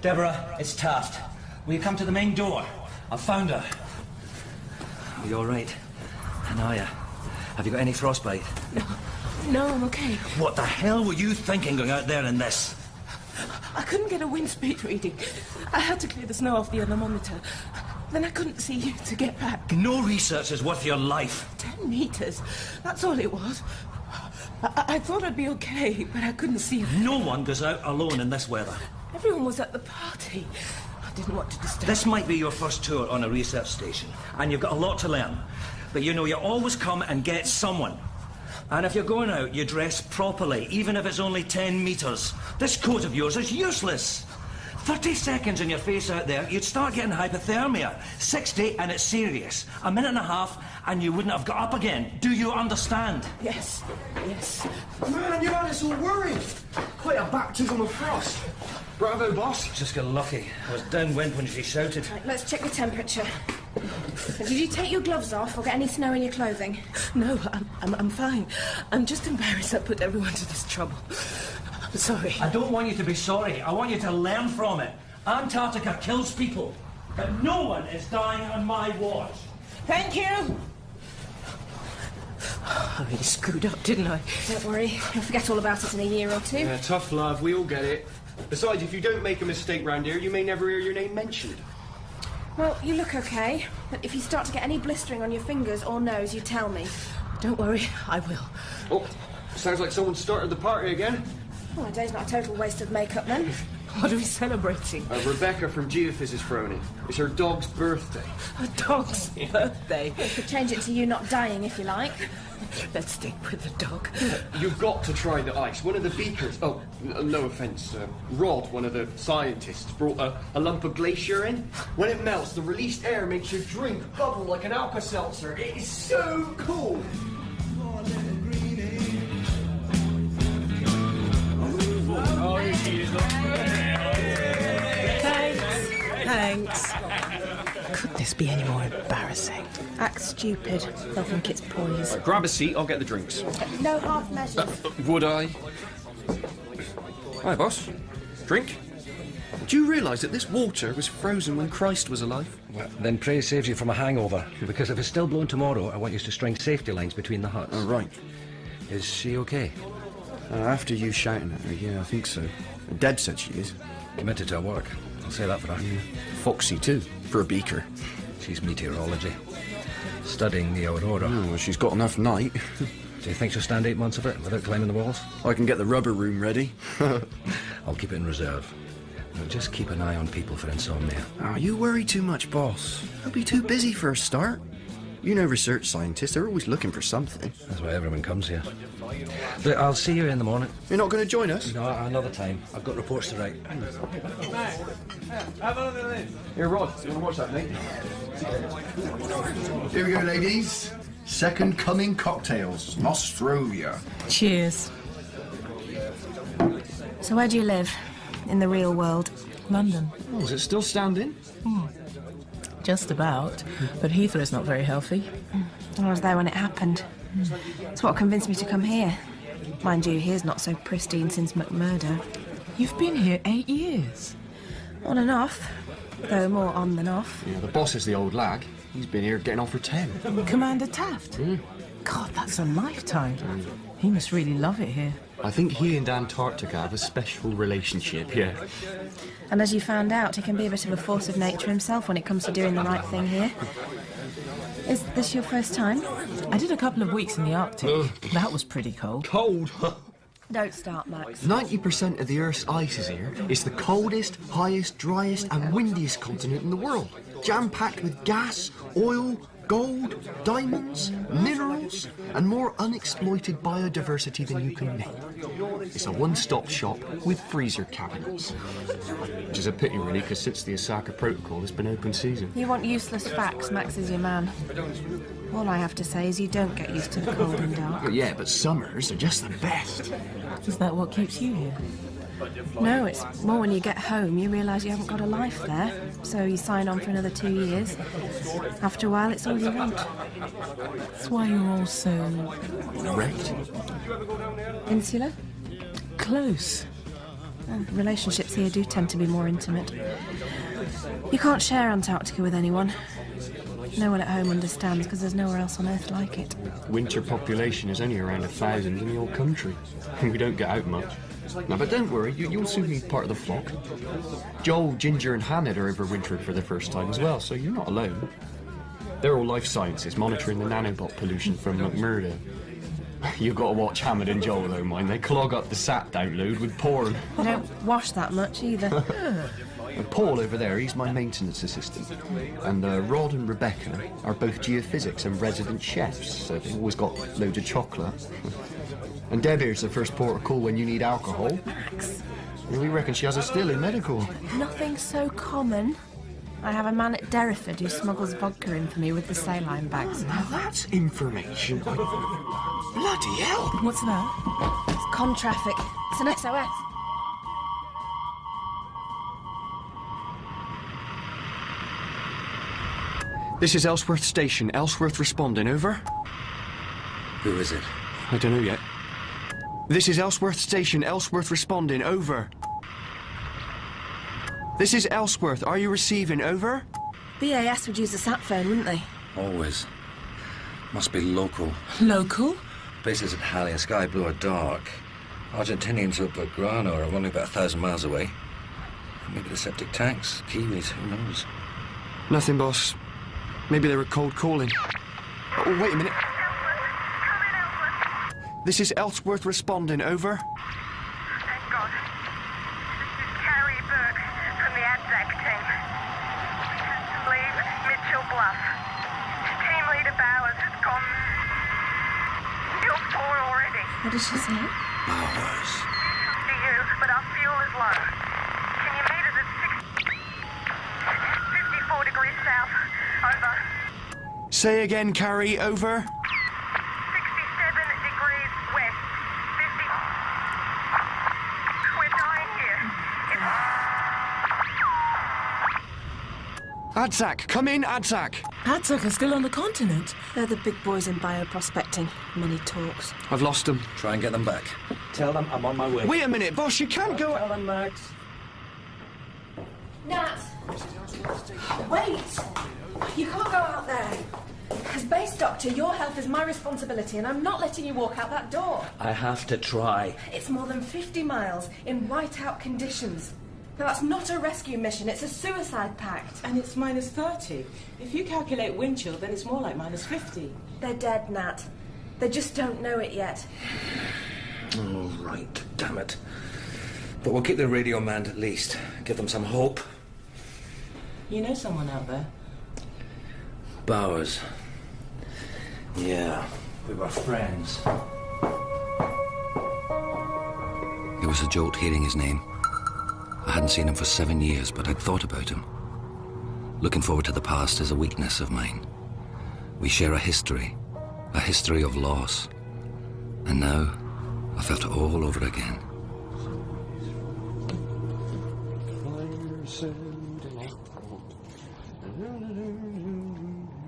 Deborah, it's Taft. Will you come to the main door? I've found her. Are you all right? And are you? Have you got any frostbite? No, I'm okay. What the hell were you thinking going out there in this? I couldn't get a wind speed reading. I had to clear the snow off the thermometer. Then I couldn't see you to get back. No research is worth your life. 10 meters. That's all it was. I thought I'd be okay, but I couldn't see you. No one goes out alone in this weather. Everyone was at the party. I didn't want to disturb. This might be your first tour on a research station, and you've got a lot to learn. But you know, you always come and get someone. And if you're going out, you dress properly, even if it's only 10 meters. This coat of yours is useless. 30 seconds in your face out there, you'd start getting hypothermia. 60 and it's serious. A minute and a half and you wouldn't have got up again. Do you understand? Yes, yes. Man, you had us all worried. Quite a baptism of frost. Bravo, boss. Just got lucky. I was downwind when she shouted. Right, let's check the temperature. Did you take your gloves off or get any snow in your clothing? No, I'm fine. I'm just embarrassed I put everyone to this trouble. I'm sorry. I don't want you to be sorry. I want you to learn from it. Antarctica kills people, but no one is dying on my watch. Thank you. I really screwed up, didn't I? Don't worry, you'll forget all about it in a year or two. Yeah, tough love, we all get it. Besides, if you don't make a mistake round here, you may never hear your name mentioned. Well, you look okay, but if you start to get any blistering on your fingers or nose, you tell me. Don't worry, I will. Oh, sounds like someone started the party again. Well, a day's not a total waste of makeup then. What are we celebrating? Rebecca from Geophys is thrown in. It's her dog's birthday. A dog's birthday? We could change it to you not dying if you like. Let's stick with the dog. You've got to try the ice. One of the beakers... Oh, no offence. Rod, one of the scientists, brought a lump of glacier in. When it melts, the released air makes your drink bubble like an Alka-Seltzer. It is so cool! Thanks. Could this be any more embarrassing? Act stupid. They'll think it's poise. Right, grab a seat, I'll get the drinks. No half measures. Would I? Hi, boss. Drink? Do you realise that this water was frozen when Christ was alive? Well, then pray saves you from a hangover, because if it's still blowing tomorrow, I want you to string safety lines between the huts. Oh, right. Is she okay? After you shouting at her, yeah, I think so. Deb said she is. Committed to her work. I'll say that for her. Yeah. Foxy, too, for a beaker. She's meteorology. Studying the aurora. Oh, well, she's got enough night. Do you think she'll stand 8 months of it without climbing the walls? I can get the rubber room ready. I'll keep it in reserve. But just keep an eye on people for insomnia. Oh, you worry too much, boss. I'll be too busy for a start. You know research scientists, they're always looking for something. That's why everyone comes here. But I'll see you in the morning. You're not going to join us? No, another time. I've got reports to write. Here, Rod, you want to watch that, mate? Here we go, ladies. Second coming cocktails, Nostrovia. Cheers. So where do you live? In the real world? London. Oh, is it still standing? Just about. But Heathrow's not very healthy. I was there when it happened. It's what convinced me to come here. Mind you, here's not so pristine since McMurdo. You've been here 8 years. On and off, though more on than off. Yeah, the boss is the old lag. He's been here getting on for 10. Commander Taft? God, that's a lifetime. He must really love it here. I think he and Antarctica have a special relationship, yeah. And as you found out, he can be a bit of a force of nature himself when it comes to doing the right thing here. Is this your first time? I did a couple of weeks in the Arctic. That was pretty cold. Cold? Don't start, Max. 90% of the Earth's ice is here. It's the coldest, highest, driest and windiest continent in the world. Jam-packed with gas, oil, gold, diamonds, minerals, and more unexploited biodiversity than you can name. It's a one-stop shop with freezer cabinets. Which is a pity, really, because since the Osaka Protocol, it's been open season. You want useless facts, Max is your man. All I have to say is you don't get used to the cold and dark. But yeah, but summers are just the best. Is that what keeps you here? No, it's more when you get home, you realise you haven't got a life there. So you sign on for another 2 years. After a while, it's all you want. That's why you're all so... Wrecked? Insular? close. Relationships here do tend to be more intimate. You can't share Antarctica with anyone. No one at home understands because there's nowhere else on Earth like it. Winter population is only around 1,000 in the whole country. We don't get out much. No, but don't worry, you'll soon be part of the flock. Joel, Ginger and Hammond are overwintering for the first time as well, so you're not alone. They're all life sciences, monitoring the nanobot pollution from McMurdo. You've got to watch Hammond and Joel though, mind. They clog up the SAT download with porn. They don't wash that much either. And Paul over there, he's my maintenance assistant. And Rod and Rebecca are both geophysics and resident chefs, so they've always got loads of chocolate. And Deb here's the first port of call when you need alcohol. Max. We reckon she has a still in medical. Nothing so common. I have a man at Derriford who smuggles vodka in for me with the saline bags. Now that's information. Bloody hell! What's that? It's con traffic. It's an SOS. This is Ellsworth Station. Ellsworth responding, over. Who is it? I don't know yet. This is Ellsworth Station. Ellsworth responding, over. This is Ellsworth. Are you receiving, over? BAS would use a sat phone, wouldn't they? Always. Must be local. Local? Places at Halley and Sky Blue are dark. Argentinians up at Grano are only about 1,000 miles away. Maybe the septic tanks, Kiwis, who knows? Nothing, boss. Maybe they were cold calling. Oh, wait a minute. This is Ellsworth responding, over. Thank God. This is Carrie Burke from the ADZAC team. Leave Mitchell Bluff. Team leader Bowers has gone. You're poor already. What did she say? Bowers. To you, but our fuel is low. Can you meet us at 54 degrees south? Over. Say again, Carrie, over. 67 degrees west. 50. We're dying here. ADZAC, come in, ADZAC. ADZAC are still on the continent. They're the big boys in bioprospecting. Money talks. I've lost them. Try and get them back. Tell them I'm on my way. Wait a minute, boss, you can't go... Tell them, Max. Nat! Wait! You can't go out there. As base doctor, your health is my responsibility, and I'm not letting you walk out that door. I have to try. It's more than 50 miles in whiteout conditions. Now, that's not a rescue mission, it's a suicide pact. And it's minus 30. If you calculate wind chill, then it's more like minus 50. They're dead, Nat. They just don't know it yet. Oh, right. Damn it. But we'll keep the radio manned at least. Give them some hope. You know someone out there? Bowers. Yeah, we were friends. It was a jolt hearing his name. I hadn't seen him for 7 years, but I'd thought about him. Looking forward to the past is a weakness of mine. We share a history of loss. And now, I felt it all over again.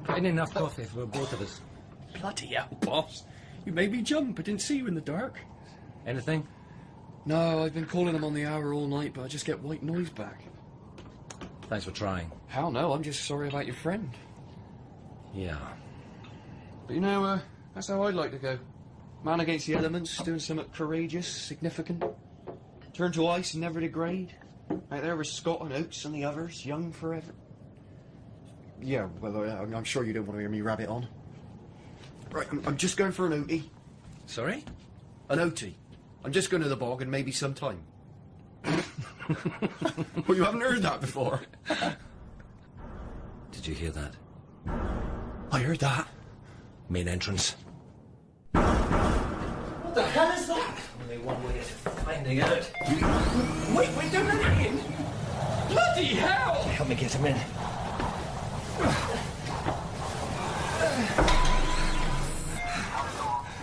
Ain't enough coffee for both of us. Bloody hell, boss. You made me jump. I didn't see you in the dark. Anything? No, I've been calling them on the hour all night, but I just get white noise back. Thanks for trying. Hell no, I'm just sorry about your friend. Yeah. But you know, that's how I'd like to go. Man against the elements, doing something courageous, significant. Turn to ice and never degrade. Out there with Scott and Oates and the others, young forever. Yeah, well, I'm sure you don't want to hear me rabbit on. Right, I'm just going for an OT. Sorry? An OT. I'm just going to the bog and maybe some time. Well, you haven't heard that before. Did you hear that? I heard that. Main entrance. What the hell is that? Only one way of finding out. Wait, don't let it in! Bloody hell! Help me get him in.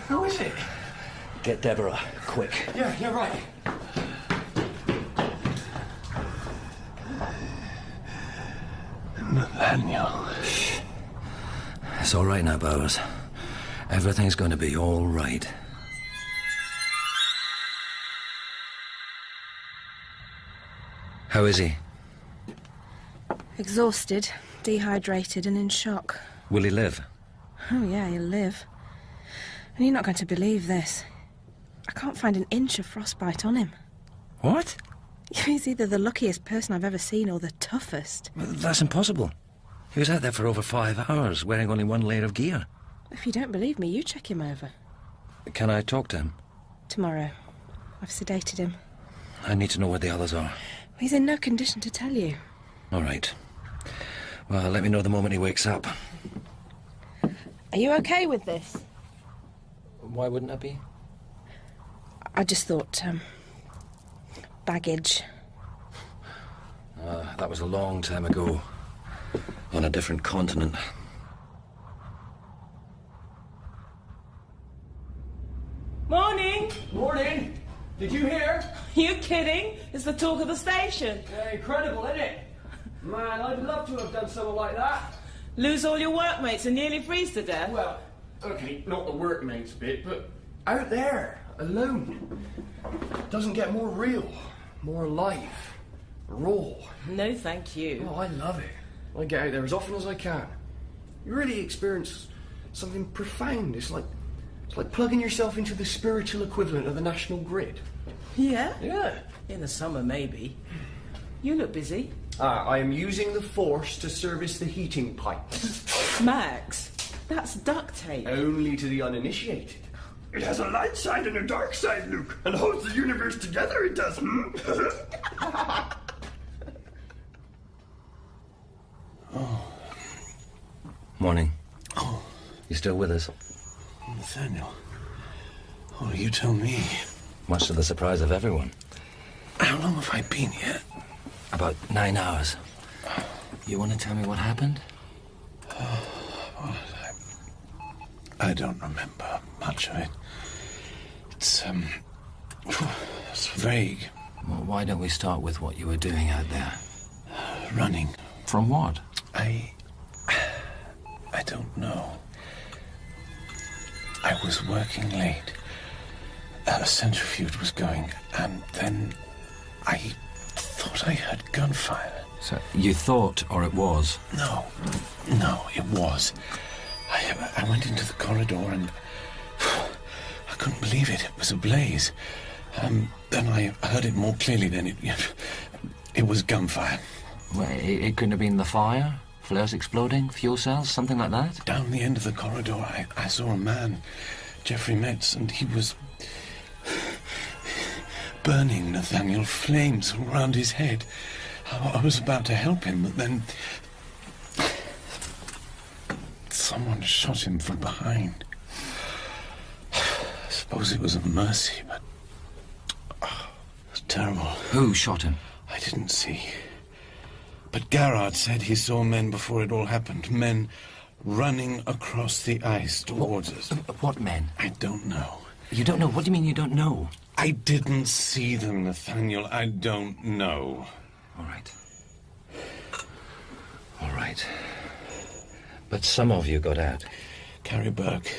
Who is it? Get Deborah, quick. Yeah, right. Nathaniel. It's all right now, Bowers. Everything's going to be all right. How is he? Exhausted, dehydrated and in shock. Will he live? Oh, yeah, he'll live. And you're not going to believe this. I can't find an inch of frostbite on him. What? He's either the luckiest person I've ever seen or the toughest. Well, that's impossible. He was out there for over 5 hours, wearing only one layer of gear. If you don't believe me, you check him over. Can I talk to him? Tomorrow. I've sedated him. I need to know where the others are. He's in no condition to tell you. All right. Well, let me know the moment he wakes up. Are you okay with this? Why wouldn't I be? I just thought, baggage. That was a long time ago. On a different continent. Morning! Morning! Did you hear? You kidding? It's the talk of the station. Yeah, incredible, isn't it? Man, I'd love to have done something like that. Lose all your workmates and nearly freeze to death? Well, okay, not the workmates bit, but out there, alone. Doesn't get more real, more alive, raw. No, thank you. Oh, I love it. I get out there as often as I can. You really experience something profound. It's like plugging yourself into the spiritual equivalent of the national grid. Yeah? Yeah. In the summer, maybe. You look busy. I am using the force to service the heating pipes. Max, that's duct tape. Only to the uninitiated. It has a light side and a dark side, Luke, and holds the universe together, it does. Morning. Oh. You still with us? Nathaniel. Oh, you tell me. Much to the surprise of everyone. How long have I been here? About 9 hours. You want to tell me what happened? Well, I don't remember much of it. It's vague. Well, why don't we start with what you were doing out there? Running. From what? I don't know. I was working late. A centrifuge was going, and then I thought I heard gunfire. So you thought, or it was? No, it was. I went into the corridor and I couldn't believe it. It was ablaze. Then I heard it more clearly. Then it was gunfire. Well, it couldn't have been the fire? Flares exploding? Fuel cells? Something like that? Down the end of the corridor, I saw a man, Jeffrey Metz, and he was burning, Nathaniel, flames around his head. I was about to help him, but then someone shot him from behind. I suppose it was a mercy, but it was terrible. Who shot him? I didn't see. But Garrard said he saw men before it all happened. Men running across the ice towards us. What men? I don't know. You don't know? What do you mean you don't know? I didn't see them, Nathaniel. I don't know. All right. But some of you got out. Carrie Burke,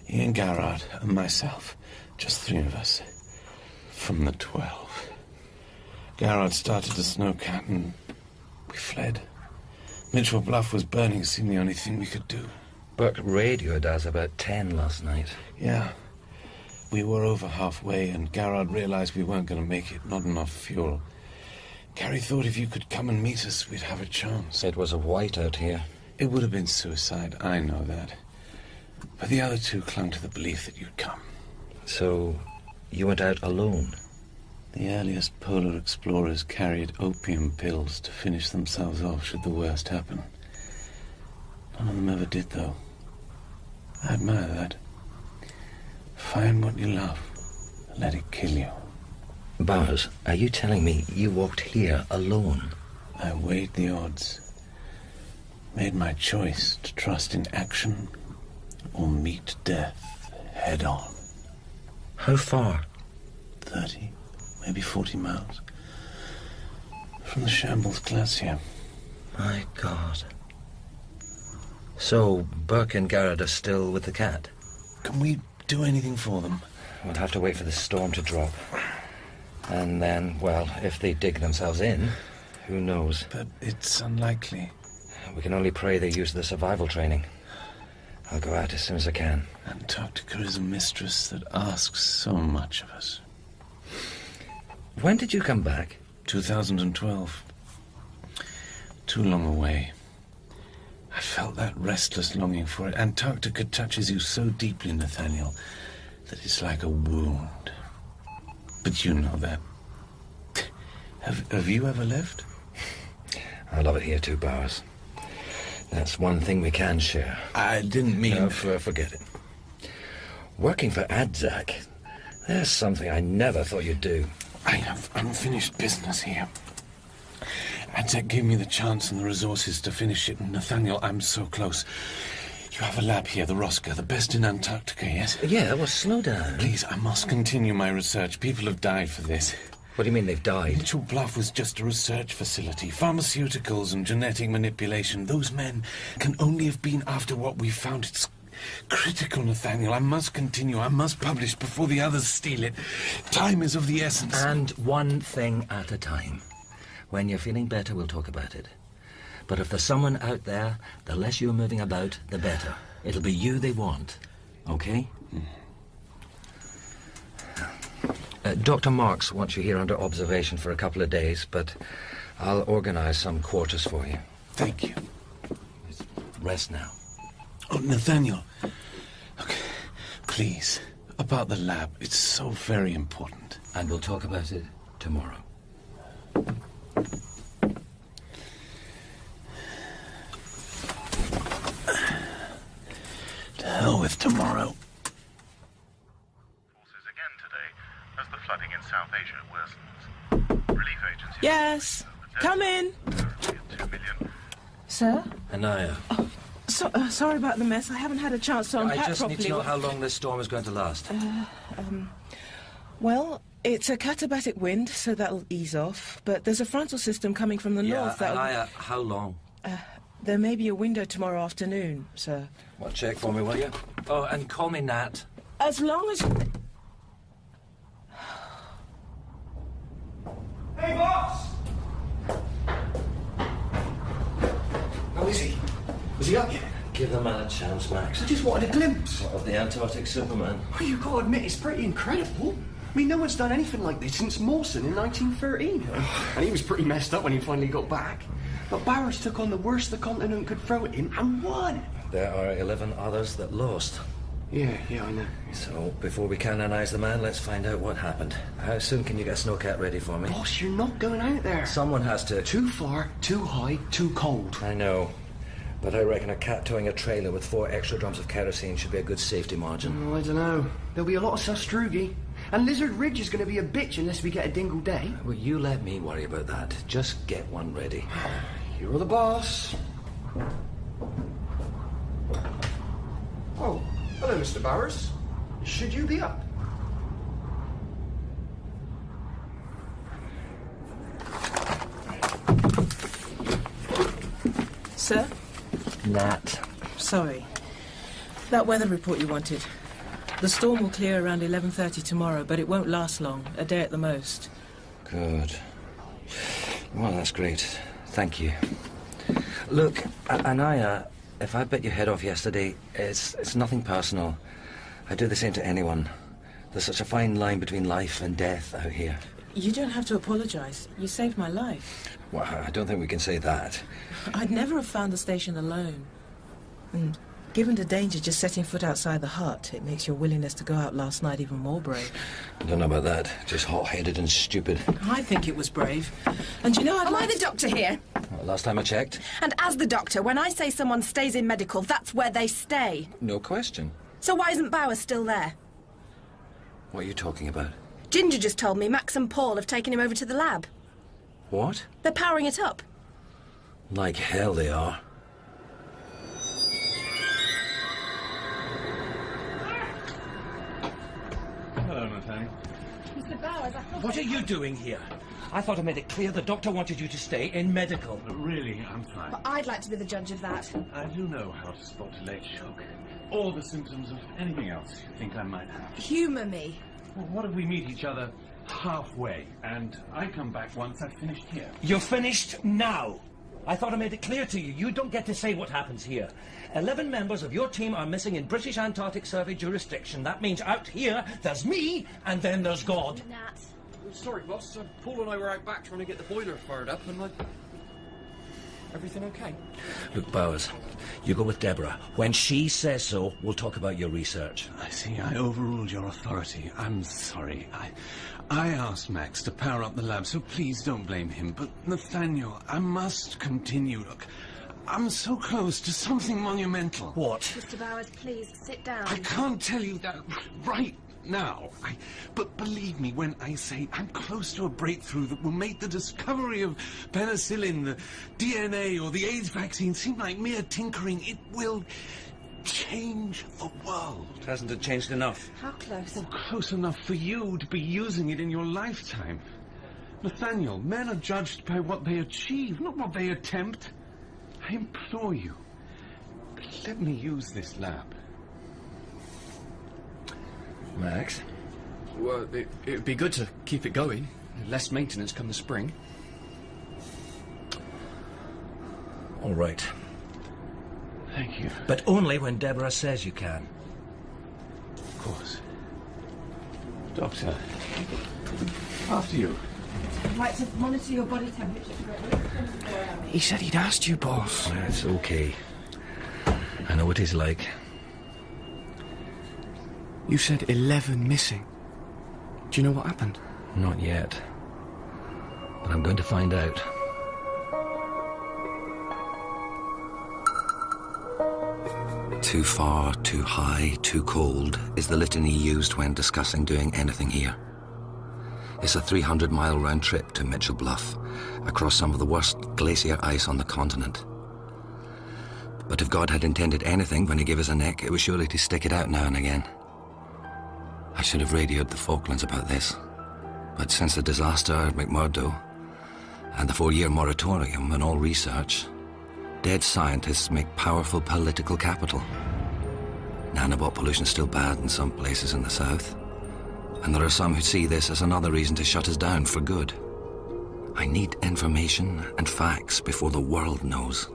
Ian Garrard, and myself. Just 3 of us. From the 12. Garrard started a snowcat and we fled. Mitchell Bluff was burning, seemed the only thing we could do. Burke radioed us about 10 last night. Yeah. We were over halfway and Garrard realized we weren't going to make it. Not enough fuel. Carrie thought if you could come and meet us, we'd have a chance. It was a whiteout here. It would have been suicide, I know that. But the other 2 clung to the belief that you'd come. So, you went out alone? The earliest polar explorers carried opium pills to finish themselves off should the worst happen. None of them ever did, though. I admire that. Find what you love, and let it kill you. Bowers, are you telling me you walked here alone? I weighed the odds. Made my choice to trust in action or meet death head on. How far? 30, maybe 40 miles. From the Shambles Glacier. My God. So, Burke and Garrett are still with the cat? Can we do anything for them? We'll have to wait for the storm to drop. And then, well, if they dig themselves in... Who knows? But it's unlikely. We can only pray they use the survival training. I'll go out as soon as I can. Antarctica is a mistress that asks so much of us. When did you come back? 2012. Too long away. I felt that restless longing for it. Antarctica touches you so deeply, Nathaniel, that it's like a wound. But you know that. Have you ever left? I love it here too, Bowers. That's one thing we can share. I didn't mean... No, forget it. Working for Adzak, there's something I never thought you'd do. I have unfinished business here. Adzak gave me the chance and the resources to finish it, and Nathaniel, I'm so close. You have a lab here, the Rosca, the best in Antarctica, yes? Yeah, well, slow down. Please, I must continue my research. People have died for this. What do you mean they've died? Mitchell Bluff was just a research facility. Pharmaceuticals and genetic manipulation. Those men can only have been after what we found. It's critical, Nathaniel. I must continue. I must publish before the others steal it. Time is of the essence. And one thing at a time. When you're feeling better, we'll talk about it. But if there's someone out there, the less you're moving about, the better. It'll be you they want. Okay? Dr. Marks wants you here under observation for a couple of days, but I'll organize some quarters for you. Thank you. Rest now. Oh, Nathaniel. Okay, please, about the lab. It's so very important. And we'll talk about it tomorrow. To hell with tomorrow. As the flooding in South Asia worsens, relief agencies... Yes, come in. 2 million. Sir? Anaya. Oh, sorry about the mess. I haven't had a chance to unpack I just properly. need to know how long this storm is going to last. Well, it's a katabatic wind, so that'll ease off. But there's a frontal system coming from the north. Anaya, how long? There may be a window tomorrow afternoon, sir. Well, check for me, will you? Oh, and call me Nat. As long as... Hey, boss! How is he? Was he up yet? Give the man a chance, Max. I just wanted a glimpse. Of the Antarctic Superman. Well, you've got to admit, it's pretty incredible. I mean, no one's done anything like this since Mawson in 1913. And he was pretty messed up when he finally got back. But Bowers took on the worst the continent could throw at him and won. There are 11 others that lost. Yeah, I know. So, before we canonize the man, let's find out what happened. How soon can you get Snowcat ready for me? Boss, you're not going out there. Someone has to. Too far, too high, too cold. I know. But I reckon a cat towing a trailer with 4 extra drums of kerosene should be a good safety margin. Oh, I don't know. There'll be a lot of sastrugi. And Lizard Ridge is going to be a bitch unless we get a dingle day. Well, you let me worry about that. Just get one ready. You're the boss. Oh, hello, Mr. Bowers. Should you be up? Sir? Nat. Sorry. That weather report you wanted. The storm will clear around 11:30 tomorrow, but it won't last long. A day at the most. Good. Well, that's great. Thank you. Look, Anaya, if I bit your head off yesterday, it's nothing personal. I do the same to anyone. There's such a fine line between life and death out here. You don't have to apologise. You saved my life. Well, I don't think we can say that. I'd never have found the station alone. And given the danger just setting foot outside the hut, it makes your willingness to go out last night even more brave. I don't know about that. Just hot-headed and stupid. I think it was brave. And you know, Am I the doctor here? Well, last time I checked. And as the doctor, when I say someone stays in medical, that's where they stay. No question. So why isn't Bowers still there? What are you talking about? Ginger just told me Max and Paul have taken him over to the lab. What? They're powering it up. Like hell they are. Hello, Nathaniel. Mr. Bowers, What are you doing here? I thought I made it clear the doctor wanted you to stay in medical. Really, I'm fine. But I'd like to be the judge of that. I do know how to spot a late shock. Or the symptoms of anything else you think I might have. Humour me. Well, what if we meet each other halfway, and I come back once I've finished here. You're finished now. I thought I made it clear to you. You don't get to say what happens here. 11 members of your team are missing in British Antarctic Survey jurisdiction. That means out here, there's me, and then there's God. Nat. Sorry, boss. Paul and I were out back trying to get the boiler fired up, and everything okay? Look, Bowers, you go with Deborah. When she says so, we'll talk about your research. I see. I overruled your authority. I'm sorry. I asked Max to power up the lab, so please don't blame him. But, Nathaniel, I must continue. Look, I'm so close to something monumental. What? Mr. Bowers, please, sit down. I can't tell you that right now. But believe me when I say I'm close to a breakthrough that will make the discovery of penicillin, the DNA, or the AIDS vaccine seem like mere tinkering. It will change the world. Hasn't it changed enough? How close? Well, close enough for you to be using it in your lifetime. Nathaniel, men are judged by what they achieve, not what they attempt. I implore you, let me use this lab. Max? Well, it'd be good to keep it going. Less maintenance come the spring. All right. Thank you. But only when Deborah says you can. Of course. Doctor, after you. I'd like to monitor your body temperature for He said he'd asked you, boss. It's okay. I know what he's like. You said 11 missing. Do you know what happened? Not yet. But I'm going to find out. Too far, too high, too cold is the litany used when discussing doing anything here. It's a 300-mile round trip to Mitchell Bluff, across some of the worst glacier ice on the continent. But if God had intended anything when he gave us a neck, it was surely to stick it out now and again. I should have radioed the Falklands about this, but since the disaster at McMurdo and the 4-year moratorium on all research, dead scientists make powerful political capital. Nanobot pollution's still bad in some places in the south, and there are some who see this as another reason to shut us down for good. I need information and facts before the world knows.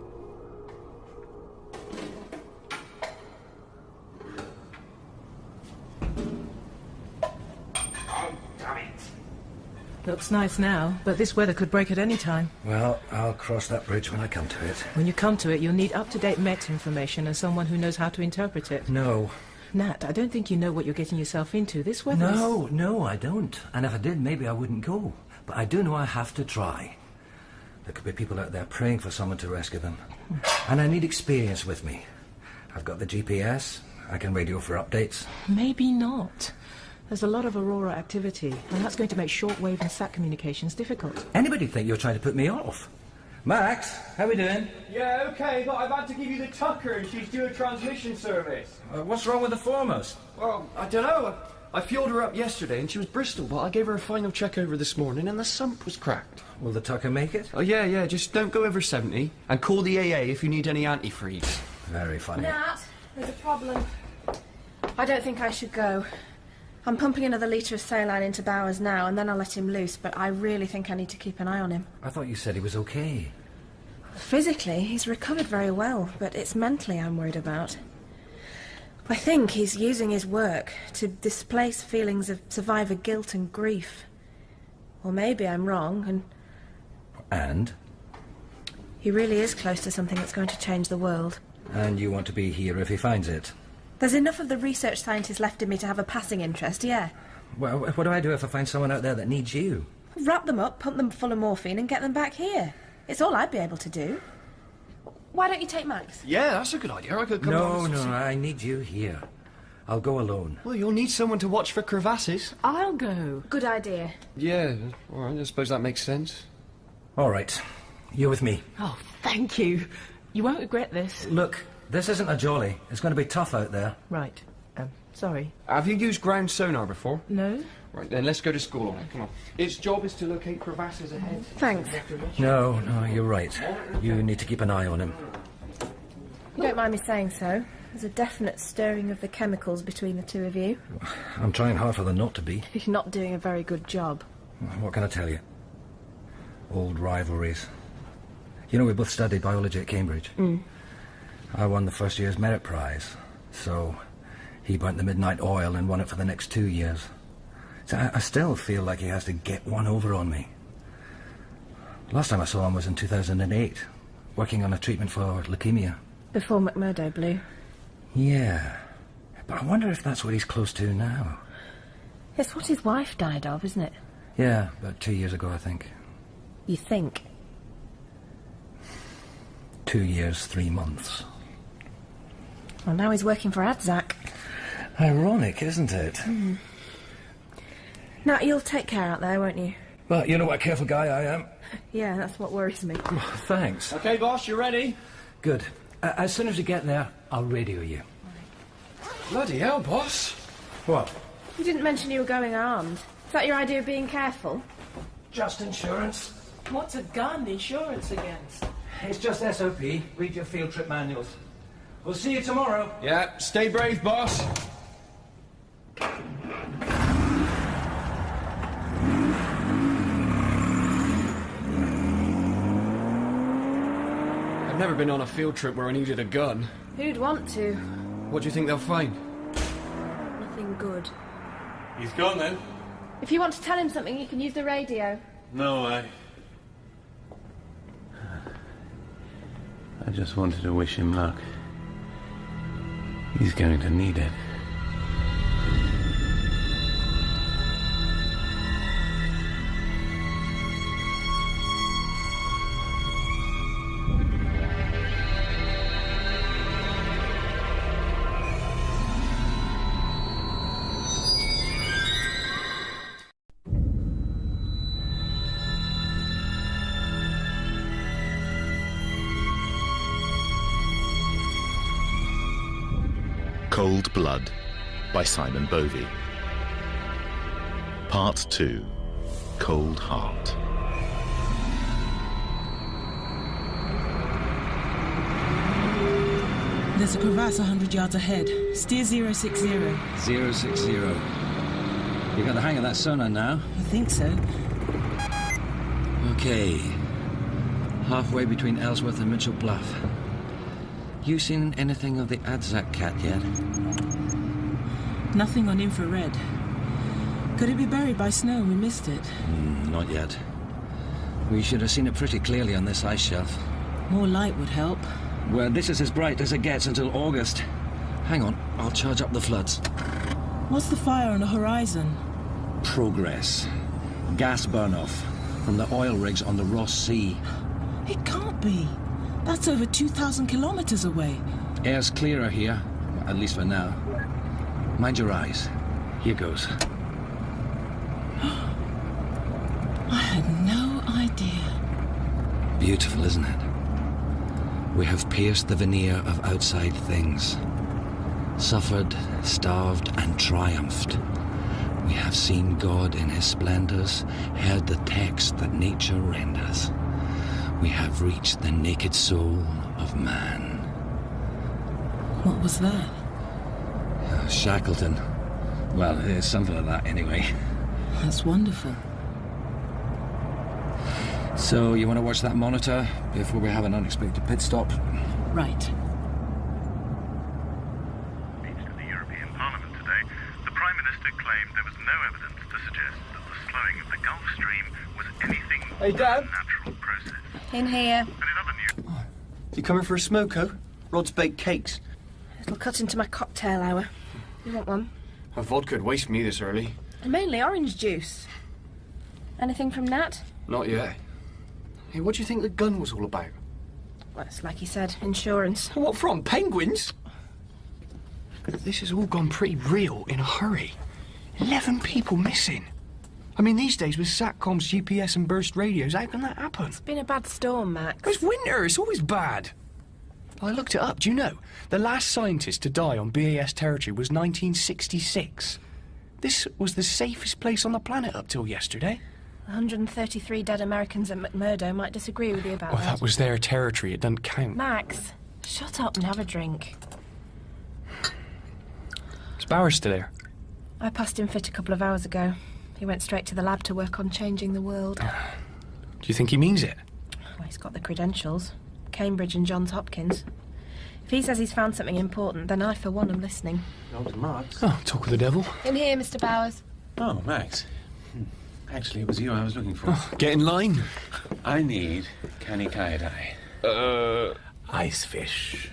Looks nice now, but this weather could break at any time. Well, I'll cross that bridge when I come to it. When you come to it, you'll need up-to-date Met information and someone who knows how to interpret it. No. Nat, I don't think you know what you're getting yourself into. This weather. No, I don't. And if I did, maybe I wouldn't go. But I do know I have to try. There could be people out there praying for someone to rescue them. And I need experience with me. I've got the GPS. I can radio for updates. Maybe not. There's a lot of aurora activity, and that's going to make shortwave and sat communications difficult. Anybody think you're trying to put me off? Max, how we doing? Yeah, okay, but I've had to give you the Tucker and she's due a transmission service. What's wrong with the Foremost? Well, I don't know. I fueled her up yesterday and she was Bristol, but I gave her a final check over this morning and the sump was cracked. Will the Tucker make it? Oh, yeah, just don't go over 70 and call the AA if you need any antifreeze. Very funny. Nat, there's a problem. I don't think I should go. I'm pumping another litre of saline into Bowers now, and then I'll let him loose, but I really think I need to keep an eye on him. I thought you said he was okay. Physically, he's recovered very well, but it's mentally I'm worried about. I think he's using his work to displace feelings of survivor guilt and grief. Or maybe I'm wrong, And? He really is close to something that's going to change the world. And you want to be here if he finds it? There's enough of the research scientist left in me to have a passing interest, yeah. Well, what do I do if I find someone out there that needs you? Wrap them up, pump them full of morphine and get them back here. It's all I'd be able to do. Why don't you take Max? Yeah, that's a good idea. I could come along. No, I need you here. I'll go alone. Well, you'll need someone to watch for crevasses. I'll go. Good idea. Yeah, all right, I suppose that makes sense. All right, you're with me. Oh, thank you. You won't regret this. Look, this isn't a jolly. It's going to be tough out there. Right. Sorry. Have you used ground sonar before? No. Right, then let's go to school on it. Come on. Its job is to locate crevasses ahead. Thanks. No, you're right. You need to keep an eye on him. You don't mind me saying so. There's a definite stirring of the chemicals between the two of you. I'm trying hard for there not to be. You're not doing a very good job. What can I tell you? Old rivalries. You know, we both studied biology at Cambridge. I won the first year's merit prize, so he burnt the midnight oil and won it for the next 2 years. So I still feel like he has to get one over on me. Last time I saw him was in 2008, working on a treatment for leukemia. Before McMurdo blew. Yeah, but I wonder if that's what he's close to now. It's what his wife died of, isn't it? Yeah, about 2 years ago, I think. You think? 2 years, 3 months. Well, now he's working for Adzak. Ironic, isn't it? Now, you'll take care out there, won't you? Well, you know what a careful guy I am. Yeah, that's what worries me. Thanks. Okay, boss, you ready? Good. As soon as you get there, I'll radio you. Bloody hell, boss. What? You didn't mention you were going armed. Is that your idea of being careful? Just insurance. What's a gun insurance against? It's just SOP. Read your field trip manuals. We'll see you tomorrow. Yeah, stay brave, boss. I've never been on a field trip where I needed a gun. Who'd want to? What do you think they'll find? Nothing good. He's gone then? If you want to tell him something, you can use the radio. No, I just wanted to wish him luck. He's going to need it. Cold Blood by Simon Bovey. Part 2, Cold Heart. There's a crevasse 100 yards ahead. Steer 060. 060. You got the hang of that sonar now? I think so. Okay. Halfway between Ellsworth and Mitchell Bluff. You seen anything of the Adzak cat yet? Nothing on infrared. Could it be buried by snow and we missed it? Not yet. We should have seen it pretty clearly on this ice shelf. More light would help. Well, this is as bright as it gets until August. Hang on, I'll charge up the floods. What's the fire on the horizon? Progress. Gas burn-off from the oil rigs on the Ross Sea. It can't be. That's over 2,000 kilometers away. Air's clearer here, at least for now. Mind your eyes. Here goes. I had no idea. Beautiful, isn't it? We have pierced the veneer of outside things. Suffered, starved, and triumphed. We have seen God in his splendors, heard the text that nature renders. We have reached the naked soul of man. What was that? Shackleton. Well, it's something like that anyway. That's wonderful. So, you want to watch that monitor before we have an unexpected pit stop? Right. Speech to the European Parliament today, the Prime Minister claimed there was no evidence to suggest that the slowing of the Gulf Stream was anything more than a natural process. In here. And in other news... You coming for a smoko? Rod's baked cakes. It'll cut into my cocktail hour. You want one? A vodka'd waste me this early. And mainly orange juice. Anything from Nat? Not yet. Hey, what do you think the gun was all about? Well, it's like he said, insurance. What from? Penguins? This has all gone pretty real in a hurry. 11 people missing. I mean, these days with SATCOMs, GPS and burst radios, how can that happen? It's been a bad storm, Max. It's winter, it's always bad. I looked it up, do you know? The last scientist to die on BAS territory was 1966. This was the safest place on the planet up till yesterday. 133 dead Americans at McMurdo might disagree with you about Well, that. that was their territory, it doesn't count. Max, Shut up and have a drink. Is Bowers still here? I passed him fit a couple of hours ago. He went straight to the lab to work on changing the world. Do you think he means it? Well, he's got the credentials. Cambridge and Johns Hopkins. If he says he's found something important, then I, for one, am listening. Oh, talk with the devil. In here, Mr. Bowers. Oh, Max. Actually, it was you I was looking for. Oh, get in line. I need Canicaidae. Ice fish.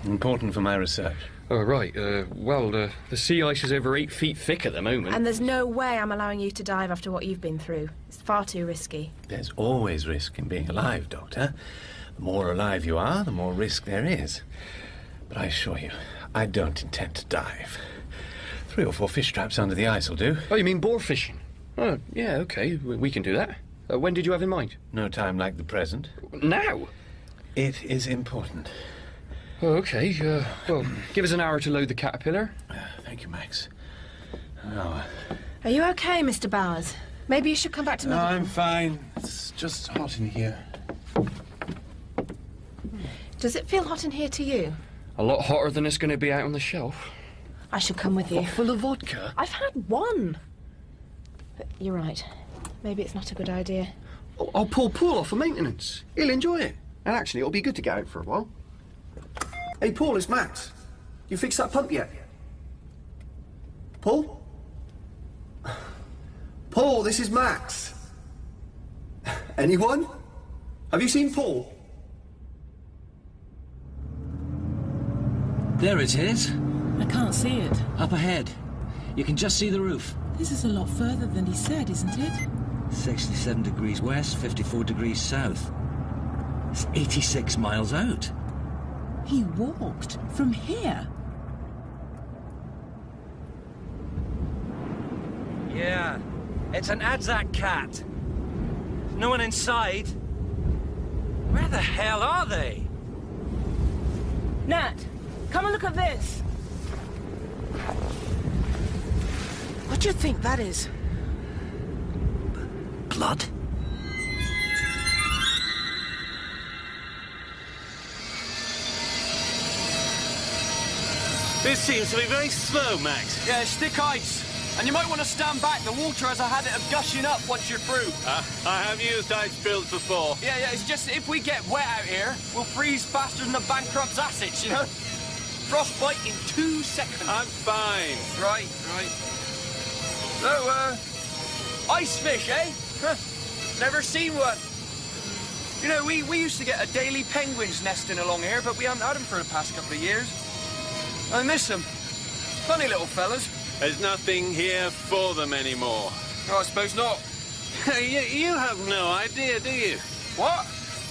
Important for my research. Oh, right. Well, the sea ice is over 8 feet thick at the moment. And there's no way I'm allowing you to dive after what you've been through. It's far too risky. There's always risk in being alive, Doctor. The more alive you are, the more risk there is. But I assure you, I don't intend to dive. 3 or 4 fish traps under the ice will do. Oh, you mean boar fishing? Oh, yeah, OK. We can do that. When did you have in mind? No time like the present. Now? It is important. Oh, OK. Well, give us an hour to load the caterpillar. Thank you, Max. An hour. Are you OK, Mr. Bowers? Maybe you should come back to medical. No, I'm fine. It's just hot in here. Does it feel hot in here to you? A lot hotter than it's going to be out on the shelf. I should come with you. Full of vodka? I've had one. But you're right. Maybe it's not a good idea. I'll pull Paul off for maintenance. He'll enjoy it. And actually, it'll be good to get out for a while. Hey, Paul, it's Max. You fixed that pump yet? Paul? Paul, this is Max. Anyone? Have you seen Paul? There it is. I can't see it. Up ahead. You can just see the roof. This is a lot further than he said, isn't it? 67 degrees west, 54 degrees south. It's 86 miles out. He walked from here. Yeah, it's an Adzak cat. No one inside. Where the hell are they? Nat, come and look at this. What do you think that is? Blood? This seems to be very slow, Max. Yeah, it's thick ice. And you might want to stand back. The water has a habit of gushing up once you're through. I have used ice drills before. Yeah, it's just if we get wet out here, we'll freeze faster than the bankrupt's assets, you know? Frostbite in 2 seconds. I'm fine. Right. So, ice fish, eh? Huh. Never seen one. You know, we used to get a daily penguins nesting along here, but we haven't had them for the past couple of years. I miss them. Funny little fellas. There's nothing here for them anymore. Oh, I suppose not. You have no idea, do you? What?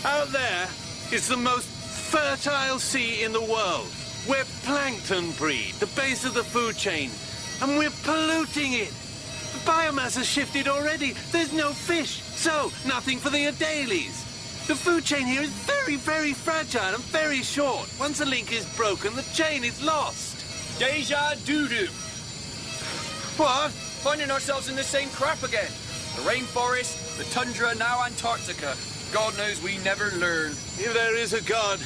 Out there is the most fertile sea in the world, where plankton breed, the base of the food chain, and we're polluting it. The biomass has shifted already. There's no fish, so nothing for the adelies. The food chain here is very, very fragile and very short. Once a link is broken, the chain is lost. Deja doo-doo. What? Finding ourselves in the same crap again. The rainforest, the tundra, now Antarctica. God knows we never learn. If there is a God,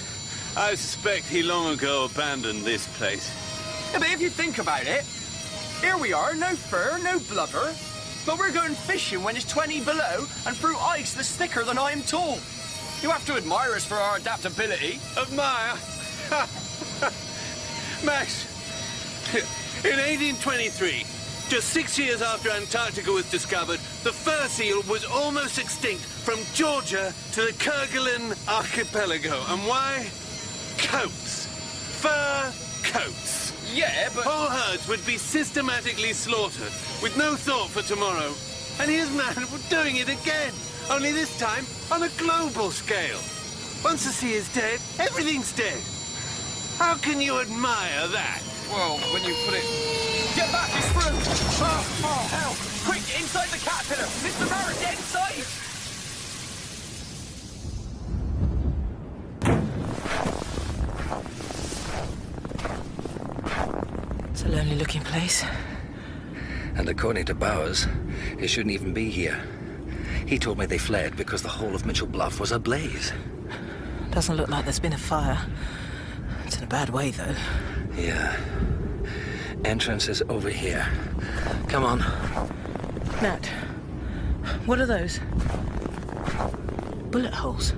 I suspect he long ago abandoned this place. Yeah, but if you think about it, here we are, no fur, no blubber, but we're going fishing when it's 20 below and through ice that's thicker than I am tall. You have to admire us for our adaptability. Admire? Max, in 1823, just 6 years after Antarctica was discovered, the fur seal was almost extinct from Georgia to the Kerguelen archipelago. And why? Coats. Fur coats. Yeah, but... Whole herds would be systematically slaughtered, with no thought for tomorrow. And here's man doing it again, only this time on a global scale. Once the sea is dead, everything's dead. How can you admire that? Well, when you put it... Get back, it's through! Oh, hell! Quick, inside the caterpillar! Mr. Barrett, get inside! It's a lonely-looking place. And according to Bowers, it shouldn't even be here. He told me they fled because the whole of Mitchell Bluff was ablaze. Doesn't look like there's been a fire. It's in a bad way, though. Yeah. Entrance is over here. Come on. Nat, what are those? Bullet holes.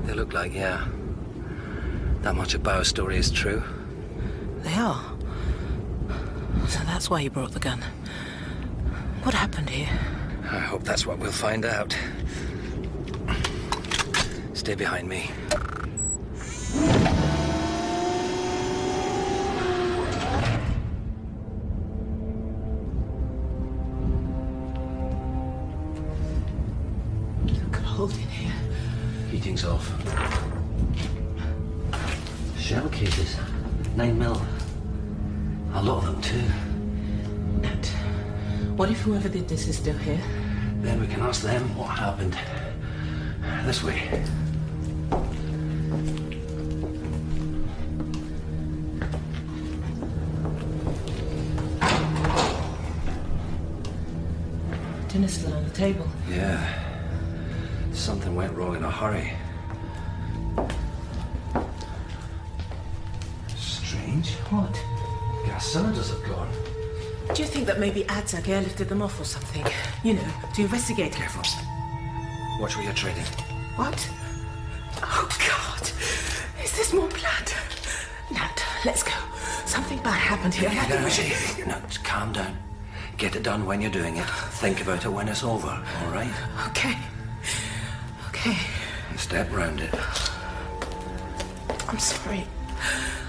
They look like, yeah. That much of Bauer's story is true. They are. So that's why you brought the gun. What happened here? I hope that's what we'll find out. Stay behind me. Cold in here. Heating's off. Shell cases. 9mm. A lot of them, too. Nat, what if whoever did this is still here? Then we can ask them what happened. This way. Dinner's still on the table. Yeah. Something went wrong in a hurry. Strange. What? Gas cylinders have gone. Do you think that maybe Adzak airlifted them off or something? You know, to investigate. Careful. Watch where you're trading. What? Oh, God. Is this more planned? Nat, let's go. Something bad happened here. No, just calm down. Get it done when you're doing it. Think about it when it's over, all right? Okay. Okay. Step round it. I'm sorry.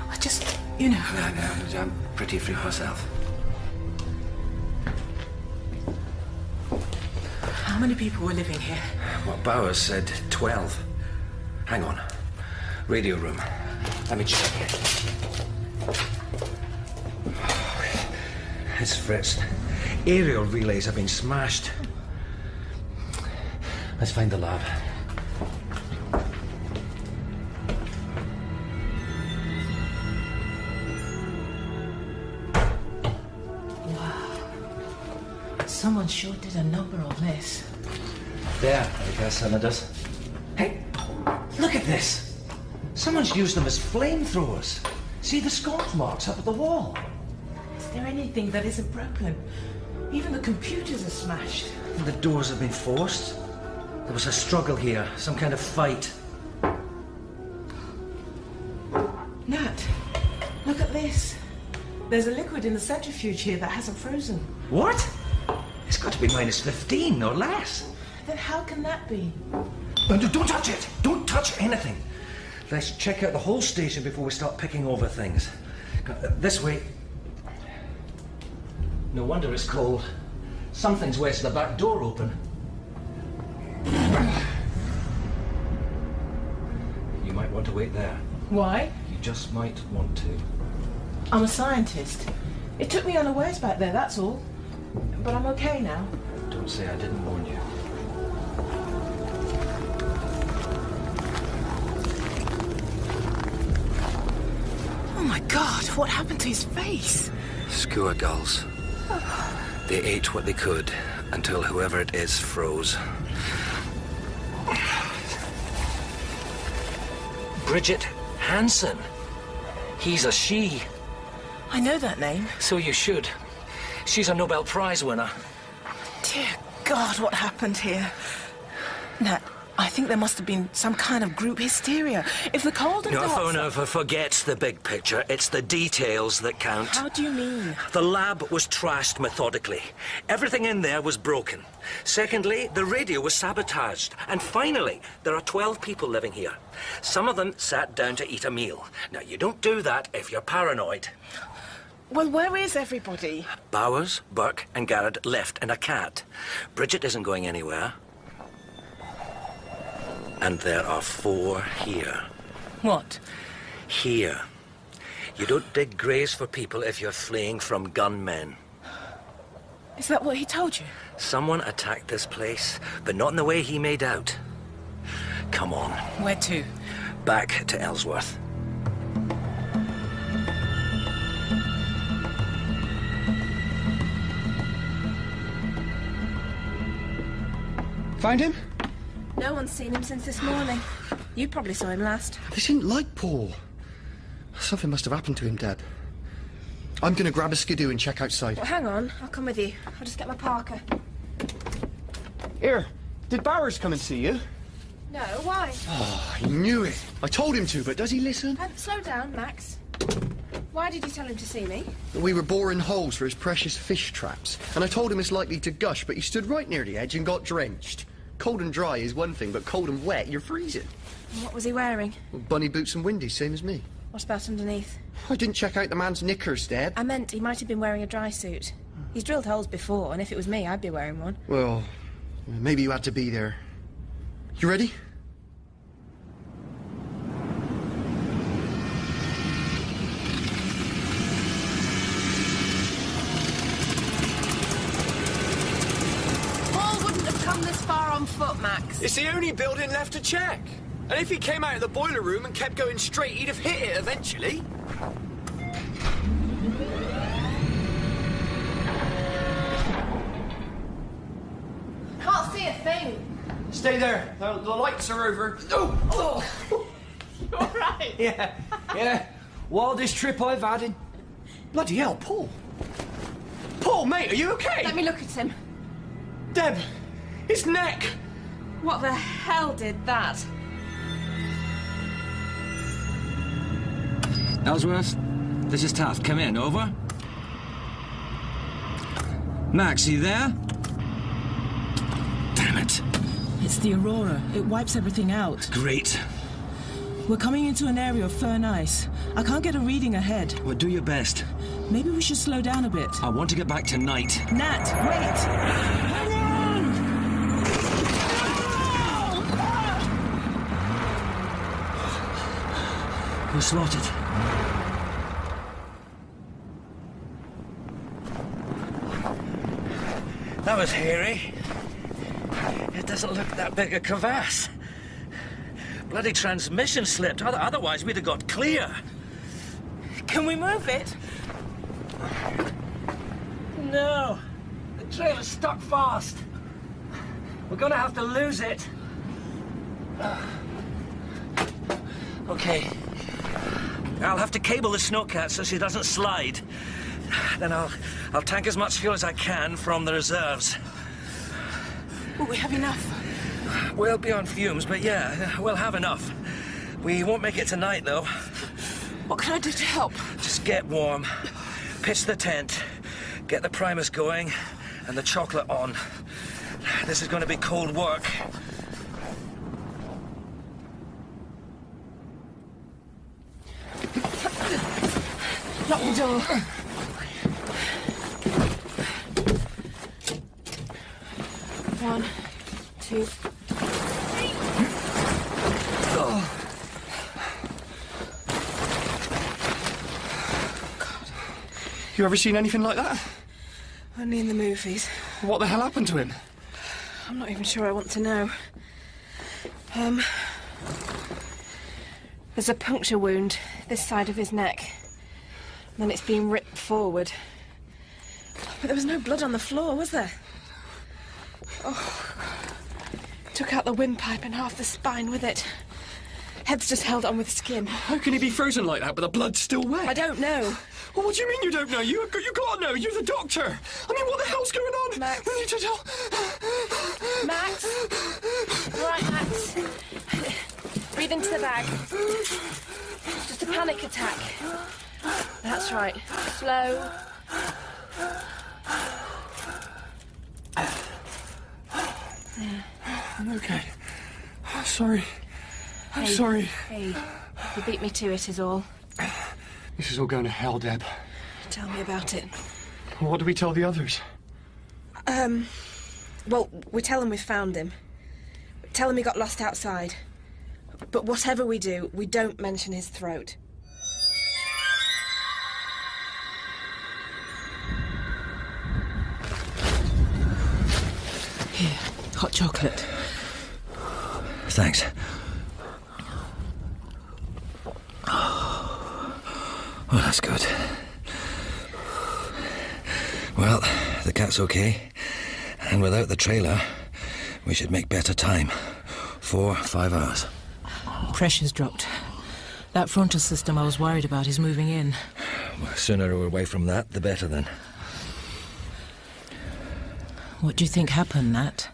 I just, you know... Yeah, I'm pretty free myself. How many people were living here? What Bowers said, 12. Hang on. Radio room. Let me check it. It's fritzed. Aerial relays have been smashed. Let's find the lab. Someone sure did a number on this. There, the gas cylinders. Hey, look at this. Someone's used them as flamethrowers. See the scorch marks up at the wall? Is there anything that isn't broken? Even the computers are smashed. The doors have been forced. There was a struggle here, some kind of fight. Nat, look at this. There's a liquid in the centrifuge here that hasn't frozen. What? It's got to be minus 15 or less. Then how can that be? Don't touch it! Don't touch anything! Let's check out the whole station before we start picking over things. This way. No wonder it's cold. Something's wedged the back door open. You might want to wait there. Why? You just might want to. I'm a scientist. It took me unawares back there, that's all. But I'm okay now. Don't say I didn't warn you. Oh my God, what happened to his face? Skua gulls. They ate what they could until whoever it is froze. Bridget Hansen. He's a she. I know that name. So you should. She's a Nobel Prize winner. Dear God, what happened here? Nat, I think there must have been some kind of group hysteria. If the cold and No, forget the big picture. It's the details that count. How do you mean? The lab was trashed methodically. Everything in there was broken. Secondly, the radio was sabotaged. And finally, there are 12 people living here. Some of them sat down to eat a meal. Now, you don't do that if you're paranoid. Well, where is everybody? Bowers, Burke and Garrett left in a cat. Bridget isn't going anywhere. And there are 4 here. What? Here. You don't dig graves for people if you're fleeing from gunmen. Is that what he told you? Someone attacked this place, but not in the way he made out. Come on. Where to? Back to Ellsworth. Find him? No one's seen him since this morning. You probably saw him last. They didn't like Paul. Something must have happened to him, Deb. I'm going to grab a skidoo and check outside. Well, hang on. I'll come with you. I'll just get my parka. Here, did Bowers come and see you? No, why? Oh, I knew it. I told him to, but does he listen? Slow down, Max. Why did you tell him to see me? We were boring holes for his precious fish traps, and I told him it's likely to gush, but he stood right near the edge and got drenched. Cold and dry is one thing, but cold and wet, you're freezing. And what was he wearing? Bunny boots and windies, same as me. What about underneath? I didn't check out the man's knickers, Deb. I meant he might have been wearing a dry suit. He's drilled holes before, and if it was me, I'd be wearing one. Well, maybe you had to be there. You ready? Paul wouldn't have come this far on foot, Max. It's the only building left to check. And if he came out of the boiler room and kept going straight, he'd have hit it eventually. Can't see a thing. Stay there. The lights are over. Oh! You all right? Yeah. Wildest trip I've had in... Bloody hell, Paul. Paul, mate, are you okay? Let me look at him. Deb, his neck. What the hell did that? Ellsworth, this is Taft. Come in, over. Max, you there? Damn it. It's the Aurora. It wipes everything out. Great. We're coming into an area of firn ice. I can't get a reading ahead. Well, do your best. Maybe we should slow down a bit. I want to get back tonight. Nat, wait! We're slotted. That was hairy. It doesn't look that big a crevasse. Bloody transmission slipped. Otherwise, we'd have got clear. Can we move it? No. The trailer's stuck fast. We're gonna have to lose it. Okay. I'll have to cable the snowcat so she doesn't slide. Then I'll tank as much fuel as I can from the reserves. Will we have enough? We'll be on fumes, but yeah, we'll have enough. We won't make it tonight, though. What can I do to help? Just get warm, pitch the tent, get the primers going, and the chocolate on. This is going to be cold work. Lock the door. One, two, three. Oh. God. You ever seen anything like that? Only in the movies. What the hell happened to him? I'm not even sure I want to know. There's a puncture wound this side of his neck. And then it's been ripped forward. But there was no blood on the floor, was there? Oh, took out the windpipe and half the spine with it. Head's just held on with skin. How can he be frozen like that, but the blood's still wet? I don't know. Well, what do you mean you don't know? You gotta know. You're the doctor. I mean, what the hell's going on? Max. We need to tell... Max. All right, Max. Breathe into the bag. Just a panic attack. That's right. Slow. I'm okay. Sorry. I'm sorry. Hey, you beat me to it is all. This is all going to hell, Deb. Tell me about it. What do we tell the others? Well, we tell them we've found him. Tell him he got lost outside. But whatever we do, we don't mention his throat. Here, hot chocolate. Thanks. Oh, that's good. Well, the cat's okay. And without the trailer, we should make better time. 4 or 5 hours. Pressure's dropped. That frontal system I was worried about is moving in. Well, the sooner we're away from that, the better then. What do you think happened, Nat?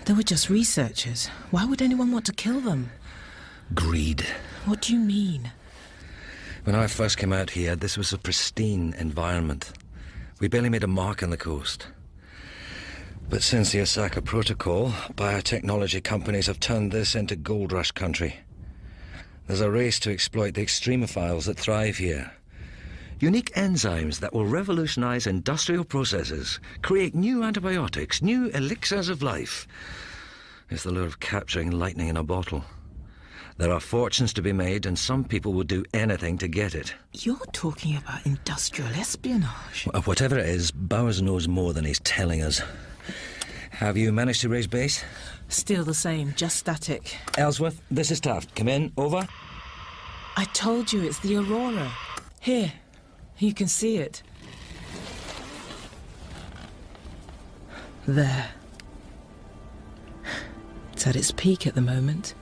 They were just researchers. Why would anyone want to kill them? Greed. What do you mean? When I first came out here, this was a pristine environment. We barely made a mark on the coast. But since the Osaka Protocol, biotechnology companies have turned this into gold rush country. There's a race to exploit the extremophiles that thrive here. Unique enzymes that will revolutionize industrial processes, create new antibiotics, new elixirs of life. It's the lure of capturing lightning in a bottle. There are fortunes to be made, and some people will do anything to get it. You're talking about industrial espionage. Whatever it is, Bowers knows more than he's telling us. Have you managed to raise base? Still the same, just static. Ellsworth, this is Taft. Come in, over. I told you it's the Aurora. Here, you can see it. There. It's at its peak at the moment.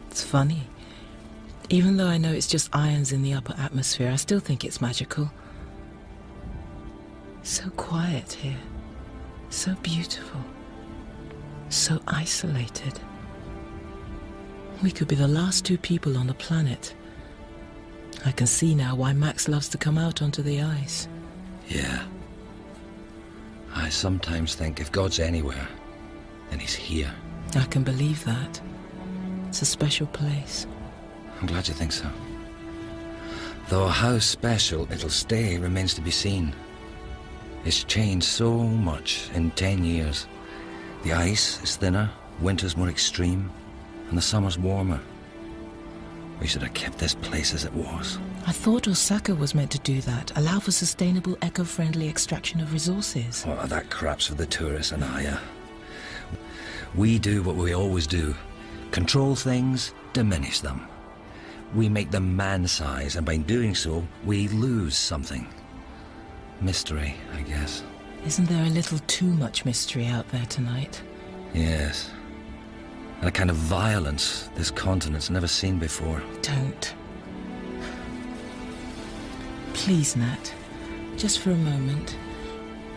It's funny. Even though I know it's just ions in the upper atmosphere, I still think it's magical. So quiet here. So beautiful. So isolated. We could be the last two people on the planet. I can see now why Max loves to come out onto the ice. Yeah. I sometimes think if God's anywhere, then he's here. I can believe that. It's a special place. I'm glad you think so. Though how special it'll stay remains to be seen. It's changed so much in 10 years. The ice is thinner, winter's more extreme, and the summer's warmer. We should have kept this place as it was. I thought Osaka was meant to do that, allow for sustainable, eco-friendly extraction of resources. Oh, that crap's for the tourists and Aya. We do what we always do. Control things, diminish them. We make them man-size, and by doing so, we lose something. Mystery, I guess. Isn't there a little too much mystery out there tonight? Yes. And a kind of violence this continent's never seen before. Don't. Please, Nat. Just for a moment.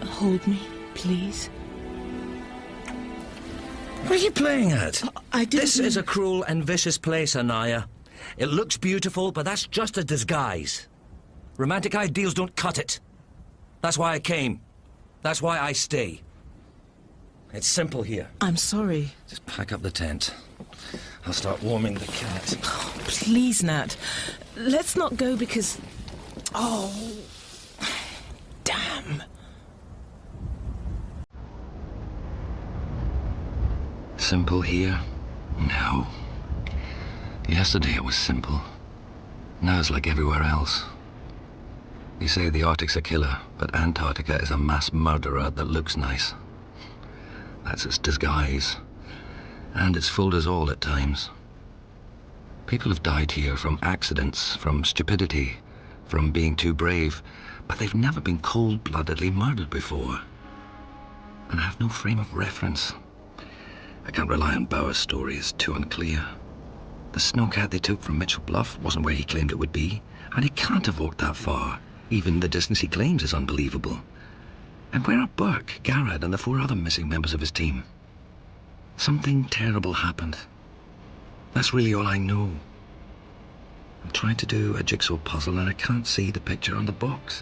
Hold me, please. What are you playing at? I didn't... This is a cruel and vicious place, Anaya. It looks beautiful, but that's just a disguise. Romantic ideals don't cut it. That's why I came. That's why I stay. It's simple here. I'm sorry. Just pack up the tent. I'll start warming the cat. Oh, please, Nat. Let's not go because... Oh... Damn. Simple here? No. Yesterday it was simple. Now it's like everywhere else. You say the Arctic's a killer, but Antarctica is a mass murderer that looks nice. That's its disguise. And it's fooled us all at times. People have died here from accidents, from stupidity, from being too brave, but they've never been cold-bloodedly murdered before. And I have no frame of reference. I can't rely on Bauer's story, it's too unclear. The snowcat they took from Mitchell Bluff wasn't where he claimed it would be, and he can't have walked that far. Even the distance he claims is unbelievable. And where are Burke, Garrett, and the 4 other missing members of his team? Something terrible happened. That's really all I know. I'm trying to do a jigsaw puzzle and I can't see the picture on the box.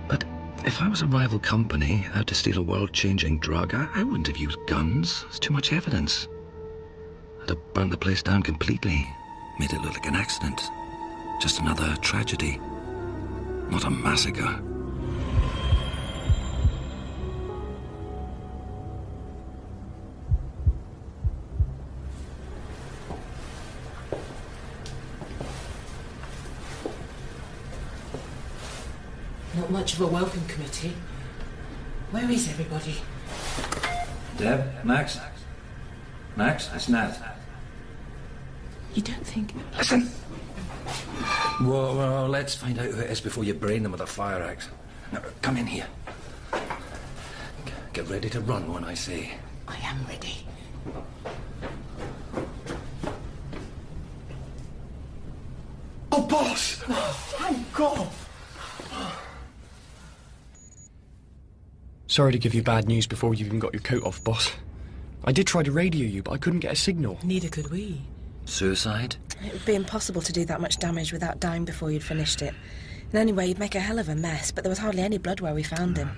But if I was a rival company out to steal a world-changing drug, I wouldn't have used guns. It's too much evidence. I'd have burnt the place down completely, made it look like an accident. Just another tragedy, not a massacre. Not much of a welcome committee. Where is everybody? Deb? Max? Max? That's Nat. You don't think... Listen! Well, let's find out who it is before you brain them with a fire axe. Now, come in here. Get ready to run when I say. I am ready. Boss! Thank God! Sorry to give you bad news before you even got your coat off, boss. I did try to radio you, but I couldn't get a signal. Neither could we. Suicide? It would be impossible to do that much damage without dying before you'd finished it. And anyway, you'd make a hell of a mess, but there was hardly any blood where we found him.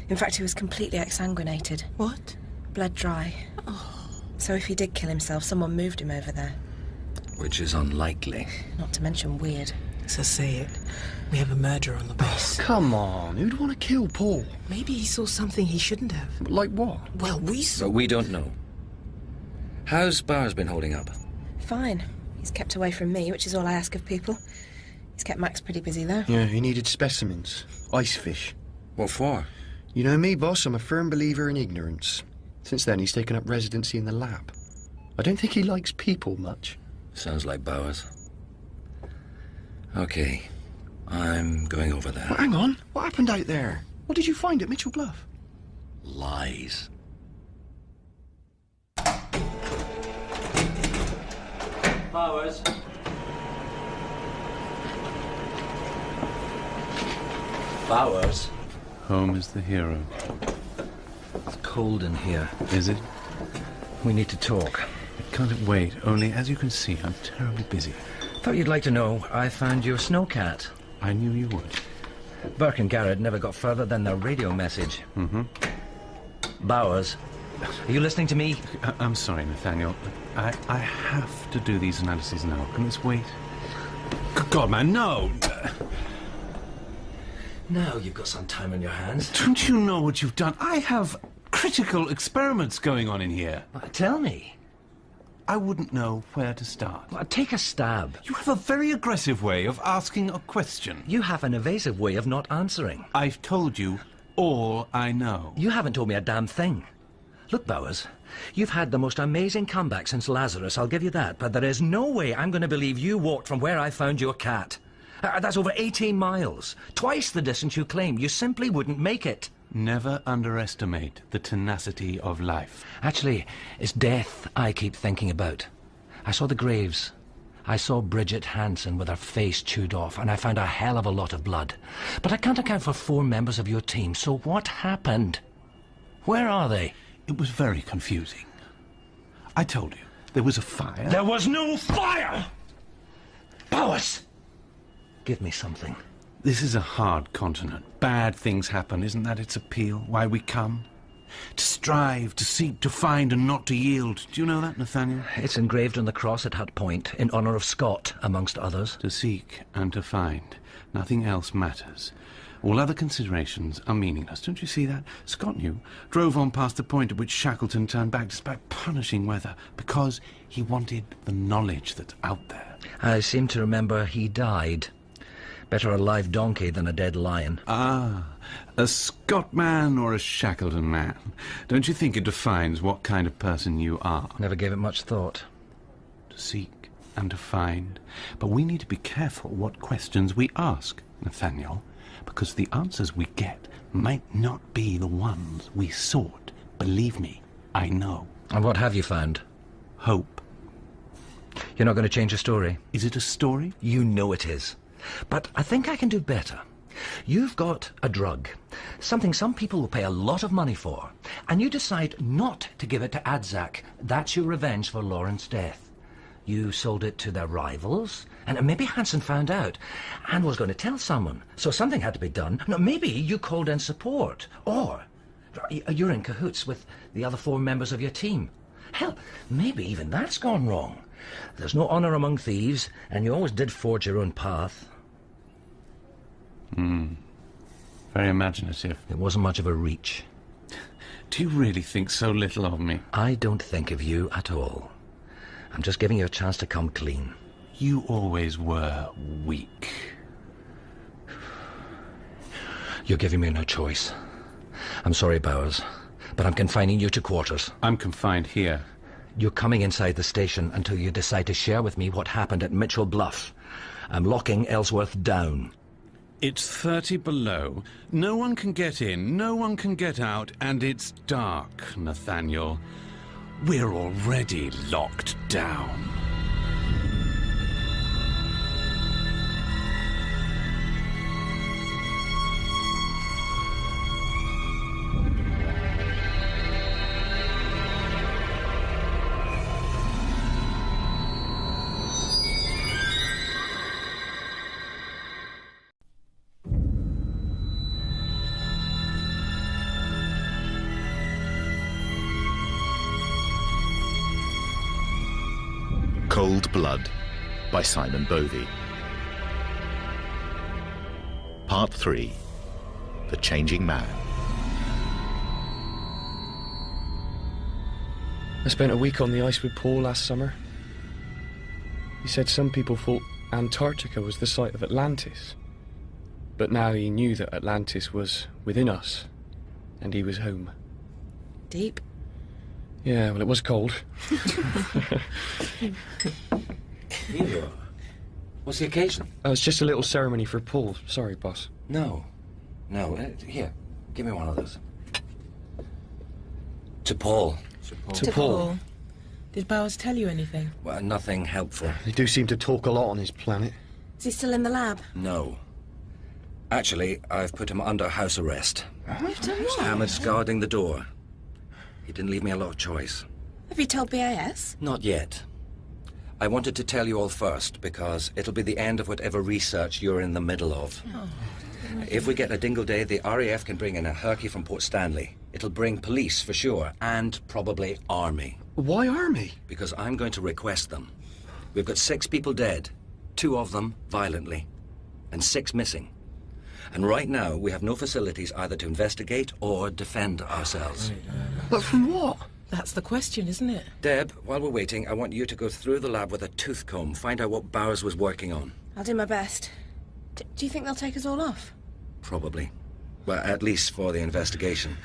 In fact, he was completely exsanguinated. What? Bled dry. Oh. So if he did kill himself, someone moved him over there. Which is unlikely. Not to mention weird. So say it. We have a murderer on the base. Come on, who'd want to kill Paul? Maybe he saw something he shouldn't have. Like what? Well, we saw... But we don't know. How's Bowers been holding up? Fine. He's kept away from me, which is all I ask of people. He's kept Max pretty busy, though. Yeah, he needed specimens. Ice fish. What for? You know me, boss, I'm a firm believer in ignorance. Since then, he's taken up residency in the lab. I don't think he likes people much. Sounds like Bowers. Okay, I'm going over there. Well, hang on, what happened out there? What did you find at Mitchell Bluff? Lies. Bowers. Bowers. Home is the hero. It's cold in here. Is it? We need to talk. It can't wait, only as you can see, I'm terribly busy. Thought you'd like to know I found your snowcat. I knew you would. Burke and Garrett never got further than their radio message. Mm-hmm. Bowers, are you listening to me? I'm sorry, Nathaniel. I have to do these analyses now. Can this wait? Good God, man, no! Now you've got some time on your hands. Don't you know what you've done? I have critical experiments going on in here. Tell me. I wouldn't know where to start. Well, take a stab. You have a very aggressive way of asking a question. You have an evasive way of not answering. I've told you all I know. You haven't told me a damn thing. Look, Bowers, you've had the most amazing comeback since Lazarus, I'll give you that, but there is no way I'm going to believe you walked from where I found your cat. That's over 18 miles. Twice the distance you claim. You simply wouldn't make it. Never underestimate the tenacity of life. Actually, it's death I keep thinking about. I saw the graves. I saw Bridget Hanson with her face chewed off, and I found a hell of a lot of blood. But I can't account for 4 members of your team, so what happened? Where are they? It was very confusing. I told you, there was a fire. There was no fire! Bowers! Give me something. This is a hard continent. Bad things happen, isn't that its appeal? Why we come? To strive, to seek, to find, and not to yield. Do you know that, Nathaniel? It's engraved on the cross at Hut Point, in honour of Scott, amongst others. To seek and to find. Nothing else matters. All other considerations are meaningless. Don't you see that? Scott knew. Drove on past the point at which Shackleton turned back despite punishing weather, because he wanted the knowledge that's out there. I seem to remember he died. Better a live donkey than a dead lion. Ah, a Scott man or a Shackleton man. Don't you think it defines what kind of person you are? Never gave it much thought. To seek and to find. But we need to be careful what questions we ask, Nathaniel, because the answers we get might not be the ones we sought. Believe me, I know. And what have you found? Hope. You're not going to change the story? Is it a story? You know it is. But I think I can do better. You've got a drug, something some people will pay a lot of money for, and you decide not to give it to Adzak. That's your revenge for Lauren's death. You sold it to their rivals, and maybe Hansen found out and was going to tell someone, so something had to be done. No, maybe you called in support, or you're in cahoots with the other 4 members of your team. Hell, maybe even that's gone wrong. There's no honour among thieves, and you always did forge your own path. Very imaginative. It wasn't much of a reach. Do you really think so little of me? I don't think of you at all. I'm just giving you a chance to come clean. You always were weak. You're giving me no choice. I'm sorry, Bowers, but I'm confining you to quarters. I'm confined here. You're coming inside the station until you decide to share with me what happened at Mitchell Bluff. I'm locking Ellsworth down. It's 30 below. No one can get in, no one can get out, and it's dark, Nathaniel. We're already locked down. Cold Blood by Simon Bovey. Part 3. The Changing Man. I spent a week on the ice with Paul last summer. He said some people thought Antarctica was the site of Atlantis. But now he knew that Atlantis was within us, and he was home. Deep. Yeah, well, it was cold. Here. What's the occasion? It's just a little ceremony for Paul. Sorry, boss. No. Here, give me one of those. To Paul. To Paul. Did Bowers tell you anything? Well, nothing helpful. They do seem to talk a lot on his planet. Is he still in the lab? No. Actually, I've put him under house arrest. You've done what? Hammered's guarding the door. He didn't leave me a lot of choice. Have you told BAS? Not yet. I wanted to tell you all first, because it'll be the end of whatever research you're in the middle of. Oh. If we get a dingle day, the RAF can bring in a Herky from Port Stanley. It'll bring police, for sure, and probably army. Why army? Because I'm going to request them. We've got 6 people dead, 2 of them violently, and 6 missing. And right now, we have no facilities either to investigate or defend ourselves. But from what? That's the question, isn't it? Deb, while we're waiting, I want you to go through the lab with a tooth comb, find out what Bowers was working on. I'll do my best. Do you think they'll take us all off? Probably. Well, at least for the investigation.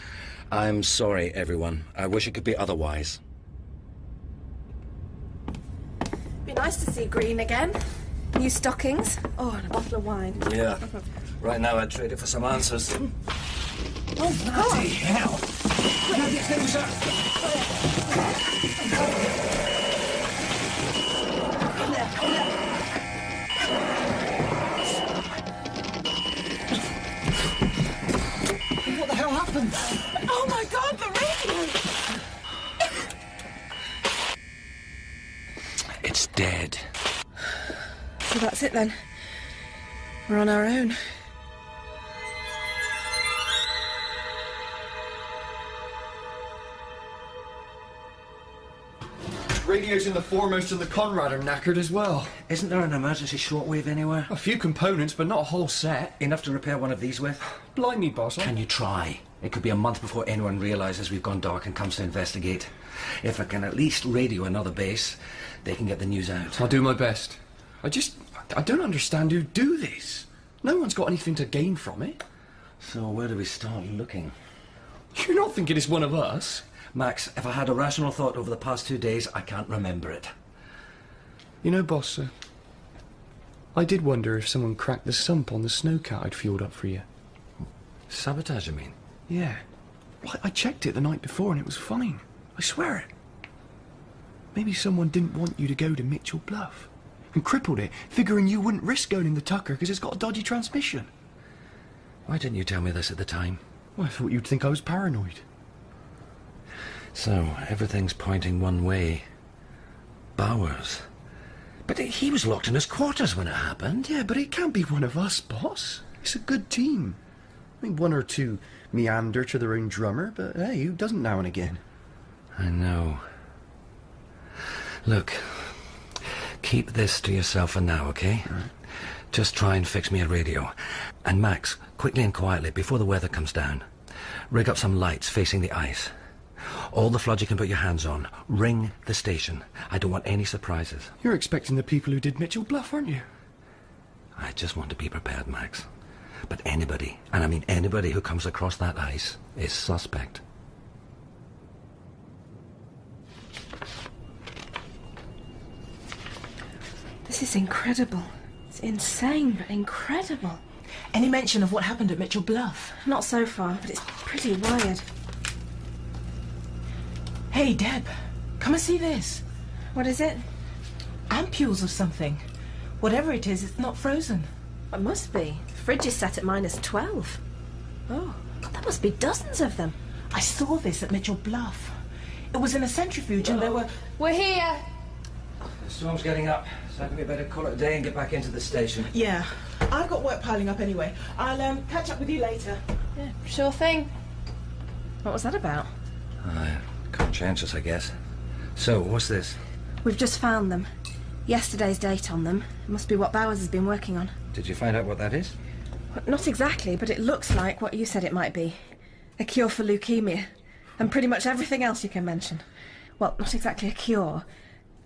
I'm sorry, everyone. I wish it could be otherwise. Be nice to see Green again. New stockings. Oh, and a bottle of wine. Yeah. Right now, I'd trade it for some answers. Oh, Bloody hell! Grab your things up! What the hell happened? Oh my God, the radio! It's dead. So that's it then. We're on our own. Radios in the foremost and the Conrad are knackered as well. Isn't there an emergency shortwave anywhere? A few components, but not a whole set. Enough to repair one of these with? Blimey, boss. Can you try? It could be a month before anyone realises we've gone dark and comes to investigate. If I can at least radio another base, they can get the news out. I'll do my best. I don't understand who'd do this. No one's got anything to gain from it. So where do we start looking? You're not thinking it's one of us? Max, if I had a rational thought over the past 2 days, I can't remember it. You know, boss, I did wonder if someone cracked the sump on the snowcat I'd fueled up for you. Sabotage, you mean? Yeah. I checked it the night before and it was fine. I swear it. Maybe someone didn't want you to go to Mitchell Bluff and crippled it, figuring you wouldn't risk going in the Tucker because it's got a dodgy transmission. Why didn't you tell me this at the time? Well, I thought you'd think I was paranoid. So, everything's pointing one way. Bowers. But he was locked in his quarters when it happened. Yeah, but it can't be one of us, boss. It's a good team. I mean, 1 or 2 meander to their own drummer, but hey, who doesn't now and again? I know. Look, keep this to yourself for now, okay? Right. Just try and fix me a radio. And Max, quickly and quietly, before the weather comes down, rig up some lights facing the ice. All the flood you can put your hands on. Ring the station. I don't want any surprises. You're expecting the people who did Mitchell Bluff, aren't you? I just want to be prepared, Max. But anybody, and I mean anybody who comes across that ice, is suspect. This is incredible. It's insane, but incredible. Any mention of what happened at Mitchell Bluff? Not so far, but it's pretty wired. Hey, Deb, come and see this. What is it? Ampules of something. Whatever it is, it's not frozen. It must be. The fridge is set at -12. Oh, God, there must be dozens of them. I saw this at Mitchell Bluff. It was in a centrifuge and there were... We're here. The storm's getting up, so I think we better call it a day and get back into the station. Yeah, I've got work piling up anyway. I'll catch up with you later. Yeah, sure thing. What was that about? Conscientious, I guess. So, what's this? We've just found them. Yesterday's date on them. Must be what Bowers has been working on. Did you find out what that is? Not exactly, but it looks like what you said it might be. A cure for leukemia. And pretty much everything else you can mention. Well, not exactly a cure.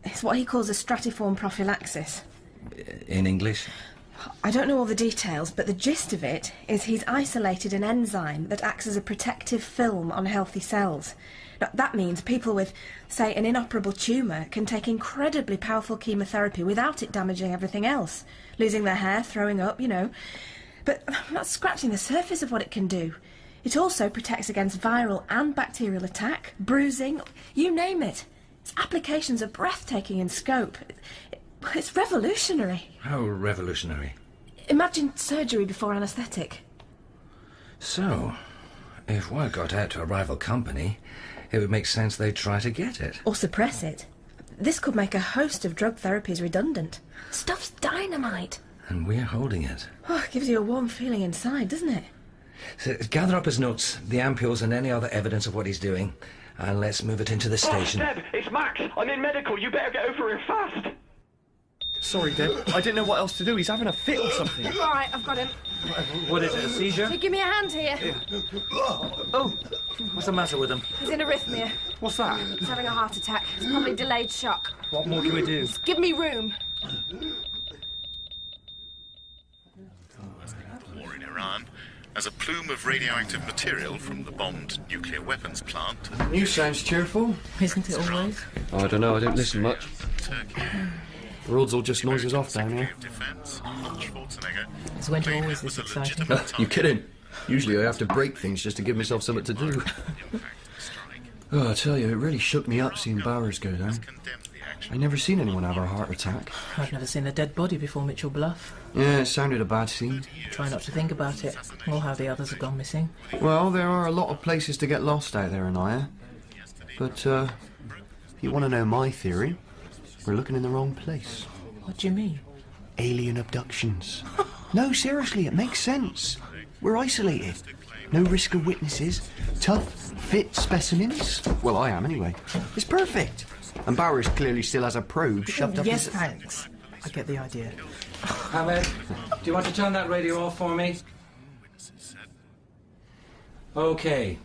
It's what he calls a stratiform prophylaxis. In English? I don't know all the details, but the gist of it is he's isolated an enzyme that acts as a protective film on healthy cells. Now, that means people with, say, an inoperable tumour can take incredibly powerful chemotherapy without it damaging everything else. Losing their hair, throwing up, you know. But that's scratching the surface of what it can do. It also protects against viral and bacterial attack, bruising, you name it. Its applications are breathtaking in scope. It's revolutionary. How revolutionary? Imagine surgery before anaesthetic. So, if word got out to a rival company, it would make sense they'd try to get it. Or suppress it. This could make a host of drug therapies redundant. Stuff's dynamite. And we're holding it. Oh, it gives you a warm feeling inside, doesn't it? So, gather up his notes, the ampules and any other evidence of what he's doing, and let's move it into the station. Oh, Deb, it's Max. I'm in medical. You better get over here fast. Sorry, Deb. I didn't know what else to do. He's having a fit or something. All right, I've got him. What is it, a seizure? Hey, give me a hand here. Oh, what's the matter with him? He's in arrhythmia. What's that? He's having a heart attack. It's probably delayed shock. What more can we do? Just give me room. War in Iran, as a plume of radioactive material from the bombed nuclear weapons plant. You sounds cheerful. Isn't it always? I don't know, I don't listen much. The roads all just noises off down here. Is winter always this exciting? You kidding? Usually I have to break things just to give myself something to do. Oh, I tell you, it really shook me up seeing Bowers go down. I never seen anyone have a heart attack. I've never seen a dead body before Mitchell Bluff. Yeah, it sounded a bad scene. Try not to think about it, or how the others have gone missing. Well, there are a lot of places to get lost out there, Anaya. But, if you want to know my theory, we're looking in the wrong place. What do you mean? Alien abductions. No, seriously, it makes sense. We're isolated. No risk of witnesses. Tough, fit specimens. Well, I am anyway. It's perfect. And Bowers clearly still has a probe shoved up yes, his... thanks. I get the idea. Ahmed, do you want to turn that radio off for me? Okay.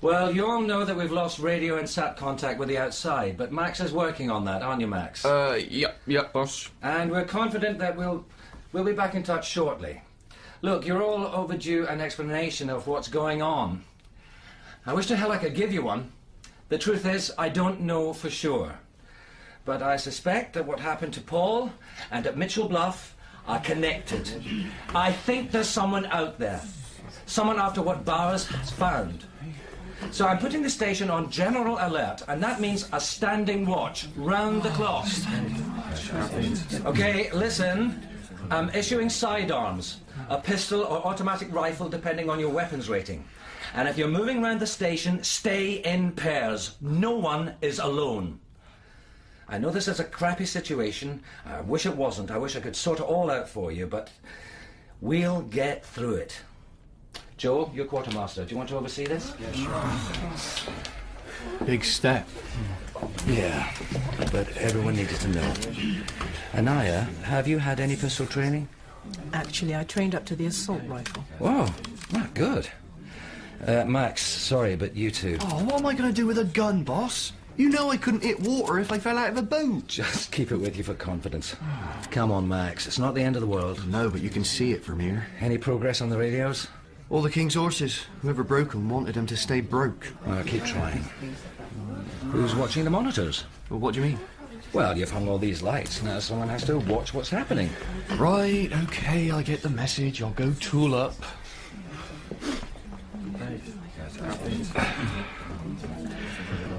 Well, you all know that we've lost radio and sat contact with the outside, but Max is working on that, aren't you, Max? Yep, boss. And we're confident that we'll be back in touch shortly. Look, you're all overdue an explanation of what's going on. I wish to hell I could give you one. The truth is, I don't know for sure. But I suspect that what happened to Paul and at Mitchell Bluff are connected. I think there's someone out there. Someone after what Bowers has found. So I'm putting the station on general alert, and that means a standing watch, round the clock. Okay, listen. I'm issuing sidearms, a pistol or automatic rifle depending on your weapons rating. And if you're moving around the station, stay in pairs. No one is alone. I know this is a crappy situation. I wish it wasn't. I wish I could sort it all out for you, but we'll get through it. Joe, you're quartermaster. Do you want to oversee this? Yeah, sure. Big step. Yeah, but everyone needed to know. Anaya, have you had any pistol training? Actually, I trained up to the assault rifle. Whoa, not good. Max, sorry, but you two. Oh, what am I going to do with a gun, boss? You know I couldn't hit water if I fell out of a boat. Just keep it with you for confidence. Come on, Max, it's not the end of the world. No, but you can see it from here. Any progress on the radios? All the King's horses. Whoever broke them wanted them to stay broke. Well, keep trying. Who's watching the monitors? Well, what do you mean? Well, you've hung all these lights. Now someone has to watch what's happening. Right, okay, I get the message. I'll go tool up.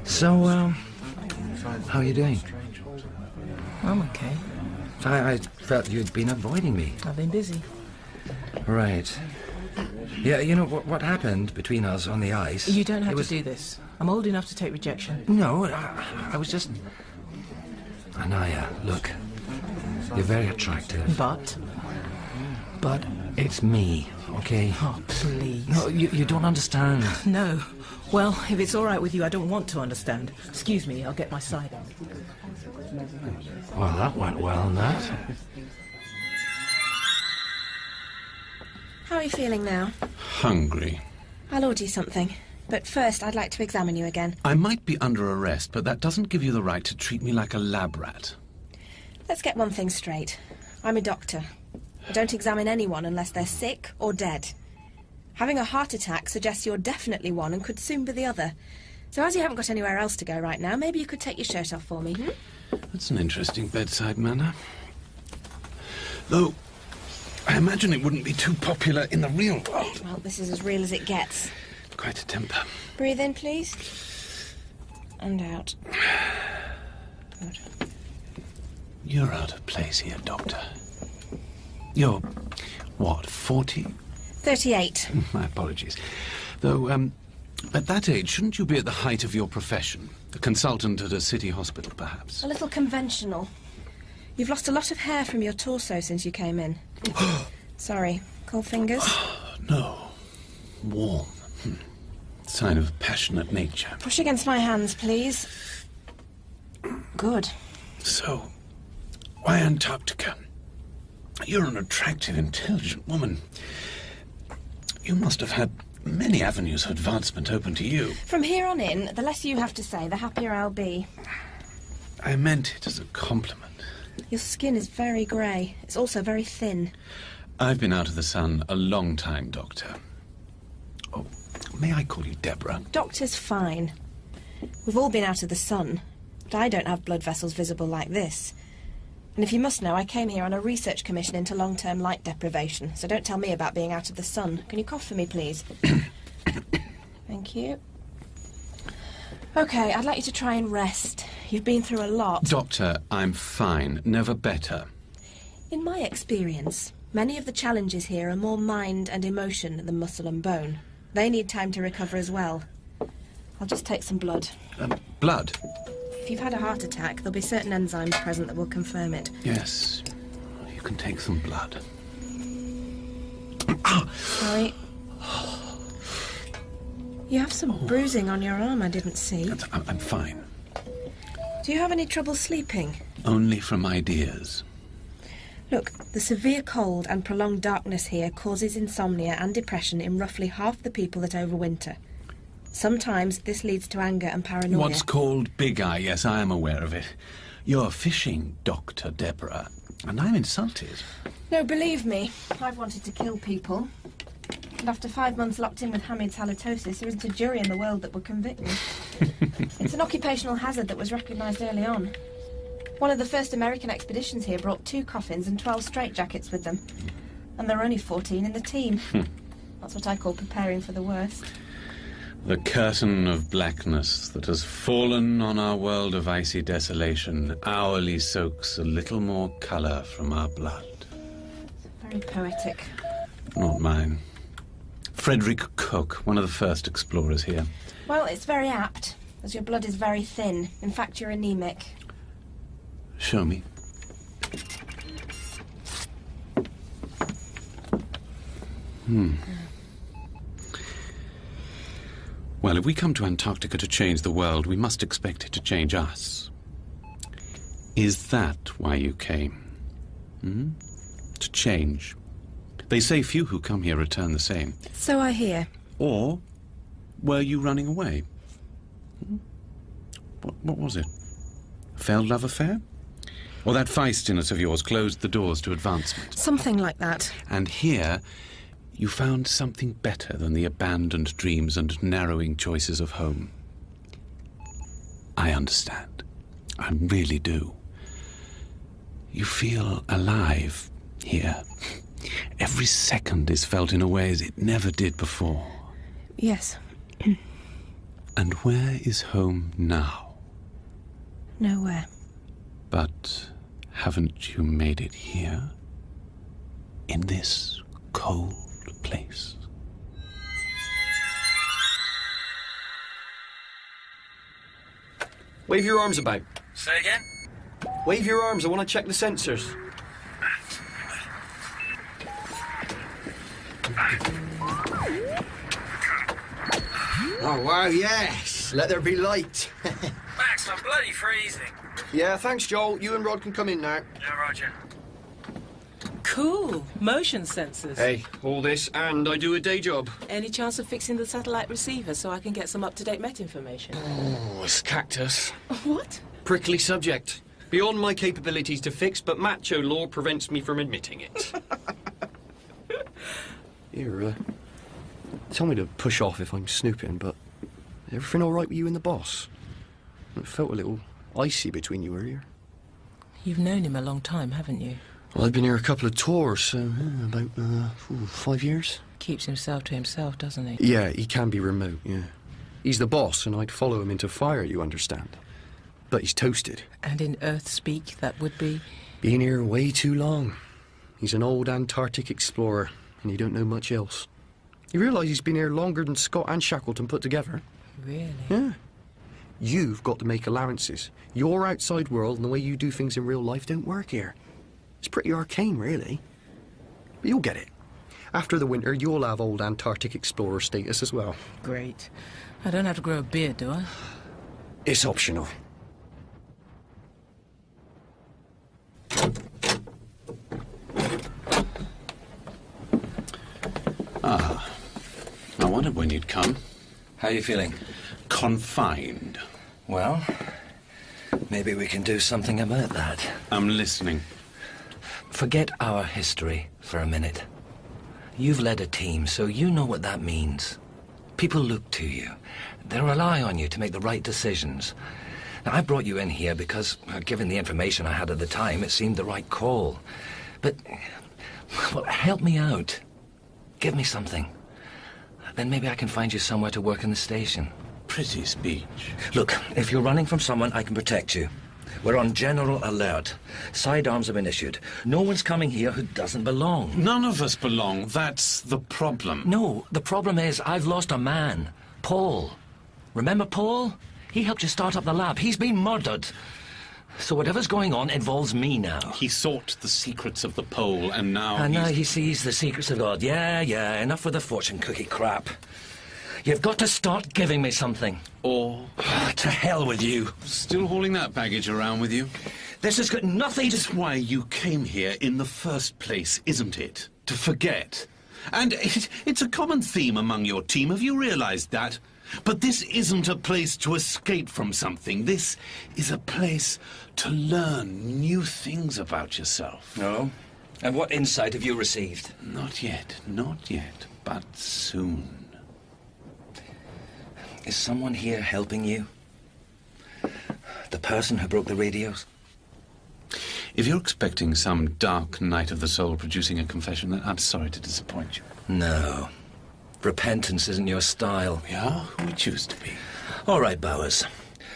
So, how are you doing? I'm okay. I felt you'd been avoiding me. I've been busy. Right. Yeah, you know what happened between us on the ice? You don't have to do this. I'm old enough to take rejection. No, I was just... Anaya, look. You're very attractive. But it's me, okay? Oh, please. No, you don't understand. No. Well, if it's all right with you, I don't want to understand. Excuse me, I'll get my side on. Well, that went well, Nat. How are you feeling now? Hungry. I'll order you something. But first, I'd like to examine you again. I might be under arrest, but that doesn't give you the right to treat me like a lab rat. Let's get one thing straight. I'm a doctor. I don't examine anyone unless they're sick or dead. Having a heart attack suggests you're definitely one and could soon be the other. So as you haven't got anywhere else to go right now, maybe you could take your shirt off for me, That's an interesting bedside manner. Though, I imagine it wouldn't be too popular in the real world. Well, this is as real as it gets. Quite a temper. Breathe in, please. And out. Good. You're out of place here, Doctor. You're, what, 40? 38. My apologies. Though, at that age, shouldn't you be at the height of your profession? A consultant at a city hospital, perhaps? A little conventional. You've lost a lot of hair from your torso since you came in. Sorry. Cold fingers? No. Warm. Sign of passionate nature. Push against my hands, please. Good. So, why Antarctica? You're an attractive, intelligent woman. You must have had many avenues of advancement open to you. From here on in, the less you have to say, the happier I'll be. I meant it as a compliment. Your skin is very grey. It's also very thin. I've been out of the sun a long time, Doctor. Oh, may I call you Deborah? Doctor's fine. We've all been out of the sun, but I don't have blood vessels visible like this. And if you must know, I came here on a research commission into long-term light deprivation, so don't tell me about being out of the sun. Can you cough for me, please? Thank you. OK, I'd like you to try and rest. You've been through a lot. Doctor, I'm fine. Never better. In my experience, many of the challenges here are more mind and emotion than muscle and bone. They need time to recover as well. I'll just take some blood. Blood? If you've had a heart attack, there'll be certain enzymes present that will confirm it. Yes. You can take some blood. Sorry. You have some bruising on your arm I didn't see. I'm fine. Do you have any trouble sleeping? Only from ideas. Look, the severe cold and prolonged darkness here causes insomnia and depression in roughly half the people that overwinter. Sometimes this leads to anger and paranoia. What's called big eye, yes, I am aware of it. You're fishing, Dr. Deborah, and I'm insulted. No, believe me, I've wanted to kill people. And after 5 months locked in with Hamid's halitosis, there isn't a jury in the world that would convict me. It's an occupational hazard that was recognised early on. One of the first American expeditions here brought 2 coffins and 12 straitjackets with them. And there were only 14 in the team. That's what I call preparing for the worst. The curtain of blackness that has fallen on our world of icy desolation hourly soaks a little more colour from our blood. Very poetic. Not mine. Frederick Cook, one of the first explorers here. Well, it's very apt, as your blood is very thin. In fact, you're anemic. Show me. Well, if we come to Antarctica to change the world, we must expect it to change us. Is that why you came? To change. They say few who come here return the same. So I hear. Or were you running away? What was it? A failed love affair? Or that feistiness of yours closed the doors to advancement? Something like that. And here, you found something better than the abandoned dreams and narrowing choices of home. I understand. I really do. You feel alive here. Every second is felt in a way as it never did before. Yes. And where is home now? Nowhere. But haven't you made it here? In this cold place? Wave your arms about. Say again? Wave your arms, I want to check the sensors. Oh, wow, yes. Let there be light. Max, I'm bloody freezing. Yeah, thanks, Joel. You and Rod can come in now. Yeah, Roger. Cool. Motion sensors. Hey, all this, and I do a day job. Any chance of fixing the satellite receiver so I can get some up-to-date Met information? Oh, it's cactus. What? Prickly subject. Beyond my capabilities to fix, but macho law prevents me from admitting it. Here, tell me to push off if I'm snooping, but everything all right with you and the boss? It felt a little icy between you earlier. You've known him a long time, haven't you? Well, I've been here a couple of tours, so about 5 years. Keeps himself to himself, doesn't he? Yeah, he can be remote, yeah. He's the boss, and I'd follow him into fire, you understand. But he's toasted. And in Earth speak, that would be? Been here way too long. He's an old Antarctic explorer, and he don't know much else. You realise he's been here longer than Scott and Shackleton put together? Really? Yeah. You've got to make allowances. Your outside world and the way you do things in real life don't work here. It's pretty arcane, really. But you'll get it. After the winter, you'll have old Antarctic explorer status as well. Great. I don't have to grow a beard, do I? It's optional. Ah. I wondered when you'd come. How are you feeling? Confined. Well, maybe we can do something about that. I'm listening. Forget our history for a minute. You've led a team, so you know what that means. People look to you. They rely on you to make the right decisions. Now, I brought you in here because, given the information I had at the time, it seemed the right call. But, well, help me out. Give me something. Then maybe I can find you somewhere to work in the station. Pretty speech. Look, if you're running from someone, I can protect you. We're on general alert. Sidearms have been issued. No one's coming here who doesn't belong. None of us belong. That's the problem. No, the problem is I've lost a man. Paul. Remember Paul? He helped you start up the lab. He's been murdered. So whatever's going on involves me now. He sought the secrets of the pole, and now And now he sees the secrets of God. Yeah, enough with the fortune cookie crap. You've got to start giving me something. Or... to hell with you. Still hauling that baggage around with you? This has got nothing to... That's why you came here in the first place, isn't it? To forget. And it's a common theme among your team, have you realized that? But this isn't a place to escape from something. This is a place to learn new things about yourself. No? And what insight have you received? Not yet, but soon. Is someone here helping you? The person who broke the radios? If you're expecting some dark night of the soul producing a confession, then I'm sorry to disappoint you. No. Repentance isn't your style. We are who we choose to be. All right, Bowers.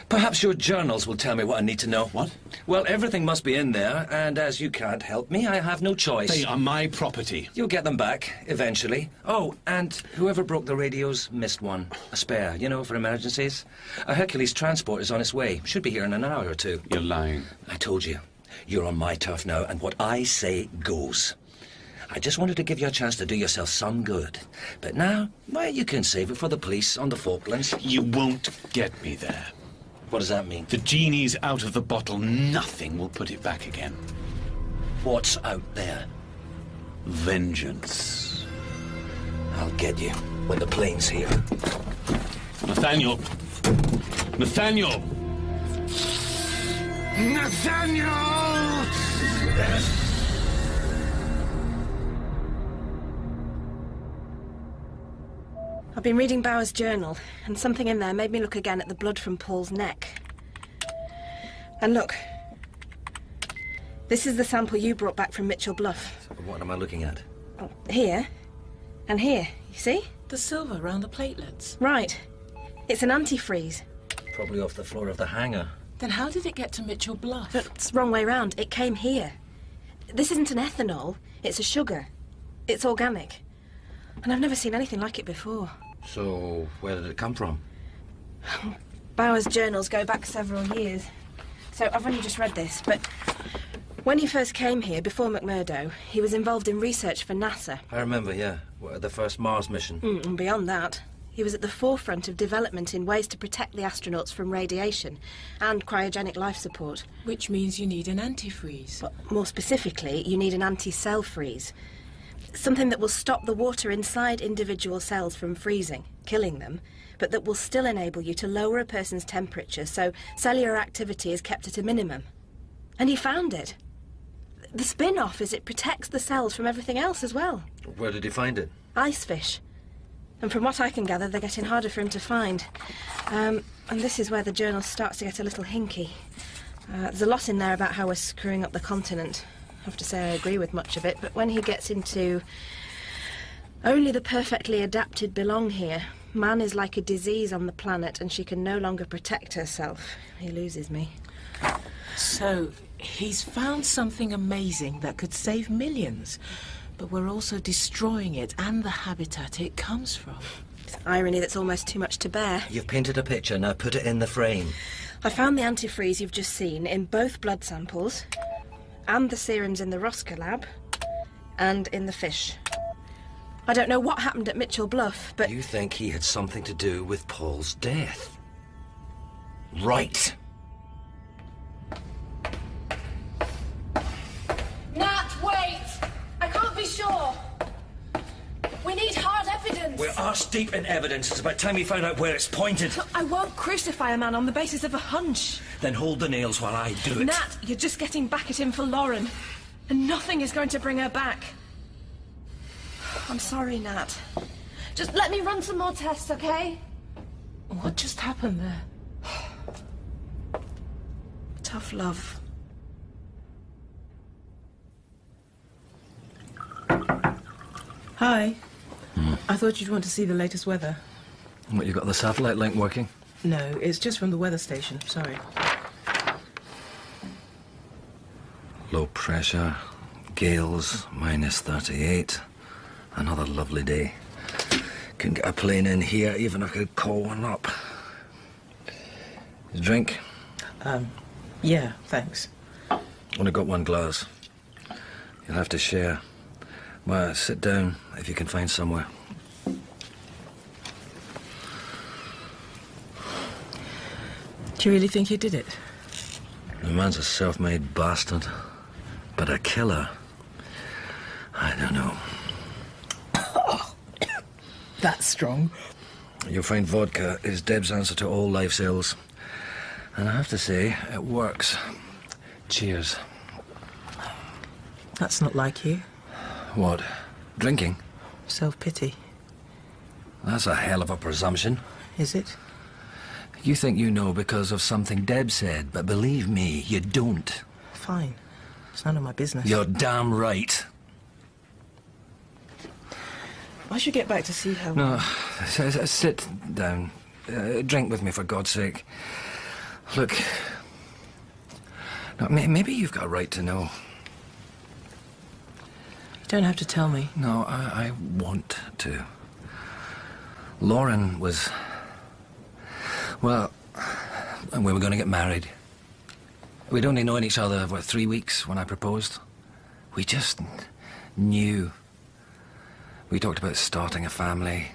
Perhaps your journals will tell me what I need to know. What? Well, everything must be in there, and as you can't help me, I have no choice. They are my property. You'll get them back, eventually. Oh, and whoever broke the radios missed one. A spare, you know, for emergencies. A Hercules transport is on its way. Should be here in an hour or two. You're lying. I told you. You're on my turf now, and what I say goes. I just wanted to give you a chance to do yourself some good. But now, well, you can save it for the police on the Falklands. You won't get me there. What does that mean? The genie's out of the bottle. Nothing will put it back again. What's out there? Vengeance. I'll get you when the plane's here. Nathaniel! Nathaniel! Nathaniel! I've been reading Bauer's journal, and something in there made me look again at the blood from Paul's neck. And look. This is the sample you brought back from Mitchell Bluff. What am I looking at? Oh, here. And here. You see? The silver around the platelets. Right. It's an antifreeze. Probably off the floor of the hangar. Then how did it get to Mitchell Bluff? It's the wrong way round. It came here. This isn't an ethanol. It's a sugar. It's organic. And I've never seen anything like it before. So, where did it come from? Bauer's journals go back several years. So I've only just read this, but when he first came here, before McMurdo, he was involved in research for NASA. I remember, yeah. The first Mars mission. And beyond that, He was at the forefront of development in ways to protect the astronauts from radiation and cryogenic life support. Which means you need an antifreeze. But more specifically, you need an anti-cell freeze. Something that will stop the water inside individual cells from freezing, killing them, but that will still enable you to lower a person's temperature so cellular activity is kept at a minimum. And he found it. The spin-off is it protects the cells from everything else as well. Where did he find it? Icefish. And from what I can gather, they're getting harder for him to find. And this is where the journal starts to get a little hinky. There's a lot in there about how we're screwing up the continent. I have to say I agree with much of it, but when he gets into only the perfectly adapted belong here, man is like a disease on the planet and she can no longer protect herself, he loses me. So, he's found something amazing that could save millions, but we're also destroying it and the habitat it comes from. It's irony that's almost too much to bear. You've painted a picture, now put it in the frame. I found the antifreeze you've just seen in both blood samples, and the serums in the Rosca lab, and in the fish. I don't know what happened at Mitchell Bluff, but... You think he had something to do with Paul's death? Right. Nat, wait! I can't be sure. We need hard evidence. We're arse deep in evidence. It's about time we found out where it's pointed. I won't crucify a man on the basis of a hunch. Then hold the nails while I do it. Nat, you're just getting back at him for Lauren. And nothing is going to bring her back. I'm sorry, Nat. Just let me run some more tests, okay? What just happened there? Tough love. Hi. I thought you'd want to see the latest weather. What, you got the satellite link working? No, it's just from the weather station. Sorry. Low pressure, gales, -38. Another lovely day. Couldn't get a plane in here, even if I could call one up. Drink? Yeah, thanks. Only got one glass. You'll have to share. Well, sit down if you can find somewhere. Do you really think he did it? The man's a self-made bastard. But a killer? I don't know. That's strong. You'll find vodka is Deb's answer to all life's ills. And I have to say, it works. Cheers. That's not like you. What? Drinking? Self-pity. That's a hell of a presumption. Is it? You think you know because of something Deb said, but believe me, you don't. Fine. It's none of my business. You're damn right. I should get back to see how... No, sit down. Drink with me, for God's sake. Look, no, maybe you've got a right to know. You don't have to tell me. No, I want to. Lauren was... Well, we were going to get married. We'd only known each other, 3 weeks when I proposed. We just knew. We talked about starting a family,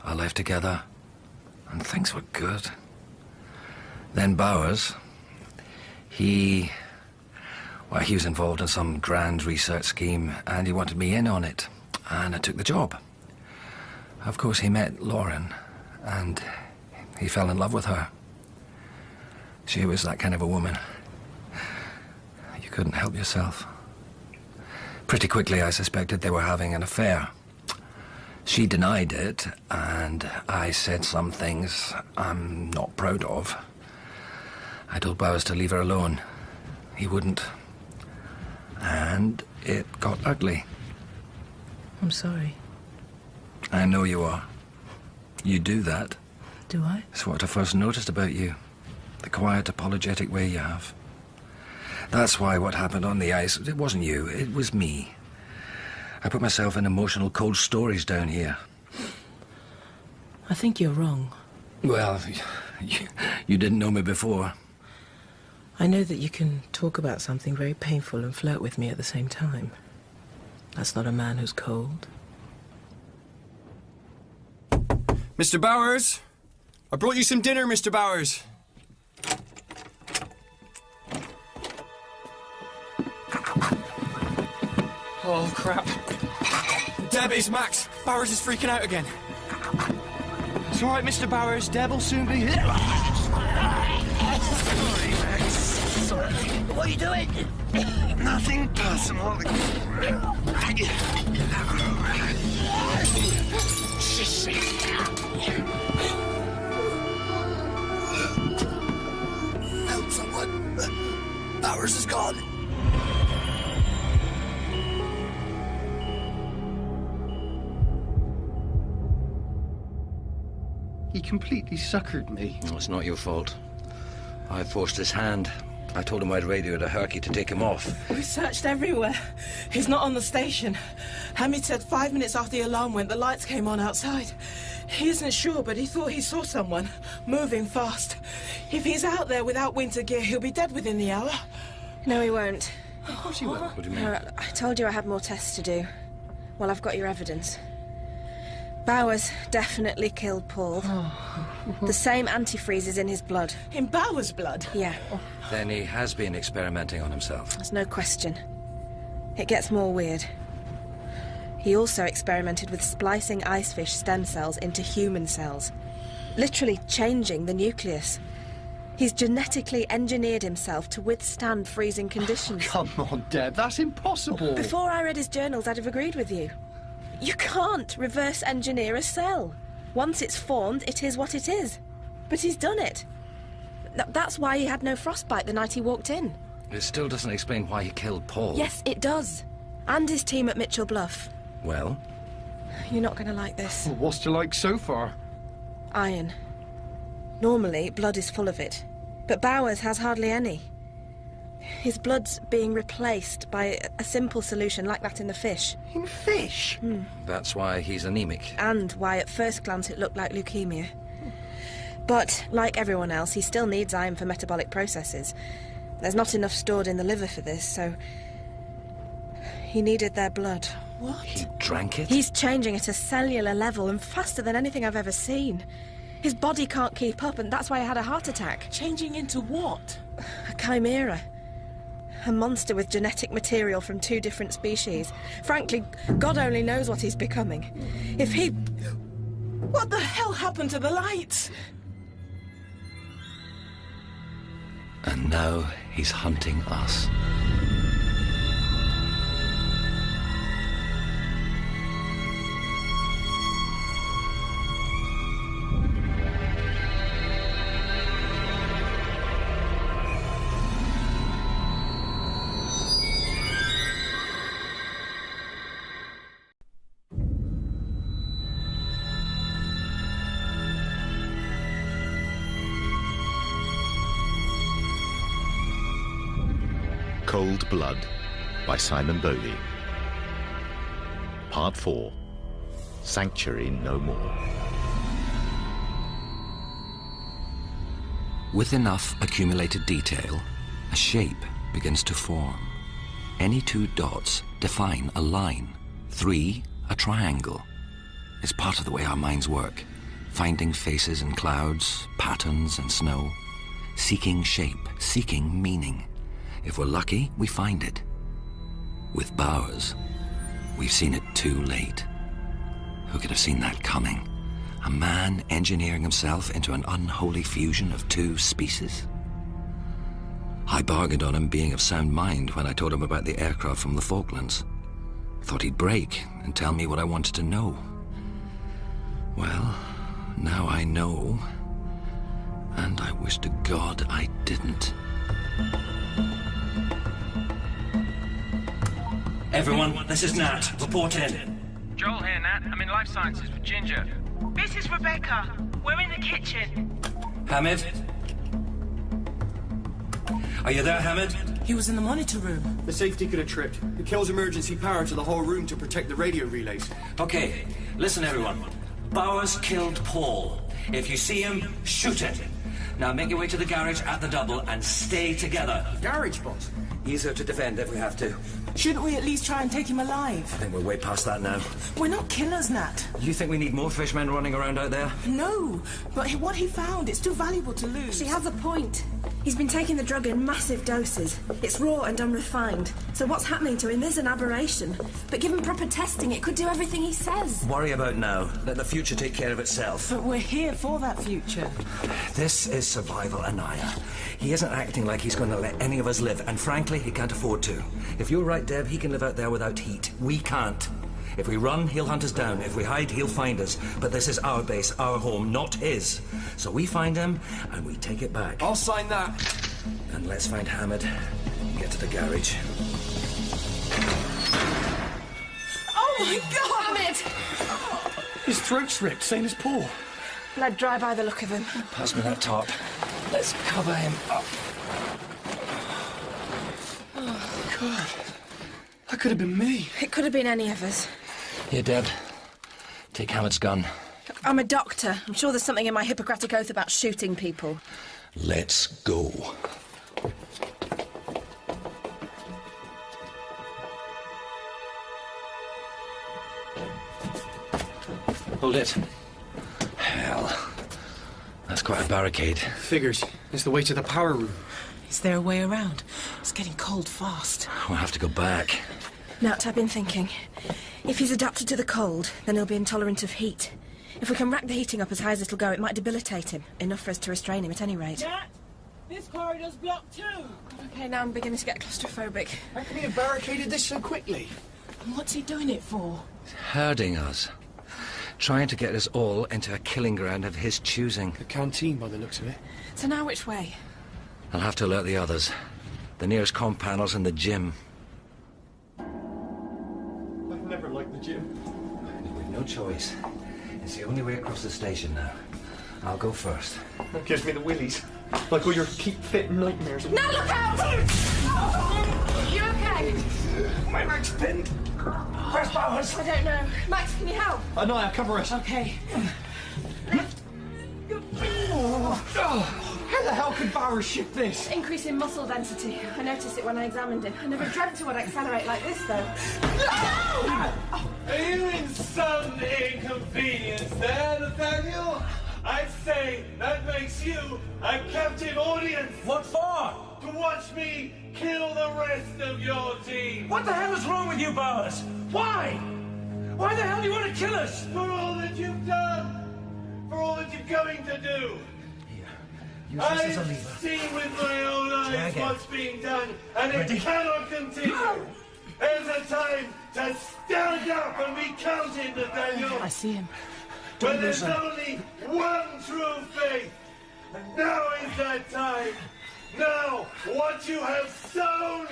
our life together, and things were good. Then Bowers, he was involved in some grand research scheme, and he wanted me in on it, and I took the job. Of course, he met Lauren, and he fell in love with her. She was that kind of a woman. You couldn't help yourself. Pretty quickly, I suspected they were having an affair. She denied it, and I said some things I'm not proud of. I told Bowers to leave her alone. He wouldn't. And it got ugly. I'm sorry. I know you are. You do that. Do I? It's what I first noticed about you. The quiet, apologetic way you have. That's why what happened on the ice, it wasn't you, it was me. I put myself in emotional cold stories down here. I think you're wrong. Well, you didn't know me before. I know that you can talk about something very painful and flirt with me at the same time. That's not a man who's cold. Mr. Bowers? I brought you some dinner, Mr. Bowers. Oh, crap. Deb, it's Max. Bowers is freaking out again. It's all right, Mr. Bowers. Deb will soon be here. Sorry, Max. Sorry. What are you doing? Nothing personal. Help someone. Bowers is gone. He completely suckered me. No, it's not your fault. I forced his hand. I told him I'd radioed a Herky to take him off. We searched everywhere. He's not on the station. Hamid said 5 minutes after the alarm went, the lights came on outside. He isn't sure, but he thought he saw someone moving fast. If he's out there without winter gear, he'll be dead within the hour. No, he won't. Of course he won't. What do you mean? No, I told you I had more tests to do. Well, I've got your evidence. Bowers definitely killed Paul. The same antifreeze is in his blood. In Bowers' blood? Yeah. Then he has been experimenting on himself. There's no question. It gets more weird. He also experimented with splicing icefish stem cells into human cells, literally changing the nucleus. He's genetically engineered himself to withstand freezing conditions. Oh, come on, Deb, that's impossible. Before I read his journals, I'd have agreed with you. You can't reverse engineer a cell. Once it's formed, it is what it is. But he's done it. That's why he had no frostbite the night he walked in. It still doesn't explain why he killed Paul. Yes, it does. And his team at Mitchell Bluff. Well? You're not going to like this. Well, what's to like so far? Iron. Normally, blood is full of it. But Bowers has hardly any. His blood's being replaced by a simple solution like that in the fish. In fish? That's why he's anemic. And why at first glance it looked like leukemia. But, like everyone else, he still needs iron for metabolic processes. There's not enough stored in the liver for this, so... he needed their blood. What? He drank it? He's changing at a cellular level and faster than anything I've ever seen. His body can't keep up, and that's why he had a heart attack. Changing into what? A chimera. A monster with genetic material from 2 different species. Frankly, God only knows what he's becoming. If he... What the hell happened to the lights? And now he's hunting us. Cold Blood by Simon Bovey. Part 4. Sanctuary No More. With enough accumulated detail, a shape begins to form. Any 2 dots define a line. 3, a triangle. It's part of the way our minds work, finding faces in clouds, patterns in snow, seeking shape, seeking meaning. If we're lucky, we find it. With Bowers, we've seen it too late. Who could have seen that coming? A man engineering himself into an unholy fusion of 2 species? I bargained on him being of sound mind when I told him about the aircraft from the Falklands. Thought he'd break and tell me what I wanted to know. Well, now I know. And I wish to God I didn't. Everyone, this is Nat. Report in. Joel here, Nat. I'm in Life Sciences with Ginger. This is Rebecca. We're in the kitchen. Hamid? Are you there, Hamid? He was in the monitor room. The safety could have tripped. It kills emergency power to the whole room to protect the radio relays. Okay, listen everyone. Bowers killed Paul. If you see him, shoot it. Now make your way to the garage at the double and stay together. Garage, boss? Easier to defend if we have to. Shouldn't we at least try and take him alive? I think we're way past that now. We're not killers, Nat. You think we need more fishmen running around out there? No, but what he found, it's too valuable to lose. She has a point. He's been taking the drug in massive doses. It's raw and unrefined. So what's happening to him is an aberration. But given proper testing, it could do everything he says. Worry about now. Let the future take care of itself. But we're here for that future. This is survival, Anaya. He isn't acting like he's going to let any of us live, and frankly, he can't afford to. If you're right, Deb, he can live out there without heat. We can't. If we run, he'll hunt us down. If we hide, he'll find us. But this is our base, our home, not his. So we find him, and we take it back. I'll sign that. And let's find Hamid and get to the garage. Oh my God! Hamid! His throat's ripped, same as Paul. Blood dry by the look of him. Pass me that top. Let's cover him up. Oh, God. That could have been me. It could have been any of us. Here, Deb. Take Hamid's gun. Look, I'm a doctor. I'm sure there's something in my Hippocratic Oath about shooting people. Let's go. Hold it. Hell. That's quite a barricade. Figures. It's the way to the power room. Is there a way around? It's getting cold fast. We'll have to go back. Nat, I've been thinking. If he's adapted to the cold, then he'll be intolerant of heat. If we can rack the heating up as high as it'll go, it might debilitate him. Enough for us to restrain him at any rate. Nat, this corridor's blocked too. Okay, now I'm beginning to get claustrophobic. How can he have barricaded this so quickly? And what's he doing it for? Herding us. Trying to get us all into a killing ground of his choosing. The canteen, by the looks of it. So now which way? I'll have to alert the others. The nearest comm panel's in the gym. I've never liked the gym. We've no choice. It's the only way across the station now. I'll go first. That gives me the willies. Like all your keep fit nightmares. Now look out! You okay? My leg's pinned. Where's Bowers? I don't know. Max, can you help? Anaya, cover us. Okay. How the hell could Bowers ship this? Increase in muscle density. I noticed it when I examined him. I never dreamt it would accelerate like this, though. Are you in some inconvenience there, Nathaniel? I'd say that makes you a captive audience. What for? To watch me kill the rest of your team. What the hell is wrong with you, Bowers? Why? Why the hell do you want to kill us? For all that you've done. For all that you're going to do. Use this as a I've lever. seen with my own eyes Drag it. what's being done, and Ready? it cannot continue. There's a time to stand up and be counted, Nathaniel. I see him. When there's only one true faith. And now is that time. Now, what you have sown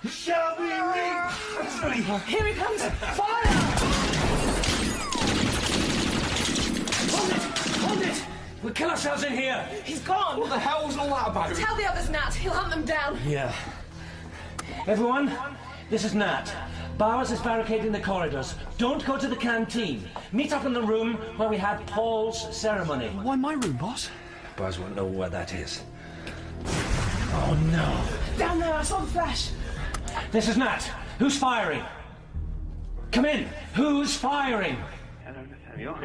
shall be reaped. Here he comes! Fire! Hold it! We'll kill ourselves in here. He's gone! What the hell was all that about? Tell the others, Nat. He'll hunt them down. Yeah. Everyone, this is Nat. Bowers is barricading the corridors. Don't go to the canteen. Meet up in the room where we had Paul's ceremony. Why my room, boss? Bowers won't know where that is. Oh, no. Down there, I saw the flash. This is Nat. Who's firing? Come in. Who's firing? Hello, Nathaniel.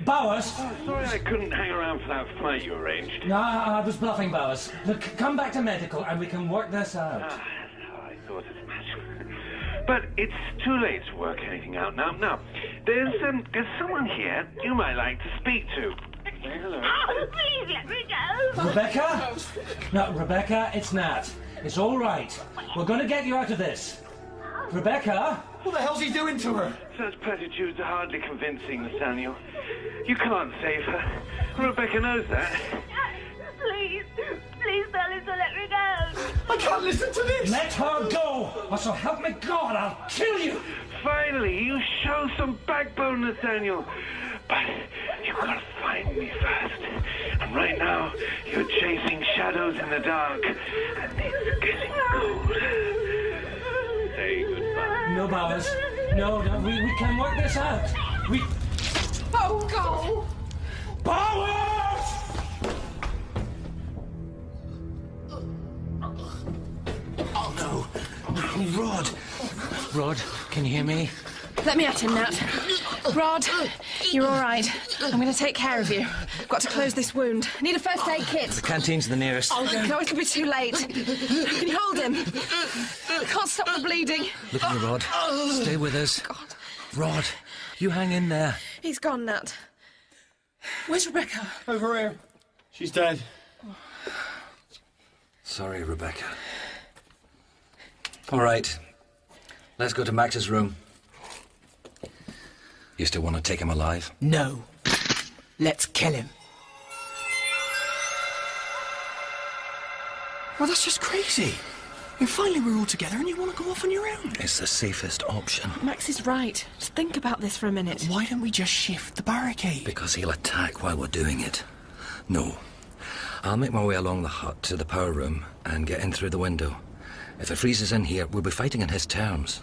Bowers? Oh, sorry I couldn't hang around for that flight you arranged. No, I was bluffing, Bowers. Look, come back to medical and we can work this out. I thought as much. But it's too late to work anything out now. Now, there's someone here you might like to speak to. Hello. Oh, please let me go. Rebecca? No, Rebecca, it's Nat. It's all right. We're going to get you out of this. Rebecca? What the hell's he doing to her? Such platitudes are hardly convincing, Nathaniel. You can't save her. Rebecca knows that. Please tell him to let me go. I can't listen to this! Let her go, or so help me God, I'll kill you! Finally, you show some backbone, Nathaniel. But you've got to find me first. And right now, you're chasing shadows in the dark. And it's getting cold. Say goodbye. No, Bowers. No, we can work this out. Oh, go! Bowers! go. Rod! Rod, can you hear me? Let me at him, Nat. Rod, you're all right. I'm going to take care of you. I've got to close this wound. I need a first aid kit. The canteen's the nearest. No, it'll be too late. Can you hold him? I can't stop the bleeding. Look at me, Rod. Stay with us. God. Rod, you hang in there. He's gone, Nat. Where's Rebecca? Over here. She's dead. Sorry, Rebecca. All right. Let's go to Max's room. You still want to take him alive? No. Let's kill him. Well, that's just crazy. And finally we're all together and you want to go off on your own. It's the safest option. Max is right. Just think about this for a minute. Why don't we just shift the barricade? Because he'll attack while we're doing it. No. I'll make my way along the hut to the power room and get in through the window. If it freezes in here, we'll be fighting on his terms.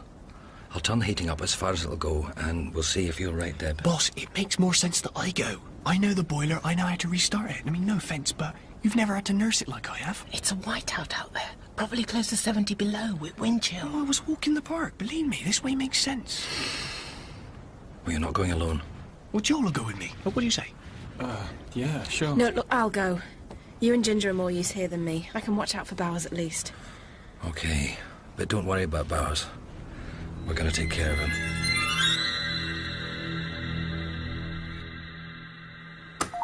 I'll turn the heating up as far as it'll go, and we'll see if you're right, Deb. Boss, it makes more sense that I go. I know the boiler, I know how to restart it. I mean, no offence, but you've never had to nurse it like I have. It's a whiteout out there. Probably close to 70 below with wind chill. Oh, I was walking the park. Believe me, this way makes sense. Well, you're not going alone. Well, Joel will go with me. What do you say? Yeah, sure. No, look, I'll go. You and Ginger are more use here than me. I can watch out for Bowers at least. Okay, but don't worry about Bowers. We're going to take care of him.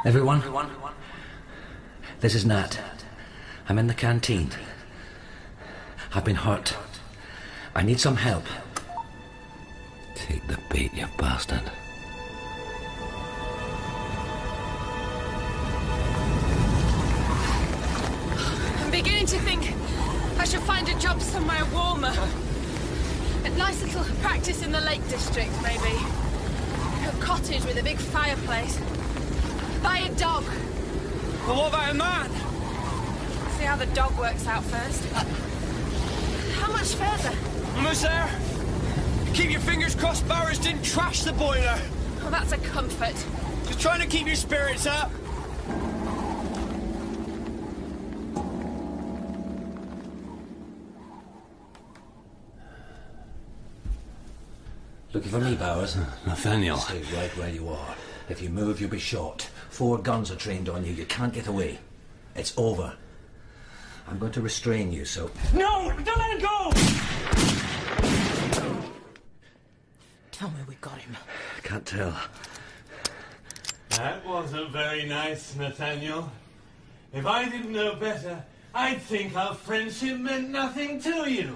Everyone, this is Nat. I'm in the canteen. I've been hurt. I need some help. Take the bait, you bastard. I'm beginning to think I should find a job somewhere warmer. A nice little practice in the Lake District, maybe. A cottage with a big fireplace. Buy a dog. Well, what about a man? See how the dog works out first. How much further? Almost there. Keep your fingers crossed Bowers didn't trash the boiler. Well, that's a comfort. Just trying to keep your spirits up. Looking for me, Bowers? Nathaniel. Stay right where you are. If you move, you'll be shot. 4 guns are trained on you. You can't get away. It's over. I'm going to restrain you, so... No! Don't let him go! Tell me we got him. Can't tell. That wasn't very nice, Nathaniel. If I didn't know better, I'd think our friendship meant nothing to you.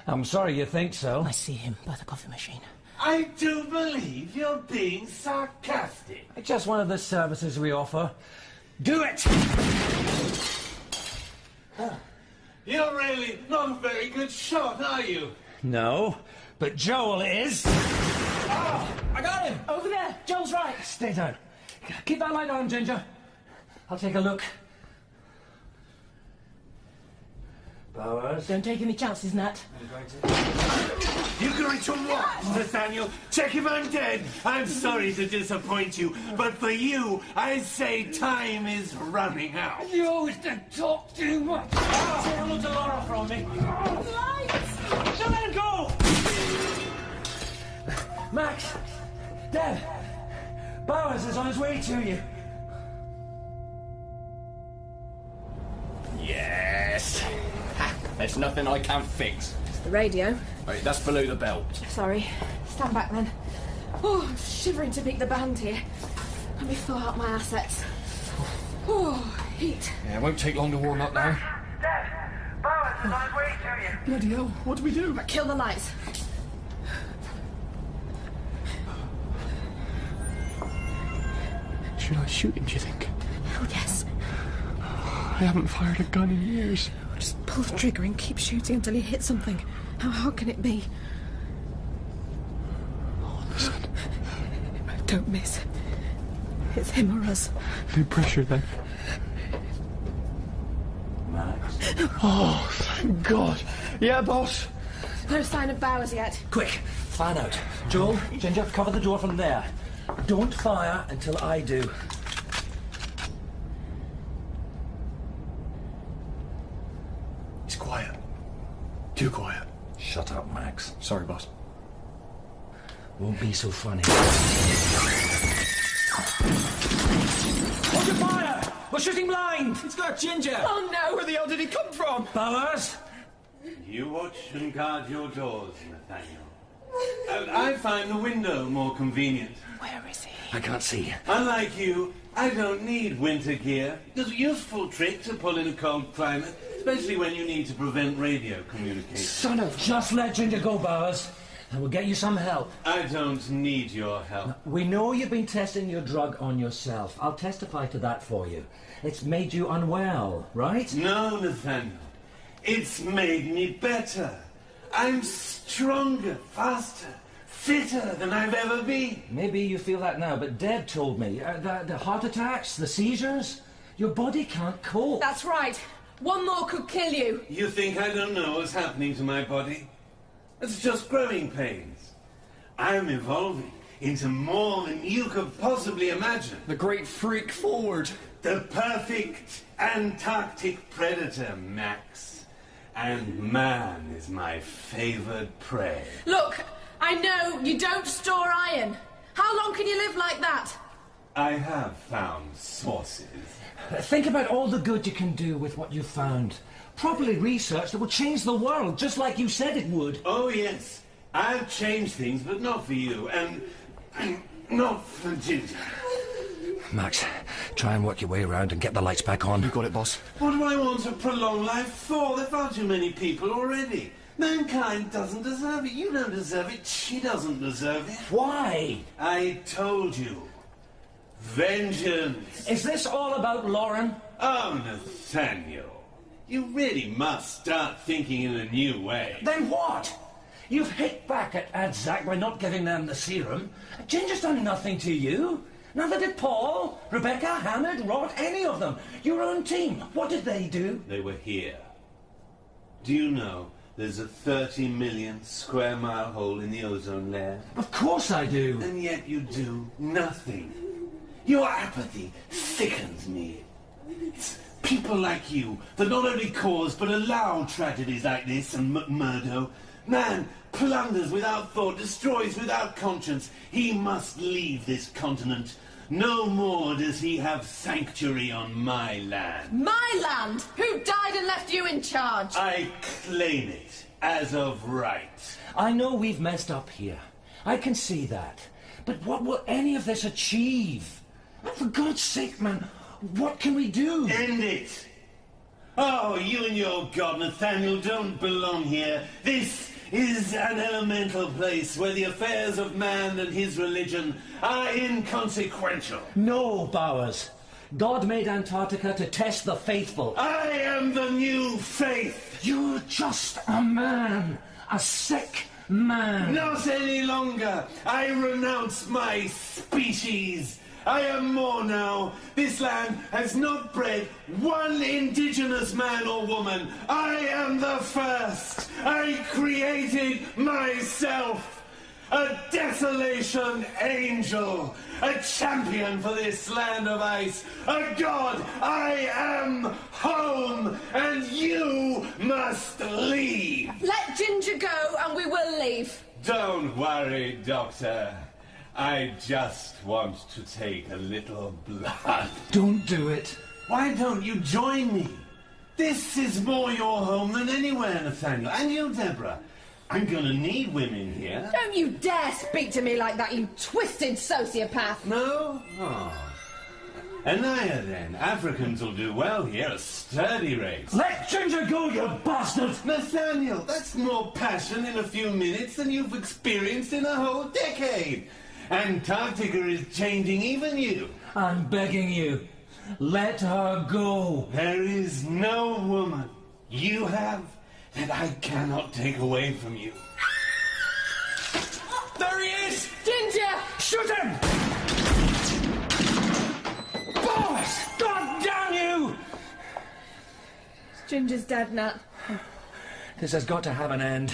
I'm sorry you think so. I see him by the coffee machine. I do believe you're being sarcastic. It's just one of the services we offer. Do it! You're really not a very good shot, are you? No, but Joel is. Oh, I got him! Over there! Joel's right! Stay down. Keep that light on, Ginger. I'll take a look. Bowers. Don't take any chances, Nat. You're going to what, Nathaniel? Check if I'm dead. I'm sorry to disappoint you, but for you, I say time is running out. You always talk too much. Say hello to Laura from me. Lights! Don't let him go! Max! Deb! Bowers is on his way to you. Yes! Ha! There's nothing I can't fix. It's the radio. Right, that's below the belt. Sorry. Stand back then. Oh, I'm shivering to meet the band here. Let me thaw out my assets. Oh, heat. Yeah, it won't take long to warm up now. Dad, Bowers is on his way to you. Bloody hell, what do we do? Kill the lights. Should I shoot him, do you think? Oh, yes. I haven't fired a gun in years. Just pull the trigger and keep shooting until you hit something. How hard can it be? Oh, listen. Don't miss. It's him or us. No pressure then. Max? Oh, thank God. Yeah, boss. No sign of Bowers yet. Quick, fan out. Joel, Ginger, cover the door from there. Don't fire until I do. It's quiet. Too quiet. Shut up, Max. Sorry, boss. Won't be so funny. Hold your fire! We're shooting blind! It's got Ginger! Oh no! Where the hell did he come from? Bowers? You watch and guard your doors, Nathaniel. I find the window more convenient. Where is he? I can't see. Unlike you, I don't need winter gear. It's a useful trick to pull in a cold climate, especially when you need to prevent radio communication. Son of... Just let Ginger go, Bowers. And we'll get you some help. I don't need your help. We know you've been testing your drug on yourself. I'll testify to that for you. It's made you unwell, right? No, Nathaniel. It's made me better. I'm stronger, faster, fitter than I've ever been. Maybe you feel that now, but Deb told me. The heart attacks, the seizures, your body can't cope. That's right. One more could kill you. You think I don't know what's happening to my body? It's just growing pains. I'm evolving into more than you could possibly imagine. The great freak forward. The perfect Antarctic predator, Max. And man is my favored prey. Look, I know you don't store iron. How long can you live like that? I have found sources. Think about all the good you can do with what you've found. Properly researched that will change the world, just like you said it would. Oh, yes. I've changed things, but not for you, and not for Ginger. Max, try and work your way around and get the lights back on. You got it, boss. What do I want to prolong life for? There are far too many people already. Mankind doesn't deserve it. You don't deserve it. She doesn't deserve it. Why? I told you. Vengeance. Is this all about Lauren? Oh, Nathaniel. You really must start thinking in a new way. Then what? You've hit back at Adzak by not giving them the serum. Ginger's done nothing to you. Neither did Paul, Rebecca, Hamid, Rod, any of them. Your own team. What did they do? They were here. Do you know there's a 30 million square mile hole in the ozone layer? Of course I do. And yet you do nothing. Your apathy sickens me. It's people like you that not only cause but allow tragedies like this and McMurdo. Man plunders without thought, destroys without conscience. He must leave this continent. No more does he have sanctuary on my land. My land? Who died and left you in charge? I claim it as of right. I know we've messed up here. I can see that. But what will any of this achieve? And for God's sake, man, what can we do? End it! Oh, you and your god, Nathaniel, don't belong here. This is an elemental place where the affairs of man and his religion are inconsequential. No, Bowers. God made Antarctica to test the faithful. I am the new faith. You're just a man. A sick man. Not any longer. I renounce my species. I am more now. This land has not bred one indigenous man or woman. I am the first. I created myself. A desolation angel. A champion for this land of ice. A god. I am home. And you must leave. Let Ginger go and we will leave. Don't worry, Doctor. I just want to take a little blood. Don't do it. Why don't you join me? This is more your home than anywhere, Nathaniel. And you, Deborah. I'm gonna need women here. Don't you dare speak to me like that, you twisted sociopath. No? Oh. Anaya, then. Africans will do well here, a sturdy race. Let Ginger go, you bastard! Nathaniel, that's more passion in a few minutes than you've experienced in a whole decade. Antarctica is changing even you. I'm begging you. Let her go. There is no woman you have that I cannot take away from you. There he is! Ginger! Shoot him! Boss! God damn you! Ginger's dead, Nat. This has got to have an end.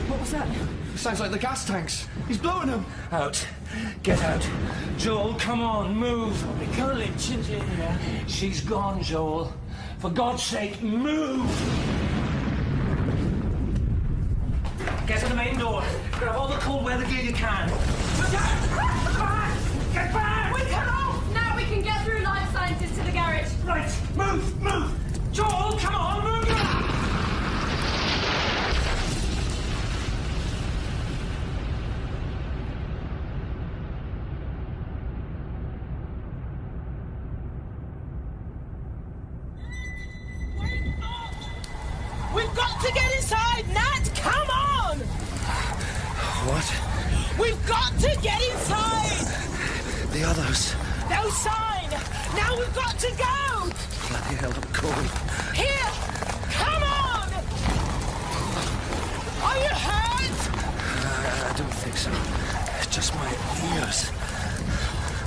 What was that? Sounds like the gas tanks. He's blowing them. Out. Get out. Joel, come on, move. We can't leave Ginger here. She's gone, Joel. For God's sake, move! Get to the main door. Grab all the cold weather gear you can. Look out! Back! Get back! We come off! Now we can get through life sciences to the garage. Right, move, move! Joel, come on, move! We've got to get inside, Nat! Come on! What? We've got to get inside! The others. No sign! Now we've got to go! Bloody hell, I'm cold. Here! Come on! Are you hurt? I don't think so. It's just my ears.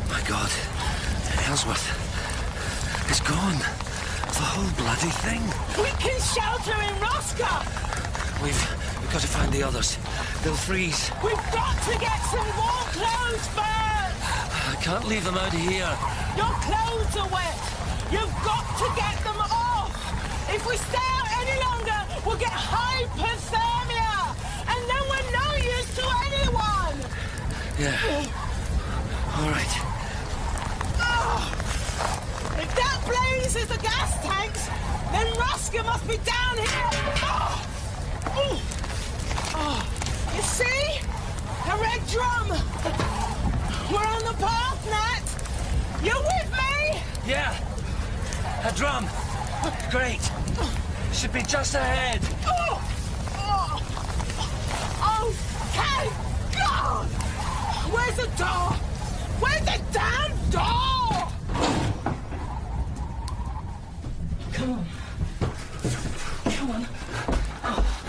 My God. Ellsworth. It's gone. The whole bloody thing. We can shelter in Roscoe! We've got to find the others. They'll freeze. We've got to get some warm clothes first! I can't leave them out here. Your clothes are wet! You've got to get them off! If we stay out any longer, we'll get hypothermia! And then we're no use to anyone! Yeah. All right. If that blaze is the gas tanks, then Roscoe must be down here! You see? A red drum! We're on the path, Nat! You with me? Yeah. A drum. Great. Should be just ahead. Thank God! Where's the door? Where's the damn door? Come on. Come on.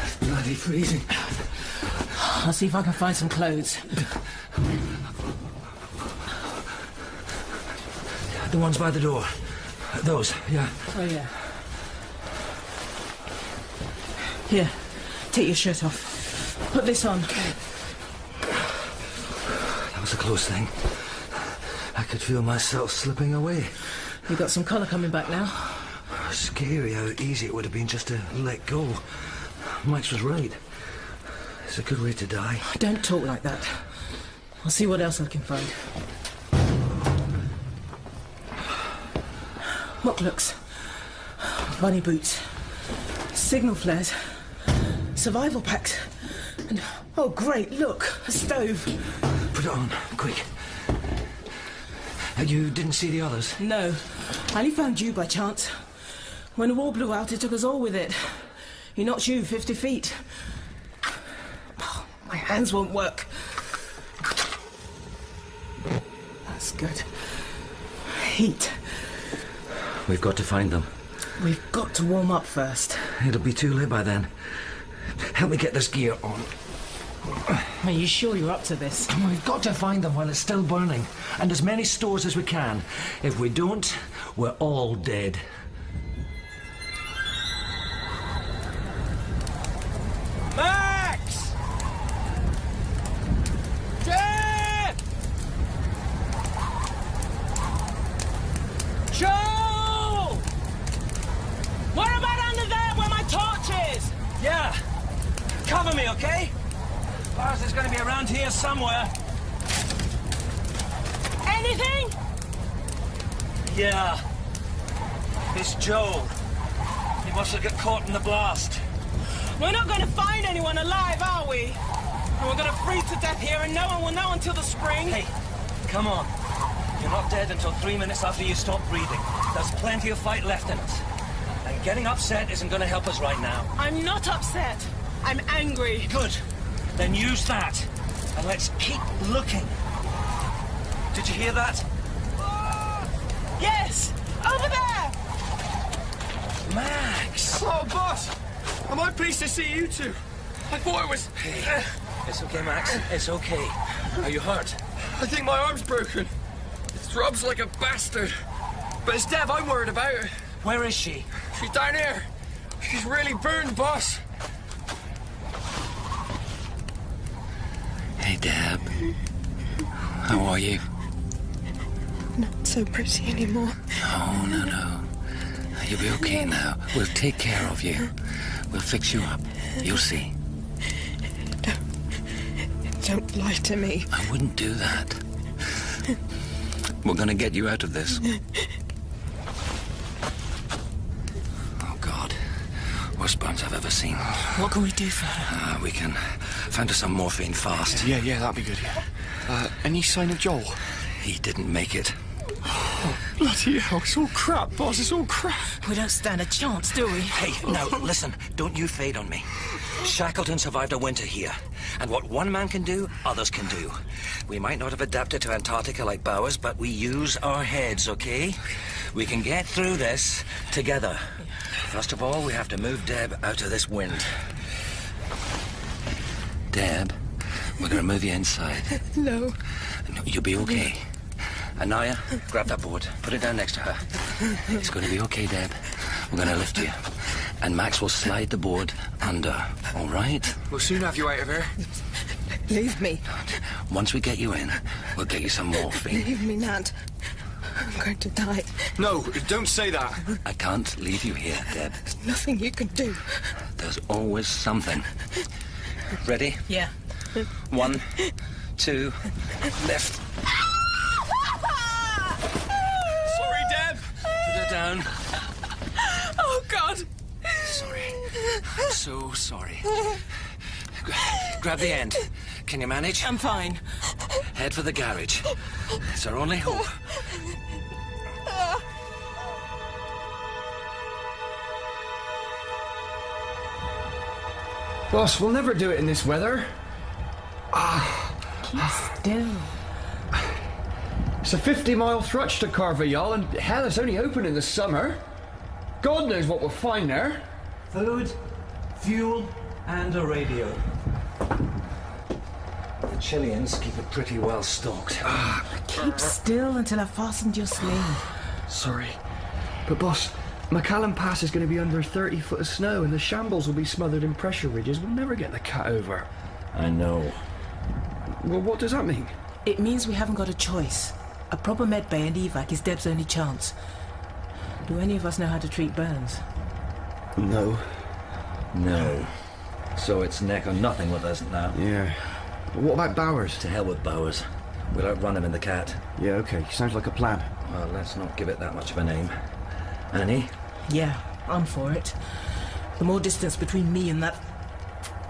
It's bloody freezing. I'll see if I can find some clothes. The ones by the door. Those, yeah. Oh, yeah. Here, take your shirt off. Put this on. That was a close thing. I could feel myself slipping away. You got some colour coming back now. Scary how easy it would have been just to let go. Mike's was right. It's a good way to die. Don't talk like that. I'll see what else I can find. Mocklocks. Bunny boots. Signal flares. Survival packs. And, oh great, look, a stove. Put it on, quick. You didn't see the others? No, I only found you by chance. When the war blew out, it took us all with it. He knocked you 50 feet. Oh, my hands won't work. That's good. Heat. We've got to find them. We've got to warm up first. It'll be too late by then. Help me get this gear on. Are you sure you're up to this? We've got to find them while it's still burning. And as many stores as we can. If we don't, we're all dead. Max! Dad! Joe! What about under there where my torch is? Yeah. Cover me, okay? Ours is going to be around here somewhere. Anything? Yeah. It's Joel. He must have got caught in the blast. We're not going to find anyone alive, are we? And we're going to freeze to death here and no one will know until the spring. Hey, come on. You're not dead until 3 minutes after you stop breathing. There's plenty of fight left in us. And getting upset isn't going to help us right now. I'm not upset. I'm angry. Good. Then use that. And let's keep looking. Did you hear that? Yes! Over there! Max! Oh, boss! Am I pleased to see you two? I thought it was... Hey, it's okay, Max. It's okay. Are you hurt? I think my arm's broken. It throbs like a bastard. But it's Dev I'm worried about. Where is she? She's down here. She's really burned, boss. Hey, Deb. How are you? Not so pretty anymore. No. You'll be okay now. We'll take care of you. We'll fix you up. You'll see. No. Don't lie to me. I wouldn't do that. We're gonna get you out of this. Oh, God. Worst burns I've ever seen. What can we do for her? We can find her some morphine fast. Yeah, that'd be good, yeah. Any sign of Joel? He didn't make it. Oh, bloody hell, it's all crap, boss, it's all crap. We don't stand a chance, do we? Hey, now, listen, don't you fade on me. Shackleton survived a winter here, and what one man can do, others can do. We might not have adapted to Antarctica like Bowers, but we use our heads, okay? We can get through this together. First of all, we have to move Deb out of this wind. Deb, we're gonna move you inside. No. No, you'll be okay. Anaya, grab that board. Put it down next to her. It's going to be okay, Deb. We're going to lift you. And Max will slide the board under, all right? We'll soon have you out of here. Leave me. Once we get you in, we'll get you some morphine. Leave me, Nat. I'm going to die. No, don't say that. I can't leave you here, Deb. There's nothing you can do. There's always something. Ready? Yeah. 1, 2, lift. Sorry, Deb. Put her down. Oh, God. Sorry. I'm so sorry. Grab the end. Can you manage? I'm fine. Head for the garage. It's our only hope. Boss, we'll never do it in this weather. Keep still. It's a 50-mile thrutch to Carvajal, and hell, it's only open in the summer. God knows what we'll find there. Food, fuel, and a radio. The Chileans keep it pretty well stocked. Keep still until I've fastened your sling. Sorry. But boss, Macallan Pass is going to be under 30 foot of snow, and the shambles will be smothered in pressure ridges. We'll never get the cat over. I know. Well, what does that mean? It means we haven't got a choice. A proper med bay and evac is Deb's only chance. Do any of us know how to treat burns? No. No. So it's neck or nothing with us now. Yeah. What about Bowers? To hell with Bowers. We'll outrun him in the cat. Yeah, okay. Sounds like a plan. Well, let's not give it that much of a name. Annie? Yeah, I'm for it. The more distance between me and that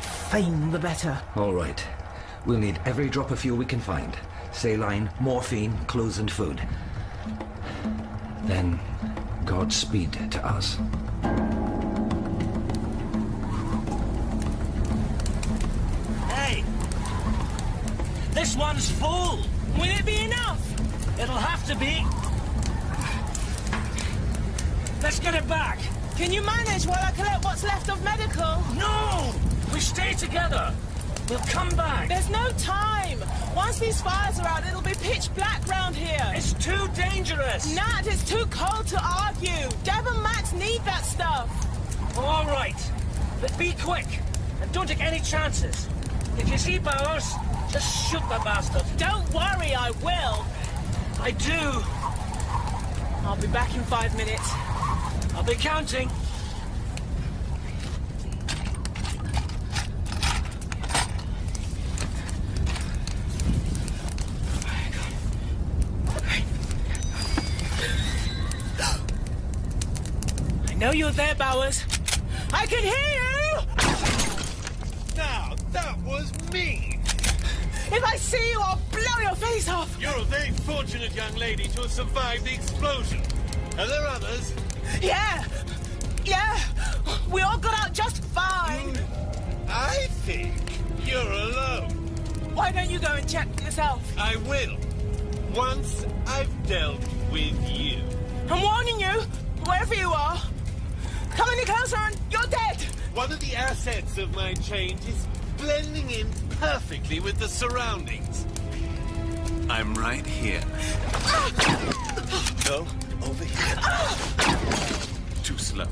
fame, the better. All right. We'll need every drop of fuel we can find. Saline, morphine, clothes and food. Then, Godspeed to us. Hey! This one's full! Will it be enough? It'll have to be. Let's get it back. Can you manage while I collect what's left of medical? No! We stay together. We'll come back. There's no time. Once these fires are out, it'll be pitch black round here. It's too dangerous. Nat, it's too cold to argue. Deb and Max need that stuff. All right. But be quick. And don't take any chances. If you see Bowers, just shoot the bastard. Don't worry, I will. I do. I'll be back in 5 minutes. I'll be counting. I know you're there, Bowers. I can hear you! Now, that was me! If I see you, I'll blow your face off! You're a very fortunate young lady to have survived the explosion. Are there others? Yeah! We all got out just fine! I think you're alone. Why don't you go and check yourself? I will. Once I've dealt with you. I'm warning you, wherever you are. Come any closer and you're dead! One of the assets of my change is blending in perfectly with the surroundings. I'm right here. Go over here. Too slow.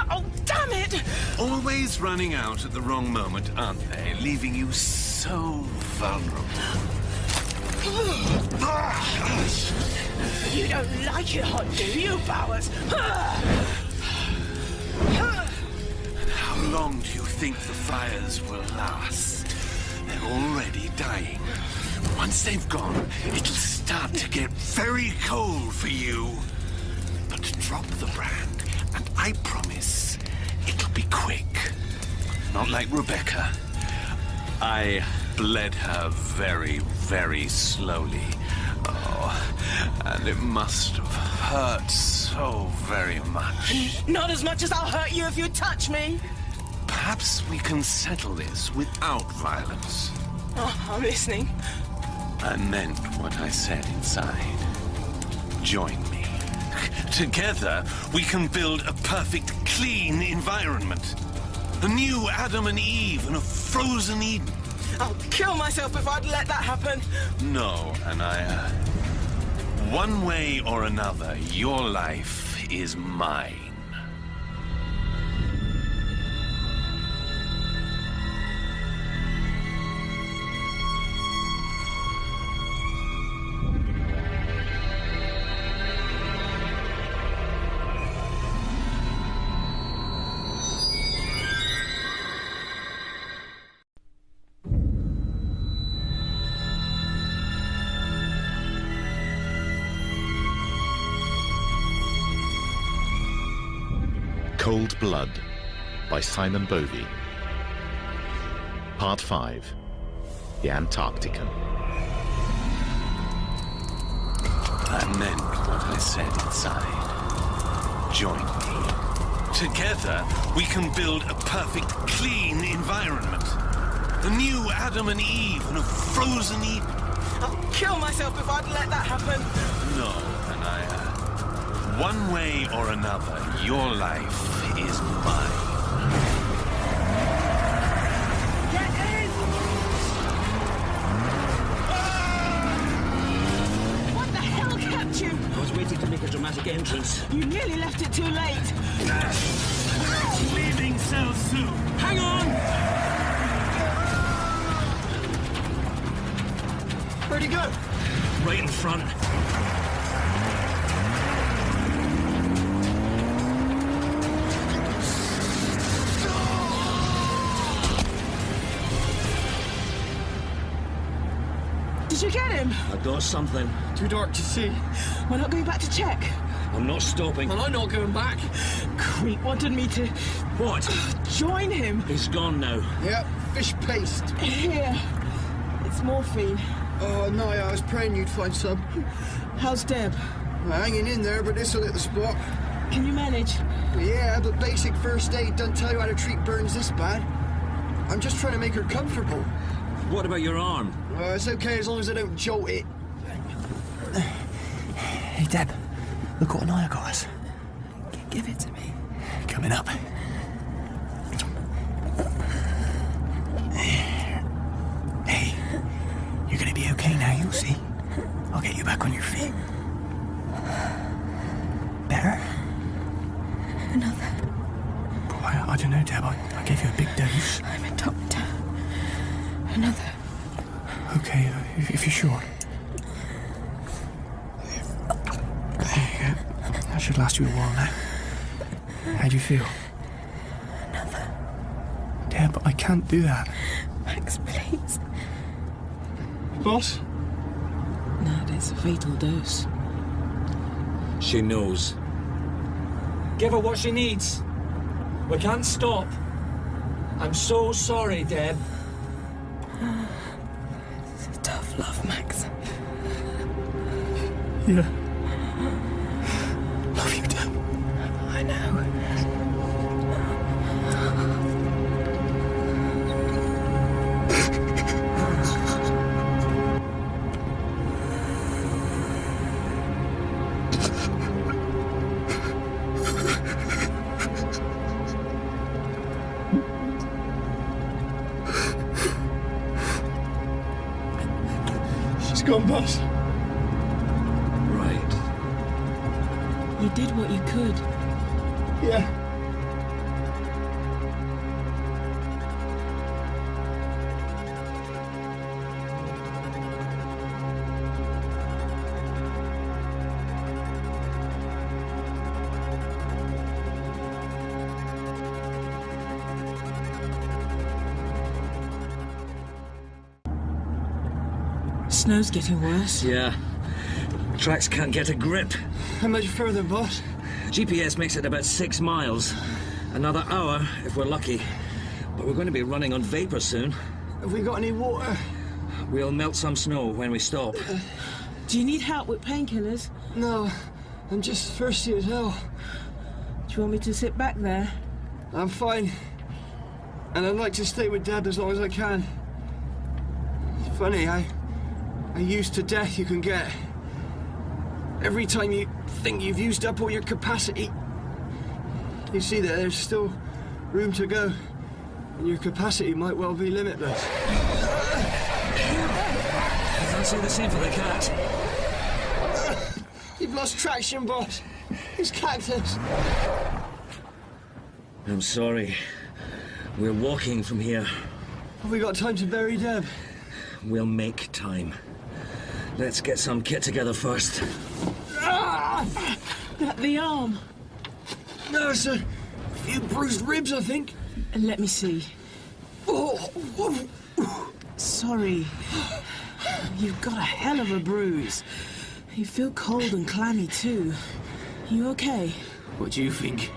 Oh, damn it! Always running out at the wrong moment, aren't they? Leaving you so vulnerable. You don't like it hot, do you, Bowers? How long do you think the fires will last? they're already dying. Once they've gone, it'll start to get very cold for you. But drop the brand, and I promise it'll be quick. Not like Rebecca. I bled her very, very slowly. Oh, and it must have hurt so very much. Not as much as I'll hurt you if you touch me. Perhaps we can settle this without violence. Oh, I'm listening. I meant what I said inside. Join me. Together, we can build a perfect, clean environment. A new Adam and Eve and a frozen Eden. I'll kill myself if I'd let that happen. No, Anaya. One way or another, your life is mine. Cold Blood by Simon Bovey. Part 5. The Antarctican. I meant what I said inside. Join me. Together, we can build a perfect, clean environment. A new Adam and Eve and a frozen Eden. I'll kill myself if I'd let that happen. No, Anaya. One way or another, your life is mine. Get in! What the hell kept you? I was waiting to make a dramatic entrance. You nearly left it too late. We're leaving so soon. Hang on! Where'd he go? Right in front. Did you get him? I got something. Too dark to see. We're not going back to check. I'm not stopping. And I'm not going back. Creep wanted me to... What? Join him. He's gone now. Yep, fish paste. Here. It's morphine. Oh, no, I was praying you'd find some. How's Deb? Well, hanging in there, but this'll hit the spot. Can you manage? Yeah, but basic first aid doesn't tell you how to treat burns this bad. I'm just trying to make her comfortable. What about your arm? It's okay as long as I don't jolt it. Hey, Deb, look what Anaya got us. Give it to me. Coming up. Hey, you're gonna be okay now, you'll see. I'll get you back on your feet. Better? Another. Boy, I don't know, Deb. I gave you a big dose. I'm a doctor. Another. Okay, if you're sure. There you go. That should last you a while now. How do you feel? Another. Deb, I can't do that. Max, please. Boss? That is a fatal dose. She knows. Give her what she needs. We can't stop. I'm so sorry, Deb. It's a tough love, Max. Yeah. Love you, Deb. I know. She's gone, boss. Right. You did what you could. Yeah. Snow's getting worse. Yeah. Tracks can't get a grip. How much further, boss? GPS makes it about 6 miles. Another hour, if we're lucky. But we're going to be running on vapor soon. Have we got any water? We'll melt some snow when we stop. Do you need help with painkillers? No, I'm just thirsty as hell. Do you want me to sit back there? I'm fine. And I'd like to stay with Dad as long as I can. It's funny, how used to death you can get. Every time you think you've used up all your capacity, you see that there's still room to go, and your capacity might well be limitless. I can't say the same for the cat. You've lost traction, boss. It's Cactus. I'm sorry. We're walking from here. Have we got time to bury Deb? We'll make time. Let's get some kit together first. The arm. There's a few bruised ribs, I think. Let me see. Sorry. You've got a hell of a bruise. You feel cold and clammy too. You okay? What do you think?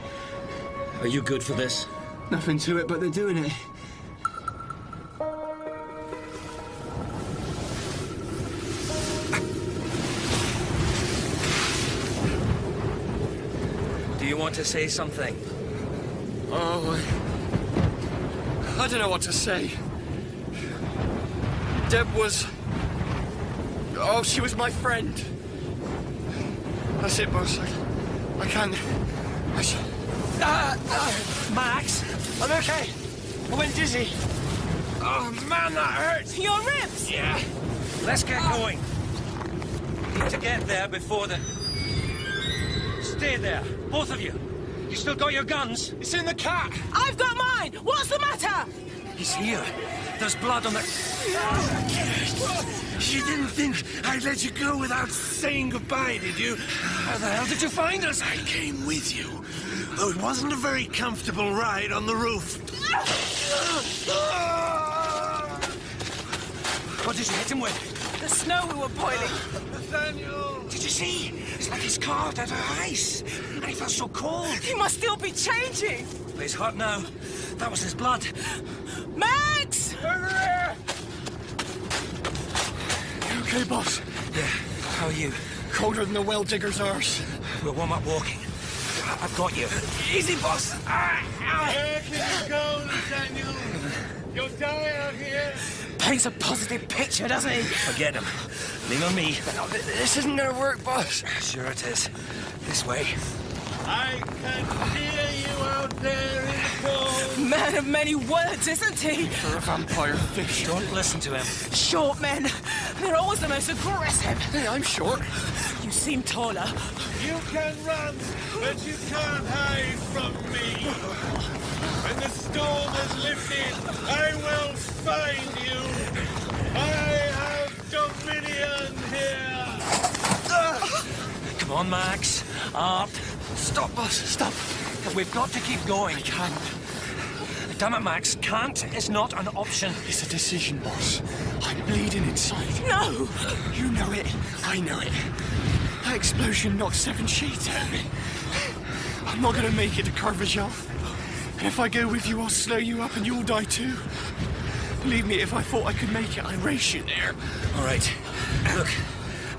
Are you good for this? Nothing to it, but they're doing it. Do you want to say something? Oh, I don't know what to say. Deb was... Oh, she was my friend. That's it, boss. I can't... Max! I'm okay. I went dizzy. Oh, man, that hurts. Your ribs? Yeah. Let's get going. Need to get there before the... Stay there, both of you. You still got your guns? It's in the cat. I've got mine. What's the matter? He's here. There's blood on the... You didn't think I'd let you go without saying goodbye, did you? How the hell did you find us? I came with you, though it wasn't a very comfortable ride on the roof. What did you hit him with? The snow we were boiling. Nathaniel! Did you see? It's like he's carved out of ice. And he felt so cold. He must still be changing. But he's hot now. That was his blood. Max! You okay, boss? Yeah. How are you? Colder than the well digger's arse. We'll warm up walking. I've got you. Easy, boss. Where can you go, Nathaniel? You'll die out here. Paints a positive picture, doesn't he? Forget him. Lean on me. No, this isn't gonna work, boss. Sure it is. This way. I can hear you out there in the cold. Man of many words, isn't he? For a vampire fish. Don't listen to him. Short men. They're always the most aggressive. Hey, I'm short. You seem taller. You can run, but you can't hide from me. When the storm has lifted, I will find you. I have dominion here. Come on, Max. Up. Stop, boss. Stop. We've got to keep going. I can't. Damn it, Max. Can't is not an option. It's a decision, boss. I'm bleeding inside. No! You know it. I know it. That explosion knocked 7 sheets out of me. I'm not gonna make it to Carvajal. And if I go with you, I'll slow you up and you'll die too. Believe me, if I thought I could make it, I'd race you there. All right. Look,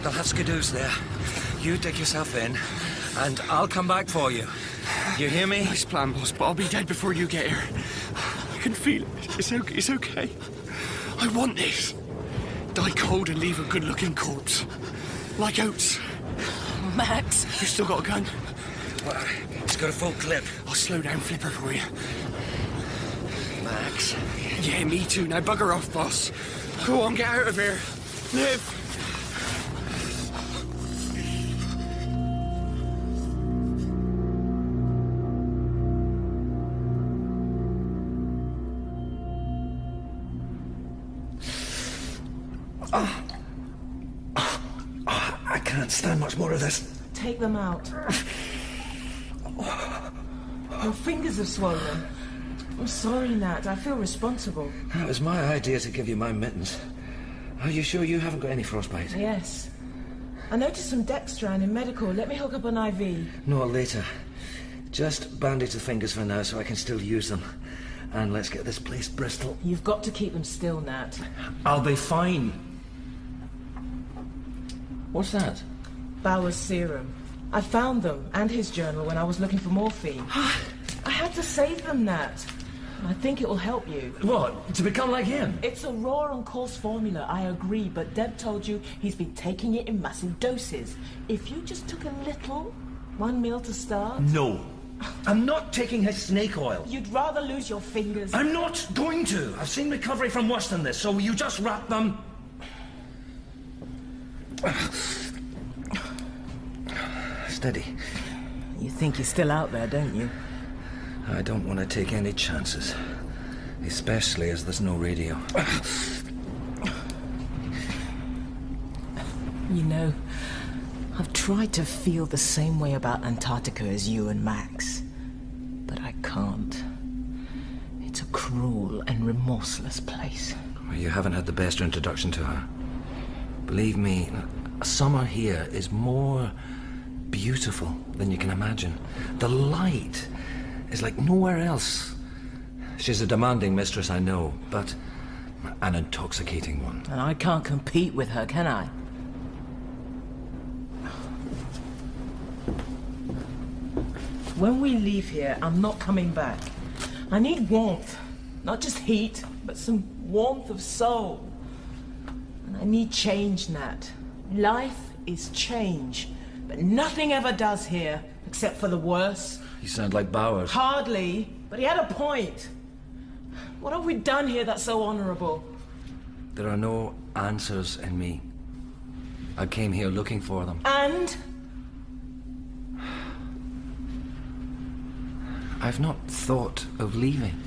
they'll have skidoos there. You dig yourself in, and I'll come back for you. You hear me? Nice plan, boss, but I'll be dead before you get here. I can feel it. It's okay. I want this. Die cold and leave a good-looking corpse. Like Oates. Max. You still got a gun? Well, it's got a full clip. I'll slow down Flipper for you. Max. Yeah, me too. Now bugger off, boss. Go on, get out of here. Live. I can't stand much more of this. Take them out. Your fingers are swollen. I'm sorry, Nat. I feel responsible. It was my idea to give you my mittens. Are you sure you haven't got any frostbite? Yes. I noticed some dextran in medical. Let me hook up an IV. No, later. Just bandage the fingers for now so I can still use them. And let's get this place Bristol. You've got to keep them still, Nat. I'll be fine. What's that? Bauer's serum. I found them and his journal when I was looking for morphine. I had to save them, Nat. I think it will help you. What? To become like him? It's a raw and coarse formula, I agree, but Deb told you he's been taking it in massive doses. If you just took a little, 1 meal to start... No. I'm not taking his snake oil. You'd rather lose your fingers. I'm not going to. I've seen recovery from worse than this, so you just wrap them... Steady. You think you're still out there, don't you? I don't want to take any chances. Especially as there's no radio. You know, I've tried to feel the same way about Antarctica as you and Max. But I can't. It's a cruel and remorseless place. Well, you haven't had the best introduction to her. Believe me, summer here is more beautiful than you can imagine. The light is like nowhere else. She's a demanding mistress, I know, but an intoxicating one. And I can't compete with her, can I? When we leave here, I'm not coming back. I need warmth. Not just heat, but some warmth of soul. And I need change, Nat. Life is change. But nothing ever does here, except for the worse. You sound like Bowers. Hardly, but he had a point. What have we done here that's so honorable? There are no answers in me. I came here looking for them. And? I've not thought of leaving.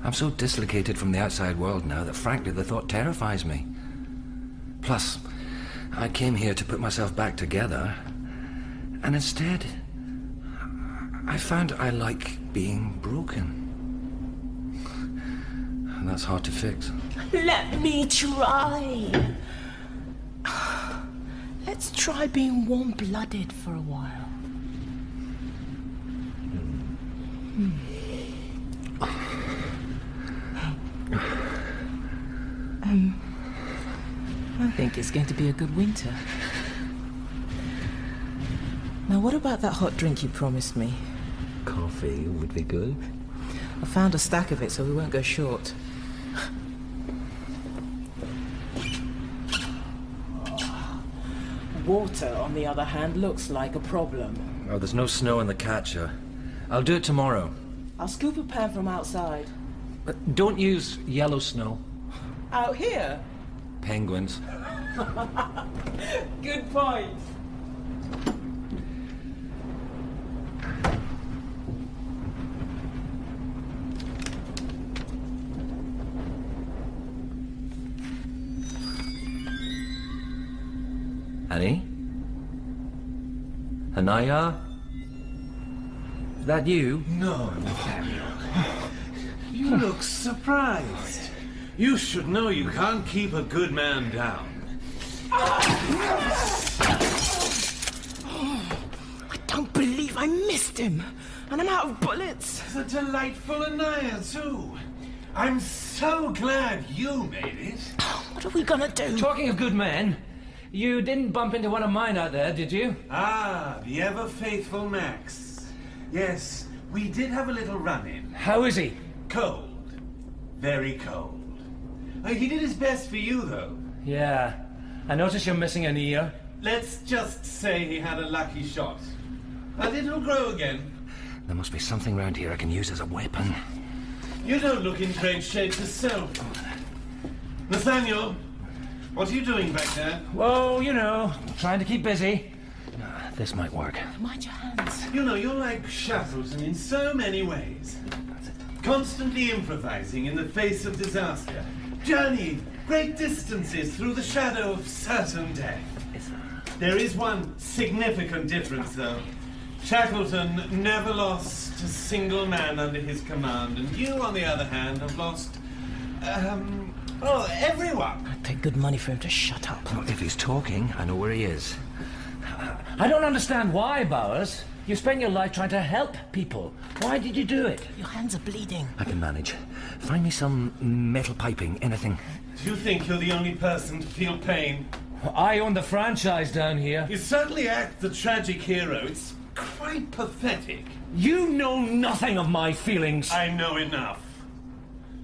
I'm so dislocated from the outside world now that frankly the thought terrifies me. Plus, I came here to put myself back together, and instead, I found I like being broken. And that's hard to fix. Let me try. Let's try being warm-blooded for a while. I think it's going to be a good winter. Now, what about that hot drink you promised me? Coffee would be good. I found a stack of it, so we won't go short. Water, on the other hand, looks like a problem. Oh, there's no snow in the catcher. I'll do it tomorrow. I'll scoop a pan from outside. But don't use yellow snow. Out here? Penguins. Good point. Annie? Anaya? Is that you? No, Nathaniel. You look surprised. You should know you can't keep a good man down. I don't believe I missed him. And I'm out of bullets. The delightful Anaya, too. I'm so glad you made it. What are we gonna do? Talking of good men, you didn't bump into one of mine out there, did you? Ah, the ever-faithful Max. Yes, we did have a little run-in. How is he? Cold. Very cold. He did his best for you, though. Yeah. I noticed you're missing an ear. Let's just say he had a lucky shot. But it'll grow again. There must be something around here I can use as a weapon. You don't look in great shape yourself. Nathaniel, what are you doing back there? Well, you know, trying to keep busy. This might work. Mind your hands. You know, you're like Shackleton in so many ways. Constantly improvising in the face of disaster. Journeying great distances through the shadow of certain death. There is one significant difference, though. Shackleton never lost a single man under his command, and you, on the other hand, have lost, Oh, everyone. I'd pay good money for him to shut up. Well, if he's talking, I know where he is. I don't understand why, Bowers. You spent your life trying to help people. Why did you do it? Your hands are bleeding. I can manage. Find me some metal piping, anything. Do you think you're the only person to feel pain? I own the franchise down here. You certainly act the tragic hero. It's quite pathetic. You know nothing of my feelings. I know enough.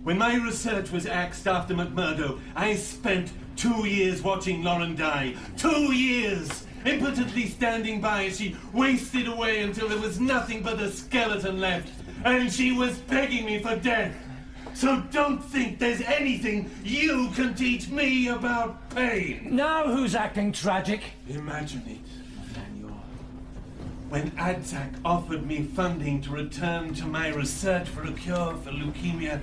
When my research was axed after McMurdo, I spent 2 years watching Lauren die. 2 years! Impotently standing by as she wasted away until there was nothing but a skeleton left. And she was begging me for death. So don't think there's anything you can teach me about pain. Now who's acting tragic? Imagine it, Nathaniel. When Adzak offered me funding to return to my research for a cure for leukemia,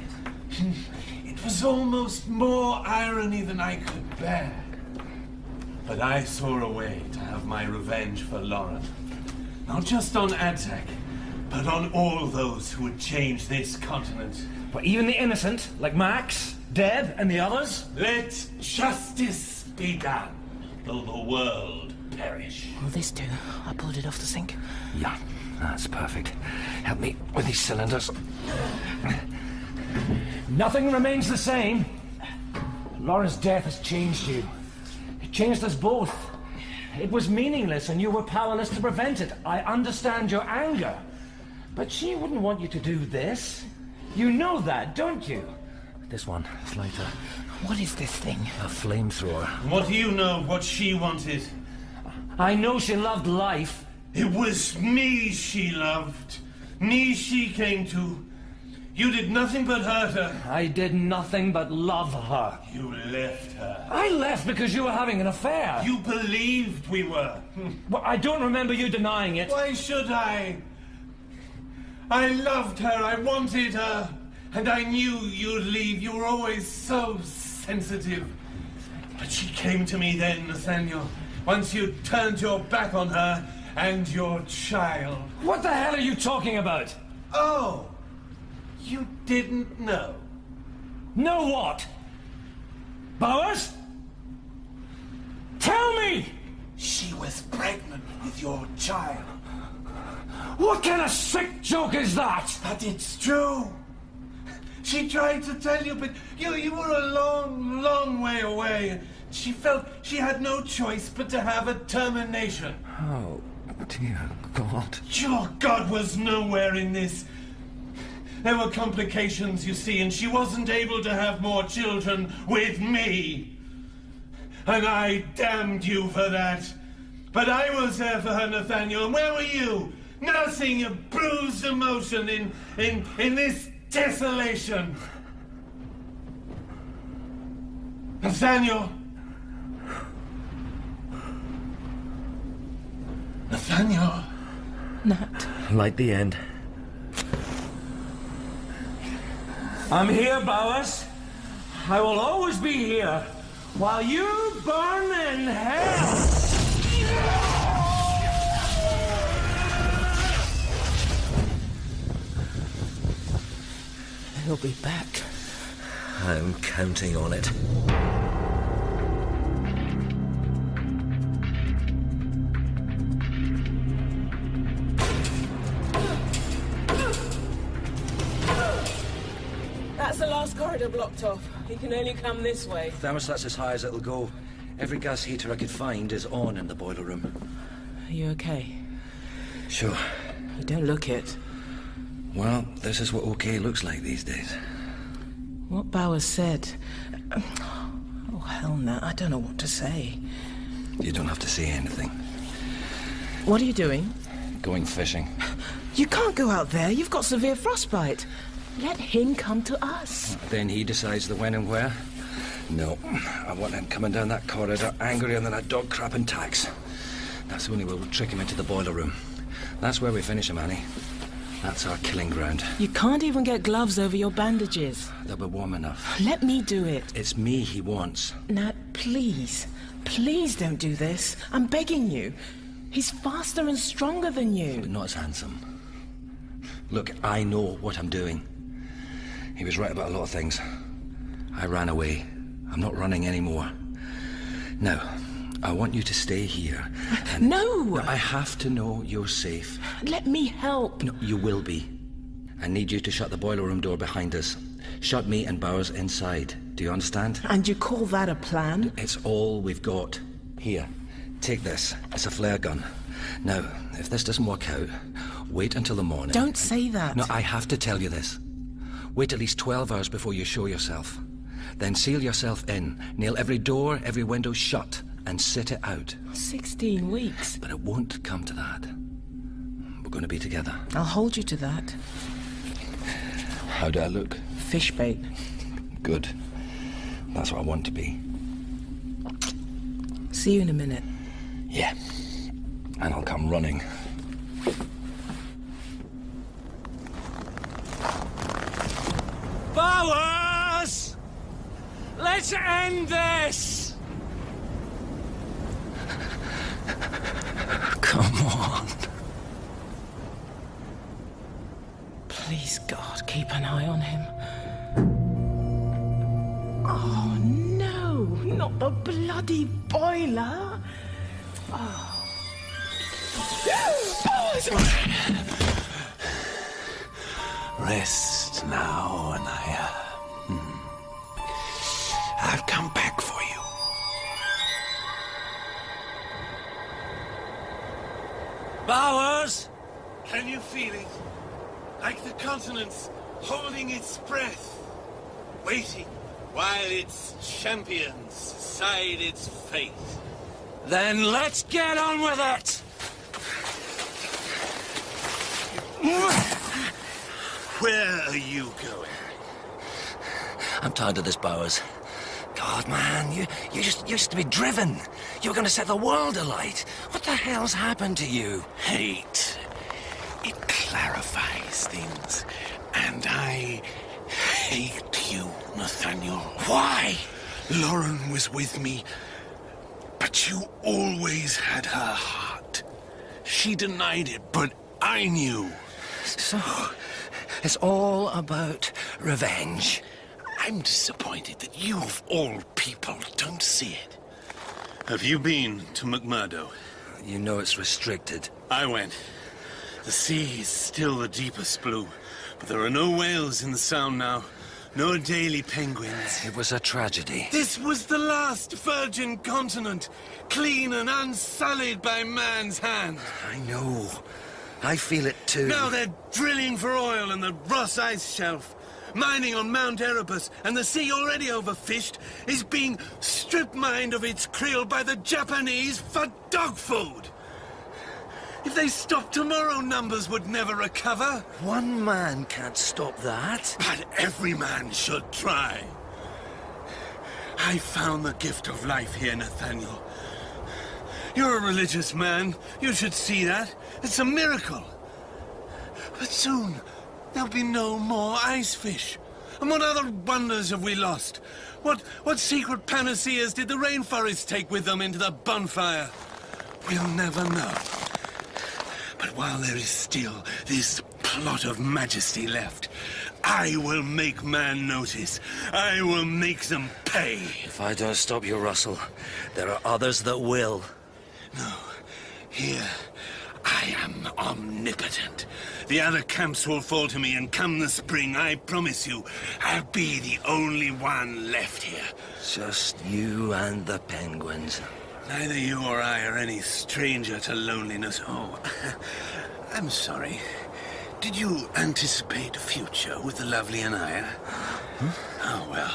it was almost more irony than I could bear. But I saw a way to have my revenge for Lauren. Not just on Adzak, but on all those who would change this continent. But even the innocent, like Max, Deb, and the others? Let justice be done, though the world perish. Will this do? I pulled it off the sink. Yeah, that's perfect. Help me with these cylinders. Nothing remains the same. Lauren's death has changed you. It changed us both. It was meaningless and you were powerless to prevent it. I understand your anger. But she wouldn't want you to do this. You know that, don't you? This one is lighter. What is this thing? A flamethrower. What do you know of what she wanted? I know she loved life. It was me she loved. Me she came to. You did nothing but hurt her. I did nothing but love her. You left her. I left because you were having an affair. You believed we were. Well, I don't remember you denying it. Why should I? I loved her, I wanted her, and I knew you'd leave. You were always so sensitive. But she came to me then, Nathaniel, once you'd turned your back on her and your child. What the hell are you talking about? Oh, you didn't know. Know what? Bowers? Tell me! She was pregnant with your child. What kind of sick joke is that? But it's true. She tried to tell you, but you were a long, long way away. She felt she had no choice but to have a termination. Oh, dear God. Your God was nowhere in this. There were complications, you see, and she wasn't able to have more children with me. And I damned you for that. But I was there for her, Nathaniel, and where were you? Nursing a bruised emotion in this desolation. Nathaniel. Nathaniel. Nat. Light the end. I'm here, Bowers. I will always be here while you burn in hell. He'll be back. I'm counting on it. That's the last corridor blocked off. He can only come this way. Thermostat's as high as it'll go. Every gas heater I could find is on in the boiler room. Are you okay? Sure. You don't look it. Well, this is what okay looks like these days. What Bowers said... Oh, hell no, I don't know what to say. You don't have to say anything. What are you doing? Going fishing. You can't go out there. You've got severe frostbite. Let him come to us. Then he decides the when and where? No. I want him coming down that corridor angrier than a dog crapping tax. That's the only way we'll trick him into the boiler room. That's where we finish him, Annie. That's our killing ground. You can't even get gloves over your bandages. They'll be warm enough. Let me do it. It's me he wants. Nat, please. Please don't do this. I'm begging you. He's faster and stronger than you. But not as handsome. Look, I know what I'm doing. He was right about a lot of things. I ran away. I'm not running anymore. Now, I want you to stay here. No! I have to know you're safe. Let me help. No, you will be. I need you to shut the boiler room door behind us. Shut me and Bowers inside. Do you understand? And you call that a plan? It's all we've got. Here, take this. It's a flare gun. Now, if this doesn't work out, wait until the morning. Don't say that. No, I have to tell you this. Wait at least 12 hours before you show yourself. Then seal yourself in. Nail every door, every window shut, and sit it out. 16 weeks. But it won't come to that. We're going to be together. I'll hold you to that. How do I look? Fish bait. Good. That's what I want to be. See you in a minute. Yeah. And I'll come running. Bowers! Let's end this! Come on. Please, God, keep an eye on him. Oh, no, not the bloody boiler. Oh. Rest now, Anaya. I've come back for you. Bowers! Can you feel it? Like the continent's holding its breath, waiting while its champions decide its fate. Then let's get on with it! Where are you going? I'm tired of this, Bowers. God, man, you just used to be driven. You were going to set the world alight. What the hell's happened to you? Hate. It clarifies things. And I hate you, Nathaniel. Why? Lauren was with me, but you always had her heart. She denied it, but I knew. So, it's all about revenge. I'm disappointed that you, of all people, don't see it. Have you been to McMurdo? You know it's restricted. I went. The sea is still the deepest blue, but there are no whales in the Sound now. No daily penguins. It was a tragedy. This was the last virgin continent, clean and unsullied by man's hand. I know. I feel it too. Now they're drilling for oil in the Ross Ice Shelf. Mining on Mount Erebus, and the sea, already overfished, is being strip-mined of its krill by the Japanese for dog food. If they stopped tomorrow, numbers would never recover. One man can't stop that. But every man should try. I found the gift of life here, Nathaniel. You're a religious man. You should see that. It's a miracle. But soon, there'll be no more ice fish. And what other wonders have we lost? What secret panaceas did the rainforests take with them into the bonfire? We'll never know. But while there is still this plot of majesty left, I will make man notice. I will make them pay. If I don't stop you, Russell, there are others that will. No. Here, I am omnipotent. The other camps will fall to me, and come the spring, I promise you, I'll be the only one left here. Just you and the penguins. Neither you or I are any stranger to loneliness. Oh, I'm sorry. Did you anticipate a future with the lovely Anaya? Oh, well.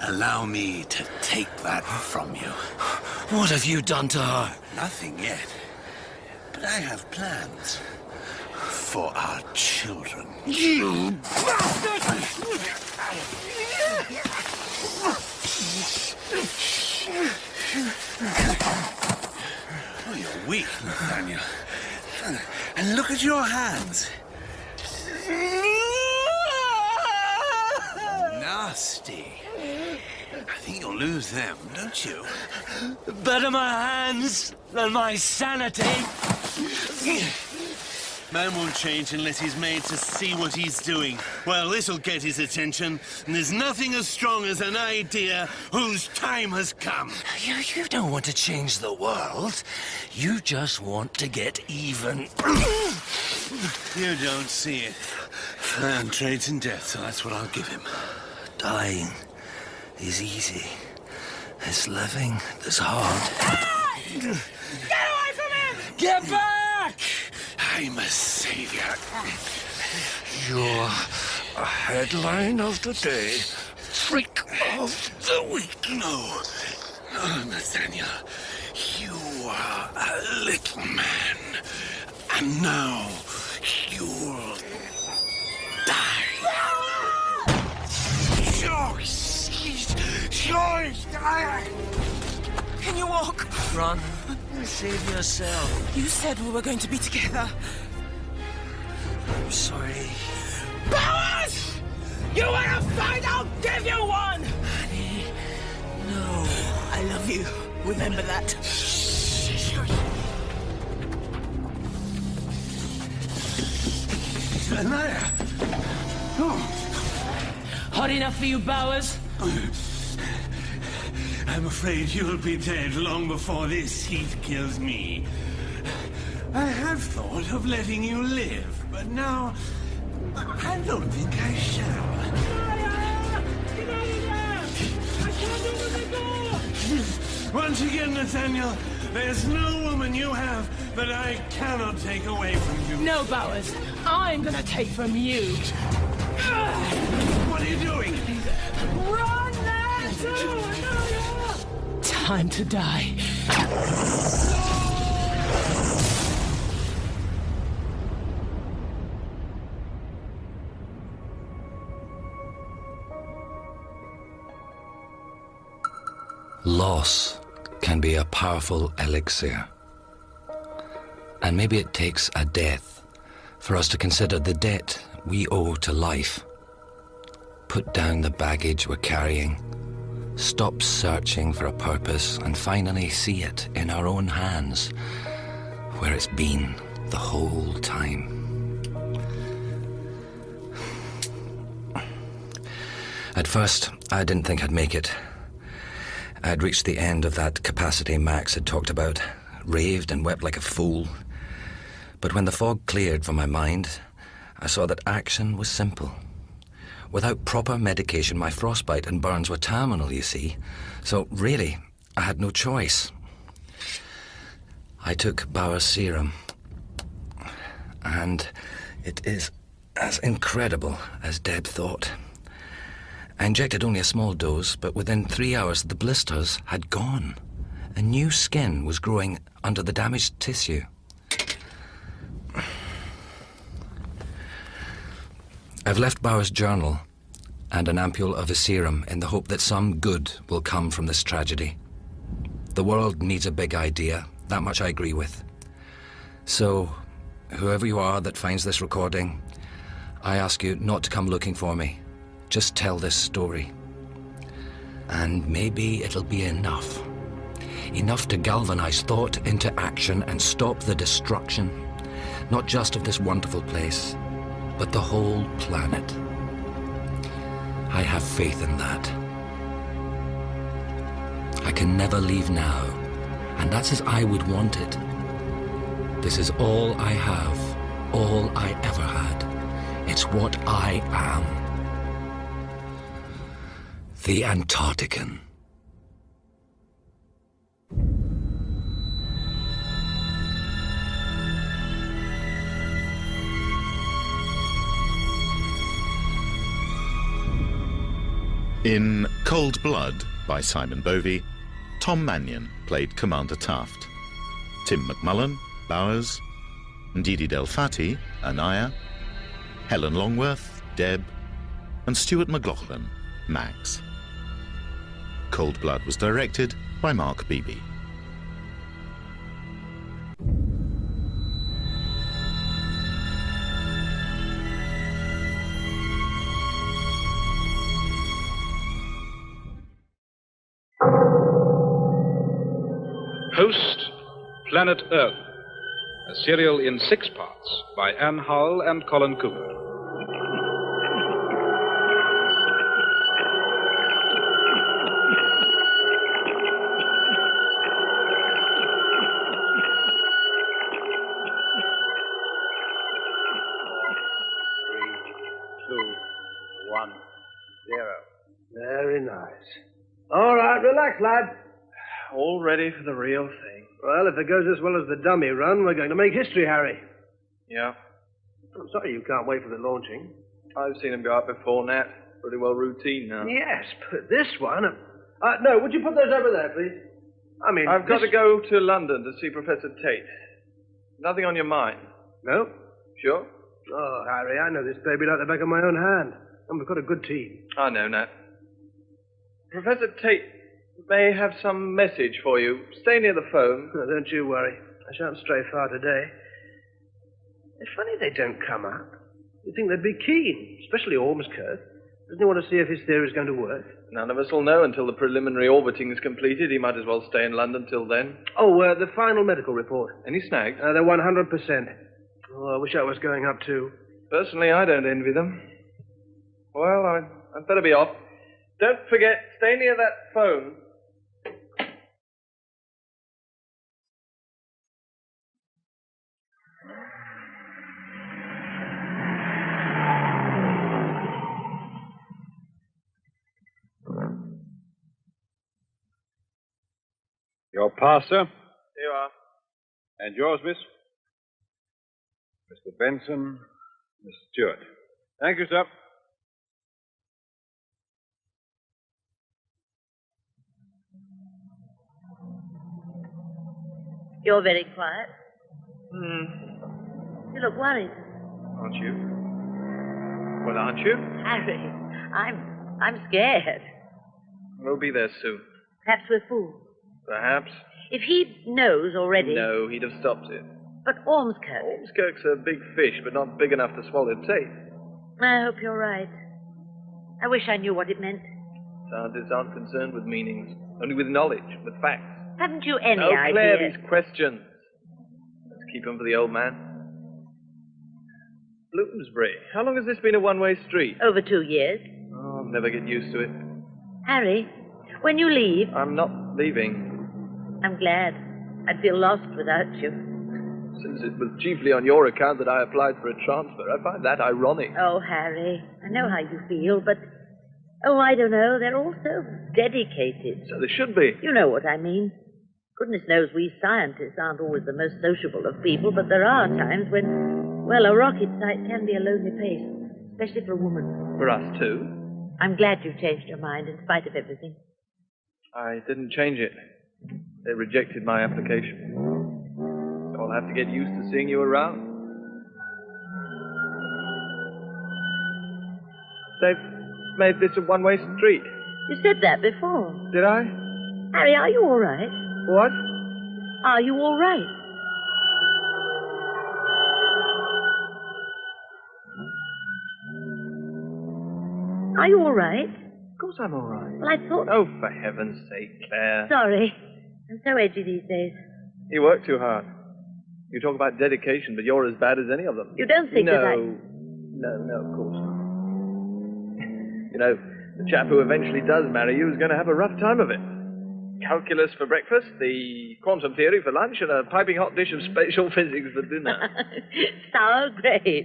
Allow me to take that from you. What have you done to her? Nothing yet. But I have plans. For our children. You bastard! Oh, you're weak, Nathaniel. And look at your hands. Nasty. I think you'll lose them, don't you? Better my hands than my sanity. Man won't change unless he's made to see what he's doing. Well, this'll get his attention, and there's nothing as strong as an idea whose time has come. You don't want to change the world. You just want to get even. You don't see it. Man trades in death, so that's what I'll give him. Dying is easy. It's living that's hard. Get away from him! Get back! I'm a savior. You're a headline of the day. Freak of the week. No, Nathaniel. You are a little man. And now you'll die. Can you walk? Run. Save yourself. You said we were going to be together. I'm sorry. Bowers! You want a fight? I'll give you one! Honey, no. I love you. Remember that. Anaya! Hot enough for you, Bowers? I'm afraid you'll be dead long before this heat kills me. I have thought of letting you live, but now I don't think I shall. Once again, Nathaniel, there's no woman you have that I cannot take away from you. No, Bowers. I'm gonna take from you. What are you doing? Run, Nancy! Time to die. Loss can be a powerful elixir. And maybe it takes a death for us to consider the debt we owe to life. Put down the baggage we're carrying, stop searching for a purpose, and finally see it in our own hands, where it's been the whole time. At first, I didn't think I'd make it. I'd reached the end of that capacity Max had talked about, raved and wept like a fool. But when the fog cleared from my mind, I saw that action was simple. Without proper medication, my frostbite and burns were terminal, you see. So really, I had no choice. I took Bauer's serum, and it is as incredible as Deb thought. I injected only a small dose, but within 3 hours the blisters had gone. A new skin was growing under the damaged tissue. I've left Bauer's journal and an ampule of his serum in the hope that some good will come from this tragedy. The world needs a big idea, that much I agree with. So, whoever you are that finds this recording, I ask you not to come looking for me. Just tell this story. And maybe it'll be enough. Enough to galvanize thought into action and stop the destruction, not just of this wonderful place, but the whole planet. I have faith in that. I can never leave now, and that's as I would want it. This is all I have, all I ever had. It's what I am. The Antarctican. In Cold Blood by Simon Bovey, Tom Mannion played Commander Taft. Tim McMullen, Bowers, Ndidi Del Fati, Anaya, Helen Longworth, Deb, and Stuart McLaughlin, Max. Cold Blood was directed by Mark Beebe. Host, Planet Earth. a serial in 6 parts by Anne Howell and Colin Cooper. Very nice. All right, relax, lad. All ready for the real thing. Well, if it goes as well as the dummy run, we're going to make history, Harry. Yeah. I'm sorry you can't wait for the launching. I've seen him go out before, Nat. Pretty well routine now. Yes, but this one... no, would you put those over there, please? I mean... I've got to go to London to see Professor Tate. Nothing on your mind? No. Sure? Oh, Harry, I know this baby like the back of my own hand. And we've got a good team. I know, Nat. Professor Tate may have some message for you. Stay near the phone. No, don't you worry. I shan't stray far today. It's funny they don't come up. You'd think they'd be keen, especially Ormskirk. Doesn't he want to see if his theory's going to work? None of us will know until the preliminary orbiting is completed. He might as well stay in London till then. Oh, the final medical report. Any snags? They're 100%. Oh, I wish I was going up too. Personally, I don't envy them. Well, I'd better be off. Don't forget, stay near that phone. Your pass, sir. Here you are. And yours, miss? Mr. Benson, Miss Stewart. Thank you, sir. You're very quiet. You look worried. Aren't you? Well, aren't you? Harry, I'm scared. We'll be there soon. Perhaps we're fools. Perhaps. If he knows already... No, he'd have stopped it. But Ormskirk... Ormskirk's a big fish, but not big enough to swallow Tate. I hope you're right. I wish I knew what it meant. Scientists aren't concerned with meanings, only with knowledge, with facts. Haven't you any idea? Oh, Claire, idea? these questions. Let's keep them for the old man. Bloomsbury. How long has this been a one-way street? Over 2 years. Oh, I'll never get used to it. Harry, when you leave... I'm not leaving. I'm glad. I'd feel lost without you. Since it was chiefly on your account that I applied for a transfer, I find that ironic. Oh, Harry, I know how you feel, but... Oh, I don't know. They're all so dedicated. So they should be. You know what I mean. Goodness knows we scientists aren't always the most sociable of people, but there are times when, well, a rocket site can be a lonely place, especially for a woman. For us, too. I'm glad you've changed your mind in spite of everything. I didn't change it. They rejected my application. So I'll have to get used to seeing you around. They've made this a one-way street. You said that before. Did I? Harry, are you all right? What? Are you all right? Are you all right? Of course I'm all right. Well, I thought... Oh, for heaven's sake, Claire. Sorry. I'm so edgy these days. You work too hard. You talk about dedication, but you're as bad as any of them. You don't think that I... No, of course not. You know, the chap who eventually does marry you is going to have a rough time of it. Calculus for breakfast, the quantum theory for lunch, and a piping hot dish of spatial physics for dinner. So great.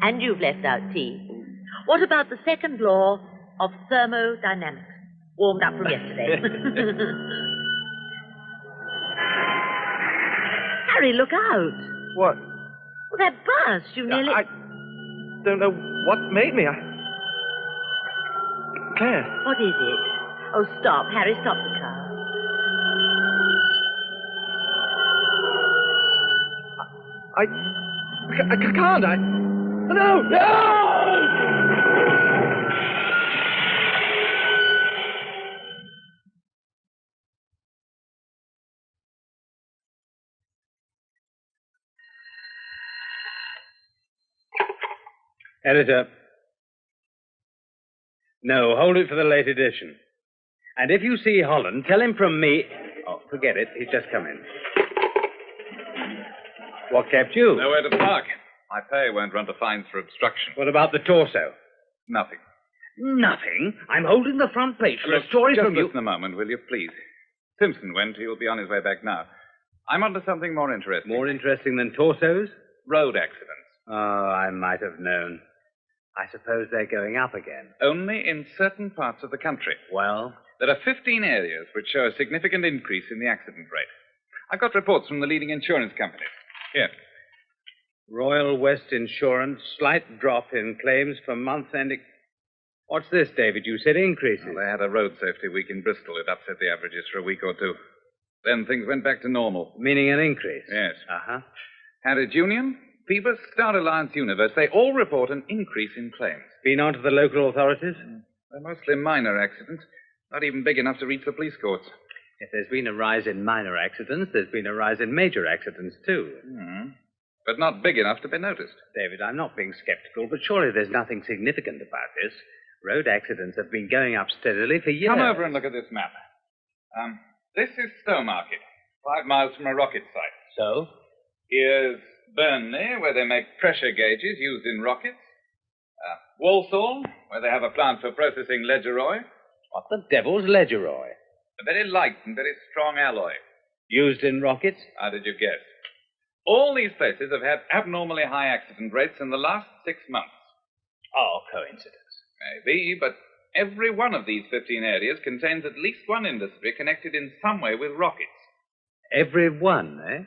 And you've left out tea. What about the second law of thermodynamics? Warmed up from yesterday. Harry, look out. What? Well, that burst. You nearly... I don't know what made me. Claire. What is it? Oh, stop. Harry, stop the car. I can't. No! Editor. No, hold it for the late edition. And if you see Holland, tell him from me... Oh, forget it. He's just come in. What kept you? Nowhere to park. My pay won't run to fines for obstruction. What about the torso? Nothing. Nothing. I'm holding the front page for Look, a story just from you. listen a moment, will you, please? Simpson went. He'll be on his way back now. I'm on to something more interesting. More interesting than torsos? Road accidents. Oh, I might have known. I suppose they're going up again. Only in certain parts of the country. Well? There are 15 areas which show a significant increase in the accident rate. I got reports from the leading insurance companies. Here. Royal West Insurance, slight drop in claims for month ending. What's this, David? You said increases. Well, they had a road safety week in Bristol. It upset the averages for a week or two. Then things went back to normal. Meaning an increase? Yes. Uh-huh. Harrods Union, Peebles, Star Alliance Universe, they all report an increase in claims. Been on to the local authorities? They're mostly minor accidents, not even big enough to reach the police courts. If there's been a rise in minor accidents, there's been a rise in major accidents, too. But not big enough to be noticed. David, I'm not being skeptical, but surely there's nothing significant about this. Road accidents have been going up steadily for years. Come over and look at this map. This is Stowmarket, 5 miles from a rocket site. So? Here's Burnley, where they make pressure gauges used in rockets. Walsall, where they have a plant for processing Ledgeroy. What the devil's Ledgeroy? A very light and very strong alloy. Used in rockets? How did you guess? All these places have had abnormally high accident rates in the last 6 months. Oh, coincidence. Maybe, but every one of these 15 areas contains at least one industry connected in some way with rockets. Every one, eh?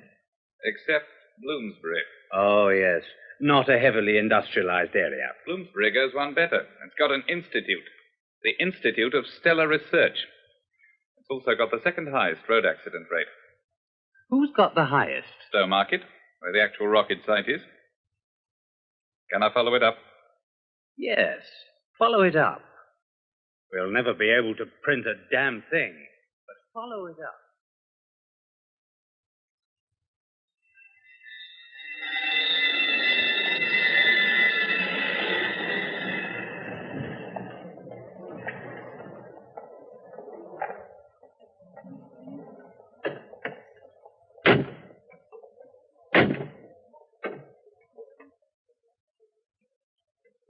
Except Bloomsbury. Oh, yes. Not a heavily industrialized area. Bloomsbury goes one better. It's got an institute. The Institute of Stellar Research. It's also got the second highest road accident rate. Who's got the highest? Stowmarket, where the actual rocket site is. Can I follow it up? Yes. Follow it up. We'll never be able to print a damn thing, but follow it up.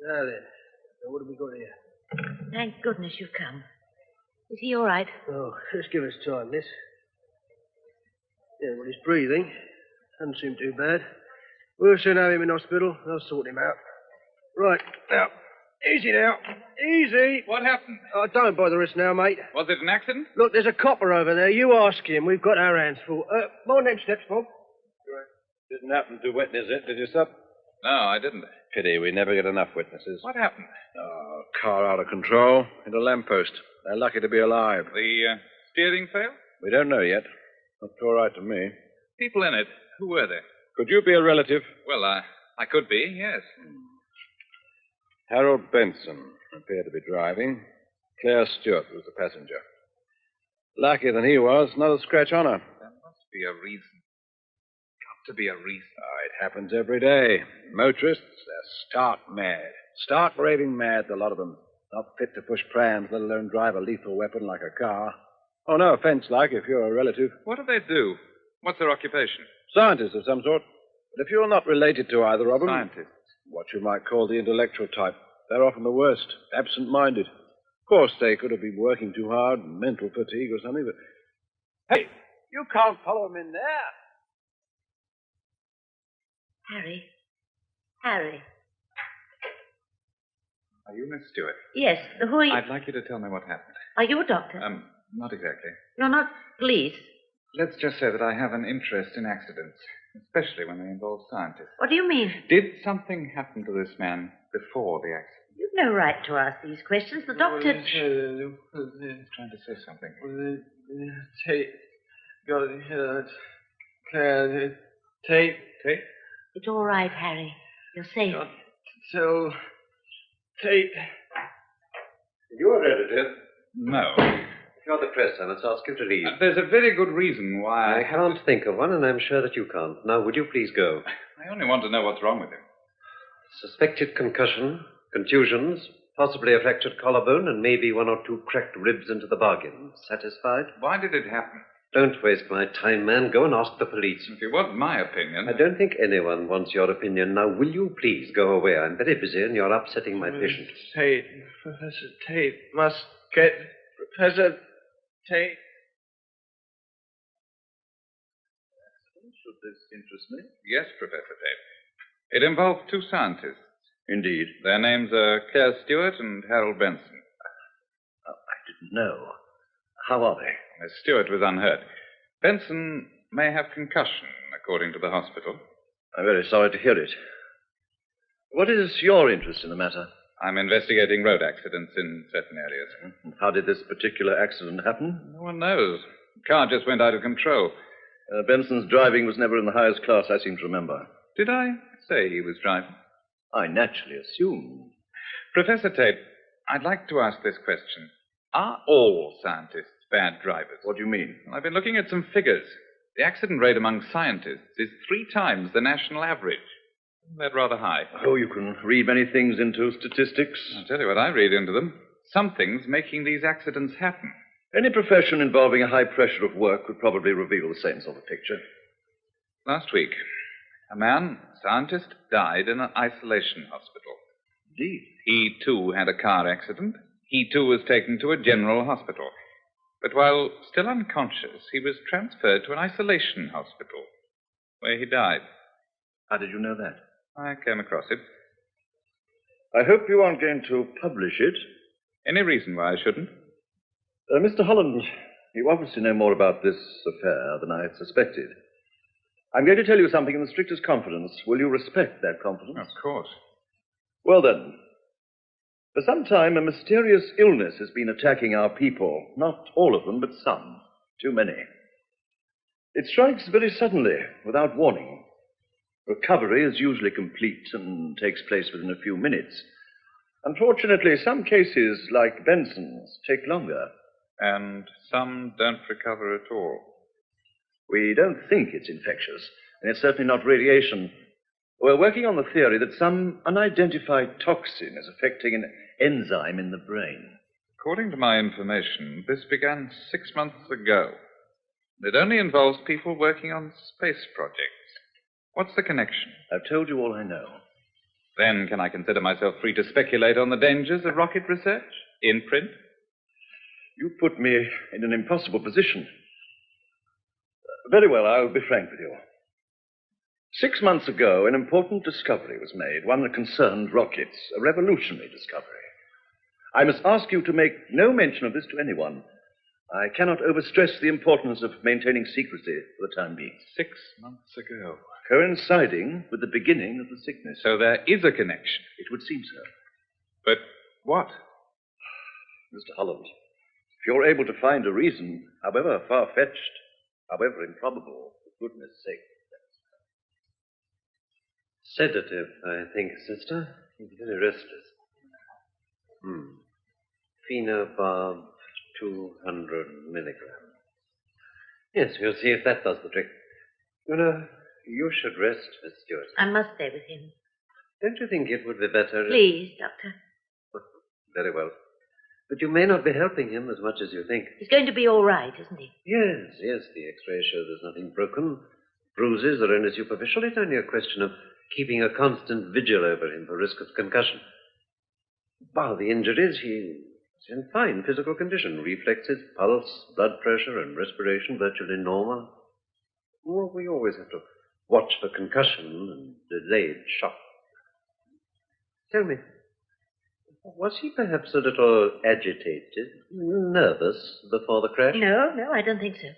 Now then, so what have we got here? Thank goodness you've come. Is he all right? Oh, just give us time, miss. Yeah, well, he's breathing. Doesn't seem too bad. We'll soon have him in hospital. I'll sort him out. Right, now, easy now. Easy. What happened? Oh, don't bother us now, mate. Was it an accident? Look, there's a copper over there. You ask him. We've got our hands full. Mind them steps, Bob. Didn't happen to witness it, did you, sir? No, I didn't. Pity, we never get enough witnesses. What happened? Oh, car out of control, hit a lamppost. They're lucky to be alive. The steering failed? We don't know yet. Looked all right to me. People in it, who were they? Could you be a relative? Well, I could be, yes. Harold Benson appeared to be driving. Claire Stewart was the passenger. Luckier than he was, not a scratch on her. There must be a reason. Got to be a reason. It happens every day. Motorists, they're stark mad. Stark raving mad, the lot of them. Not fit to push prams, let alone drive a lethal weapon like a car. Oh, no offense, like, if you're a relative. What do they do? What's their occupation? Scientists of some sort. But if you're not related to either of them... Scientists? What you might call the intellectual type. They're often the worst, absent-minded. Of course, they could have been working too hard, mental fatigue or something, but... Hey, you can't follow them in there. Harry. Harry. Are you Miss Stewart? Yes, who are you? I'd like you to tell me what happened. Are you a doctor? Not exactly. You're not police? Let's just say that I have an interest in accidents, especially when they involve scientists. What do you mean? Did something happen to this man before the accident? You've no right to ask these questions. The doctor... Trying to say something. Tape. Got it. Claire, tape. Tape? It's all right, Harry. You're safe. So, tape. You're a relative? No. If you're the press, I must ask you to leave. There's a very good reason why... I can't think of one, and I'm sure that you can't. Now, would you please go? I only want to know what's wrong with him. Suspected concussion, contusions, possibly a fractured collarbone, and maybe 1 or 2 cracked ribs into the bargain. Satisfied? Why did it happen? Don't waste my time, man. Go and ask the police. If you want my opinion... I don't think anyone wants your opinion. Now, will you please go away? I'm very busy and you're upsetting my patient. Tate, Professor Tate must get... Professor Tate... Should this interest me? Yes, Professor Tate. It involves two scientists. Indeed. Their names are Claire Stewart and Harold Benson. I didn't know. How are they? Miss Stewart was unhurt. Benson may have concussion, according to the hospital. I'm very sorry to hear it. What is your interest in the matter? I'm investigating road accidents in certain areas. And how did this particular accident happen? No one knows. The car just went out of control. Benson's driving was never in the highest class, I seem to remember. Did I say he was driving? I naturally assumed. Professor Tate, I'd like to ask this question. Are all scientists bad drivers? What do you mean? Well, I've been looking at some figures. The accident rate among scientists is 3 times the national average. Isn't that rather high? Oh, you can read many things into statistics. I'll tell you what I read into them. Something's making these accidents happen. Any profession involving a high pressure of work would probably reveal the same sort of picture. Last week, a man, scientist, died in an isolation hospital. Indeed. He, too, had a car accident. He, too, was taken to a general hospital. But while still unconscious, he was transferred to an isolation hospital, where he died. How did you know that? I came across it. I hope you aren't going to publish it. Any reason why I shouldn't? Mr. Holland, you obviously know more about this affair than I had suspected. I'm going to tell you something in the strictest confidence. Will you respect that confidence? Of course. Well, then. For some time, a mysterious illness has been attacking our people. Not all of them, but some. Too many. It strikes very suddenly, without warning. Recovery is usually complete and takes place within a few minutes. Unfortunately, some cases, like Benson's, take longer. And some don't recover at all. We don't think it's infectious, and it's certainly not radiation. We're working on the theory that some unidentified toxin is affecting an enzyme in the brain. According to my information, this began 6 months ago. It only involves people working on space projects. What's the connection? I've told you all I know. Then can I consider myself free to speculate on the dangers of rocket research? In print? You put me in an impossible position. Very well, I'll be frank with you. 6 months ago, an important discovery was made, one that concerned rockets, a revolutionary discovery. I must ask you to make no mention of this to anyone. I cannot overstress the importance of maintaining secrecy for the time being. 6 months ago. Coinciding with the beginning of the sickness. So there is a connection. It would seem so. But what? Mr. Holland, if you're able to find a reason, however far-fetched, however improbable, for goodness sake. Sedative, I think, sister. He's very restless. Phenobarb, 200 milligrams. Yes, we'll see if that does the trick. You know, you should rest, Miss Stewart. I must stay with him. Don't you think it would be better... Please, Doctor. Very well. But you may not be helping him as much as you think. He's going to be all right, isn't he? Yes. The X-ray shows there's nothing broken. Bruises are only superficial. It's only a question of keeping a constant vigil over him for risk of concussion. Bar the injuries, he's in fine physical condition. Reflexes, pulse, blood pressure, and respiration virtually normal. Well, we always have to watch for concussion and delayed shock. Tell me, was he perhaps a little agitated, nervous before the crash? No, I don't think so.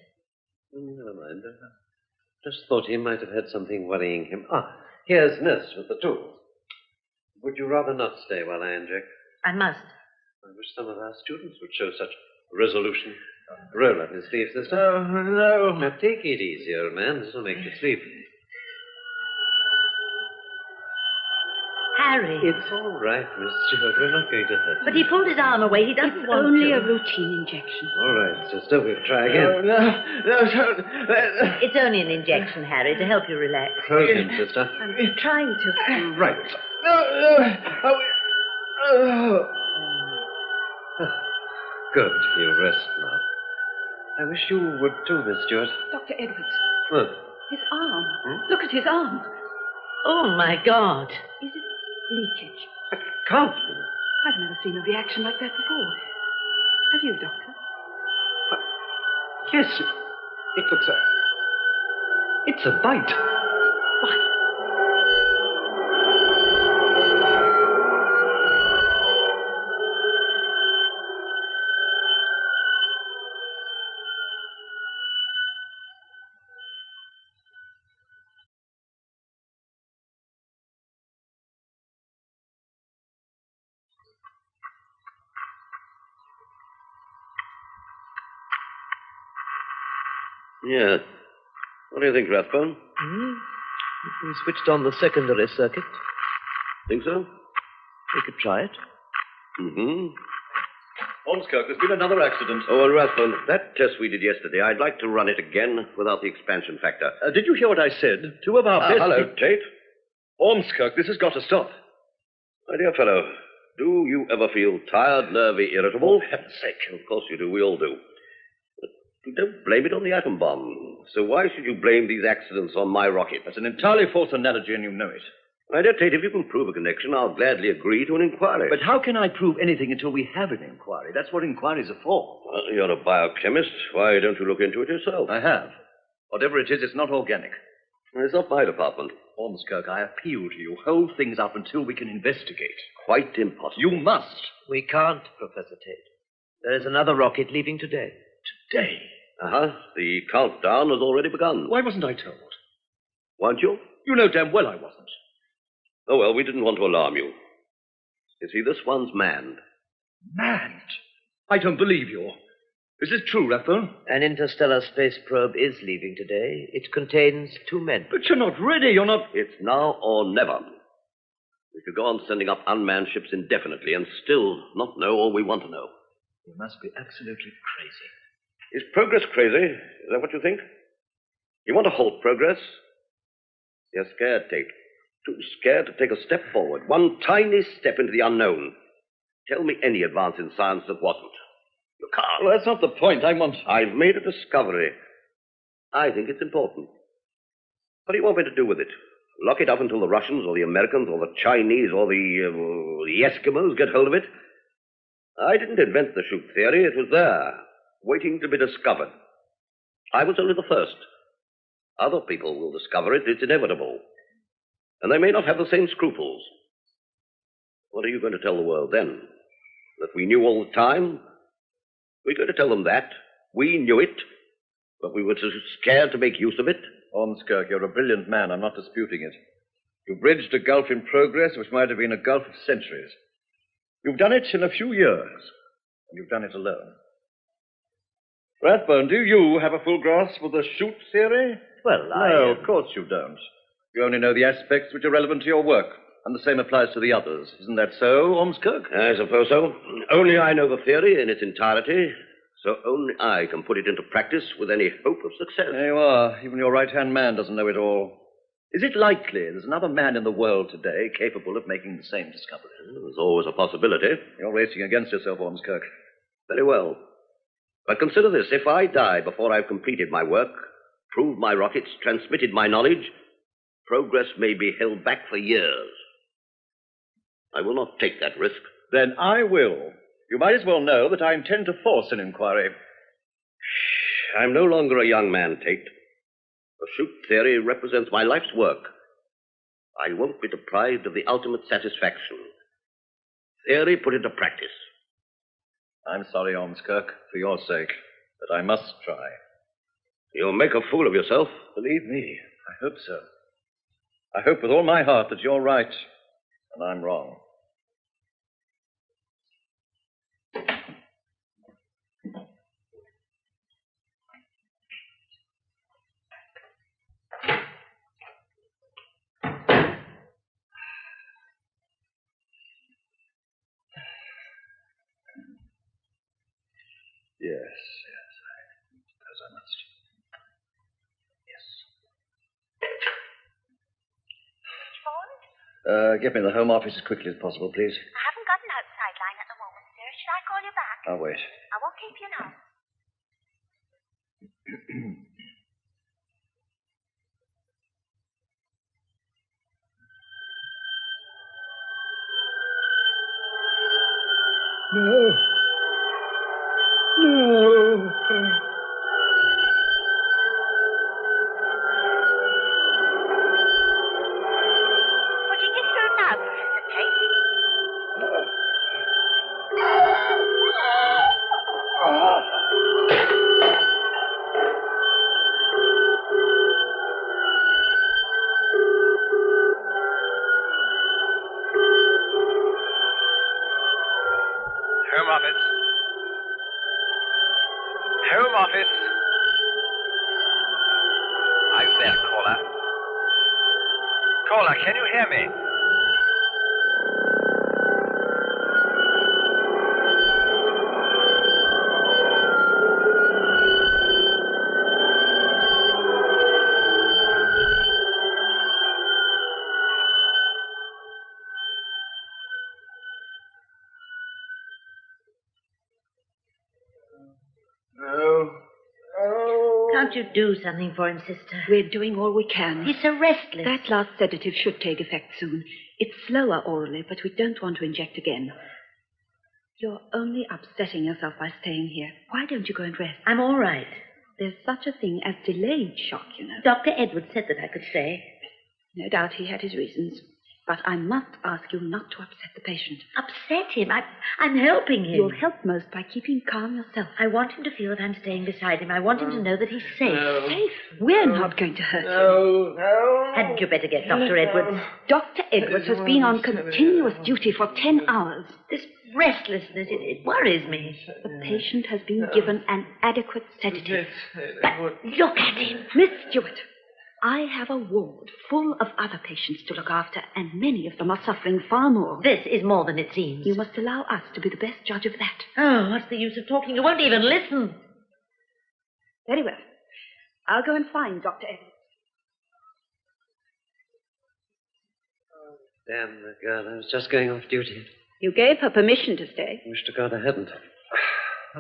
Never mind. Just thought he might have had something worrying him. Here's Nurse with the tools. Would you rather not stay while I inject? I must. I wish some of our students would show such resolution. Roll up his sleeve, sister. Oh, no. Now, take it easy, old man. This will make you sleep. Harry. It's all right, Miss Stewart. We're not going to hurt But he pulled his arm away. He doesn't It's want only to. a routine injection. All right, sister. We'll try again. No, don't. It's only an injection, Harry, to help you relax. Hold him, sister. I'm trying to. Right. No. Good. He'll rest now. I wish you would do this, Stuart. Dr. Edwards. Look. His arm. Look at his arm. Oh, my God. Is it leakage? Can't be. I've never seen a reaction like that before. Have you, Doctor? Yes, it looks it's a bite. Bite? Yeah. What do you think, Rathbone? We switched on the secondary circuit. Think so? We could try it. Mm-hmm. Ormskirk, there's been another accident. Oh, well, Rathbone, that test we did yesterday, I'd like to run it again without the expansion factor. Did you hear what I said? Two of our best... Hello, Tate. Ormskirk, this has got to stop. My dear fellow, do you ever feel tired, nervy, irritable? For heaven's sake. Of course you do. We all do. But you don't blame it on the atom bomb. So why should you blame these accidents on my rocket? That's an entirely false analogy, and you know it. My dear Tate, if you can prove a connection, I'll gladly agree to an inquiry. But how can I prove anything until we have an inquiry? That's what inquiries are for. Well, you're a biochemist. Why don't you look into it yourself? I have. Whatever it is, it's not organic. It's not my department. Ormskirk, I appeal to you. Hold things up until we can investigate. Quite impossible. You must. We can't, Professor Tate. There is another rocket leaving today. Today? Uh-huh. The countdown has already begun. Why wasn't I told? Weren't you? You know damn well I wasn't. Oh, well, we didn't want to alarm you. You see, this one's manned. Manned? I don't believe you. Is this true, Rathbone? An interstellar space probe is leaving today. It contains 2 men. But you're not ready. You're not... It's now or never. We could go on sending up unmanned ships indefinitely and still not know all we want to know. You must be absolutely crazy. Is progress crazy? Is that what you think? You want to halt progress? You're scared, Tate. Too scared to take a step forward. One tiny step into the unknown. Tell me any advance in science that wasn't. You can't. Well, that's not the point. I've made a discovery. I think it's important. What do you want me to do with it? Lock it up until the Russians or the Americans or the Chinese or the Eskimos get hold of it? I didn't invent the shoot theory. It was there, waiting to be discovered. I was only the first. Other people will discover it. It's inevitable. And they may not have the same scruples. What are you going to tell the world then? That we knew all the time? We're going to tell them that. We knew it, but we were too scared to make use of it. Ormskirk, you're a brilliant man. I'm not disputing it. You bridged a gulf in progress which might have been a gulf of centuries. You've done it in a few years, and you've done it alone. Rathbone, do you have a full grasp of the shoot theory? Well, No, of course you don't. You only know the aspects which are relevant to your work, and the same applies to the others. Isn't that so, Ormskirk? I suppose so. Only I know the theory in its entirety, so only I can put it into practice with any hope of success. There you are. Even your right-hand man doesn't know it all. Is it likely there's another man in the world today capable of making the same discovery? There's always a possibility. You're racing against yourself, Ormskirk. Very well. But consider this. If I die before I've completed my work, proved my rockets, transmitted my knowledge, progress may be held back for years. I will not take that risk. Then I will. You might as well know that I intend to force an inquiry. I'm no longer a young man, Tate. The shoot theory represents my life's work. I won't be deprived of the ultimate satisfaction. Theory put into practice. I'm sorry, Ormskirk, for your sake, but I must try. You'll make a fool of yourself. Believe me, I hope so. I hope with all my heart that you're right and I'm wrong. Yes, I suppose I must. Get me the Home Office as quickly as possible, please. I haven't got an outside line at the moment, sir. Should I call you back? I'll wait. I won't keep you now. No. No. Would you get through now, Professor Tate? Home office. Home office. Are you there, caller? Caller, can you hear me? Can't you do something for him, sister? We're doing all we can. He's so restless. That last sedative should take effect soon. It's slower orally, but we don't want to inject again. You're only upsetting yourself by staying here. Why don't you go and rest? I'm all right. There's such a thing as delayed shock, you know. Dr. Edwards said that I could stay. No doubt he had his reasons. But I must ask you not to upset the patient. Upset him? I'm helping him. You'll help most by keeping calm yourself. I want him to feel that I'm staying beside him. I want him to know that he's safe. No. Safe? We're not going to hurt him. Hadn't you better get Dr. Edwards? Dr. Edwards has been on continuous duty for 10 hours. This restlessness, it worries me. The patient has been given an adequate sedative. But look at him. Miss Stewart, I have a ward full of other patients to look after, and many of them are suffering far more. This is more than it seems. You must allow us to be the best judge of that. Oh, what's the use of talking? You won't even listen. Very well. I'll go and find Dr. Evans. Damn the girl. I was just going off duty. You gave her permission to stay. Wish to God I hadn't.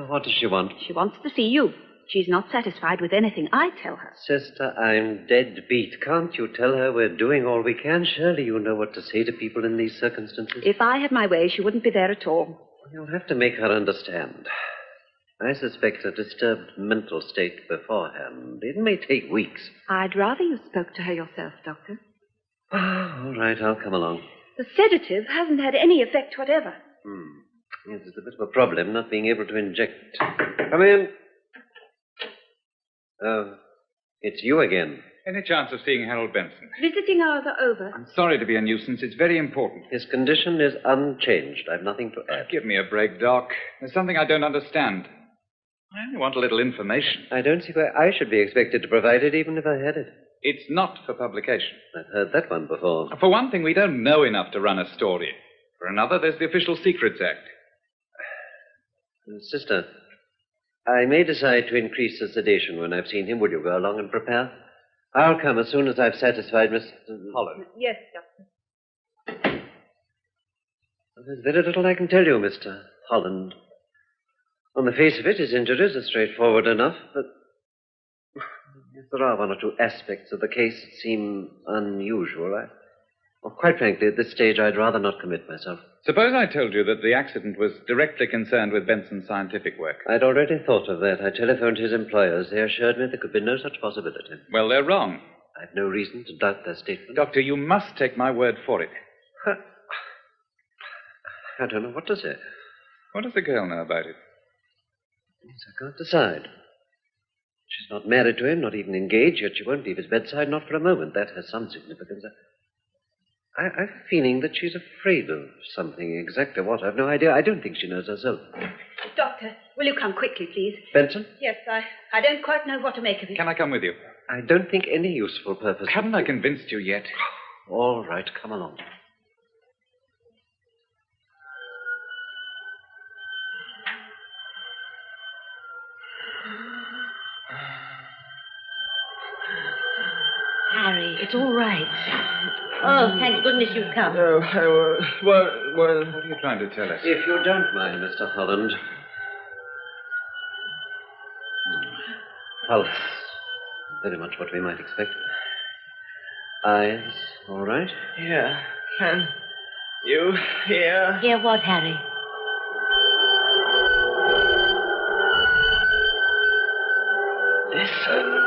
What does she want? She wants to see you. She's not satisfied with anything I tell her. Sister, I'm dead beat. Can't you tell her we're doing all we can? Surely you know what to say to people in these circumstances. If I had my way, she wouldn't be there at all. You'll have to make her understand. I suspect a disturbed mental state beforehand. It may take weeks. I'd rather you spoke to her yourself, Doctor. All right, I'll come along. The sedative hasn't had any effect whatever. Yes, it's a bit of a problem not being able to inject. Come in. Oh, it's you again. Any chance of seeing Harold Benson? Visiting hours are over. I'm sorry to be a nuisance. It's very important. His condition is unchanged. I've nothing to add. Give me a break, Doc. There's something I don't understand. I only want a little information. I don't see why I should be expected to provide it, even if I had it. It's not for publication. I've heard that one before. For one thing, we don't know enough to run a story. For another, there's the Official Secrets Act. Sister, I may decide to increase the sedation when I've seen him. Will you go along and prepare? I'll come as soon as I've satisfied Mr. Holland. Yes, Doctor. There's very little I can tell you, Mr. Holland. On the face of it, his injuries are straightforward enough, but there are one or two aspects of the case that seem unusual. Quite frankly, at this stage, I'd rather not commit myself. Suppose I told you that the accident was directly concerned with Benson's scientific work. I'd already thought of that. I telephoned his employers. They assured me there could be no such possibility. Well, they're wrong. I've no reason to doubt their statement. Doctor, you must take my word for it. I don't know what to say. What does the girl know about it? Yes, I can't decide. She's not married to him, not even engaged, yet she won't leave his bedside, not for a moment. That has some significance. I've a feeling that she's afraid of something. Exactly what, I've no idea. I don't think she knows herself. Doctor, will you come quickly, please? Benson? Yes, I don't quite know what to make of it. Can I come with you? I don't think any useful purpose. Haven't I convinced you yet? All right, come along. Harry, it's all right. Oh, thank goodness you've come. Well... What are you trying to tell us? If you don't mind, Mr. Holland. Pulse. Very much what we might expect. Eyes, all right? Yeah. Can you hear? Hear what, Harry? Listen.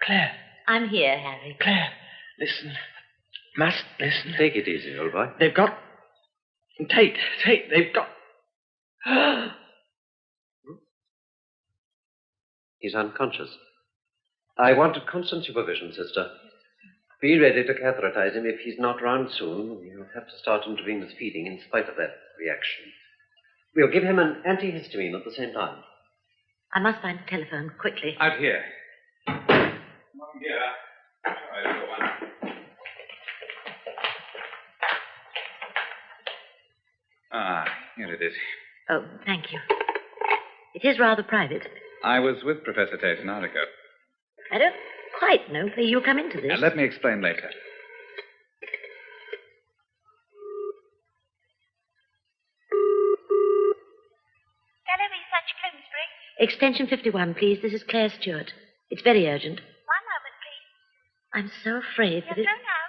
Claire. I'm here, Harry. Claire, listen. Must listen. Take it easy, old boy. They've got... Tate, they've got... He's unconscious. I want constant supervision, sister. Be ready to catheterize him. If he's not round soon, you'll have to start intravenous feeding in spite of that reaction. We'll give him an antihistamine at the same time. I must find the telephone, quickly. Out here. Come on here. Try the one. Ah, here it is. Oh, thank you. It is rather private. I was with Professor Tate an hour ago. I don't quite know where you'll come into this. Now, let me explain later. Gallery Such Bloomsbury. Extension 51, please. This is Claire Stewart. It's very urgent. 1 moment, please. I'm so afraid that Yes, it... so now.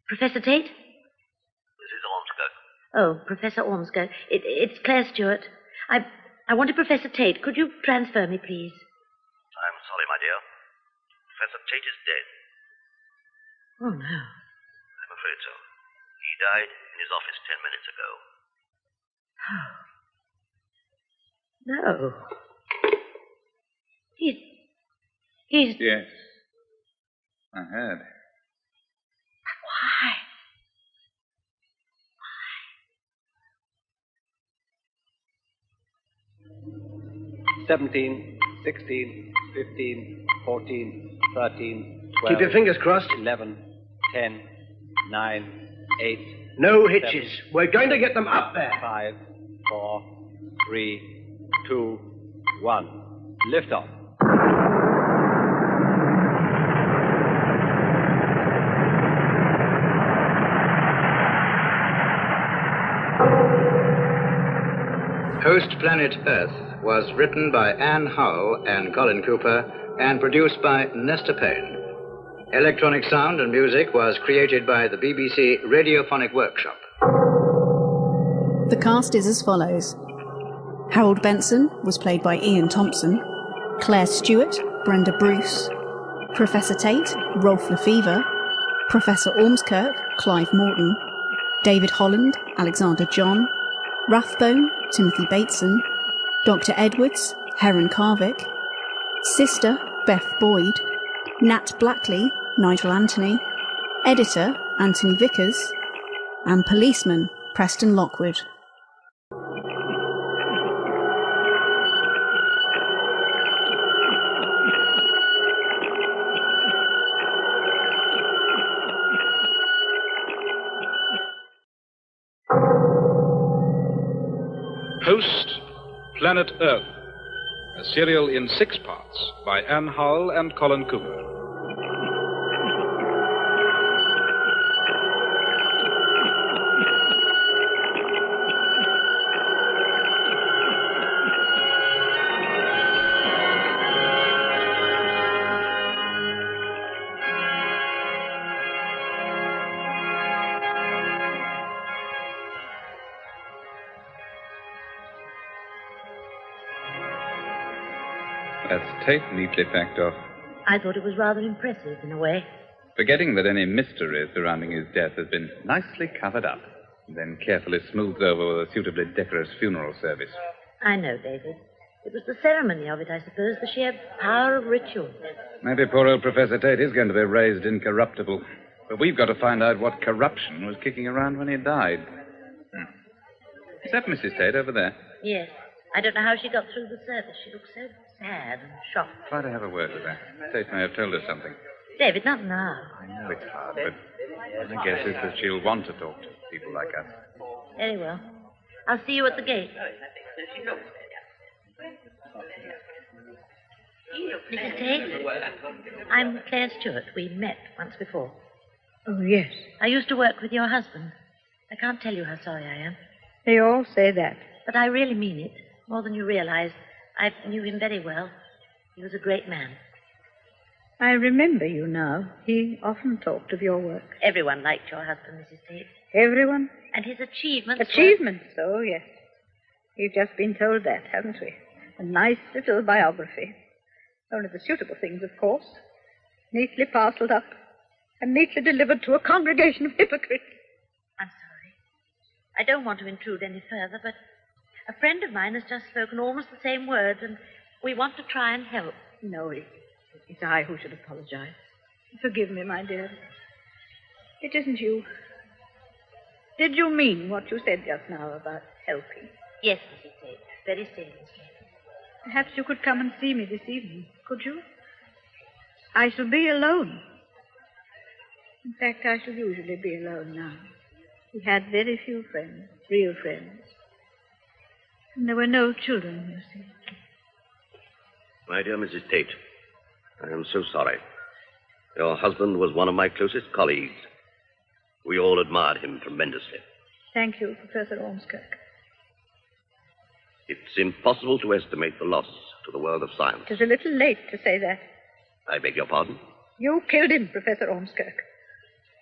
Professor Tate? Mrs. Ormskirk. Oh, Professor Ormskirk. It's Claire Stewart. I wanted Professor Tate. Could you transfer me, please? I'm sorry, my dear. Professor Tate is dead. Oh, no. I'm afraid so. He died in his office 10 minutes ago. No. He's... Yes. I heard. Why? 17, 16, 15, 14, 13, 12... Keep your fingers crossed. 11, 10, 9, 8... No hitches. We're going to get them up there. 5, 4, 3, 2, 1. Lift off. Host Planet Earth was written by Anne Howell and Colin Cooper and produced by Nestor Payne. Electronic sound and music was created by the BBC Radiophonic Workshop. The cast is as follows. Harold Benson was played by Ian Thompson, Claire Stewart, Brenda Bruce, Professor Tate, Rolf Lefevre, Professor Ormskirk, Clive Morton, David Holland, Alexander John, Rathbone, Timothy Bateson, Dr. Edwards, Heron Carvick, Sister, Beth Boyd, Nat Blackley, Nigel Anthony, Editor, Anthony Vickers, and Policeman, Preston Lockwood. Host, Planet Earth, a serial in 6 parts by Anne Howell and Colin Cooper. That's Tate neatly packed off. I thought it was rather impressive, in a way. Forgetting that any mystery surrounding his death has been nicely covered up, and then carefully smoothed over with a suitably decorous funeral service. I know, David. It was the ceremony of it, I suppose, the sheer power of ritual. Maybe poor old Professor Tate is going to be raised incorruptible. But we've got to find out what corruption was kicking around when he died. Is that Mrs. Tate over there? Yes. I don't know how she got through the service. She looked so sad and shocked. Try to have a word with her. Tate may have told us something. David, not now. I know it's hard, but my guess is that she'll want to talk to people like us. Very well. I'll see you at the gate. Mrs. Tate, I'm Claire Stewart. We met once before. Oh, yes. I used to work with your husband. I can't tell you how sorry I am. They all say that. But I really mean it, more than you realize. I knew him very well. He was a great man. I remember you now. He often talked of your work. Everyone liked your husband, Mrs. Tate. Everyone? And his achievements. Achievements, oh, yes. We've just been told that, haven't we? A nice little biography. Only the suitable things, of course. Neatly parcelled up and neatly delivered to a congregation of hypocrites. I'm sorry. I don't want to intrude any further, but a friend of mine has just spoken almost the same words, and we want to try and help. No, it's I who should apologize. Forgive me, my dear. It isn't you. Did you mean what you said just now about helping? Yes, Mrs. Tate. Very seriously. Perhaps you could come and see me this evening, could you? I shall be alone. In fact, I shall usually be alone now. We had very few friends, real friends. And there were no children, you see. My dear Mrs. Tate, I am so sorry. Your husband was one of my closest colleagues. We all admired him tremendously. Thank you, Professor Ormskirk. It's impossible to estimate the loss to the world of science. It is a little late to say that. I beg your pardon? You killed him, Professor Ormskirk.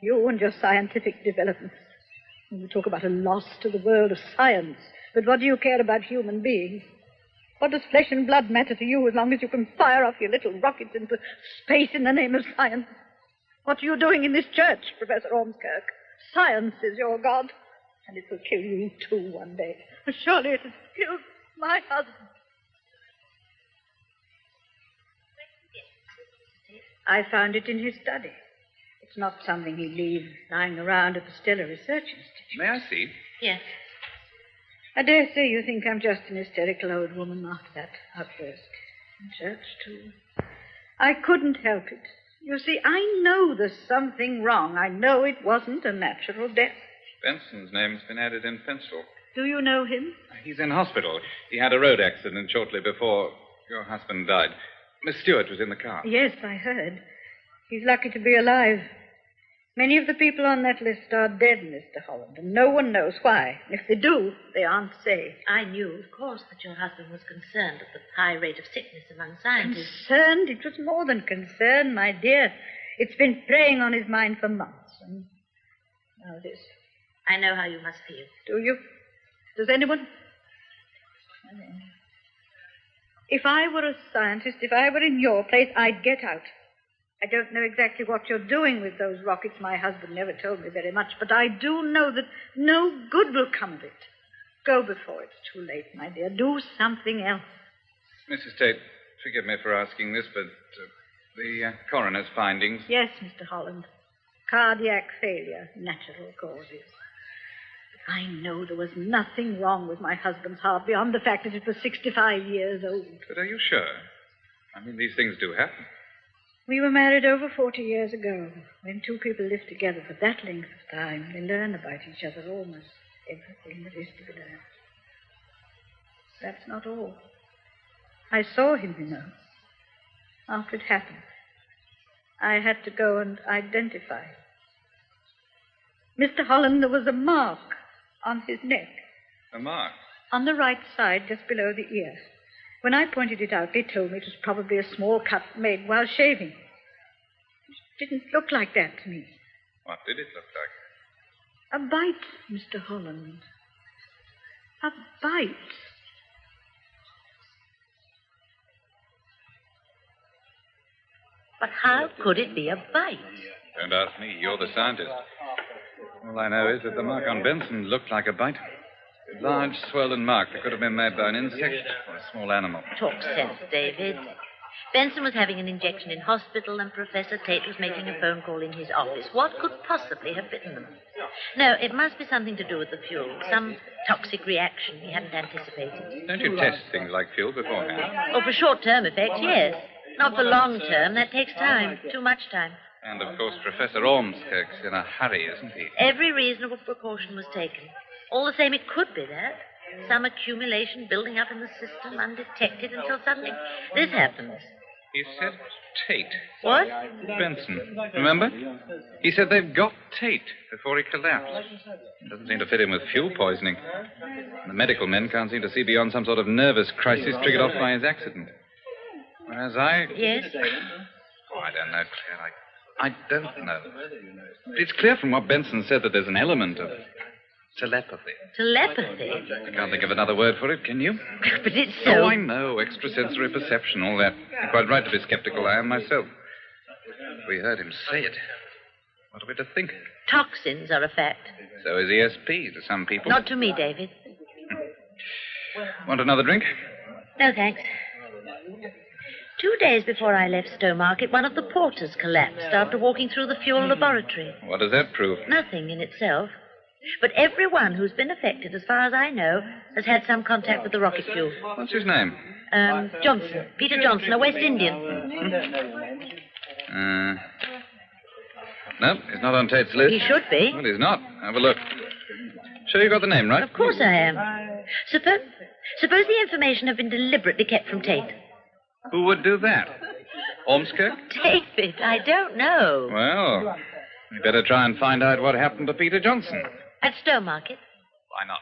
You and your scientific developments. You talk about a loss to the world of science. But what do you care about human beings? What does flesh and blood matter to you as long as you can fire off your little rockets into space in the name of science? What are you doing in this church, Professor Ormskirk? Science is your God, and it will kill you too one day. Surely it has killed my husband. I found it in his study. It's not something he'd leave lying around at the Stellar Research Institute. May I see? Yes. I dare say you think I'm just an hysterical old woman after that outburst. In church, too. I couldn't help it. You see, I know there's something wrong. I know it wasn't a natural death. Benson's name's been added in pencil. Do you know him? He's in hospital. He had a road accident shortly before your husband died. Miss Stewart was in the car. Yes, I heard. He's lucky to be alive. Many of the people on that list are dead, Mr. Holland, and no one knows why. If they do, they aren't safe. I knew, of course, that your husband was concerned at the high rate of sickness among scientists. Concerned? It was more than concern, my dear. It's been preying on his mind for months, and now this. I know how you must feel. Do you? Does anyone? If I were a scientist, if I were in your place, I'd get out. I don't know exactly what you're doing with those rockets. My husband never told me very much, but I do know that no good will come of it. Go before it's too late, my dear. Do something else. Mrs. Tate, forgive me for asking this, but the coroner's findings... Yes, Mr. Holland. Cardiac failure, natural causes. I know there was nothing wrong with my husband's heart beyond the fact that it was 65 years old. But are you sure? I mean, these things do happen. We were married over 40 years ago. When two people live together for that length of time, they learn about each other almost everything that is to be learned. That's not all. I saw him, you know, after it happened. I had to go and identify him. Mr. Holland, there was a mark on his neck. A mark? On the right side, just below the ear. When I pointed it out, they told me it was probably a small cut made while shaving. It didn't look like that to me. What did it look like? A bite, Mr. Holland. A bite. But how could it be a bite? Don't ask me. You're the scientist. All I know is that the mark on Benson looked like a bite. A large, swollen mark that could have been made by an insect or a small animal. Talk sense, David. Benson was having an injection in hospital, and Professor Tate was making a phone call in his office. What could possibly have bitten them? No, it must be something to do with the fuel. Some toxic reaction he hadn't anticipated. Don't you test things like fuel beforehand? Oh, for short-term effects, yes. Not for long-term. That takes time. Too much time. And, of course, Professor Ormskirk's in a hurry, isn't he? Every reasonable precaution was taken. All the same, it could be that. Some accumulation building up in the system undetected until suddenly this happens. He said Tate. What? Benson. Remember? He said they've got Tate before he collapsed. Doesn't seem to fit in with fuel poisoning. The medical men can't seem to see beyond some sort of nervous crisis triggered off by his accident. Whereas I... Yes? Oh, I don't know, Claire. I don't know. It's clear from what Benson said that there's an element of telepathy. Telepathy? I can't think of another word for it, can you? But it's so... Oh, I know. Extrasensory perception, all that. You're quite right to be skeptical. I am myself. We heard him say it. What are we to think? Toxins are a fact. So is ESP to some people. Not to me, David. Want another drink? No, thanks. 2 days before I left Stowmarket, one of the porters collapsed after walking through the fuel laboratory. What does that prove? Nothing in itself. But everyone who's been affected, as far as I know, has had some contact with the rocket fuel. What's his name? Johnson. Peter Johnson, a West Indian. No, he's not on Tate's list. He should be. Well, he's not. Have a look. Sure you got the name, right? Of course I am. Suppose the information had been deliberately kept from Tate. Who would do that? Ormskirk? David, I don't know. Well, we better try and find out what happened to Peter Johnson. At Stowmarket? Why not?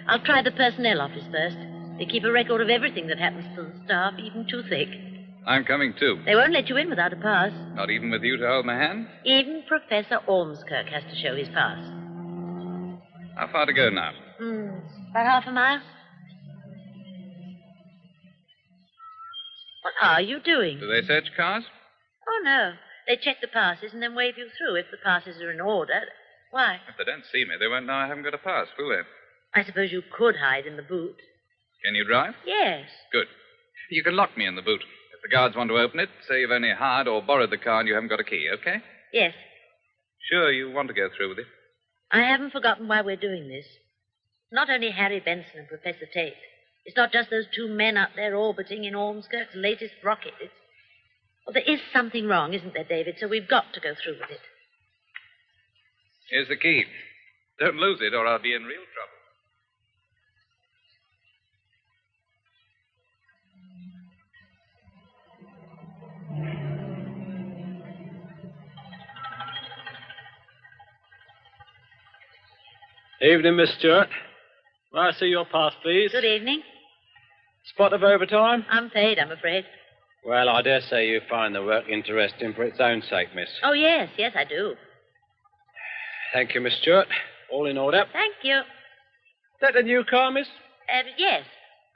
I'll try the personnel office first. They keep a record of everything that happens to the staff, even toothache. I'm coming too. They won't let you in without a pass. Not even with you to hold my hand? Even Professor Ormskirk has to show his pass. How far to go now? About half a mile. What are you doing? Do they search cars? Oh, no. They check the passes and then wave you through if the passes are in order. Why? If they don't see me, they won't know I haven't got a pass, will they? I suppose you could hide in the boot. Can you drive? Yes. Good. You can lock me in the boot. If the guards want to open it, say you've only hired or borrowed the car and you haven't got a key, okay? Yes. Sure you want to go through with it? I haven't forgotten why we're doing this. Not only Harry Benson and Professor Tate. It's not just those two men up there orbiting in Ormskirk's latest rocket. Well, there is something wrong, isn't there, David? So we've got to go through with it. Here's the key. Don't lose it or I'll be in real trouble. Evening, Miss Stewart. May I see your pass, please? Good evening. Spot of overtime? Unpaid, I'm afraid. Well, I dare say you find the work interesting for its own sake, miss. Oh, yes, I do. Thank you, Miss Stewart. All in order. Thank you. Is that a new car, miss? Yes.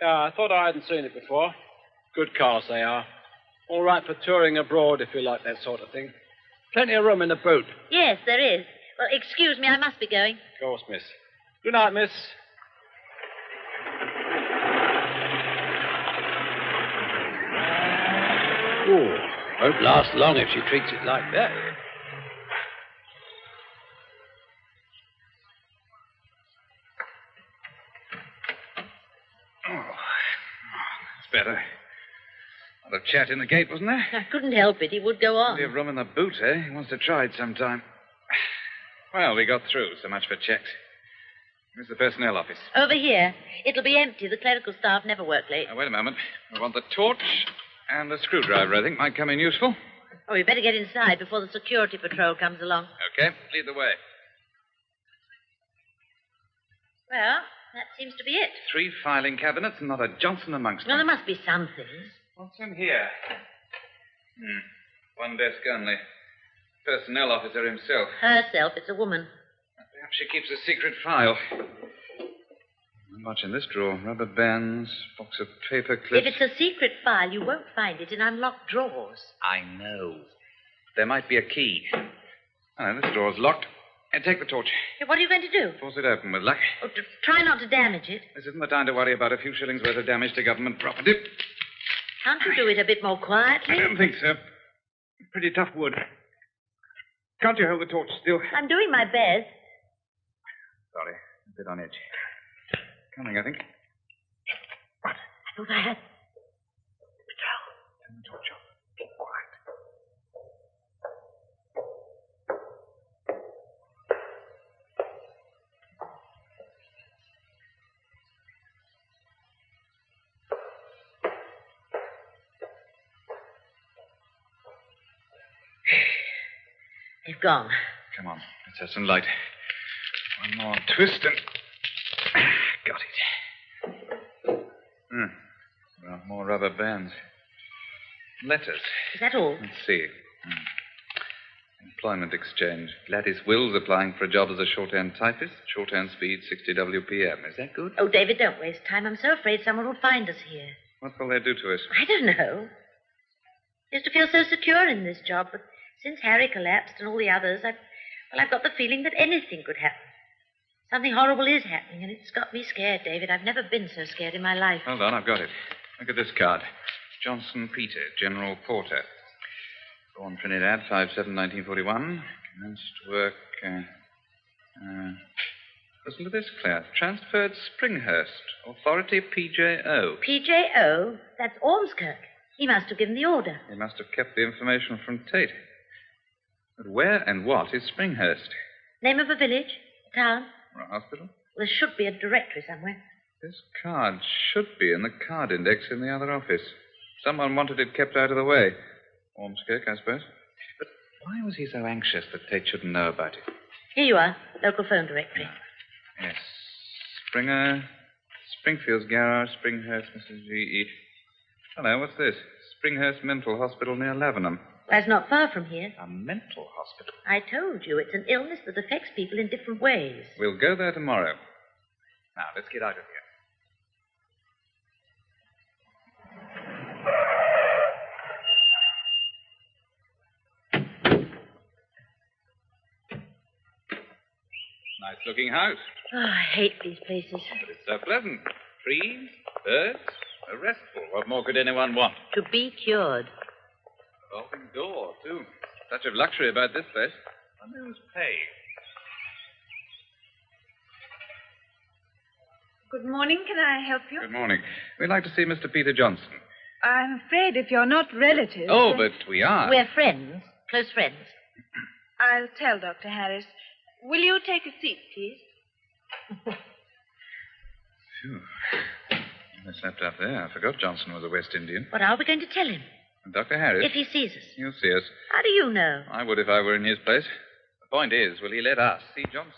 I thought I hadn't seen it before. Good cars they are. All right for touring abroad if you like that sort of thing. Plenty of room in the boot. Yes, there is. Well, excuse me, I must be going. Of course, miss. Good night, miss. Oh, won't last long if she treats it like that. That's better. A lot of chat in the gate, wasn't there? I couldn't help it. He would go on. Plenty of room in the boot, eh? He wants to try it sometime. Well, we got through. So much for checks. Where's the personnel office? Over here. It'll be empty. The clerical staff never work late. Now, wait a moment. We want the torch and the screwdriver, I think, might come in useful. Oh, you better get inside before the security patrol comes along. Okay, lead the way. Well, that seems to be it. 3 filing cabinets and not a Johnson amongst Well, them. there must be something. What's in here? One desk only. Personnel officer himself. Herself, it's a woman. Perhaps she keeps a secret file. Not much in this drawer. Rubber bands, box of paper clips. If it's a secret file, you won't find it in unlocked drawers. I know. There might be a key. Oh, this drawer's locked. Take the torch. What are you going to do? Force it open with luck. Oh, try not to damage it. This isn't the time to worry about a few shillings worth of damage to government property. Can't you do it a bit more quietly? I don't think so. Pretty tough wood. Can't you hold the torch still? I'm doing my best. Sorry, a bit on edge. Coming, I think. What? I thought I had... Patrol. Turn the torch off. Keep quiet. gone. Come on, let's have some light. One more twist and... Got it. Well, more rubber bands. Letters. Is that all? Let's see. Employment exchange. Gladys Wills applying for a job as a shorthand typist. Shorthand speed 60 WPM. Is that good? Oh, David, don't waste time. I'm so afraid someone will find us here. What will they do to us? I don't know. I used to feel so secure in this job, but since Harry collapsed and all the others, I've got the feeling that anything could happen. Something horrible is happening, and it's got me scared, David. I've never been so scared in my life. Hold on, I've got it. Look at this card. Johnson Peter, General Porter. Born Trinidad, 5/7/1941. Commenced work... listen to this, Claire. Transferred Springhurst. Authority PJO. PJO? That's Ormskirk. He must have given the order. He must have kept the information from Tate. But where and what is Springhurst? Name of a village? A town? Or a hospital? There should be a directory somewhere. This card should be in the card index in the other office. Someone wanted it kept out of the way. Ormskirk, I suppose. But why was he so anxious that Tate shouldn't know about it? Here you are. Local phone directory. Yes. Springer, Springfield's Garage, Springhurst, Mrs. G.E. Hello, what's this? Springhurst Mental Hospital near Lavenham. That's not far from here. A mental hospital? I told you, it's an illness that affects people in different ways. We'll go there tomorrow. Now, let's get out of here. Nice-looking house. Oh, I hate these places. But it's so pleasant. Trees, birds, so restful. What more could anyone want? To be cured. Revolving door, too. Touch of luxury about this place. I wonder who's paying. Good morning. Can I help you? Good morning. We'd like to see Mr. Peter Johnson. I'm afraid if you're not relatives... Oh, but we are. We're friends. Close friends. I'll tell Dr. Harris. Will you take a seat, please? Phew. I slept up there. I forgot Johnson was a West Indian. What are we going to tell him? And Dr. Harris? If he sees us. He'll see us. How do you know? I would if I were in his place. The point is, will he let us see Johnson?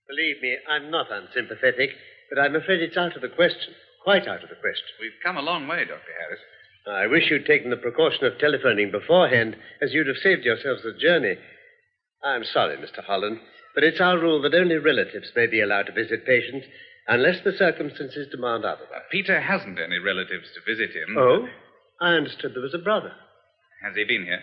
Believe me, I'm not unsympathetic, but I'm afraid it's out of the question. Quite out of the question. We've come a long way, Dr. Harris. I wish you'd taken the precaution of telephoning beforehand, as you'd have saved yourselves the journey. I'm sorry, Mr. Holland, but it's our rule that only relatives may be allowed to visit patients unless the circumstances demand otherwise. Peter hasn't any relatives to visit him. Oh? I understood there was a brother. Has he been here?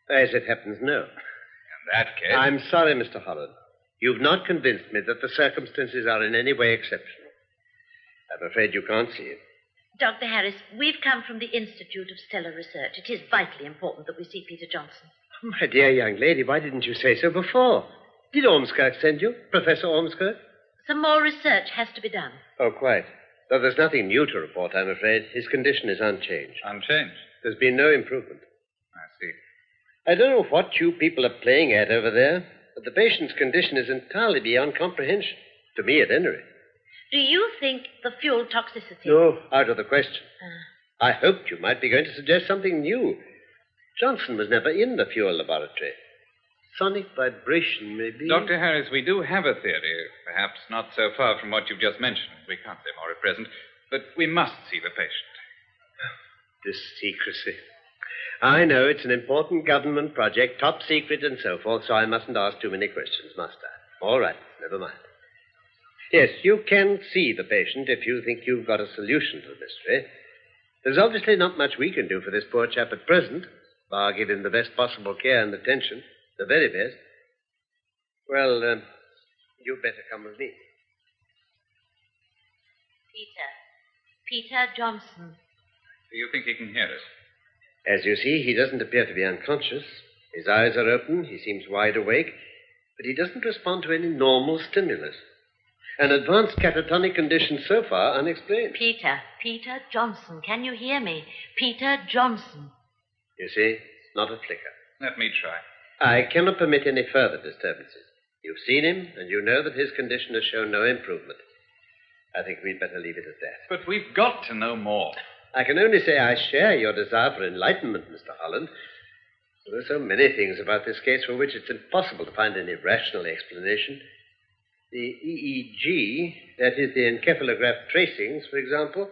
As it happens, no. In that case... I'm sorry, Mr. Holland. You've not convinced me that the circumstances are in any way exceptional. I'm afraid you can't see it. Dr. Harris, we've come from the Institute of Stellar Research. It is vitally important that we see Peter Johnson. My dear young lady, why didn't you say so before? Did Ormskirk send you, Professor Ormskirk? Some more research has to be done. Oh, quite. Though there's nothing new to report, I'm afraid. His condition is unchanged. Unchanged? There's been no improvement. I see. I don't know what you people are playing at over there, but the patient's condition is entirely beyond comprehension. To me, at any rate. Do you think the fuel toxicity... No, out of the question. I hoped you might be going to suggest something new. Johnson was never in the fuel laboratory. Sonic vibration, maybe. Dr. Harris, we do have a theory, perhaps not so far from what you've just mentioned. We can't say more at present, but we must see the patient. This secrecy. I know it's an important government project, top secret and so forth, so I mustn't ask too many questions, must I? All right, never mind. Yes, you can see the patient if you think you've got a solution to the mystery. There's obviously not much we can do for this poor chap at present, bar give him the best possible care and attention, the very best. Well, you'd better come with me. Peter Johnson. Do you think he can hear us? As you see, he doesn't appear to be unconscious. His eyes are open, he seems wide awake, but he doesn't respond to any normal stimulus. An advanced catatonic condition so far unexplained. Peter Johnson, can you hear me? Peter Johnson. You see, not a flicker. Let me try. I cannot permit any further disturbances. You've seen him, and you know that his condition has shown no improvement. I think we'd better leave it at that. But we've got to know more. I can only say I share your desire for enlightenment, Mr. Holland. There are so many things about this case for which it's impossible to find any rational explanation. The EEG, that is the encephalograph tracings, for example,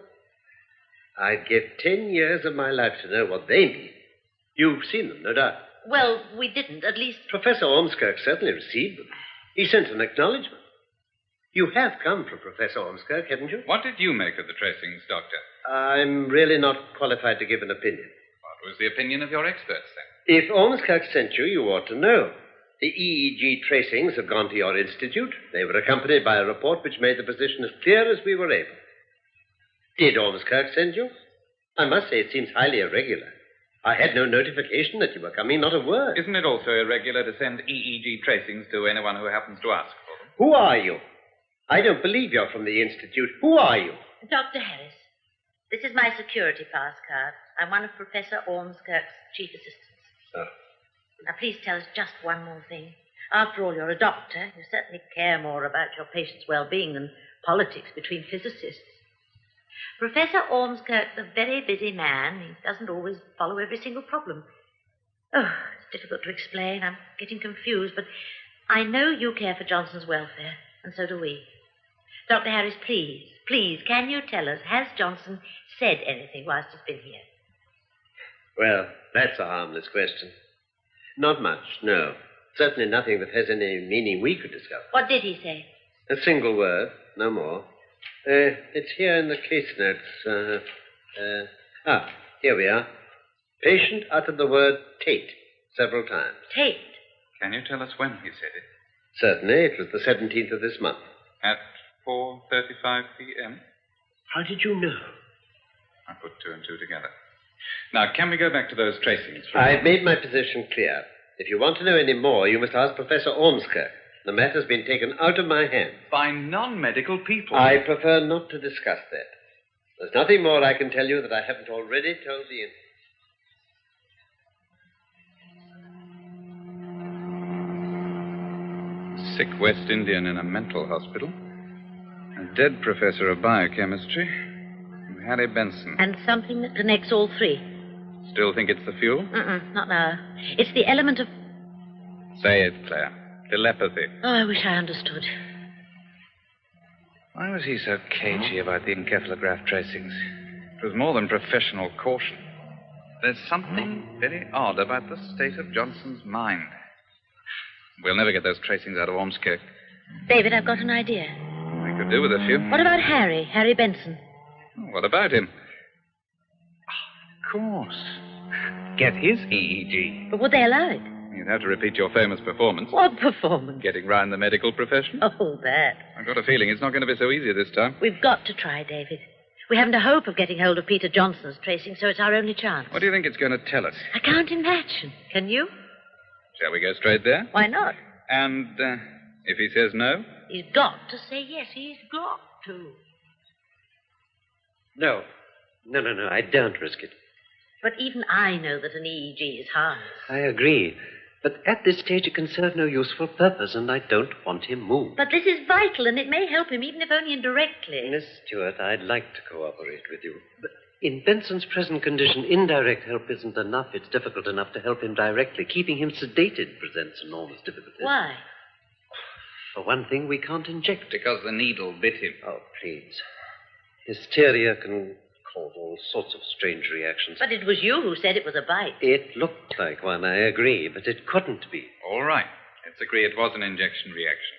I'd give 10 years of my life to know what they mean. You've seen them, no doubt. Well, we didn't, at least. Professor Ormskirk certainly received them. He sent an acknowledgement. You have come from Professor Ormskirk, haven't you? What did you make of the tracings, Doctor? I'm really not qualified to give an opinion. What was the opinion of your experts, then? If Ormskirk sent you, you ought to know. The EEG tracings have gone to your institute. They were accompanied by a report which made the position as clear as we were able. Did Ormskirk send you? I must say it seems highly irregular. I had no notification that you were coming, not a word. Isn't it also irregular to send EEG tracings to anyone who happens to ask for them? Who are you? I don't believe you're from the institute. Who are you? Dr. Harris, this is my security pass card. I'm one of Professor Ormskirk's chief assistants. Oh. Now, please tell us just one more thing. After all, you're a doctor. You certainly care more about your patient's well-being than politics between physicists. Professor Ormskirk's a very busy man. He doesn't always follow every single problem. Oh, it's difficult to explain. I'm getting confused, but I know you care for Johnson's welfare, and so do we. Dr. Harris, please, can you tell us, has Johnson said anything whilst he's been here? Well, that's a harmless question. Not much, no. Certainly nothing that has any meaning we could discover. What did he say? A single word, no more. It's here in the case notes. Here we are. Patient uttered the word Tate several times. Tate? Can you tell us when he said it? Certainly. It was the 17th of this month. At 4:35 p.m.? How did you know? I put two and two together. Now, can we go back to those tracings? I've made my position clear. If you want to know any more, you must ask Professor Ormskirk. The matter's been taken out of my hands. By non-medical people? I prefer not to discuss that. There's nothing more I can tell you that I haven't already told the institute. Sick West Indian in a mental hospital. A dead professor of biochemistry. And Harry Benson. And something that connects all three. Still think it's the fuel? Not now. It's the element of... Say it, Claire. Telepathy. Oh, I wish I understood. Why was he so cagey about the encephalograph tracings? It was more than professional caution. There's something very odd about the state of Johnson's mind. We'll never get those tracings out of Ormskirk. David, I've got an idea. We could do with a few. What about Harry Benson? What about him? Of course. Get his EEG. But would they allow it? You'd have to repeat your famous performance. What performance? Getting round the medical profession. Oh, that. I've got a feeling it's not going to be so easy this time. We've got to try, David. We haven't a hope of getting hold of Peter Johnson's tracing, so it's our only chance. What do you think it's going to tell us? I can't imagine. Can you? Shall we go straight there? Why not? And if he says no? He's got to say yes. He's got to. No, I don't risk it. But even I know that an EEG is harmless. I agree. But at this stage it can serve no useful purpose, and I don't want him moved. But this is vital, and it may help him, even if only indirectly. Miss Stewart, I'd like to cooperate with you. But in Benson's present condition, indirect help isn't enough. It's difficult enough to help him directly. Keeping him sedated presents enormous difficulties. Why? For one thing, we can't inject. Because the needle bit him. Oh, please. Hysteria can cause all sorts of strange reactions. But it was you who said it was a bite. It looked like one, I agree, but it couldn't be. All right. Let's agree it was an injection reaction.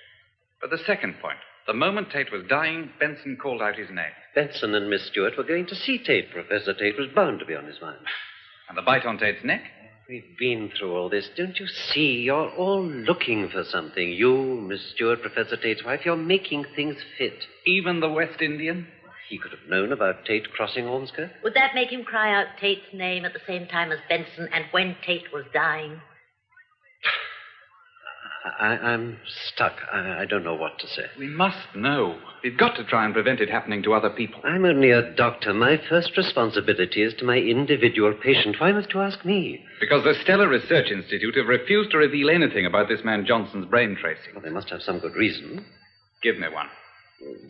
But the second point. The moment Tate was dying, Benson called out his name. Benson and Miss Stewart were going to see Tate. Professor Tate was bound to be on his mind. And the bite on Tate's neck? We've been through all this. Don't you see? You're all looking for something. You, Miss Stewart, Professor Tate's wife, you're making things fit. Even the West Indian? He could have known about Tate crossing Ormskirk. Would that make him cry out Tate's name at the same time as Benson and when Tate was dying? I'm stuck. I don't know what to say. We must know. We've got to try and prevent it happening to other people. I'm only a doctor. My first responsibility is to my individual patient. Why must you ask me? Because the Stellar Research Institute have refused to reveal anything about this man Johnson's brain tracing. Well, they must have some good reason. Give me one.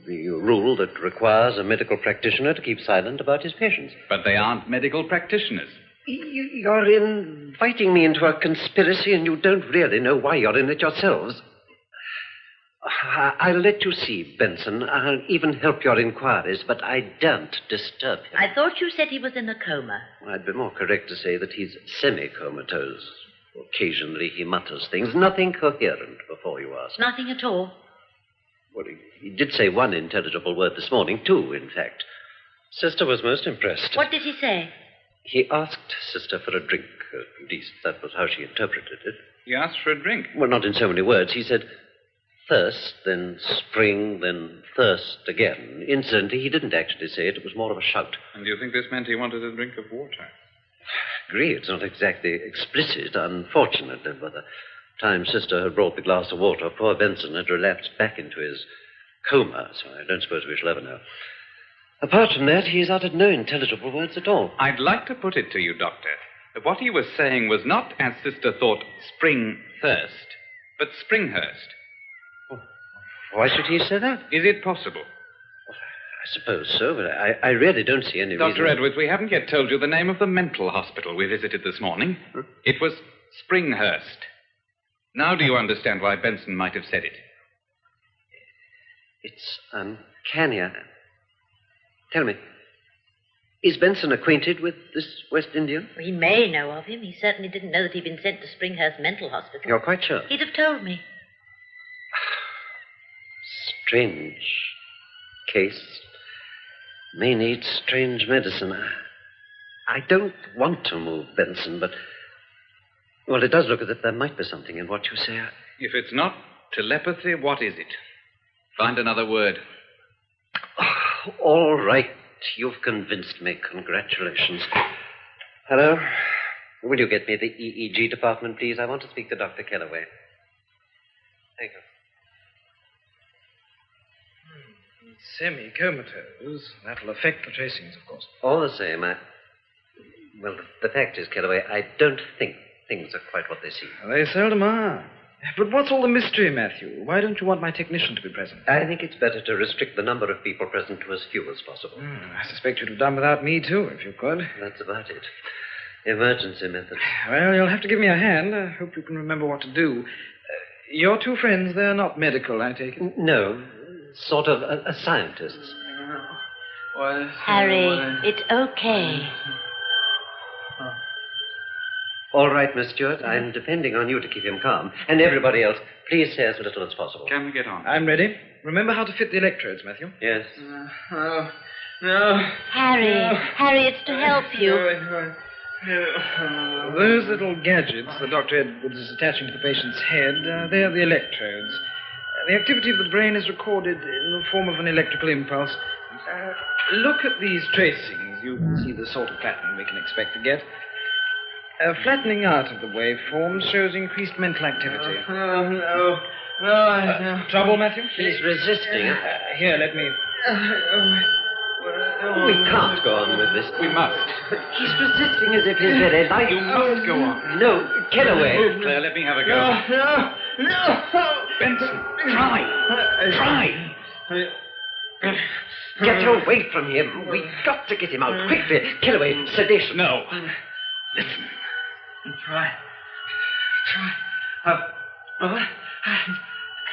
The rule that requires a medical practitioner to keep silent about his patients. But they aren't medical practitioners. You're inviting me into a conspiracy, and you don't really know why you're in it yourselves. I'll let you see, Benson. I'll even help your inquiries, but I daren't disturb him. I thought you said he was in a coma. I'd be more correct to say that he's semi-comatose. Occasionally he mutters things, nothing coherent, before you ask. Nothing at all. Well, he did say one intelligible word this morning, two, in fact. Sister was most impressed. What did he say? He asked Sister for a drink. At least that was how she interpreted it. He asked for a drink? Well, not in so many words. He said, thirst, then spring, then thirst again. Incidentally, he didn't actually say it. It was more of a shout. And do you think this meant he wanted a drink of water? I agree. It's not exactly explicit, unfortunately. By the time Sister had brought the glass of water, poor Benson had relapsed back into his coma, so I don't suppose we shall ever know. Apart from that, he's uttered no intelligible words at all. I'd like to put it to you, Doctor, that what he was saying was not, as Sister thought, spring thirst, but Springhurst. Why should he say that? Is it possible? I suppose so, but I really don't see any reason. Dr. Edwards, we haven't yet told you the name of the mental hospital we visited this morning. It was Springhurst. Now do you understand why Benson might have said it? It's uncanny. Tell me, is Benson acquainted with this West Indian? He may know of him. He certainly didn't know that he'd been sent to Springhurst Mental Hospital. You're quite sure? He'd have told me. Strange case. May need strange medicine. I don't want to move Benson, but... Well, it does look as if there might be something in what you say. If it's not telepathy, what is it? Find another word. Oh, all right. You've convinced me. Congratulations. Hello? Will you get me the EEG department, please? I want to speak to Dr. Kellaway. Thank you. Semi-comatose. That'll affect the tracings, of course. All the same, Well, the fact is, Kellaway, I don't think things are quite what they seem. They seldom are. But what's all the mystery, Matthew? Why don't you want my technician to be present? I think it's better to restrict the number of people present to as few as possible. I suspect you'd have done without me, too, if you could. That's about it. Emergency method. Well, you'll have to give me a hand. I hope you can remember what to do. Your two friends, they're not medical, I take it? No. Sort of a scientists. Harry, it's okay. All right, Miss Stewart. I'm depending on you to keep him calm. And everybody else, please say as little as possible. Can we get on? I'm ready. Remember how to fit the electrodes, Matthew? Yes. No. Harry, it's to help you. Those little gadgets that Dr. Edwards is attaching to the patient's head, they're the electrodes. The activity of the brain is recorded in the form of an electrical impulse. Look at these tracings. You can see the sort of pattern we can expect to get. Flattening out of the waveform shows increased mental activity. No. Trouble, Matthew? He's resisting. Here, let me... We can't go on with this. We must. He's resisting as if his very life... You must go on. No, Kellaway. Claire, let me have a go. No. Benson, try. Get away from him. We've got to get him out quickly. Kellaway, sedation. No. Listen. Try.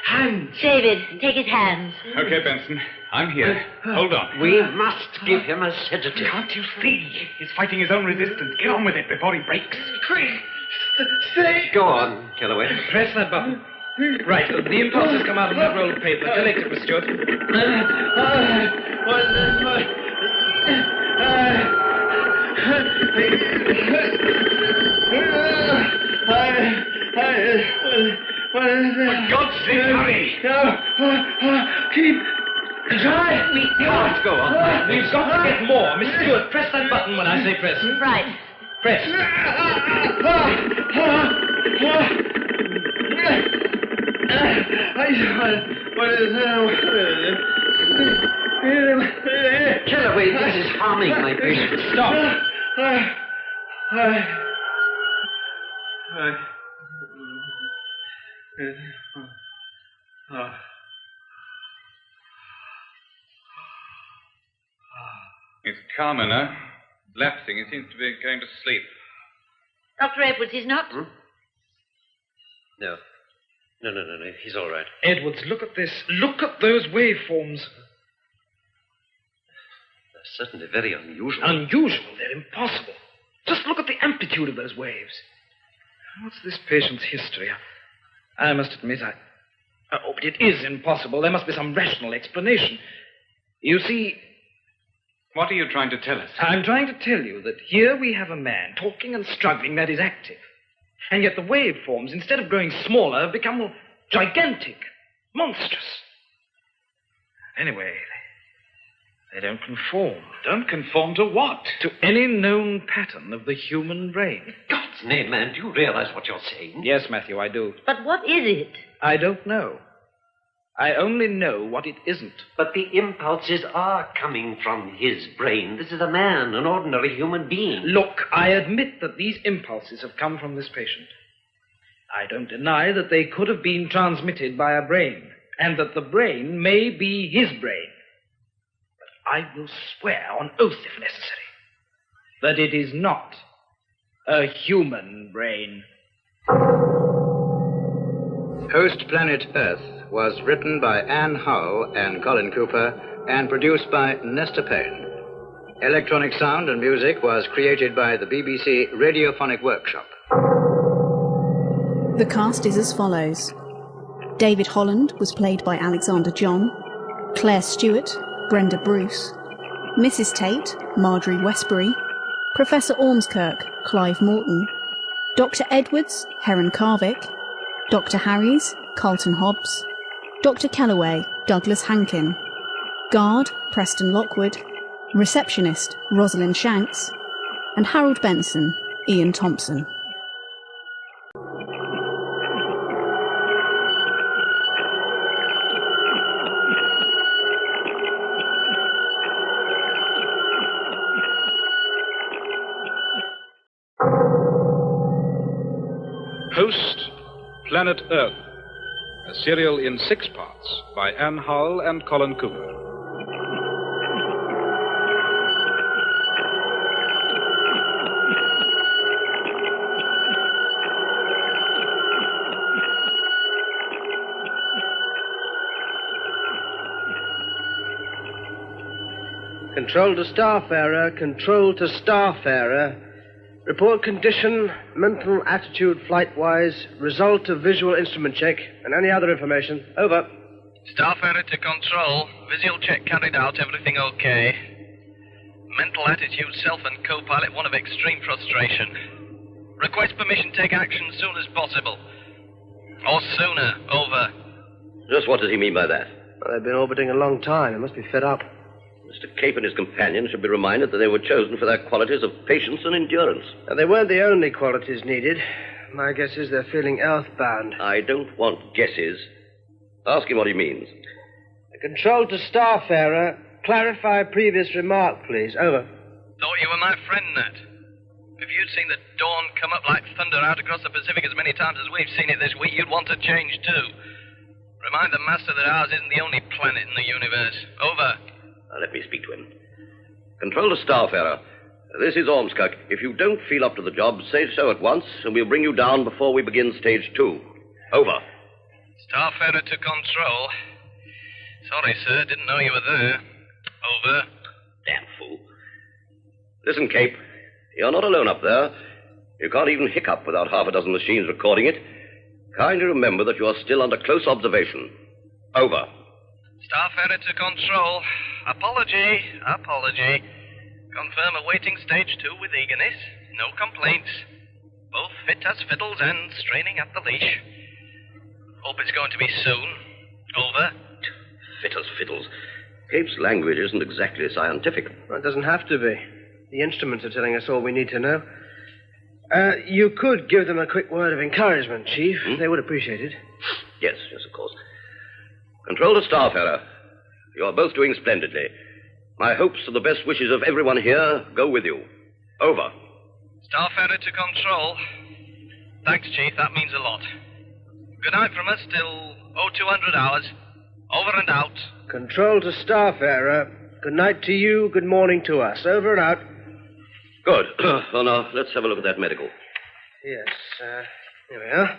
Hands. David, take his hands. Okay, Benson. I'm here. Hold on. We must give him a sedative. Can't you see? He's fighting his own resistance. Get on with it before he breaks. Quick. Stay. Go on, Kellaway. Press that button. Right. The impulse has come out of that roll of paper. Collect it, Miss Stewart. For God's sake, hurry! Keep... Try! We can't go on. We've got to get more. Miss Stewart, press that button when I say press. Right. Press. Kellaway, this is harming my patient. Stop. He's calmer now. Lapsing. He seems to be going to sleep. Dr. Edwards, he's not... No. No. He's all right. Edwards, look at this. Look at those waveforms. They're certainly very unusual. Unusual? They're impossible. Just look at the amplitude of those waves. What's this patient's history? I must admit, Oh, but it is impossible. There must be some rational explanation. You see... What are you trying to tell us? I'm trying to tell you that here we have a man talking and struggling that is active. And yet the waveforms, instead of growing smaller, have become gigantic, monstrous. Anyway, they don't conform. Don't conform to what? To any known pattern of the human brain. In God's name, man, do you realize what you're saying? Yes, Matthew, I do. But what is it? I don't know. I only know what it isn't. But the impulses are coming from his brain. This is a man, an ordinary human being. Look, I admit that these impulses have come from this patient. I don't deny that they could have been transmitted by a brain, and that the brain may be his brain. But I will swear on oath, if necessary, that it is not a human brain. Host Planet Earth was written by Anne Hull and Colin Cooper and produced by Nestor Payne. Electronic sound and music was created by the BBC Radiophonic Workshop. The cast is as follows. David Holland was played by Alexander John, Claire Stewart, Brenda Bruce, Mrs. Tate, Marjorie Westbury, Professor Ormskirk, Clive Morton, Dr. Edwards, Heron Carvick, Dr. Harries, Carlton Hobbs, Dr. Kellaway, Douglas Hankin, Guard, Preston Lockwood, Receptionist, Rosalind Shanks, and Harold Benson, Ian Thompson. Host, Planet Earth, a serial in 6 parts by Anne Hull and Colin Cooper. Control to Starfarer, control to Starfarer. Report condition, mental attitude flight-wise, result of visual instrument check, and any other information. Over. Starfarer to control. Visual check carried out, everything okay. Mental attitude, self and co-pilot, one of extreme frustration. Request permission, take action as soon as possible. Or sooner, over. Just what does he mean by that? Well, they've been orbiting a long time. They must be fed up. Mr. Cape and his companions should be reminded that they were chosen for their qualities of patience and endurance. And they weren't the only qualities needed. My guess is they're feeling earthbound. I don't want guesses. Ask him what he means. Control to Starfarer. Clarify previous remark, please. Over. Thought you were my friend, Nat. If you'd seen the dawn come up like thunder out across the Pacific as many times as we've seen it this week, you'd want to change too. Remind the Master that ours isn't the only planet in the universe. Over. Now, let me speak to him. Control to Starfarer. This is Ormskirk. If you don't feel up to the job, say so at once, and we'll bring you down before we begin stage 2. Over. Starfarer to control. Sorry, sir. Didn't know you were there. Over. Damn fool. Listen, Cape. You're not alone up there. You can't even hiccup without half a dozen machines recording it. Kindly remember that you are still under close observation. Over. Starfarer to control. Apology. Confirm awaiting stage 2 with eagerness. No complaints. Both fit as fiddles and straining at the leash. Hope it's going to be soon. Over. Fit as fiddles. Cape's language isn't exactly scientific. Well, it doesn't have to be. The instruments are telling us all we need to know. You could give them a quick word of encouragement, Chief. They would appreciate it. Yes, of course. Control to Starfarer. You are both doing splendidly. My hopes and the best wishes of everyone here go with you. Over. Starfarer to control. Thanks, Chief. That means a lot. Good night from us till 0200 hours. Over and out. Control to Starfarer. Good night to you. Good morning to us. Over and out. Good. Well, now, let's have a look at that medical. Yes, here we are.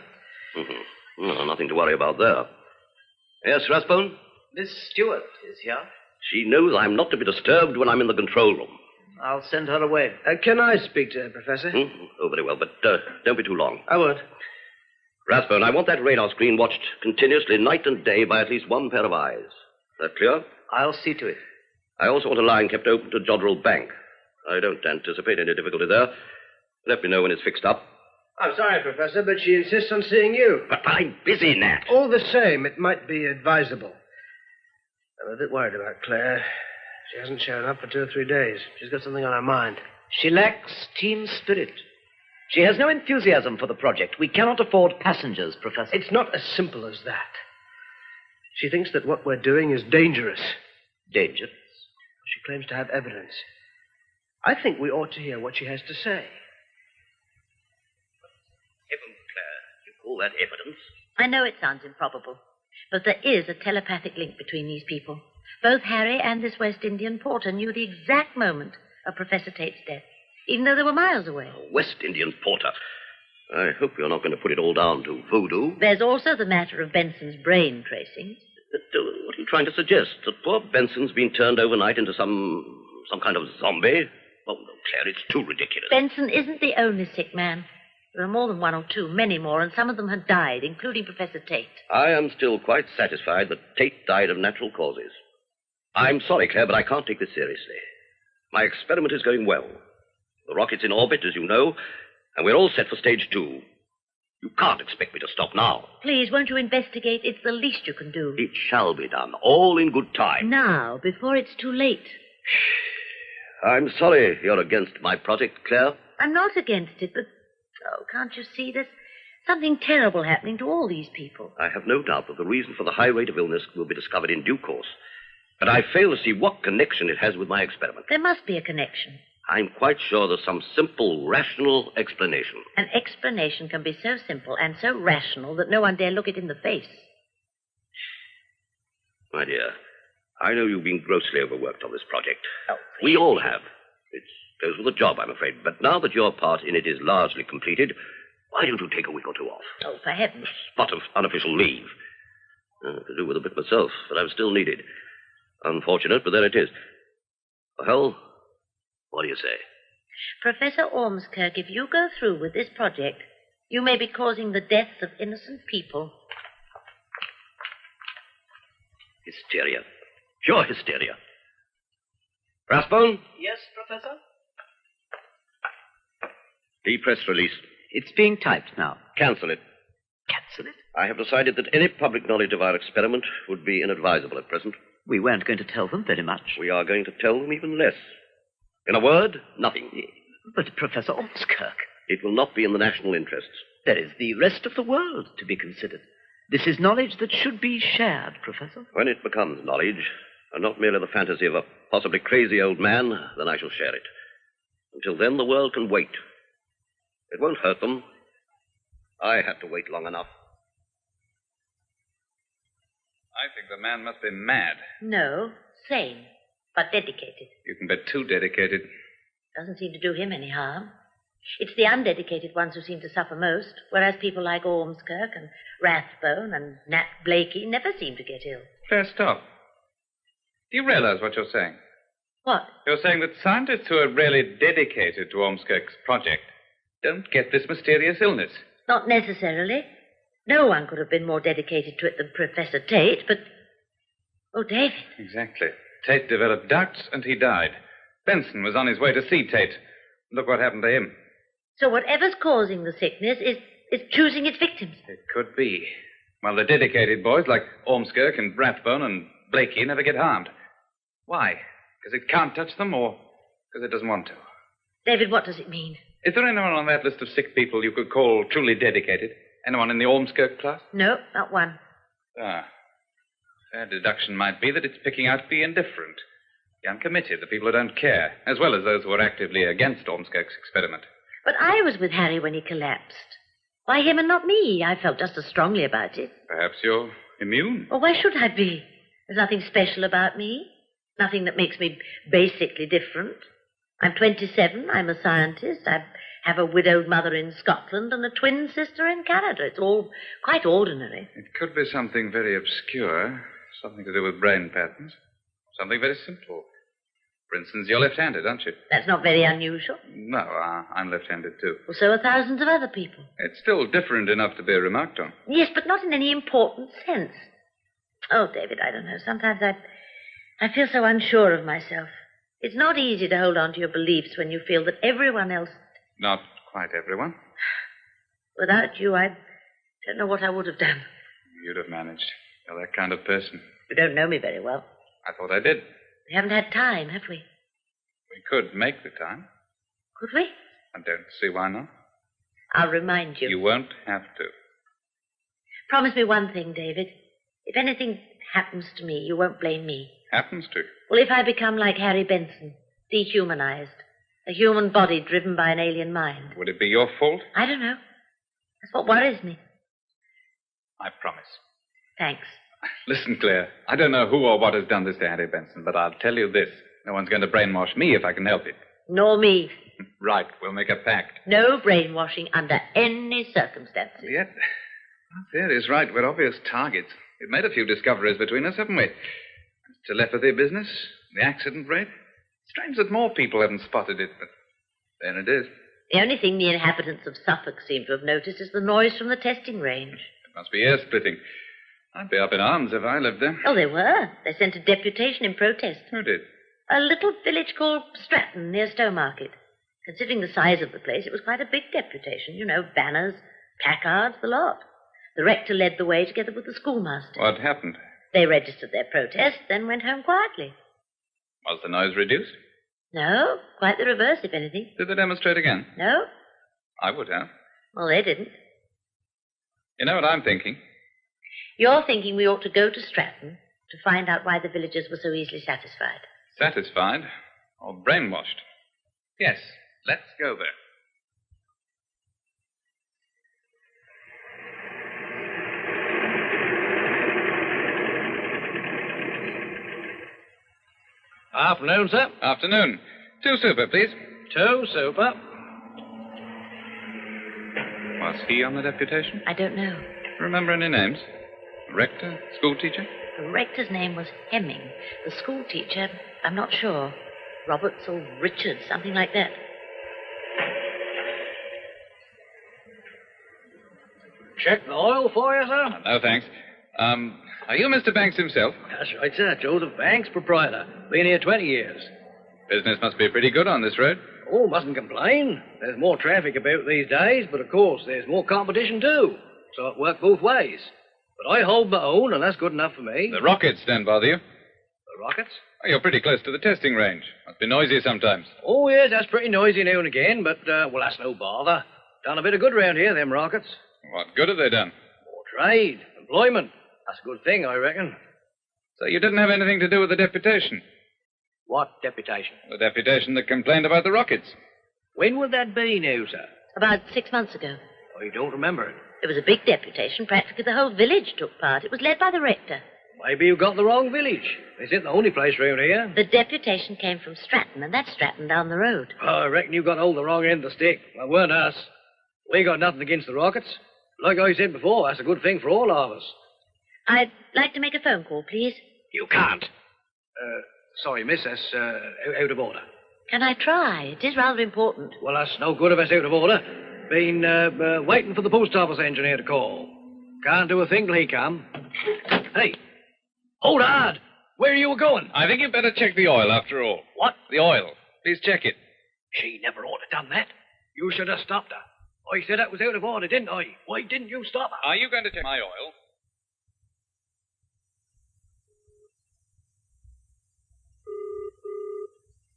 Mm-hmm. No, nothing to worry about there. Yes, Rathbone? Miss Stewart is here. She knows I'm not to be disturbed when I'm in the control room. I'll send her away. Can I speak to her, Professor? Oh, very well, but don't be too long. I won't. Rathbone, I want that radar screen watched continuously night and day by at least one pair of eyes. That clear? I'll see to it. I also want a line kept open to Jodrell Bank. I don't anticipate any difficulty there. Let me know when it's fixed up. I'm sorry, Professor, but she insists on seeing you. But I'm busy, Nat. All the same, it might be advisable. I'm a bit worried about Claire. She hasn't shown up for 2 or 3 days. She's got something on her mind. She lacks team spirit. She has no enthusiasm for the project. We cannot afford passengers, Professor. It's not as simple as that. She thinks that what we're doing is dangerous. Dangerous? She claims to have evidence. I think we ought to hear what she has to say. Heavens, Claire, you call that evidence? I know it sounds improbable, but there is a telepathic link between these people. Both Harry and this West Indian porter knew the exact moment of Professor Tate's death, even though they were miles away. A West Indian porter. I hope you're not going to put it all down to voodoo. There's also the matter of Benson's brain tracings. What are you trying to suggest? That poor Benson's been turned overnight into some kind of zombie? Oh, no, Claire, it's too ridiculous. Benson isn't the only sick man. There are more than 1 or 2, many more, and some of them have died, including Professor Tate. I am still quite satisfied that Tate died of natural causes. I'm sorry, Claire, but I can't take this seriously. My experiment is going well. The rocket's in orbit, as you know, and we're all set for stage 2. You can't expect me to stop now. Please, won't you investigate? It's the least you can do. It shall be done, all in good time. Now, before it's too late. I'm sorry you're against my project, Claire. I'm not against it, but, can't you see there's something terrible happening to all these people? I have no doubt that the reason for the high rate of illness will be discovered in due course. But I fail to see what connection it has with my experiment. There must be a connection. I'm quite sure there's some simple, rational explanation. An explanation can be so simple and so rational that no one dare look it in the face. My dear, I know you've been grossly overworked on this project. Oh, we all have. It goes with the job, I'm afraid. But now that your part in it is largely completed, why don't you take a week or 2 off? Oh, for heaven's sake. Spot of unofficial leave. I could do with a bit myself, but I'm still needed. Unfortunate, but there it is. Well, what do you say? Professor Ormskirk, if you go through with this project, you may be causing the deaths of innocent people. Hysteria. Pure hysteria. Rathbone? Yes, Professor? The press release. It's being typed now. Cancel it. Cancel it? I have decided that any public knowledge of our experiment would be inadvisable at present. We weren't going to tell them very much. We are going to tell them even less. In a word, nothing. But, Professor Ormskirk... It will not be in the national interests. There is the rest of the world to be considered. This is knowledge that should be shared, Professor. When it becomes knowledge, and not merely the fantasy of a possibly crazy old man, then I shall share it. Until then, the world can wait. It won't hurt them. I had to wait long enough. I think the man must be mad. No, sane, but dedicated. You can bet too dedicated. Doesn't seem to do him any harm. It's the undedicated ones who seem to suffer most, whereas people like Ormskirk and Rathbone and Nat Blakey never seem to get ill. Claire, stop. Do you realize what you're saying? What? You're saying that scientists who are really dedicated to Ormskirk's project don't get this mysterious illness. Not necessarily. No one could have been more dedicated to it than Professor Tate, but... Oh, David. Exactly. Tate developed doubts and he died. Benson was on his way to see Tate. Look what happened to him. So whatever's causing the sickness is choosing its victims. It could be. Well, the dedicated boys like Ormskirk and Rathbone and Blakey never get harmed. Why? Because it can't touch them or because it doesn't want to? David, what does it mean? Is there anyone on that list of sick people you could call truly dedicated? Anyone in the Ormskirk class? No, not one. Ah. Fair deduction might be that it's picking out the indifferent, the uncommitted, the people who don't care, as well as those who are actively against Ormskirk's experiment. But I was with Harry when he collapsed. Why him and not me? I felt just as strongly about it. Perhaps you're immune. Well, why should I be? There's nothing special about me. Nothing that makes me basically different. I'm 27. I'm a scientist. I've Have a widowed mother in Scotland and a twin sister in Canada. It's all quite ordinary. It could be something very obscure, something to do with brain patterns, something very simple. For instance, you're left-handed, aren't you? That's not very unusual. No, I'm left-handed too. Well, so are thousands of other people. It's still different enough to be remarked on. Yes, but not in any important sense. Oh, David, I don't know. Sometimes I feel so unsure of myself. It's not easy to hold on to your beliefs when you feel that everyone else... Not quite everyone. Without you, I don't know what I would have done. You'd have managed. You're that kind of person. You don't know me very well. I thought I did. We haven't had time, have we? We could make the time. Could we? I don't see why not. I'll remind you. You won't have to. Promise me one thing, David. If anything happens to me, you won't blame me. Happens to? Well, if I become like Harry Benson, dehumanized, a human body driven by an alien mind. Would it be your fault? I don't know. That's what worries me. I promise. Thanks. Listen, Claire, I don't know who or what has done this to Harry Benson, but I'll tell you this. No one's going to brainwash me if I can help it. Nor me. Right, we'll make a pact. No brainwashing under any circumstances. Yet, Theory's right. We're obvious targets. We've made a few discoveries between us, haven't we? Telepathy business, the accident rate. Strange that more people haven't spotted it, but there it is. The only thing the inhabitants of Suffolk seem to have noticed is the noise from the testing range. It must be air splitting. I'd be up in arms if I lived there. Oh, they were. They sent a deputation in protest. Who did? A little village called Stratton near Stowmarket. Considering the size of the place, it was quite a big deputation. You know, banners, placards, the lot. The rector led the way together with the schoolmaster. What happened? They registered their protest, then went home quietly. Was the noise reduced? No, quite the reverse, if anything. Did they demonstrate again? No. I would have. Well, they didn't. You know what I'm thinking? You're thinking we ought to go to Stratton to find out why the villagers were so easily satisfied. Satisfied or brainwashed? Yes, let's go there. Afternoon, sir. Afternoon. 2 super, please. 2 super. Was he on the deputation? I don't know. Remember any names? Rector? School teacher? The rector's name was Hemming. The school teacher, I'm not sure. Roberts or Richards, something like that. Check the oil for you, sir? No, thanks. Are you Mr. Banks himself? That's right, sir. Joseph Banks, proprietor. Been here 20 years. Business must be pretty good on this road. Oh, mustn't complain. There's more traffic about these days, but of course there's more competition too. So it works both ways. But I hold my own, and that's good enough for me. The rockets don't bother you? The rockets? Oh, you're pretty close to the testing range. Must be noisy sometimes. Oh, yes, that's pretty noisy now and again, but, well, that's no bother. Done a bit of good round here, them rockets. What good have they done? More trade, employment. That's a good thing, I reckon. So you didn't have anything to do with the deputation? What deputation? The deputation that complained about the rockets. When would that be now, sir? About 6 months ago. Oh, you don't remember it? It was a big deputation. Practically the whole village took part. It was led by the rector. Maybe you got the wrong village. This isn't the only place round here. The deputation came from Stratton, and that's Stratton down the road. Oh, I reckon you got hold of the wrong end of the stick. Well, weren't us. We got nothing against the rockets. Like I said before, that's a good thing for all of us. I'd like to make a phone call, please. You can't. Sorry, miss, that's out of order. Can I try? It is rather important. Well, that's no good if it's out of order. Been waiting for the post office engineer to call. Can't do a thing till he come. Hey, hold hard. Where are you going? I think you'd better check the oil after all. What? The oil. Please check it. She never ought to have done that. You should have stopped her. I said that was out of order, didn't I? Why didn't you stop her? Are you going to check my oil?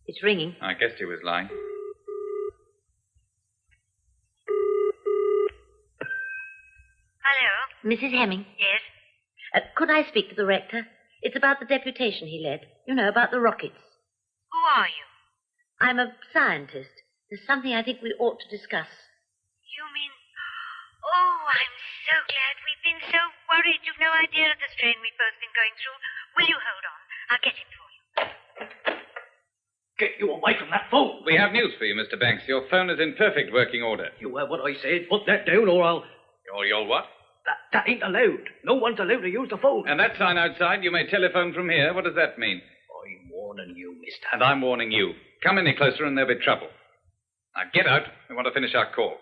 It's ringing. I guessed he was lying. Hello? Mrs. Hemming? Yes? Could I speak to the rector? It's about the deputation he led. You know, about the rockets. Who are you? I'm a scientist. There's something I think we ought to discuss. You mean... Oh, I'm so glad. We've been so worried. You've no idea of the strain we've both been going through. Will you hold on? I'll get him for you. Get you away from that phone. We have news for you, Mr. Banks. Your phone is in perfect working order. You heard what I said. Put that down or I'll... You'll what? That ain't allowed. No one's allowed to use the phone. And that sign outside, you may telephone from here. What does that mean? I'm warning you, mister. And I'm warning you. Come any closer and there'll be trouble. Now get out. We want to finish our call.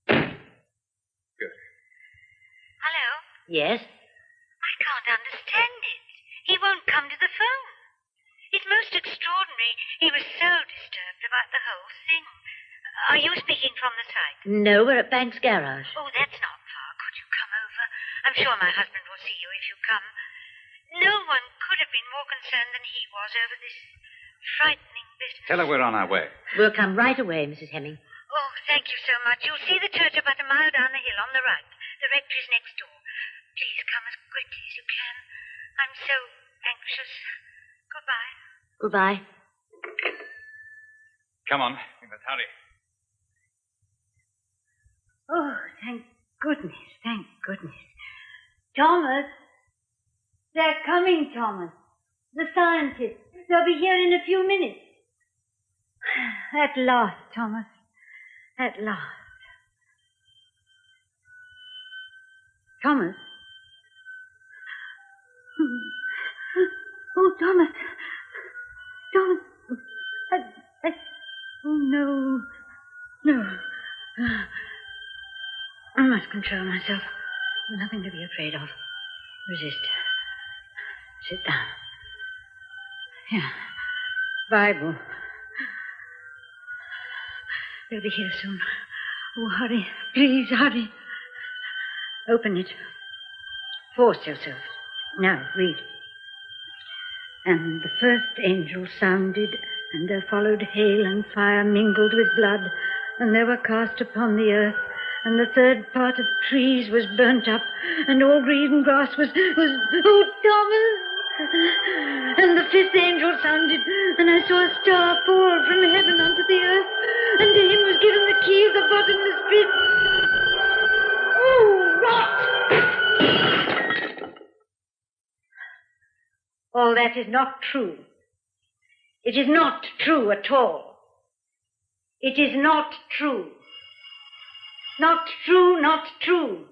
Good. Hello? Yes? I can't understand it. He won't come to the phone. It's most extraordinary. He was so disturbed about the whole thing. Are you speaking from the site? No, we're at Banks' garage. Oh, that's not far. Could you come over? I'm sure my husband will see you if you come. No one could have been more concerned than he was over this frightening business. Tell her we're on our way. We'll come right away, Mrs. Hemming. Oh, thank you so much. You'll see the church about a mile down the hill on the right. The rectory's next door. Please come as quickly as you can. I'm so anxious. Goodbye. Goodbye. Come on. We must hurry. Oh, thank goodness, thank goodness. Thomas! They're coming, Thomas. The scientists. They'll be here in a few minutes. At last, Thomas. At last. Thomas? Oh, Thomas. Thomas. Oh, no. No. I must control myself. Nothing to be afraid of. Resist. Sit down. Here. Bible. They'll be here soon. Oh, hurry. Please, hurry. Open it. Force yourself. Now, read. And the first angel sounded, and there followed hail and fire mingled with blood, and they were cast upon the earth, and the third part of trees was burnt up, and all green grass was oh, Thomas! And the fifth angel sounded, and I saw a star fall from heaven onto the earth, and to him was given the key of the bottomless pit. Oh, rot! All that is not true. It is not true at all. It is not true. Not true, not true.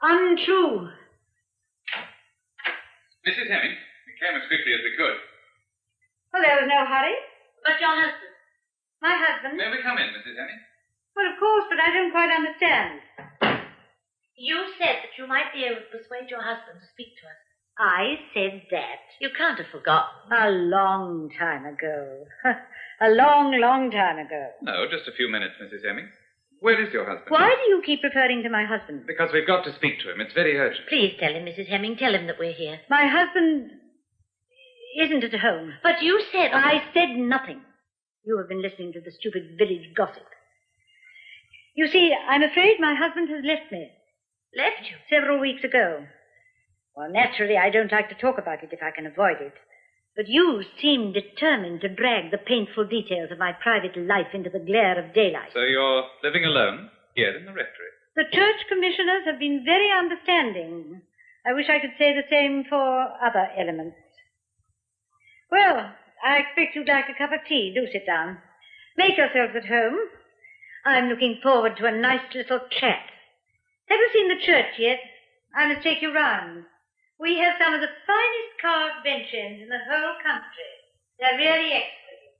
Untrue. Mrs. Hemming, we came as quickly as we could. Well, there was no hurry. But your husband? My husband? May we come in, Mrs. Hemming? Well, of course, but I don't quite understand. You said that you might be able to persuade your husband to speak to us. I said that. You can't have forgotten. A long time ago. A long, long time ago. No, just a few minutes, Mrs. Hemming. Where is your husband? Why do you keep referring to my husband? Because we've got to speak to him. It's very urgent. Please tell him, Mrs. Hemming. Tell him that we're here. My husband isn't at home. But you said... I said nothing. You have been listening to the stupid village gossip. You see, I'm afraid my husband has left me. Left you? Several weeks ago. Well, naturally, I don't like to talk about it if I can avoid it. But you seem determined to drag the painful details of my private life into the glare of daylight. So you're living alone here in the rectory? The church commissioners have been very understanding. I wish I could say the same for other elements. Well, I expect you'd like a cup of tea. Do sit down. Make yourselves at home. I'm looking forward to a nice little chat. Have you seen the church yet? I must take you round. We have some of the finest carved bench ends in the whole country. They're really exquisite.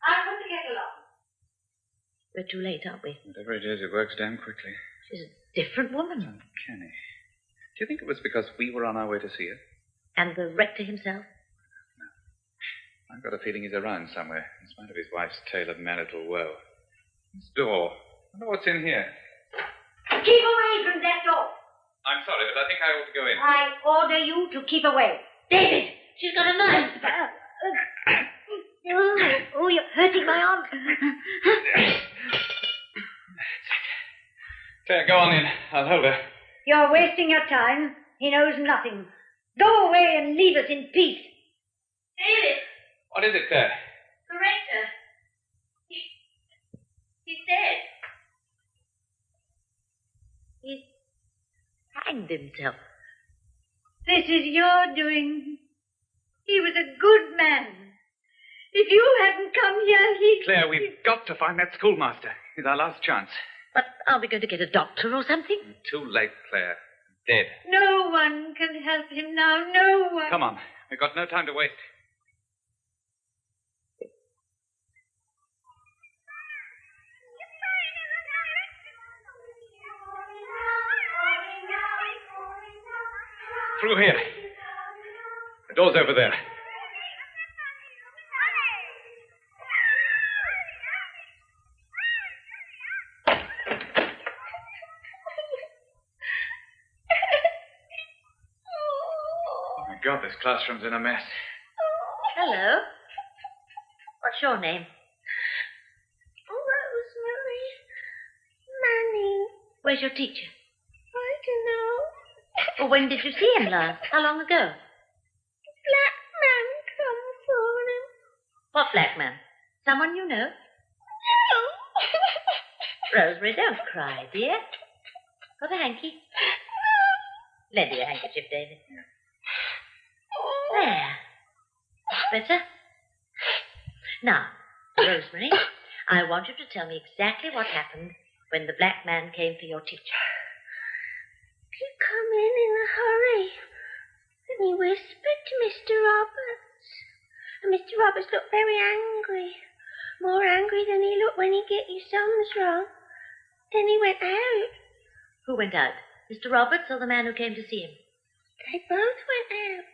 I'll put the kettle on. We're too late, aren't we? Whatever it is, it works damn quickly. She's a different woman. Uncanny. Do you think it was because we were on our way to see her? And the rector himself? I've got a feeling he's around somewhere, in spite of his wife's tale of marital woe. This door. I wonder what's in here. Keep away from that door. I'm sorry, but I think I ought to go in. I order you to keep away. David, she's got a knife. Oh, you're hurting my arm. There, go on in. I'll hold her. You're wasting your time. He knows nothing. Go away and leave us in peace. David. What is it there? The rector. He's dead. He's hanged himself. This is your doing. He was a good man. If you hadn't come here, he... Claire, we've got to find that schoolmaster. He's our last chance. But are we going to get a doctor or something? Too late, Claire. Dead. No one can help him now. No one. Come on. We've got no time to waste. Through here. The door's over there. Oh, my God, this classroom's in a mess. Hello. What's your name? Rosemary. Manning. Where's your teacher? I don't know. Well, when did you see him last? How long ago? Black man come for him. What black man? Someone you know? No. Rosemary, don't cry, dear. Got a hanky? Lend me your handkerchief, David. There. That's better. Now, Rosemary, I want you to tell me exactly what happened when the black man came for your teacher. He come in a hurry. And he whispered to Mr. Roberts. And Mr. Roberts looked very angry. More angry than he looked when he get his sums wrong. Then he went out. Who went out? Mr. Roberts or the man who came to see him? They both went out.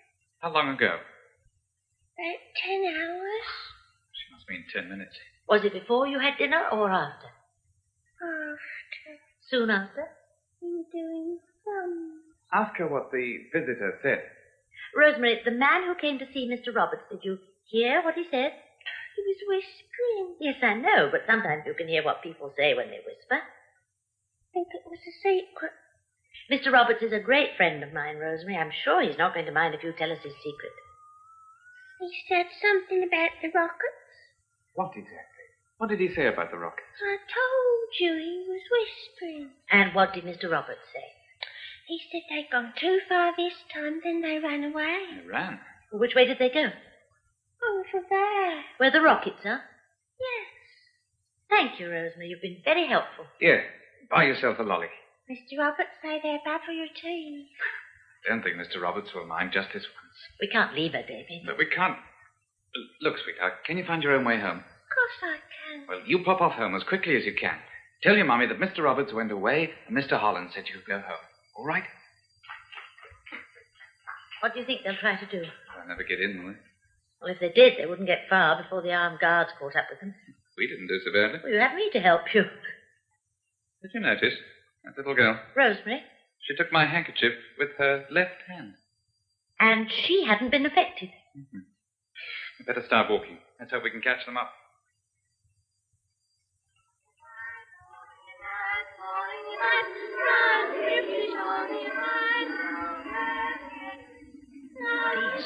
How long ago? About 10 hours. She must mean 10 minutes. Was it before you had dinner or after? After. Soon after? In doing sums. Ask her what the visitor said. Rosemary, the man who came to see Mr. Roberts, did you hear what he said? He was whispering. Yes, I know, but sometimes you can hear what people say when they whisper. I think it was a secret. Mr. Roberts is a great friend of mine, Rosemary. I'm sure he's not going to mind if you tell us his secret. He said something about the rockets. What exactly? What did he say about the rockets? I told you he was whispering. And what did Mr. Roberts say? He said they'd gone too far this time, then they ran away. They ran? Which way did they go? Over there. Where the rockets are? Yes. Thank you, Rosemary. You've been very helpful. Here, buy yourself a lolly. Mr. Roberts say they're bad for your teeth. Don't think Mr. Roberts will mind just this once. We can't leave her, David. But we can't. Look, sweetheart, can you find your own way home? Of course I can. Well, you pop off home as quickly as you can. Tell your mummy that Mr. Roberts went away and Mr. Holland said you could go home. All right? What do you think they'll try to do? They'll never get in, will they? Well, if they did, they wouldn't get far before the armed guards caught up with them. We didn't do so badly. Well, you have me to help you. Did you notice? That little girl. Rosemary? She took my handkerchief with her left hand. And she hadn't been affected. Mm-hmm. We better start walking. Let's hope we can catch them up.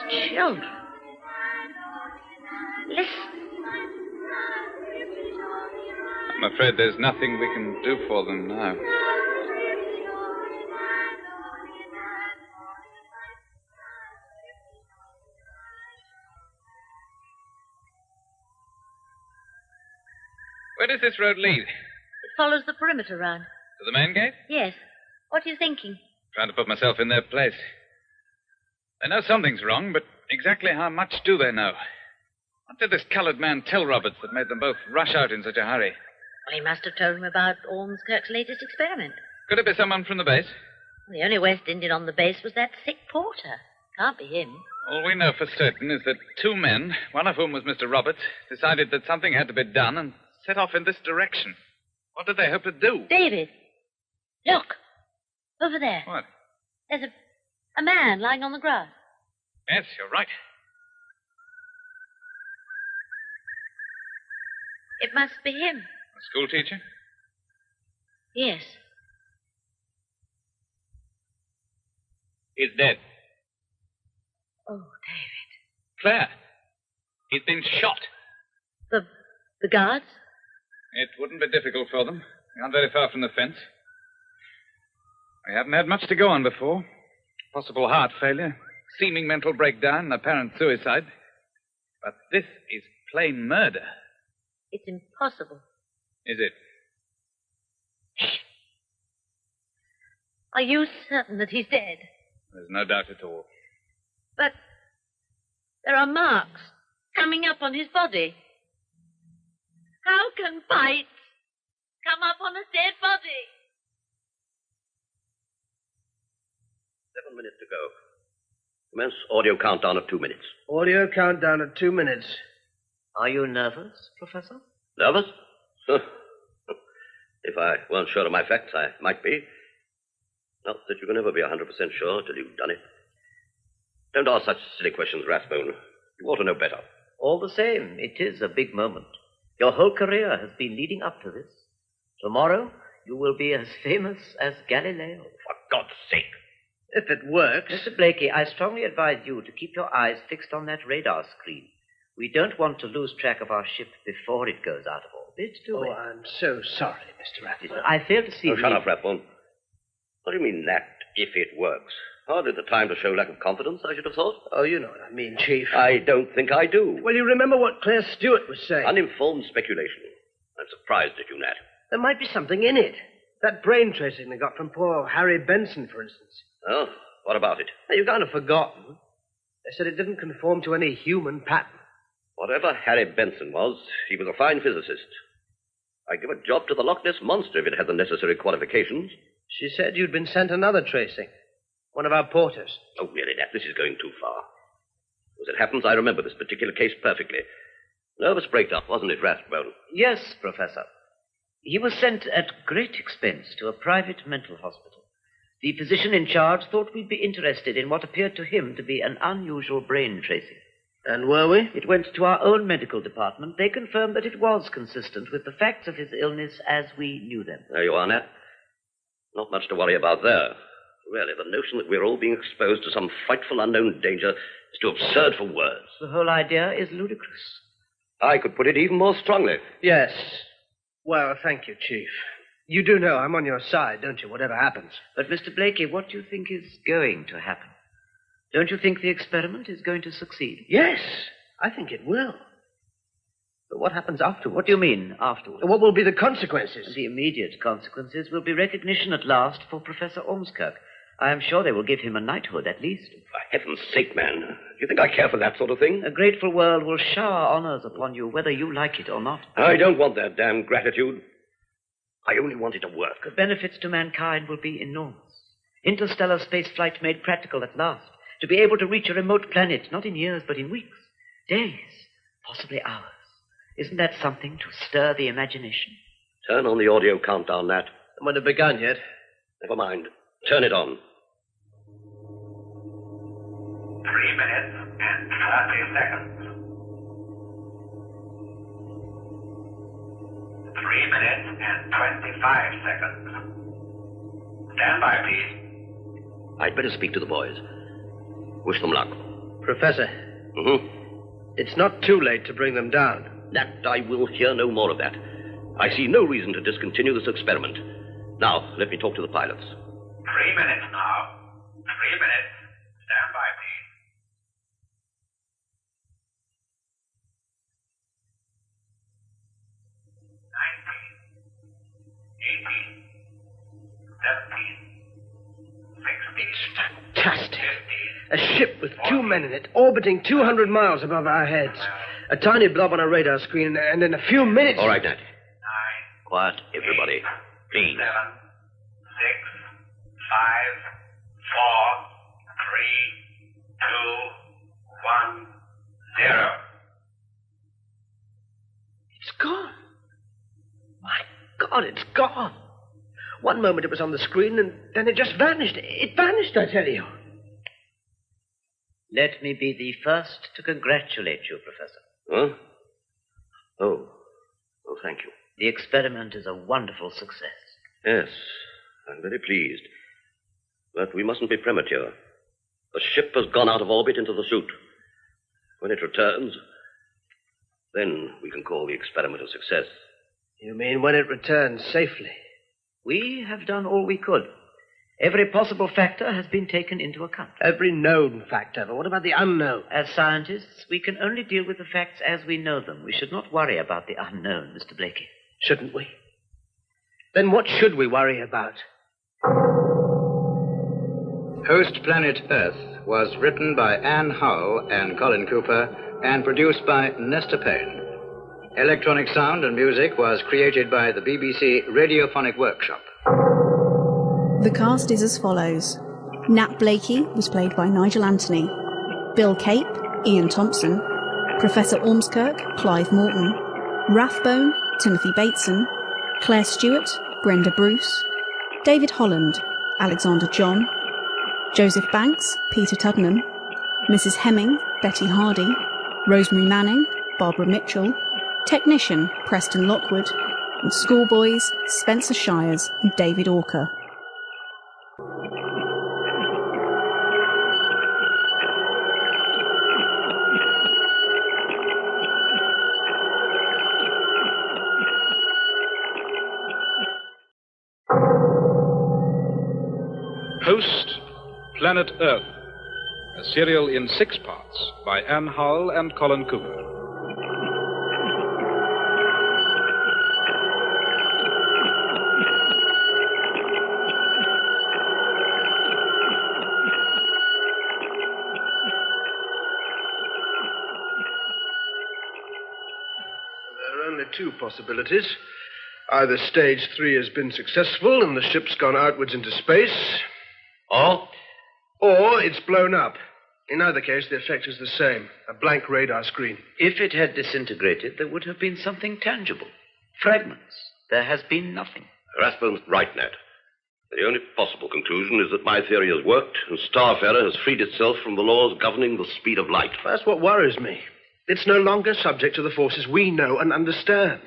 These children. Listen. I'm afraid there's nothing we can do for them now. Where does this road lead? It follows the perimeter round. To the main gate? Yes. What are you thinking? Trying to put myself in their place. They know something's wrong, but exactly how much do they know? What did this colored man tell Roberts that made them both rush out in such a hurry? Well, he must have told him about Ormskirk's latest experiment. Could it be someone from the base? The only West Indian on the base was that sick porter. Can't be him. All we know for certain is that two men, one of whom was Mr. Roberts, decided that something had to be done and set off in this direction. What did they hope to do? David, look. Over there. What? There's a man lying on the grass. Yes, you're right. It must be him. A school teacher? Yes. He's dead. Oh, David. Claire, he's been shot. The guards? It wouldn't be difficult for them. We aren't very far from the fence. We haven't had much to go on before. Possible heart failure. seeming mental breakdown and apparent suicide. But this is plain murder. It's impossible. Is it? Are you certain that he's dead? There's no doubt at all. But there are marks coming up on his body. How can bites come up on a dead body? 7 minutes to go. Commence audio countdown at 2 minutes. Audio countdown at 2 minutes. Are you nervous, Professor? Nervous? If I weren't sure of my facts, I might be. Not that you can ever be 100% sure till you've done it. Don't ask such silly questions, Rathbone. You ought to know better. All the same, it is a big moment. Your whole career has been leading up to this. Tomorrow, you will be as famous as Galileo. For God's sake. If it works. Mr. Blakey, I strongly advise you to keep your eyes fixed on that radar screen. We don't want to lose track of our ship before it goes out of orbit, do we? Oh, I'm so sorry, Mr. Rathbone. I fail to see... Oh, shut up, Rathbone. What do you mean that, if it works? Hardly the time to show lack of confidence, I should have thought. Oh, you know what I mean, Chief. I don't think I do. Well, you remember what Claire Stewart was saying. Uninformed speculation. I'm surprised at you, Nat. There might be something in it. That brain tracing they got from poor Harry Benson, for instance. Oh, what about it? Now, you've kind of forgotten. They said it didn't conform to any human pattern. Whatever Harry Benson was, he was a fine physicist. I'd give a job to the Loch Ness Monster if it had the necessary qualifications. She said you'd been sent another tracing. One of our porters. Oh, really, Nat, this is going too far. As it happens, I remember this particular case perfectly. Nervous breakdown, wasn't it, Rathbone? Yes, Professor. He was sent at great expense to a private mental hospital. The physician in charge thought we'd be interested in what appeared to him to be an unusual brain tracing. And were we? It went to our own medical department. They confirmed that it was consistent with the facts of his illness as we knew them. There you are, Nat. Not much to worry about there. Really, the notion that we're all being exposed to some frightful unknown danger is too absurd for words. The whole idea is ludicrous. I could put it even more strongly. Yes. Well, thank you, Chief. You do know I'm on your side, don't you, whatever happens? But, Mr. Blakey, what do you think is going to happen? Don't you think the experiment is going to succeed? Yes, I think it will. But what happens afterwards? What do you mean, afterwards? What will be the consequences? The immediate consequences will be recognition at last for Professor Ormskirk. I am sure they will give him a knighthood, at least. For heaven's sake, man. Do you think I care for that sort of thing? A grateful world will shower honors upon you, whether you like it or not. I don't want that damn gratitude. I only want it to work. The benefits to mankind will be enormous. Interstellar spaceflight made practical at last. To be able to reach a remote planet, not in years, but in weeks, days, possibly hours. Isn't that something to stir the imagination? Turn on the audio countdown, Nat. I might have begun yet. Never mind. Turn it on. 3 minutes and 30 seconds. 3 minutes and 25 seconds. Stand by, please. I'd better speak to the boys. Wish them luck. Professor. It's not too late to bring them down. That I will hear no more of that. I see no reason to discontinue this experiment. Now, let me talk to the pilots. 3 minutes now. 3 minutes. Stand by, please. 19, 18, 17, 16. Fantastic. A ship with 2 men in it, orbiting 200 miles above our heads. A tiny blob on a radar screen, and in a few minutes... All right, Nat. Quiet, everybody. Please. 7, 6, 5, 4, 3, 2, 1, 0. It's gone. My God, it's gone. One moment it was on the screen, and then it just vanished. It vanished, I tell you. Let me be the first to congratulate you, Professor. Huh? Oh, thank you. The experiment is a wonderful success. Yes, I'm very pleased. But we mustn't be premature. The ship has gone out of orbit into the suit. When it returns, then we can call the experiment a success. You mean when it returns safely? We have done all we could. Every possible factor has been taken into account. Every known factor, but what about the unknown? As scientists, we can only deal with the facts as we know them. We should not worry about the unknown, Mr. Blakey. Shouldn't we? Then what should we worry about? Host Planet Earth was written by Anne Hull and Colin Cooper and produced by Nestor Payne. Electronic sound and music was created by the BBC Radiophonic Workshop. The cast is as follows. Nat Blakey was played by Nigel Anthony. Bill Cape, Ian Thompson. Professor Ormskirk, Clive Morton. Rathbone, Timothy Bateson. Claire Stewart, Brenda Bruce. David Holland, Alexander John. Joseph Banks, Peter Tuddenham. Mrs. Hemming, Betty Hardy. Rosemary Manning, Barbara Mitchell. Technician, Preston Lockwood. And schoolboys, Spencer Shires and David Orker. Host, Planet Earth, a serial in 6 parts by Anne Hull and Colin Cooper. There are only 2 possibilities. Either stage 3 has been successful and the ship's gone outwards into space, or it's blown up. In either case, the effect is the same. A blank radar screen. If it had disintegrated, there would have been something tangible. Fragments. There has been nothing. Rathbone's right, Nat. The only possible conclusion is that my theory has worked and Starfarer has freed itself from the laws governing the speed of light. That's what worries me. It's no longer subject to the forces we know and understand.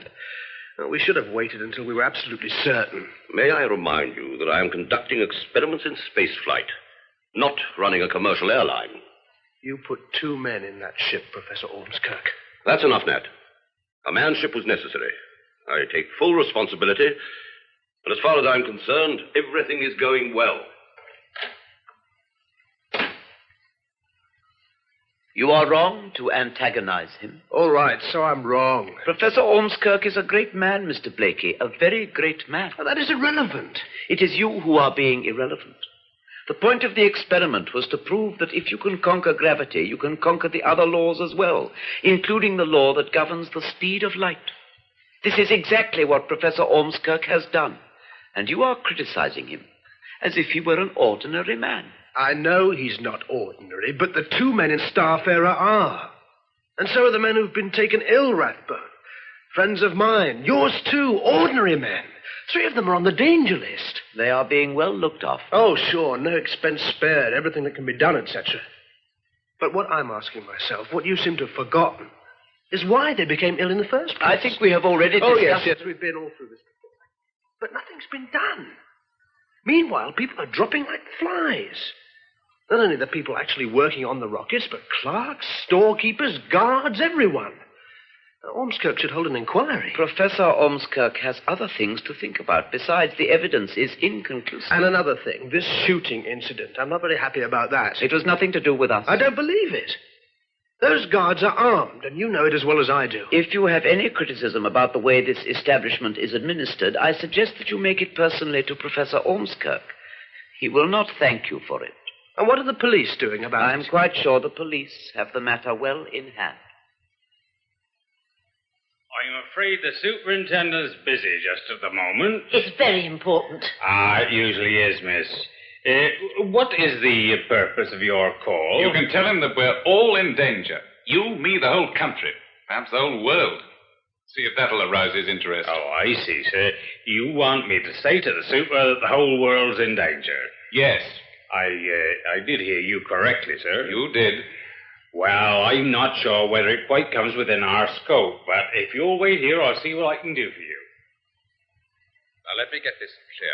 Well, we should have waited until we were absolutely certain. May I remind you that I am conducting experiments in spaceflight, not running a commercial airline. You put 2 men in that ship, Professor Ormskirk. That's enough, Nat. A manship was necessary. I take full responsibility, but as far as I'm concerned, everything is going well. You are wrong to antagonize him. All right, so I'm wrong. Professor Ormskirk is a great man, Mr. Blakey, a very great man. Well, that is irrelevant. It is you who are being irrelevant. The point of the experiment was to prove that if you can conquer gravity, you can conquer the other laws as well, including the law that governs the speed of light. This is exactly what Professor Ormskirk has done, and you are criticizing him as if he were an ordinary man. I know he's not ordinary, but the 2 men in Starfarer are. And so are the men who've been taken ill, Rathbone. Friends of mine. Yours too. Ordinary men. 3 of them are on the danger list. They are being well looked after. Oh, sure. No expense spared. Everything that can be done, etc. But what I'm asking myself, what you seem to have forgotten, is why they became ill in the first place. I think we have already discussed... Oh, yes, we've been all through this before. But nothing's been done. Meanwhile, people are dropping like flies. Not only the people actually working on the rockets, but clerks, storekeepers, guards, everyone. Ormskirk should hold an inquiry. Professor Ormskirk has other things to think about. Besides, the evidence is inconclusive. And another thing, this shooting incident. I'm not very happy about that. It was nothing to do with us. I don't believe it. Those guards are armed, and you know it as well as I do. If you have any criticism about the way this establishment is administered, I suggest that you make it personally to Professor Ormskirk. He will not thank you for it. And what are the police doing about it? I'm quite sure the police have the matter well in hand. I'm afraid the superintendent's busy just at the moment. It's very important. It usually is, miss. What is the purpose of your call? You can tell him that we're all in danger. You, me, the whole country. Perhaps the whole world. See if that'll arouse his interest. Oh, I see, sir. You want me to say to the super that the whole world's in danger? Yes. I did hear you correctly, sir. You did. Well, I'm not sure whether it quite comes within our scope, but if you'll wait here, I'll see what I can do for you. Now, let me get this clear.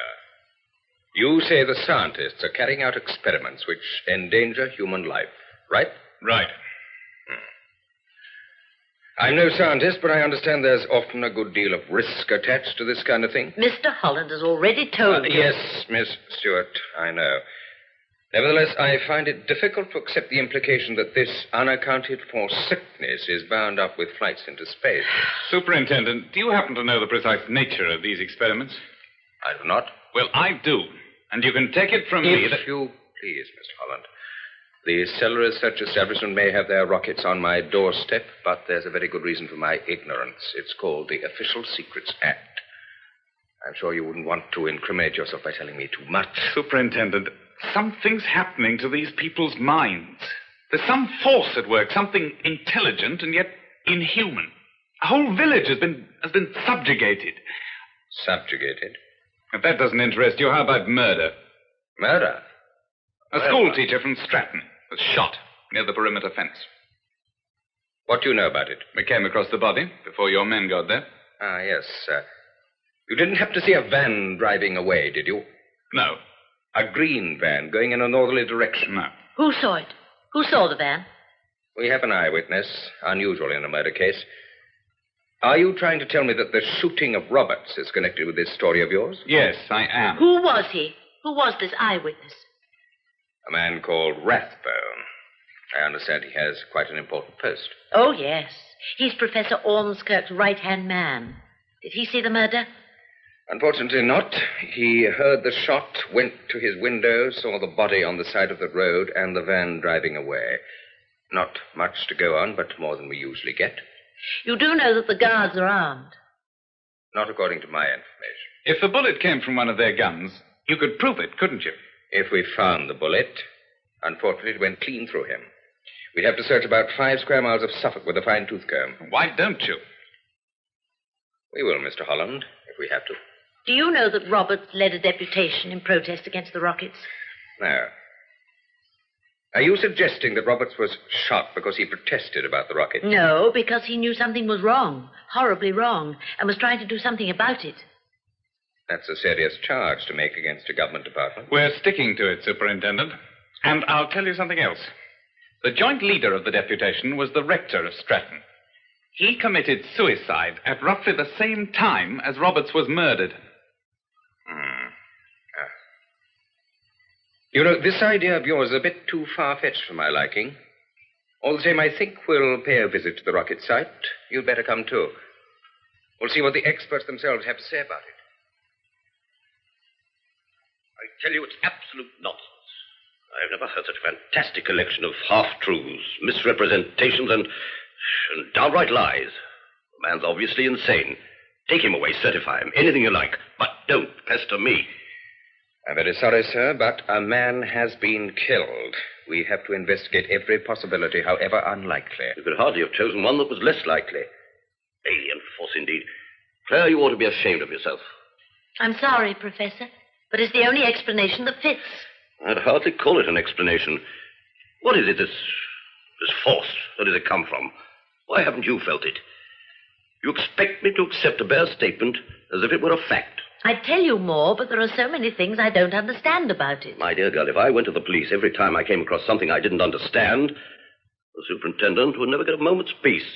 You say the scientists are carrying out experiments which endanger human life, right? Right. I'm no scientist, but I understand there's often a good deal of risk attached to this kind of thing. Mr. Holland has already told you. Yes, Miss Stewart, I know. Nevertheless, I find it difficult to accept the implication that this unaccounted-for sickness is bound up with flights into space. Superintendent, do you happen to know the precise nature of these experiments? I do not. Well, I do. And you can take it from me that... If you please, Mr. Holland. The Cellular Research Establishment may have their rockets on my doorstep, but there's a very good reason for my ignorance. It's called the Official Secrets Act. I'm sure you wouldn't want to incriminate yourself by telling me too much. Superintendent, something's happening to these people's minds. There's some force at work, something intelligent and yet inhuman. A whole village has been subjugated. Subjugated? If that doesn't interest you, how about murder? Murder? A school teacher from Stratton was shot near the perimeter fence. What do you know about it? We came across the body before your men got there. Ah, yes. You didn't happen to see a van driving away, did you? No. A green van going in a northerly direction? No. Who saw it? Who saw the van? We have an eyewitness, unusual in a murder case. Are you trying to tell me that the shooting of Roberts is connected with this story of yours? Yes, I am. Who was he? Who was this eyewitness? A man called Rathbone. I understand he has quite an important post. Oh, yes. He's Professor Ormskirk's right-hand man. Did he see the murder? Unfortunately not. He heard the shot, went to his window, saw the body on the side of the road and the van driving away. Not much to go on, but more than we usually get. You do know that the guards are armed? Not according to my information. If the bullet came from one of their guns, you could prove it, couldn't you? If we found the bullet, unfortunately it went clean through him. We'd have to search about 5 square miles of Suffolk with a fine-tooth comb. Why don't you? We will, Mr. Holland, if we have to. Do you know that Roberts led a deputation in protest against the rockets? No. Are you suggesting that Roberts was shot because he protested about the rocket? No, because he knew something was wrong, horribly wrong, and was trying to do something about it. That's a serious charge to make against a government department. We're sticking to it, Superintendent. And I'll tell you something else. The joint leader of the deputation was the rector of Stratton. He committed suicide at roughly the same time as Roberts was murdered. You know, this idea of yours is a bit too far-fetched for my liking. All the same, I think we'll pay a visit to the rocket site. You'd better come, too. We'll see what the experts themselves have to say about it. I tell you, it's absolute nonsense. I've never heard such a fantastic collection of half-truths, misrepresentations, and downright lies. The man's obviously insane. Take him away, certify him, anything you like, but don't pester me. I'm very sorry, sir, but a man has been killed. We have to investigate every possibility, however unlikely. You could hardly have chosen one that was less likely. Alien force, indeed. Claire, you ought to be ashamed of yourself. I'm sorry, Professor, but it's the only explanation that fits. I'd hardly call it an explanation. What is it, this force? Where does it come from? Why haven't you felt it? You expect me to accept a bare statement as if it were a fact. I'd tell you more, but there are so many things I don't understand about it. My dear girl, if I went to the police every time I came across something I didn't understand, the superintendent would never get a moment's peace.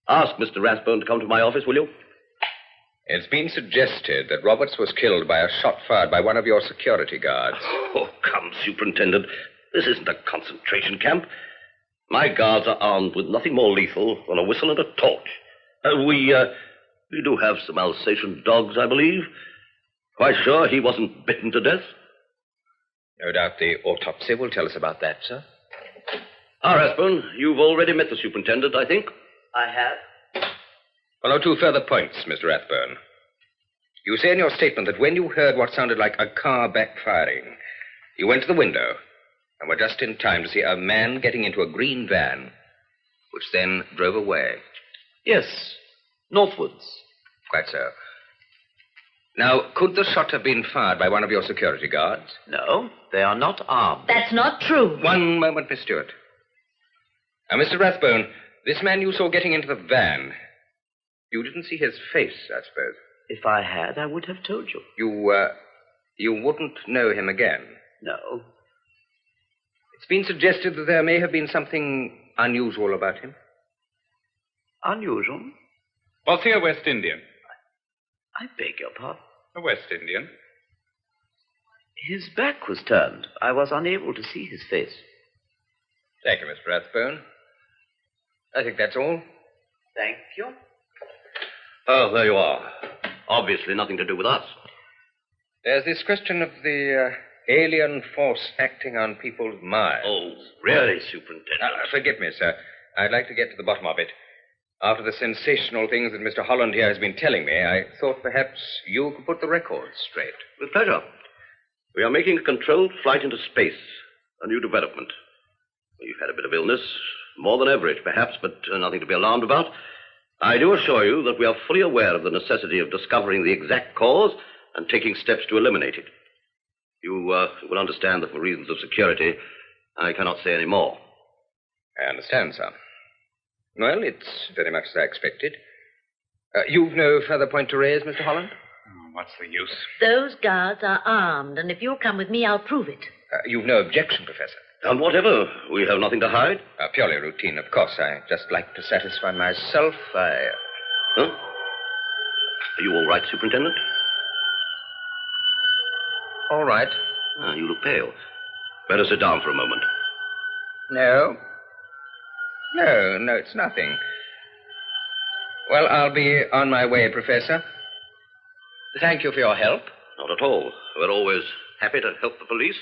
Ask Mr. Rathbone to come to my office, will you? It's been suggested that Roberts was killed by a shot fired by one of your security guards. Oh, come, Superintendent. This isn't a concentration camp. My guards are armed with nothing more lethal than a whistle and a torch. We do have some Alsatian dogs, I believe. Quite sure he wasn't bitten to death. No doubt the autopsy will tell us about that, sir. Rathbone, you've already met the superintendent, I think. I have. Well, 2 further points, Mr. Rathbone. You say in your statement that when you heard what sounded like a car backfiring, you went to the window and were just in time to see a man getting into a green van, which then drove away. Yes, northwards. Quite so. Now, could the shot have been fired by one of your security guards? No, they are not armed. That's not true. One moment, Miss Stewart. Now, Mr. Rathbone, this man you saw getting into the van, you didn't see his face, I suppose. If I had, I would have told you. You wouldn't know him again? No. It's been suggested that there may have been something unusual about him. unusual. Was he a West Indian? I beg your pardon? A West Indian? His back was turned. I was unable to see his face. Thank you, Mr. Rathbone. I think that's all. Thank you. Oh, there you are. Obviously nothing to do with us. There's this question of the alien force acting on people's minds. Oh, really, Superintendent? Forgive me, sir. I'd like to get to the bottom of it. After the sensational things that Mr. Holland here has been telling me, I thought perhaps you could put the records straight. With pleasure. We are making a controlled flight into space, a new development. You've had a bit of illness, more than average, perhaps, but nothing to be alarmed about. I do assure you that we are fully aware of the necessity of discovering the exact cause and taking steps to eliminate it. You will understand that for reasons of security, I cannot say any more. I understand, sir. Well, it's very much as I expected. You've no further point to raise, Mr. Holland? Oh, what's the use? Those guards are armed, and if you'll come with me, I'll prove it. You've no objection, Professor? None whatever. We have nothing to hide. Purely routine, of course. I just like to satisfy myself. Huh? Are you all right, Superintendent? All right. You look pale. Better sit down for a moment. No, it's nothing. Well, I'll be on my way, Professor. Thank you for your help. Not at all. We're always happy to help the police.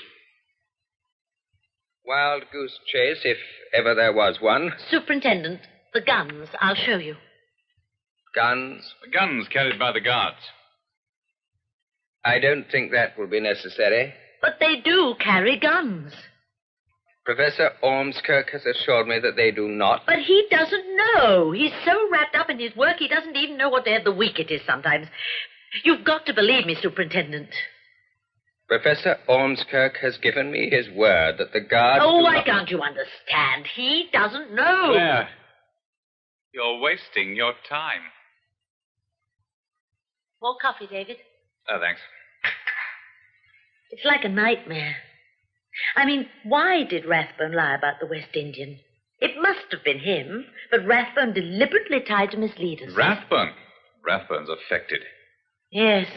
Wild goose chase, if ever there was one. Superintendent, the guns. I'll show you. Guns? The guns carried by the guards. I don't think that will be necessary. But they do carry guns. Professor Ormskirk has assured me that they do not. But he doesn't know. He's so wrapped up in his work, he doesn't even know what day of the week it is sometimes. You've got to believe me, Superintendent. Professor Ormskirk has given me his word that the guards... Oh, why can't you understand? He doesn't know. Claire, you're wasting your time. More coffee, David? Oh, thanks. It's like a nightmare. I mean, why did Rathbone lie about the West Indian? It must have been him, but Rathbone deliberately tried to mislead us. Rathbone? Rathbone's affected. Yes.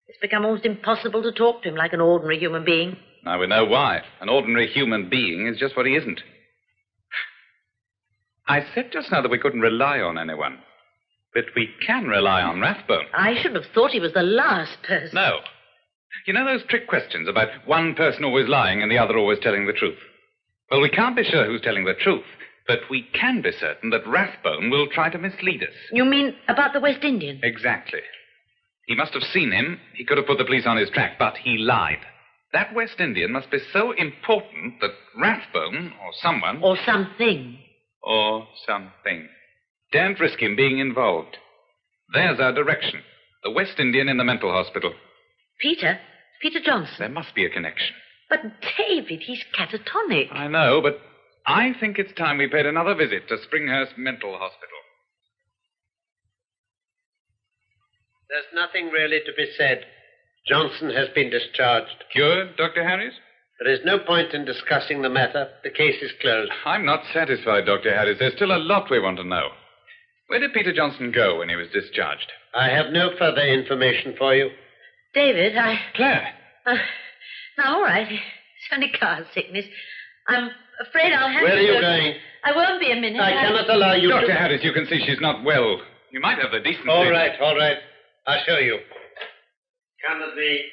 It's become almost impossible to talk to him like an ordinary human being. Now we know why. An ordinary human being is just what he isn't. I said just now that we couldn't rely on anyone. But we can rely on Rathbone. I should have thought he was the last person. No. You know those trick questions about one person always lying and the other always telling the truth? Well, we can't be sure who's telling the truth, but we can be certain that Rathbone will try to mislead us. You mean about the West Indian? Exactly. He must have seen him. He could have put the police on his track, but he lied. That West Indian must be so important that Rathbone, or someone... Or something. Or something. Daren't risk him being involved. There's our direction. The West Indian in the mental hospital. Peter Johnson. There must be a connection. But, David, he's catatonic. I know, but I think it's time we paid another visit to Springhurst Mental Hospital. There's nothing really to be said. Johnson has been discharged. Cured, Dr. Harris? There is no point in discussing the matter. The case is closed. I'm not satisfied, Dr. Harris. There's still a lot we want to know. Where did Peter Johnson go when he was discharged? I have no further information for you. David, Claire! No, all right. It's only car sickness. I'm afraid I'll have to... Where are you going? I won't be a minute. I cannot allow you Dr. Harris, you can see she's not well. You might have the decency... All right. I'll show you. Come with me.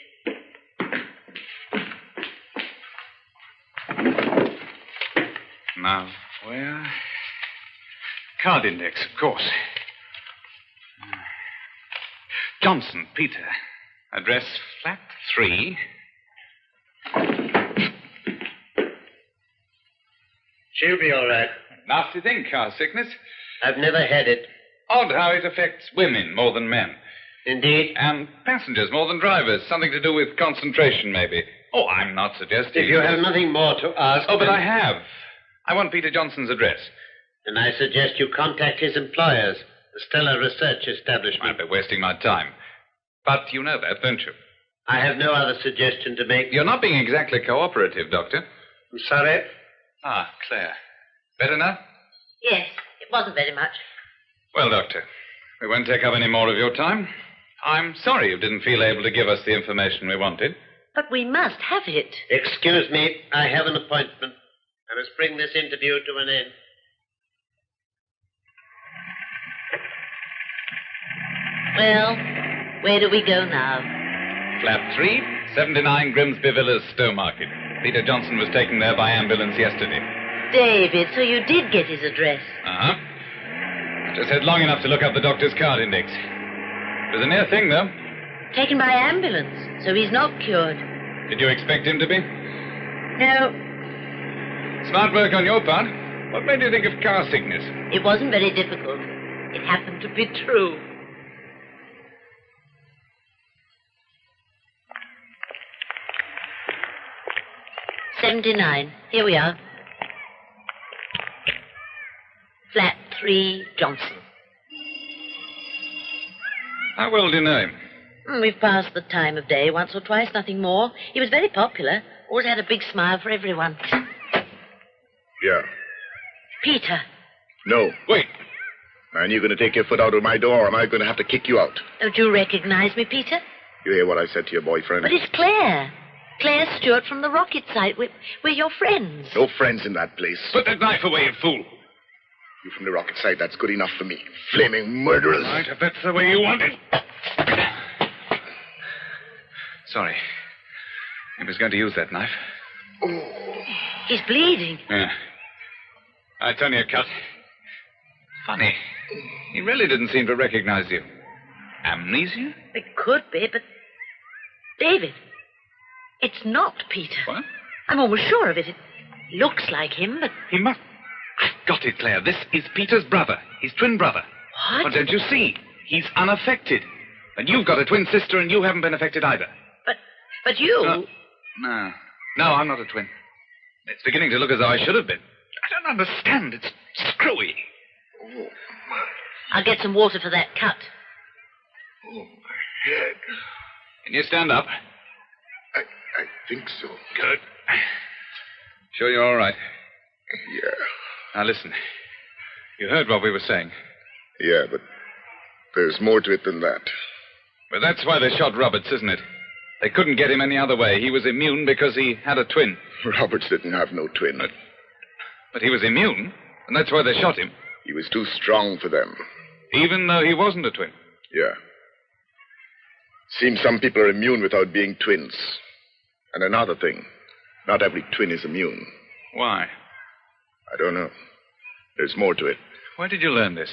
Now, where? Card index, of course. Johnson, Peter. Address flat 3. She'll be all right. Nasty thing, car sickness. I've never had it. Odd how it affects women more than men. Indeed. And passengers more than drivers. Something to do with concentration, maybe. Oh, I'm not suggesting... If you have nothing more to ask... Oh, but I have. I want Peter Johnson's address. Then I suggest you contact his employers, the Stellar Research Establishment. I'd be wasting my time. But you know that, don't you? I have no other suggestion to make. You're not being exactly cooperative, Doctor. I'm sorry. Ah, Claire. Better now? Yes, it wasn't very much. Well, Doctor, we won't take up any more of your time. I'm sorry you didn't feel able to give us the information we wanted. But we must have it. Excuse me, I have an appointment. I must bring this interview to an end. Well, where do we go now? Flat 3, 79 Grimsby Villas, Stowmarket. Peter Johnson was taken there by ambulance yesterday. David, so you did get his address. Uh-huh. Just had long enough to look up the doctor's card index. It was a near thing, though. Taken by ambulance, so he's not cured. Did you expect him to be? No, Smart work on your part. What made you think of car sickness? it wasn't very difficult. It happened to be true. $79. Here we are. Flat 3, Johnson. How well do you know him? We've passed the time of day once or twice, nothing more. He was very popular. Always had a big smile for everyone. Yeah. Peter. No. Wait. Man, you're going to take your foot out of my door, or am I going to have to kick you out? Don't you recognize me, Peter? You hear what I said to your boyfriend? But it's Claire. Claire Stewart from the rocket site. We're your friends. No friends in that place. Put that knife away, you fool. You from the rocket site, that's good enough for me. Flaming murderers. Right, if that's the way you want it. Sorry. He was going to use that knife. He's bleeding. Yeah. It's only a cut. Funny. He really didn't seem to recognize you. Amnesia? It could be, but... David, it's not Peter. What? I'm almost sure of it. It looks like him, but... He must... I've got it, Claire. This is Peter's brother. His twin brother. What? Well, don't you see? He's unaffected. And you've got a twin sister, and you haven't been affected either. But you... No, I'm not a twin. It's beginning to look as though I should have been. I don't understand. It's screwy. I'll get some water for that cut. Oh, my head. Can you stand up? I think so. Good. Sure you're all right? Yeah. Now, listen. You heard what we were saying. Yeah, but there's more to it than that. But that's why they shot Roberts, isn't it? They couldn't get him any other way. He was immune because he had a twin. Roberts didn't have no twin. But he was immune, and that's why they shot him. He was too strong for them. Even though he wasn't a twin? Yeah. Seems some people are immune without being twins. And another thing, not every twin is immune. Why? I don't know. There's more to it. Where did you learn this?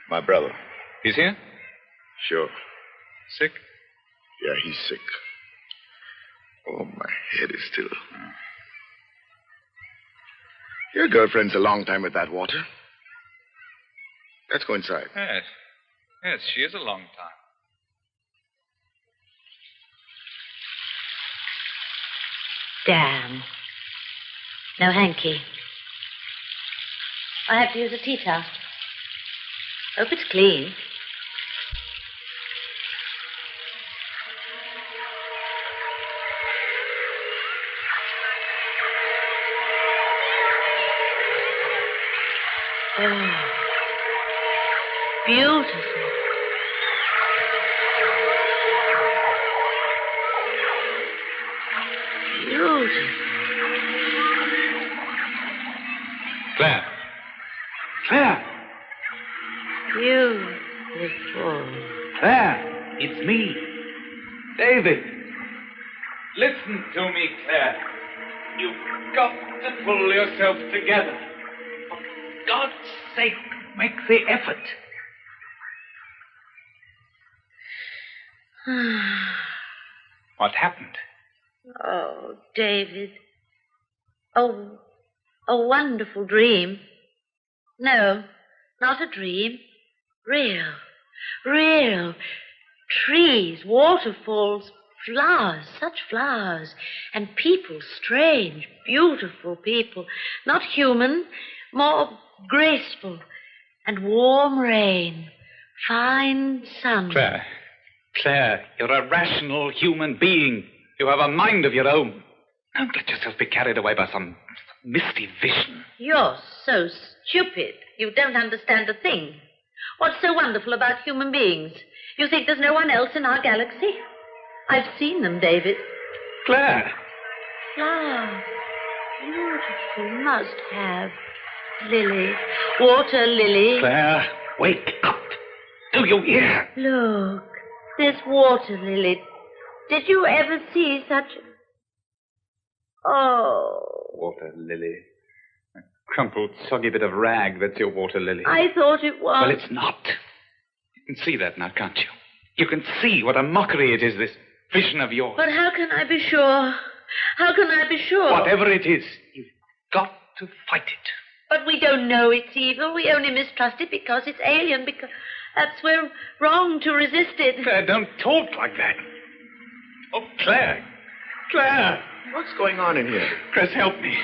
My brother. He's here? Sure. Sick? Yeah, he's sick. Oh, my head is still... Your girlfriend's a long time with that water. Let's go inside. Yes. Yes, she is a long time. Damn. No hanky. I have to use a tea towel. Hope it's clean. Oh, beautiful. Beautiful. Claire. Claire. Beautiful. Claire, it's me. David. Listen to me, Claire. You've got to pull yourself together. For God's sake, make the effort. What happened? Oh, David. Oh, a wonderful dream. No, not a dream. Real. Real. Trees, waterfalls, flowers, such flowers. And people, strange, beautiful people. Not human, more graceful. And warm rain. Fine sun. Claire, you're a rational human being. You have a mind of your own. Don't let yourself be carried away by some misty vision. You're so stupid. You don't understand a thing. What's so wonderful about human beings? You think there's no one else in our galaxy? I've seen them, David. Claire! Flowers. Beautiful. Must have. Lily. Water lily. Claire, wake up. Do you hear? Look. This water lily. Did you ever see such... Oh. Water lily. A crumpled, soggy bit of rag, that's your water lily. I thought it was... Well, it's not. You can see that now, can't you? You can see what a mockery it is, this vision of yours. But how can I be sure? How can I be sure? Whatever it is, you've got to fight it. But we don't know it's evil. We only mistrust it because it's alien, because perhaps we're wrong to resist it. Claire, don't talk like that. Oh, Claire. Claire. What's going on in here? Chris, help me.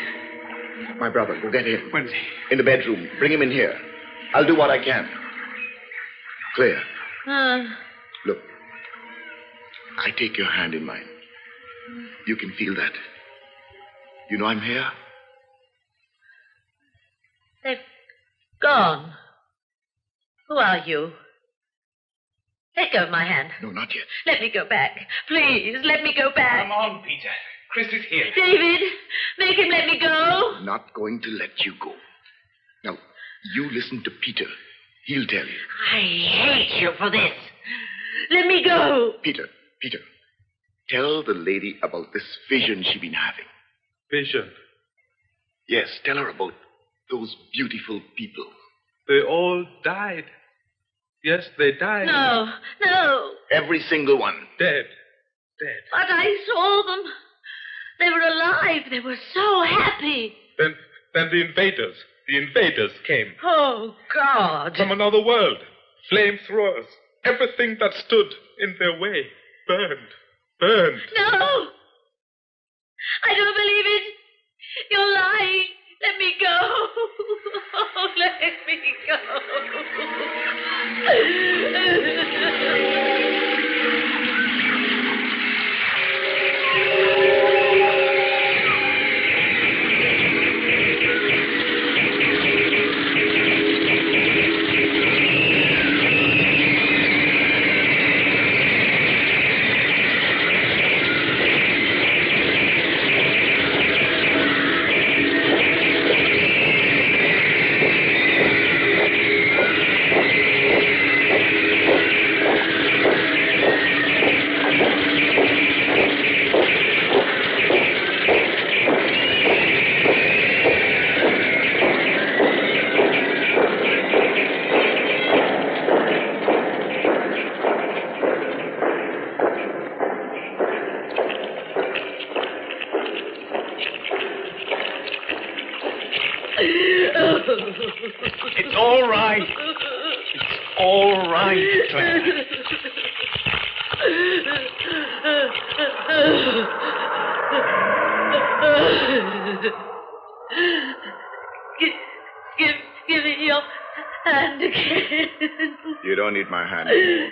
My brother, go get him. Where's he? In the bedroom. Bring him in here. I'll do what I can. Claire, look. I take your hand in mine. You can feel that. You know I'm here? They've gone. Who are you? Let go of my hand. No, not yet. Let me go back. Please, let me go back. Come on, Peter. Chris is here. David, make him let me go. Not going to let you go. Now, you listen to Peter. He'll tell you. I hate you for this. Let me go. Peter, tell the lady about this vision she's been having. Vision? Yes, tell her about those beautiful people. They all died. Yes, they died. No. Every single one. Dead. But I saw them. They were alive. They were so happy. Then the invaders came. Oh, God. From another world. Flamethrowers. Everything that stood in their way. Burned. No. I don't believe it. You're lying. Let me go. Oh, let me It's all right. It's all right, Claire. Give me your hand again. You don't need my hand anymore.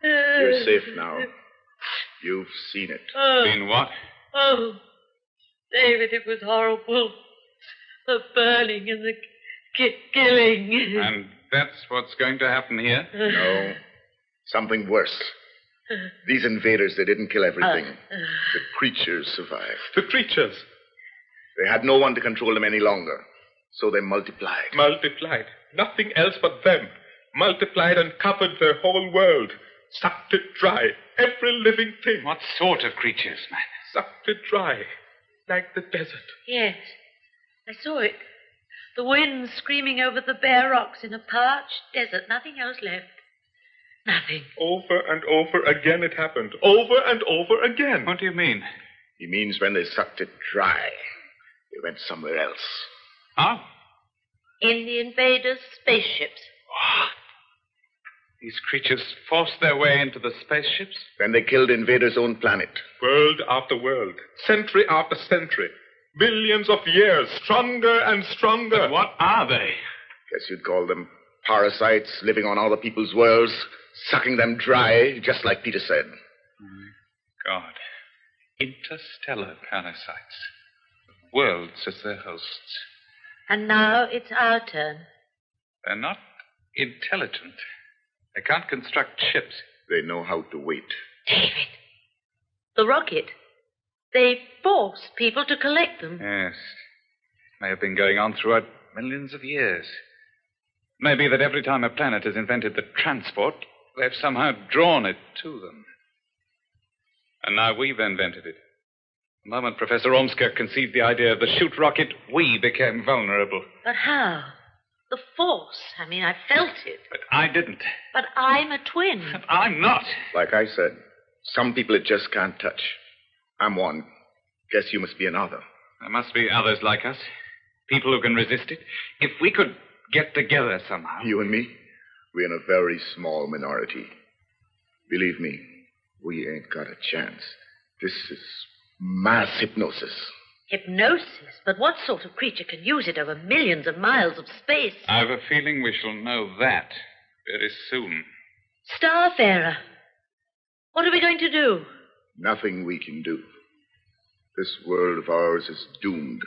You're safe now. You've seen it. Seen what? Oh, David, it was horrible. The burning and the killing. And that's what's going to happen here? No. Something worse. These invaders, they didn't kill everything. The creatures survived. The creatures? They had no one to control them any longer. So they multiplied. Multiplied. Nothing else but them. Multiplied and covered their whole world. Sucked it dry. Every living thing. What sort of creatures, man? Sucked it dry. Like the desert. Yes. I saw it. The wind screaming over the bare rocks in a parched desert. Nothing else left. Nothing. Over and over again it happened. Over and over again. What do you mean? He means when they sucked it dry, they went somewhere else. How? In the invaders' spaceships. What? These creatures forced their way into the spaceships? Then they killed invaders' own planet. World after world. Century after century. Billions of years. Stronger and stronger. But what are they? Guess you'd call them parasites living on other people's worlds, sucking them dry, just like Peter said. God. Interstellar parasites. Worlds as their hosts. And now it's our turn. They're not Intelligent. They can't construct ships. They know how to wait. David, the rocket. They force people to collect them. Yes. May have been going on throughout millions of years. Maybe that every time a planet has invented the transport, they've somehow drawn it to them. And now we've invented it. The moment Professor Ormskirk conceived the idea of the shoot rocket, we became vulnerable. But how? The force. I mean, I felt it. But I didn't. But I'm a twin. I'm not. Like I said, some people it just can't touch. I'm one. Guess you must be another. There must be others like us. People who can resist it. If we could get together somehow. You and me? We're in a very small minority. Believe me, we ain't got a chance. This is mass hypnosis. Hypnosis? But what sort of creature can use it over millions of miles of space? I've a feeling we shall know that very soon. Starfarer, what are we going to do? Nothing we can do. This world of ours is doomed.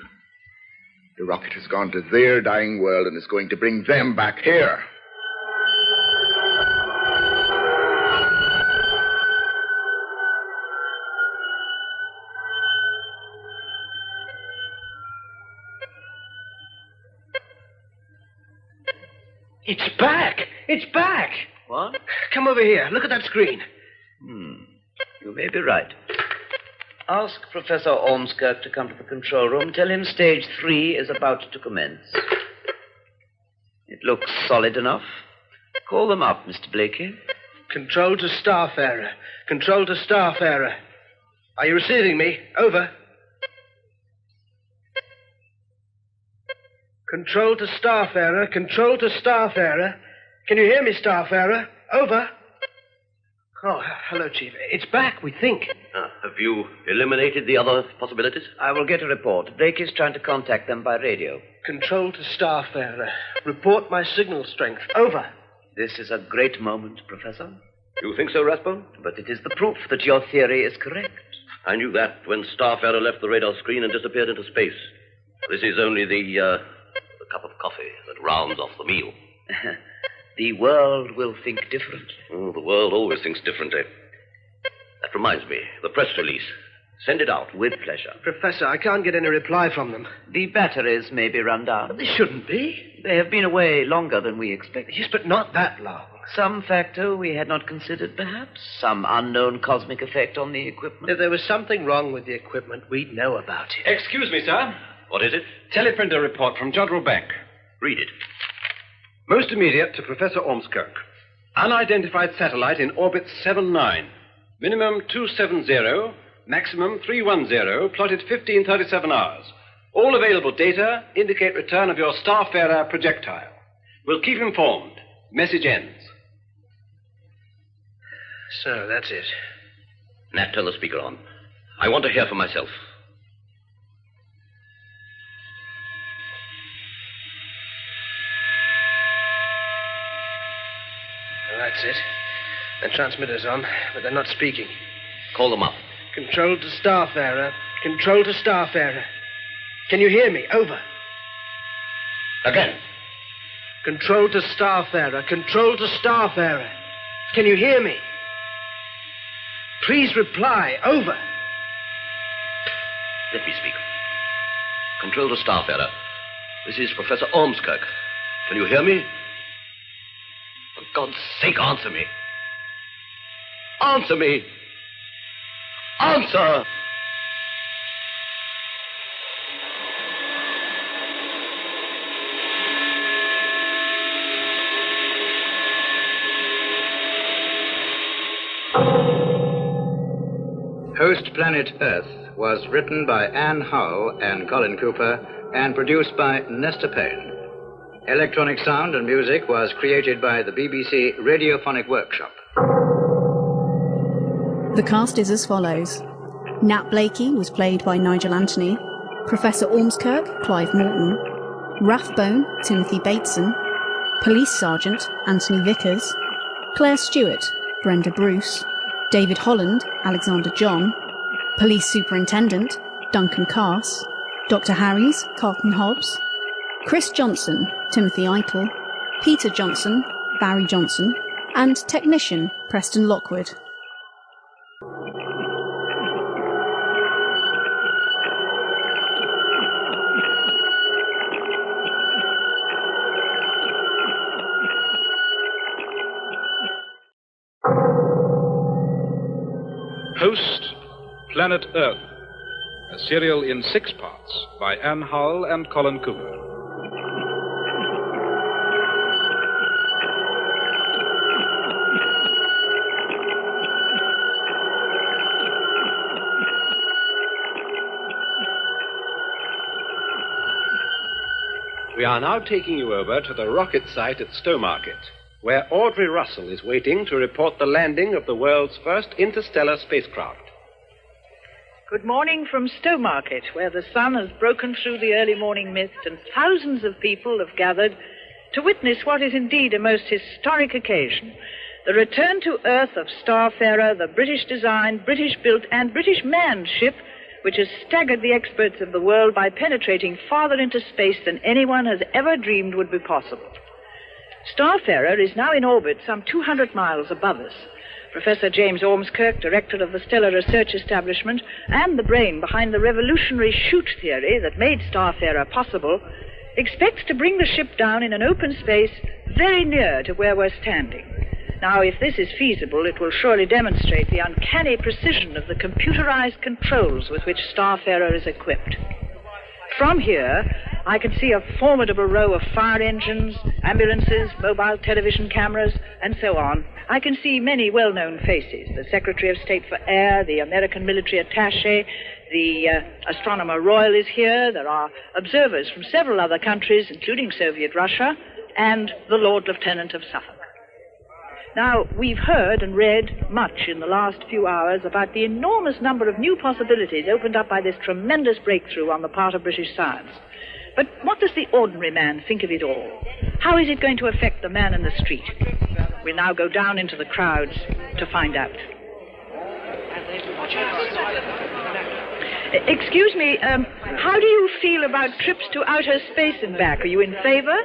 The rocket has gone to their dying world and is going to bring them back here. It's back! It's back! What? Come over here. Look at that screen. You may be right. Ask Professor Ormskirk to come to the control room. Tell him stage 3 is about to commence. It looks solid enough. Call them up, Mr. Blakey. Control to Starfarer. Control to Starfarer. Are you receiving me? Over. Control to Starfarer. Control to Starfarer. Can you hear me, Starfarer? Over. Oh, hello, Chief. It's back, we think. Have you eliminated the other possibilities? I will get a report. Blakey's trying to contact them by radio. Control to Starfarer. Report my signal strength. Over. This is a great moment, Professor. You think so, Rathbone? But it is the proof that your theory is correct. I knew that when Starfarer left the radar screen and disappeared into space. This is only the cup of coffee that rounds off the meal. The world will think differently. Oh, the world always thinks differently. That reminds me, the press release. Send it out. With pleasure. Professor, I can't get any reply from them. The batteries may be run down. But they shouldn't be. They have been away longer than we expected. Yes, but not that long. Some factor we had not considered, perhaps. Some unknown cosmic effect on the equipment. If there was something wrong with the equipment, we'd know about it. Excuse me, sir. What is it? Teleprinter report from Jodrell Bank. Read it. Most immediate to Professor Ormskirk. Unidentified satellite in orbit 79. Minimum 270, maximum 310, plotted 1537 hours. All available data indicate return of your Starfarer projectile. We'll keep informed. Message ends. So, that's it. Nat, turn the speaker on. I want to hear for myself. That's it. The transmitter's on, but they're not speaking. Call them up. Control to Starfarer. Control to Starfarer. Can you hear me? Over. Again. Control to Starfarer. Control to Starfarer. Can you hear me? Please reply. Over. Let me speak. Control to Starfarer. This is Professor Ormskirk. Can you hear me? For God's sake, answer me. Answer me. Answer! Host Planet Earth was written by Anne Howell and Colin Cooper and produced by Nestor Payne. Electronic sound and music was created by the BBC Radiophonic Workshop. The cast is as follows. Nat Blakey was played by Nigel Anthony, Professor Ormskirk, Clive Morton, Rathbone, Timothy Bateson, Police Sergeant, Anthony Vickers, Claire Stewart, Brenda Bruce, David Holland, Alexander John, Police Superintendent, Duncan Cass, Dr. Harries, Carlton Hobbs, Chris Johnson, Timothy Eichel, Peter Johnson, Barry Johnson, and technician Preston Lockwood. Host, Planet Earth, a serial in 6 parts by Anne Howell and Colin Cooper. We are now taking you over to the rocket site at Stowmarket, where Audrey Russell is waiting to report the landing of the world's first interstellar spacecraft. Good morning from Stowmarket, where the sun has broken through the early morning mist and thousands of people have gathered to witness what is indeed a most historic occasion. The return to Earth of Starfarer, the British-designed, British-built and British-manned ship which has staggered the experts of the world by penetrating farther into space than anyone has ever dreamed would be possible. Starfarer is now in orbit some 200 miles above us. Professor James Ormskirk, director of the Stellar Research Establishment and the brain behind the revolutionary shoot theory that made Starfarer possible, expects to bring the ship down in an open space very near to where we're standing. Now, if this is feasible, it will surely demonstrate the uncanny precision of the computerized controls with which Starfarer is equipped. From here, I can see a formidable row of fire engines, ambulances, mobile television cameras, and so on. I can see many well-known faces. The Secretary of State for Air, the American military attaché, the Astronomer Royal is here. There are observers from several other countries, including Soviet Russia, and the Lord Lieutenant of Suffolk. Now, we've heard and read much in the last few hours about the enormous number of new possibilities opened up by this tremendous breakthrough on the part of British science. But what does the ordinary man think of it all? How is it going to affect the man in the street? We'll now go down into the crowds to find out. Excuse me, how do you feel about trips to outer space and back? Are you in favor?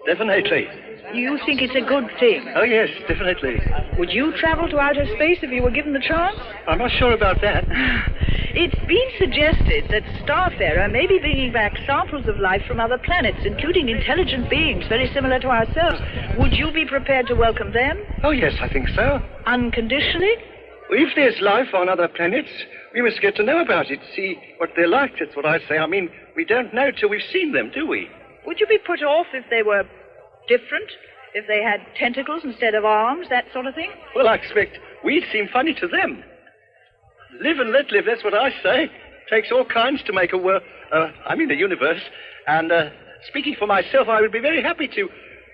Definitely. You think it's a good thing? Oh, yes, definitely. Would you travel to outer space if you were given the chance? I'm not sure about that. It's been suggested that Starfarer may be bringing back samples of life from other planets, including intelligent beings very similar to ourselves. Would you be prepared to welcome them? Oh, yes, I think so. Unconditionally? If there's life on other planets, we must get to know about it, see what they're like. That's what I say. I mean, we don't know till we've seen them, do we? Would you be put off if they were different? If they had tentacles instead of arms, that sort of thing? Well, I expect we'd seem funny to them. Live and let live, that's what I say. Takes all kinds to make a universe. And speaking for myself, I would be very happy to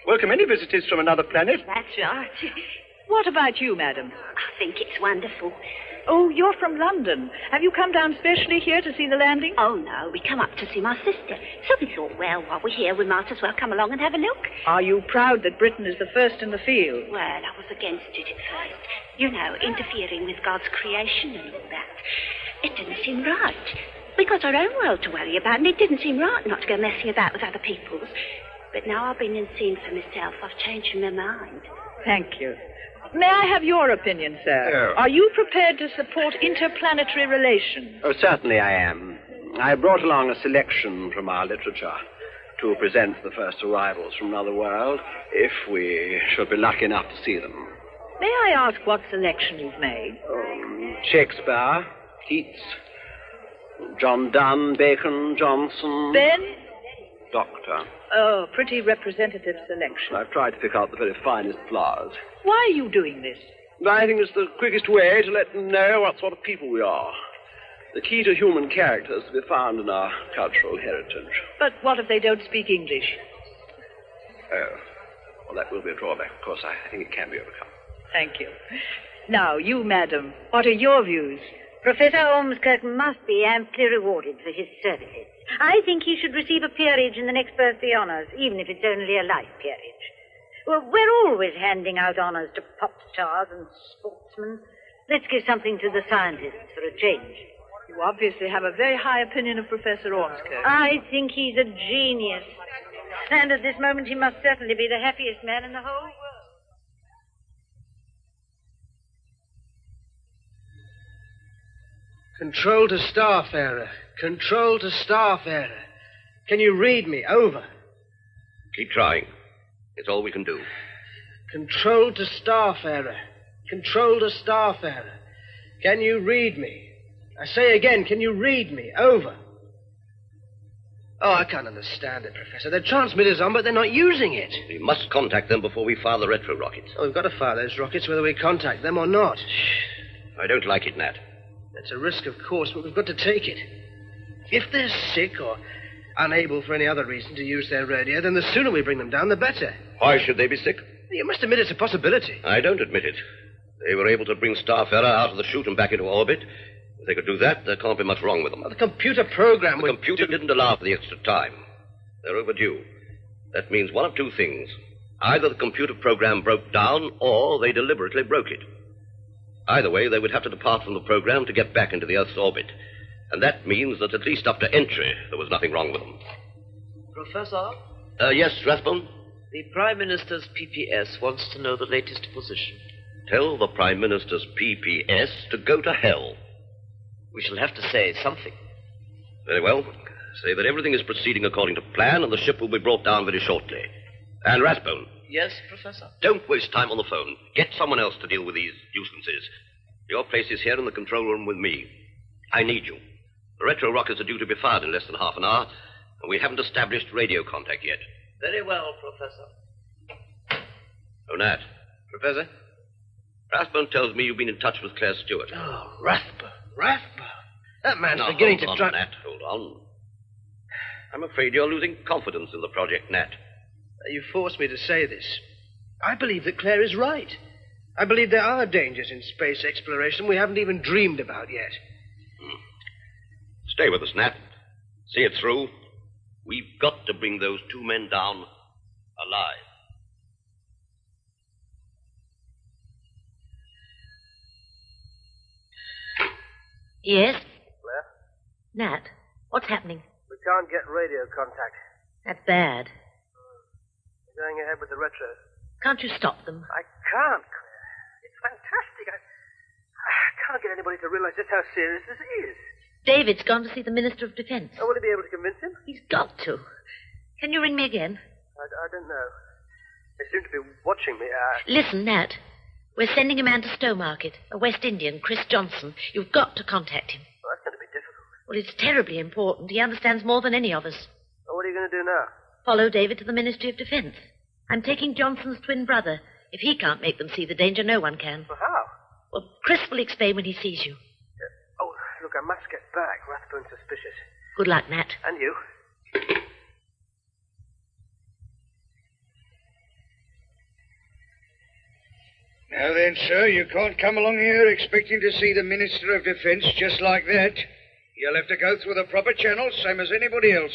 welcome any visitors from another planet. That's right. What about you, madam? I think it's wonderful. Oh, you're from London. Have you come down specially here to see the landing? Oh, no, we come up to see my sister. So we thought, well, while we're here, we might as well come along and have a look. Are you proud that Britain is the first in the field? Well, I was against it at first. You know, interfering with God's creation and all that. It didn't seem right. We got our own world to worry about, and it didn't seem right not to go messing about with other people's. But now I've been and seen for myself, I've changed my mind. Thank you. May I have your opinion, sir? Oh. Are you prepared to support interplanetary relations? Oh, certainly I am. I brought along a selection from our literature to present the first arrivals from another world, if we should be lucky enough to see them. May I ask what selection you've made? Shakespeare, Keats, John Donne, Bacon, Johnson... Ben? Doctor. Oh, pretty representative selection. I've tried to pick out the very finest flowers. Why are you doing this? I think it's the quickest way to let them know what sort of people we are. The key to human character is to be found in our cultural heritage. But what if they don't speak English? Oh, well, that will be a drawback. Of course, I think it can be overcome. Thank you. Now, you, madam, what are your views? Professor Ormskirk must be amply rewarded for his services. I think he should receive a peerage in the next birthday honours, even if it's only a life peerage. Well, we're always handing out honours to pop stars and sportsmen. Let's give something to the scientists for a change. You obviously have a very high opinion of Professor Ormskirk. I think he's a genius. And at this moment, he must certainly be the happiest man in the whole world. Control to staff error. Control to staff error. Can you read me? Over. Keep trying. It's all we can do. Control to staff error. Control to staff error. Can you read me? I say again, can you read me? Over. Oh, I can't understand it, Professor. The transmitter's on, but they're not using it. We must contact them before we fire the retro rockets. Oh, we've got to fire those rockets whether we contact them or not. I don't like it, Nat. It's a risk, of course, but we've got to take it. If they're sick or unable for any other reason to use their radio, then the sooner we bring them down, the better. Why should they be sick? You must admit it's a possibility. I don't admit it. They were able to bring Staff Error out of the chute and back into orbit. If they could do that, there can't be much wrong with them. The computer program The computer didn't allow for the extra time. They're overdue. That means one of two things. Either the computer program broke down, or they deliberately broke it. Either way, they would have to depart from the program to get back into the Earth's orbit. And that means that at least up to entry, there was nothing wrong with them. Professor? Yes, Rathbone? The Prime Minister's PPS wants to know the latest position. Tell the Prime Minister's PPS to go to hell. We shall have to say something. Very well. Say that everything is proceeding according to plan and the ship will be brought down very shortly. And Rathbone. Yes, Professor? Don't waste time on the phone. Get someone else to deal with these nuisances. Your place is here in the control room with me. I need you. The retro rockets are due to be fired in less than half an hour, and we haven't established radio contact yet. Very well, Professor. Oh, Nat. Professor? Rathbone tells me you've been in touch with Claire Stewart. Oh, Rathbone. That man's Now, beginning hold to on, try... Nat, hold on. I'm afraid you're losing confidence in the project, Nat. You forced me to say this. I believe that Claire is right. I believe there are dangers in space exploration we haven't even dreamed about yet. Stay with us, Nat. See it through. We've got to bring those two men down alive. Yes? Claire? Nat, what's happening? We can't get radio contact. That's bad. We're going ahead with the retro. Can't you stop them? I can't, Claire. It's fantastic. I can't get anybody to realize just how serious this is. David's gone to see the Minister of Defense. Oh, will he be able to convince him? He's got to. Can you ring me again? I don't know. They seem to be watching me. Listen, Nat. We're sending a man to Stowmarket, a West Indian, Chris Johnson. You've got to contact him. Well, that's going to be difficult. Well, it's terribly important. He understands more than any of us. Well, what are you going to do now? Follow David to the Ministry of Defense. I'm taking Johnson's twin brother. If he can't make them see the danger, no one can. Well, how? Well, Chris will explain when he sees you. Oh, look, I must get back. Rathbone's suspicious. Good luck, Nat. And you. Now then, sir, you can't come along here expecting to see the Minister of Defense just like that. You'll have to go through the proper channels, same as anybody else.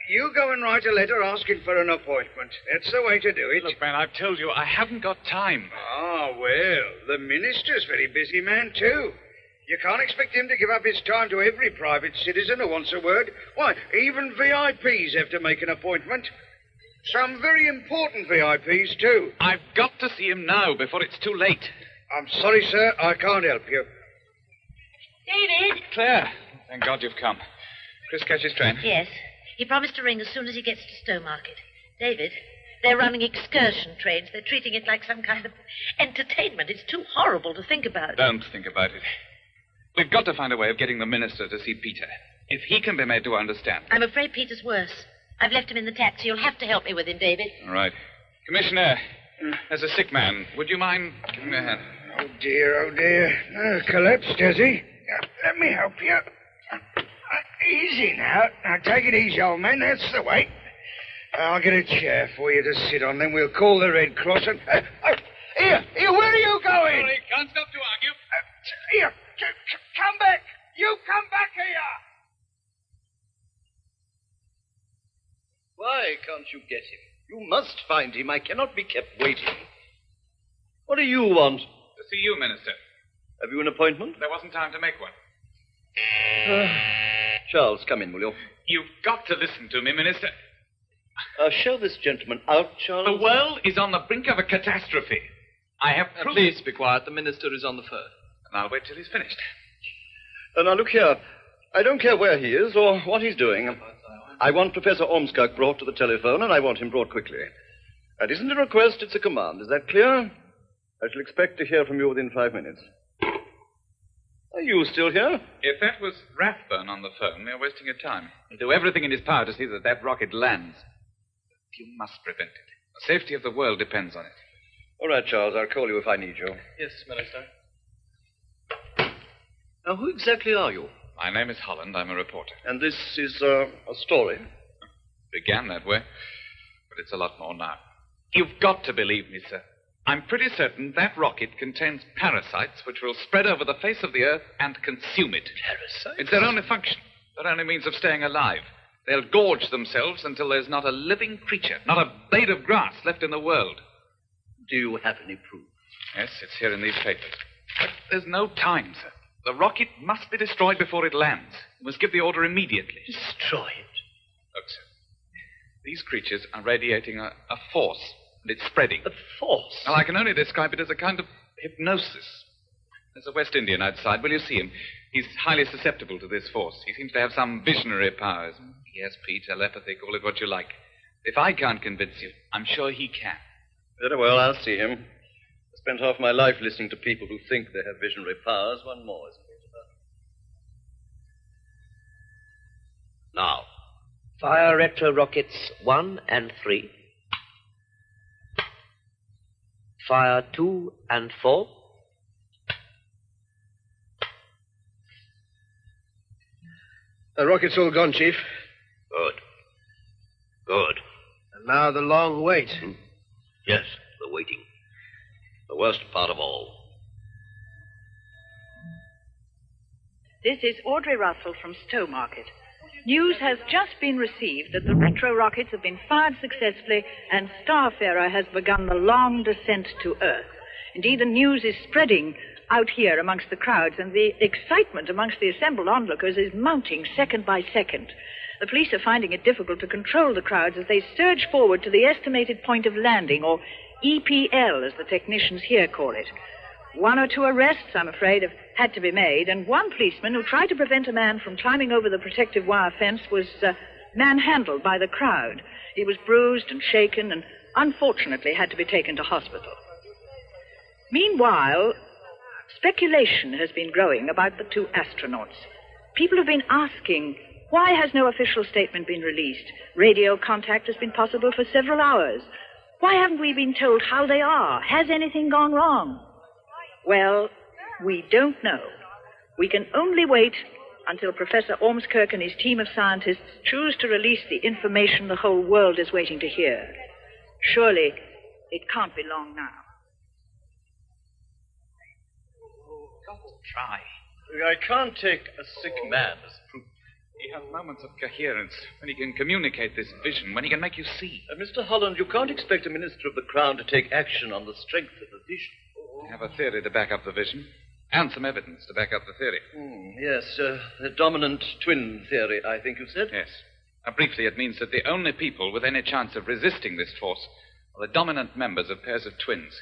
You go and write a letter asking for an appointment. That's the way to do it. Look, man, I've told you, I haven't got time. Ah, well, the Minister's a very busy man, too. You can't expect him to give up his time to every private citizen who wants a word. Why, even VIPs have to make an appointment. Some very important VIPs, too. I've got to see him now before it's too late. I'm sorry, sir. I can't help you. David! Claire, thank God you've come. Chris catch his train? Yes. He promised to ring as soon as he gets to Stowmarket. David, they're running excursion trains. They're treating it like some kind of entertainment. It's too horrible to think about. Don't think about it. We've got to find a way of getting the minister to see Peter. If he can be made to understand. I'm afraid Peter's worse. I've left him in the taxi. You'll have to help me with him, David. All right. Commissioner, as a sick man, would you mind giving me a hand? Oh, dear, oh, dear. Collapsed, has he? Let me help you. Easy now. Now, take it easy, old man. That's the way. I'll get a chair for you to sit on, then we'll call the Red Cross and... Here, where are you going? Sorry, can't stop to argue. Here, come back. You come back here. Why can't you get him? You must find him. I cannot be kept waiting. What do you want? To see you, Minister. Have you an appointment? There wasn't time to make one. Charles, come in, will you? You've got to listen to me, Minister. Show this gentleman out, Charles. The world is on the brink of a catastrophe. I have proof. Please be quiet. The minister is on the phone. And I'll wait till he's finished. Now, look here. I don't care where he is or what he's doing. I want Professor Ormskirk brought to the telephone, and I want him brought quickly. That isn't a request, it's a command. Is that clear? I shall expect to hear from you within 5 minutes. Are you still here? If that was Rathbone on the phone, they're wasting your time. He'll do everything in his power to see that that rocket lands. You must prevent it. The safety of the world depends on it. All right, Charles. I'll call you if I need you. Yes, Minister. Now, who exactly are you? My name is Holland. I'm a reporter. And this is a story? Began that way, but it's a lot more now. You've got to believe me, sir. I'm pretty certain that rocket contains parasites which will spread over the face of the Earth and consume it. Parasites? It's their only function, their only means of staying alive. They'll gorge themselves until there's not a living creature, not a blade of grass left in the world. Do you have any proof? Yes, it's here in these papers. But there's no time, sir. The rocket must be destroyed before it lands. You must give the order immediately. Destroy it? Look, sir. These creatures are radiating a force, and it's spreading. A force? Well, I can only describe it as a kind of hypnosis. There's a West Indian outside. Will you see him? He's highly susceptible to this force. He seems to have some visionary powers. ESP, telepathy, call it what you like. If I can't convince you, I'm sure he can. Very well, I'll see him. I spent half my life listening to people who think they have visionary powers. One more, isn't it? Now, fire retro rockets 1 and 3. Fire 2 and 4. The rocket's all gone, Chief. Good. Good. And now the long wait. Yes, the waiting. The worst part of all. This is Audrey Russell from Stowmarket. News has just been received that the retro rockets have been fired successfully and Starfarer has begun the long descent to Earth. Indeed, the news is spreading out here amongst the crowds, and the excitement amongst the assembled onlookers is mounting second by second. The police are finding it difficult to control the crowds as they surge forward to the estimated point of landing, or EPL, as the technicians here call it. 1 or 2 arrests, I'm afraid, have had to be made, and one policeman who tried to prevent a man from climbing over the protective wire fence was manhandled by the crowd. He was bruised and shaken and unfortunately had to be taken to hospital. Meanwhile, speculation has been growing about the 2 astronauts. People have been asking, why has no official statement been released? Radio contact has been possible for several hours. Why haven't we been told how they are? Has anything gone wrong? Well, we don't know. We can only wait until Professor Ormskirk and his team of scientists choose to release the information the whole world is waiting to hear. Surely, it can't be long now. Try. I can't take a sick man as proof. He has moments of coherence, when he can communicate this vision, when he can make you see. Mr. Holland, you can't expect a minister of the Crown to take action on the strength of the vision. I have a theory to back up the vision, and some evidence to back up the theory. Yes, the dominant twin theory, I think you said. Yes. Briefly, it means that the only people with any chance of resisting this force are the dominant members of pairs of twins.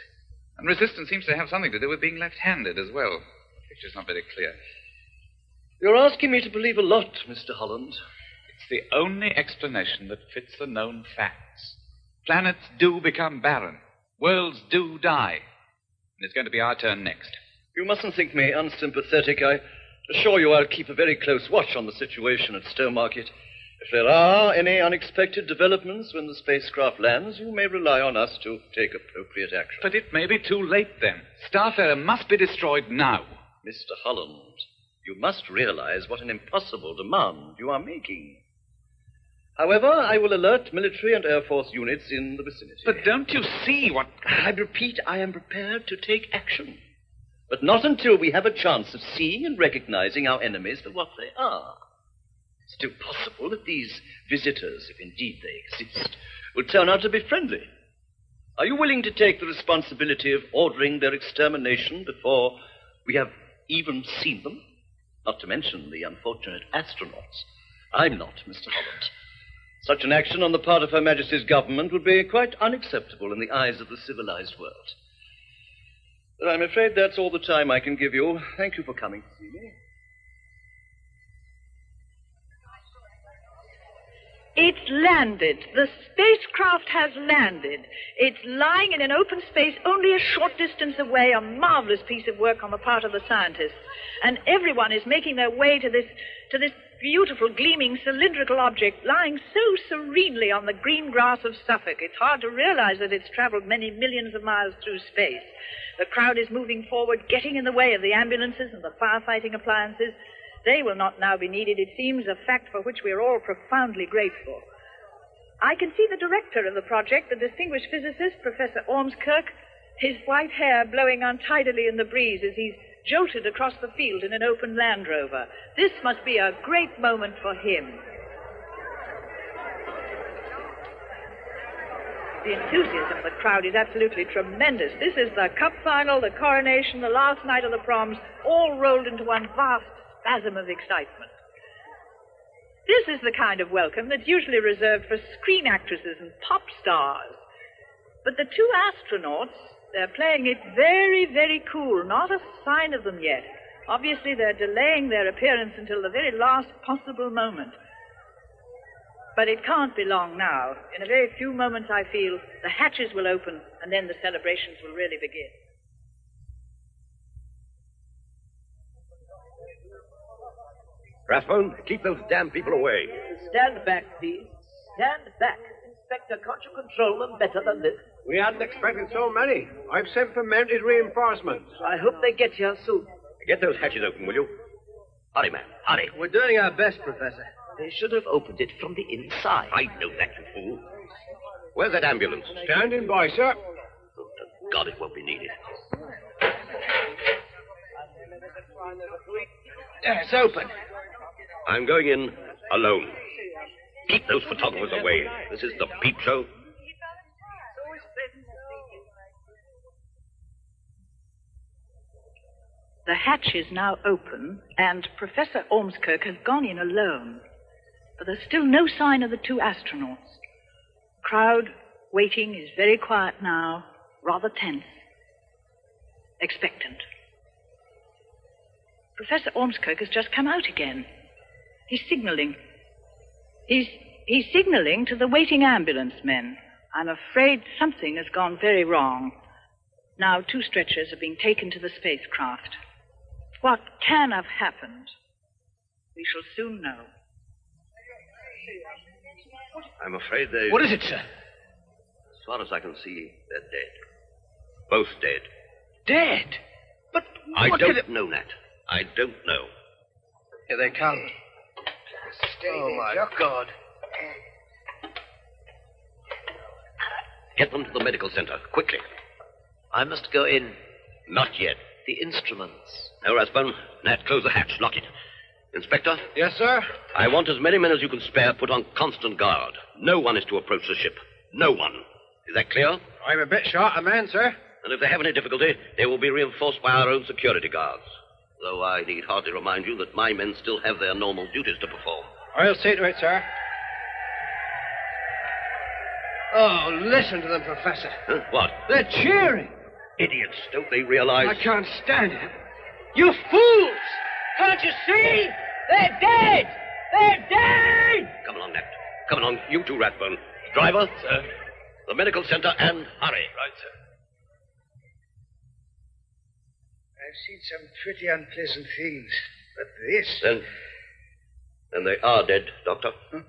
And resistance seems to have something to do with being left-handed as well. The picture's not very clear. You're asking me to believe a lot, Mr. Holland. It's the only explanation that fits the known facts. Planets do become barren. Worlds do die. And it's going to be our turn next. You mustn't think me unsympathetic. I assure you I'll keep a very close watch on the situation at Stowmarket. If there are any unexpected developments when the spacecraft lands, you may rely on us to take appropriate action. But it may be too late then. Starfarer must be destroyed now. Mr. Holland, you must realize what an impossible demand you are making. However, I will alert military and Air Force units in the vicinity. But don't you see what... I repeat, I am prepared to take action. But not until we have a chance of seeing and recognizing our enemies for what they are. It's still possible that these visitors, if indeed they exist, will turn out to be friendly. Are you willing to take the responsibility of ordering their extermination before we have even seen them? Not to mention the unfortunate astronauts. I'm not, Mr. Holland. Such an action on the part of Her Majesty's government would be quite unacceptable in the eyes of the civilized world. But I'm afraid that's all the time I can give you. Thank you for coming to see me. landed. The spacecraft has landed. It's lying in an open space only a short distance away, a marvelous piece of work on the part of the scientists. And everyone is making their way to this beautiful, gleaming, cylindrical object lying so serenely on the green grass of Suffolk. It's hard to realize that it's traveled many millions of miles through space. The crowd is moving forward, getting in the way of the ambulances and the firefighting appliances. They will not now be needed, it seems, a fact for which we are all profoundly grateful. I can see the director of the project, the distinguished physicist, Professor Ormskirk, his white hair blowing untidily in the breeze as he's jolted across the field in an open Land Rover. This must be a great moment for him. The enthusiasm of the crowd is absolutely tremendous. This is the cup final, the coronation, the last night of the proms, all rolled into one vast spasm of excitement. This is the kind of welcome that's usually reserved for screen actresses and pop stars. But the two astronauts, they're playing it very, very cool. Not a sign of them yet. Obviously, they're delaying their appearance until the very last possible moment. But it can't be long now. In a very few moments, I feel, the hatches will open, and then the celebrations will really begin. Rathbone, keep those damn people away. Stand back, please. Stand back. Inspector, can't you control them better than this? We hadn't expected so many. I've sent for mounted reinforcements. I hope they get here soon. Get those hatches open, will you? Hurry, man, hurry. We're doing our best, Professor. They should have opened it from the inside. I know that, you fool. Where's that ambulance? Standing by, sir. Oh, to God, it won't be needed. There, it's open. I'm going in alone. Keep those photographers away. This is the peep show. The hatch is now open, and Professor Ormskirk has gone in alone. But there's still no sign of the two astronauts. Crowd waiting is very quiet now, rather tense, expectant. Professor Ormskirk has just come out again. He's signaling. He's signaling to the waiting ambulance men. I'm afraid something has gone very wrong. Now 2 stretchers are being taken to the spacecraft. What can have happened? We shall soon know. I'm afraid they... What is it, sir? As far as I can see, they're dead. Both dead. Dead? But I what don't know, Nat. I don't know. Here they come. Oh, my God. Get them to the medical center, quickly. I must go in. Not yet. The instruments. No, Rathbone. Nat, close the hatch. Lock it. Inspector? Yes, sir? I want as many men as you can spare put on constant guard. No one is to approach the ship. No one. Is that clear? I'm a bit short a man, sir. And if they have any difficulty, they will be reinforced by our own security guards. Though I need hardly remind you that my men still have their normal duties to perform. I'll see to it, sir. Oh, listen to them, Professor. Huh? What? They're cheering. Idiots. Don't they realize... I can't stand it. You fools! Can't you see? They're dead! They're dead! Come along, Nat. Come along, you two, Rathbone. Driver? Sir. The medical center, and hurry. Right, sir. I've seen some pretty unpleasant things, but this... Then they are dead, Doctor. Huh?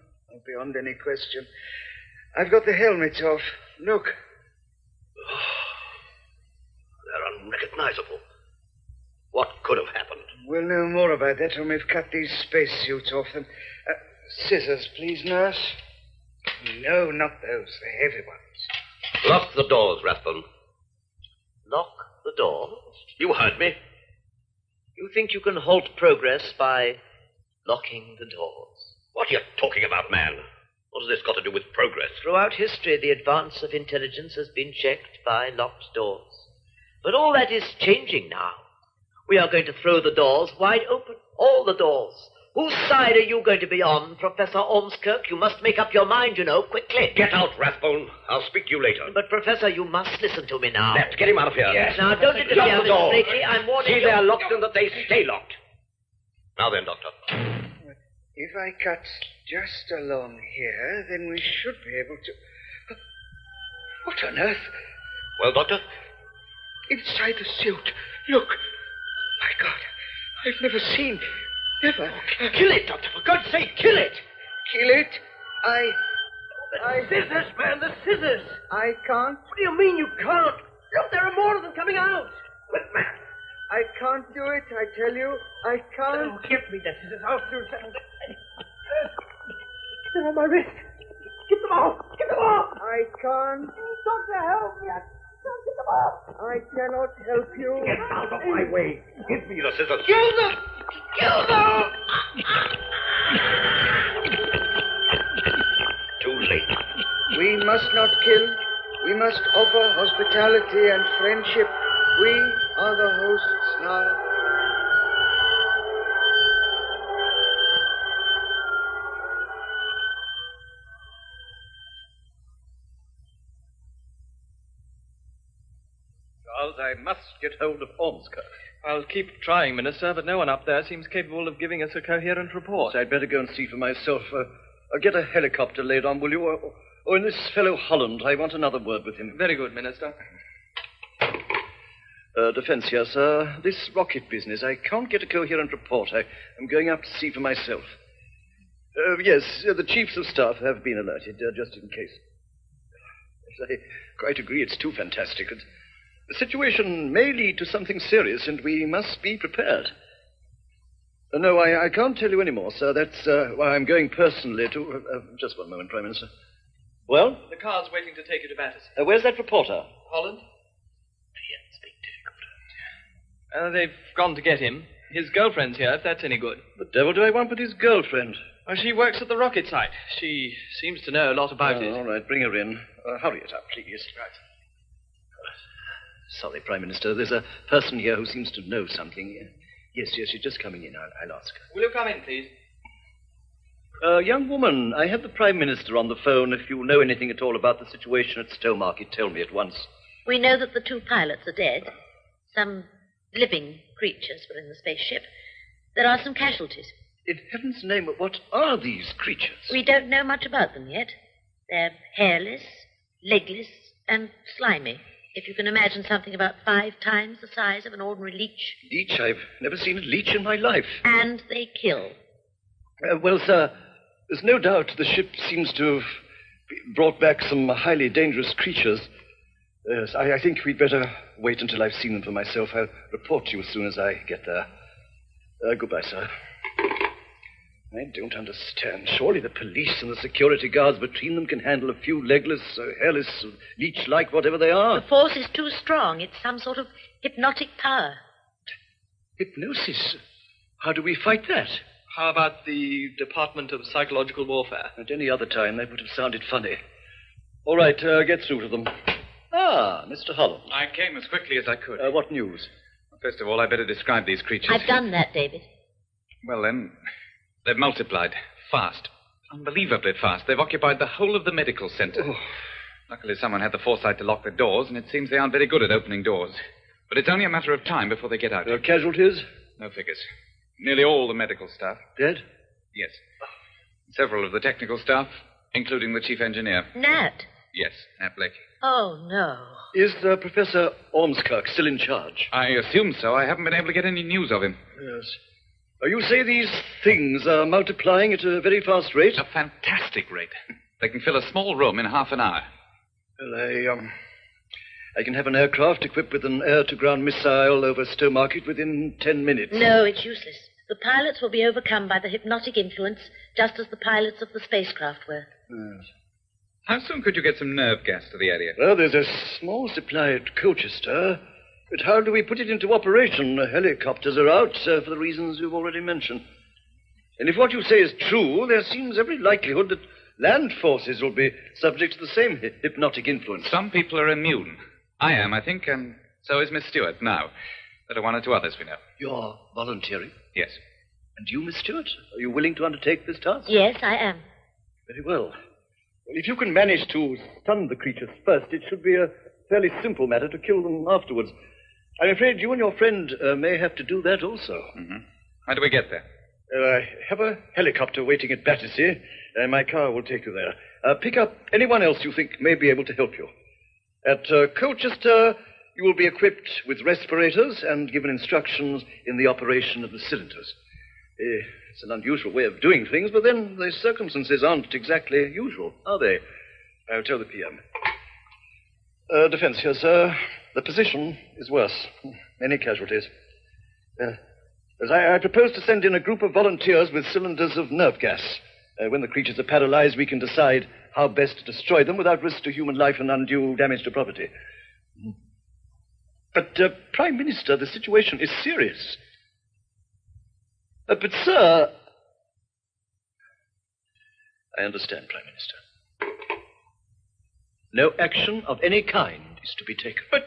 Beyond any question. I've got the helmets off. Look. They're unrecognizable. What could have happened? We'll know more about that when we've cut these spacesuits off them. Scissors, please, nurse. No, not those. The heavy ones. Lock the doors, Rathbone. Lock the doors? You heard me. You think you can halt progress by locking the doors? What are you talking about, man? What has this got to do with progress? Throughout history, the advance of intelligence has been checked by locked doors. But all that is changing now. We are going to throw the doors wide open. All the doors. Whose side are you going to be on, Professor Ormskirk? You must make up your mind, you know, quickly. Get out, Rathbone. I'll speak to you later. But, Professor, you must listen to me now. Let's get him out of here. Yes. Now, don't interfere, Lock the door. Mr. Blakely. I'm warning you. See, they're locked and that they stay locked. Now then, Doctor. If I cut just along here, then we should be able to... What on earth? Well, Doctor? Inside the suit. Look. My God. I've never seen... Never. Kill it, Doctor. For God's sake, kill it. Kill it? The scissors, man, the scissors. I can't. What do you mean you can't? Look, there are more of them coming out. Quick, man. I can't do it, I tell you. I can't. Oh, give me the scissors. I'll soon settle this. They're on my wrist. Get them off. Get them off. I can't. Doctor, help me. I can't get them off. I cannot help you. Get out of my way. Give me the scissors. Kill them. Kill them. Too late. We must not kill. We must offer hospitality and friendship. We are the hosts now. Charles, I must get hold of Ormskirk. I'll keep trying, Minister, but no one up there seems capable of giving us a coherent report. So I'd better go and see for myself. I'll get a helicopter laid on, will you? Or in this fellow Holland. I want another word with him. Very good, Minister. Defense here, sir. This rocket business, I can't get a coherent report. I'm going up to see for myself. Yes, the chiefs of staff have been alerted, just in case. Yes, I quite agree, it's too fantastic. The situation may lead to something serious, and we must be prepared. No, I can't tell you any more, sir. That's why I'm going personally to... just one moment, Prime Minister. Well? The car's waiting to take you to Battersea. Where's that reporter? Holland? They've gone to get him. His girlfriend's here, if that's any good. The devil do I want with his girlfriend? Well, she works at the rocket site. She seems to know a lot about it. All right, bring her in. Hurry it up, please. Right. Sorry, Prime Minister. There's a person here who seems to know something. Yes, she's just coming in. I'll ask her. Will you come in, please? Young woman, I have the Prime Minister on the phone. If you know anything at all about the situation at Stowmarket, tell me at once. We know that the 2 pilots are dead. Some living creatures were in the spaceship. There are some casualties. In heaven's name, what are these creatures? We don't know much about them yet. They're hairless, legless, and slimy. If you can imagine something about 5 times the size of an ordinary leech. Leech? I've never seen a leech in my life. And they kill. Well, sir, there's no doubt the ship seems to have brought back some highly dangerous creatures. Yes, I think we'd better wait until I've seen them for myself. I'll report to you as soon as I get there. Goodbye, sir. I don't understand. Surely the police and the security guards between them can handle a few legless, hairless, leech-like, whatever they are. The force is too strong. It's some sort of hypnotic power. Hypnosis? How do we fight that? How about the Department of Psychological Warfare? At any other time, that would have sounded funny. All right, get through to them. Ah, Mr. Holland. I came as quickly as I could. What news? First of all, I better describe these creatures. I've done that, David. Well, then, they've multiplied fast. Unbelievably fast. They've occupied the whole of the medical center. Oh. Luckily, someone had the foresight to lock the doors, and it seems they aren't very good at opening doors. But it's only a matter of time before they get out. Casualties? No figures. Nearly all the medical staff. Dead? Yes. Several of the technical staff, including the chief engineer. Nat? Yes, Nat Blakey. Oh, no. Is Professor Ormskirk still in charge? I assume so. I haven't been able to get any news of him. Yes. You say these things are multiplying at a very fast rate? A fantastic rate. They can fill a small room in half an hour. Well, I can have an aircraft equipped with an air-to-ground missile over Stowmarket within 10 minutes. No, it's useless. The pilots will be overcome by the hypnotic influence, just as the pilots of the spacecraft were. Yes. How soon could you get some nerve gas to the area? Well, there's a small supply at Colchester. But how do we put it into operation? Helicopters are out for the reasons you've already mentioned. And if what you say is true, there seems every likelihood that land forces will be subject to the same hypnotic influence. Some people are immune. I am, I think, and so is Miss Stewart now. There are 1 or 2 others we know. You're volunteering? Yes. And you, Miss Stewart, are you willing to undertake this task? Yes, I am. Very well. Well, if you can manage to stun the creatures first, it should be a fairly simple matter to kill them afterwards. I'm afraid you and your friend may have to do that also. Mm-hmm. How do we get there? I have a helicopter waiting at Battersea. My car will take you there. Pick up anyone else you think may be able to help you. At Colchester, you will be equipped with respirators and given instructions in the operation of the cylinders. It's an unusual way of doing things, but then the circumstances aren't exactly usual, are they? I'll tell the PM. Defense here, sir. The position is worse. Many casualties. As I propose to send in a group of volunteers with cylinders of nerve gas. When the creatures are paralyzed, we can decide how best to destroy them without risk to human life and undue damage to property. But, Prime Minister, the situation is serious. But, sir... I understand, Prime Minister. No action of any kind is to be taken. But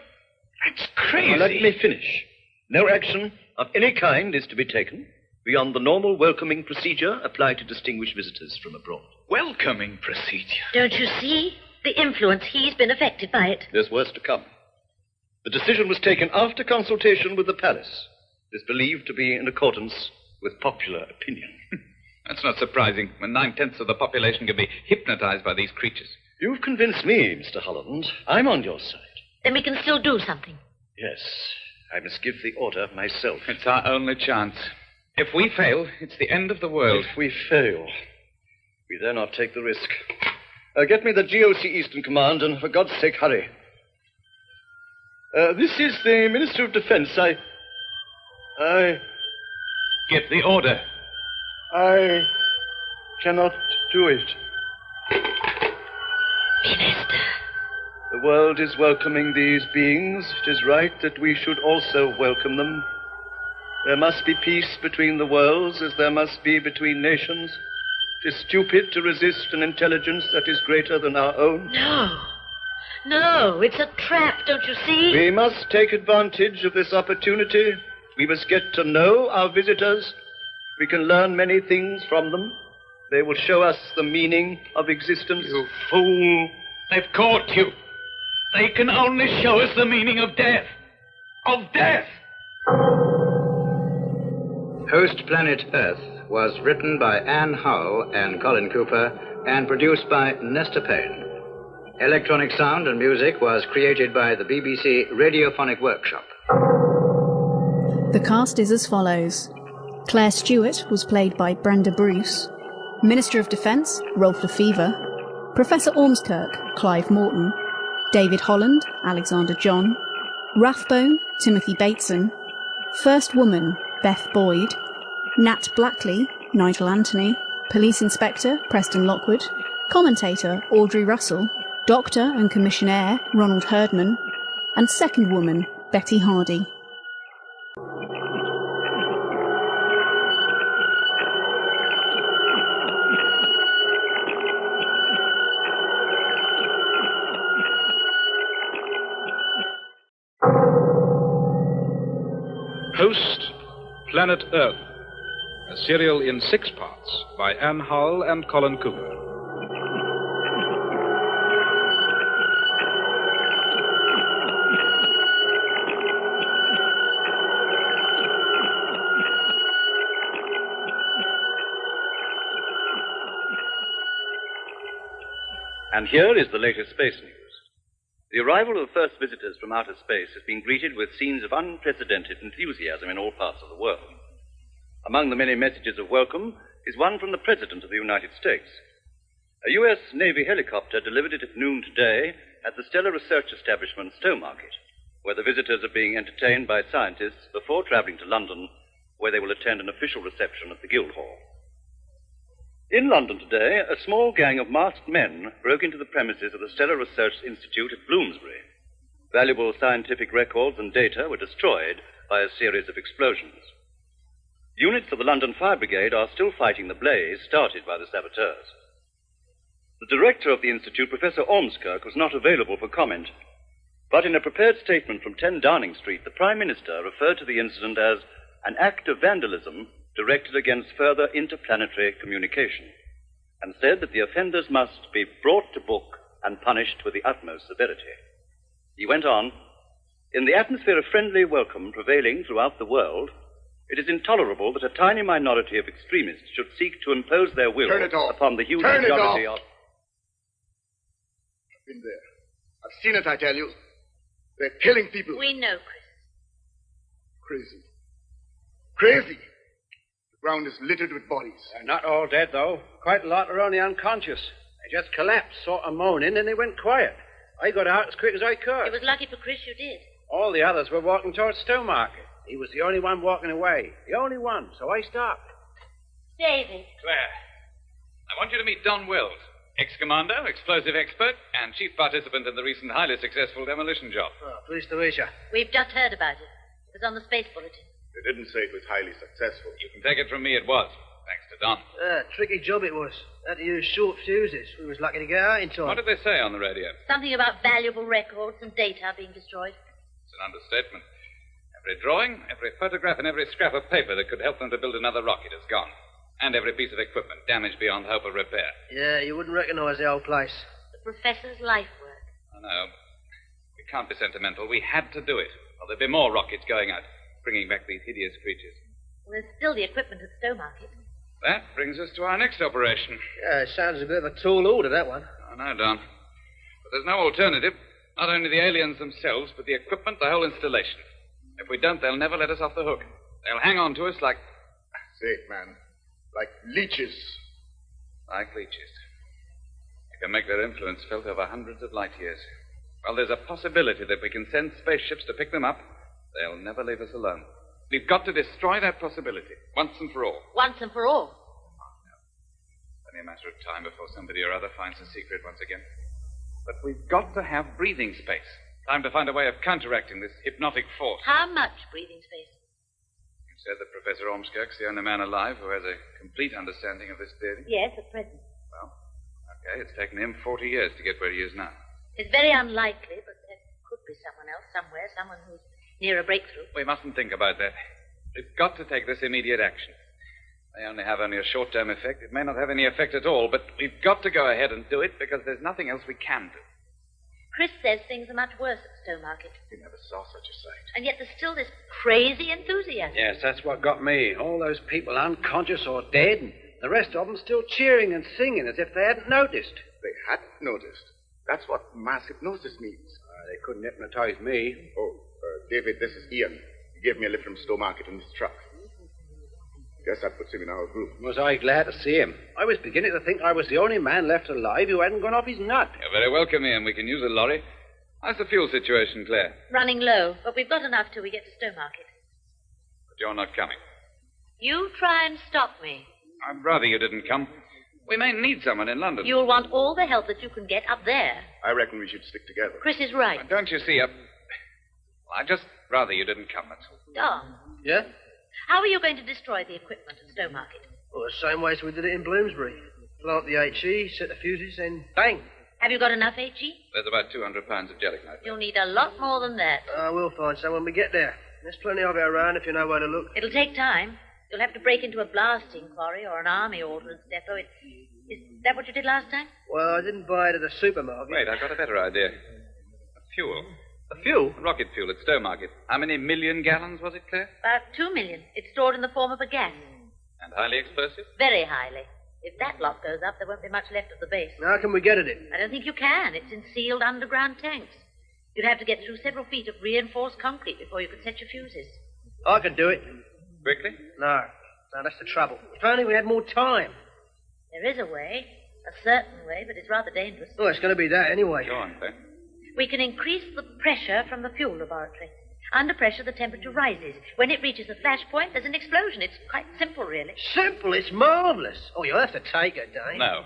that's crazy. Now, let me finish. No action of any kind is to be taken beyond the normal welcoming procedure applied to distinguished visitors from abroad. Welcoming procedure? Don't you see? The influence. He's been affected by it. There's worse to come. The decision was taken after consultation with the palace. It is believed to be in accordance with popular opinion. That's not surprising, when 9/10 of the population can be hypnotized by these creatures. You've convinced me, Mr. Holland. I'm on your side. Then we can still do something. Yes, I must give the order myself. It's our only chance. If we fail, it's the end of the world. If we fail, we dare not take the risk. Get me the GOC Eastern Command, and for God's sake, hurry. This is the Minister of Defense. I... Get the order. I cannot do it. Minister. The world is welcoming these beings. It is right that we should also welcome them. There must be peace between the worlds as there must be between nations. It is stupid to resist an intelligence that is greater than our own. No, it's a trap, don't you see? We must take advantage of this opportunity. We must get to know our visitors. We can learn many things from them. They will show us the meaning of existence. You fool. They've caught you. They can only show us the meaning of death. Of death! Host Planet Earth was written by Anne Howell and Colin Cooper and produced by Nestor Payne. Electronic sound and music was created by the BBC Radiophonic Workshop. The cast is as follows. Claire Stewart was played by Brenda Bruce. Minister of Defence, Rolf Lefevre. Professor Ormskirk, Clive Morton. David Holland, Alexander John. Rathbone, Timothy Bateson. First Woman, Beth Boyd. Nat Blackley, Nigel Anthony. Police Inspector, Preston Lockwood. Commentator, Audrey Russell. Doctor and Commissionaire, Ronald Herdman. And Second Woman, Betty Hardy. Host, Planet Earth, a serial in 6 parts by Anne Howell and Colin Cooper. And here is the latest space news. The arrival of the first visitors from outer space has been greeted with scenes of unprecedented enthusiasm in all parts of the world. Among the many messages of welcome is one from the President of the United States. A U.S. Navy helicopter delivered it at noon today at the Stellar Research Establishment, Stowmarket, where the visitors are being entertained by scientists before traveling to London, where they will attend an official reception at the Guildhall. In London today, a small gang of masked men broke into the premises of the Stellar Research Institute at Bloomsbury. Valuable scientific records and data were destroyed by a series of explosions. Units of the London Fire Brigade are still fighting the blaze started by the saboteurs. The director of the Institute, Professor Ormskirk, was not available for comment, but in a prepared statement from 10 Downing Street, the Prime Minister referred to the incident as an act of vandalism directed against further interplanetary communication, and said that the offenders must be brought to book and punished with the utmost severity. He went on, in the atmosphere of friendly welcome prevailing throughout the world, It is intolerable that a tiny minority of extremists should seek to impose their will upon the huge majority of... I've been there. I've seen it, I tell you. They're killing people. We know, Chris. Crazy. The ground is littered with bodies. They're not all dead, though. Quite a lot are only unconscious. They just collapsed, sort of moaning, and they went quiet. I got out as quick as I could. It was lucky for Chris you did. All the others were walking towards Stowmarket. He was the only one walking away. The only one, so I stopped. David. Claire, I want you to meet Don Wells, ex-commando, explosive expert, and chief participant in the recent highly successful demolition job. Oh, pleased to meet you. We've just heard about it. It was on the space bulletin. They didn't say it was highly successful. You can take it from me it was, thanks to Don. Tricky job it was. Had to use short fuses. We was lucky to get out in time. What did they say on the radio? Something about valuable records and data being destroyed. It's an understatement. Every drawing, every photograph, and every scrap of paper that could help them to build another rocket is gone. And every piece of equipment damaged beyond hope of repair. Yeah, you wouldn't recognize the old place. The professor's life work. I know. We can't be sentimental. We had to do it. Or there'd be more rockets going out, bringing back these hideous creatures. Well, there's still the equipment at Stowmarket. That brings us to our next operation. Yeah, it sounds a bit of a tall order, that one. I know, Don. But there's no alternative. Not only the aliens themselves, but the equipment, the whole installation. If we don't, they'll never let us off the hook. They'll hang on to us like... Say it, man. Like leeches. Like leeches. They can make their influence felt over hundreds of light years. Well, there's a possibility that we can send spaceships to pick them up. They'll never leave us alone. We've got to destroy that possibility, once and for all. Once and for all? Only a matter of time before somebody or other finds the secret once again. But we've got to have breathing space. Time to find a way of counteracting this hypnotic force. How much breathing space? You said that Professor Ormskirk's the only man alive who has a complete understanding of this theory? Yes, at present. Well, okay, it's taken him 40 years to get where he is now. It's very unlikely, but there could be someone else somewhere, someone who's near a breakthrough. We mustn't think about that. We've got to take this immediate action. They only have a short-term effect. It may not have any effect at all, but we've got to go ahead and do it because there's nothing else we can do. Chris says things are much worse at Stowmarket. He never saw such a sight. And yet there's still this crazy enthusiasm. Yes, that's what got me. All those people unconscious or dead, and the rest of them still cheering and singing as if they hadn't noticed. They hadn't noticed. That's what mass hypnosis means. They couldn't hypnotize me. Oh, David, this is Ian. He gave me a lift from Stowmarket in his truck. Guess that puts him in our group. Was I glad to see him? I was beginning to think I was the only man left alive who hadn't gone off his nut. You're very welcome, Ian. We can use a lorry. How's the fuel situation, Claire? Running low, but we've got enough till we get to Stowmarket. But you're not coming. You try and stop me. I'd rather you didn't come. We may need someone in London. You'll want all the help that you can get up there. I reckon we should stick together. Chris is right. Well, don't you see? I'd just rather you didn't come, that's all. Don. Yeah? How are you going to destroy the equipment at Stowmarket? Well, the same way as we did it in Bloomsbury. Plant the HE, set the fuses, and bang. Have you got enough HE? There's about 200 pounds of gelignite. You'll need a lot more than that. We'll find some when we get there. There's plenty of it around if you know where to look. It'll take time. You'll have to break into a blasting quarry or an army ordnance depot. Is that what you did last time? Well, I didn't buy it at the supermarket. Wait, I've got a better idea. Fuel. A fuel? Rocket fuel at Stowmarket. How many million gallons was it, Claire? About 2 million. It's stored in the form of a gas. And highly explosive? Very highly. If that lot goes up, there won't be much left of the base. How can we get at it? I don't think you can. It's in sealed underground tanks. You'd have to get through several feet of reinforced concrete before you could set your fuses. I can do it. Quickly? No, that's the trouble. If only we had more time. There is a way. A certain way, but it's rather dangerous. Oh, it's going to be that anyway. Go on, Claire. We can increase the pressure from the fuel laboratory. Under pressure, the temperature rises. When it reaches a flash point, there's an explosion. It's quite simple, really. Simple? It's marvelous. Oh, you'll have to take her, Dane. No.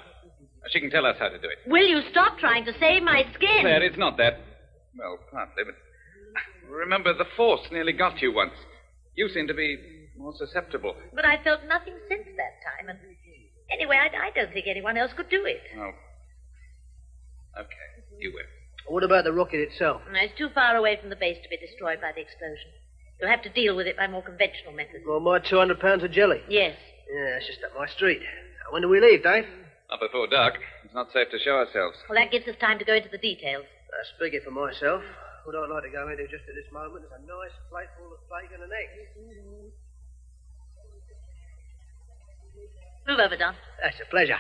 She can tell us how to do it. Will you stop trying to save my skin? Claire, it's not that. Well, partly, but... Remember, the force nearly got you once. You seem to be more susceptible. But I felt nothing since that time, and... Anyway, I don't think anyone else could do it. Oh. Okay, you will. What about the rocket itself? No, it's too far away from the base to be destroyed by the explosion. You'll have to deal with it by more conventional methods. Well, my 200 pounds of jelly? Yes. Yeah, it's just up my street. When do we leave, Dave? Not before dark. It's not safe to show ourselves. Well, that gives us time to go into the details. Speaking for myself, what I'd like to go into just at this moment is a nice plateful of bacon and eggs. Move over, Don. That's a pleasure.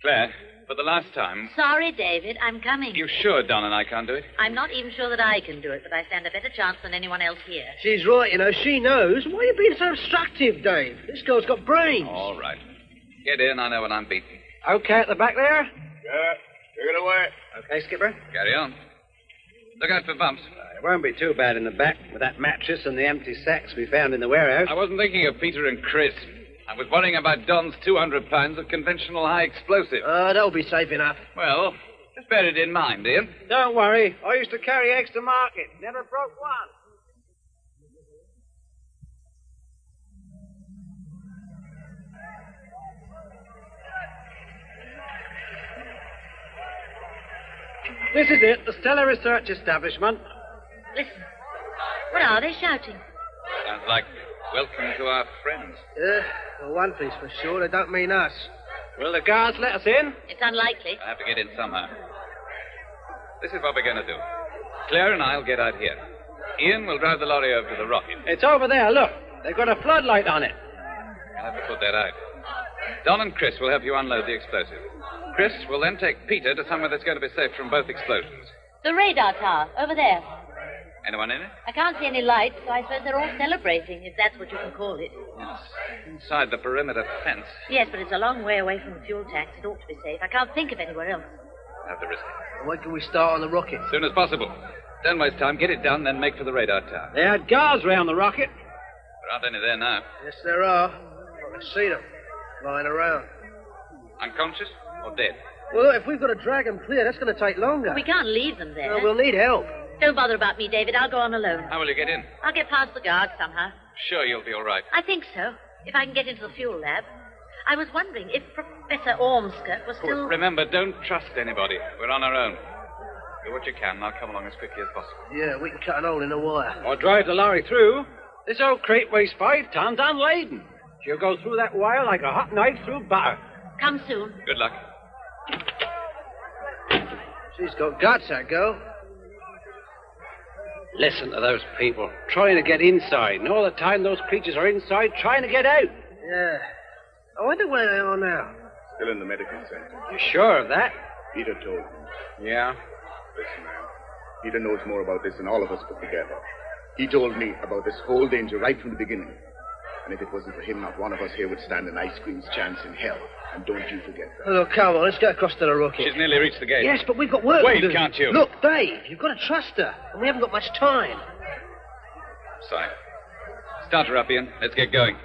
Claire, for the last time, Sorry, David. I'm coming. you sure Don and I can't do it? I'm not even sure that I can do it, but I stand a better chance than anyone else here. She's right, you know. She knows. Why are you being so obstructive, Dave? This girl's got brains. All right. Get in. I know when I'm beaten. Okay at the back there? Yeah, take it away. Okay, Skipper. Carry on. Look out for bumps. It won't be too bad in the back with that mattress and the empty sacks we found in the warehouse. I wasn't thinking of Peter and Chris. I was worrying about Don's 200 pounds of conventional high explosive. That'll be safe enough. Well, just bear it in mind, Ian. Don't worry. I used to carry eggs to market. Never broke one. This is it, the Stellar Research Establishment. Listen. What are they shouting? Sounds like welcome to our friends. Well, one thing's for sure, they don't mean us. Will the guards let us in? It's unlikely. I have to get in somehow. This is what we're going to do. Claire and I'll get out here. Ian will drive the lorry over to the rocket. It's over there, look. They've got a floodlight on it. I'll have to put that out. Don and Chris will help you unload the explosive. Chris will then take Peter to somewhere that's going to be safe from both explosions. The radar tower, over there. Anyone in it? I can't see any lights, so I suppose they're all celebrating, if that's what you can call it. It's inside the perimeter fence. Yes, but it's a long way away from the fuel tanks. It ought to be safe. I can't think of anywhere else. I'll have to risk it. When can we start on the rocket? As soon as possible. Don't waste time. Get it done, then make for the radar tower. They had guards round the rocket. There aren't any there now. Yes, there are. I can see them lying around. Unconscious or dead? Well, look, if we've got to drag them clear, that's going to take longer. We can't leave them there. Well, we'll need help. Don't bother about me, David. I'll go on alone. How will you get in? I'll get past the guards somehow. Sure you'll be all right. I think so, if I can get into the fuel lab. I was wondering if Professor Ormskirk was still... Remember, don't trust anybody. We're on our own. Do what you can, and I'll come along as quickly as possible. Yeah, we can cut an hole in the wire. Or drive the lorry through. This old crate weighs 5 tons unladen. She'll go through that wire like a hot knife through butter. Come soon. Good luck. She's got guts, that girl. Listen to those people trying to get inside, and all the time those creatures are inside trying to get out. Yeah. I wonder where they are now. Still in the medical center. You sure of that? Peter told me. Yeah. Listen, man. Peter knows more about this than all of us put together. He told me about this whole danger right from the beginning. And if it wasn't for him, not one of us here would stand an ice cream's chance in hell. And don't you forget that. Oh, look, come on, let's get across to the rocket. She's nearly reached the gate. Yes, but we've got work Wait, to do. can't you? Look, Dave, you've got to trust her. And we haven't got much time. Sorry. Start her up, Ian. Let's get going.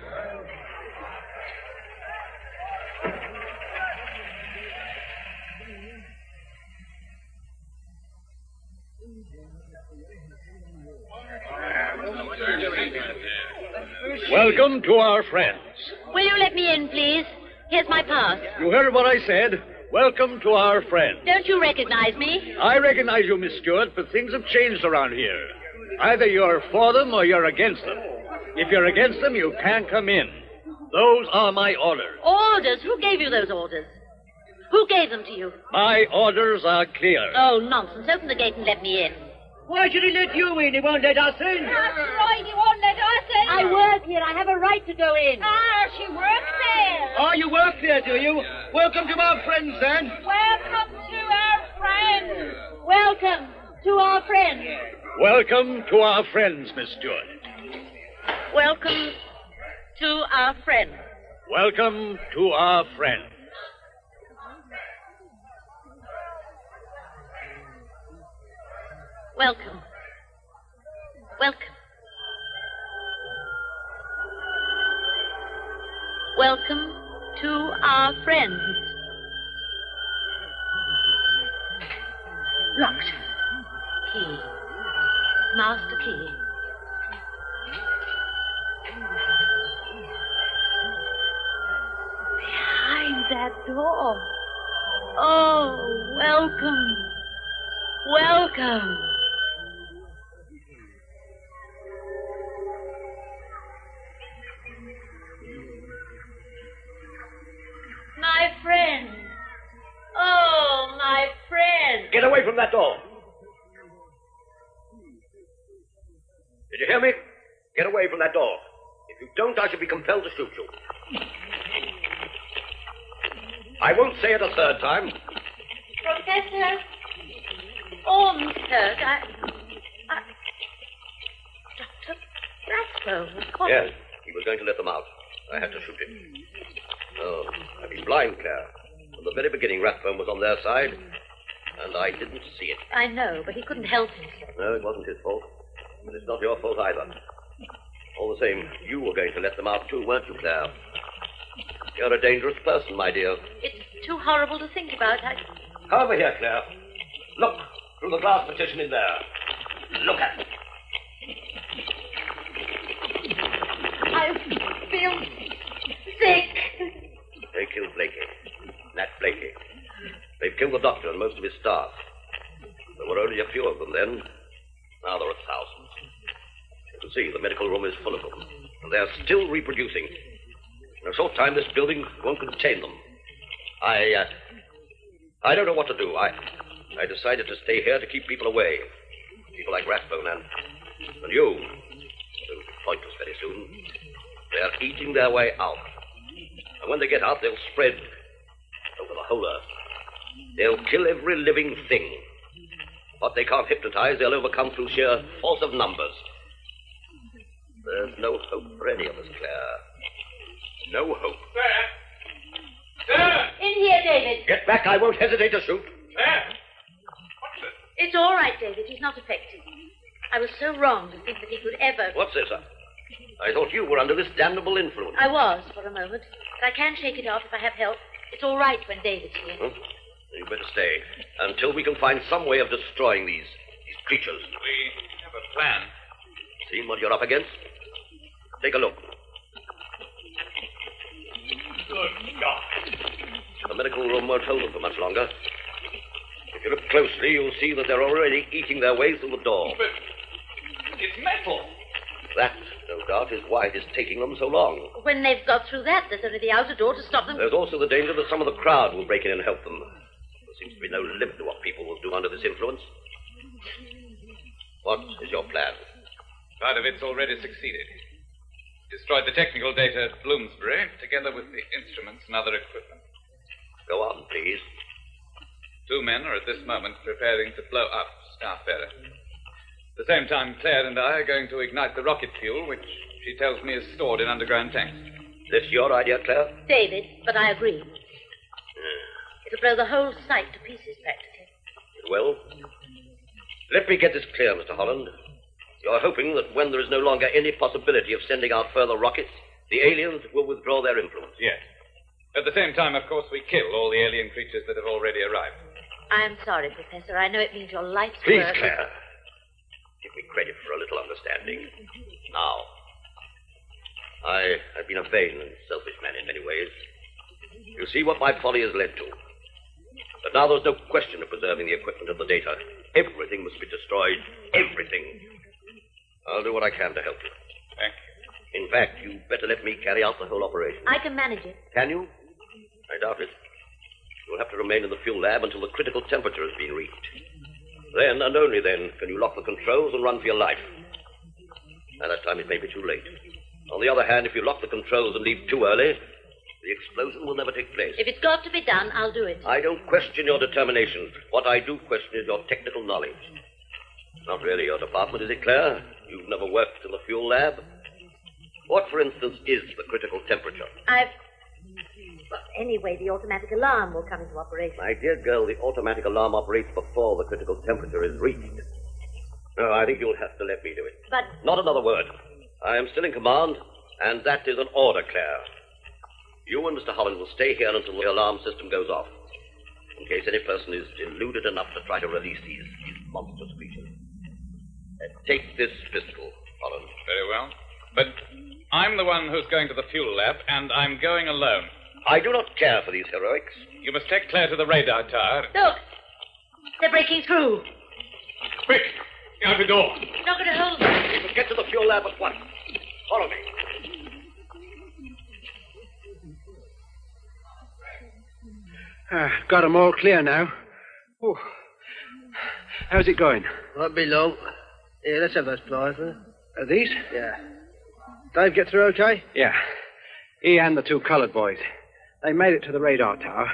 Welcome to our friends. Will you let me in, please? Here's my pass. You heard what I said. Welcome to our friends. Don't you recognize me? I recognize you, Miss Stewart, but things have changed around here. Either you're for them or you're against them. If you're against them, you can't come in. Those are my orders. Orders? Who gave you those orders? Who gave them to you? My orders are clear. Oh, nonsense. Open the gate and let me in. Why should he let you in? He won't let us in. That's right, he won't let us in. I work here. I have a right to go in. Ah, she works there. Oh, you work there, do you? Welcome to our friends, then. Welcome to our friends. Welcome to our friends. Welcome to our friends, Miss Stewart. Welcome to our friends. Welcome to our friends. Welcome. Welcome. Welcome to our friends. Locked. Key. Master key. Behind that door. Oh, welcome. Welcome. My friend. Oh, my friend. Get away from that door. Did you hear me? Get away from that door. If you don't, I shall be compelled to shoot you. I won't say it a third time. Professor Ormskirk, Dr. Rathbone, what? Yes, he was going to let them out. I had to shoot him. Oh, I've been blind, Claire. From the very beginning, Rathbone was on their side, and I didn't see it. I know, but he couldn't help himself. No, it wasn't his fault. And it's not your fault either. All the same, you were going to let them out too, weren't you, Claire? You're a dangerous person, my dear. It's too horrible to think about. Come over here, Claire. Look through the glass partition in there. Look at it. I feel sick. They killed Blakey. Nat Blakey. They've killed the doctor and most of his staff. There were only a few of them then. Now there are thousands. You can see the medical room is full of them. And they're still reproducing. In a short time, this building won't contain them. I don't know what to do. I decided to stay here to keep people away. People like Rathbone and you. They'll be pointless very soon. They're eating their way out. And when they get out, they'll spread over the whole earth. They'll kill every living thing. What they can't hypnotize, they'll overcome through sheer force of numbers. There's no hope for any of us, Claire. No hope. There! In here, David. Get back. I won't hesitate to shoot. There! What's it? It's all right, David. He's not affected. I was so wrong to think that he could ever... What's this, sir? I thought you were under this damnable influence. I was, for a moment. But I can shake it off if I have help. It's all right when David's here. Huh? You better stay until we can find some way of destroying these creatures. We have a plan. Seen what you're up against? Take a look. Good God. The medical room won't hold them for much longer. If you look closely, you'll see that they're already eating their way through the door. But it's metal. That, no doubt, is why it is taking them so long. When they've got through that, there's only the outer door to stop them. There's also the danger that some of the crowd will break in and help them. There seems to be no limit to what people will do under this influence. What is your plan? Part of it's already succeeded. Destroyed the technical data at Bloomsbury, together with the instruments and other equipment. Go on, please. 2 men are at this moment preparing to blow up Starfarer. At the same time, Claire and I are going to ignite the rocket fuel, which she tells me is stored in underground tanks. This your idea, Claire? David, but I agree. It'll blow the whole site to pieces, practically. It will. Let me get this clear, Mr. Holland. You're hoping that when there is no longer any possibility of sending out further rockets, the aliens will withdraw their influence. Yes. At the same time, of course, we kill all the alien creatures that have already arrived. I'm sorry, Professor. I know it means your life's Please, work. Claire. Give me credit for a little understanding. Now, I've been a vain and selfish man in many ways. You see what my folly has led to. But now there's no question of preserving the equipment and the data. Everything must be destroyed. Everything. I'll do what I can to help you. Thank you. In fact, you'd better let me carry out the whole operation. I can manage it. Can you? I doubt it. You'll have to remain in the fuel lab until the critical temperature has been reached. Then, and only then, can you lock the controls and run for your life. By that time, it may be too late. On the other hand, if you lock the controls and leave too early, the explosion will never take place. If it's got to be done, I'll do it. I don't question your determination. What I do question is your technical knowledge. Not really your department, is it, Claire? You've never worked in the fuel lab. What, for instance, is the critical temperature? Well, anyway, the automatic alarm will come into operation. My dear girl, the automatic alarm operates before the critical temperature is reached. No, I think you'll have to let me do it. But... Not another word. I am still in command, and that is an order, Claire. You and Mr. Holland will stay here until the alarm system goes off, in case any person is deluded enough to try to release these monstrous creatures. Take this pistol, Holland. Very well. But I'm the one who's going to the fuel lab, and I'm going alone. I do not care for these heroics. You must take Claire to the radar tower. Look! They're breaking through. Quick! Out the door. You're not going to hold them. We must get to the fuel lab at once. Follow me. Got 'em all clear now. Ooh. How's it going? Won't be long. Here, let's have those pliers, huh? Are these? Yeah. Dave get through okay? Yeah. He and the 2 colored boys. They made it to the radar tower.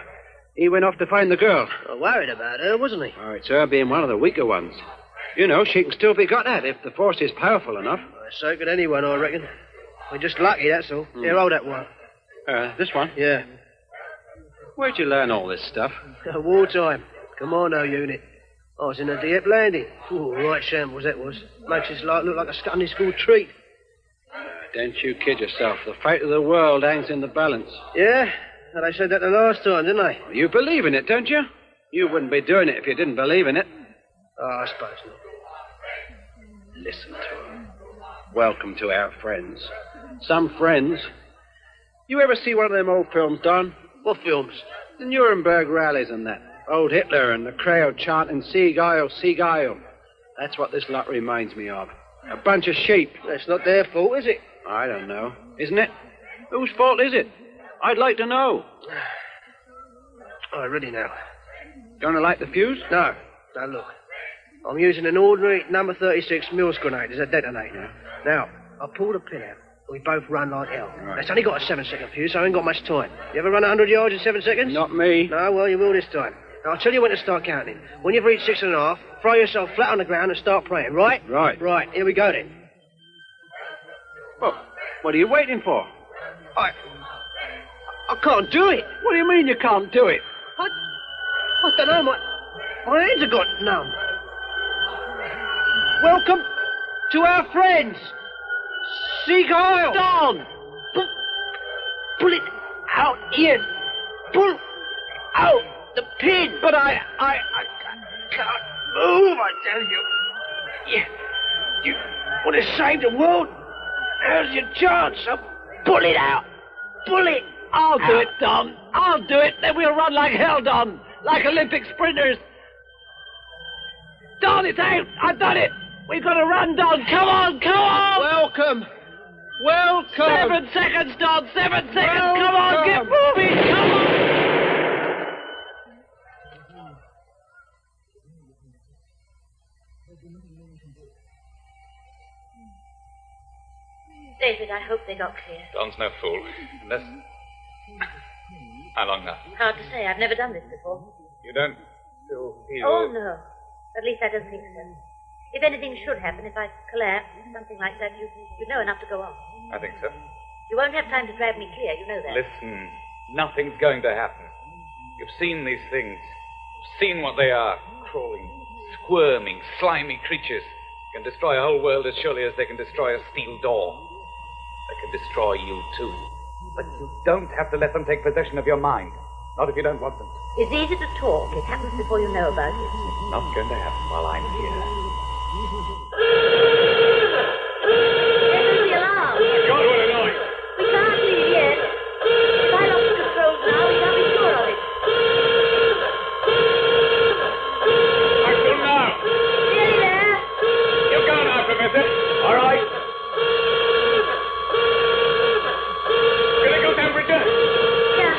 He went off to find the girl. Well, worried about her, wasn't he? Oh, it's her being one of the weaker ones. You know, she can still be got at if the force is powerful enough. So could anyone, I reckon. We're just lucky, that's all. Here, hold that one. This one? Yeah. Where'd you learn all this stuff? Wartime. Commando unit. I was in a Dieppe landing. Ooh, right shambles that was. Makes us look like a Sunday school treat. Don't you kid yourself. The fate of the world hangs in the balance. Yeah? Well, they said that the last time, didn't they? Well, you believe in it, don't you? You wouldn't be doing it if you didn't believe in it. Oh, I suppose not. Listen to them. Welcome to our friends. Some friends. You ever see one of them old films, Don? What films? The Nuremberg rallies and that. Old Hitler and the crowd chanting, Sieg Heil, Sieg Heil. That's what this lot reminds me of. A bunch of sheep. That's not their fault, is it? I don't know. Isn't it? Whose fault is it? I'd like to know. I already know. Gonna light the fuse? No. Now, look. I'm using an ordinary number 36 Mills grenade as a detonator. Now, I pull the pin out. We both run like hell. Right. It's only got a 7-second fuse, so I ain't got much time. You ever run 100 yards in 7 seconds? Not me. No, well, you will this time. Now, I'll tell you when to start counting. When you've reached 6.5, throw yourself flat on the ground and start praying, right? Right. Right, here we go then. Well, what are you waiting for? I can't do it. What do you mean you can't do it? I don't know, my hands have got numb. Welcome to our friends. Sieg Heil. Don! Pull it out here. Pull out the pin. But I can't move, I tell you. You want to save the world? Now's your chance. So pull it out. Pull it. I'll do it, Don. I'll do it. Then we'll run like hell, Don. Like Olympic sprinters. Don, it's out. I've done it. We've got to run, Don. Come on, come on. Welcome. Welcome. 7 seconds, Don. 7 seconds. Come on, get moving. Come on. David, I hope they got clear. Don's no fool. Unless... How long now? Hard to say. I've never done this before. You don't still feel... Oh, no. At least I don't think so. If anything should happen, if I collapse, something like that, you know enough to go on. I think so. You won't have time to drag me clear, you know that. Listen, nothing's going to happen. You've seen these things. You've seen what they are. Crawling, squirming, slimy creatures. Can destroy a whole world as surely as they can destroy a steel door. They can destroy you, too. But you don't have to let them take possession of your mind. Not if you don't want them to. It's easy to talk. It happens before you know about it. It's not going to happen while I'm here. There goes the alarm. God, what a noise! We can't leave yet. If I lost the controls now, we can't be sure of it. Axel, now! Nearly there. You go now, Professor. All right. Critical temperature. Yeah.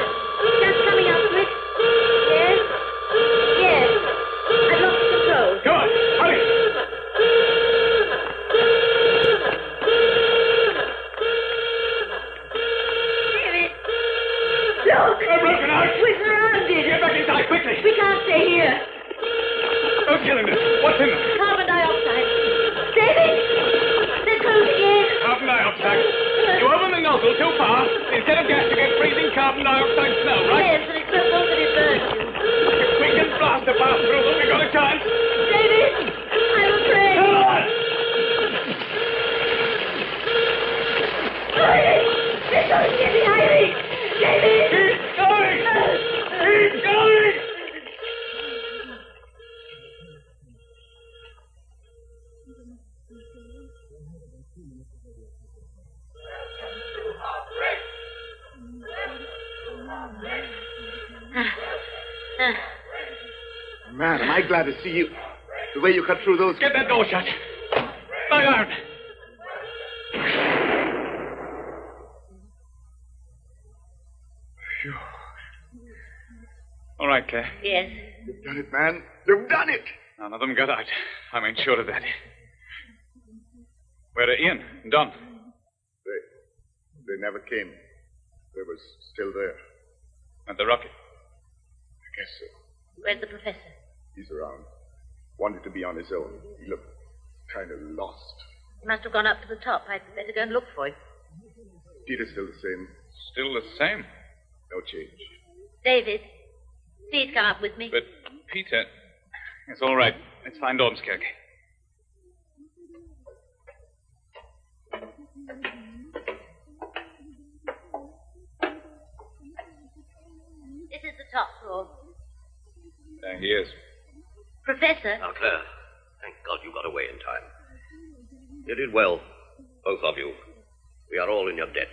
Just coming up to it. Yes. Yes. I've lost the controls. Come on, hurry! David! Look! They're broken out! We're surrounded! Get back inside, quickly! We can't stay here. Those cylinders, what's in them? Carbon dioxide. David! They're closing in. Carbon dioxide. You open the nozzle too far. Instead of gas, you get freezing carbon dioxide smell, right? Yes, and it's so cold that it burns you. If we can blast a path through them, we got a chance. David! I'm afraid. Come on! Hurry! They're going to get behind me! David! Keep going! Keep going! Man, am I glad to see you. The way you cut through those... Get that door shut. Lie down. Phew. All right, Claire. Yes. You've done it, man. You've done it. None of them got out. I made sure of that. Where are Ian and Don? They never came. They were still there. And the rocket? I Yes, sir. Where's the professor? He's around. Wanted to be on his own. He looked kind of lost. He must have gone up to the top. I'd better go and look for him. Peter's still the same. Still the same. No change. David, please come up with me. But, Peter... It's all right. Let's find Ormskirk. This is the top floor. There he is. Professor? Now, Claire, thank God you got away in time. You did well, both of you. We are all in your debt.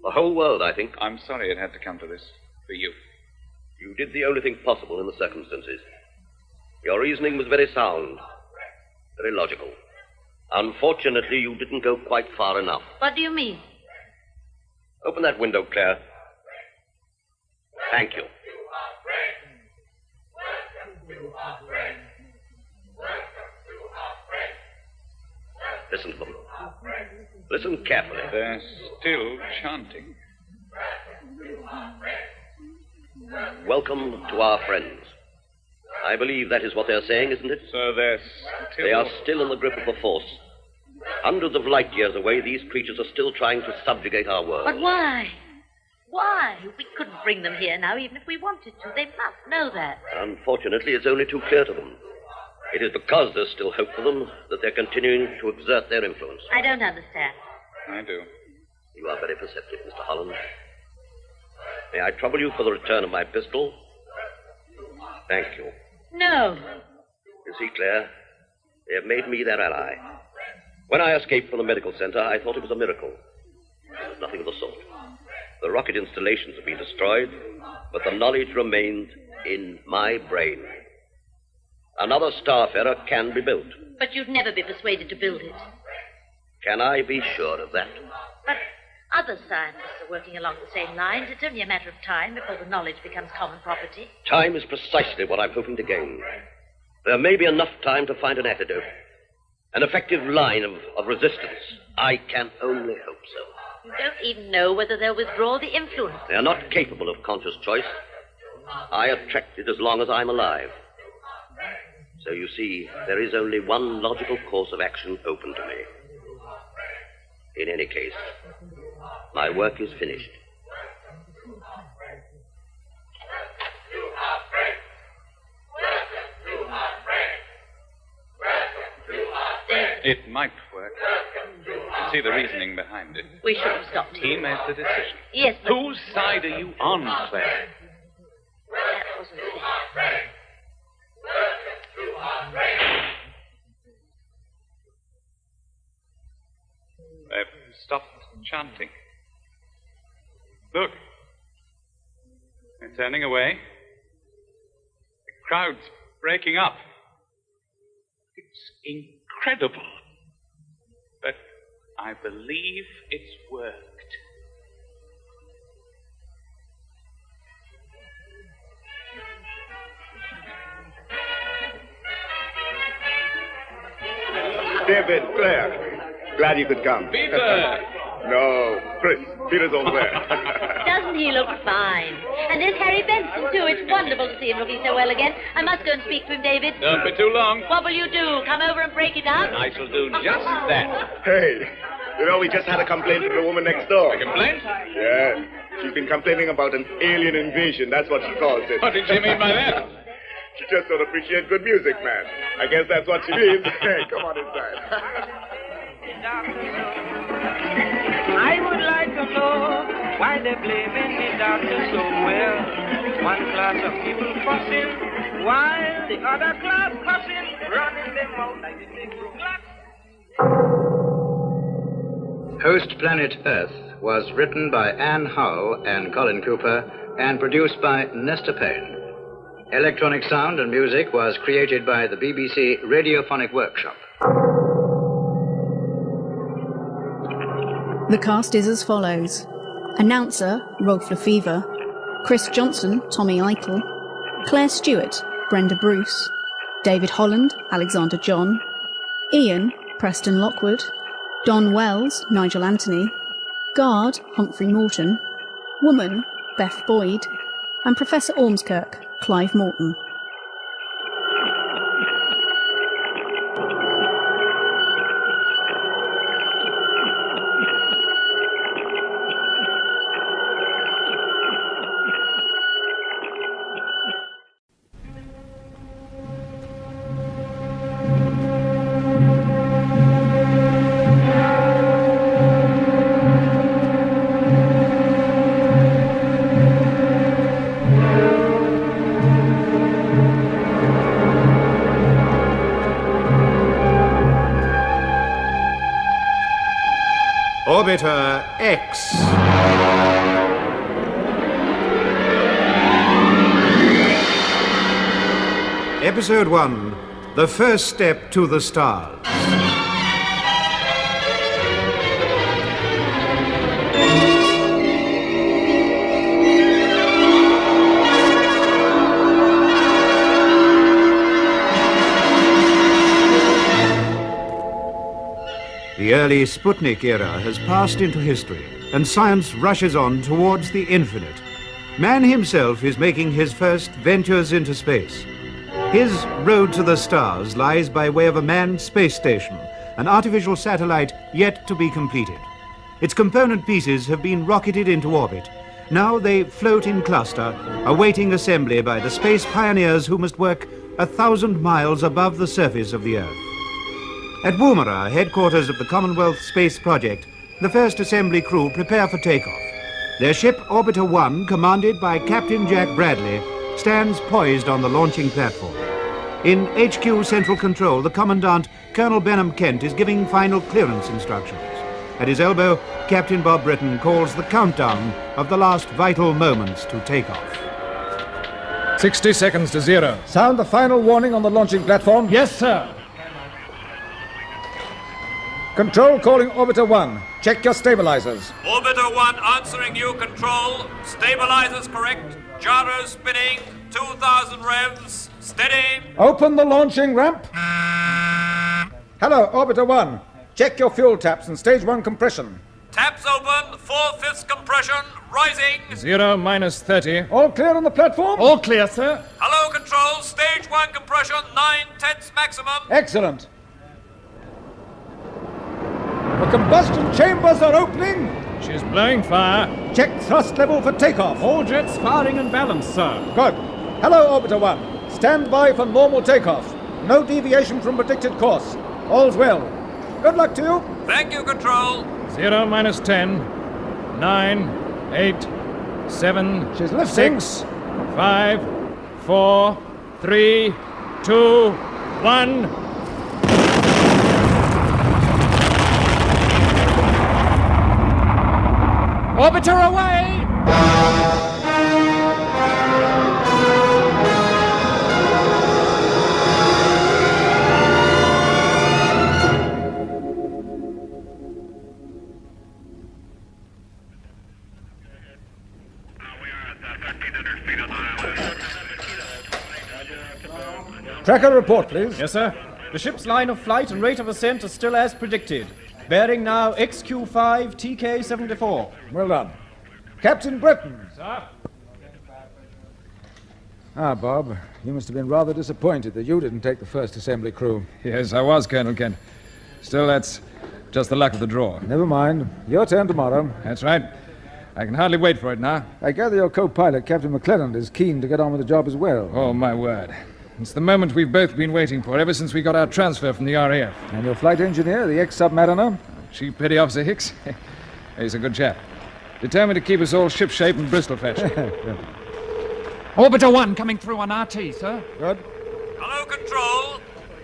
The whole world, I think. I'm sorry it had to come to this. For you. You did the only thing possible in the circumstances. Your reasoning was very sound, very logical. Unfortunately, you didn't go quite far enough. What do you mean? Open that window, Claire. Thank you. Listen to them. Listen carefully. They're still chanting. Welcome to our friends. I believe that is what they're saying, isn't it? So they're still... They are still in the grip of the Force. Hundreds of light years away, these creatures are still trying to subjugate our world. But why? Why? We couldn't bring them here now, even if we wanted to. They must know that. Unfortunately, it's only too clear to them. It is because there's still hope for them that they're continuing to exert their influence. I don't understand. I do. You are very perceptive, Mr. Holland. May I trouble you for the return of my pistol? Thank you. No. You see, Claire, they have made me their ally. When I escaped from the medical center, I thought it was a miracle. It was nothing of the sort. The rocket installations have been destroyed, but the knowledge remains in my brain. Another starfarer can be built. But you'd never be persuaded to build it. Can I be sure of that? But other scientists are working along the same lines. It's only a matter of time before the knowledge becomes common property. Time is precisely what I'm hoping to gain. There may be enough time to find an antidote. An effective line of resistance. I can only hope so. You don't even know whether they'll withdraw the influence. They are not capable of conscious choice. I attract it as long as I'm alive. So you see, there is only one logical course of action open to me. In any case, my work is finished. It might work. You see the reasoning behind it. We should have stopped He him. made the decision. Yes, but... Whose side are you on, Claire? That wasn't fair. They've stopped chanting. Look. They're turning away. The crowd's breaking up. It's incredible. But I believe it's worked. David, Claire, glad you could come. Peter! No, Chris, Peter's over there. Doesn't he look fine? And there's Harry Benson, too. It's wonderful to see him looking so well again. I must go and speak to him, David. Don't be too long. What will you do? Come over and break it up? I shall do just that. Hey, you know, we just had a complaint from the woman next door. A complaint? Yeah. She's been complaining about an alien invasion. That's what she calls it. What did she mean by that? She just don't appreciate good music, man. I guess that's what she means. Hey, come on inside. I would like to know why they're blaming the doctor so well. One class of people fussing, while the other class cussing, running them out like the big clock. Host Planet Earth was written by Anne Howell and Colin Cooper and produced by Nestor Payne. Electronic sound and music was created by the BBC Radiophonic Workshop. The cast is as follows. Announcer, Rolf Lefevre. Chris Johnson, Tommy Eichel. Claire Stewart, Brenda Bruce. David Holland, Alexander John. Ian, Preston Lockwood. Don Wells, Nigel Anthony. Guard, Humphrey Morton. Woman, Beth Boyd. and Professor Ormskirk, Clive Morton. Orbiter X. Episode 1, The First Step to the Stars. The early Sputnik era has passed into history, and science rushes on towards the infinite. Man himself is making his first ventures into space. His road to the stars lies by way of a manned space station, an artificial satellite yet to be completed. Its component pieces have been rocketed into orbit. Now they float in cluster, awaiting assembly by the space pioneers who must work 1,000 miles above the surface of the Earth. At Woomera, headquarters of the Commonwealth Space Project, the first assembly crew prepare for takeoff. Their ship, Orbiter 1, commanded by Captain Jack Bradley, stands poised on the launching platform. In HQ Central Control, the Commandant, Colonel Benham Kent, is giving final clearance instructions. At his elbow, Captain Bob Britton calls the countdown of the last vital moments to takeoff. 60 seconds to 0. Sound the final warning on the launching platform. Yes, sir. Control calling Orbiter 1. Check your stabilizers. Orbiter 1 answering you, Control. Stabilizers correct. Gyros spinning. 2,000 revs. Steady. Open the launching ramp. Hello, Orbiter 1. Check your fuel taps and stage 1 compression. Taps open. 4/5 compression. Rising. 0 minus 30. All clear on the platform? All clear, sir. Hello, Control. Stage 1 compression. 9/10 maximum. Excellent. The combustion chambers are opening. She's blowing fire. Check thrust level for takeoff. All jets firing and balanced, sir. Good. Hello, Orbiter 1. Stand by for normal takeoff. No deviation from predicted course. All's well. Good luck to you. Thank you, Control. 0 minus 10. 9, 8, 7, She's lifting. 6, 5, 4, 3, 2, 1... Orbiter away! Tracker report, please. Yes, sir. The ship's line of flight and rate of ascent are still as predicted. Bearing now XQ5 TK74. Well done. Captain Britton. Sir? Bob, you must have been rather disappointed that you didn't take the first assembly crew. Yes, I was, Colonel Kent. Still, that's just the luck of the draw. Never mind. Your turn tomorrow. That's right. I can hardly wait for it now. I gather your co-pilot, Captain McClelland, is keen to get on with the job as well. Oh, my word. It's the moment we've both been waiting for ever since we got our transfer from the RAF. And your flight engineer, the ex-submariner? Chief Petty Officer Hicks? He's a good chap. Determined to keep us all shipshape and Bristol-fetched. Orbiter 1 coming through on RT, sir. Good. Hello, Control.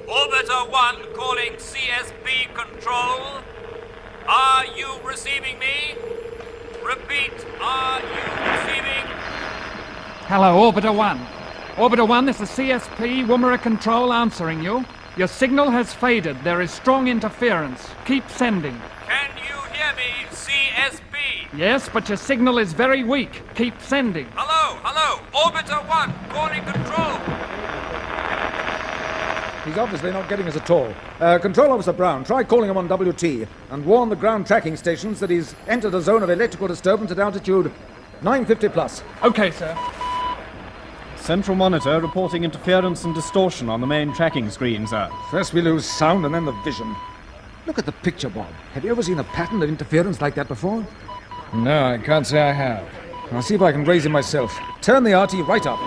Orbiter 1 calling CSB Control. Are you receiving me? Repeat, are you receiving? Hello, Orbiter 1. Orbiter 1, this is CSP, Woomera Control answering you. Your signal has faded. There is strong interference. Keep sending. Can you hear me, CSP? Yes, but your signal is very weak. Keep sending. Hello. Orbiter 1, calling Control. He's obviously not getting us at all. Control Officer Brown, try calling him on WT and warn the ground tracking stations that he's entered a zone of electrical disturbance at altitude 950 plus. Okay, sir. Central monitor reporting interference and distortion on the main tracking screen, sir. First we lose sound and then the vision. Look at the picture, Bob. Have you ever seen a pattern of interference like that before? No, I can't say I have. I'll see if I can raise it myself. Turn the RT right up.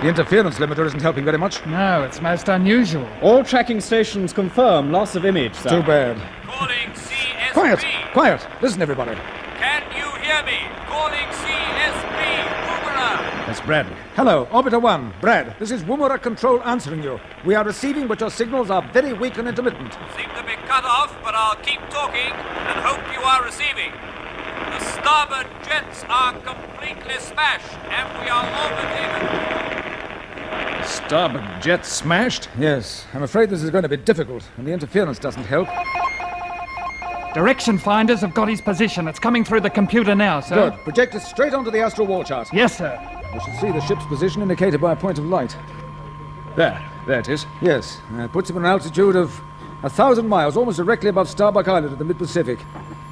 The interference limiter isn't helping very much. No, it's most unusual. All tracking stations confirm loss of image, sir. Too bad. Calling CSP. Quiet! Quiet! Listen, everybody. Can you hear me? Calling CSP. Woomera. That's Brad. Hello, Orbiter 1. Brad, this is Woomera Control answering you. We are receiving, but your signals are very weak and intermittent. Seem to be cut off, but I'll keep talking and hope you are receiving. The starboard jets are completely smashed, and we are orbiting. Starboard jet smashed? Yes. I'm afraid this is going to be difficult, and the interference doesn't help. Direction finders have got his position. It's coming through the computer now, sir. Good. Project it straight onto the astral wall chart. Yes, sir. We should see the ship's position indicated by a point of light. There it is. Yes. It puts him at an altitude of 1,000 miles, almost directly above Starbuck Island at the mid-Pacific.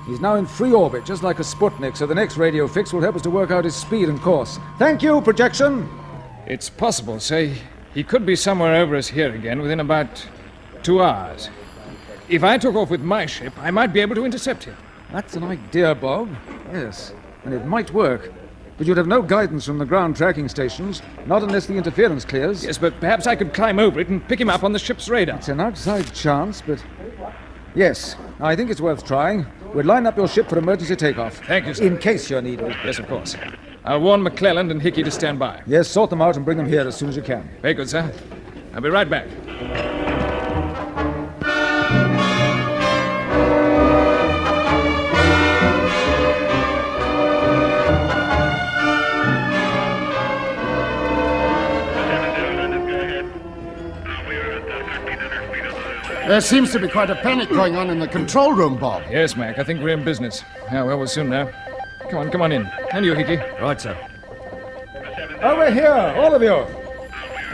He's now in free orbit, just like a Sputnik, so the next radio fix will help us to work out his speed and course. Thank you, projection! It's possible, say. He could be somewhere over us here again within about 2 hours. If I took off with my ship, I might be able to intercept him. That's an idea, Bob. Yes, and it might work. But you'd have no guidance from the ground tracking stations, not unless the interference clears. Yes, but perhaps I could climb over it and pick him up on the ship's radar. It's an outside chance, but... Yes, I think it's worth trying. We'll line up your ship for emergency takeoff. Thank you, sir. In case you're needed. Yes, of course. I'll warn McClelland and Hickey to stand by. Yes, sort them out and bring them here as soon as you can. Very good, sir. I'll be right back. There seems to be quite a panic going on in the control room, Bob. Yes, Mac. I think we're in business. Yeah, well, we'll soon know. Come on in. And you, Hickey. Right, sir. Over here, all of you.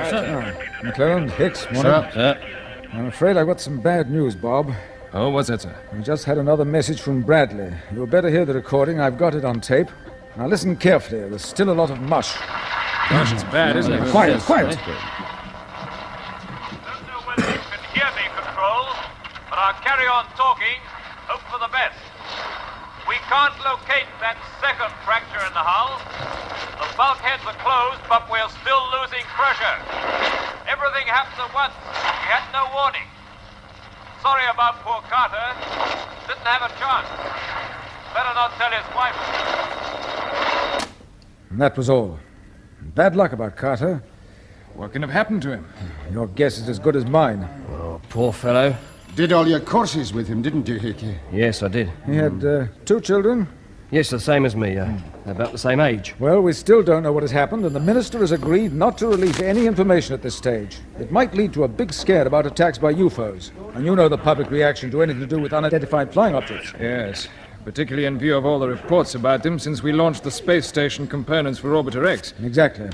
Sir. McClelland, Hicks, morning. Sir. I'm afraid I've got some bad news, Bob. Oh, what's that, sir? We just had another message from Bradley. You'll better hear the recording. I've got it on tape. Now listen carefully. There's still a lot of mush. Gosh, it's bad, isn't it? Quiet. I'll carry on talking, hope for the best. We can't locate that second fracture in the hull. The bulkheads are closed, but we're still losing pressure. Everything happened at once. We had no warning. Sorry about poor Carter. Didn't have a chance. Better not tell his wife. And that was all. Bad luck about Carter. What can have happened to him? Your guess is as good as mine. Oh, poor fellow. Did all your courses with him, didn't you, Hickey? Yes, I did. He had 2 children? Yes, the same as me. About the same age. Well, we still don't know what has happened, and the minister has agreed not to release any information at this stage. It might lead to a big scare about attacks by UFOs. And you know the public reaction to anything to do with unidentified flying objects. Yes, particularly in view of all the reports about them since we launched the space station components for Orbiter X. Exactly.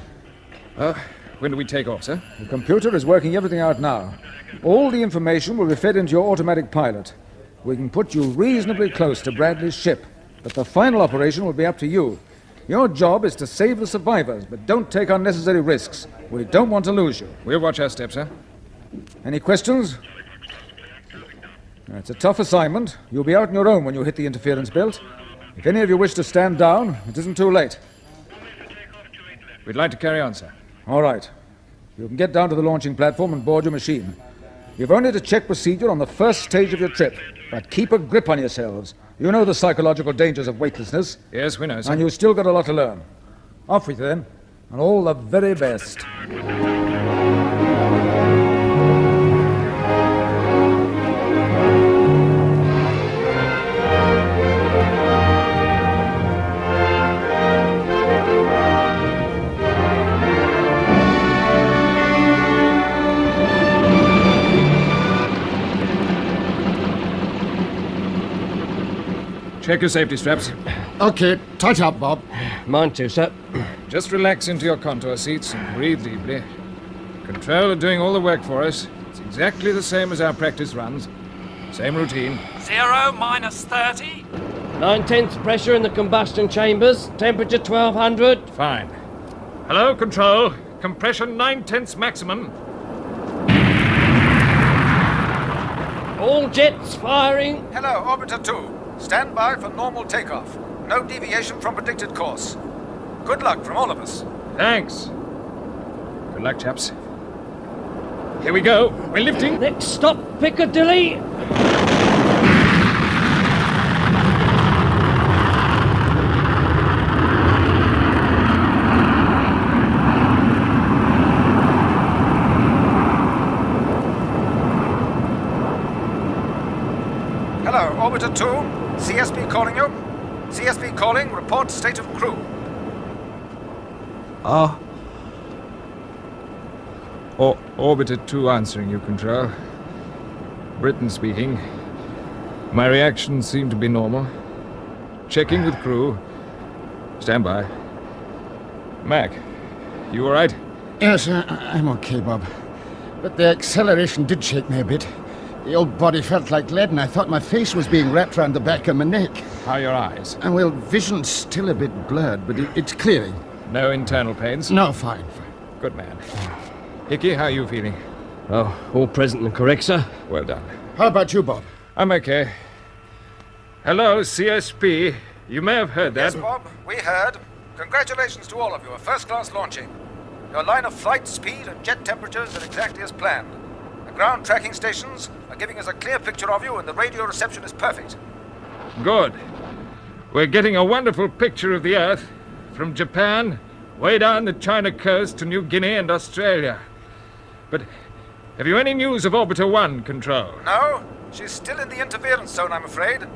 When do we take off, sir? The computer is working everything out now. All the information will be fed into your automatic pilot. We can put you reasonably close to Bradley's ship, but the final operation will be up to you. Your job is to save the survivors, but don't take unnecessary risks. We don't want to lose you. We'll watch our steps, sir. Any questions? It's a tough assignment. You'll be out on your own when you hit the interference belt. If any of you wish to stand down, it isn't too late. We'd like to carry on, sir. All right. You can get down to the launching platform and board your machine. You've only to check procedure on the first stage of your trip, but keep a grip on yourselves. You know the psychological dangers of weightlessness. Yes, we know, sir. And you've still got a lot to learn. Off with you, then, and all the very best. Check your safety straps. Okay, tight up, Bob. Mine too, sir. Just relax into your contour seats and breathe deeply. Control are doing all the work for us. It's exactly the same as our practice runs. Same routine. 0 minus 30. 9/10 pressure in the combustion chambers. Temperature 1200. Fine. Hello, Control. Compression 9/10 maximum. All jets firing. Hello, Orbiter 2. Stand by for normal takeoff. No deviation from predicted course. Good luck from all of us. Thanks. Good luck, chaps. Here we go. We're lifting. Next stop, Piccadilly. Hello, Orbiter 2. CSP calling you. CSP calling. Report state of crew. Orbiter 2 answering you, Control. Britain speaking. My reactions seem to be normal. Checking with crew. Stand by. Mac, you all right? Yes, I'm okay, Bob. But the acceleration did shake me a bit. The old body felt like lead, and I thought my face was being wrapped around the back of my neck. How are your eyes? Well, vision's still a bit blurred, but it's clearing. No internal pains? No, fine. Good man. Hickey, how are you feeling? Oh, all present and correct, sir. Well done. How about you, Bob? I'm okay. Hello, CSP. You may have heard that. Yes, Bob, we heard. Congratulations to all of you. A first-class launching. Your line of flight, speed, and jet temperatures are exactly as planned. The ground tracking stations are giving us a clear picture of you, and the radio reception is perfect. Good. We're getting a wonderful picture of the Earth from Japan, way down the China coast to New Guinea and Australia. But have you any news of Orbiter 1, Control? No, she's still in the interference zone, I'm afraid.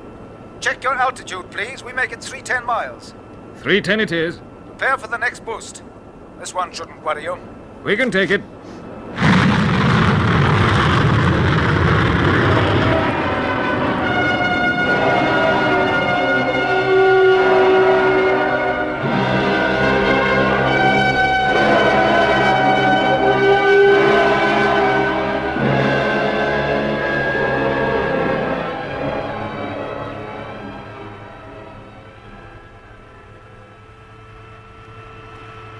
Check your altitude, please. We make it 310 miles. 310 it is. Prepare for the next boost. This one shouldn't worry you. We can take it.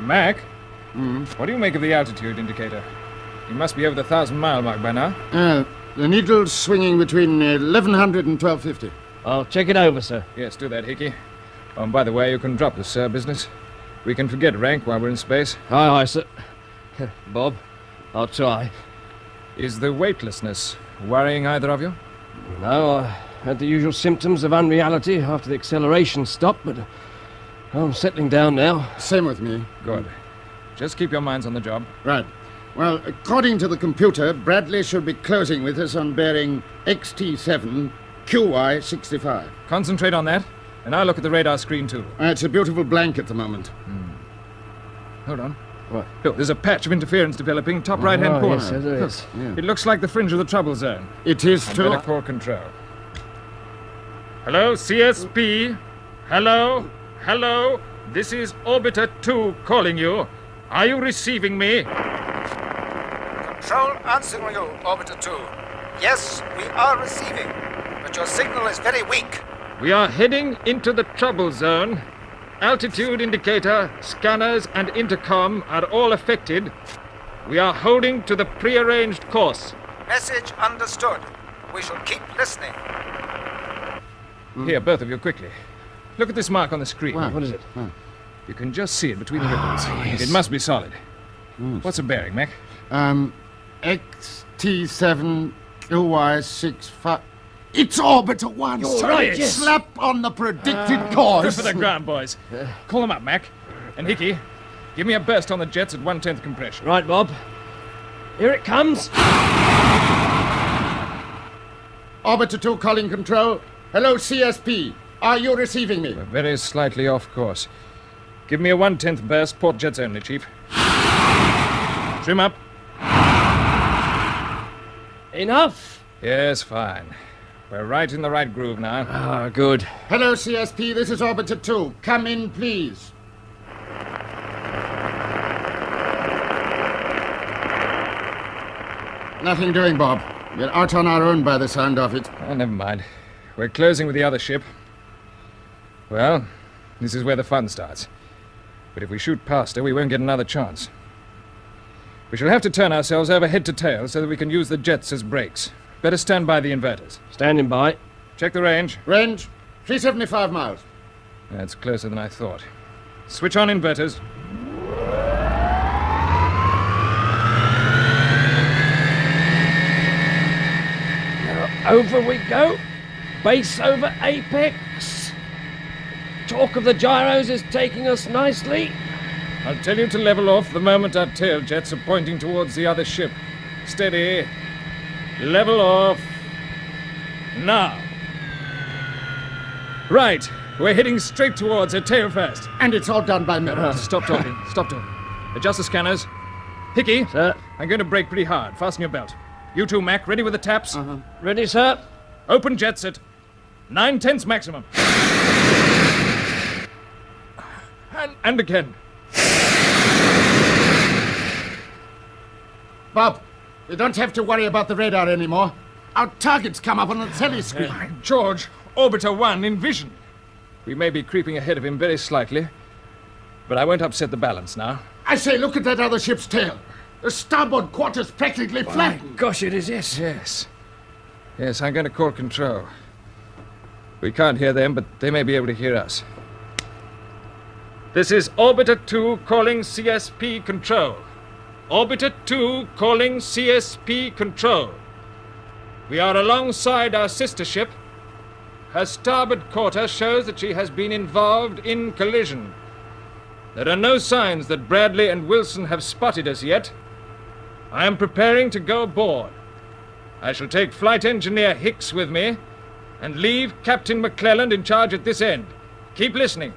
Mac, what do you make of the altitude indicator? You must be over the 1,000-mile mark by now. The needle's swinging between 1,100 and 1,250. I'll check it over, sir. Yes, do that, Hickey. Oh, and by the way, you can drop the sir business. We can forget rank while we're in space. Aye, aye, sir. Bob, I'll try. Is the weightlessness worrying either of you? No, I had the usual symptoms of unreality after the acceleration stopped, but I'm settling down now. Same with me. Good. Just keep your minds on the job. Right. Well, according to the computer, Bradley should be closing with us on bearing XT7 QY65. Concentrate on that, and I'll look at the radar screen too. It's a beautiful blank at the moment. Hold on. What? Look, there's a patch of interference developing top right-hand corner. Yes, there is. Yeah. It looks like the fringe of the trouble zone. It is I'd too. better call control. Hello, CSP? Hello? Hello? This is Orbiter 2 calling you. Are you receiving me? Control answering you, Orbiter 2. Yes, we are receiving, but your signal is very weak. We are heading into the trouble zone. Altitude indicator, scanners, and intercom are all affected. We are holding to the prearranged course. Message understood. We shall keep listening. Here, both of you, quickly. Look at this mark on the screen. Wow. What is it? You can just see it between the ribbons. yes. It must be solid. What's the bearing, Mac? XT7 QY65. It's Orbiter 1. You're right. Yes. Slap on the predicted course. Good for the ground, boys. Call them up, Mac. And Hickey, give me a burst on the jets at 1/10 compression. Right, Bob. Here it comes. Orbiter 2 calling control. Hello, CSP. Are you receiving me? We're very slightly off course. Give me a 1/10 burst, port jets only, Chief. Trim up. Enough? Yes, fine. We're right in the right groove now. Ah, good. Hello, CSP. This is Orbiter 2. Come in, please. Nothing doing, Bob. We're out on our own by the sound of it. Oh, never mind. We're closing with the other ship. Well, this is where the fun starts. But if we shoot past her, we won't get another chance. We shall have to turn ourselves over head to tail so that we can use the jets as brakes. Better stand by the inverters. Standing by. Check the range. Range, 375 miles. That's closer than I thought. Switch on inverters. Now over we go. Base over apex. Torque of the gyros is taking us nicely. I'll tell you to level off the moment our tail jets are pointing towards the other ship. Steady. Level off. Now. Right. We're heading straight towards her tail first. And it's all done by mirrors. Stop talking. Stop talking. Adjust the scanners. Hickey. Sir. I'm going to brake pretty hard. Fasten your belt. You two, Mac, ready with the taps? Ready, sir. Open jets at 9/10 maximum. And again. Bob, you don't have to worry about the radar anymore. Our targets come up on the telly screen. George, Orbiter 1 in vision. We may be creeping ahead of him very slightly, but I won't upset the balance now. I say, look at that other ship's tail. The starboard quarter's practically flattened. Gosh, it is, yes. Yes, I'm going to call control. We can't hear them, but they may be able to hear us. This is Orbiter 2 calling CSP control. Orbiter 2 calling CSP control. We are alongside our sister ship. Her starboard quarter shows that she has been involved in collision. There are no signs that Bradley and Wilson have spotted us yet. I am preparing to go aboard. I shall take Flight Engineer Hicks with me and leave Captain McClelland in charge at this end. Keep listening.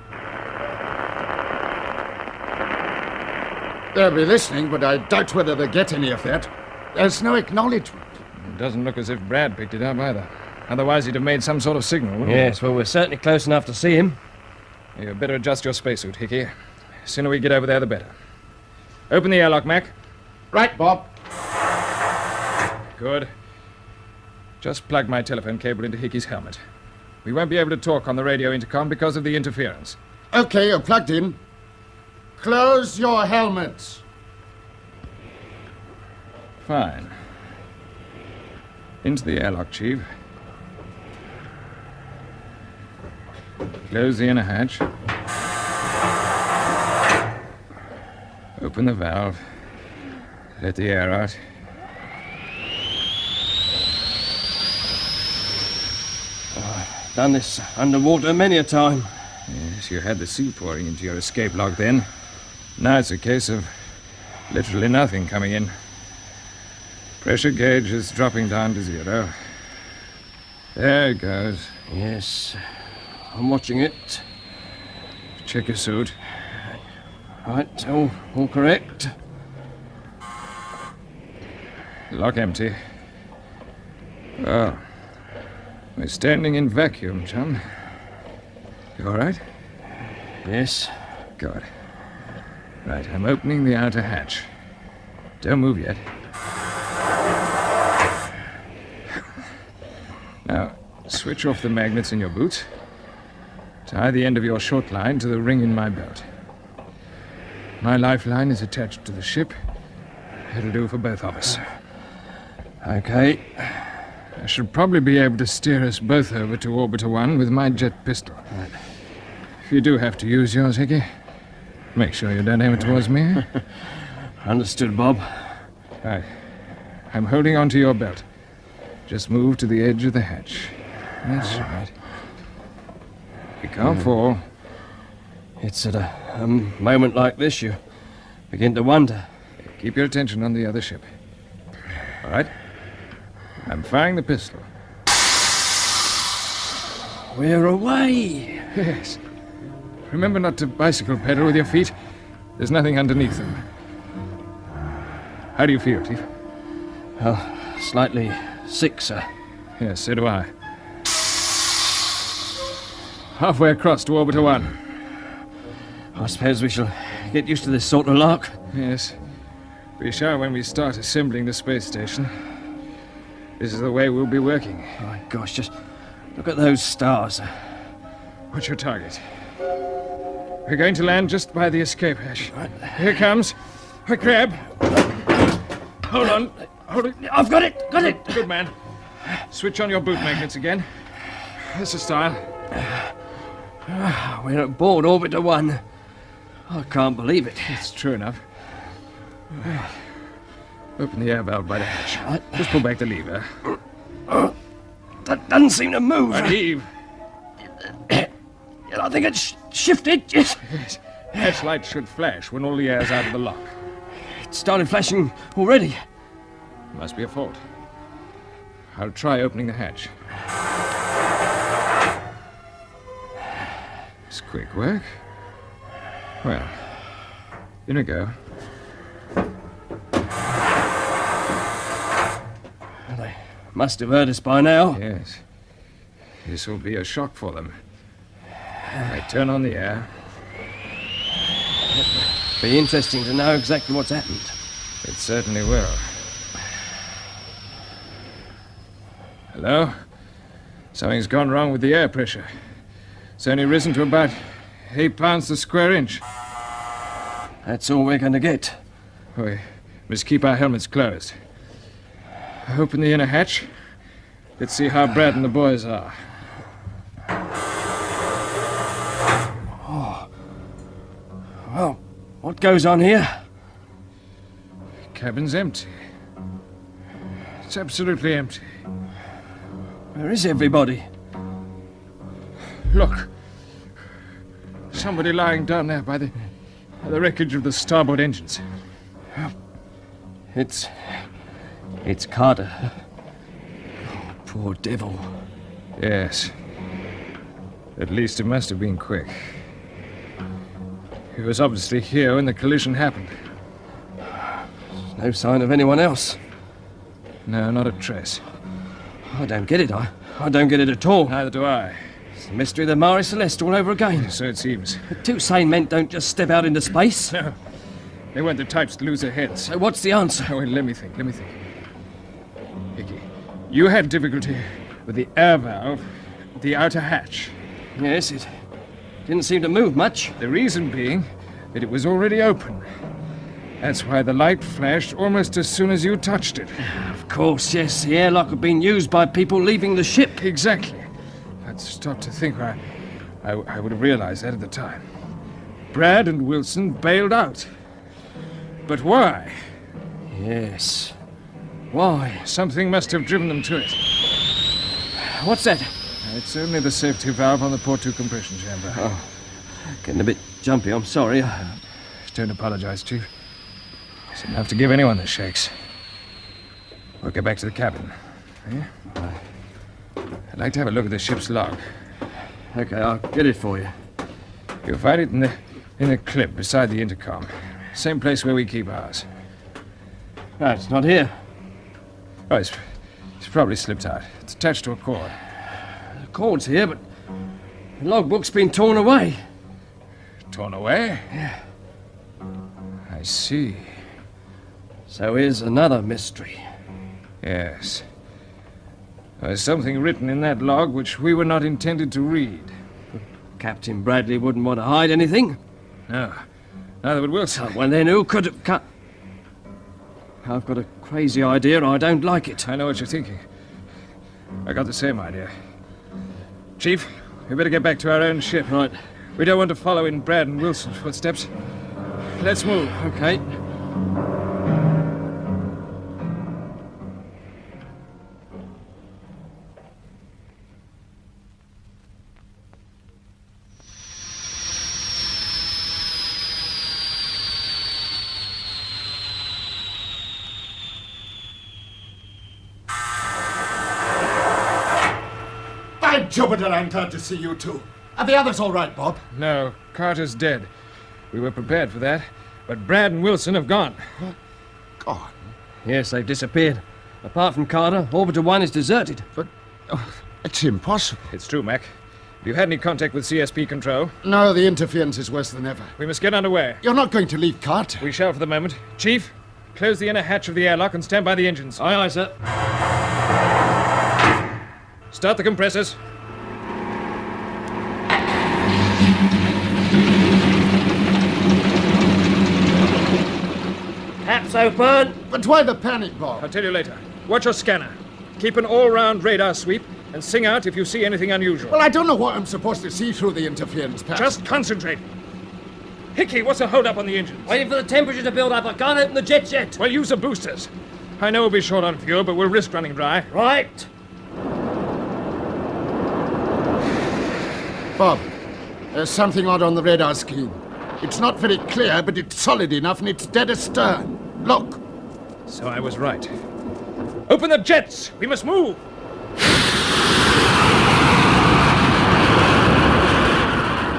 They'll be listening, but I doubt whether they get any of that. There's no acknowledgement. It doesn't look as if Brad picked it up either. Otherwise, he'd have made some sort of signal, wouldn't he? Yes, well, we're certainly close enough to see him. You'd better adjust your spacesuit, Hickey. The sooner we get over there, the better. Open the airlock, Mac. Right, Bob. Good. Just plug my telephone cable into Hickey's helmet. We won't be able to talk on the radio intercom because of the interference. Okay, you're plugged in. Close your helmets. Fine. Into the airlock, Chief. Close the inner hatch. Open the valve. Let the air out. Done this underwater many a time. Yes, you had the sea pouring into your escape lock then. Now it's a case of literally nothing coming in. Pressure gauge is dropping down to 0. There it goes. Yes, I'm watching it. Check your suit. Right, all correct. Lock empty. Well, we're standing in vacuum, chum. You all right? Yes. Good. Right, I'm opening the outer hatch. Don't move yet. Now, switch off the magnets in your boots. Tie the end of your short line to the ring in my belt. My lifeline is attached to the ship. It'll do for both of us. Okay. I should probably be able to steer us both over to Orbiter 1 with my jet pistol. Right. If you do have to use yours, Hickey, make sure you don't aim it towards me. Understood, Bob. Right. I'm holding onto your belt. Just move to the edge of the hatch. That's right. You can't fall. It's at a moment like this you begin to wonder. Keep your attention on the other ship. All right? I'm firing the pistol. We're away. Yes. Remember not to bicycle pedal with your feet. There's nothing underneath them. How do you feel, Chief? Well, slightly sick, sir. Yes, so do I. Halfway across to Orbiter 1. I suppose we shall get used to this sort of lark. Yes. We shall when we start assembling the space station. This is the way we'll be working. My gosh, just look at those stars. What's your target? We're going to land just by the escape hatch. Here it comes. Quick grab. Hold on. Hold it. I've got it. Got it. Good man. Switch on your boot magnets again. That's the style. We're aboard Orbiter 1. I can't believe it. It's true enough. Open the air valve by the hatch. Just pull back the lever. That doesn't seem to move. And heave. I think it's shifted. Yes. Hatch light should flash when all the air's out of the lock. It started flashing already. Must be a fault. I'll try opening the hatch. It's quick work. Well, in we go. They must have heard us by now. Yes. This will be a shock for them. I turn on the air. Be interesting to know exactly what's happened. It certainly will. Hello? Something's gone wrong with the air pressure. It's only risen to about 8 pounds the square inch. That's all we're going to get. We must keep our helmets closed. Open the inner hatch. Let's see how Brad and the boys are. Oh. Well, what goes on here? Cabin's empty. It's absolutely empty. Where is everybody? Look. Somebody lying down there by the wreckage of the starboard engines. It's Carter. Oh, poor devil. Yes. At least it must have been quick. He was obviously here when the collision happened. No sign of anyone else. No, not a trace. I don't get it. I don't get it at all. Neither do I. It's the mystery of the Mare Celeste all over again. So it seems. But 2 sane men don't just step out into space. No. They weren't the types to lose their heads. So what's the answer? Oh, let me think. Hickey, you had difficulty with the air valve, the outer hatch. Yes, it didn't seem to move much. The reason being that it was already open. That's why the light flashed almost as soon as you touched it. Of course, yes. The airlock had been used by people leaving the ship. Exactly. If I'd stopped to think, I would have realized that at the time. Brad and Wilson bailed out. But why? Yes. Why? Something must have driven them to it. What's that? It's only the safety valve on the port 2 compression chamber. Oh, getting a bit jumpy, I'm sorry. Don't apologize, Chief. It's enough to give anyone the shakes. We'll get back to the cabin. Yeah? I'd like to have a look at the ship's log. Okay, I'll get it for you. You'll find it in the clip beside the intercom. Same place where we keep ours. Right, it's not here. Oh, it's probably slipped out. It's attached to a cord. The cord's here, but the logbook's been torn away. Torn away? Yeah. I see. So here's another mystery. Yes. There's something written in that log which we were not intended to read. Captain Bradley wouldn't want to hide anything. No. Neither would Wilson. Well, then who could have cut... I've got a crazy idea and I don't like it. I know what you're thinking. I got the same idea. Chief, we better get back to our own ship. Right. We don't want to follow in Brad and Wilson's footsteps. Let's move. Okay. By Jupiter, I'm glad to see you two. Are the others all right, Bob? No, Carter's dead. We were prepared for that, but Brad and Wilson have gone. Gone? Yes, they've disappeared. Apart from Carter, Orbiter 1 is deserted. But it's impossible. It's true, Mac. Have you had any contact with CSP control? No, the interference is worse than ever. We must get underway. You're not going to leave Carter? We shall for the moment. Chief, close the inner hatch of the airlock and stand by the engines. Aye, aye, sir. Start the compressors. Gates open. But why the panic, Bob? I'll tell you later. Watch your scanner. Keep an all-round radar sweep and sing out if you see anything unusual. Well, I don't know what I'm supposed to see through the interference patch. Just concentrate. Hickey, what's the hold-up on the engines? Waiting for the temperature to build up. I can't open the jets yet. Well, use the boosters. I know we'll be short on fuel, but we'll risk running dry. Right. Bob, there's something odd on the radar screen. It's not very clear, but it's solid enough and it's dead astern. Look. So I was right. Open the jets! We must move!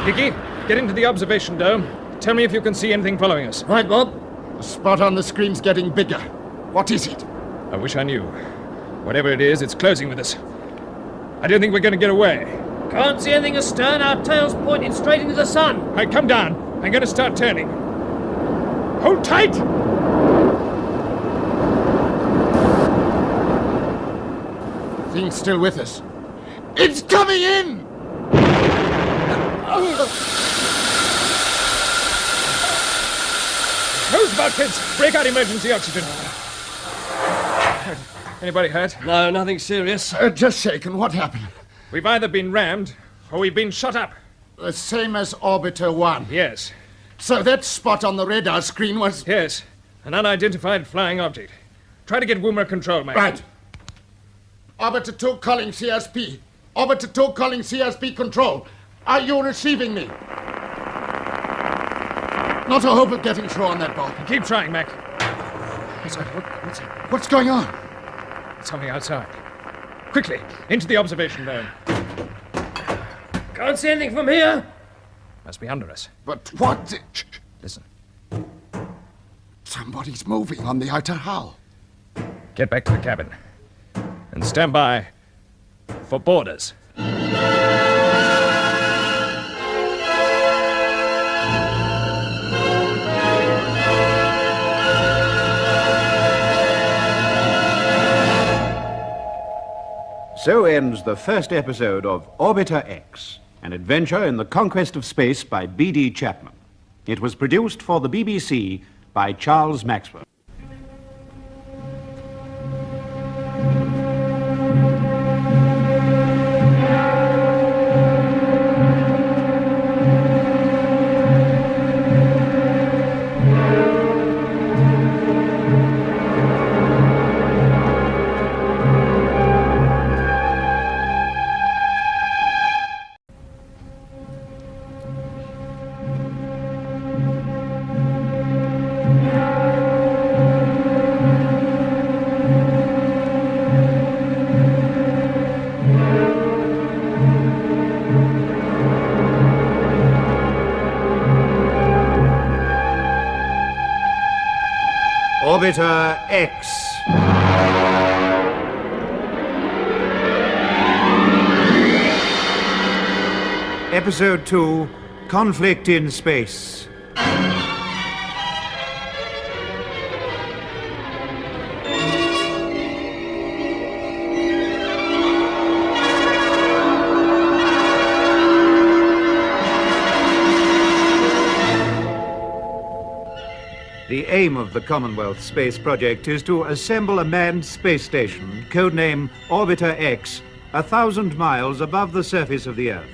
Hickey, get into the observation dome. Tell me if you can see anything following us. Right, Bob. The spot on the screen's getting bigger. What is it? I wish I knew. Whatever it is, it's closing with us. I don't think we're going to get away. Can't see anything astern. Our tail's pointing straight into the sun. All right, come down. I'm going to start turning. Hold tight! Thing's still with us. It's coming in! Close bulkheads! Break out emergency oxygen. Anybody hurt? No, nothing serious. Just shaken. What happened? We've either been rammed or we've been shot up. The same as Orbiter 1? Yes. So that spot on the radar screen was... Yes. An unidentified flying object. Try to get Woomer control, mate. Right. Orbiter 2 calling CSP. Orbiter 2 calling CSP control. Are you receiving me? Not a hope of getting through on that boat. Keep trying, Mac. What's going on? Something outside. Quickly, into the observation dome. Can't see anything from here. Must be under us. But what? Shh. Listen. Somebody's moving on the outer hull. Get back to the cabin. And stand by for boarders. So ends the first episode of Orbiter X, an adventure in the conquest of space by B.D. Chapman. It was produced for the BBC by Charles Maxwell. Orbiter X. Episode 2, Conflict in Space. The aim of the Commonwealth Space Project is to assemble a manned space station, codename Orbiter X, 1,000 miles above the surface of the Earth.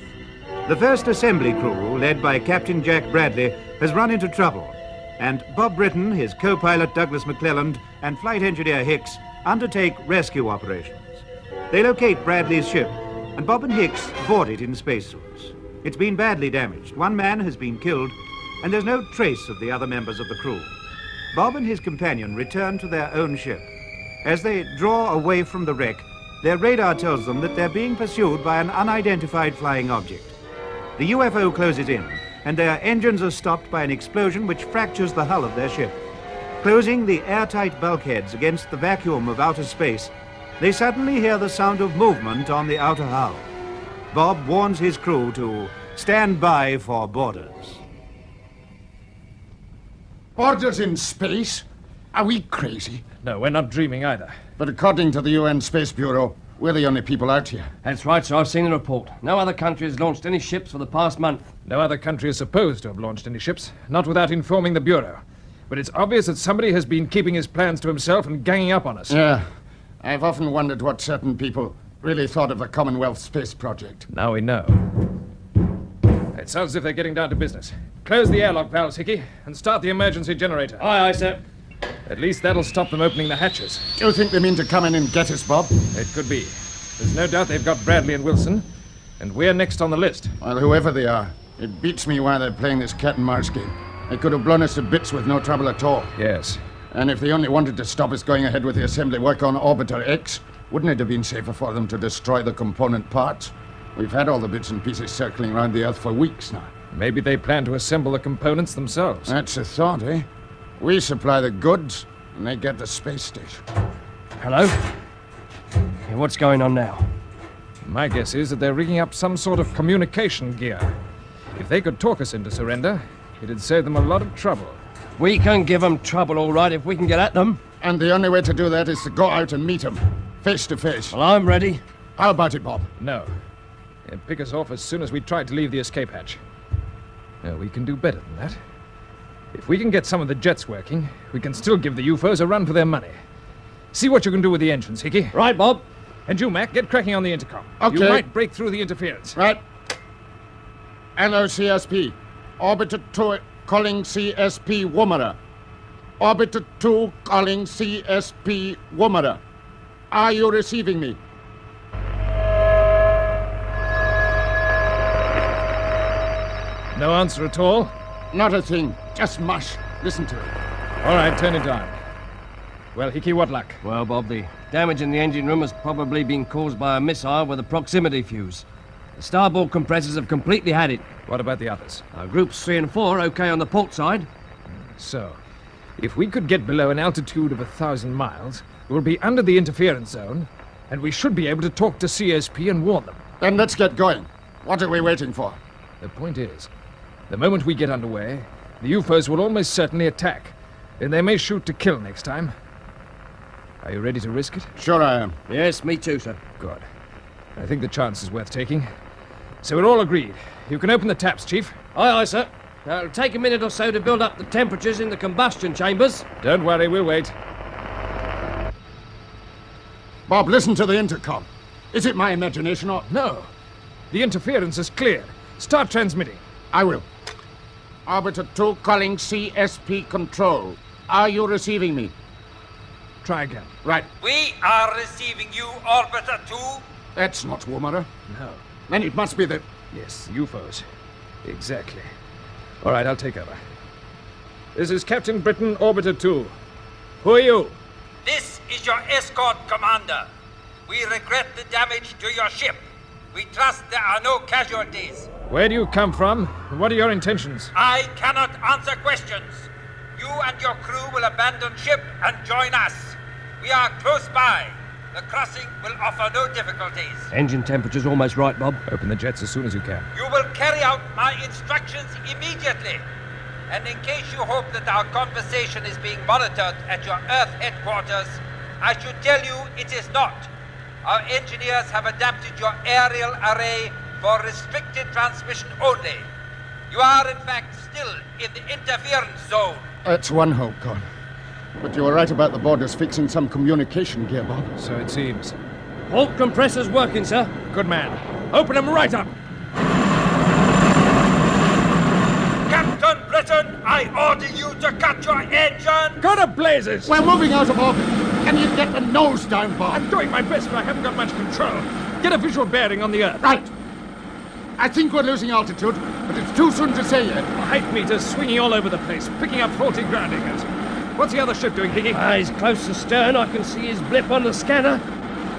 The first assembly crew, led by Captain Jack Bradley, has run into trouble, and Bob Britton, his co-pilot Douglas McClelland, and flight engineer Hicks undertake rescue operations. They locate Bradley's ship, and Bob and Hicks board it in spacesuits. It's been badly damaged. One man has been killed, and there's no trace of the other members of the crew. Bob and his companion return to their own ship. As they draw away from the wreck, their radar tells them that they're being pursued by an unidentified flying object. The UFO closes in, and their engines are stopped by an explosion which fractures the hull of their ship. Closing the airtight bulkheads against the vacuum of outer space, they suddenly hear the sound of movement on the outer hull. Bob warns his crew to stand by for boarders. Boarders in space? Are we crazy? No, we're not dreaming either. But according to the UN Space Bureau, we're the only people out here. That's right, sir. I've seen the report. No other country has launched any ships for the past month. No other country is supposed to have launched any ships, not without informing the Bureau. But it's obvious that somebody has been keeping his plans to himself and ganging up on us. Yeah. I've often wondered what certain people really thought of the Commonwealth Space Project. Now we know. It sounds as if they're getting down to business. Close the airlock valves, Hickey, and start the emergency generator. Aye, aye, sir. At least that'll stop them opening the hatches. Do you think they mean to come in and get us, Bob? It could be. There's no doubt they've got Bradley and Wilson, and we're next on the list. Well, whoever they are, it beats me why they're playing this cat and mouse game. They could have blown us to bits with no trouble at all. Yes. And if they only wanted to stop us going ahead with the assembly work on Orbiter X, wouldn't it have been safer for them to destroy the component parts? We've had all the bits and pieces circling around the Earth for weeks now. Maybe they plan to assemble the components themselves. That's a thought, eh? We supply the goods, and they get the space station. Hello? Yeah, what's going on now? My guess is that they're rigging up some sort of communication gear. If they could talk us into surrender, it'd save them a lot of trouble. We can give them trouble, all right, if we can get at them. And the only way to do that is to go out and meet them, face to face. Well, I'm ready. How about it, Bob? No. They'd pick us off as soon as we tried to leave the escape hatch. No, we can do better than that. If we can get some of the jets working, we can still give the UFOs a run for their money. See what you can do with the engines, Hickey. Right, Bob. And you, Mac, get cracking on the intercom. Okay. You might break through the interference. Right. LOCSP. Orbiter 2 calling CSP Woomera. Orbiter 2 calling CSP Woomera. Are you receiving me? No answer at all? Not a thing. Just mush. Listen to it. All right, turn it down. Well, Hickey, what luck? Well, Bob, the damage in the engine room has probably been caused by a missile with a proximity fuse. The starboard compressors have completely had it. What about the others? Groups 3 and 4 okay on the port side. So, if we could get below an altitude of 1,000 miles, we'll be under the interference zone, and we should be able to talk to CSP and warn them. Then let's get going. What are we waiting for? The point is, the moment we get underway, the UFOs will almost certainly attack, and they may shoot to kill next time. Are you ready to risk it? Sure I am. Yes, me too, sir. Good. I think the chance is worth taking. So we're all agreed. You can open the taps, Chief. Aye, aye, sir. It'll take a minute or so to build up the temperatures in the combustion chambers. Don't worry, we'll wait. Bob, listen to the intercom. Is it my imagination or... No. The interference is cleared. Start transmitting. I will. Orbiter 2 calling CSP control. Are you receiving me? Try again. Right. We are receiving you, Orbiter 2. That's not Woomera. No. Then it must be the... Yes, UFOs. Exactly. All right, I'll take over. This is Captain Britain, Orbiter 2. Who are you? This is your escort commander. We regret the damage to your ship. We trust there are no casualties. Where do you come from? And what are your intentions? I cannot answer questions. You and your crew will abandon ship and join us. We are close by. The crossing will offer no difficulties. Engine temperature's almost right, Bob. Open the jets as soon as you can. You will carry out my instructions immediately. And in case you hope that our conversation is being monitored at your Earth headquarters, I should tell you it is not. Our engineers have adapted your aerial array for restricted transmission only. You are, in fact, still in the interference zone. That's one hope, Con. But you were right about the borders fixing some communication gear, Bob. So it seems. Port compressor's working, sir. Good man. Open them right up. Captain Britain, I order you to cut your engine. Go to blazes! We're moving out of orbit. Can you get the nose down, Bob? I'm doing my best, but I haven't got much control. Get a visual bearing on the Earth. Right. I think we're losing altitude, but it's too soon to say yet. Height meters swinging all over the place, picking up faulty ground anchors. What's the other ship doing, Hickey? He's close to stern. I can see his blip on the scanner.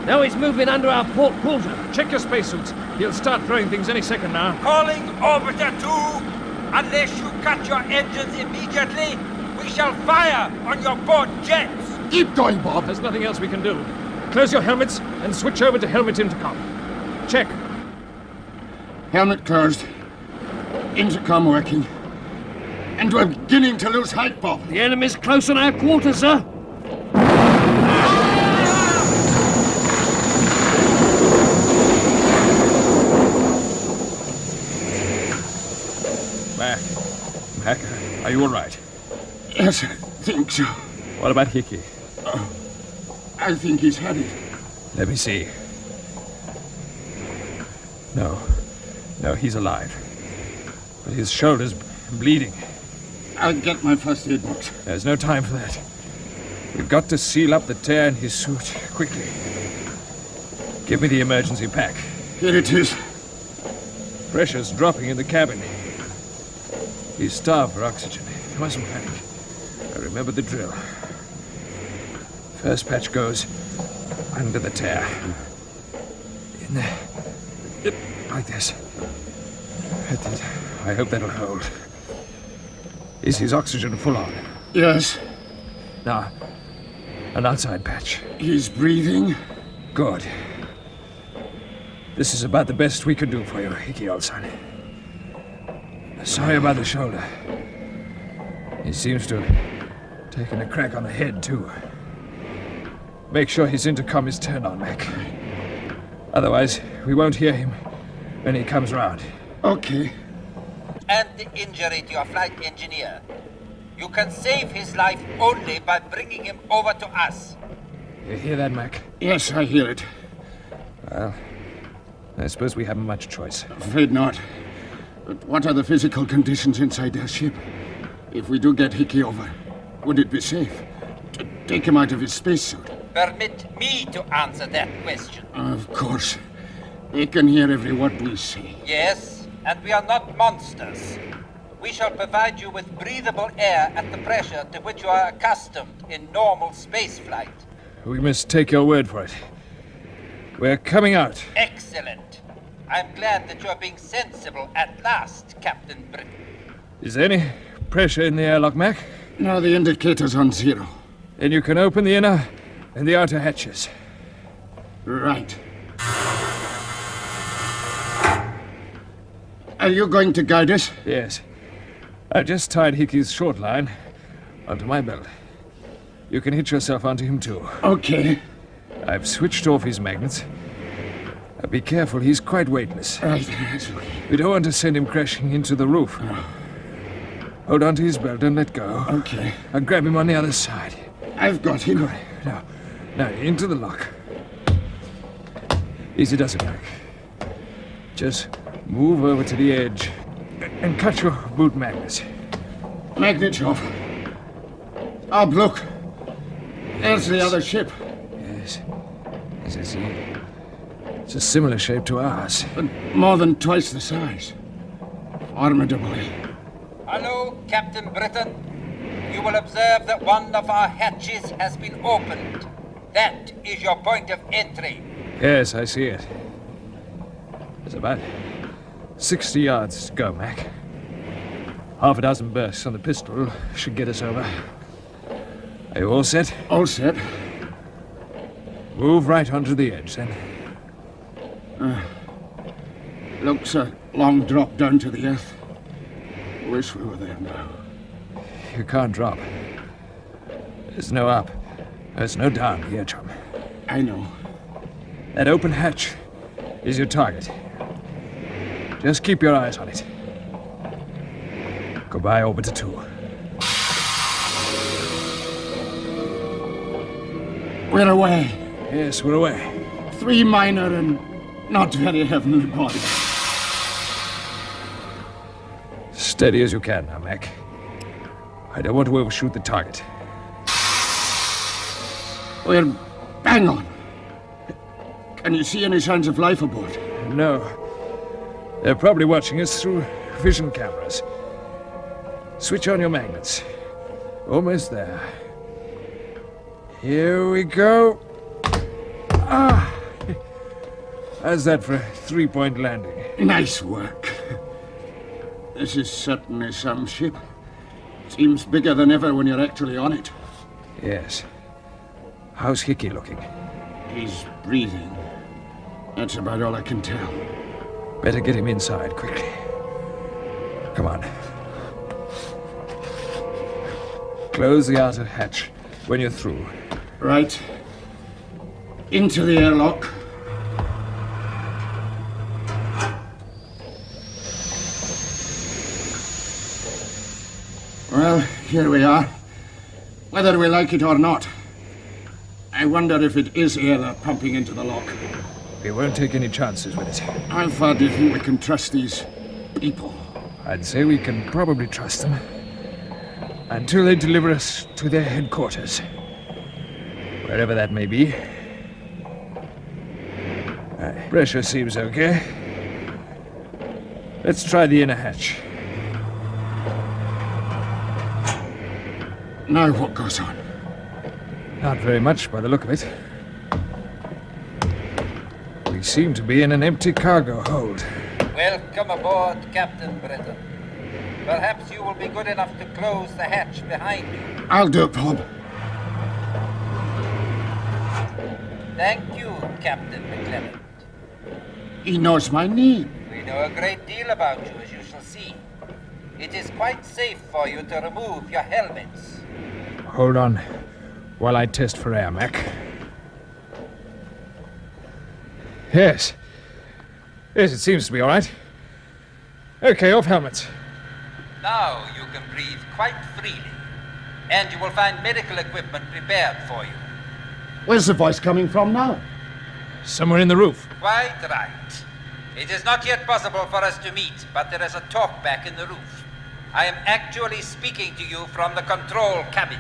Now he's moving under our port quarter. Check your spacesuits. He'll start throwing things any second now. Calling Orbiter 2. Unless you cut your engines immediately, we shall fire on your port jets. Keep going, Bob. There's nothing else we can do. Close your helmets and switch over to helmet intercom. Check. Helmet closed. Intercom working. And we're beginning to lose height, Bob. The enemy's close on our quarter, sir. Mac, are you all right? Yes, I think so. What about Hickey? I think he's had it. Let me see. No, he's alive. But his shoulder's bleeding. I'll get my first aid box. There's no time for that. We've got to seal up the tear in his suit, quickly. Give me the emergency pack. Here it is. Pressure's dropping in the cabin. He's starved for oxygen. He mustn't panic. I remember the drill. First patch goes under the tear. In there. Like this. I hope that'll hold. Is his oxygen full on? Yes. Now, an outside patch. He's breathing? Good. This is about the best we can do for you, Hickey, old son. Sorry about the shoulder. He seems to have taken a crack on the head, too. Make sure his intercom is turned on, Mac. Otherwise, we won't hear him when he comes round. Okay. And the injury to your flight engineer. You can save his life only by bringing him over to us. You hear that, Mac? Yes, I hear it. Well, I suppose we haven't much choice. Afraid not. But what are the physical conditions inside their ship? If we do get Hickey over, would it be safe to take him out of his spacesuit? Permit me to answer that question. Of course. They can hear every word we say. Yes, and we are not monsters. We shall provide you with breathable air at the pressure to which you are accustomed in normal space flight. We must take your word for it. We're coming out. Excellent. I'm glad that you're being sensible at last, Captain Britton. Is there any pressure in the airlock, Mac? No, the indicator's on 0. Then you can open the inner and the outer hatches. Right. Are you going to guide us? Yes. I just tied Hickey's short line onto my belt. You can hitch yourself onto him, too. Okay. I've switched off his magnets. Now be careful, he's quite weightless. Right. We don't want to send him crashing into the roof. Hold on to his belt and let go. Okay. I'll grab him on the other side. I've got him. Good. Now, into the lock. Easy does it, Mac. Just move over to the edge and cut your boot magnets. Magnets off. Oh, look. There's the other ship. Yes. As I see. It's a similar shape to ours. But more than twice the size. Formidably. Hello, Captain Britton. You will observe that one of our hatches has been opened. That is your point of entry. Yes, I see it. There's about 60 yards to go, Mac. Half a dozen bursts on the pistol should get us over. Are you all set? All set. Move right onto the edge, then. Looks a long drop down to the earth. Wish we were there now. You can't drop. There's no up. There's no down here, chum. I know. That open hatch is your target. Just keep your eyes on it. Goodbye, Orbiter 2. We're away. Yes, we're away. 3 minor and not very heavenly bodies. Steady as you can now, Mac. I don't want to overshoot the target. We're bang on. Can you see any signs of life aboard? No. They're probably watching us through vision cameras. Switch on your magnets. Almost there. Here we go. Ah! How's that for a 3-point landing? Nice work. This is certainly some ship. Seems bigger than ever when you're actually on it. Yes. How's Hickey looking? He's breathing. That's about all I can tell. Better get him inside, quickly. Come on. Close the outer hatch when you're through. Right. Into the airlock. Well, here we are. Whether we like it or not, I wonder if it is air they're pumping into the lock. We won't take any chances with it. How far do you think we can trust these people? I'd say we can probably trust them until they deliver us to their headquarters, wherever that may be. Pressure seems okay. Let's try the inner hatch. Now what goes on? Not very much by the look of it. We seem to be in an empty cargo hold. Welcome aboard, Captain Britton. Perhaps you will be good enough to close the hatch behind you. I'll do it, Bob. Thank you, Captain McClellan. He knows my name. We know a great deal about you, as you shall see. It is quite safe for you to remove your helmets. Hold on while I test for air, Mac. Yes. Yes, it seems to be all right. Okay, off helmets. Now you can breathe quite freely, and you will find medical equipment prepared for you. Where's the voice coming from now? Somewhere in the roof. Quite right. It is not yet possible for us to meet, but there is a talk back in the roof. I am actually speaking to you from the control cabin.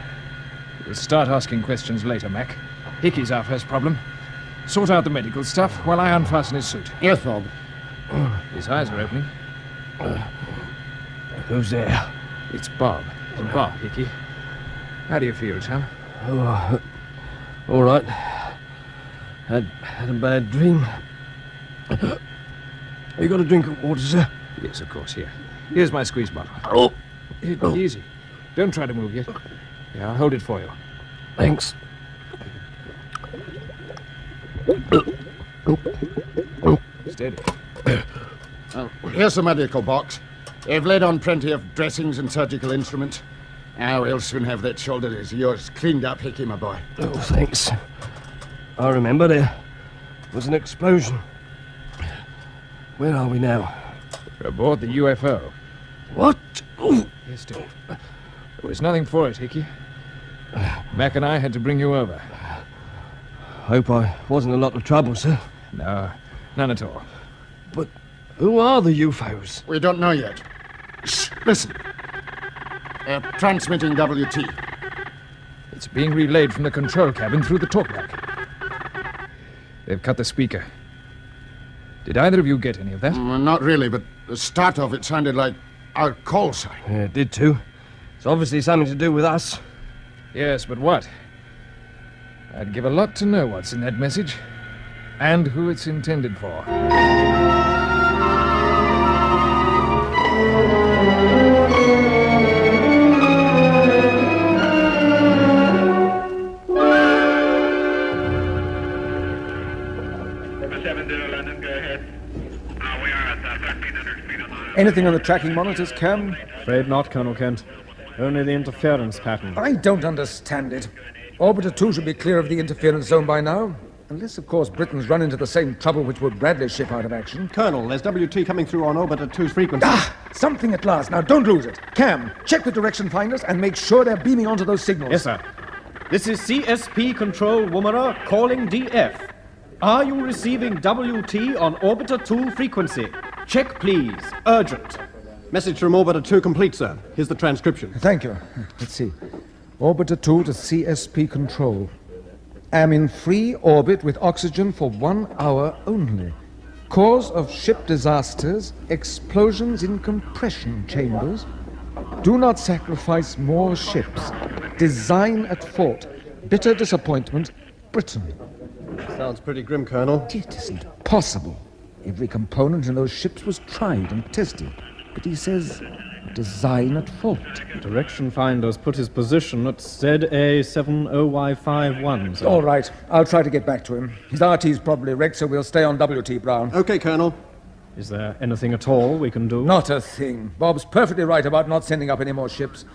We'll start asking questions later, Mac. Hickey's our first problem. Sort out the medical stuff while I unfasten his suit. Yes, Bob. His eyes are opening. Who's there? It's Bob. It's Bob, Hickey. How do you feel, chum? Oh, all right. Had a bad dream. You got a drink of water, sir? Yes, of course, here. Here's my squeeze bottle. Oh. Easy. Don't try to move yet. Yeah, I'll hold it for you. Thanks. Steady. Here's the medical box. They've laid on plenty of dressings and surgical instruments. Now we'll soon have that shoulder of yours cleaned up, Hickey, my boy. Oh, thanks. I remember there was an explosion. Where are we now? We're aboard the UFO. What? Ooh. Yes, dear. There was nothing for it, Hickey. Mac and I had to bring you over. Hope I wasn't a lot of trouble, sir. No, none at all. But who are the UFOs? We don't know yet. Shh, listen. They're transmitting WT. It's being relayed from the control cabin through the talkback. They've cut the speaker. Did either of you get any of that? Not really, but the start of it sounded like our call sign. Yeah, it did too. It's obviously something to do with us. Yes, but what? I'd give a lot to know what's in that message and who it's intended for. Anything on the tracking monitors, Cam? Afraid not, Colonel Kent. Only the interference pattern. I don't understand it. Orbiter 2 should be clear of the interference zone by now. Unless, of course, Britain's run into the same trouble which would Bradley's ship out of action. Colonel, there's WT coming through on Orbiter 2's frequency. Something at last. Now, don't lose it. Cam, check the direction finders and make sure they're beaming onto those signals. Yes, sir. This is CSP Control Woomera calling DF. Are you receiving WT on Orbiter 2 frequency? Check, please. Urgent. Message from Orbiter 2 complete, sir. Here's the transcription. Thank you. Let's see. Orbiter 2 to CSP Control. Am in free orbit with oxygen for 1 hour only. Cause of ship disasters, explosions in compression chambers. Do not sacrifice more ships. Design at fault. Bitter disappointment. Britain. Sounds pretty grim, Colonel. It isn't possible. Every component in those ships was tried and tested. But he says, design at fault. Direction finders put his position at ZA70Y51. Sir. All right. I'll try to get back to him. His RT's probably wrecked, so we'll stay on WT, Brown. Okay, Colonel. Is there anything at all we can do? Not a thing. Bob's perfectly right about not sending up any more ships.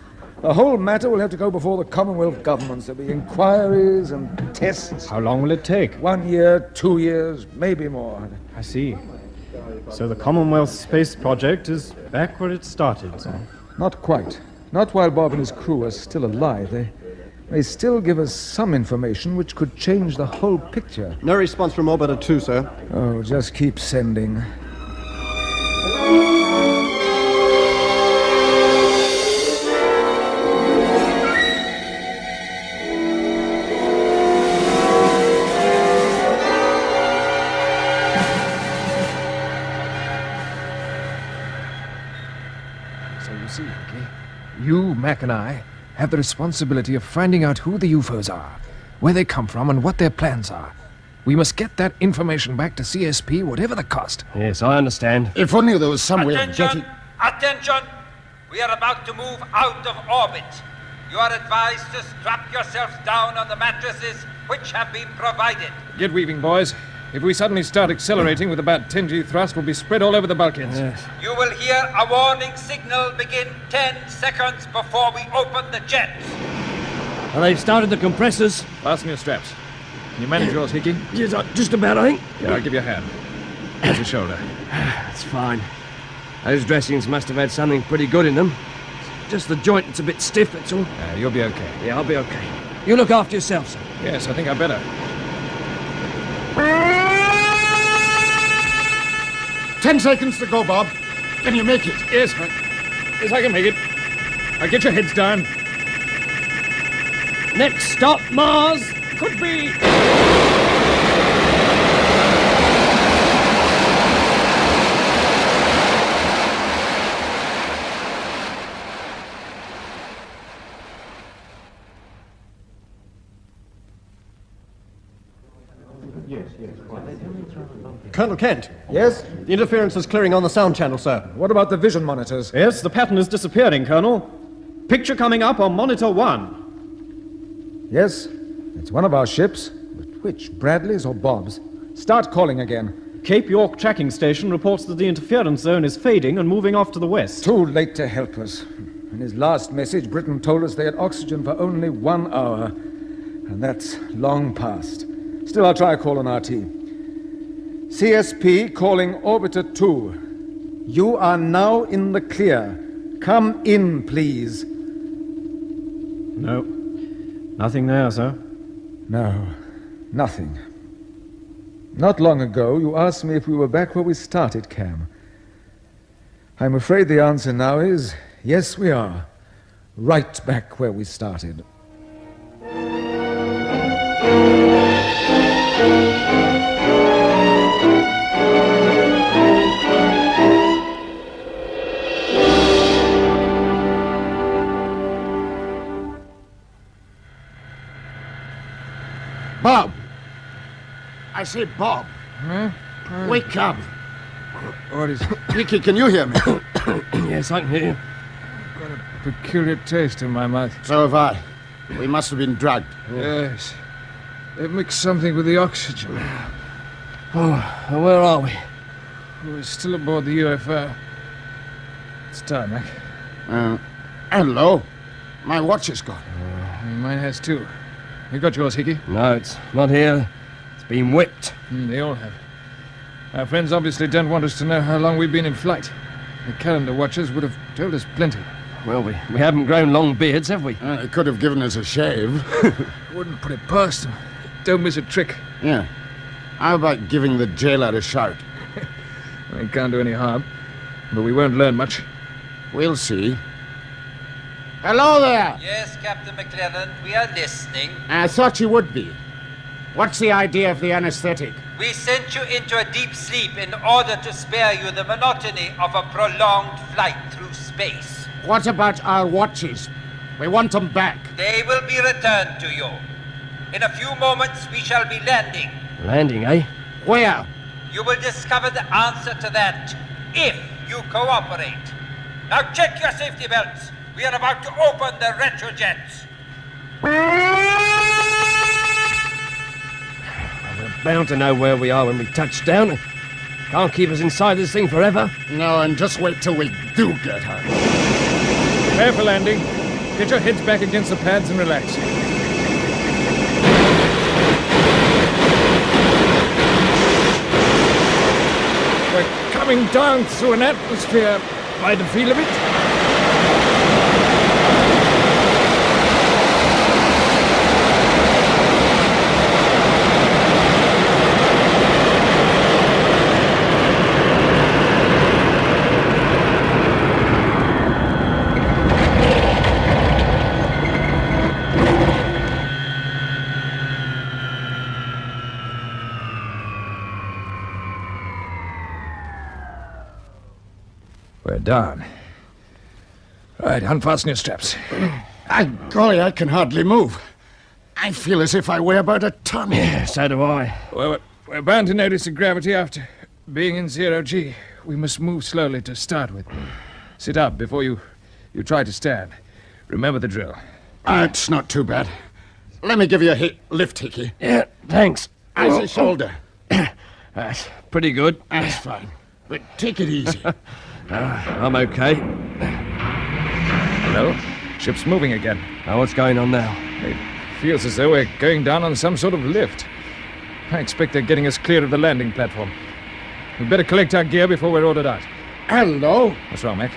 The whole matter will have to go before the Commonwealth governments. There'll be inquiries and tests. How long will it take? 1 year, 2 years, maybe more. I see. So the Commonwealth Space Project is back where it started, sir? Not quite. Not while Bob and his crew are still alive. may still give us some information which could change the whole picture. No response from Orbiter 2, sir. Oh, just keep sending. So you see, Hickey, you, Mac, and I have the responsibility of finding out who the UFOs are, where they come from, and what their plans are. We must get that information back to CSP, whatever the cost. Yes, I understand. If only there was some way of getting... Attention! We are about to move out of orbit. You are advised to strap yourselves down on the mattresses which have been provided. Get weaving, boys. If we suddenly start accelerating with about 10G thrust, we'll be spread all over the bulkheads. Yes. You will hear a warning signal begin 10 seconds before we open the jets. Have they started the compressors? Fasten your straps. Can you manage yours, Hickey? Yes, just about, I think. Yeah, I'll give you a hand. Here's your shoulder. That's fine. Those dressings must have had something pretty good in them. Just the joint that's a bit stiff, that's all. You'll be okay. Yeah, I'll be okay. You look after yourself, sir. Yes, I think I better. 10 seconds to go, Bob. Can you make it? Yes, I can make it. I'll get your heads down. Next stop, Mars. Could be... Colonel Kent. Yes? The interference is clearing on the sound channel, sir. What about the vision monitors? Yes, the pattern is disappearing, Colonel. Picture coming up on monitor 1. Yes, it's one of our ships. But which, Bradley's or Bob's? Start calling again. Cape York tracking station reports that the interference zone is fading and moving off to the west. Too late to help us. In his last message, Britain told us they had oxygen for only 1 hour. And that's long past. Still, I'll try a call on RT. CSP calling Orbiter 2. You are now in the clear. Come in, please. No. Nothing there, sir. No. Nothing. Not long ago, you asked me if we were back where we started, Cam. I'm afraid the answer now is yes, we are. Right back where we started. Bob! I say, Bob. Huh? Wake up. What is it? Ricky, can you hear me? Yes, I can hear you. I've got a peculiar taste in my mouth. So have I. We must have been drugged. Yes. They've mixed something with the oxygen. Oh, where are we? We're still aboard the UFO. It's time, Mac. Hello. My watch is gone. Mine has too. You got yours, Hickey? No, it's not here. It's been whipped. They all have. Our friends obviously don't want us to know how long we've been in flight. The calendar watchers would have told us plenty. Well, we haven't grown long beards, have we? They could have given us a shave. Wouldn't put it past them. Don't miss a trick. Yeah. How about giving the jailer a shout? It can't do any harm. But we won't learn much. We'll see. Hello there! Yes, Captain McClellan, we are listening. I thought you would be. What's the idea of the anesthetic? We sent you into a deep sleep in order to spare you the monotony of a prolonged flight through space. What about our watches? We want them back. They will be returned to you. In a few moments, we shall be landing. Landing, eh? Where? You will discover the answer to that if you cooperate. Now check your safety belts. We are about to open the retrojets. We're bound to know where we are when we touch down. Can't keep us inside this thing forever. No, and just wait till we do get her. Prepare for landing. Get your heads back against the pads and relax. We're coming down through an atmosphere by the feel of it. darn. Right, unfasten your straps. Golly, I can hardly move. I feel as if I weigh about a ton. Yeah, so do I. Well, we're bound to notice the gravity after being in 0G. We must move slowly to start with. Sit up before you try to stand. Remember the drill. It's not too bad. Let me give you a lift, Hickey. Yeah, thanks. How's your shoulder? That's pretty good. That's fine. But take it easy. I'm okay. Hello? Ship's moving again. Now, what's going on now? It feels as though we're going down on some sort of lift. I expect they're getting us clear of the landing platform. We'd better collect our gear before we're ordered out. Hello? What's wrong, Mac?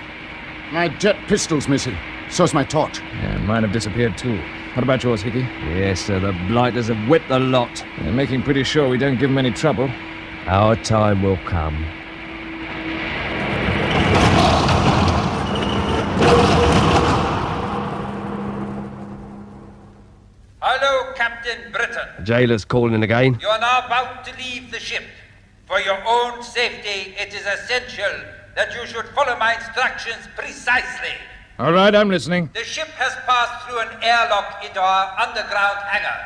My jet pistol's missing. So's my torch. Yeah, mine have disappeared too. What about yours, Hickey? Yes, sir, the blighters have whipped the lot. They're making pretty sure we don't give them any trouble. Our time will come. Hello, Captain Britain. The jailer's calling in again. You are now about to leave the ship. For your own safety, it is essential that you should follow my instructions precisely. All right, I'm listening. The ship has passed through an airlock into our underground hangar.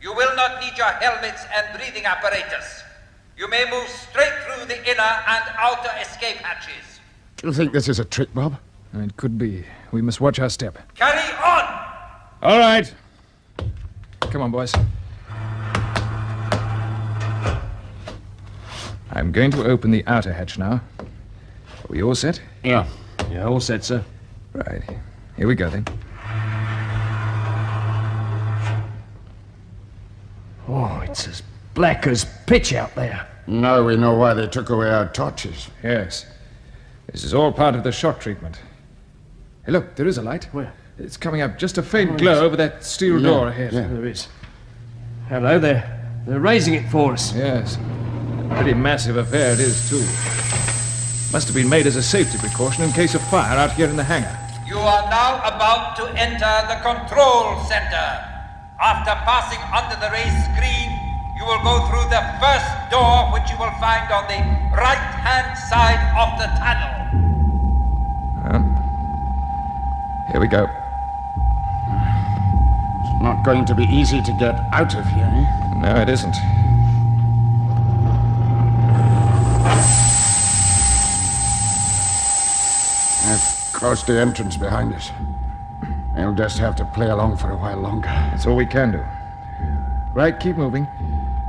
You will not need your helmets and breathing apparatus. You may move straight through the inner and outer escape hatches. Do you think this is a trick, Bob? It could be. We must watch our step. Carry on! All right. Come on, boys. I'm going to open the outer hatch now. Are we all set? Yeah. Yeah, all set, sir. Right. Here we go, then. Oh, it's as black as pitch out there. Now we know why they took away our torches. Yes. This is all part of the shock treatment. Hey, look, there is a light. Where? It's coming up, just a faint glow over that steel door ahead. Yeah, there is. Hello there. They're raising it for us. Yes. A pretty massive affair it is, too. Must have been made as a safety precaution in case of fire out here in the hangar. You are now about to enter the control center. After passing under the raised screen, you will go through the first door, which you will find on the right-hand side of the tunnel. Here we go. It's not going to be easy to get out of here, eh? No, it isn't. I've closed the entrance behind us. We'll just have to play along for a while longer. That's all we can do. Right, keep moving.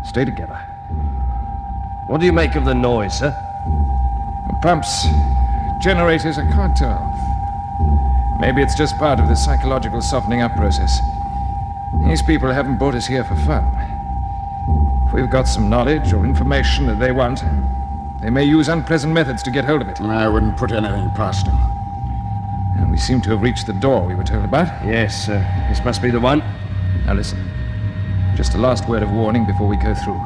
Stay together. What do you make of the noise, sir? Pumps, generators, I can't tell. Maybe it's just part of the psychological softening up process. These people haven't brought us here for fun. If we've got some knowledge or information that they want, they may use unpleasant methods to get hold of it. I wouldn't put anything past them. And we seem to have reached the door we were told about. Yes, sir. This must be the one. Now listen. Just a last word of warning before we go through.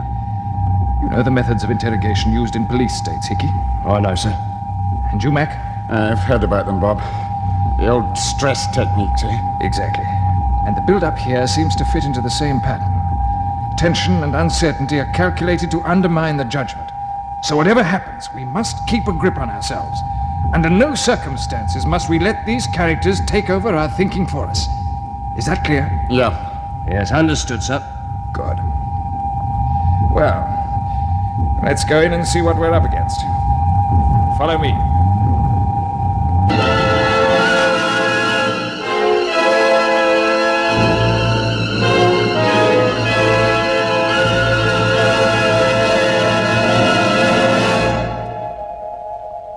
You know the methods of interrogation used in police states, Hickey? Oh, I know, sir. And you, Mac? I've heard about them, Bob. The old stress techniques, eh? Exactly. And the build-up here seems to fit into the same pattern. Tension and uncertainty are calculated to undermine the judgment. So whatever happens, we must keep a grip on ourselves. Under no circumstances must we let these characters take over our thinking for us. Is that clear? Yeah. Yes, understood, sir. Good. Well, let's go in and see what we're up against. Follow me.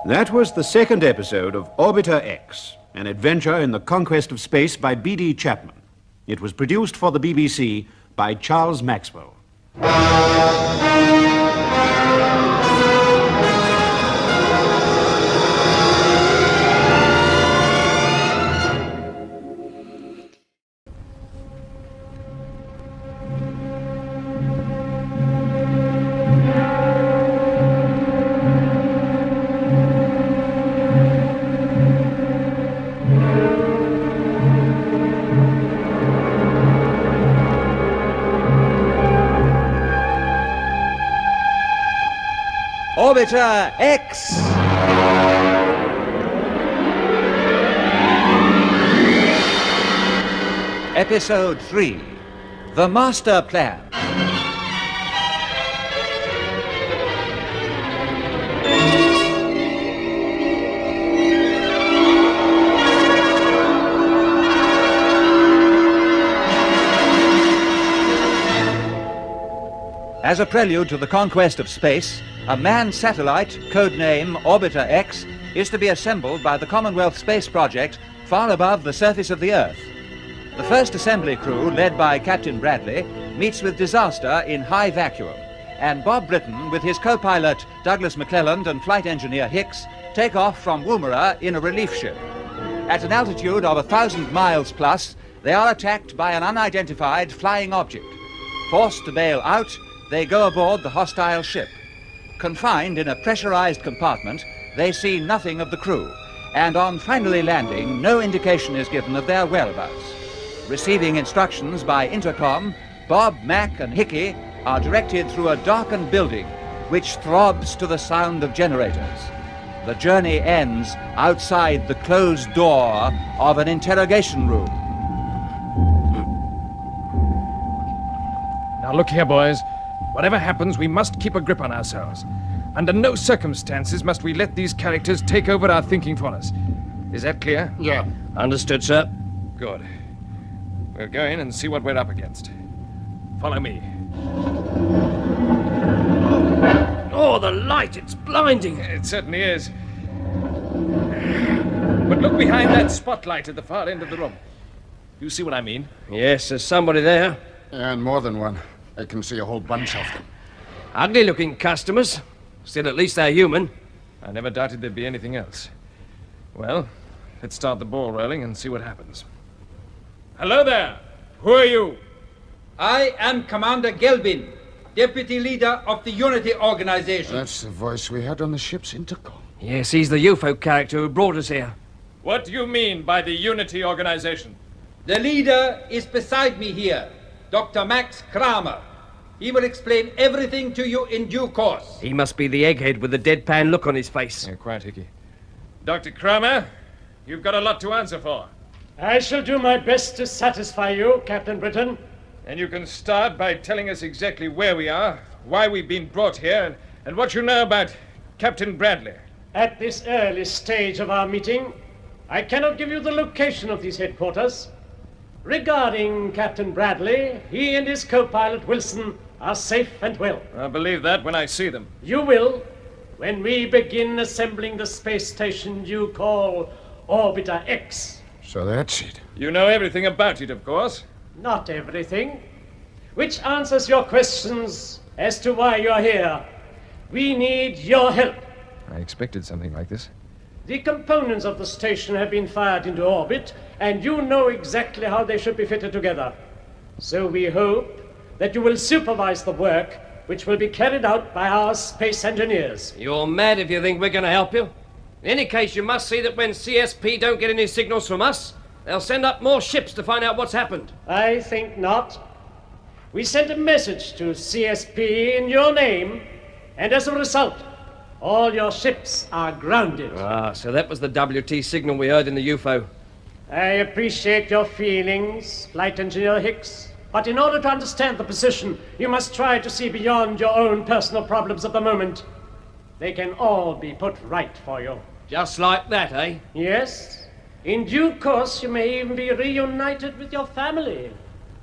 That was the second episode of Orbiter X, an adventure in the conquest of space by B.D. Chapman. It was produced for the BBC by Charles Maxwell. Orbiter X! Episode 3, The Master Plan. As a prelude to the conquest of space, a manned satellite, codename Orbiter X, is to be assembled by the Commonwealth Space Project far above the surface of the Earth. The first assembly crew, led by Captain Bradley, meets with disaster in high vacuum, and Bob Britton, with his co-pilot Douglas McClelland and flight engineer Hicks, take off from Woomera in a relief ship. At an altitude of 1,000 miles plus, they are attacked by an unidentified flying object. Forced to bail out, they go aboard the hostile ship. Confined in a pressurized compartment, they see nothing of the crew, and on finally landing, no indication is given of their whereabouts. Receiving instructions by intercom, Bob, Mac, and Hickey are directed through a darkened building, which throbs to the sound of generators. The journey ends outside the closed door of an interrogation room. Now look here, boys. Whatever happens, we must keep a grip on ourselves. Under no circumstances must we let these characters take over our thinking for us. Is that clear? Yeah. Understood, sir. Good. We'll go in and see what we're up against. Follow me. Oh, the light! It's blinding! It certainly is. But look behind that spotlight at the far end of the room. You see what I mean? Yes, there's somebody there. And more than one. I can see a whole bunch of them. Ugly-looking customers. Still, at least they're human. I never doubted there'd be anything else. Well, let's start the ball rolling and see what happens. Hello there! Who are you? I am Commander Gelbin, Deputy Leader of the Unity Organization. That's the voice we had on the ship's intercom. Yes, he's the UFO character who brought us here. What do you mean by the Unity Organization? The leader is beside me here, Dr. Max Kramer. He will explain everything to you in due course. He must be the egghead with the deadpan look on his face. Yeah, quiet, Hickey. Dr. Kramer, you've got a lot to answer for. I shall do my best to satisfy you, Captain Britton. And you can start by telling us exactly where we are, why we've been brought here, and what you know about Captain Bradley. At this early stage of our meeting, I cannot give you the location of these headquarters. Regarding Captain Bradley, he and his co-pilot Wilson are safe and well. I'll believe that when I see them. You will, when we begin assembling the space station you call Orbiter X. So that's it. You know everything about it, of course. Not everything. Which answers your questions as to why you're here. We need your help. I expected something like this. The components of the station have been fired into orbit, and you know exactly how they should be fitted together. So we hope that you will supervise the work, which will be carried out by our space engineers. You're mad if you think we're going to help you. In any case, you must see that when CSP don't get any signals from us, they'll send up more ships to find out what's happened. I think not. We sent a message to CSP in your name, and as a result, all your ships are grounded. Ah, so that was the WT signal we heard in the UFO. I appreciate your feelings, Flight Engineer Hicks, but in order to understand the position, you must try to see beyond your own personal problems of the moment. They can all be put right for you. Just like that, eh? Yes. In due course, you may even be reunited with your family.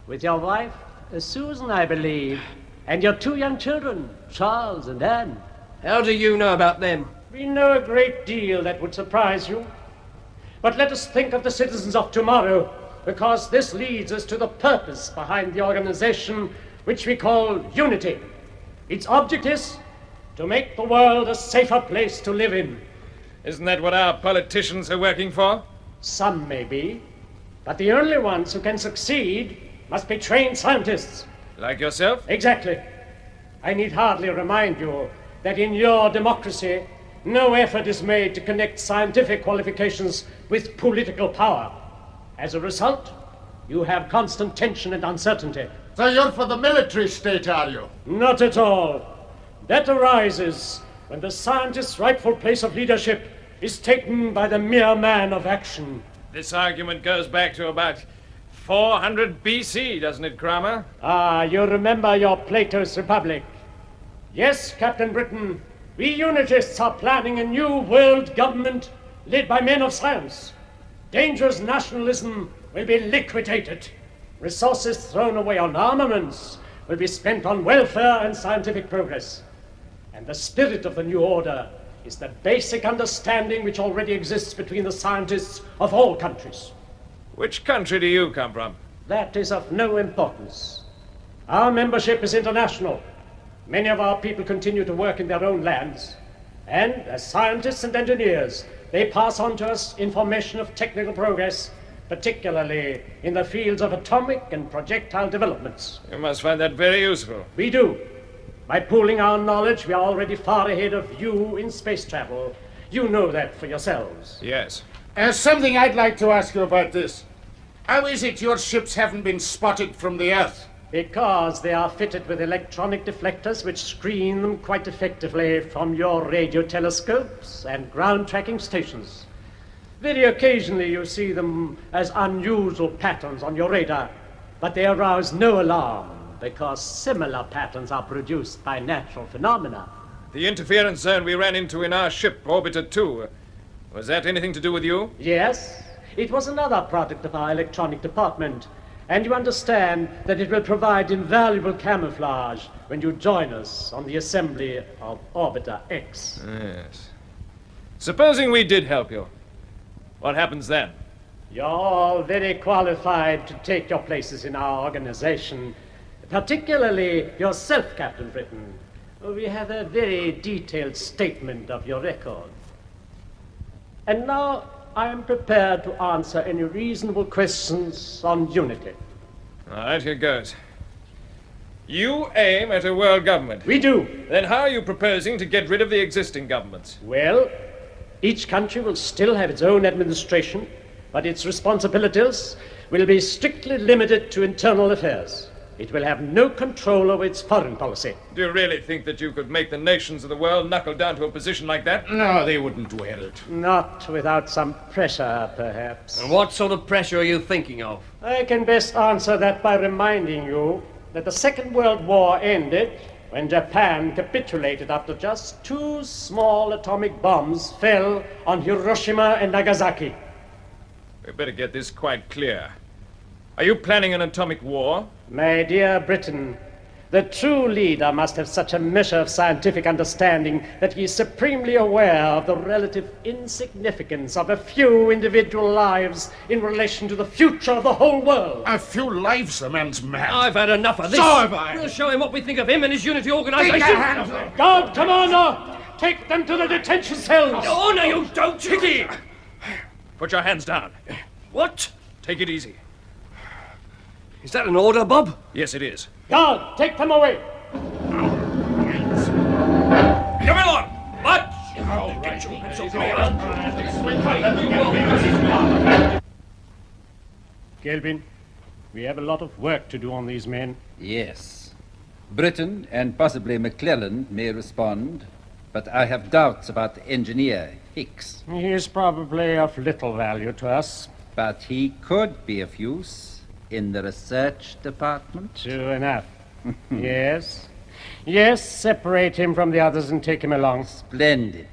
With your wife, Susan, I believe, and your 2 young children, Charles and Anne. How do you know about them? We know a great deal that would surprise you. But let us think of the citizens of tomorrow, because this leads us to the purpose behind the organization which we call Unity. Its object is to make the world a safer place to live in. Isn't that what our politicians are working for? Some may be, but the only ones who can succeed must be trained scientists. Like yourself? Exactly. I need hardly remind you that in your democracy, no effort is made to connect scientific qualifications with political power. As a result, you have constant tension and uncertainty. So you're for the military state, are you? Not at all. That arises when the scientist's rightful place of leadership is taken by the mere man of action. This argument goes back to about 400 BC, doesn't it, Kramer? Ah, you remember your Plato's Republic. Yes, Captain Britain, we Unitists are planning a new world government led by men of science. Dangerous nationalism will be liquidated. Resources thrown away on armaments will be spent on welfare and scientific progress. And the spirit of the new order is the basic understanding which already exists between the scientists of all countries. Which country do you come from? That is of no importance. Our membership is international. Many of our people continue to work in their own lands. And as scientists and engineers, they pass on to us information of technical progress, particularly in the fields of atomic and projectile developments. You must find that very useful. We do. By pooling our knowledge, we are already far ahead of you in space travel. You know that for yourselves. Yes. Something I'd like to ask you about this. How is it your ships haven't been spotted from the Earth? Because they are fitted with electronic deflectors which screen them quite effectively from your radio telescopes and ground tracking stations. Very occasionally you see them as unusual patterns on your radar, but they arouse no alarm because similar patterns are produced by natural phenomena. The interference zone we ran into in our ship, Orbiter 2, was that anything to do with you? Yes, it was another product of our electronic department, and you understand that it will provide invaluable camouflage when you join us on the assembly of Orbiter X. Yes. Supposing we did help you, what happens then? You're all very qualified to take your places in our organization, particularly yourself, Captain Britain. We have a very detailed statement of your record. And now I am prepared to answer any reasonable questions on Unity. All right, here goes. You aim at a world government. We do. Then how are you proposing to get rid of the existing governments? Well, each country will still have its own administration, but its responsibilities will be strictly limited to internal affairs. It will have no control over its foreign policy. Do you really think that you could make the nations of the world knuckle down to a position like that? No, they wouldn't wear it. Not without some pressure, perhaps. And what sort of pressure are you thinking of? I can best answer that by reminding you that the Second World War ended when Japan capitulated after just 2 small atomic bombs fell on Hiroshima and Nagasaki. We better get this quite clear. Are you planning an atomic war? My dear Britain, the true leader must have such a measure of scientific understanding that he is supremely aware of the relative insignificance of a few individual lives in relation to the future of the whole world. A few lives, the man's mad. I've had enough of this. So have I. We'll show him what we think of him and his Unity organization. Take your hands off. Guard Commander, take them to the detention cells. Oh, no, you don't, Chicky! Put your hands down. What? Take it easy. Is that an order, Bob? Yes, it is. Guard, take them away. Come along! March! Kelvin, we have a lot of work to do on these men. Yes. Britain and possibly McClellan may respond, but I have doubts about the engineer, Hicks. He is probably of little value to us. But he could be of use in the research department. True enough. Yes. Yes, separate him from the others and take him along. Splendid.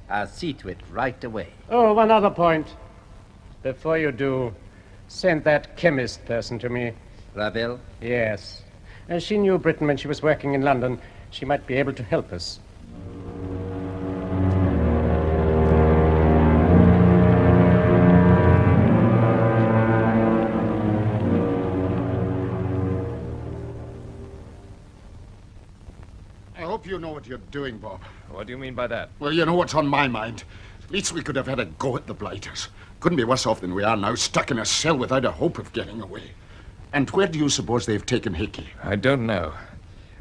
I'll see to it right away. Oh, one other point. Before you do, send that chemist person to me. Ravel? Yes. She knew Britain when she was working in London. She might be able to help us. I hope you know what you're doing, Bob. What do you mean by that? Well, you know what's on my mind. At least we could have had a go at the blighters. Couldn't be worse off than we are now, stuck in a cell without a hope of getting away. And where do you suppose they've taken Hickey? I don't know.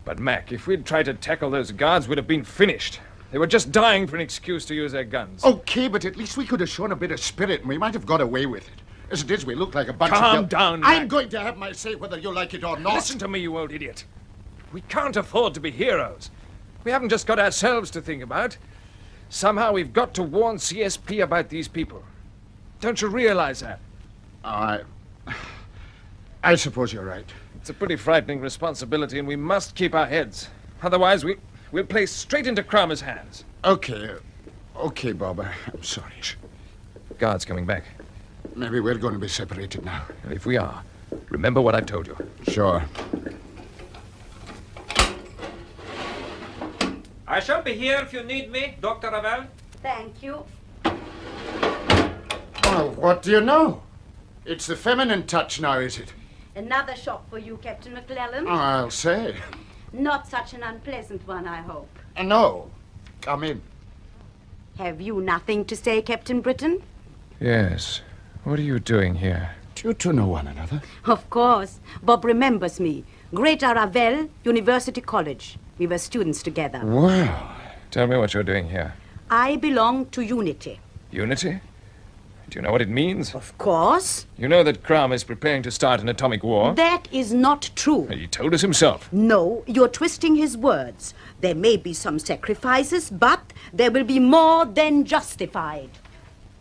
But, Mac, if we'd tried to tackle those guards, we'd have been finished. They were just dying for an excuse to use their guns. Okay, but at least we could have shown a bit of spirit and we might have got away with it. As it is, we look like a bunch of... Calm down, Mac. I'm going to have my say whether you like it or not. Listen to me, you old idiot. We can't afford to be heroes. We haven't just got ourselves to think about. Somehow we've got to warn CSP about these people. Don't you realize that? I suppose you're right. It's a pretty frightening responsibility, and we must keep our heads. Otherwise, we'll play straight into Kramer's hands. Okay, Bob. I'm sorry. Guard's coming back. Maybe we're going to be separated now. And if we are, remember what I've told you. Sure. I shall be here if you need me, Dr. Ravel. Thank you. Well, what do you know? It's the feminine touch now, is it? Another shock for you, Captain McClellan. I'll say. Not such an unpleasant one, I hope. No. Come in. Have you nothing to say, Captain Britton? Yes. What are you doing here? Do you two know one another? Of course. Bob remembers me. Greater Ravel, University College. We were students together. Well, tell me what you're doing here. I belong to Unity. Unity? Do you know what it means? Of course. You know that Kramer is preparing to start an atomic war? That is not true. He told us himself. No, you're twisting his words. There may be some sacrifices, but there will be more than justified.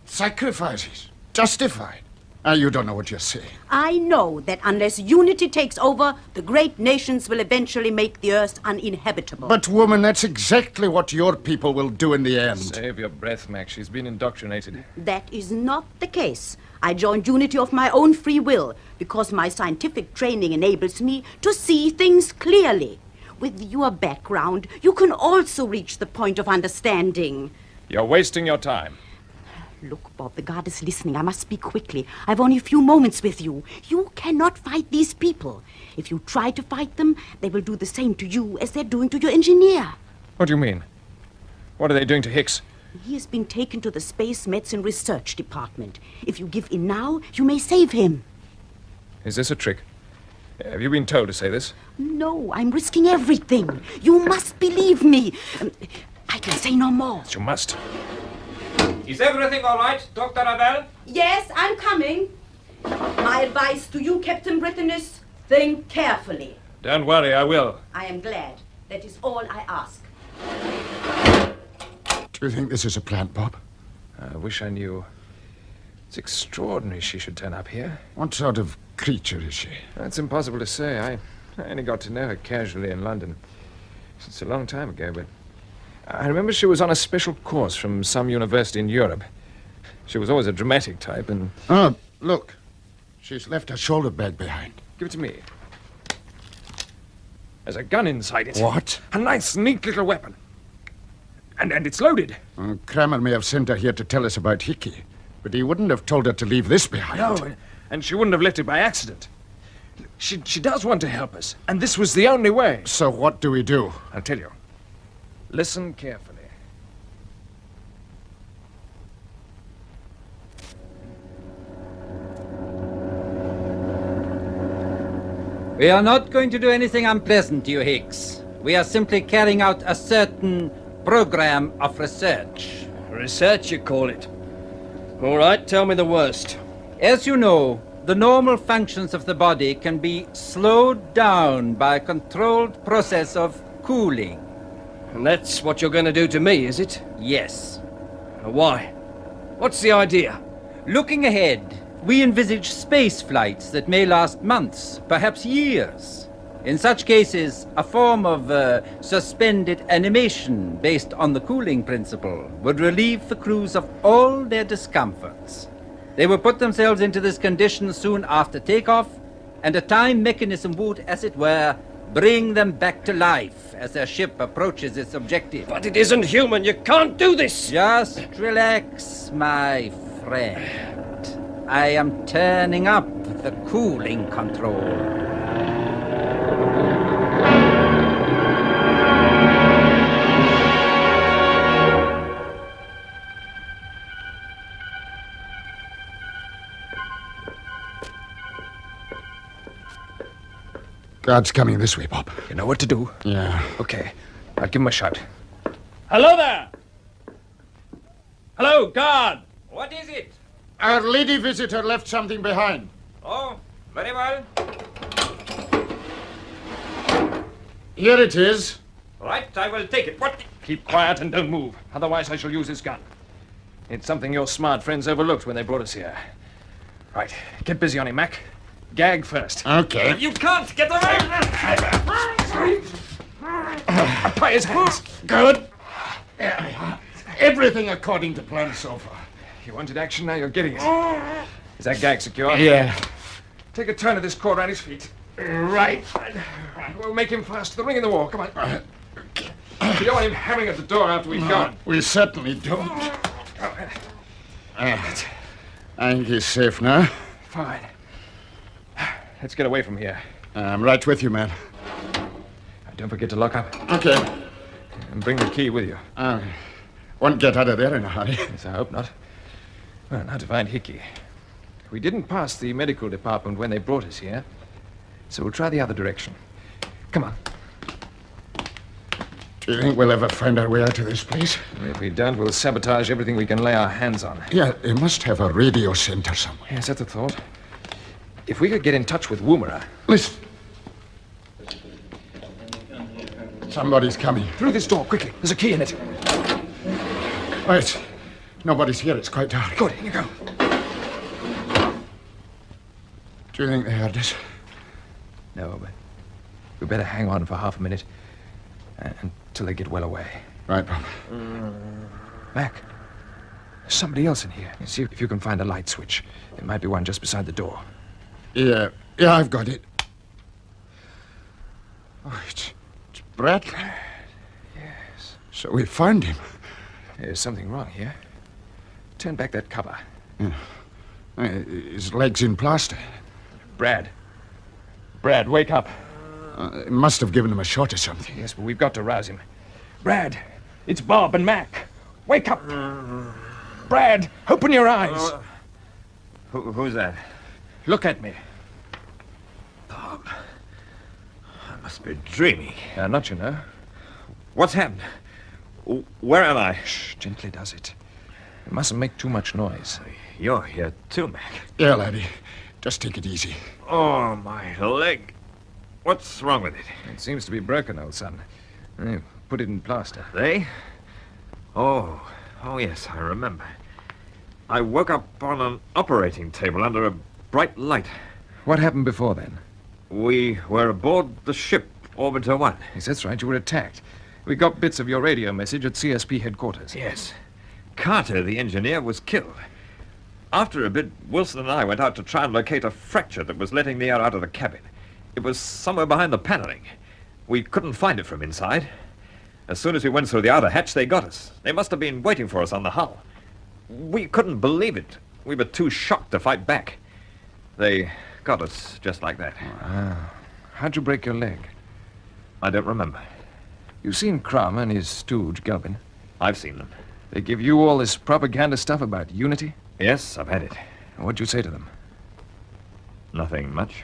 Sacrifices? Justified? You don't know what you're saying. I know that unless unity takes over, the great nations will eventually make the earth uninhabitable. But, woman, that's exactly what your people will do in the end. Save your breath, Max. She's been indoctrinated. That is not the case. I joined Unity of my own free will because my scientific training enables me to see things clearly. With your background, you can also reach the point of understanding. You're wasting your time. Look, Bob, the guard is listening. I must speak quickly. I've only a few moments with you. You cannot fight these people. If you try to fight them, they will do the same to you as they're doing to your engineer. What do you mean? What are they doing to Hicks? He has been taken to the Space Medicine Research Department. If you give in now, you may save him. Is this a trick? Have you been told to say this? No, I'm risking everything. You must believe me. I can say no more. You must. Is everything all right, Dr. Ravel? Yes, I'm coming. My advice to you, Captain Britton, is think carefully. Don't worry, I will. I am glad. That is all I ask. Do you think this is a plant, Bob? I wish I knew. It's extraordinary she should turn up here. What sort of creature is she? It's impossible to say. I only got to know her casually in London. It's a long time ago, but I remember she was on a special course from some university in Europe. She was always a dramatic type, and... Oh, look. She's left her shoulder bag behind. Give it to me. There's a gun inside it. What? A nice, neat little weapon. And it's loaded. Kramer may have sent her here to tell us about Hickey, but he wouldn't have told her to leave this behind. No, and she wouldn't have left it by accident. She does want to help us, and this was the only way. So what do we do? I'll tell you. Listen carefully. We are not going to do anything unpleasant to you, Hicks. We are simply carrying out a certain program of research. Research, you call it? All right, tell me the worst. As you know, the normal functions of the body can be slowed down by a controlled process of cooling. And that's what you're going to do to me, is it? Yes. Why? What's the idea? Looking ahead, we envisage space flights that may last months, perhaps years. In such cases, a form of suspended animation based on the cooling principle would relieve the crews of all their discomforts. They would put themselves into this condition soon after takeoff, and a time mechanism would, as it were, bring them back to life as their ship approaches its objective. But it isn't human. You can't do this. Just relax, my friend. I am turning up the cooling control. Guard's coming this way, Bob. You know what to do? Yeah. Okay. I'll give him a shout. Hello there! Hello, guard! What is it? Our lady visitor left something behind. Oh, very well. Here it is. Right, I will take it. What? Keep quiet and don't move. Otherwise I shall use this gun. It's something your smart friends overlooked when they brought us here. Right. Get busy on him, Mac. Gag first. Okay. You can't get away! By his hands. Good. Everything according to plan so far. You wanted action, now you're getting it. Is that gag secure? Yeah. Take a turn of this cord around his feet. Right. We'll make him fast to the ring in the wall. Come on. You don't want him hammering at the door after we've gone. We certainly don't. I think he's safe now. Fine. Let's get away from here. I'm right with you, man. Don't forget to lock up. Okay. And bring the key with you. Won't get out of there in a hurry. Yes, I hope not. Well, now to find Hickey. We didn't pass the medical department when they brought us here, so we'll try the other direction. Come on. Do you think we'll ever find our way out of this place? If we don't, we'll sabotage everything we can lay our hands on. Yeah, they must have a radio center somewhere. Yes, that's a thought. If we could get in touch with Woomera... Listen. Somebody's coming. Through this door, quickly. There's a key in it. Right. Nobody's here. It's quite dark. Good, here you go. Do you think they heard us? No, but we better hang on for half a minute until they get well away. Right, Bob. Mac, there's somebody else in here. See if you can find a light switch. There might be one just beside the door. Yeah, I've got it. Oh, it's Brad. Yes. So we found him. There's something wrong here. Turn back that cover. Yeah. His leg's in plaster. Brad, wake up. It must have given him a shot or something. Yes, but we've got to rouse him. Brad, it's Bob and Mac. Wake up. Brad, open your eyes. Who's that? Look at me. Bob. I must be dreaming. Not, you know. What's happened? Where am I? Shh, gently does it. You mustn't make too much noise. You're here too, Mac. Yeah, laddie. Just take it easy. Oh, my leg. What's wrong with it? It seems to be broken, old son. They put it in plaster. They? Oh, yes, I remember. I woke up on an operating table under a bright light. What happened before then? We were aboard the ship, Orbiter 1. Yes, that's right. You were attacked. We got bits of your radio message at CSP headquarters. Yes. Carter, the engineer, was killed. After a bit, Wilson and I went out to try and locate a fracture that was letting the air out of the cabin. It was somewhere behind the paneling. We couldn't find it from inside. As soon as we went through the outer hatch, they got us. They must have been waiting for us on the hull. We couldn't believe it. We were too shocked to fight back. They got us just like that. Wow. How'd you break your leg? I don't remember. You've seen Crum and his stooge, Gelbin. I've seen them. They give you all this propaganda stuff about unity? Yes, I've had it. What'd you say to them? Nothing much.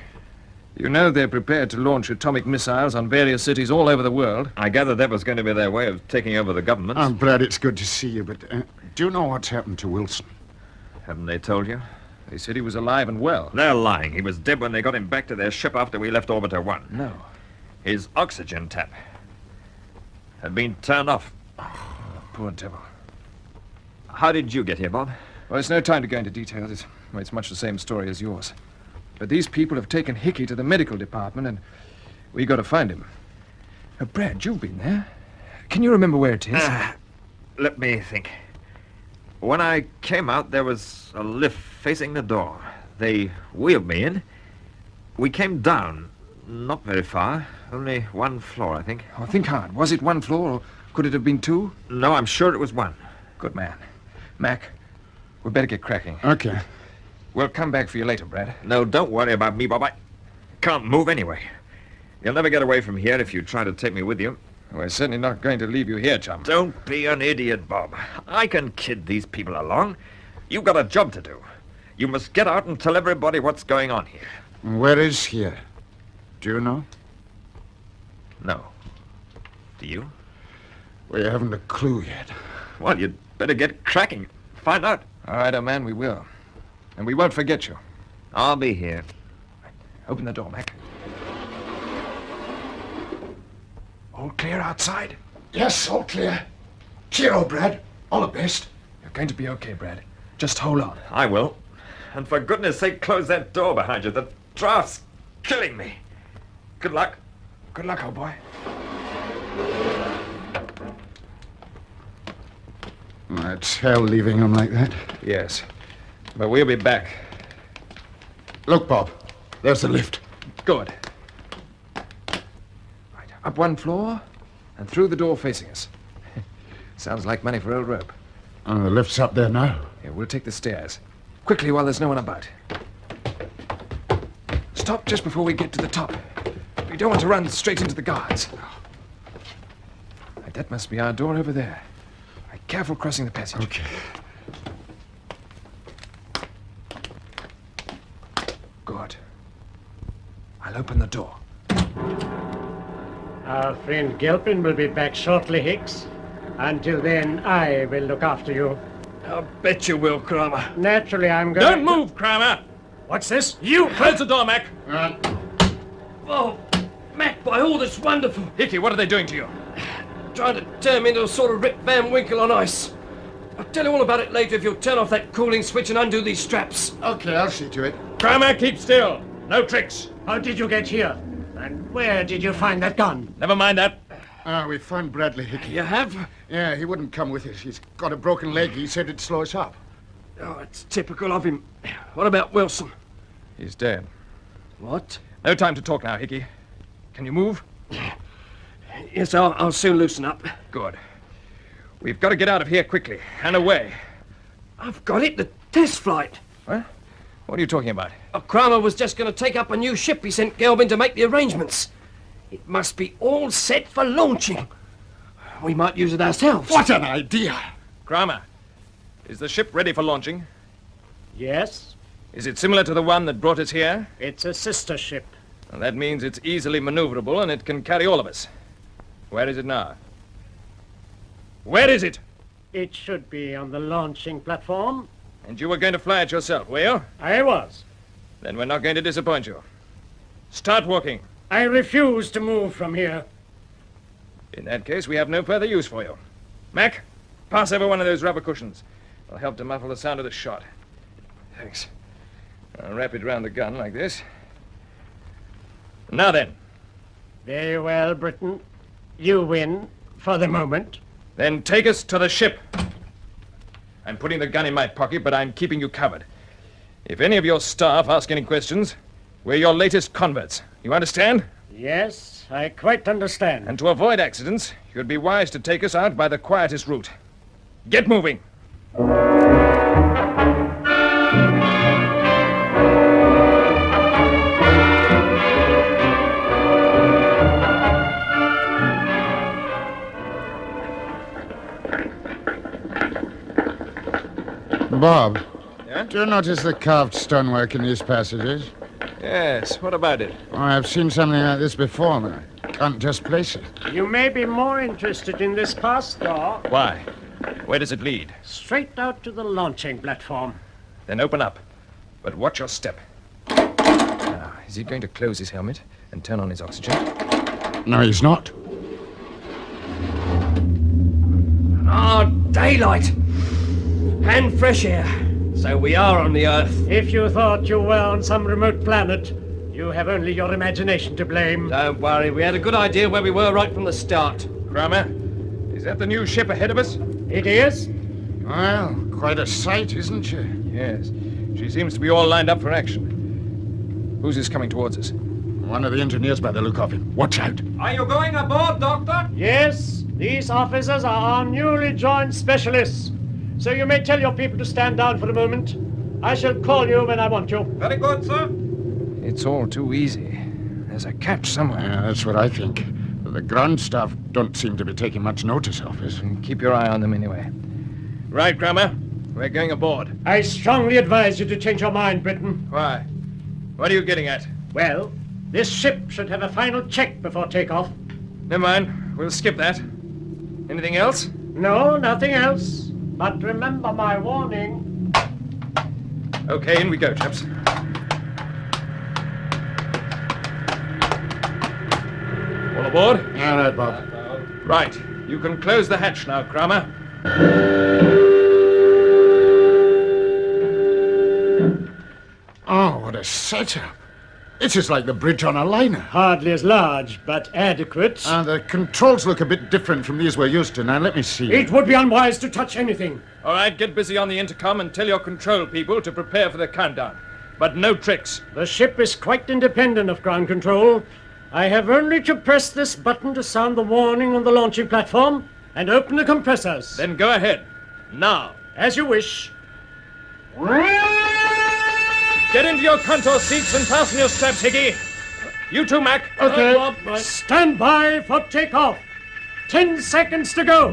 You know they're prepared to launch atomic missiles on various cities all over the world. I gathered that was going to be their way of taking over the government. I'm glad it's good to see you, but do you know what's happened to Wilson? Haven't they told you? They said he was alive and well. They're lying. He was dead when they got him back to their ship after we left Orbiter 1. No. His oxygen tap had been turned off. Oh, poor devil. How did you get here, Bob? Well, it's no time to go into details. It's much the same story as yours. But these people have taken Hickey to the medical department, and we got to find him. Brad, you've been there. Can you remember where it is? Let me think. When I came out, there was a lift facing the door. They wheeled me in. We came down. Not very far. Only one floor, I think. Oh, think hard. Was it one floor, or could it have been two? No, I'm sure it was one. Good man. Mac, we better get cracking. Okay. We'll come back for you later, Brad. No, don't worry about me, Bob. I can't move anyway. You'll never get away from here if you try to take me with you. We're certainly not going to leave you here, chum. Don't be an idiot, Bob. I can kid these people along. You've got a job to do. You must get out and tell everybody what's going on here. Where is here? Do you know? No. Do you? We haven't a clue yet. Well, you'd better get cracking. Find out. All right, old man, we will. And we won't forget you. I'll be here. Open the door, Mac. All clear outside? Yes, all clear. Cheero, Brad. All the best. You're going to be okay, Brad. Just hold on. I will. And for goodness sake, close that door behind you. The draft's killing me. Good luck. Good luck, old boy. It's hell leaving him like that. Yes. But we'll be back. Look, Bob. There's the lift. Good. Right, up one floor and through the door facing us. Sounds like money for old rope. Oh, the lift's up there now. Yeah, we'll take the stairs. Quickly while there's no one about. Stop just before we get to the top. We don't want to run straight into the guards. Right, that must be our door over there. Right, careful crossing the passage. Okay. Good. I'll open the door. Our friend Gilpin will be back shortly, Hicks. Until then, I will look after you. I'll bet you will, Kramer. Naturally, I'm going Don't move, Kramer! What's this? You close the door, Mac! Oh, Mac, by all that's wonderful. Hickey, what are they doing to you? Trying to turn me into a sort of Rip Van Winkle on ice. I'll tell you all about it later if you'll turn off that cooling switch and undo these straps. Okay, I'll see to it. Kramer, keep still. No tricks. How did you get here? And where did you find that gun? Never mind that. We found Bradley Hickey. You have? Yeah, he wouldn't come with us. He's got a broken leg. He said it'd slow us up. Oh, it's typical of him. What about Wilson? He's dead. What? No time to talk now, Hickey. Can you move? Yes, I'll soon loosen up. Good. We've got to get out of here quickly and away. I've got it, the test flight. What? What are you talking about? Kramer was just going to take up a new ship. He sent Gelbin to make the arrangements. It must be all set for launching. We might use it ourselves. What an idea! Kramer, is the ship ready for launching? Yes. Is it similar to the one that brought us here? It's a sister ship. Well, that means it's easily maneuverable and it can carry all of us. Where is it now? Where is it? It should be on the launching platform. And you were going to fly it yourself, were you? I was. Then we're not going to disappoint you. Start walking. I refuse to move from here. In that case, we have no further use for you. Mac, pass over one of those rubber cushions. It'll help to muffle the sound of the shot. Thanks. I'll wrap it round the gun like this. Now then. Very well, Britain. You win, for the moment. Then take us to the ship. I'm putting the gun in my pocket, but I'm keeping you covered. If any of your staff ask any questions, we're your latest converts. You understand? Yes, I quite understand. And to avoid accidents, you'd be wise to take us out by the quietest route. Get moving. Bob. Yeah? Do you notice the carved stonework in these passages? Yes, what about it? Oh, I've seen something like this before, but I can't just place it. You may be more interested in this pass door. Why? Where does it lead? Straight out to the launching platform. Then open up. But watch your step. Now, is he going to close his helmet and turn on his oxygen? No, he's not. Ah, daylight. And fresh air. So we are on the Earth. If you thought you were on some remote planet, you have only your imagination to blame. Don't worry, we had a good idea where we were right from the start. Kramer, is that the new ship ahead of us? It is. Well, quite a sight, isn't she? Yes. She seems to be all lined up for action. Who's this coming towards us? One of the engineers by the look of him. Watch out. Are you going aboard, Doctor? Yes, these officers are our newly joined specialists. So you may tell your people to stand down for a moment. I shall call you when I want you. Very good, sir. It's all too easy. There's a catch somewhere. Yeah, that's what I think. The ground staff don't seem to be taking much notice of us. Keep your eye on them anyway. Right, Kramer. We're going aboard. I strongly advise you to change your mind, Britain. Why? What are you getting at? Well, this ship should have a final check before takeoff. Never mind. We'll skip that. Anything else? No, nothing else. But remember my warning. Okay, in we go, chaps. All aboard? All right, Bob. Right. You can close the hatch now, Kramer. Oh, what a setup. It's just like the bridge on a liner. Hardly as large, but adequate. The controls look a bit different from these we're used to. Now, let me see. It would be unwise to touch anything. All right, get busy on the intercom and tell your control people to prepare for the countdown. But no tricks. The ship is quite independent of ground control. I have only to press this button to sound the warning on the launching platform and open the compressors. Then go ahead. Now. As you wish. Get into your control seats and fasten your straps, Higgy. You too, Mac. Okay. Stand by for takeoff. 10 seconds to go.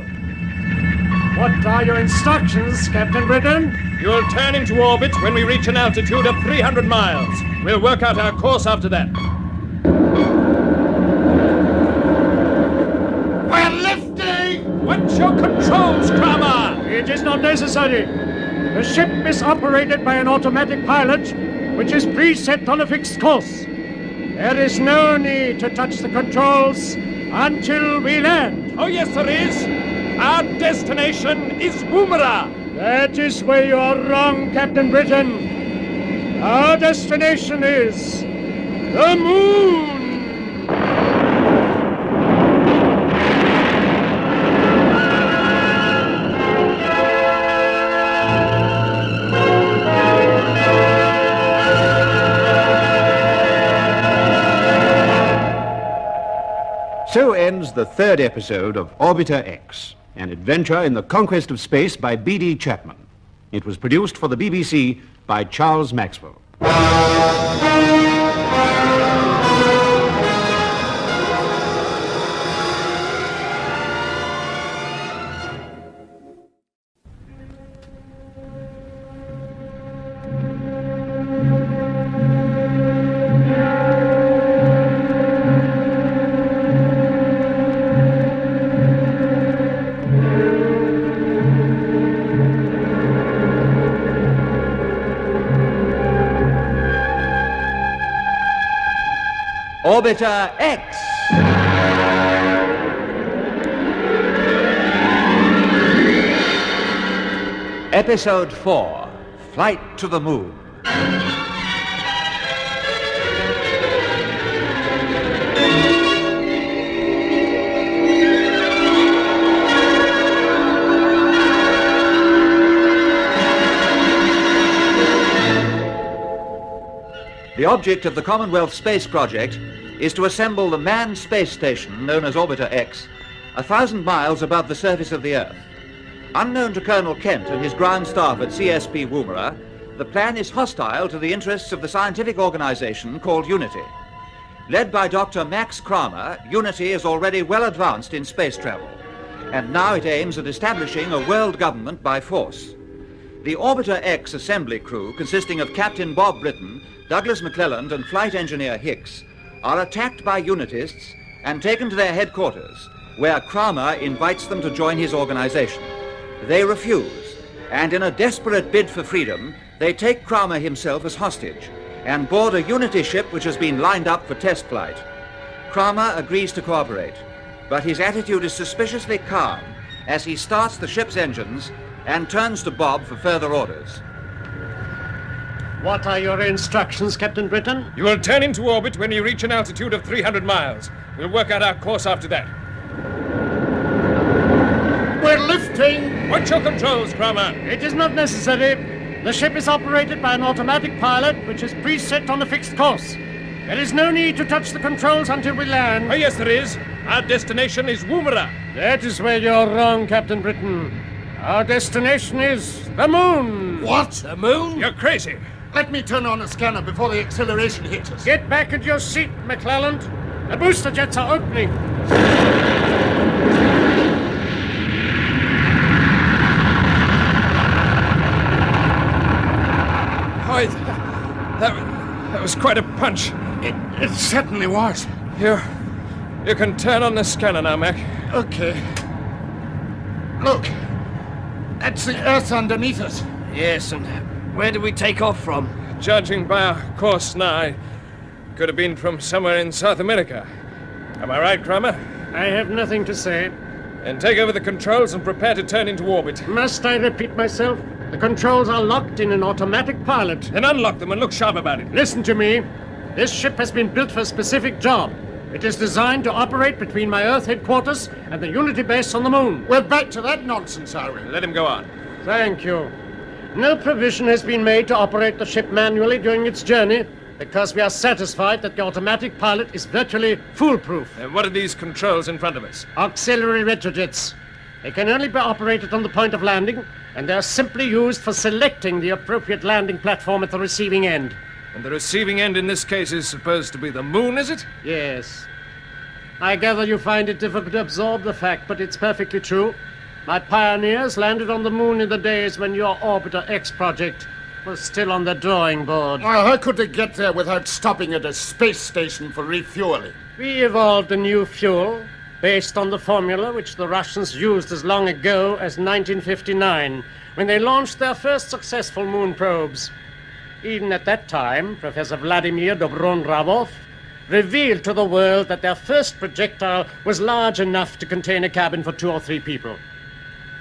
What are your instructions, Captain Britton? You'll turn into orbit when we reach an altitude of 300 miles. We'll work out our course after that. We're lifting! What's your controls, Kramer? It is not necessary. The ship is operated by an automatic pilot, which is preset on a fixed course. There is no need to touch the controls until we land. Oh, yes, there is. Our destination is Woomera. That is where you are wrong, Captain Britton. Our destination is the moon. So ends the third episode of Orbiter X, an adventure in the conquest of space by B.D. Chapman. It was produced for the BBC by Charles Maxwell. Orbiter X. Episode 4, Flight to the Moon. The object of the Commonwealth Space Project is to assemble the manned space station known as Orbiter X 1,000 miles above the surface of the Earth. Unknown to Colonel Kent and his ground staff at CSP Woomera, the plan is hostile to the interests of the scientific organization called Unity. Led by Dr. Max Kramer, Unity is already well advanced in space travel, and now it aims at establishing a world government by force. The Orbiter X assembly crew, consisting of Captain Bob Britton, Douglas McClelland and flight engineer Hicks, are attacked by Unitists and taken to their headquarters, where Kramer invites them to join his organization. They refuse, and in a desperate bid for freedom, they take Kramer himself as hostage and board a Unity ship which has been lined up for test flight. Kramer agrees to cooperate, but his attitude is suspiciously calm as he starts the ship's engines and turns to Bob for further orders. What are your instructions, Captain Britton? You will turn into orbit when you reach an altitude of 300 miles. We'll work out our course after that. We're lifting! Watch your controls, Kramer. It is not necessary. The ship is operated by an automatic pilot, which is preset on a fixed course. There is no need to touch the controls until we land. Oh, yes, there is. Our destination is Woomera. That is where you're wrong, Captain Britton. Our destination is the moon. What? The moon? You're crazy. Let me turn on a scanner before the acceleration hits us. Get back at your seat, McClelland. The booster jets are opening. Oh, that was quite a punch. It certainly was. You can turn on the scanner now, Mac. Okay. Look. That's the Earth underneath us. Yes, and where did we take off from? Judging by our course now, it could have been from somewhere in South America. Am I right, Kramer? I have nothing to say. Then take over the controls and prepare to turn into orbit. Must I repeat myself? The controls are locked in an automatic pilot. Then unlock them and look sharp about it. Listen to me. This ship has been built for a specific job. It is designed to operate between my Earth headquarters and the Unity base on the moon. We're back to that nonsense, are we? Let him go on. Thank you. No provision has been made to operate the ship manually during its journey because we are satisfied that the automatic pilot is virtually foolproof. And what are these controls in front of us? Auxiliary retrojets. They can only be operated on the point of landing, and they are simply used for selecting the appropriate landing platform at the receiving end. And the receiving end in this case is supposed to be the moon, is it? Yes. I gather you find it difficult to absorb the fact, but it's perfectly true. My pioneers landed on the moon in the days when your Orbiter X project was still on the drawing board. Well, how could they get there without stopping at a space station for refueling? We evolved a new fuel based on the formula which the Russians used as long ago as 1959, when they launched their first successful moon probes. Even at that time, Professor Vladimir Dobronravov revealed to the world that their first projectile was large enough to contain a cabin for 2 or 3 people.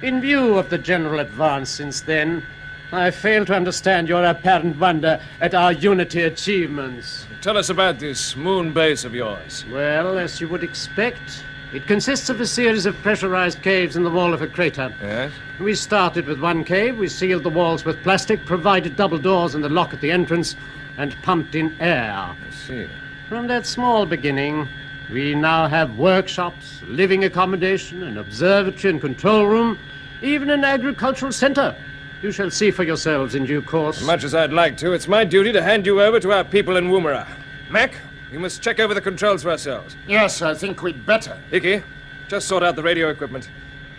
In view of the general advance since then, I fail to understand your apparent wonder at our Unity achievements. Tell us about this moon base of yours. Well, as you would expect, it consists of a series of pressurized caves in the wall of a crater. Yes? We started with one cave, we sealed the walls with plastic, provided double doors and a lock at the entrance, and pumped in air. I see. From that small beginning, we now have workshops, living accommodation, an observatory and control room, even an agricultural center. You shall see for yourselves in due course. As much as I'd like to, it's my duty to hand you over to our people in Woomera. Mac, we must check over the controls for ourselves. Yes, I think we'd better. Hickey, just sort out the radio equipment.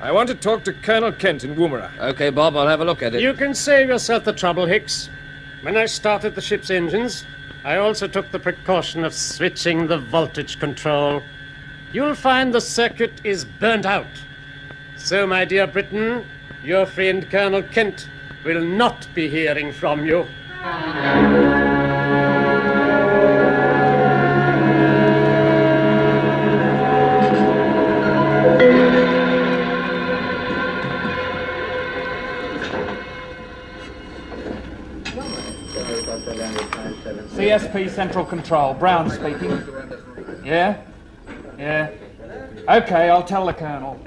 I want to talk to Colonel Kent in Woomera. Okay, Bob, I'll have a look at it. You can save yourself the trouble, Hicks. When I started the ship's engines, I also took the precaution of switching the voltage control. You'll find the circuit is burnt out. So, my dear Britain, your friend Colonel Kent will not be hearing from you. CSP Central Control, Brown speaking. Yeah? Yeah. Okay, I'll tell the Colonel.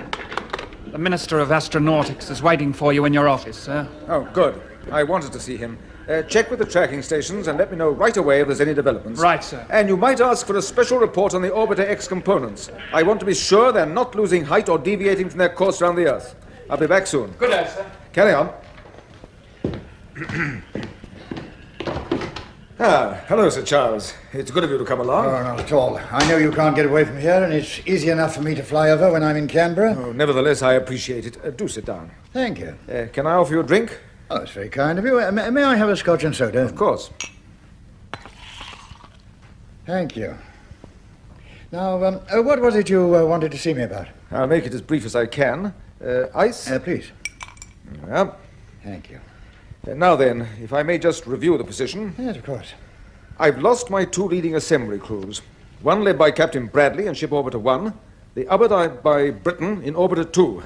The Minister of Astronautics is waiting for you in your office, sir. Oh, good. I wanted to see him. Check with the tracking stations and let me know right away if there's any developments. Right, sir. And you might ask for a special report on the Orbiter X components. I want to be sure they're not losing height or deviating from their course around the Earth. I'll be back soon. Good day, sir. Carry on. Hello, Sir Charles. It's good of you to come along. Oh, not at all. I know you can't get away from here, and it's easy enough for me to fly over when I'm in Canberra. Oh, nevertheless, I appreciate it. Do sit down. Thank you. Can I offer you a drink? Oh, that's very kind of you. May I have a scotch and soda? Of course. Thank you. Now, what was it you wanted to see me about? I'll make it as brief as I can. Ice? Please. Yeah. Thank you. Now then, if I may just review the position. Yes, of course. I've lost my 2 leading assembly crews. One led by Captain Bradley in Ship Orbiter 1, the other by Britain in Orbiter 2.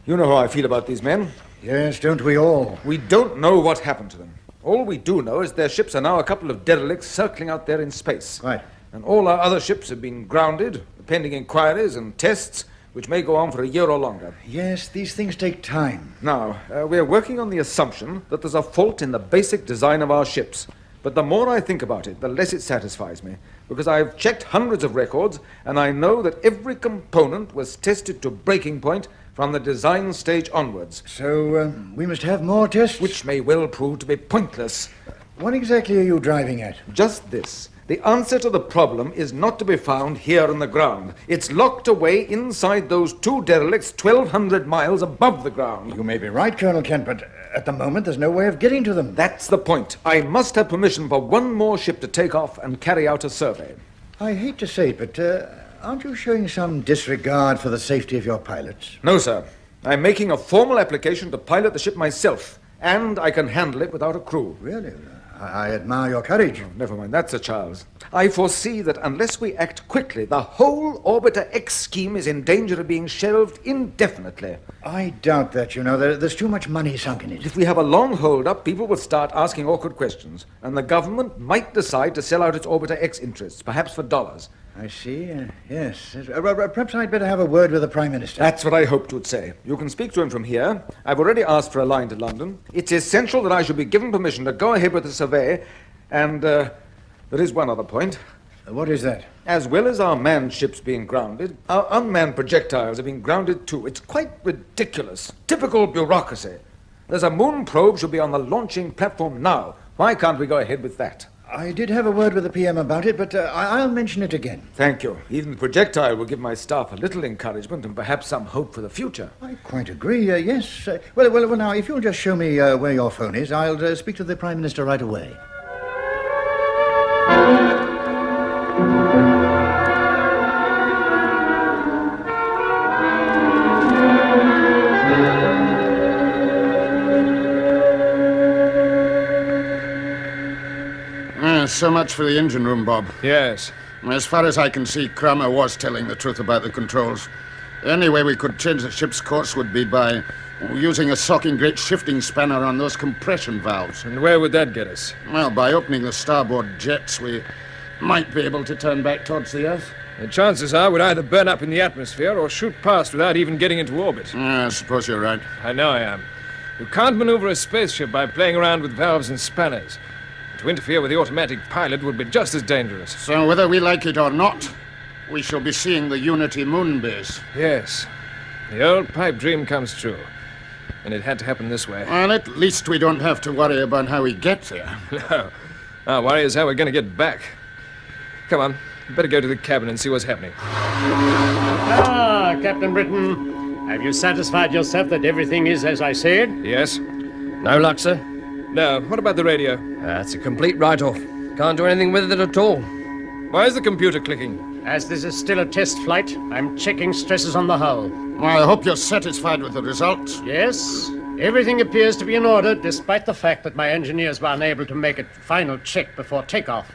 You know how I feel about these men. Yes, don't we all? We don't know what happened to them. All we do know is their ships are now a couple of derelicts circling out there in space. Right. And all our other ships have been grounded, pending inquiries and tests, which may go on for a year or longer. Yes, these things take time. Now, we're working on the assumption that there's a fault in the basic design of our ships. But the more I think about it, the less it satisfies me. Because I've checked hundreds of records, and I know that every component was tested to breaking point from the design stage onwards. So, we must have more tests? Which may well prove to be pointless. What exactly are you driving at? Just this. The answer to the problem is not to be found here on the ground. It's locked away inside those 2 derelicts 1,200 miles above the ground. You may be right, Colonel Kent, but at the moment there's no way of getting to them. That's the point. I must have permission for one more ship to take off and carry out a survey. I hate to say it, but aren't you showing some disregard for the safety of your pilots? No, sir. I'm making a formal application to pilot the ship myself, and I can handle it without a crew. Really? I admire your courage. Oh, never mind that, Sir Charles. I foresee that unless we act quickly, the whole Orbiter X scheme is in danger of being shelved indefinitely. I doubt that, you know. There's too much money sunk in it. If we have a long hold-up, people will start asking awkward questions, and the government might decide to sell out its Orbiter X interests, perhaps for dollars. I see. Yes. Perhaps I'd better have a word with the Prime Minister. That's what I hoped you'd say. You can speak to him from here. I've already asked for a line to London. It's essential that I should be given permission to go ahead with the survey, and there is one other point. What is that? As well as our manned ships being grounded, our unmanned projectiles are being grounded too. It's quite ridiculous. Typical bureaucracy. There's a moon probe should be on the launching platform now. Why can't we go ahead with that? I did have a word with the PM about it, but I'll mention it again. Thank you. Even the projectile will give my staff a little encouragement and perhaps some hope for the future. I quite agree, yes. Well, now, if you'll just show me where your phone is, I'll speak to the Prime Minister right away. So much for the engine room, Bob. Yes. As far as I can see, Kramer was telling the truth about the controls. The only way we could change the ship's course would be by using a socking great shifting spanner on those compression valves. And where would that get us? Well, by opening the starboard jets, we might be able to turn back towards the Earth. The chances are we'd either burn up in the atmosphere or shoot past without even getting into orbit. I suppose you're right. I know I am. You can't maneuver a spaceship by playing around with valves and spanners. To interfere with the automatic pilot would be just as dangerous. So whether we like it or not, we shall be seeing the Unity moon base. Yes. The old pipe dream comes true. And it had to happen this way. Well, at least we don't have to worry about how we get there. No. Our worry is how we're going to get back. Come on. Better go to the cabin and see what's happening. Ah, Captain Britain. Have you satisfied yourself that everything is as I said? Yes. No luck, sir? No. What about the radio? That's a complete write-off. Can't do anything with it at all. Why is the computer clicking? As this is still a test flight, I'm checking stresses on the hull. Well, I hope you're satisfied with the results. Yes. Everything appears to be in order, despite the fact that my engineers were unable to make a final check before takeoff.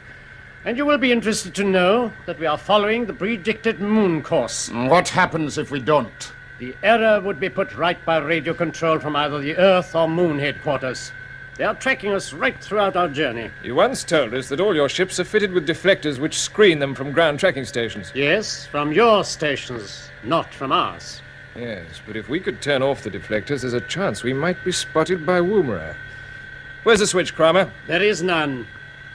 And you will be interested to know that we are following the predicted moon course. What happens if we don't? The error would be put right by radio control from either the Earth or Moon headquarters. They are tracking us right throughout our journey. You once told us that all your ships are fitted with deflectors which screen them from ground tracking stations. Yes, from your stations, not from ours. Yes, but if we could turn off the deflectors, there's a chance we might be spotted by Woomera. Where's the switch, Kramer? There is none.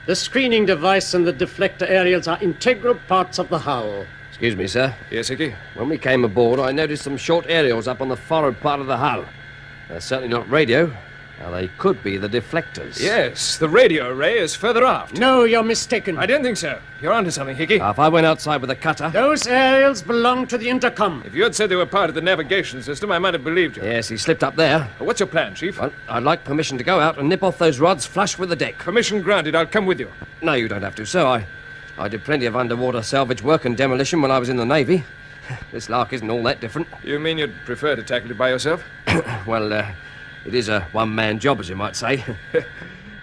The screening device and the deflector aerials are integral parts of the hull. Excuse me, sir. Yes, Hickey? When we came aboard, I noticed some short aerials up on the forward part of the hull. They're certainly not radio. Now, they could be the deflectors. Yes, the radio array is further aft. No, you're mistaken. I don't think so. You're onto something, Hickey. If I went outside with a cutter... Those aerials belong to the intercom. If you had said they were part of the navigation system, I might have believed you. Yes, he slipped up there. Well, what's your plan, Chief? Well, I'd like permission to go out and nip off those rods flush with the deck. Permission granted. I'll come with you. No, you don't have to, sir. I did plenty of underwater salvage work and demolition when I was in the Navy. This lark isn't all that different. You mean you'd prefer to tackle it by yourself? Well, it is a one-man job, as you might say.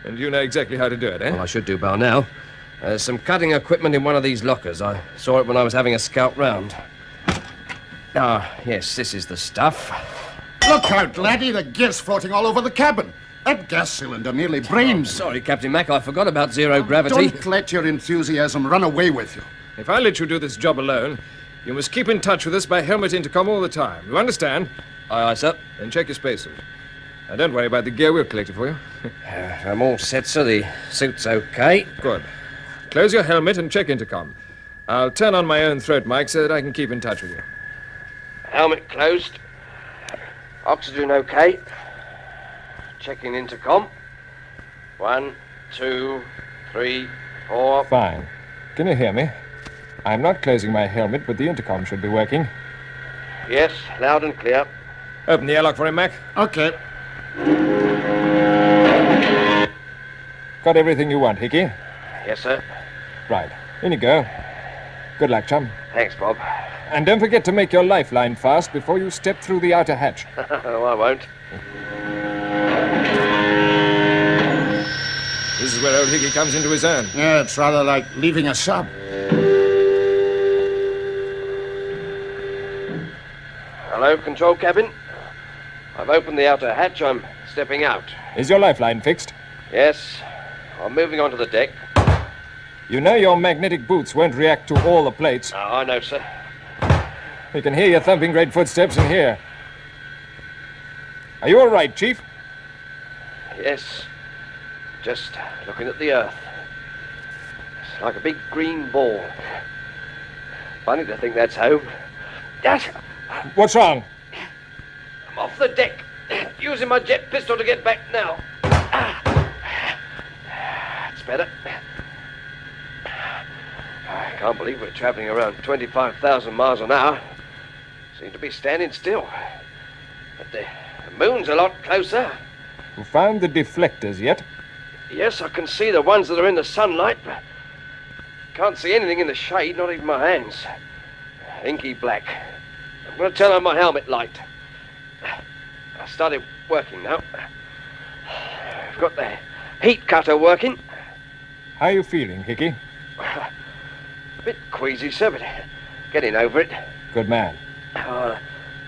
And you know exactly how to do it, eh? Well, I should do by now. There's some cutting equipment in one of these lockers. I saw it when I was having a scout round. Ah, yes, this is the stuff. Look out, laddie. The gear's floating all over the cabin. That gas cylinder nearly brains. Sorry, Captain Mac. I forgot about zero gravity. Don't let your enthusiasm run away with you. If I let you do this job alone, you must keep in touch with us by helmet intercom all the time. You understand? Aye, aye, sir. Then check your spacesuit. Now, don't worry about the gear. We'll collect it for you. I'm all set, sir. The suit's okay. Good. Close your helmet and check intercom. I'll turn on my own throat mic so that I can keep in touch with you. Helmet closed. Oxygen okay. Checking intercom. 1, 2, 3, 4... Fine. Can you hear me? I'm not closing my helmet, but the intercom should be working. Yes, loud and clear. Open the airlock for him, Mac. Okay. Got everything you want, Hickey? Yes, sir. Right. In you go. Good luck, chum. Thanks, Bob. And don't forget to make your lifeline fast before you step through the outer hatch. Oh, I won't. This is where old Hickey comes into his own. Yeah, it's rather like leaving a sub. Hello, control cabin. I've opened the outer hatch. I'm stepping out. Is your lifeline fixed? Yes. I'm moving onto the deck. You know your magnetic boots won't react to all the plates. Oh, I know, sir. We can hear your thumping great footsteps in here. Are you all right, Chief? Yes. Just looking at the Earth. It's like a big green ball. Funny to think that's home. What's wrong? I'm off the deck. Using my jet pistol to get back now. That's better. I can't believe we're traveling around 25,000 miles an hour. Seem to be standing still. But the moon's a lot closer. You found the deflectors yet? Yes, I can see the ones that are in the sunlight, but can't see anything in the shade, not even my hands. Inky black. I'm going to turn on my helmet light. I started working now. I've got the heat cutter working. How are you feeling, Hickey? A bit queasy, sir, but getting over it. Good man. The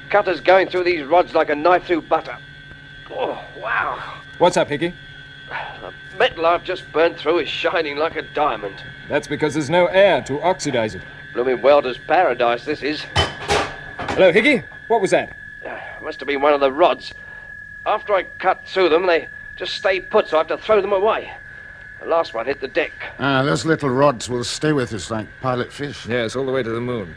cutter's going through these rods like a knife through butter. Oh, wow. What's up, Hickey? The metal I've just burnt through is shining like a diamond. That's because there's no air to oxidize it. Blooming welder's paradise, this is. Hello, Hickey. What was that? Must have been one of the rods. After I cut through them, they just stay put, so I have to throw them away. The last one hit the deck. Those little rods will stay with us like pilot fish. Yes, all the way to the moon.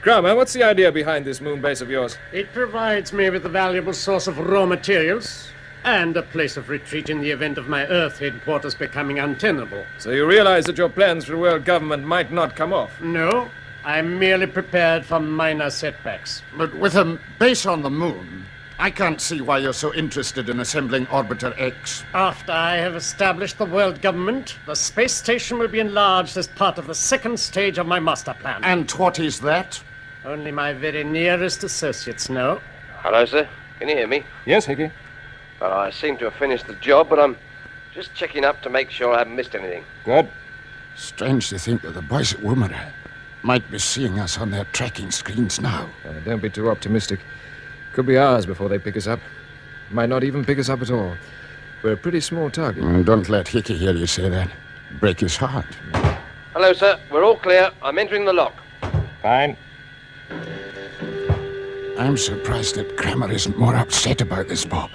Kramer, what's the idea behind this moon base of yours? It provides me with a valuable source of raw materials and a place of retreat in the event of my Earth headquarters becoming untenable. So you realize that your plans for world government might not come off? No, I'm merely prepared for minor setbacks. But with a base on the moon, I can't see why you're so interested in assembling Orbiter X. After I have established the world government, the space station will be enlarged as part of the second stage of my master plan. And what is that? Only my very nearest associates know. Hello, sir. Can you hear me? Yes, Hickey. Well, I seem to have finished the job, but I'm just checking up to make sure I haven't missed anything. Good. Strange to think that the boys at Woomera might be seeing us on their tracking screens now. Don't be too optimistic. Could be hours before they pick us up. Might not even pick us up at all. We're a pretty small target. Don't let Hickey hear you say that. Break his heart. Hello, sir. We're all clear. I'm entering the lock. Fine. I'm surprised that Kramer isn't more upset about this, Bob.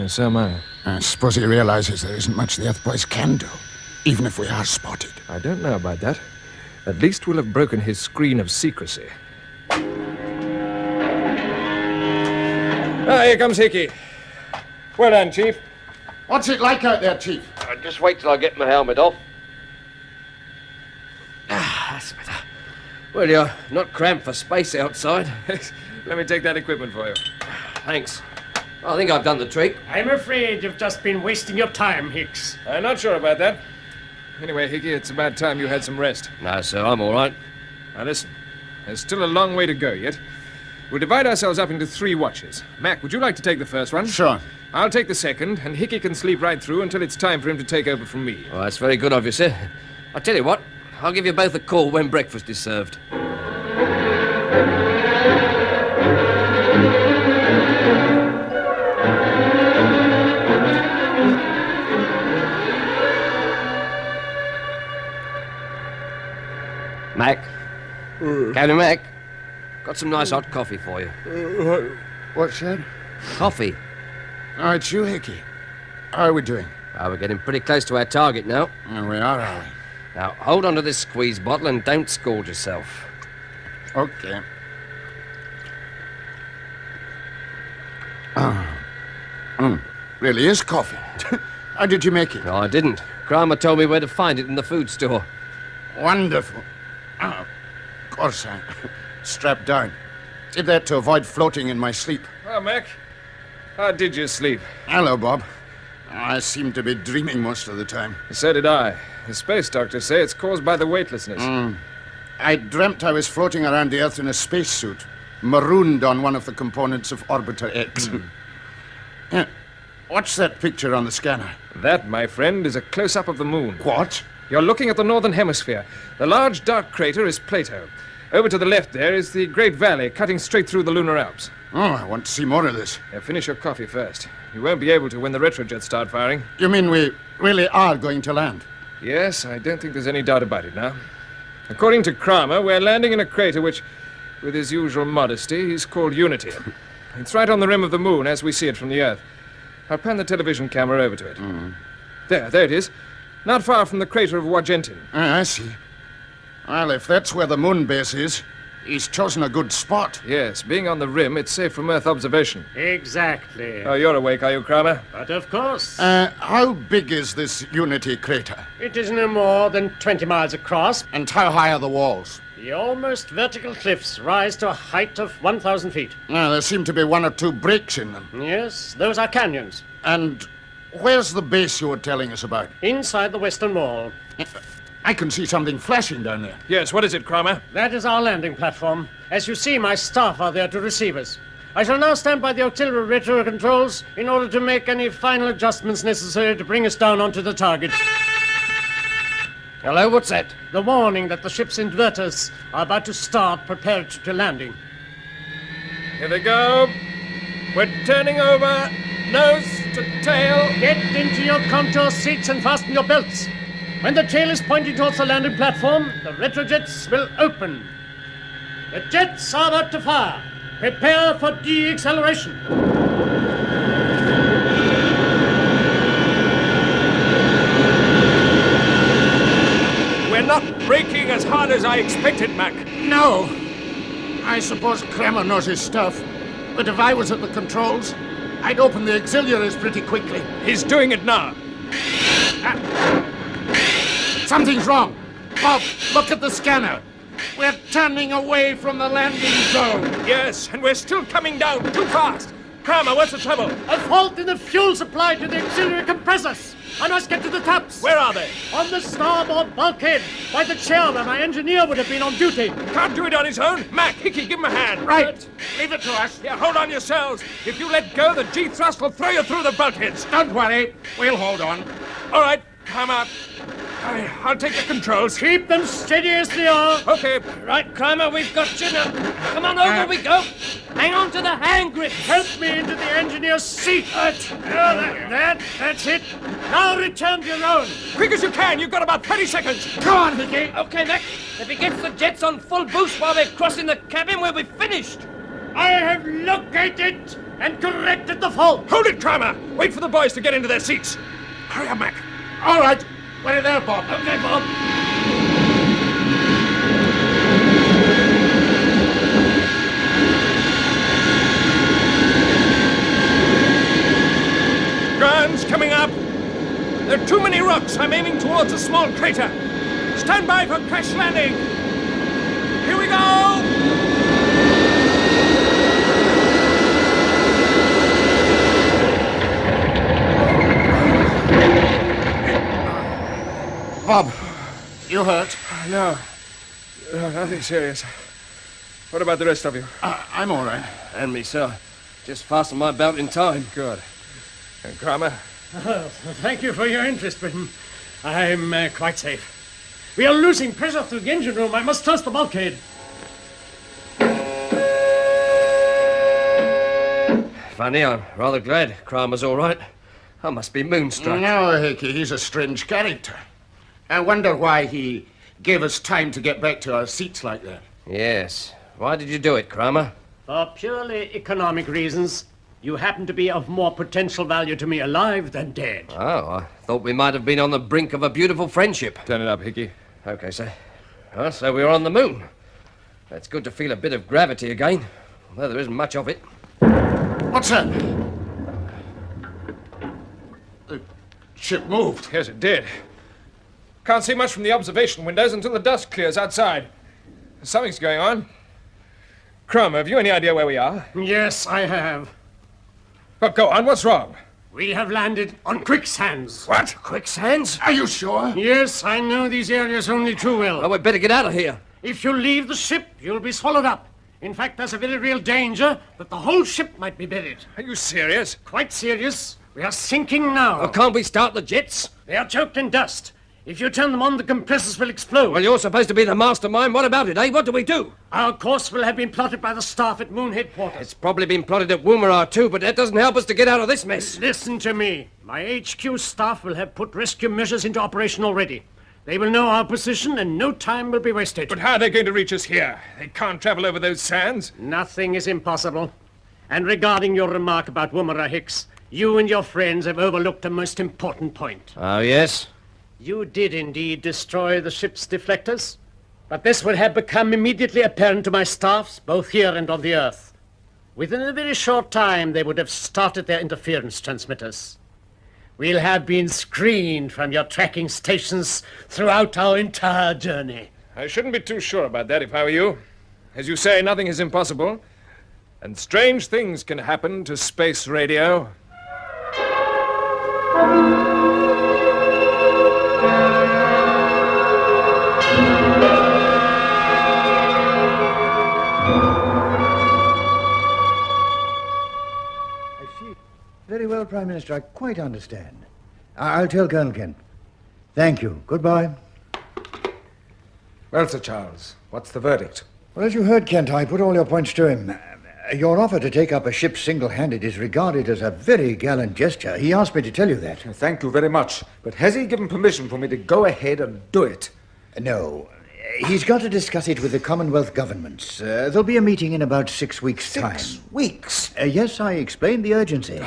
So am I. I suppose he realizes there isn't much the Earth boys can do, even if we are spotted. I don't know about that. At least we'll have broken his screen of secrecy. Here comes Hickey. Well done, Chief. What's it like out there, Chief? Just wait till I get my helmet off. That's better. Well, you're not cramped for space outside. Let me take that equipment for you. Thanks. I think I've done the trick. I'm afraid you've just been wasting your time, Hicks. I'm not sure about that. Anyway, Hickey, it's about time you had some rest. No, sir, I'm all right. Now, listen. There's still a long way to go yet. We'll divide ourselves up into 3 watches. Mac, would you like to take the first one? Sure. I'll take the second, and Hickey can sleep right through until it's time for him to take over from me. Well, that's very good of you, sir. I'll tell you what. I'll give you both a call when breakfast is served. Mac. Captain Mac. Got some nice hot coffee for you. What's that? Coffee. Oh, it's you, Hickey. How are we doing? We're getting pretty close to our target now. We are we? Now, hold on to this squeeze bottle and don't scald yourself. Okay. Really is coffee. How did you make it? No, I didn't. Kramer told me where to find it in the food store. Wonderful. Of course, I strapped down. Did that to avoid floating in my sleep. Well, Mac, how did you sleep? Hello, Bob. I seem to be dreaming most of the time. So did I. The space doctors say it's caused by the weightlessness. I dreamt I was floating around the Earth in a spacesuit, marooned on one of the components of Orbiter X. Yeah. What's that picture on the scanner? That, my friend, is a close-up of the moon. What? You're looking at the northern hemisphere. The large dark crater is Plato. Over to the left there is the Great Valley, cutting straight through the lunar Alps. Oh, I want to see more of this. Now, finish your coffee first. You won't be able to when the retrojets start firing. You mean we really are going to land? Yes, I don't think there's any doubt about it now. According to Kramer, we're landing in a crater which, with his usual modesty, he's called Unity. It's right on the rim of the moon as we see it from the Earth. I'll pan the television camera over to it. There it is. Not far from the crater of Wargentin. I see. Well, if that's where the moon base is, he's chosen a good spot. Yes, being on the rim, it's safe from Earth observation. Exactly. Oh, you're awake, are you, Kramer? But of course. How big is this Unity crater? It is no more than 20 miles across. And how high are the walls? The almost vertical cliffs rise to a height of 1,000 feet. There seem to be one or two breaks in them. Yes, those are canyons. And where's the base you were telling us about? Inside the western wall. I can see something flashing down there. Yes, what is it, Kramer? That is our landing platform. As you see, my staff are there to receive us. I shall now stand by the auxiliary retro controls in order to make any final adjustments necessary to bring us down onto the target. Hello, what's that? The warning that the ship's inverters are about to start preparatory to landing. Here they go. We're turning over, nose to tail. Get into your contour seats and fasten your belts. When the tail is pointing towards the landing platform, the retrojets will open. The jets are about to fire. Prepare for de-acceleration. We're not braking as hard as I expected, Mac. No. I suppose Kramer knows his stuff. But if I was at the controls, I'd open the auxiliaries pretty quickly. He's doing it now. Something's wrong. Bob, look at the scanner. We're turning away from the landing zone. Yes, and we're still coming down too fast. Kramer, what's the trouble? A fault in the fuel supply to the auxiliary compressors. I must get to the taps. Where are they? On the starboard bulkhead, by the chair where my engineer would have been on duty. Can't do it on his own. Mac, Hickey, give him a hand. Right. Leave it to us. Yeah, hold on yourselves. If you let go, the G-thrust will throw you through the bulkheads. Don't worry. We'll hold on. All right, come up. I'll take the controls. Keep them steady as they are. Okay. Right, Kramer, we've got you now. Come on, over we go. Hang on to the hand grip. Help me into the engineer's seat. That's it. Now return to your own. Quick as you can. You've got about 30 seconds. Go on, Hickey. Okay, Mac. If he gets the jets on full boost while we're crossing the cabin, we'll be finished. I have located and corrected the fault. Hold it, Kramer. Wait for the boys to get into their seats. Hurry up, Mac. All right. Wait there, Bob. Okay, Bob. Guns coming up. There are too many rocks. I'm aiming towards a small crater. Stand by for crash landing. Here we go. Bob, you hurt? No, nothing serious. What about the rest of you? I'm all right. And me, sir. Just fastened my belt in time. Good. And Kramer? Thank you for your interest, Britain. I'm quite safe. We are losing pressure through the engine room. I must trust the bulkhead. Funny, I'm rather glad Kramer's all right. I must be moonstruck. No, Hickey, he's a strange character. I wonder why he gave us time to get back to our seats like that. Yes. Why did you do it, Kramer? For purely economic reasons. You happen to be of more potential value to me alive than dead. Oh, I thought we might have been on the brink of a beautiful friendship. Turn it up, Hickey. Okay, sir. Well, so we're on the moon. It's good to feel a bit of gravity again, although there isn't much of it. What's that? The ship moved. Yes, it did. Can't see much from the observation windows until the dust clears outside. Something's going on. Kramer, have you any idea where we are? Yes, I have. Well, go on. What's wrong? We have landed on quicksands. What? Quicksands? Are you sure? Yes, I know these areas only too well. Well, we'd better get out of here. If you leave the ship, you'll be swallowed up. In fact, there's a very real danger that the whole ship might be buried. Are you serious? Quite serious. We are sinking now. Oh, can't we start the jets? They are choked in dust. If you turn them on, the compressors will explode. Well, you're supposed to be the mastermind. What about it, eh? What do we do? Our course will have been plotted by the staff at Moon Headquarters. It's probably been plotted at Woomera too, but that doesn't help us to get out of this mess. Listen to me. My HQ staff will have put rescue measures into operation already. They will know our position and no time will be wasted. But how are they going to reach us here? They can't travel over those sands. Nothing is impossible. And regarding your remark about Woomera, Hicks, you and your friends have overlooked a most important point. Oh, yes? You did indeed destroy the ship's deflectors, but this would have become immediately apparent to my staffs, both here and on the Earth. Within a very short time, they would have started their interference transmitters. We'll have been screened from your tracking stations throughout our entire journey. I shouldn't be too sure about that if I were you. As you say, nothing is impossible, and strange things can happen to space radio. Very well, Prime Minister. I quite understand. I'll tell Colonel Kent. Thank you. Goodbye. Well, Sir Charles, what's the verdict? Well, as you heard, Kent, I put all your points to him. Your offer to take up a ship single-handed is regarded as a very gallant gesture. He asked me to tell you that. Thank you very much. But has he given permission for me to go ahead and do it? No. He's got to discuss it with the Commonwealth governments. There'll be a meeting in about 6 weeks' time. 6 weeks? Yes, I explained the urgency.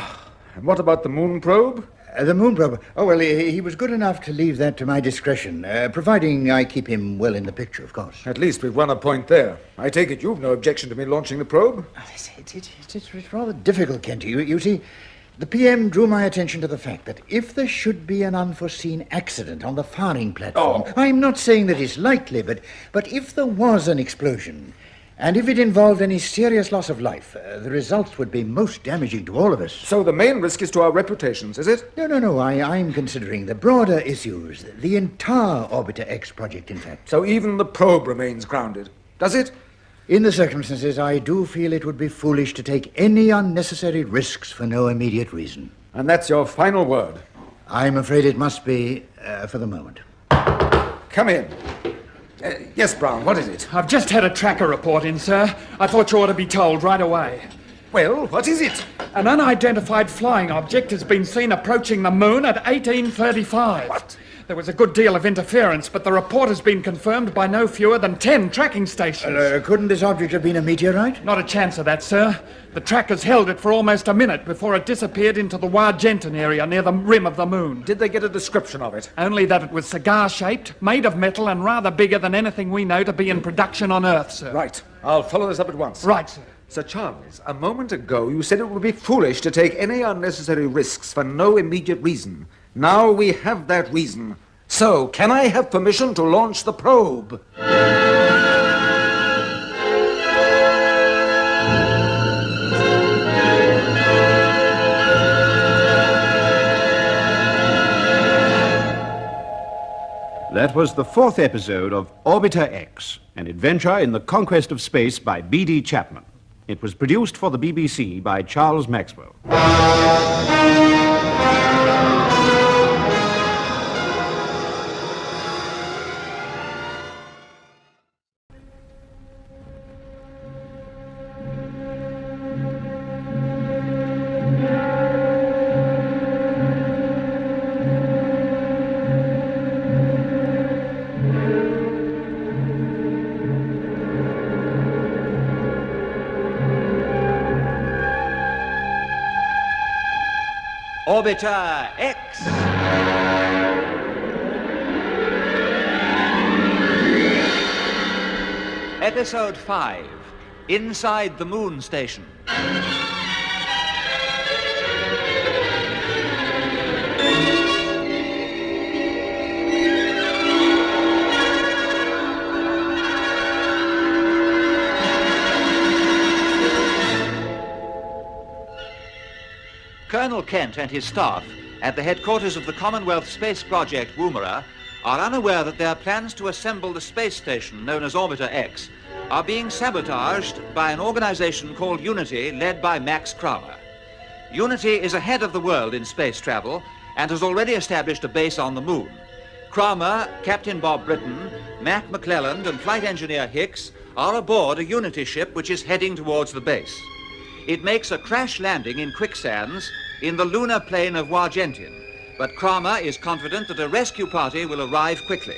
And what about the moon probe? The moon probe? Oh, well, he was good enough to leave that to my discretion, providing I keep him well in the picture, of course. At least we've won a point there. I take it you've no objection to me launching the probe? It's rather difficult, Kent. You see, the PM drew my attention to the fact that if there should be an unforeseen accident on the firing platform, I'm not saying that it's likely, but if there was an explosion, and if it involved any serious loss of life, the results would be most damaging to all of us. So the main risk is to our reputations, is it? No. I'm considering the broader issues. The entire Orbiter X project, in fact. So even the probe remains grounded, does it? In the circumstances, I do feel it would be foolish to take any unnecessary risks for no immediate reason. And that's your final word? I'm afraid it must be, for the moment. Come in. Yes, Brown, what is it? I've just had a tracker report in, sir. I thought you ought to be told right away. Well, what is it? An unidentified flying object has been seen approaching the moon at 1835. What? There was a good deal of interference, but the report has been confirmed by no fewer than 10 tracking stations. Couldn't this object have been a meteorite? Not a chance of that, sir. The trackers held it for almost a minute before it disappeared into the Wargentin area near the rim of the moon. Did they get a description of it? Only that it was cigar-shaped, made of metal, and rather bigger than anything we know to be in production on Earth, sir. Right. I'll follow this up at once. Right, sir. Sir Charles, a moment ago you said it would be foolish to take any unnecessary risks for no immediate reason. Now we have that reason. So, can I have permission to launch the probe? That was the 4th episode of Orbiter X, an adventure in the conquest of space by B.D. Chapman. It was produced for the BBC by Charles Maxwell. Orbiter X! Episode 5, Inside the Moon Station. Colonel Kent and his staff at the headquarters of the Commonwealth Space Project, Woomera, are unaware that their plans to assemble the space station known as Orbiter X are being sabotaged by an organization called Unity, led by Max Kramer. Unity is ahead of the world in space travel and has already established a base on the moon. Kramer, Captain Bob Britton, Mac McClelland and flight engineer Hicks are aboard a Unity ship which is heading towards the base. It makes a crash landing in quicksands in the lunar plain of Wargentin, but Kramer is confident that a rescue party will arrive quickly.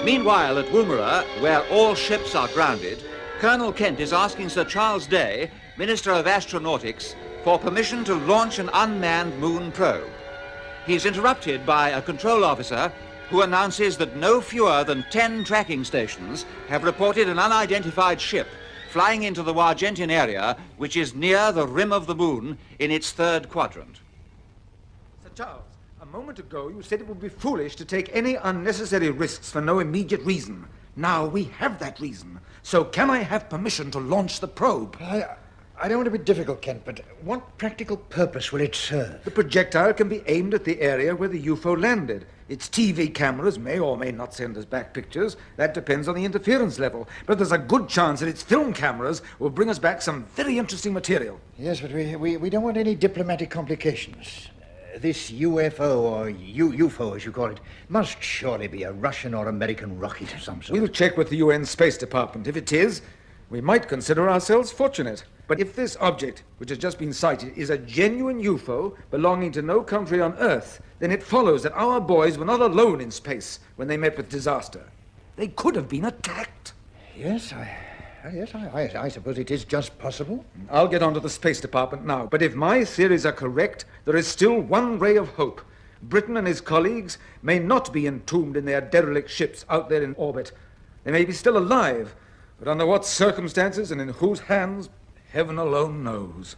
Meanwhile, at Woomera, where all ships are grounded, Colonel Kent is asking Sir Charles Day, Minister of Astronautics, for permission to launch an unmanned moon probe. He's interrupted by a control officer who announces that no fewer than 10 tracking stations have reported an unidentified ship flying into the Wargentin area, which is near the rim of the moon in its third quadrant. Sir Charles, a moment ago you said it would be foolish to take any unnecessary risks for no immediate reason. Now we have that reason. So can I have permission to launch the probe? I don't want to be difficult, Kent, but what practical purpose will it serve? The projectile can be aimed at the area where the UFO landed. Its TV cameras may or may not send us back pictures. That depends on the interference level. But there's a good chance that its film cameras will bring us back some very interesting material. Yes, but we don't want any diplomatic complications. This UFO, or UFO as you call it, must surely be a Russian or American rocket of some sort. We'll check with the UN Space Department. If it is, we might consider ourselves fortunate. But if this object, which has just been sighted, is a genuine UFO belonging to no country on Earth, then it follows that our boys were not alone in space when they met with disaster. They could have been attacked. Yes, I suppose it is just possible. I'll get onto the Space Department now. But if my theories are correct, there is still one ray of hope. Britain and his colleagues may not be entombed in their derelict ships out there in orbit. They may be still alive, but under what circumstances and in whose hands, heaven alone knows.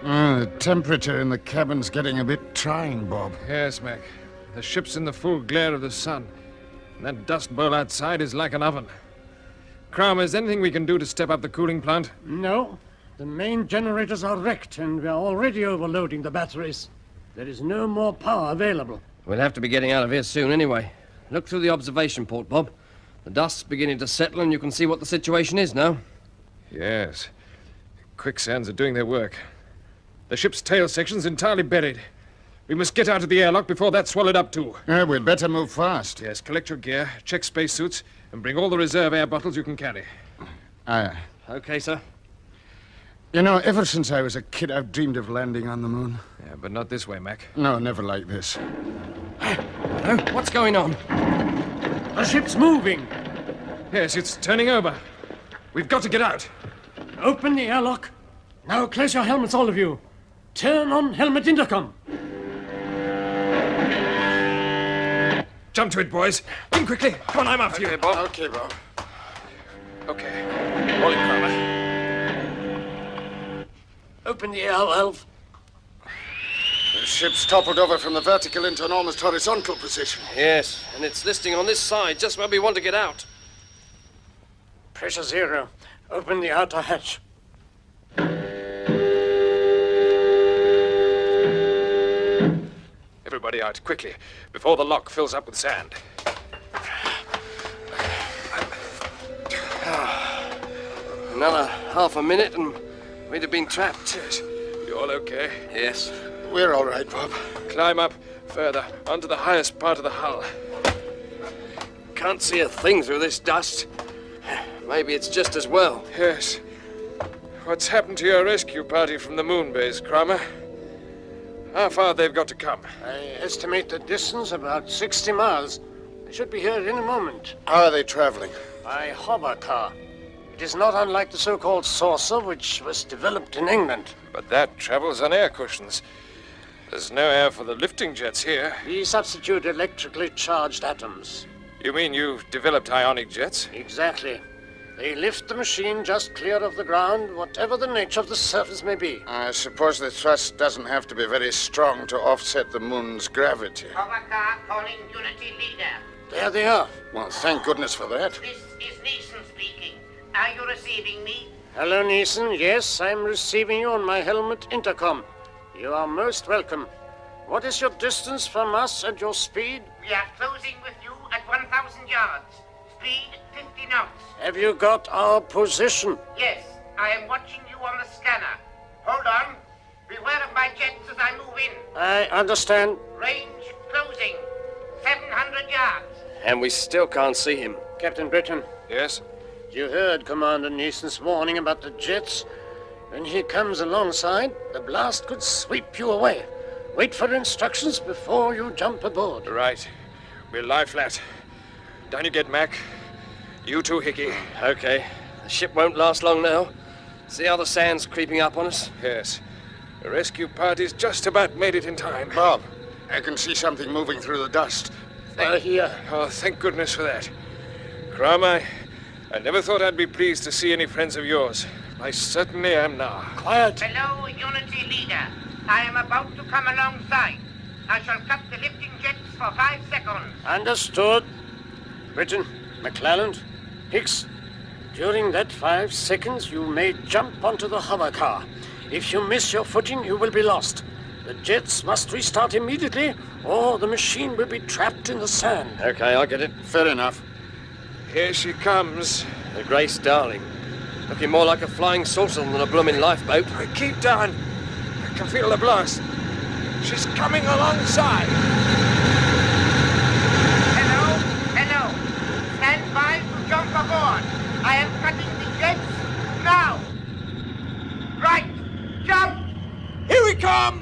The temperature in the cabin's getting a bit trying, Bob. Yes, Mac. The ship's in the full glare of the sun. And that dust bowl outside is like an oven. Kramer, is there anything we can do to step up the cooling plant? No. The main generators are wrecked, and we're already overloading the batteries. There is no more power available. We'll have to be getting out of here soon anyway. Look through the observation port, Bob. The dust's beginning to settle, and you can see what the situation is now. Yes. Quicksands are doing their work. The ship's tail section's entirely buried. We must get out of the airlock before that's swallowed up too. We'd better move fast. Yes, collect your gear, check spacesuits, and bring all the reserve air bottles you can carry. Aye. Okay, sir. You know, ever since I was a kid, I've dreamed of landing on the moon. Yeah, but not this way, Mac. No, never like this. Hello? What's going on? The ship's moving. Yes, it's turning over. We've got to get out. Open the airlock. Now close your helmets, all of you. Turn on helmet intercom. Jump to it, boys. In quickly. Come on, I'm after you. Bob. Okay, Bob. Okay. Rolling, Kramer. Open the air valve. The ship's toppled over from the vertical into an almost horizontal position. Yes, and it's listing on this side, just where we want to get out. Pressure 0. Open the outer hatch. Everybody out, quickly, before the lock fills up with sand. Another half a minute and we'd have been trapped. Yes. You all okay? Yes. We're all right, Bob. Climb up further, onto the highest part of the hull. Can't see a thing through this dust. Maybe it's just as well. Yes. What's happened to your rescue party from the moon base, Kramer? How far they've got to come? I estimate the distance about 60 miles. They should be here at any moment. How are they traveling? By hover car. It is not unlike the so-called saucer, which was developed in England. But that travels on air cushions. There's no air for the lifting jets here. We substitute electrically charged atoms. You mean you've developed ionic jets? Exactly. They lift the machine just clear of the ground, whatever the nature of the surface may be. I suppose the thrust doesn't have to be very strong to offset the moon's gravity. Hover car calling Unity leader. There they are. Well, thank goodness for that. This is Neeson speaking. Are you receiving me? Hello, Neeson. Yes, I'm receiving you on my helmet intercom. You are most welcome. What is your distance from us and your speed? We are closing with you at 1,000 yards. Speed 50 knots. Have you got our position? Yes, I am watching you on the scanner. Hold on. Beware of my jets as I move in. I understand. Range closing. 700 yards. And we still can't see him. Captain Britton. Yes? You heard Commander Neeson's warning about the jets. When he comes alongside, the blast could sweep you away. Wait for instructions before you jump aboard. Right. We'll lie flat. Down you get, Mac. You too, Hickey. Okay. The ship won't last long now. See how the sand's creeping up on us? Yes. The rescue party's just about made it in time. Bob, I can see something moving through the dust. They're here. Oh, thank goodness for that. Crom, I never thought I'd be pleased to see any friends of yours. I certainly am now. Quiet. Hello, Unity Leader. I am about to come alongside. I shall cut the lifting jets for 5 seconds. Understood. Britton, McClelland, Hicks, during that 5 seconds you may jump onto the hover car. If you miss your footing, you will be lost. The jets must restart immediately, or the machine will be trapped in the sand. Okay, I get it. Fair enough. Here she comes. The Grace Darling. Looking more like a flying saucer than a blooming lifeboat. Keep down. I can feel the blast. She's coming alongside. Hello. Stand by to jump aboard. I am cutting the jets now. Right. Jump. Here we come.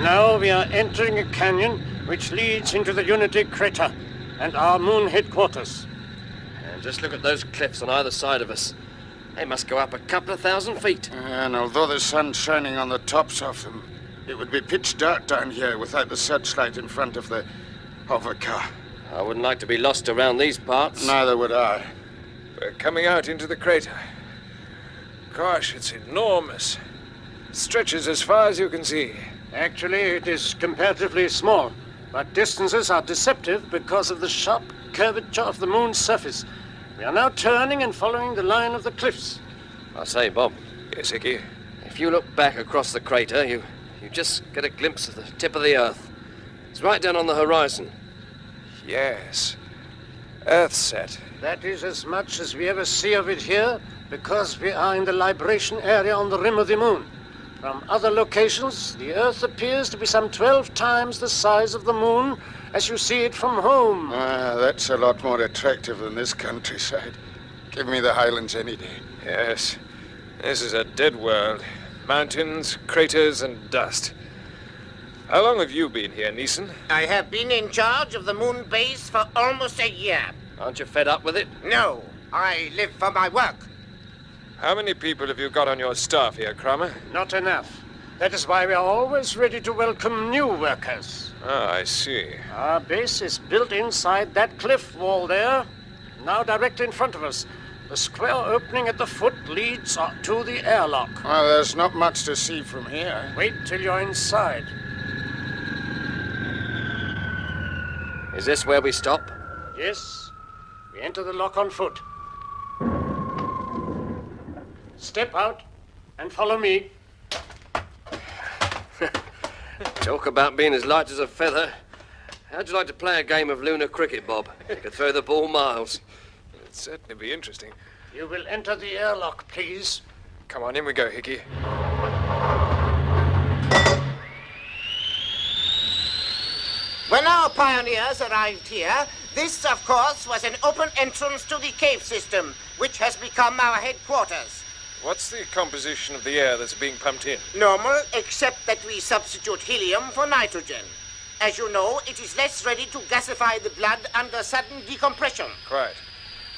Now we are entering a canyon which leads into the Unity crater and our moon headquarters. And just look at those cliffs on either side of us. They must go up a couple of 1,000 feet. And although the sun's shining on the tops of them, it would be pitch dark down here without the searchlight in front of the hover car. I wouldn't like to be lost around these parts. Neither would I. We're coming out into the crater. Gosh, it's enormous. Stretches as far as you can see. Actually, it is comparatively small, but distances are deceptive because of the sharp curvature of the moon's surface. We are now turning and following the line of the cliffs. I say, Bob. Yes, Hickey? If you look back across the crater, you just get a glimpse of the tip of the Earth. It's right down on the horizon. Yes. Earthset. That is as much as we ever see of it here, because we are in the libration area on the rim of the moon. From other locations, the Earth appears to be some 12 times the size of the moon as you see it from home. That's a lot more attractive than this countryside. Give me the highlands any day. Yes. This is a dead world. Mountains, craters, and dust. How long have you been here, Neeson? I have been in charge of the moon base for almost a year. Aren't you fed up with it? No, I live for my work. How many people have you got on your staff here, Cromer? Not enough. That is why we are always ready to welcome new workers. Ah, I see. Our base is built inside that cliff wall there, now directly in front of us. The square opening at the foot leads to the airlock. Well, there's not much to see from here. Wait till you're inside. Is this where we stop? Yes. We enter the lock on foot. Step out and follow me. Talk about being as light as a feather. How'd you like to play a game of lunar cricket, Bob? You could throw the ball miles. It'd certainly be interesting. You will enter the airlock, please. Come on, in we go, Hickey. When our pioneers arrived here, this, of course, was an open entrance to the cave system, which has become our headquarters. What's the composition of the air that's being pumped in? Normal, except that we substitute helium for nitrogen. As you know, it is less ready to gasify the blood under sudden decompression. Quite.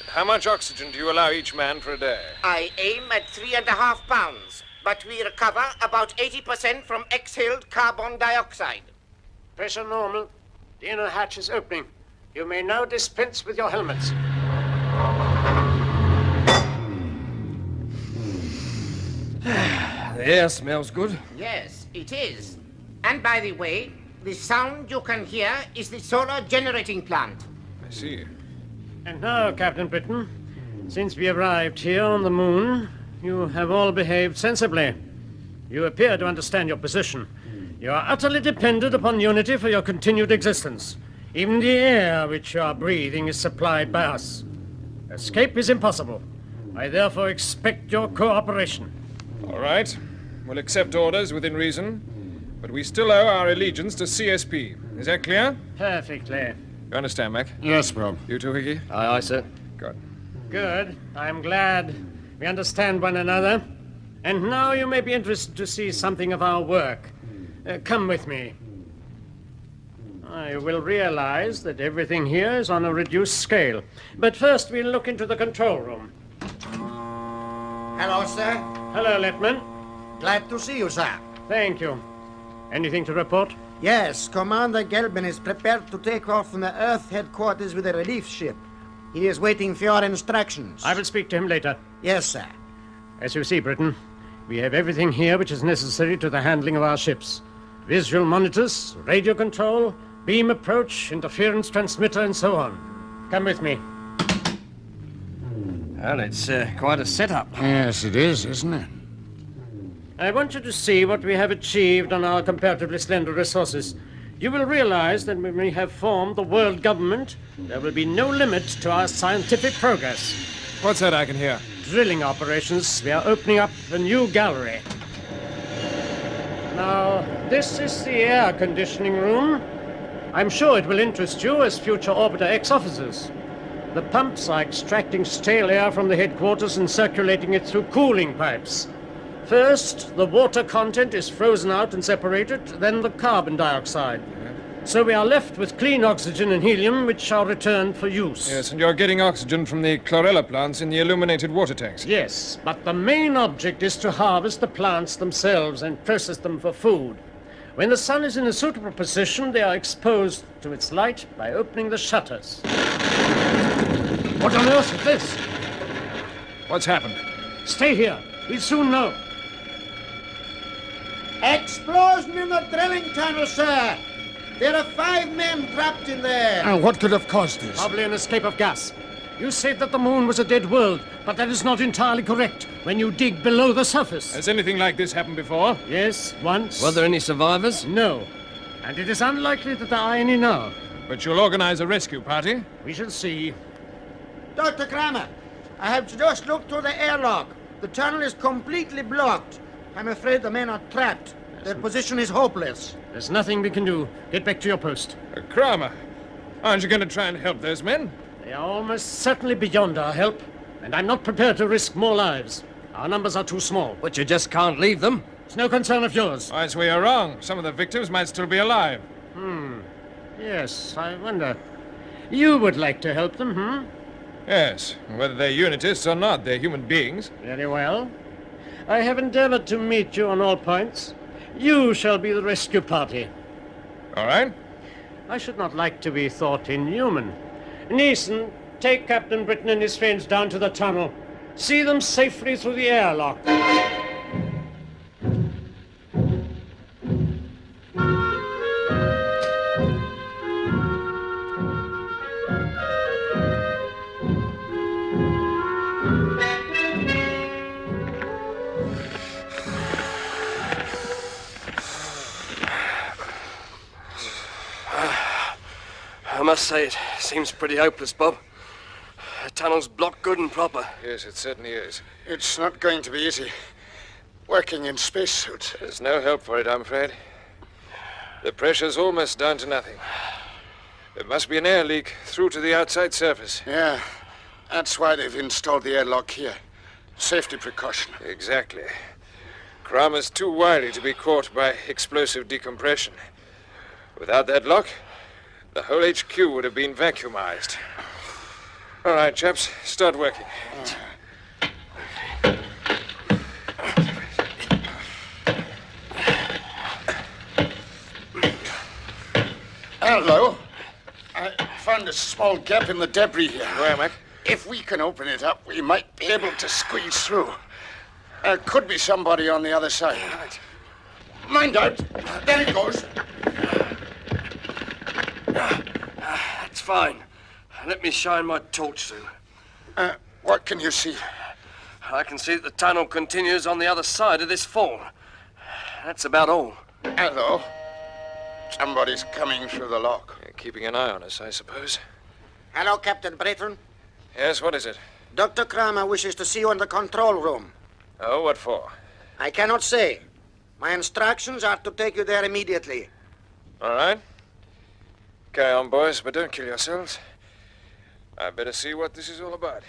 And how much oxygen do you allow each man for a day? I aim at 3.5 pounds. but we recover about 80% from exhaled carbon dioxide. Pressure normal. The inner hatch is opening. You may now dispense with your helmets. The air smells good. Yes, it is. And by the way, the sound you can hear is the solar generating plant. I see. And now, Captain Britton, since we arrived here on the moon, you have all behaved sensibly. You appear to understand your position. You are utterly dependent upon Unity for your continued existence. Even the air which you are breathing is supplied by us. Escape is impossible. I therefore expect your cooperation. All right. We'll accept orders within reason, but we still owe our allegiance to CSP. Is that clear? Perfectly. You understand, Mac? Yes, Bob. You too, Hickey? Aye, aye, sir. Good. Good. I'm glad we understand one another. And now you may be interested to see something of our work. Come with me. I will realize that everything here is on a reduced scale. But first we'll look into the control room. Hello, sir. Hello, Lieutenant. Glad to see you, sir. Thank you. Anything to report? Yes, Commander Gelben is prepared to take off from the Earth headquarters with a relief ship. He is waiting for your instructions. I will speak to him later. Yes, sir. As you see, Britain, we have everything here which is necessary to the handling of our ships. Visual monitors, radio control, beam approach, interference transmitter, and so on. Come with me. Well, it's quite a setup. Yes, it is, isn't it? I want you to see what we have achieved on our comparatively slender resources. You will realize that when we have formed the world government, there will be no limit to our scientific progress. What's that I can hear? Drilling operations. We are opening up a new gallery. Now, this is the air conditioning room. I'm sure it will interest you as future Orbiter X officers. The pumps are extracting stale air from the headquarters and circulating it through cooling pipes. First, the water content is frozen out and separated, then the carbon dioxide. So we are left with clean oxygen and helium, which are returned for use. Yes, and you're getting oxygen from the chlorella plants in the illuminated water tanks. Yes, but the main object is to harvest the plants themselves and process them for food. When the sun is in a suitable position, they are exposed to its light by opening the shutters. What on earth is this? What's happened? Stay here. We'll soon know. Explosion in the drilling tunnel, sir. There are 5 men trapped in there. And what could have caused this? Probably an escape of gas. You said that the moon was a dead world, but that is not entirely correct when you dig below the surface. Has anything like this happened before? Yes, once. Were there any survivors? No. And it is unlikely that there are any now. But you'll organize a rescue party? We shall see. Dr. Kramer, I have just looked through the airlock. The tunnel is completely blocked. I'm afraid the men are trapped. Their position is hopeless. There's nothing we can do. Get back to your post. Kramer, aren't you going to try and help those men? They are almost certainly beyond our help, and I'm not prepared to risk more lives. Our numbers are too small. But you just can't leave them. It's no concern of yours. I swear you're wrong. Some of the victims might still be alive. Yes, I wonder. You would like to help them, Yes, whether they're Unitists or not, they're human beings. Very well. I have endeavored to meet you on all points. You shall be the rescue party. All right. I should not like to be thought inhuman. Neeson, take Captain Britton and his friends down to the tunnel. See them safely through the airlock. I must say it seems pretty hopeless, Bob. The tunnel's blocked good and proper. Yes, it certainly is. It's not going to be easy. Working in spacesuits. There's no help for it, I'm afraid. The pressure's almost down to nothing. There must be an air leak through to the outside surface. Yeah, that's why they've installed the airlock here. Safety precaution. Exactly. Kramer's too wily to be caught by explosive decompression. Without that lock, the whole HQ would have been vacuumized. All right, chaps, start working. Hello. I found a small gap in the debris here. Where, Mac? If we can open it up, we might be able to squeeze through. There could be somebody on the other side. Right. Mind out. There it goes. That's fine. Let me shine my torch through. What can you see? I can see that the tunnel continues on the other side of this fall. That's about all. Hello. Somebody's coming through the lock. Keeping an eye on us, I suppose. Hello, Captain Britton. Yes, what is it? Dr. Kramer wishes to see you in the control room. Oh, what for? I cannot say. My instructions are to take you there immediately. All right. Carry on, boys, but don't kill yourselves. I'd better see what this is all about.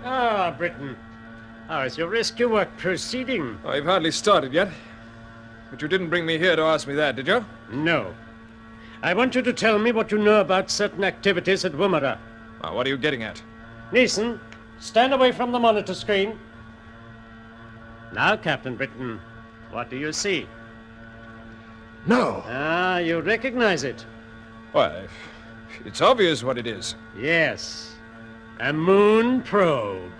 Ah, Britton. How is your rescue work proceeding? Oh, you've hardly started yet. But you didn't bring me here to ask me that, did you? No. I want you to tell me what you know about certain activities at Woomera. Well, what are you getting at? Neeson, stand away from the monitor screen. Now, Captain Britton, what do you see? No. Ah, you recognize it. Why, it's obvious what it is. Yes. A moon probe.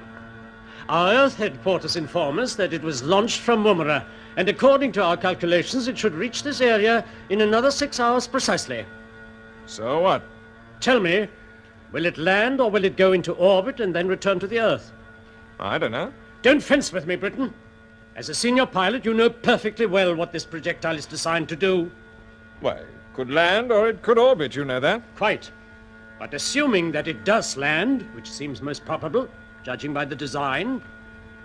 Our Earth headquarters inform us that it was launched from Woomera, and according to our calculations, it should reach this area in another 6 hours precisely. So what? Tell me, will it land or will it go into orbit and then return to the Earth? I don't know. Don't fence with me, Britton. As a senior pilot, you know perfectly well what this projectile is designed to do. Why, it could land or it could orbit, you know that? Quite. But assuming that it does land, which seems most probable, judging by the design,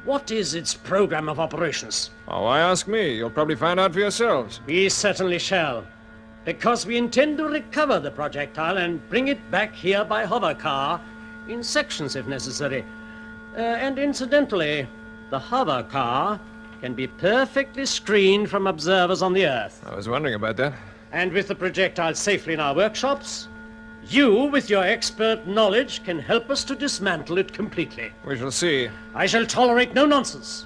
what is its program of operations? Oh, why ask me? You'll probably find out for yourselves. We certainly shall. Because we intend to recover the projectile and bring it back here by hover car, in sections if necessary. And incidentally, the hover car can be perfectly screened from observers on the Earth. I was wondering about that. And with the projectile safely in our workshops, you, with your expert knowledge, can help us to dismantle it completely. We shall see. I shall tolerate no nonsense.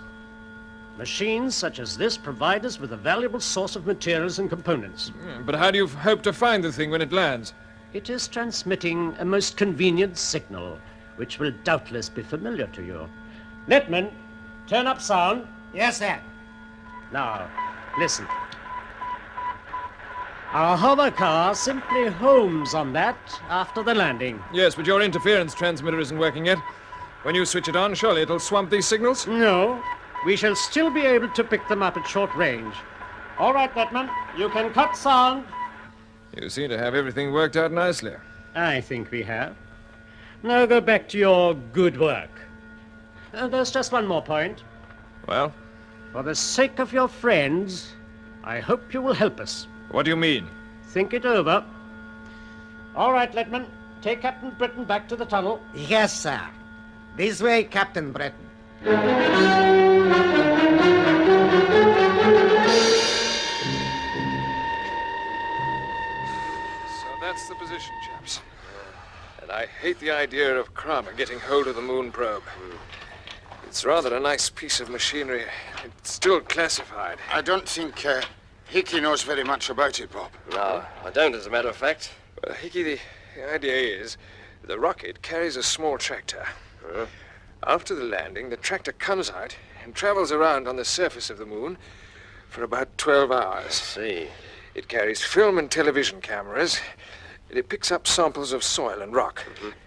Machines such as this provide us with a valuable source of materials and components. But how do you hope to find the thing when it lands? It is transmitting a most convenient signal, which will doubtless be familiar to you. Netman, turn up sound. Yes, sir. Now, listen. Our hover car simply homes on that after the landing. Yes, but your interference transmitter isn't working yet. When you switch it on, surely it'll swamp these signals? No. We shall still be able to pick them up at short range. All right, Netman, you can cut sound. You seem to have everything worked out nicely. I think we have. Now go back to your good work. There's just one more point. Well? For the sake of your friends, I hope you will help us. What do you mean? Think it over. All right, Letman. Take Captain Britton back to the tunnel. Yes, sir. This way, Captain Britton. So that's the position, chaps. And I hate the idea of Kramer getting hold of the moon probe. It's rather a nice piece of machinery. It's still classified. I don't think Hickey knows very much about it, Bob. No, I don't, as a matter of fact. Well, Hickey, the idea is the rocket carries a small tractor. After the landing, the tractor comes out and travels around on the surface of the moon for about 12 hours. I see. It carries film and television cameras, and it picks up samples of soil and rock.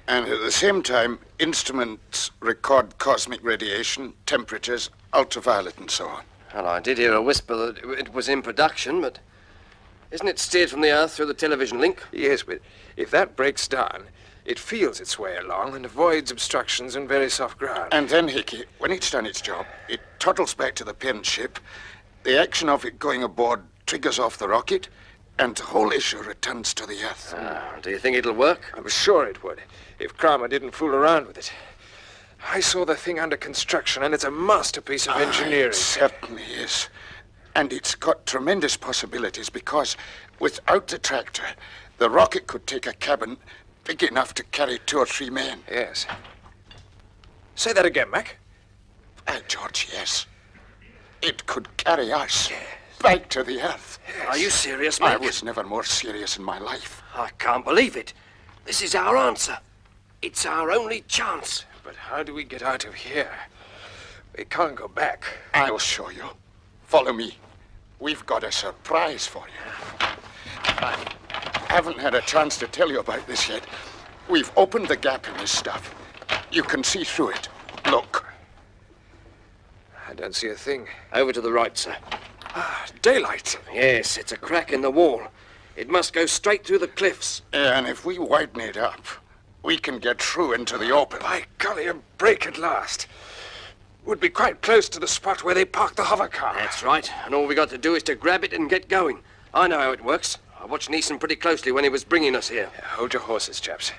And at the same time, instruments record cosmic radiation, temperatures, ultraviolet, and so on. Well, I did hear a whisper that it was in production, but isn't it steered from the Earth through the television link? Yes, but if that breaks down, it feels its way along and avoids obstructions and very soft ground. And then, Hickey, when it's done its job, it toddles back to the parent ship. The action of it going aboard triggers off the rocket, and the whole issue returns to the Earth. Do you think it'll work? I'm sure it would, if Kramer didn't fool around with it. I saw the thing under construction, and it's a masterpiece of engineering. It certainly is. And it's got tremendous possibilities because without the tractor, the rocket could take a cabin big enough to carry 2 or 3 men. Yes. Say that again, Mac. George, yes. It could carry us back to the Earth. Are you serious, Mac? I was never more serious in my life. I can't believe it. This is our answer. It's our only chance. But how do we get out of here? We can't go back. I'll show you. Follow me. We've got a surprise for you. I haven't had a chance to tell you about this yet. We've opened the gap in this stuff. You can see through it. Look. I don't see a thing. Over to the right, sir. Daylight. Yes, it's a crack in the wall. It must go straight through the cliffs. And if we widen it up, we can get through into the open. By golly, a break at last. Would be quite close to the spot where they parked the hover car. That's right. And all we got to do is to grab it and get going. I know how it works. I watched Neeson pretty closely when he was bringing us here. Hold your horses, chaps.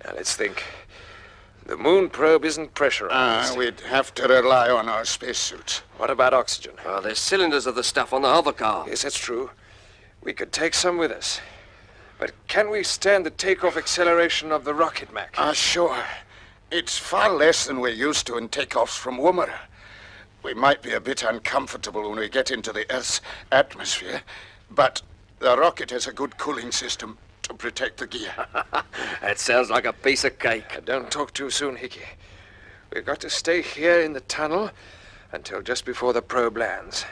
Now, let's think. The moon probe isn't pressurized. We'd have to rely on our spacesuits. What about oxygen? Well, there's cylinders of the stuff on the hover car. Yes, that's true. We could take some with us. But can we stand the takeoff acceleration of the rocket, Mac? Sure. It's far less than we're used to in takeoffs from Woomera. We might be a bit uncomfortable when we get into the Earth's atmosphere, but the rocket has a good cooling system to protect the gear. That sounds like a piece of cake. Don't talk too soon, Hickey. We've got to stay here in the tunnel until just before the probe lands.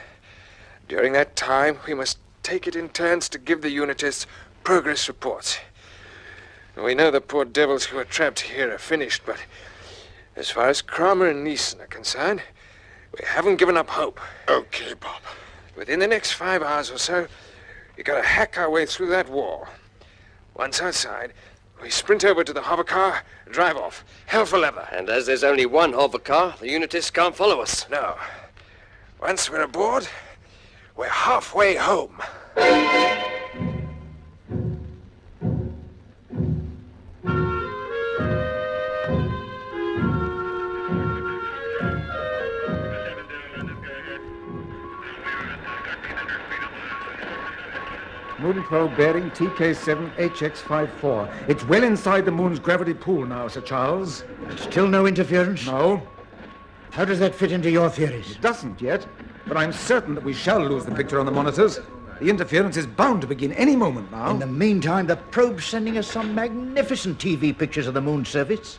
During that time, we must take it in turns to give the unitists progress reports. We know the poor devils who are trapped here are finished, but as far as Kramer and Neeson are concerned, we haven't given up hope. Okay, Bob. Within the next 5 hours or so, we gotta hack our way through that wall. Once outside, we sprint over to the hover car and drive off. Hell for leather. And as there's only one hover car, the unitists can't follow us. No. Once we're aboard, we're halfway home. Moon probe bearing TK7HX54. It's well inside the moon's gravity pool now, Sir Charles. Still no interference? No. How does that fit into your theories? It doesn't yet, but I'm certain that we shall lose the picture on the monitors. The interference is bound to begin any moment now. In the meantime, the probe's sending us some magnificent TV pictures of the moon's surface.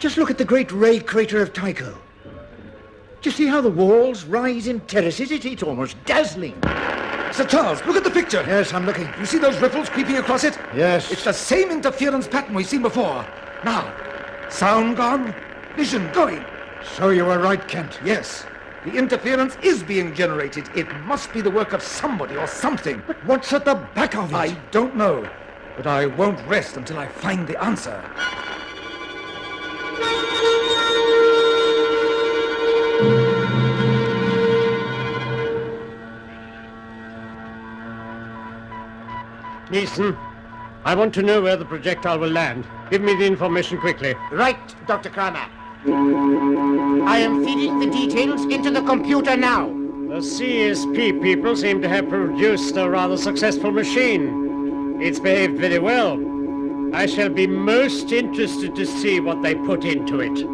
Just look at the great ray crater of Tycho. Do you see how the walls rise in terraces? It's almost dazzling. Sir Charles, look at the picture. Yes, I'm looking. You see those ripples creeping across it? Yes. It's the same interference pattern we've seen before. Now, sound gone, vision going. So you were right, Kent. Yes. The interference is being generated. It must be the work of somebody or something. But what's at the back of it? I don't know. But I won't rest until I find the answer. Neeson, I want to know where the projectile will land. Give me the information quickly. Right, Dr. Kramer. I am feeding the details into the computer now. The CSP people seem to have produced a rather successful machine. It's behaved very well. I shall be most interested to see what they put into it.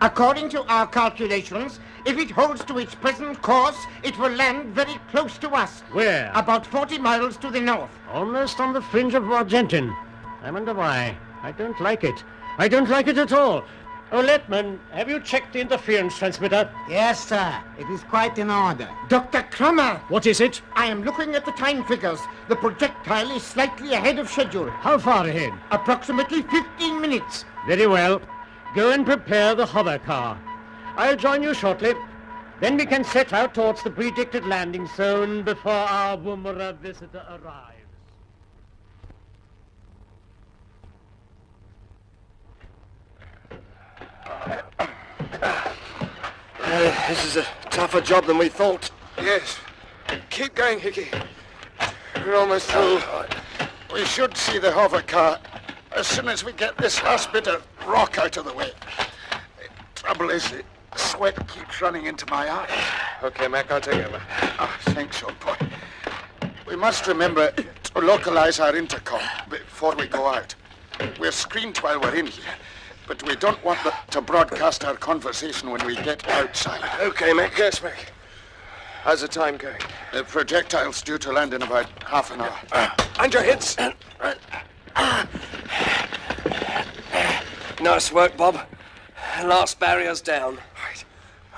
According to our calculations, if it holds to its present course, it will land very close to us. Where? About 40 miles to the north. Almost on the fringe of Argentin. I wonder why. I don't like it. I don't like it at all. Oh, Letman, have you checked the interference transmitter? Yes, sir. It is quite in order. Dr. Kramer! What is it? I am looking at the time figures. The projectile is slightly ahead of schedule. How far ahead? Approximately 15 minutes. Very well. Go and prepare the hover car. I'll join you shortly. Then we can set out towards the predicted landing zone before our Woomera visitor arrives. This is a tougher job than we thought. Yes. Keep going, Hickey. We're almost through. We should see the hover car as soon as we get this last bit of rock out of the way. The trouble is, the sweat keeps running into my eyes. Okay, Mac, I'll take over. Oh, thanks, old boy. We must remember to localize our intercom before we go out. We're screened while we're in here, but we don't want to broadcast our conversation when we get outside. Okay, Mac. Yes, Mac. How's the time going? The projectile's due to land in about half an hour. And your heads. Nice work, Bob. Last barrier's down. Right.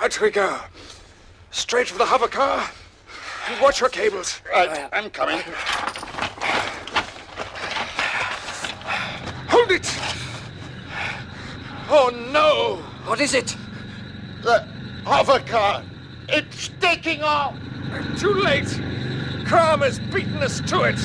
Out we go. Straight for the hover car. And watch your cables. Right, I'm coming. Hold it! Oh, no! What is it? The hover car. It's taking off. Too late. Kramer's beaten us to it.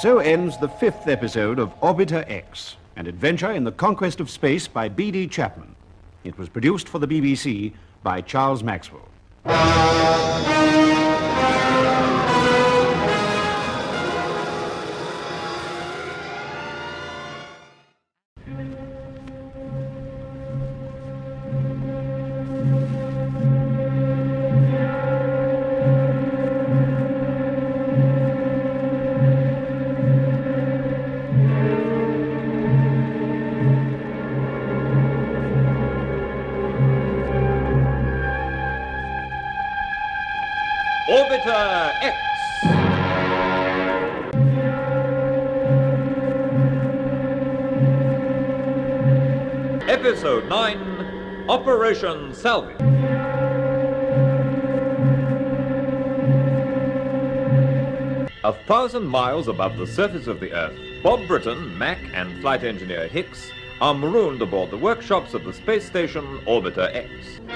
So ends the 5th episode of Orbiter X, an adventure in the conquest of space by B.D. Chapman. It was produced for the BBC by Charles Maxwell. Orbiter X. Episode 9, Operation Salvage. A 1,000 miles above the surface of the Earth, Bob Britton, Mac, and flight engineer Hicks are marooned aboard the workshops of the space station Orbiter X.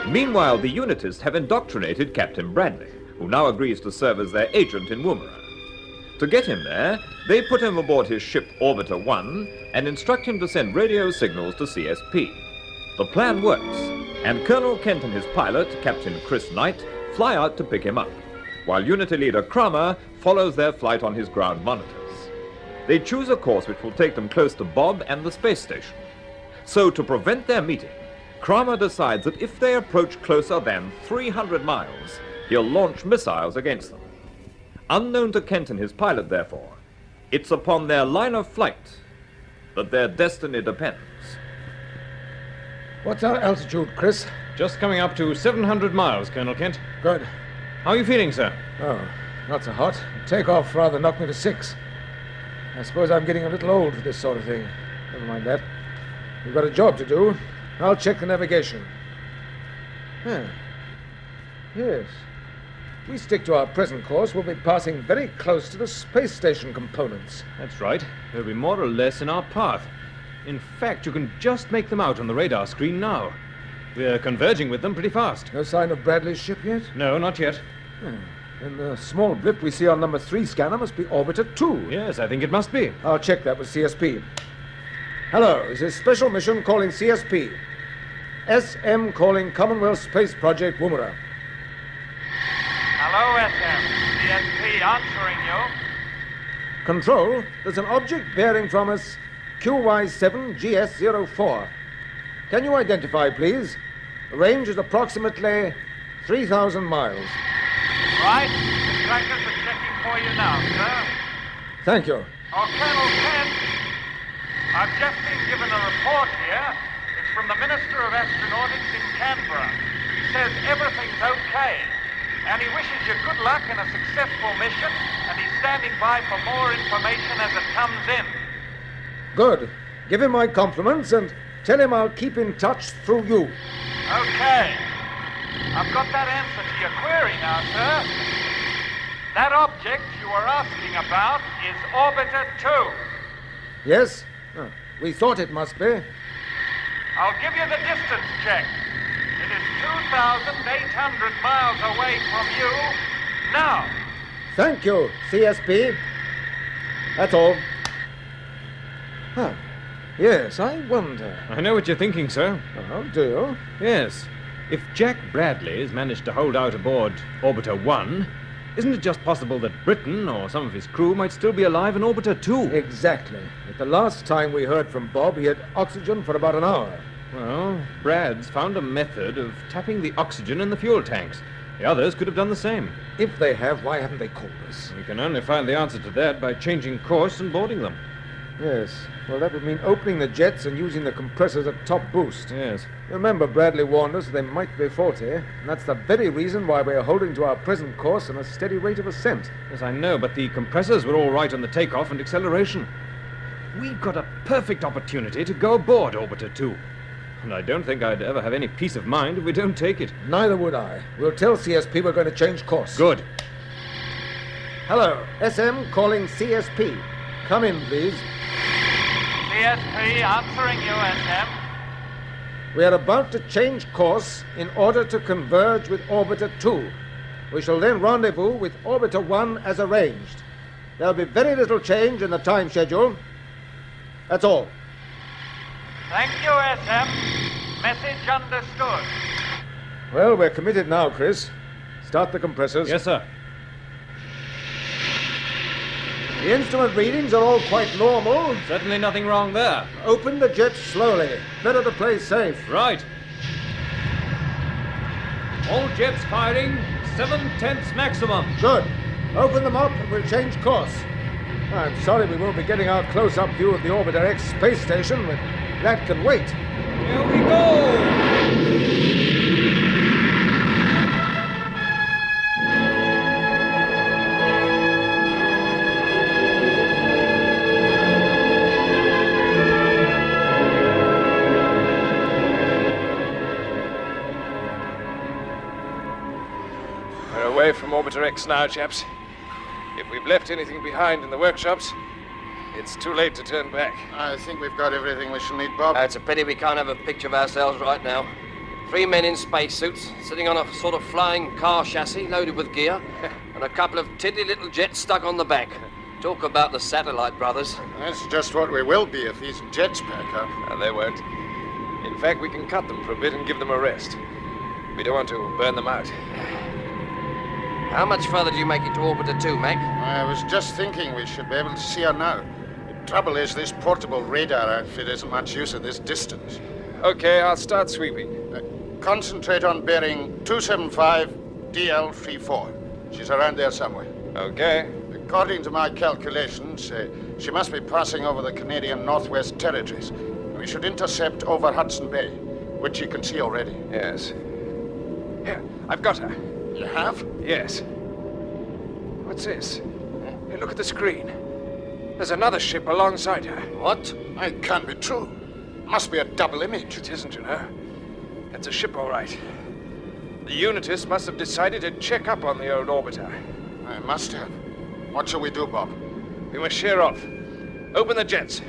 Meanwhile, the Unitists have indoctrinated Captain Bradley, who now agrees to serve as their agent in Woomera. To get him there, they put him aboard his ship Orbiter 1 and instruct him to send radio signals to CSP. The plan works, and Colonel Kent and his pilot, Captain Chris Knight, fly out to pick him up, while Unity leader Kramer follows their flight on his ground monitors. They choose a course which will take them close to Bob and the space station. So to prevent their meeting, Kramer decides that if they approach closer than 300 miles, he'll launch missiles against them. Unknown to Kent and his pilot, therefore, it's upon their line of flight that their destiny depends. What's our altitude, Chris? Just coming up to 700 miles, Colonel Kent. Good. How are you feeling, sir? Oh, not so hot. Takeoff rather knocked me to 6. I suppose I'm getting a little old for this sort of thing. Never mind that. We've got a job to do. I'll check the navigation. Yes. If we stick to our present course, we'll be passing very close to the space station components. That's right. They'll be more or less in our path. In fact, you can just make them out on the radar screen now. We're converging with them pretty fast. No sign of Bradley's ship yet? No, not yet. And the small blip we see on number 3 scanner must be Orbiter 2. Yes, I think it must be. I'll check that with CSP. Hello, this is Special Mission calling CSP. SM calling Commonwealth Space Project Woomera. Hello, SM. CSP answering you. Control, there's an object bearing from us QY7GS04. Can you identify, please? The range is approximately 3,000 miles. Right. The trackers are checking for you now, sir. Thank you. Oh, Colonel Kent, I've just been given a report here. It's from the Minister of Astronautics in Canberra. He says everything's okay. And he wishes you good luck in a successful mission, and he's standing by for more information as it comes in. Good. Give him my compliments and tell him I'll keep in touch through you. Okay. I've got that answer to your query now, sir. That object you were asking about is Orbiter 2. Yes? Oh, we thought it must be. I'll give you the distance check. It is 2,800 miles away from you now. Thank you, CSP. That's all. Huh. Yes, I wonder. I know what you're thinking, sir. Oh, do you? Yes. If Jack Bradley's managed to hold out aboard Orbiter 1, isn't it just possible that Britain or some of his crew might still be alive in Orbiter 2? Exactly. But the last time we heard from Bob, he had oxygen for about an hour. Well, Brad's found a method of tapping the oxygen in the fuel tanks. The others could have done the same. If they have, why haven't they called us? We can only find the answer to that by changing course and boarding them. Yes. Well, that would mean opening the jets and using the compressors at top boost. Yes. Remember, Bradley warned us they might be faulty, and that's the very reason why we're holding to our present course and a steady rate of ascent. Yes, I know, but the compressors were all right on the takeoff and acceleration. We've got a perfect opportunity to go aboard Orbiter 2. And I don't think I'd ever have any peace of mind if we don't take it. Neither would I. We'll tell CSP we're going to change course. Good. Hello, SM calling CSP. Come in, please. CSP answering you, SM. We are about to change course in order to converge with Orbiter 2. We shall then rendezvous with Orbiter 1 as arranged. There'll be very little change in the time schedule. That's all. Thank you, SM. Message understood. Well, we're committed now, Chris. Start the compressors. Yes, sir. The instrument readings are all quite normal. Certainly nothing wrong there. Open the jets slowly. Better to play safe. Right. All jets firing, 7/10 maximum. Good. Open them up and we'll change course. I'm sorry we won't be getting our close-up view of the Orbiter X space station, but that can wait. Here we go! We're away from Orbiter X now, chaps. If we've left anything behind in the workshops, it's too late to turn back. I think we've got everything we shall need, Bob. It's a pity we can't have a picture of ourselves right now. 3 men in spacesuits, sitting on a sort of flying car chassis loaded with gear, and a couple of tiddly little jets stuck on the back. Talk about the Satellite Brothers. That's just what we will be if these jets pack up. No, they won't. In fact, we can cut them for a bit and give them a rest. We don't want to burn them out. How much further do you make it to Orbiter 2, Mac? I was just thinking we should be able to see her now. The trouble is this portable radar outfit isn't much use at this distance. Okay, I'll start sweeping. Concentrate on bearing 275 DL34. She's around there somewhere. Okay. According to my calculations, she must be passing over the Canadian Northwest Territories. We should intercept over Hudson Bay, which you can see already. Yes. Here, I've got her. You have? Yes. What's this? Hey, look at the screen. There's another ship alongside her. What? It can't be true. Must be a double image. It isn't, you know. It's a ship, all right. The Unitus must have decided to check up on the old orbiter. I must have. What shall we do, Bob? We must sheer off. Open the jets.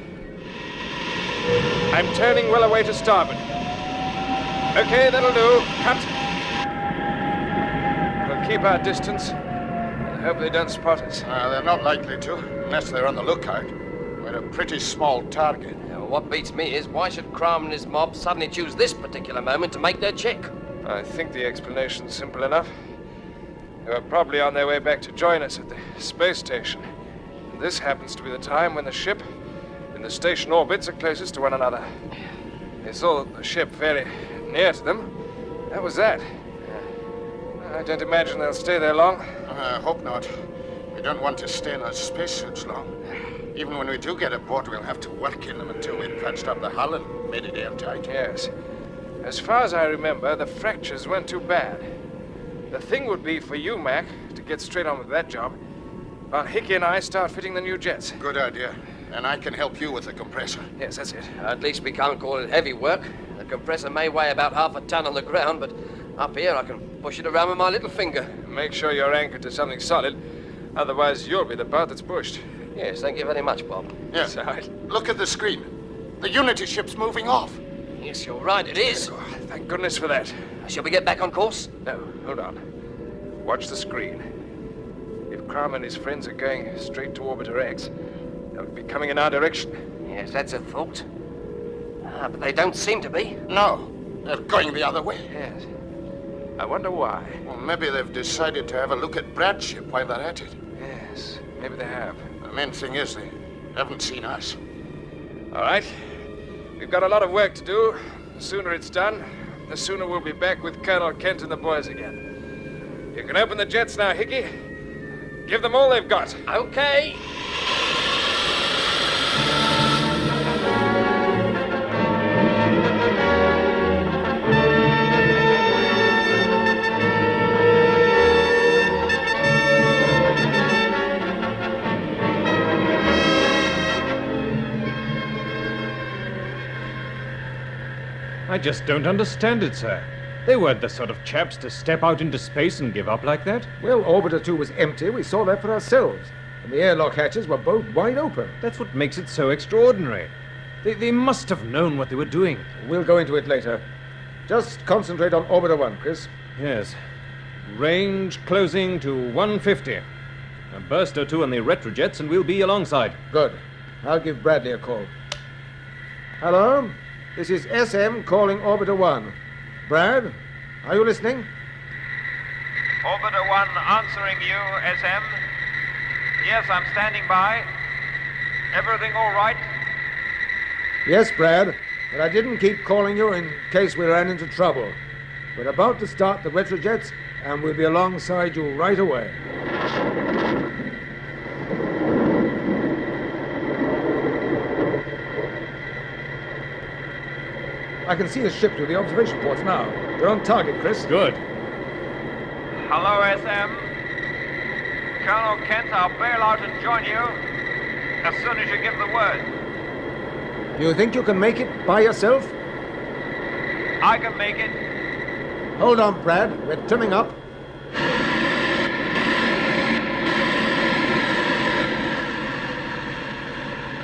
I'm turning well away to starboard. Okay, that'll do. Cut. We'll keep our distance and hope they don't spot us. They're not likely to, unless they're on the lookout. We're a pretty small target. What beats me is why should Cram and his mob suddenly choose this particular moment to make their check? I think the explanation's simple enough. They were probably on their way back to join us at the space station. And this happens to be the time when the ship and the station orbits are closest to one another. They saw the ship very near to them. That was that. I don't imagine they'll stay there long. I hope not. We don't want to stay in our spacesuits long. Even when we do get aboard, we'll have to work in them until we've patched up the hull and made it airtight. Yes. As far as I remember, the fractures weren't too bad. The thing would be for you, Mac, to get straight on with that job, while Hickey and I start fitting the new jets. Good idea. And I can help you with the compressor. Yes, that's it. At least we can't call it heavy work. The compressor may weigh about half a ton on the ground, but up here I can push it around with my little finger. Make sure you're anchored to something solid, otherwise you'll be the part that's pushed. Yes, thank you very much, Bob. Yes. Look at the screen. The Unity ship's moving off. Yes, you're right, it is. Oh, thank goodness for that. Shall we get back on course? No, hold on. Watch the screen. If Cram and his friends are going straight to Orbiter X, they'll be coming in our direction. Yes, that's a thought. But they don't seem to be. No, they're going the other way. Yes. I wonder why. Well, maybe they've decided to have a look at Brad's ship while they're at it. Yes, maybe they have. The main thing is they haven't seen us. All right. We've got a lot of work to do. The sooner it's done, the sooner we'll be back with Colonel Kent and the boys again. You can open the jets now, Hickey. Give them all they've got. Okay. I just don't understand it, sir. They weren't the sort of chaps to step out into space and give up like that. Well, Orbiter 2 was empty. We saw that for ourselves. And the airlock hatches were both wide open. That's what makes it so extraordinary. They must have known what they were doing. We'll go into it later. Just concentrate on Orbiter 1, Chris. Yes. Range closing to 150. A burst or two on the retrojets and we'll be alongside. Good. I'll give Bradley a call. Hello? This is SM calling Orbiter 1. Brad, are you listening? Orbiter 1 answering you, SM. Yes, I'm standing by. Everything all right? Yes, Brad, but I didn't keep calling you in case we ran into trouble. We're about to start the retrojets, and we'll be alongside you right away. I can see a ship through the observation ports now. We're on target, Chris. Good. Hello, SM. Colonel Kent, I'll bail out and join you as soon as you give the word. You think you can make it by yourself? I can make it. Hold on, Brad. We're trimming up.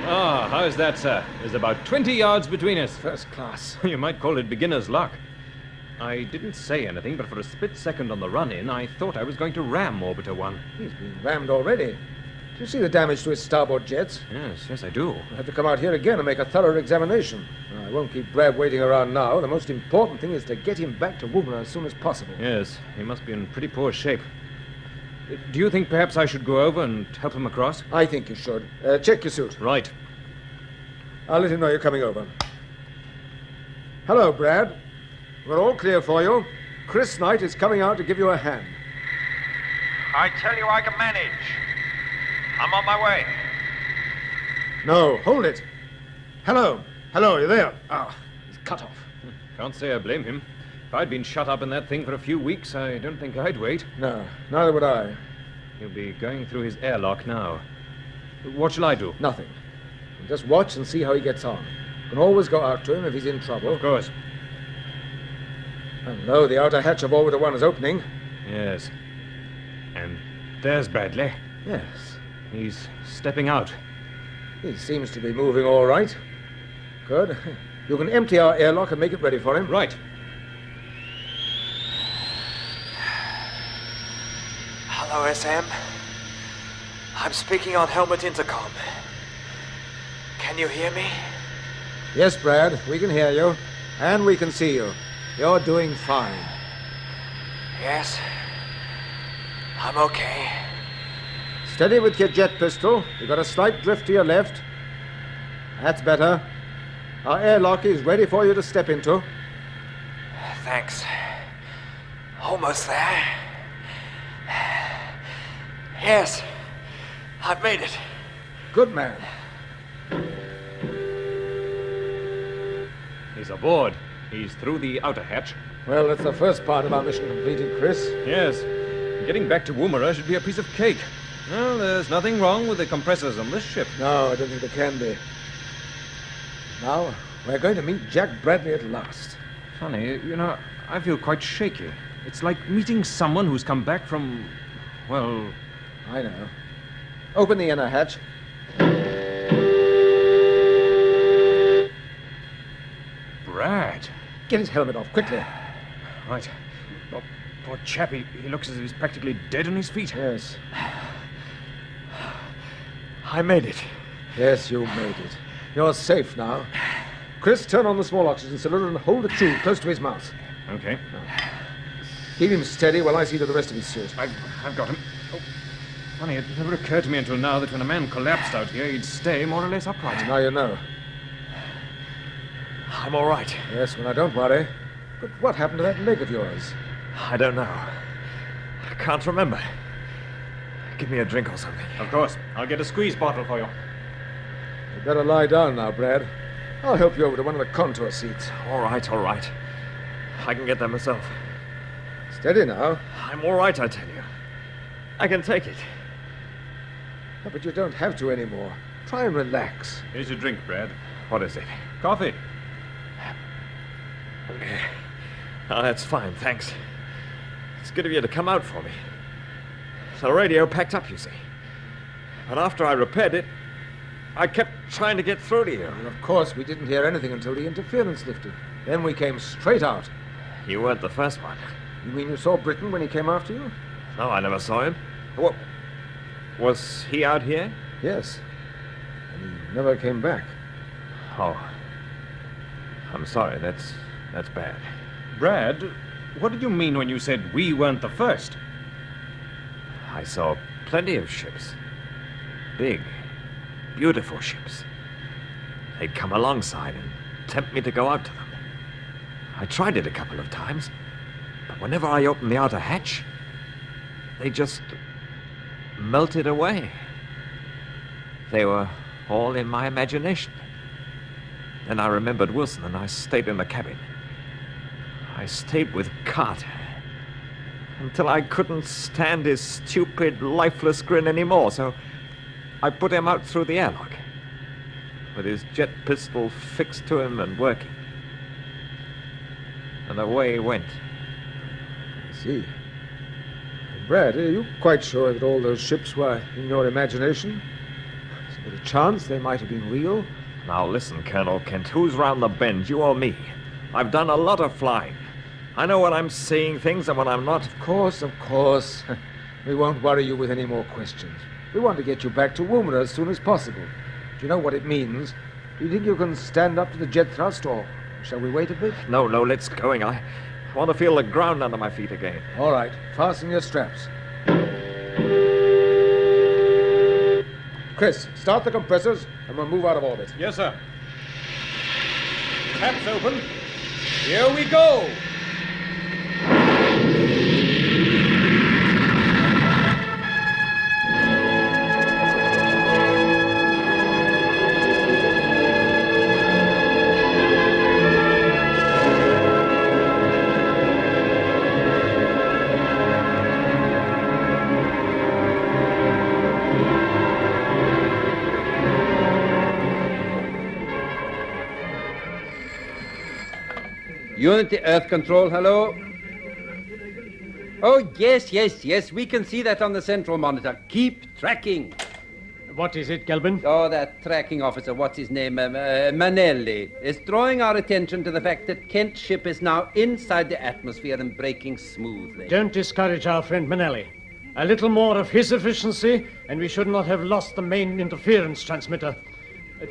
Ah, how's that, sir? There's about 20 yards between us. First class. You might call it beginner's luck. I didn't say anything, but for a split second on the run-in, I thought I was going to ram Orbiter 1. He's been rammed already. Do you see the damage to his starboard jets? Yes, I do. We'll have to come out here again and make a thorough examination. I won't keep Brad waiting around now. The most important thing is to get him back to Woomera as soon as possible. Yes, he must be in pretty poor shape. Do you think perhaps I should go over and help him across? I think you should. Check your suit. Right. I'll let him know you're coming over. Hello, Brad. We're all clear for you. Chris Knight is coming out to give you a hand. I tell you I can manage. I'm on my way. No, hold it. Hello. Hello, you there? Ah, he's cut off. Can't say I blame him. If I'd been shut up in that thing for a few weeks, I don't think I'd wait. No, neither would I. He'll be going through his airlock now. What shall I do? Nothing. Just watch and see how he gets on. You can always go out to him if he's in trouble. Of course. Hello, the outer hatch of Orbiter 1 is opening. Yes. And there's Bradley. Yes. He's stepping out. He seems to be moving all right. Good. You can empty our airlock and make it ready for him. Right. Hello, SM. I'm speaking on helmet intercom. Can you hear me? Yes, Brad, we can hear you. And we can see you. You're doing fine. Yes. I'm okay. Steady with your jet pistol. You've got a slight drift to your left. That's better. Our airlock is ready for you to step into. Thanks. Almost there. Yes. I've made it. Good man. He's aboard. He's through the outer hatch. Well, that's the first part of our mission completed, Chris. Yes. Getting back to Woomera should be a piece of cake. Well, there's nothing wrong with the compressors on this ship. No, I don't think there can be. Now, we're going to meet Jack Bradley at last. Funny, you know, I feel quite shaky. It's like meeting someone who's come back from, well... I know. Open the inner hatch. Brad. Get his helmet off, quickly. Right. Oh, poor chap, he looks as if he's practically dead on his feet. Yes. I made it. Yes, you made it. You're safe now. Chris, turn on the small oxygen cylinder and hold the tube close to his mouth. Okay. Keep him steady while I see to the rest of his suit. I've got him. Oh, funny, it never occurred to me until now that when a man collapsed out here, he'd stay more or less upright. Now you know. I'm all right. Yes, well, now don't worry. But what happened to that leg of yours? I don't know. I can't remember. Give me a drink or something. Of course. I'll get a squeeze bottle for you. You'd better lie down now, Brad. I'll help you over to one of the contour seats. All right, all right. I can get there myself. Steady now. I'm all right, I tell you. I can take it. Oh, but you don't have to anymore. Try and relax. Here's your drink, Brad. What is it? Coffee. Oh, that's fine, thanks. It's good of you to come out for me. The radio packed up, you see. But after I repaired it, I kept trying to get through to you. And of course, we didn't hear anything until the interference lifted. Then we came straight out. You weren't the first one. You mean you saw Britton when he came after you? No, I never saw him. What? Was he out here? Yes. And he never came back. Oh. I'm sorry, that's bad. Brad, what did you mean when you said we weren't the first? I saw plenty of ships. Big, beautiful ships. They'd come alongside and tempt me to go out to them. I tried it a couple of times, but whenever I opened the outer hatch, they just melted away. They were all in my imagination. Then I remembered Wilson and I stayed in the cabin. I stayed with Carter until I couldn't stand his stupid, lifeless grin anymore, so I put him out through the airlock with his jet pistol fixed to him and working. And away he went. I see. Brad, are you quite sure that all those ships were in your imagination? Is there a chance they might have been real? Now listen, Colonel Kent, who's round the bend, you or me? I've done a lot of flying. I know when I'm seeing things and when I'm not. Of course. We won't worry you with any more questions. We want to get you back to Woomera as soon as possible. Do you know what it means? Do you think you can stand up to the jet thrust, or shall we wait a bit? No, let's going. I want to feel the ground under my feet again. All right, fasten your straps. Chris, start the compressors and we'll move out of orbit. Yes, sir. Taps open. Here we go. Unity Earth Control, hello? Oh, yes, we can see that on the central monitor. Keep tracking. What is it, Gelbin? Oh, that tracking officer, what's his name? Manelli, is drawing our attention to the fact that Kent's ship is now inside the atmosphere and braking smoothly. Don't discourage our friend Manelli. A little more of his efficiency, and we should not have lost the main interference transmitter.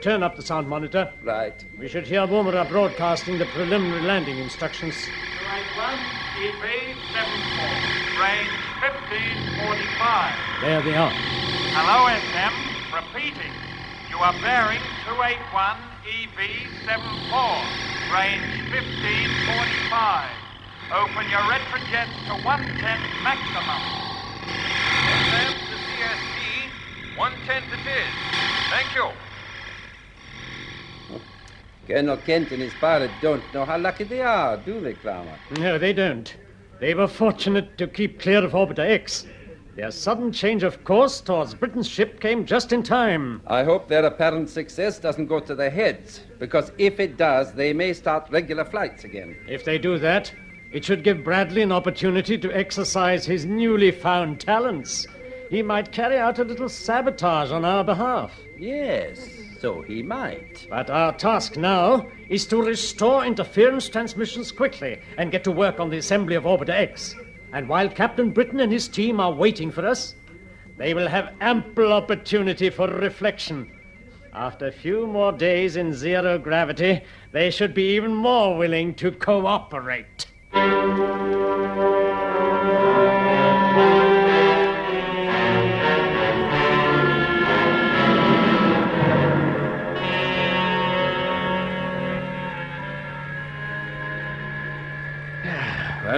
Turn up the sound monitor. Right. We should hear Woomera broadcasting the preliminary landing instructions. Right 1, EV 74, range 1545. There they are. Hello, SM. Repeating. You are bearing 281 EV 74, range 1545. Open your retrojets to 110 maximum. SM to CST, 110 it is. Thank you. Colonel Kent and his pilot don't know how lucky they are, do they, Kramer? No, they don't. They were fortunate to keep clear of Orbiter X. Their sudden change of course towards Britain's ship came just in time. I hope their apparent success doesn't go to their heads, because if it does, they may start regular flights again. If they do that, it should give Bradley an opportunity to exercise his newly found talents. He might carry out a little sabotage on our behalf. Yes, so he might. But our task now is to restore interference transmissions quickly and get to work on the assembly of Orbiter X. And while Captain Britton and his team are waiting for us, they will have ample opportunity for reflection. After a few more days in zero gravity, they should be even more willing to cooperate.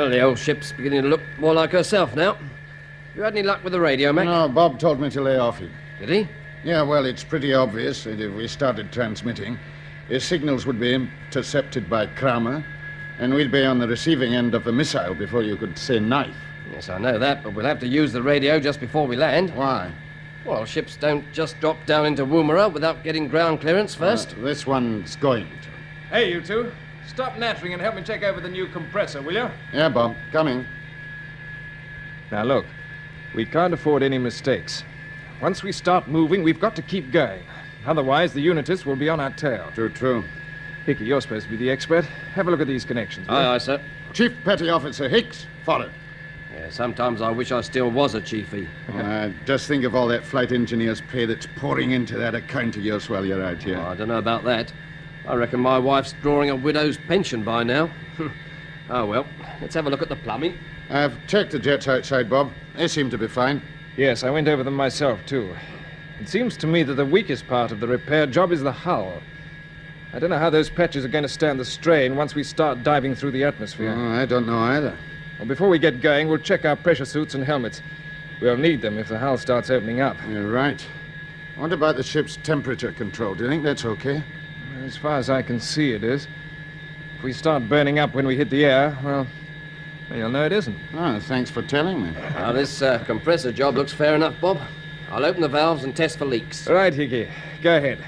Well, the old ship's beginning to look more like herself now. You had any luck with the radio, Mac? No, Bob told me to lay off it. Did he? Yeah, well, it's pretty obvious that if we started transmitting, his signals would be intercepted by Kramer, and we'd be on the receiving end of the missile before you could say knife. Yes, I know that, but we'll have to use the radio just before we land. Why? Well, ships don't just drop down into Woomera without getting ground clearance first. This one's going to. Hey, you two. Stop nattering and help me check over the new compressor, will you? Yeah, Bob. Coming. Now, look. We can't afford any mistakes. Once we start moving, we've got to keep going. Otherwise, the Unitas will be on our tail. True. Hickey, you're supposed to be the expert. Have a look at these connections, will you? Aye, sir. Chief Petty Officer Hicks, follow. Yeah, sometimes I wish I still was a chiefy. Just think of all that flight engineer's pay that's pouring into that account of yours while you're out here. I don't know about that. I reckon my wife's drawing a widow's pension by now. Oh, well, let's have a look at the plumbing. I've checked the jets outside, Bob. They seem to be fine. Yes, I went over them myself, too. It seems to me that the weakest part of the repair job is the hull. I don't know how those patches are going to stand the strain once we start diving through the atmosphere. Oh, I don't know either. Well, before we get going, we'll check our pressure suits and helmets. We'll need them if the hull starts opening up. You're right. What about the ship's temperature control? Do you think that's okay? As far as I can see, it is. If we start burning up when we hit the air, well, you'll know it isn't. Oh, thanks for telling me. Now, this compressor job looks fair enough, Bob. I'll open the valves and test for leaks. All right, Hickey. Go ahead.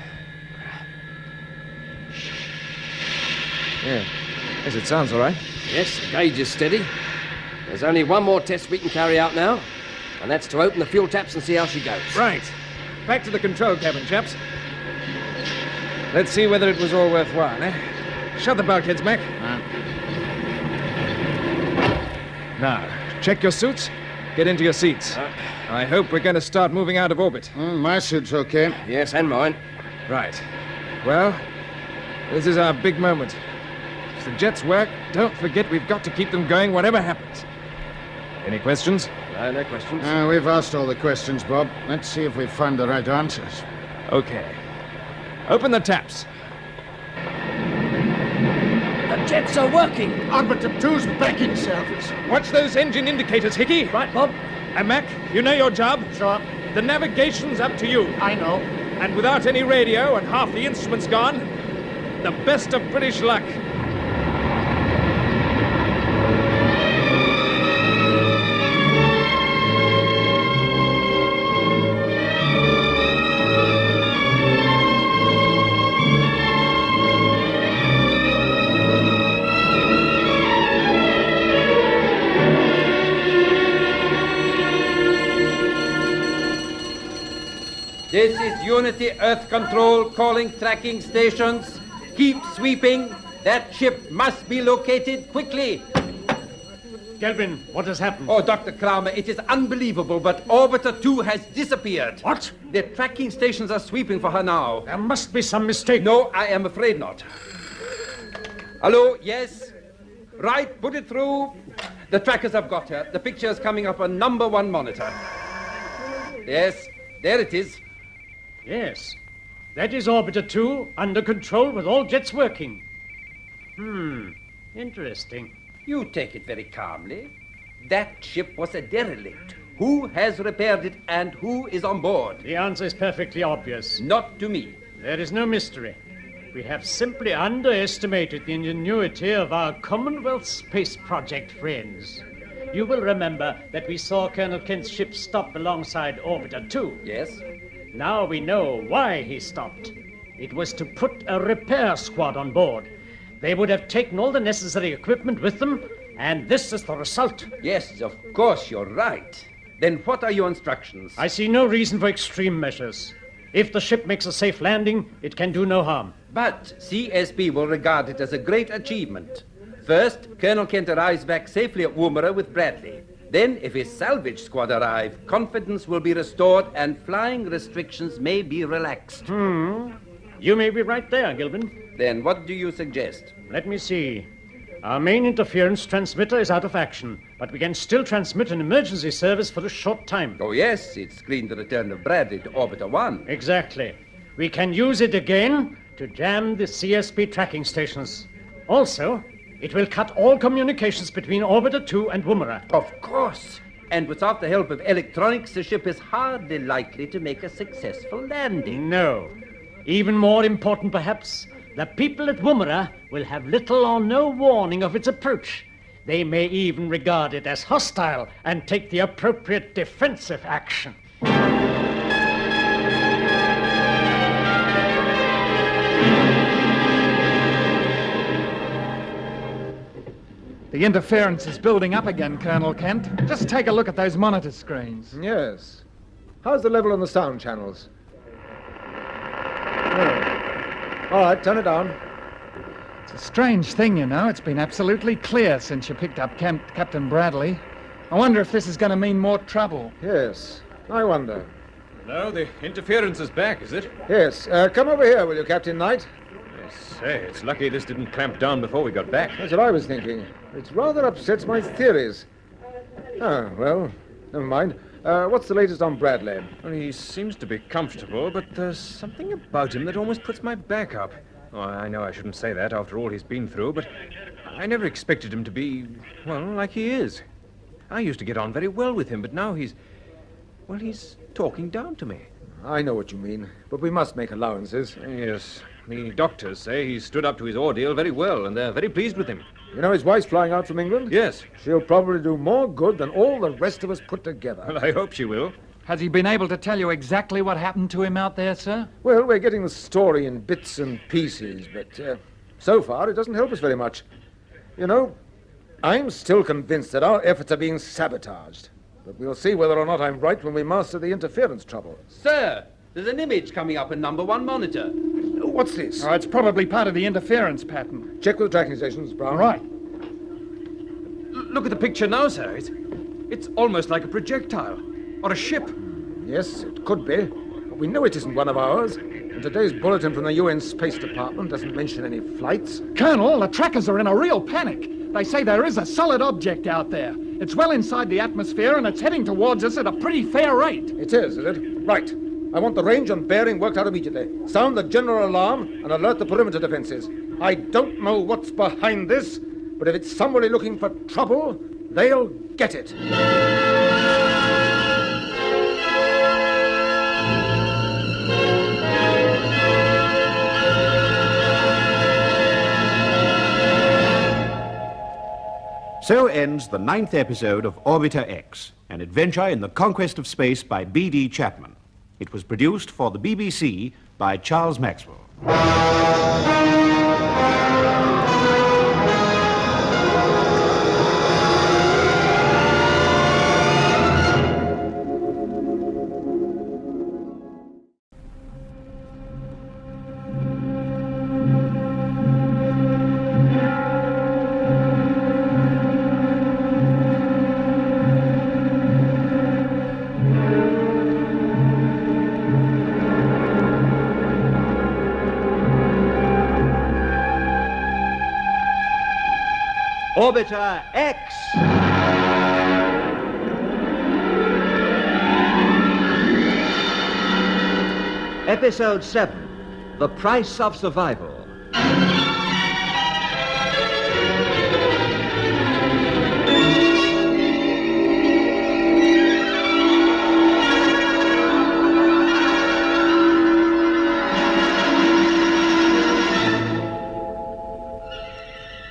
Yeah. Yes, it sounds all right. Yes, the gauge is steady. There's only one more test we can carry out now, and that's to open the fuel taps and see how she goes. Right. Back to the control cabin, chaps. Let's see whether it was all worthwhile, eh? Shut the bulkheads, Mac. Now, check your suits. Get into your seats. I hope we're going to start moving out of orbit. My suit's okay. Yes, and mine. Right. Well, this is our big moment. If the jets work, don't forget we've got to keep them going whatever happens. Any questions? No questions. We've asked all the questions, Bob. Let's see if we've found the right answers. Okay. Open the taps. The jets are working. Orbiter 2's back in service. Watch those engine indicators, Hickey. Right, Bob. And Mac, you know your job? Sure. The navigation's up to you. I know. And without any radio and half the instruments gone, the best of British luck. This is Unity Earth Control calling tracking stations. Keep sweeping. That ship must be located quickly. Gelvin, what has happened? Oh, Dr. Kramer, it is unbelievable, but Orbiter 2 has disappeared. What? The tracking stations are sweeping for her now. There must be some mistake. No, I am afraid not. Hello, yes? Right, put it through. The trackers have got her. The picture is coming up on number 1 monitor. Yes, there it is. Yes. That is Orbiter 2, under control with all jets working. Interesting. You take it very calmly. That ship was a derelict. Who has repaired it and who is on board? The answer is perfectly obvious. Not to me. There is no mystery. We have simply underestimated the ingenuity of our Commonwealth Space Project friends. You will remember that we saw Colonel Kent's ship stop alongside Orbiter 2. Yes. Now we know why he stopped. It was to put a repair squad on board. They would have taken all the necessary equipment with them, and this is the result. Yes, of course, you're right. Then what are your instructions? I see no reason for extreme measures. If the ship makes a safe landing, it can do no harm. But CSP will regard it as a great achievement. First, Colonel Kent arrives back safely at Woomera with Bradley. Then, if his salvage squad arrive, confidence will be restored and flying restrictions may be relaxed. You may be right there, Gilbin. Then what do you suggest? Let me see. Our main interference transmitter is out of action, but we can still transmit an emergency service for a short time. Oh, yes, it screened the return of Bradley to Orbiter 1. Exactly. We can use it again to jam the CSP tracking stations. Also, It will cut all communications between Orbiter 2 and Woomera. Of course. And without the help of electronics, the ship is hardly likely to make a successful landing. No. Even more important, perhaps, the people at Woomera will have little or no warning of its approach. They may even regard it as hostile and take the appropriate defensive action. The interference is building up again, Colonel Kent. Just take a look at those monitor screens. Yes. How's the level on the sound channels? All right, turn it down. It's a strange thing, you know. It's been absolutely clear since you picked up Captain Bradley. I wonder if this is going to mean more trouble. Yes, I wonder. No, the interference is back, is it? Yes. Come over here, will you, Captain Knight? I say, it's lucky this didn't clamp down before we got back. That's what I was thinking. It rather upsets my theories. Oh, well, never mind. What's the latest on Bradley? Well, he seems to be comfortable, but there's something about him that almost puts my back up. Oh, I know I shouldn't say that after all he's been through, but I never expected him to be, well, like he is. I used to get on very well with him, but now he's talking down to me. I know what you mean, but we must make allowances. Yes, the doctors say he stood up to his ordeal very well, and they're very pleased with him. You know his wife's flying out from England? Yes. She'll probably do more good than all the rest of us put together. Well, I hope she will. Has he been able to tell you exactly what happened to him out there, sir? Well, we're getting the story in bits and pieces, but so far it doesn't help us very much. You know, I'm still convinced that our efforts are being sabotaged. But we'll see whether or not I'm right when we master the interference trouble. Sir, there's an image coming up in number 1 monitor. What's this? Oh, it's probably part of the interference pattern. Check with the tracking stations, Brown. Right. Look at the picture now, sir. It's almost like a projectile. Or a ship. Yes, it could be. But we know it isn't one of ours. And today's bulletin from the UN Space Department doesn't mention any flights. Colonel, the trackers are in a real panic. They say there is a solid object out there. It's well inside the atmosphere and it's heading towards us at a pretty fair rate. It is it? Right. I want the range and bearing worked out immediately. Sound the general alarm and alert the perimeter defenses. I don't know what's behind this, but if it's somebody looking for trouble, they'll get it. So ends the 9th episode of Orbiter X, an adventure in the conquest of space by B.D. Chapman. It was produced for the BBC by Charles Maxwell. Orbiter X! Episode 7, The Price of Survival.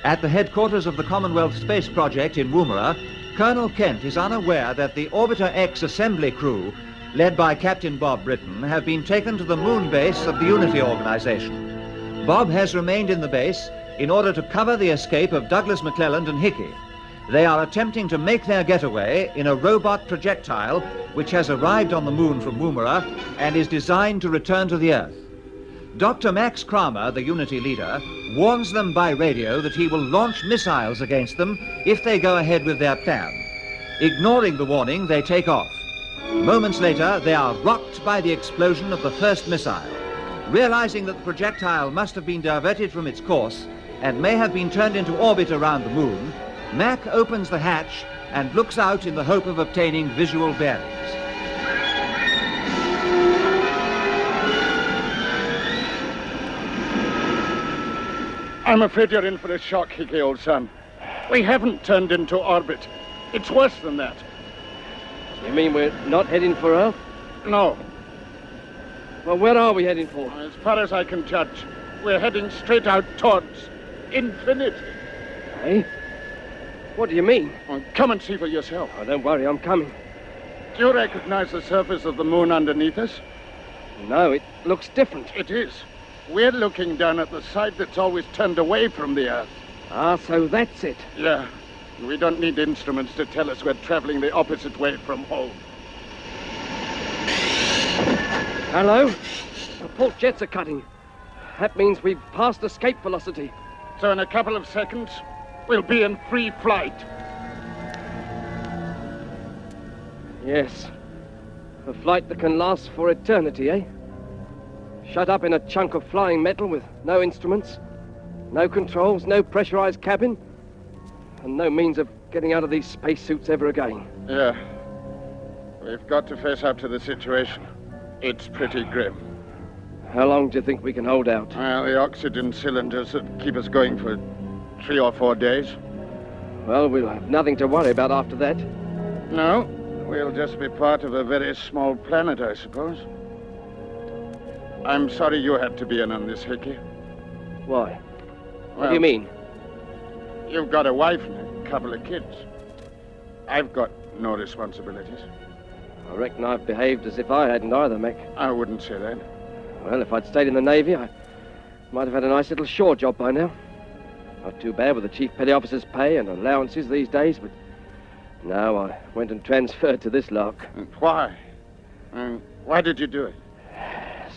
At the headquarters of the Commonwealth Space Project in Woomera, Colonel Kent is unaware that the Orbiter X assembly crew, led by Captain Bob Britton, have been taken to the moon base of the Unity organization. Bob has remained in the base in order to cover the escape of Douglas McClelland and Hickey. They are attempting to make their getaway in a robot projectile which has arrived on the moon from Woomera and is designed to return to the Earth. Dr. Max Kramer, the Unity leader, warns them by radio that he will launch missiles against them if they go ahead with their plan. Ignoring the warning, they take off. Moments later, they are rocked by the explosion of the first missile. Realizing that the projectile must have been diverted from its course and may have been turned into orbit around the moon, Mac opens the hatch and looks out in the hope of obtaining visual bearings. I'm afraid you're in for a shock, Hickey, old son. We haven't turned into orbit. It's worse than that. You mean we're not heading for Earth? No. Well, where are we heading for? As far as I can judge, we're heading straight out towards infinity. Eh? What do you mean? Well, come and see for yourself. Oh, don't worry, I'm coming. Do you recognize the surface of the moon underneath us? No, it looks different. It is. We're looking down at the side that's always turned away from the Earth. Ah, so that's it. Yeah. We don't need instruments to tell us we're traveling the opposite way from home. Hello? The port jets are cutting. That means we've passed escape velocity. So in a couple of seconds, we'll be in free flight. Yes. A flight that can last for eternity, eh? Shut up in a chunk of flying metal with no instruments, no controls, no pressurized cabin, and no means of getting out of these spacesuits ever again. Yeah. We've got to face up to the situation. It's pretty grim. How long do you think we can hold out? Well, the oxygen cylinders would keep us going for 3 or 4 days. Well, we'll have nothing to worry about after that. No, we'll just be part of a very small planet, I suppose. I'm sorry you had to be in on this, Hickey. Why? What do you mean? You've got a wife and a couple of kids. I've got no responsibilities. I reckon I've behaved as if I hadn't either, Mac. I wouldn't say that. Well, if I'd stayed in the Navy, I might have had a nice little shore job by now. Not too bad with the Chief Petty Officer's pay and allowances these days, but no, I went and transferred to this lark. And why? Why did you do it?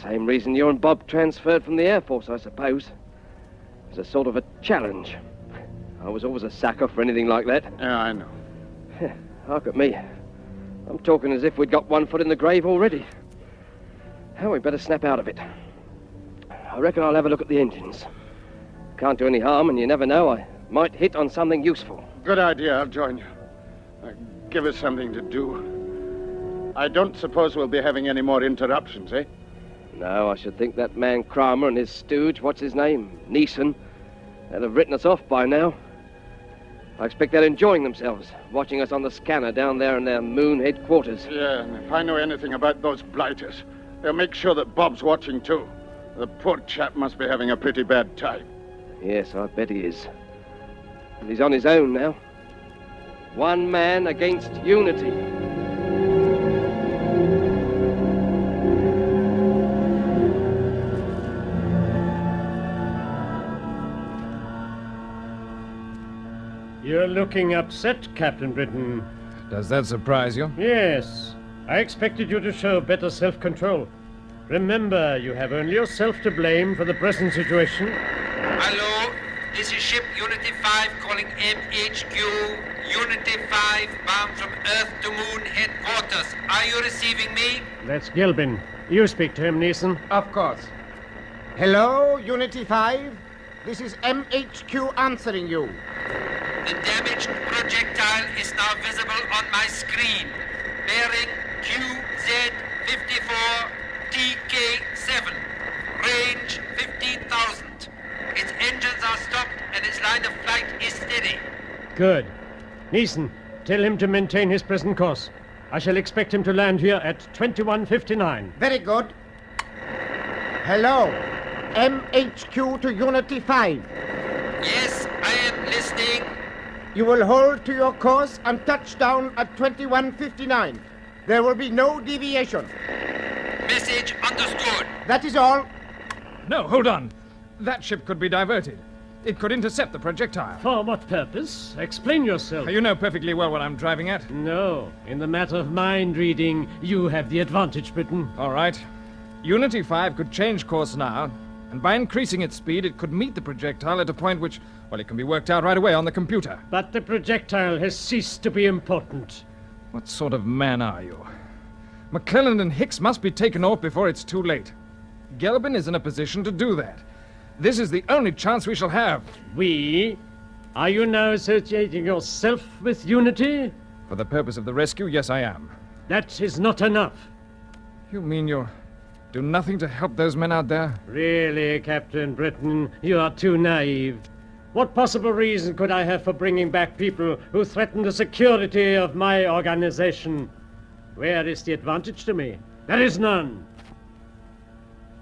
Same reason you and Bob transferred from the Air Force, I suppose. It was a sort of a challenge. I was always a sucker for anything like that. Yeah, I know. Look at me. I'm talking as if we'd got one foot in the grave already. Now we'd better snap out of it. I reckon I'll have a look at the engines. Can't do any harm, and you never know, I might hit on something useful. Good idea, I'll join you. Give us something to do. I don't suppose we'll be having any more interruptions, eh? No, I should think that man Kramer and his stooge, what's his name, Neeson, they'd have written us off by now. I expect they're enjoying themselves, watching us on the scanner down there in their moon headquarters. Yeah, and if I know anything about those blighters, they'll make sure that Bob's watching too. The poor chap must be having a pretty bad time. Yes, I bet he is. And he's on his own now. One man against unity. You're looking upset, Captain Britain. Does that surprise you? Yes. I expected you to show better self-control. Remember, you have only yourself to blame for the present situation. Hello, this is ship Unity 5 calling MHQ. Unity 5 bound from Earth to Moon headquarters. Are you receiving me? That's Gilbin. You speak to him, Neeson. Of course. Hello, Unity 5. This is MHQ answering you. The damaged projectile is now visible on my screen. Bearing QZ54TK7. Range 15,000. Its engines are stopped and its line of flight is steady. Good. Neeson, tell him to maintain his present course. I shall expect him to land here at 21:59. Very good. Hello, MHQ to Unity 5. Yes, I am listening. You will hold to your course and touch down at 21:59. There will be no deviation. Message understood. That is all. No, hold on. That ship could be diverted. It could intercept the projectile. For what purpose? Explain yourself. You know perfectly well what I'm driving at. No. In the matter of mind reading, you have the advantage, Britain. All right. Unity 5 could change course now, and by increasing its speed, it could meet the projectile at a point which, well, it can be worked out right away on the computer. But the projectile has ceased to be important. What sort of man are you? McClellan and Hicks must be taken off before it's too late. Gelbin is in a position to do that. This is the only chance we shall have. We? Are you now associating yourself with Unity? For the purpose of the rescue, yes, I am. That is not enough. You mean you're Do nothing to help those men out there? Really, Captain Britain, you are too naive. What possible reason could I have for bringing back people who threaten the security of my organization? Where is the advantage to me? There is none.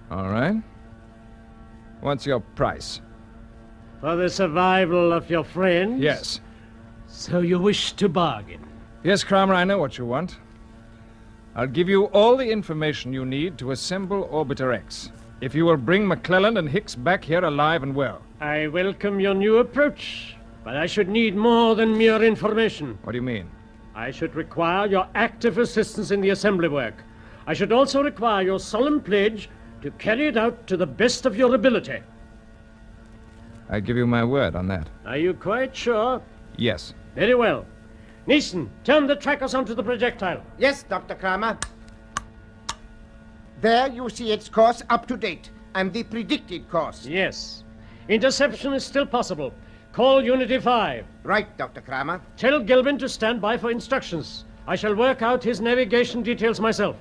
All right. What's your price? For the survival of your friends? Yes. So you wish to bargain? Yes, Kramer, I know what you want. I'll give you all the information you need to assemble Orbiter X, if you will bring McClelland and Hicks back here alive and well. I welcome your new approach, but I should need more than mere information. What do you mean? I should require your active assistance in the assembly work. I should also require your solemn pledge to carry it out to the best of your ability. I give you my word on that. Are you quite sure? Yes. Very well. Neeson, turn the trackers onto the projectile. Yes, Dr. Kramer. There you see its course up to date, and the predicted course. Yes. Interception is still possible. Call Unity 5. Right, Dr. Kramer. Tell Gilvin to stand by for instructions. I shall work out his navigation details myself.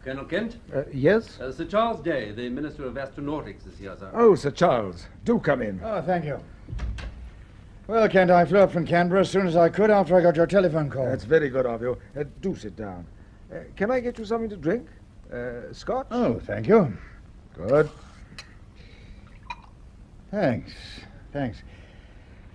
Colonel Kent? Yes? Sir Charles Day, the Minister of Astronautics, is here, sir. Oh, Sir Charles. Do come in. Oh, thank you. Well, Kent, I flew up from Canberra as soon as I could after I got your telephone call. That's very good of you. Do sit down. Can I get you something to drink? Scotch? Oh, thank you. Good. Thanks.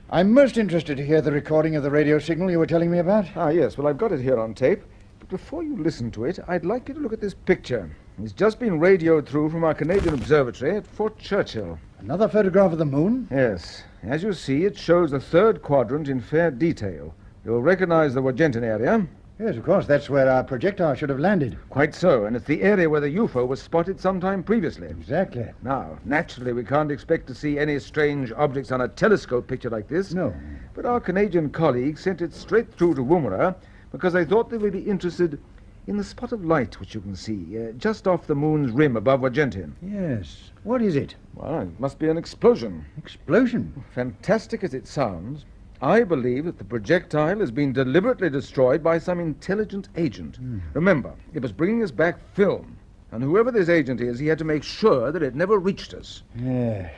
I'm most interested to hear the recording of the radio signal you were telling me about. Ah, yes. Well, I've got it here on tape. But before you listen to it, I'd like you to look at this picture. It's just been radioed through from our Canadian observatory at Fort Churchill. Another photograph of the moon? Yes. As you see, it shows the third quadrant in fair detail. You'll recognize the Wargentin area. Yes, of course. That's where our projectile should have landed. Quite so, and it's the area where the UFO was spotted sometime previously. Exactly. Now, naturally, we can't expect to see any strange objects on a telescope picture like this. No. But our Canadian colleagues sent it straight through to Woomera because they thought they would be interested in the spot of light which you can see just off the moon's rim above Wargentin. Yes. What is it? Well, it must be an explosion. Explosion? Fantastic as it sounds, I believe that the projectile has been deliberately destroyed by some intelligent agent. Remember, it was bringing us back film, and whoever this agent is, he had to make sure that it never reached us. Yes.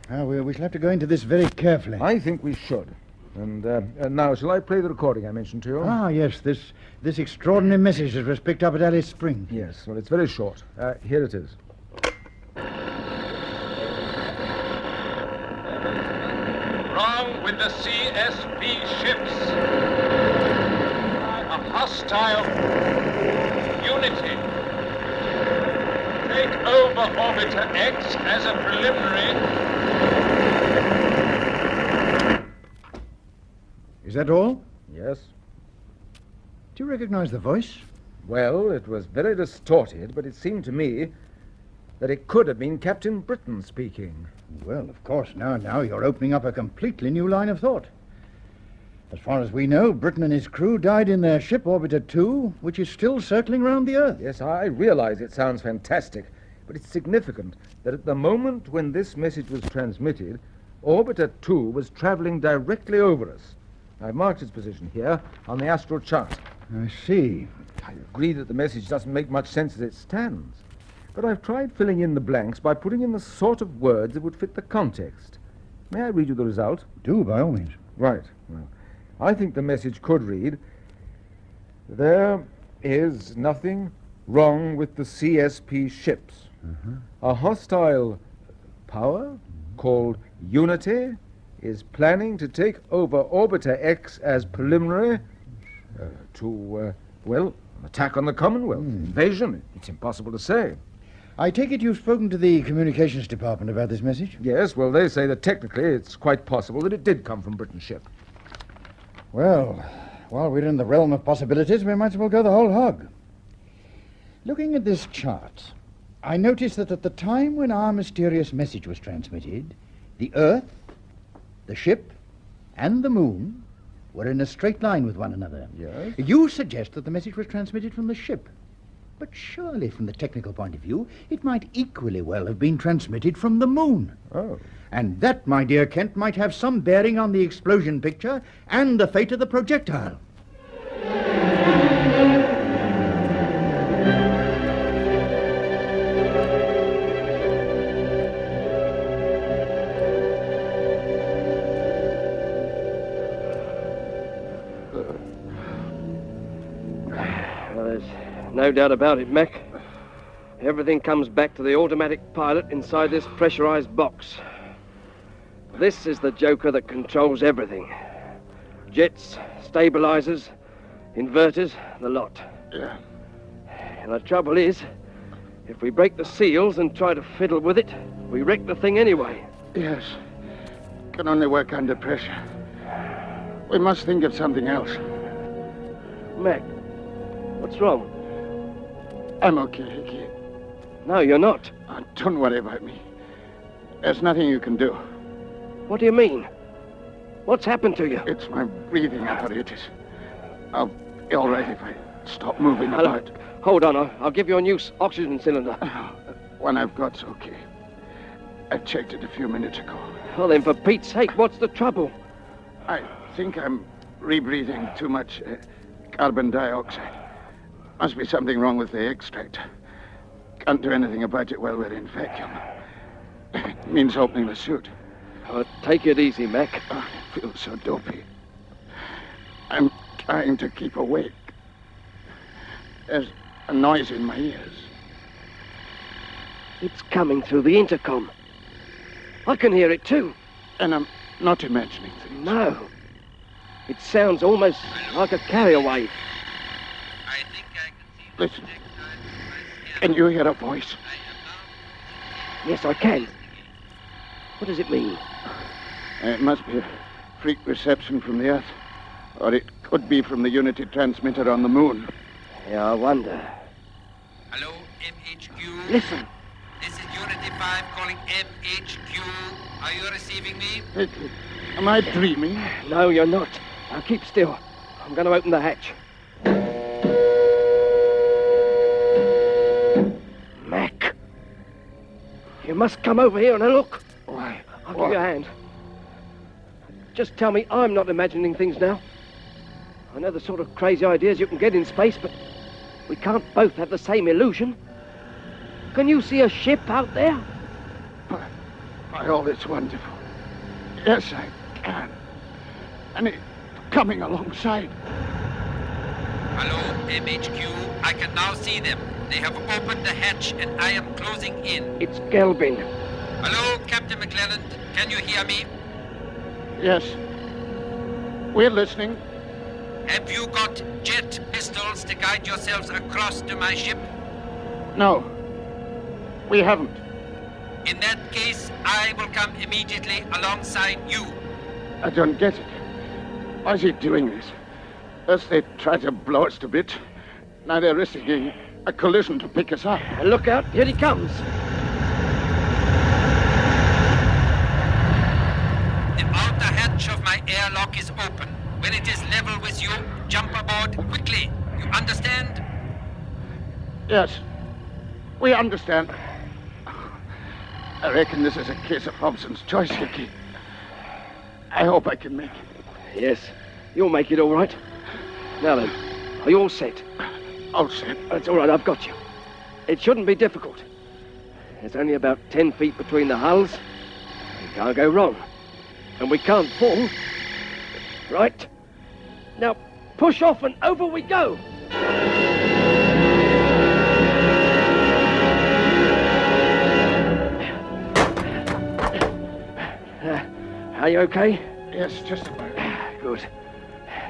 Well, we shall have to go into this very carefully. I think we should. And now, shall I play the recording I mentioned to you? Ah, yes, this extraordinary message that was picked up at Alice Spring. Yes, well, it's very short. Here it is. Wrong with the CSP ships. A hostile Unity. Take over Orbiter X as a preliminary. Is that all? Yes. Do you recognize the voice? Well, it was very distorted, but it seemed to me that it could have been Captain Britain speaking. Well, of course, now you're opening up a completely new line of thought. As far as we know, Britain and his crew died in their ship Orbiter 2, which is still circling around the Earth. Yes, I realize it sounds fantastic, but it's significant that at the moment when this message was transmitted, Orbiter 2 was traveling directly over us. I've marked its position here on the astral chart. I see. I agree that the message doesn't make much sense as it stands, but I've tried filling in the blanks by putting in the sort of words that would fit the context. May I read you the result? Do, by all means. Right. Well, I think the message could read, "There is nothing wrong with the CSP ships. A hostile power called Unity is planning to take over Orbiter X as preliminary to an attack on the Commonwealth. Invasion. It's impossible to say." I take it you've spoken to the communications department about this message? Yes, well, they say that technically it's quite possible that it did come from Britain's ship. Well, while we're in the realm of possibilities, we might as well go the whole hog. Looking at this chart, I noticed that at the time when our mysterious message was transmitted, the Earth, the ship, and the moon were in a straight line with one another. Yes? You suggest that the message was transmitted from the ship. But surely, from the technical point of view, it might equally well have been transmitted from the moon. Oh. And that, my dear Kent, might have some bearing on the explosion picture and the fate of the projectile. No doubt about it, Mac. Everything comes back to the automatic pilot inside this pressurized box. This is the joker that controls everything. Jets, stabilizers, inverters, the lot. Yeah. And the trouble is, if we break the seals and try to fiddle with it, we wreck the thing anyway. Yes. Can only work under pressure. We must think of something else. Mac, what's wrong? I'm okay, Hickey. No, you're not. Oh, don't worry about me. There's nothing you can do. What do you mean? What's happened to you? It's my breathing apparatus. I'll be all right if I stop moving about. Hold on, I'll give you a new oxygen cylinder. One I've got's okay. I checked it a few minutes ago. Well then, for Pete's sake, what's the trouble? I think I'm rebreathing too much carbon dioxide. Must be something wrong with the extractor. Can't do anything about it while we're in vacuum. It means opening the suit. Oh, take it easy, Mac. Oh, I feel so dopey. I'm trying to keep awake. There's a noise in my ears. It's coming through the intercom. I can hear it too. And I'm not imagining things. No. It sounds almost like a carrier wave. Listen. Can you hear a voice? Yes, I can. What does it mean? It must be a freak reception from the Earth. Or it could be from the Unity transmitter on the moon. Yeah, I wonder. Hello, MHQ. Listen. This is Unity 5 calling MHQ. Are you receiving me? Am I dreaming? No, you're not. Now keep still. I'm going to open the hatch. Mac. You must come over here and look. Why? I'll give you a hand. Just tell me I'm not imagining things now. I know the sort of crazy ideas you can get in space, but we can't both have the same illusion. Can you see a ship out there? By all that's wonderful. Yes, I can. And it's coming alongside. Hello, MHQ. I can now see them. They have opened the hatch and I am closing in. It's Gelbin. Hello, Captain McClelland. Can you hear me? Yes. We're listening. Have you got jet pistols to guide yourselves across to my ship? No. We haven't. In that case, I will come immediately alongside you. I don't get it. Why is he doing this? First they try to blow us to bits. Now they're risking a collision to pick us up. Look out, here he comes. The outer hatch of my airlock is open. When it is level with you, jump aboard quickly. You understand? Yes. We understand. I reckon this is a case of Hobson's choice, Hickey. I hope I can make it. Yes, you'll make it all right. Now then, are you all set? All set. That's all right, I've got you. It shouldn't be difficult. There's only about 10 feet between the hulls. We can't go wrong. And we can't fall. Right. Now, push off and over we go. Are you okay? Yes, just about. Good.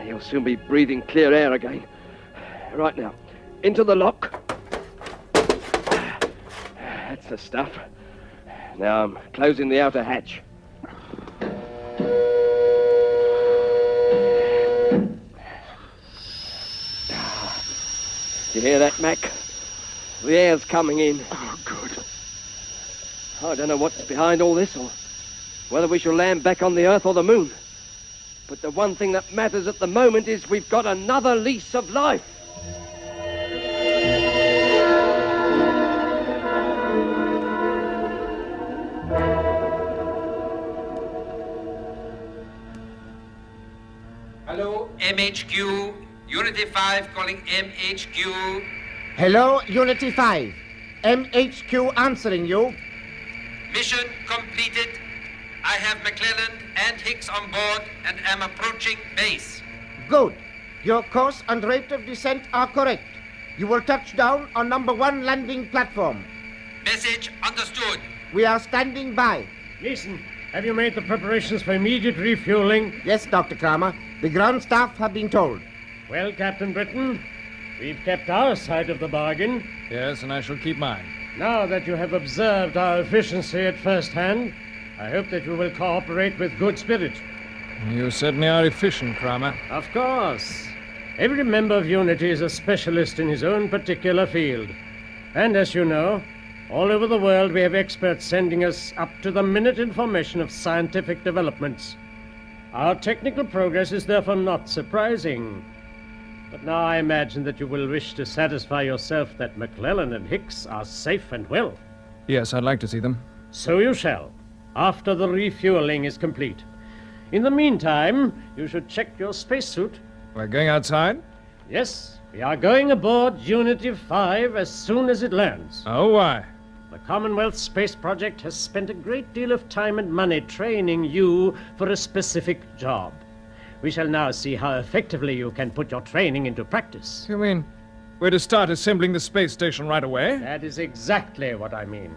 You'll soon be breathing clear air again. Right now, into the lock. That's the stuff. Now I'm closing the outer hatch. You hear that, Mac? The air's coming in. Oh, good. I don't know what's behind all this, or whether we shall land back on the Earth or the Moon. But the one thing that matters at the moment is we've got another lease of life. MHQ. Unity 5 calling MHQ. Hello, Unity 5. MHQ answering you. Mission completed. I have McClellan and Hicks on board and am approaching base. Good. Your course and rate of descent are correct. You will touch down on number 1 landing platform. Message understood. We are standing by. Neeson, have you made the preparations for immediate refueling? Yes, Dr. Kramer. The ground staff have been told. Well, Captain Britton, we've kept our side of the bargain. Yes, and I shall keep mine. Now that you have observed our efficiency at first hand, I hope that you will cooperate with good spirit. You certainly are efficient, Kramer. Of course. Every member of Unity is a specialist in his own particular field. And as you know, all over the world we have experts sending us up-to-the-minute information of scientific developments. Our technical progress is therefore not surprising. But now I imagine that you will wish to satisfy yourself that McClellan and Hicks are safe and well. Yes, I'd like to see them. So you shall, after the refueling is complete. In the meantime, you should check your spacesuit. We're going outside? Yes, we are going aboard Unity 5 as soon as it lands. Oh, why? The Commonwealth Space Project has spent a great deal of time and money training you for a specific job. We shall now see how effectively you can put your training into practice. You mean we're to start assembling the space station right away? That is exactly what I mean.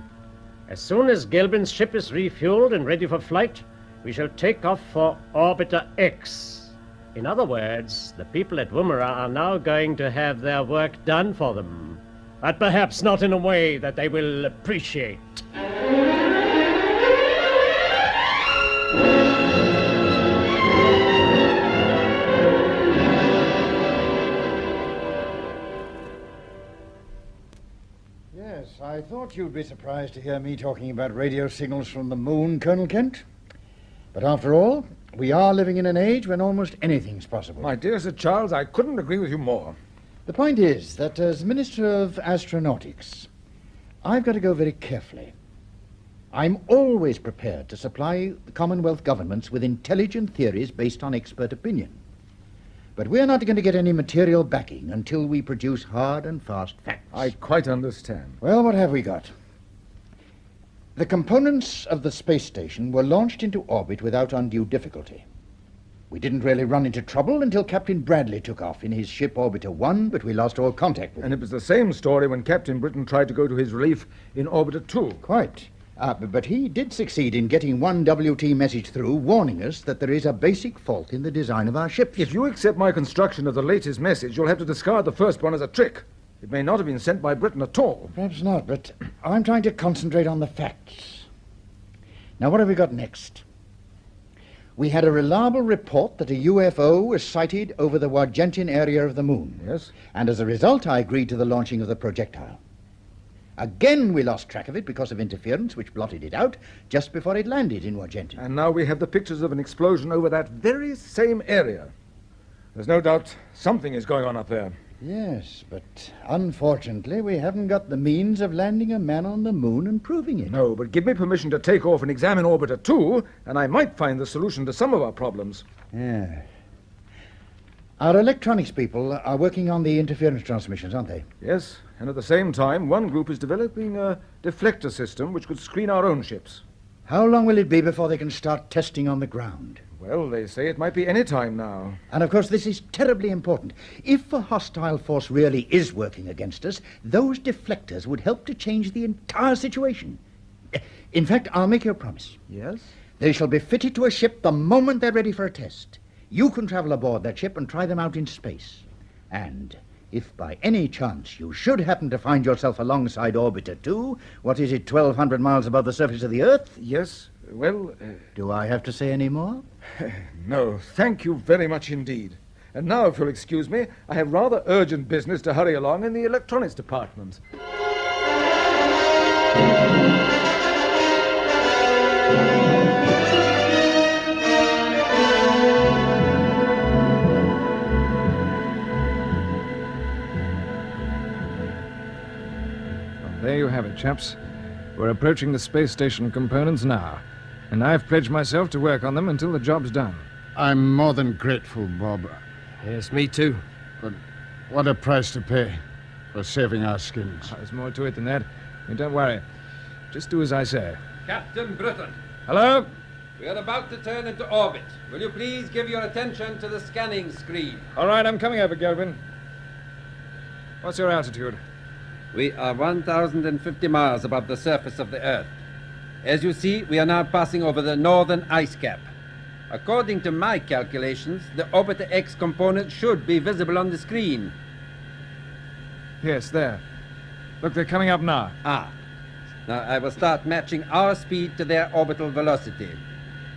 As soon as Gelbin's ship is refueled and ready for flight, we shall take off for Orbiter X. In other words, the people at Woomera are now going to have their work done for them. But perhaps not in a way that they will appreciate. Yes, I thought you'd be surprised to hear me talking about radio signals from the moon, Colonel Kent. But after all, we are living in an age when almost anything's possible. My dear Sir Charles, I couldn't agree with you more. The point is that as Minister of Astronautics, I've got to go very carefully. I'm always prepared to supply the Commonwealth governments with intelligent theories based on expert opinion. But we're not going to get any material backing until we produce hard and fast facts. I quite understand. Well, what have we got? The components of the space station were launched into orbit without undue difficulty. We didn't really run into trouble until Captain Bradley took off in his ship Orbiter 1, but we lost all contact with him. And it was the same story when Captain Britton tried to go to his relief in Orbiter 2. Quite. But he did succeed in getting one WT message through, warning us that there is a basic fault in the design of our ships. If you accept my construction of the latest message, you'll have to discard the first one as a trick. It may not have been sent by Britain at all. Perhaps not, but I'm trying to concentrate on the facts. Now, what have we got next? We had a reliable report that a UFO was sighted over the Wargentin area of the moon. Yes. And as a result, I agreed to the launching of the projectile. Again, we lost track of it because of interference, which blotted it out just before it landed in Wargentin. And now we have the pictures of an explosion over that very same area. There's no doubt something is going on up there. Yes, but unfortunately, we haven't got the means of landing a man on the moon and proving it. No, but give me permission to take off and examine Orbiter 2, and I might find the solution to some of our problems. Yeah. Our electronics people are working on the interference transmissions, aren't they? Yes, and at the same time, one group is developing a deflector system which could screen our own ships. How long will it be before they can start testing on the ground? Well, they say it might be any time now. And of course, this is terribly important. If a hostile force really is working against us, those deflectors would help to change the entire situation. In fact, I'll make you a promise. Yes? They shall be fitted to a ship the moment they're ready for a test. You can travel aboard that ship and try them out in space. And if by any chance you should happen to find yourself alongside Orbiter 2, what is it, 1,200 miles above the surface of the Earth? Yes, well... Do I have to say any more? No, thank you very much indeed. And now, if you'll excuse me, I have rather urgent business to hurry along in the electronics department. There you have it, chaps. We're approaching the space station components now, and I've pledged myself to work on them until the job's done. I'm more than grateful, Bob. Yes, me too. But what a price to pay for saving our skins. There's more to it than that. And don't worry. Just do as I say. Captain Britain. Hello? We are about to turn into orbit. Will you please give your attention to the scanning screen? All right, I'm coming over, Gelvin. What's your altitude? We are 1,050 miles above the surface of the Earth. As you see, we are now passing over the northern ice cap. According to my calculations, the Orbiter X component should be visible on the screen. Yes, there. Look, they're coming up now. Ah. Now I will start matching our speed to their orbital velocity.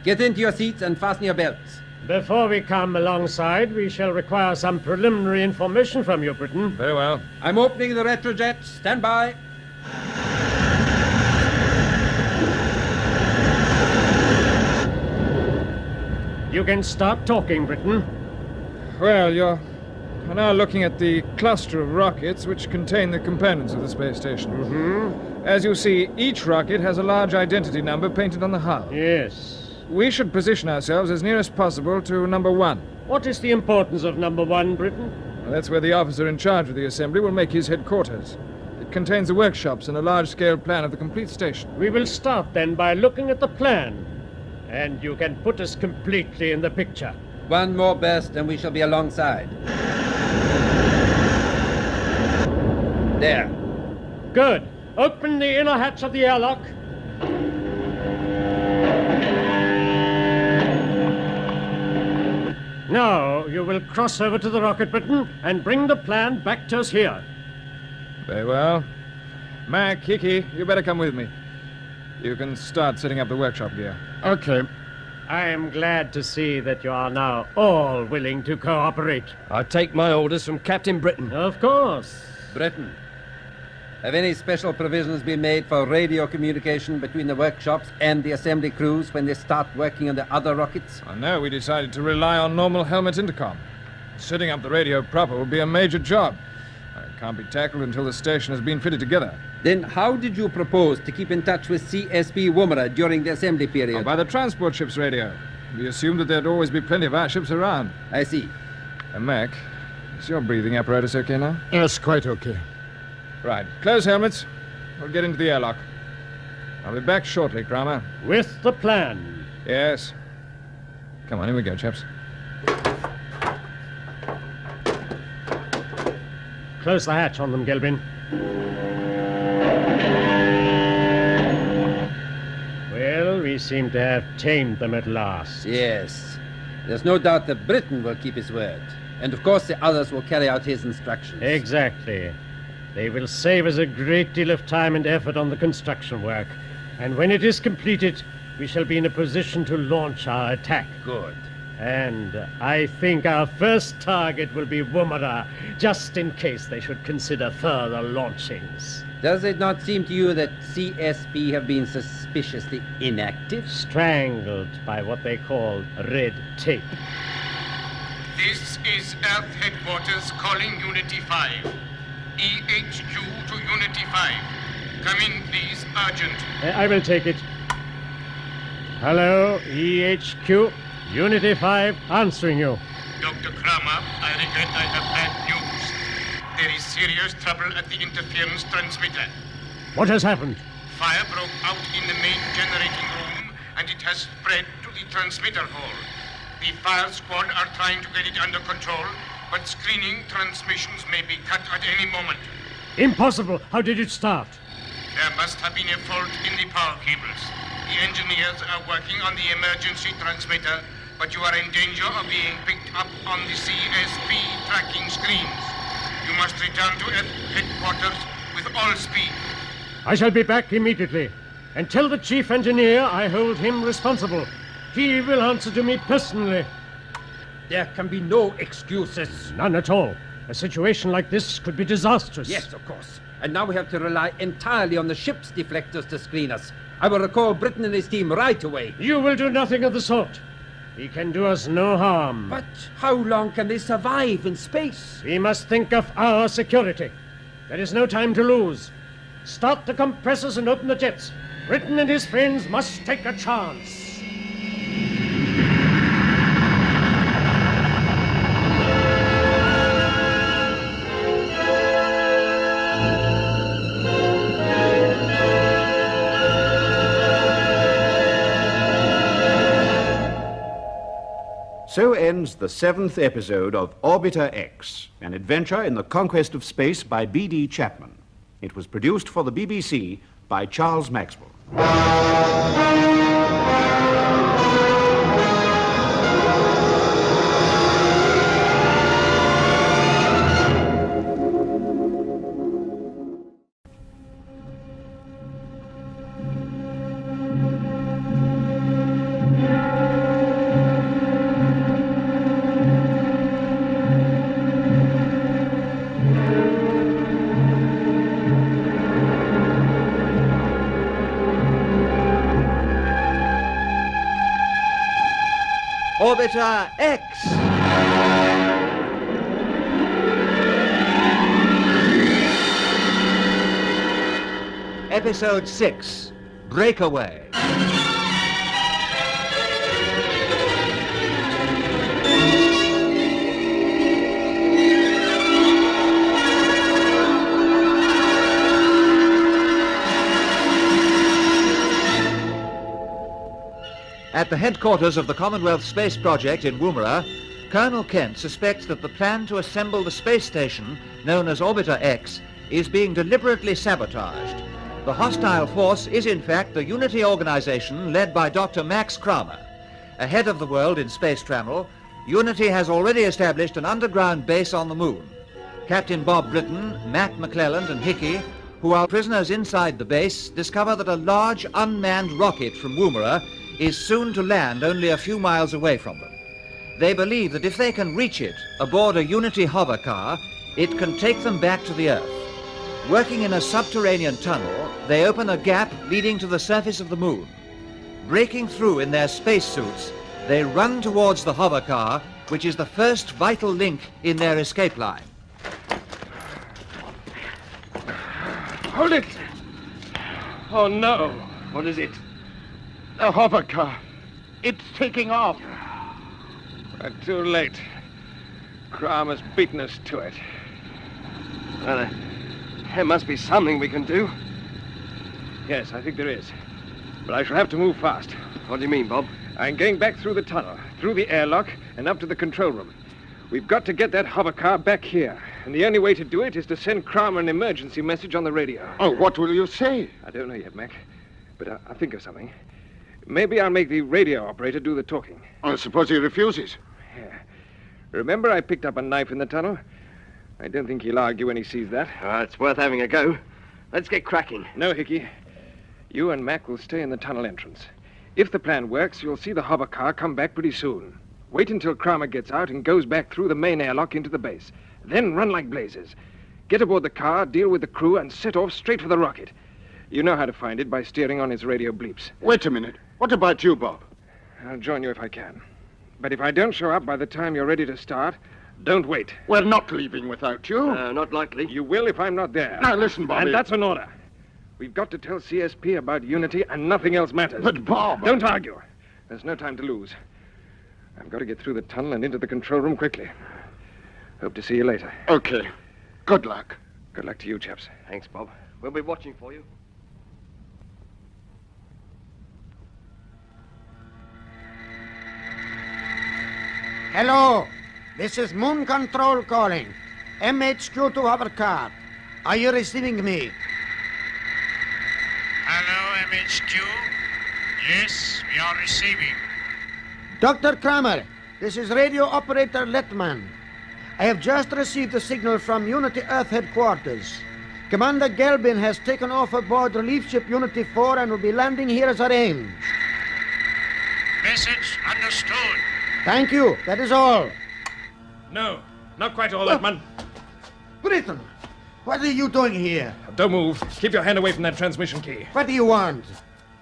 Get into your seats and fasten your belts. Before we come alongside, we shall require some preliminary information from you, Britain. Very well. I'm opening the retrojet. Stand by. You can start talking, Britain. Well, you're now looking at the cluster of rockets which contain the components of the space station. Mm-hmm. As you see, each rocket has a large identity number painted on the hull. Yes. We should position ourselves as near as possible to number 1. What is the importance of number 1, Britain? Well, that's where the officer in charge of the assembly will make his headquarters. It contains the workshops and a large-scale plan of the complete station. We will start, then, by looking at the plan. And you can put us completely in the picture. One more burst and we shall be alongside. There. Good. Open the inner hatch of the airlock. Now, you will cross over to the rocket, Britain, and bring the plan back to us here. Very well. Mac, Hickey, you better come with me. You can start setting up the workshop gear. Okay. I am glad to see that you are now all willing to cooperate. I take my orders from Captain Britain. Of course. Britain. Have any special provisions been made for radio communication between the workshops and the assembly crews when they start working on the other rockets? Oh, no, we decided to rely on normal helmet intercom. Setting up the radio proper will be a major job. It can't be tackled until the station has been fitted together. Then how did you propose to keep in touch with CSP Woomera during the assembly period? Oh, by the transport ship's radio. We assumed that there'd always be plenty of our ships around. I see. Mac, is your breathing apparatus okay now? Yes, quite okay. Right. Close helmets. We'll get into the airlock. I'll be back shortly, Kramer. With the plan. Yes. Come on, here we go, chaps. Close the hatch on them, Gelvin. Well, we seem to have tamed them at last. Yes. There's no doubt that Britain will keep his word. And of course the others will carry out his instructions. Exactly. They will save us a great deal of time and effort on the construction work. And when it is completed, we shall be in a position to launch our attack. Good. And I think our first target will be Woomera, just in case they should consider further launchings. Does it not seem to you that CSP have been suspiciously inactive? Strangled by what they call red tape. This is Earth Headquarters calling Unity 5. EHQ to Unity 5. Come in, please. Urgent. I will take it. Hello, EHQ. Unity 5 answering you. Dr. Kramer, I regret I have bad news. There is serious trouble at the interference transmitter. What has happened? Fire broke out in the main generating room, and it has spread to the transmitter hall. The fire squad are trying to get it under control, but screening transmissions may be cut at any moment. Impossible. How did it start? There must have been a fault in the power cables. The engineers are working on the emergency transmitter, but you are in danger of being picked up on the CSP tracking screens. You must return to Earth Headquarters with all speed. I shall be back immediately. And tell the chief engineer I hold him responsible. He will answer to me personally. There can be no excuses. None at all. A situation like this could be disastrous. Yes, of course. And now we have to rely entirely on the ship's deflectors to screen us. I will recall Britain and his team right away. You will do nothing of the sort. He can do us no harm. But how long can they survive in space? We must think of our security. There is no time to lose. Start the compressors and open the jets. Britain and his friends must take a chance. So ends the 7th episode of Orbiter X, an adventure in the conquest of space by B.D. Chapman. It was produced for the BBC by Charles Maxwell. Orbiter X! Episode 6, Breakaway. At the headquarters of the Commonwealth Space Project in Woomera, Colonel Kent suspects that the plan to assemble the space station, known as Orbiter X, is being deliberately sabotaged. The hostile force is in fact the Unity organization led by Dr. Max Kramer. Ahead of the world in space travel, Unity has already established an underground base on the moon. Captain Bob Britton, Mac McClelland and Hickey, who are prisoners inside the base, discover that a large unmanned rocket from Woomera is soon to land only a few miles away from them. They believe that if they can reach it aboard a Unity hover car, it can take them back to the Earth. Working in a subterranean tunnel, they open a gap leading to the surface of the moon. Breaking through in their spacesuits, they run towards the hover car, which is the first vital link in their escape line. Hold it! Oh no! What is it? The hover car. It's taking off. But too late. Kramer's beaten us to it. Well, there must be something we can do. Yes, I think there is. But I shall have to move fast. What do you mean, Bob? I'm going back through the tunnel, through the airlock, and up to the control room. We've got to get that hover car back here. And the only way to do it is to send Kramer an emergency message on the radio. Oh, what will you say? I don't know yet, Mac. But I'll think of something. Maybe I'll make the radio operator do the talking. I suppose he refuses. Yeah. Remember I picked up a knife in the tunnel? I don't think he'll argue when he sees that. It's worth having a go. Let's get cracking. No, Hickey. You and Mac will stay in the tunnel entrance. If the plan works, you'll see the hover car come back pretty soon. Wait until Kramer gets out and goes back through the main airlock into the base. Then run like blazes. Get aboard the car, deal with the crew, and set off straight for the rocket. You know how to find it by steering on his radio bleeps. Wait a minute. What about you, Bob? I'll join you if I can. But if I don't show up by the time you're ready to start, don't wait. We're not leaving without you. Not likely. You will if I'm not there. Now, listen, Bobby. And that's an order. We've got to tell CSP about Unity and nothing else matters. But, Bob... Don't argue. There's no time to lose. I've got to get through the tunnel and into the control room quickly. Hope to see you later. Okay. Good luck. Good luck to you, chaps. Thanks, Bob. We'll be watching for you. Hello. This is Moon Control calling. MHQ to hover car. Are you receiving me? Hello, MHQ. Yes, we are receiving. Dr. Kramer, this is radio operator Lettman. I have just received a signal from Unity Earth headquarters. Commander Gelbin has taken off aboard relief ship Unity 4 and will be landing here as arranged. Message understood. Thank you. That is all. No, not quite all, Lettman. Britton, what are you doing here? Don't move. Keep your hand away from that transmission key. What do you want?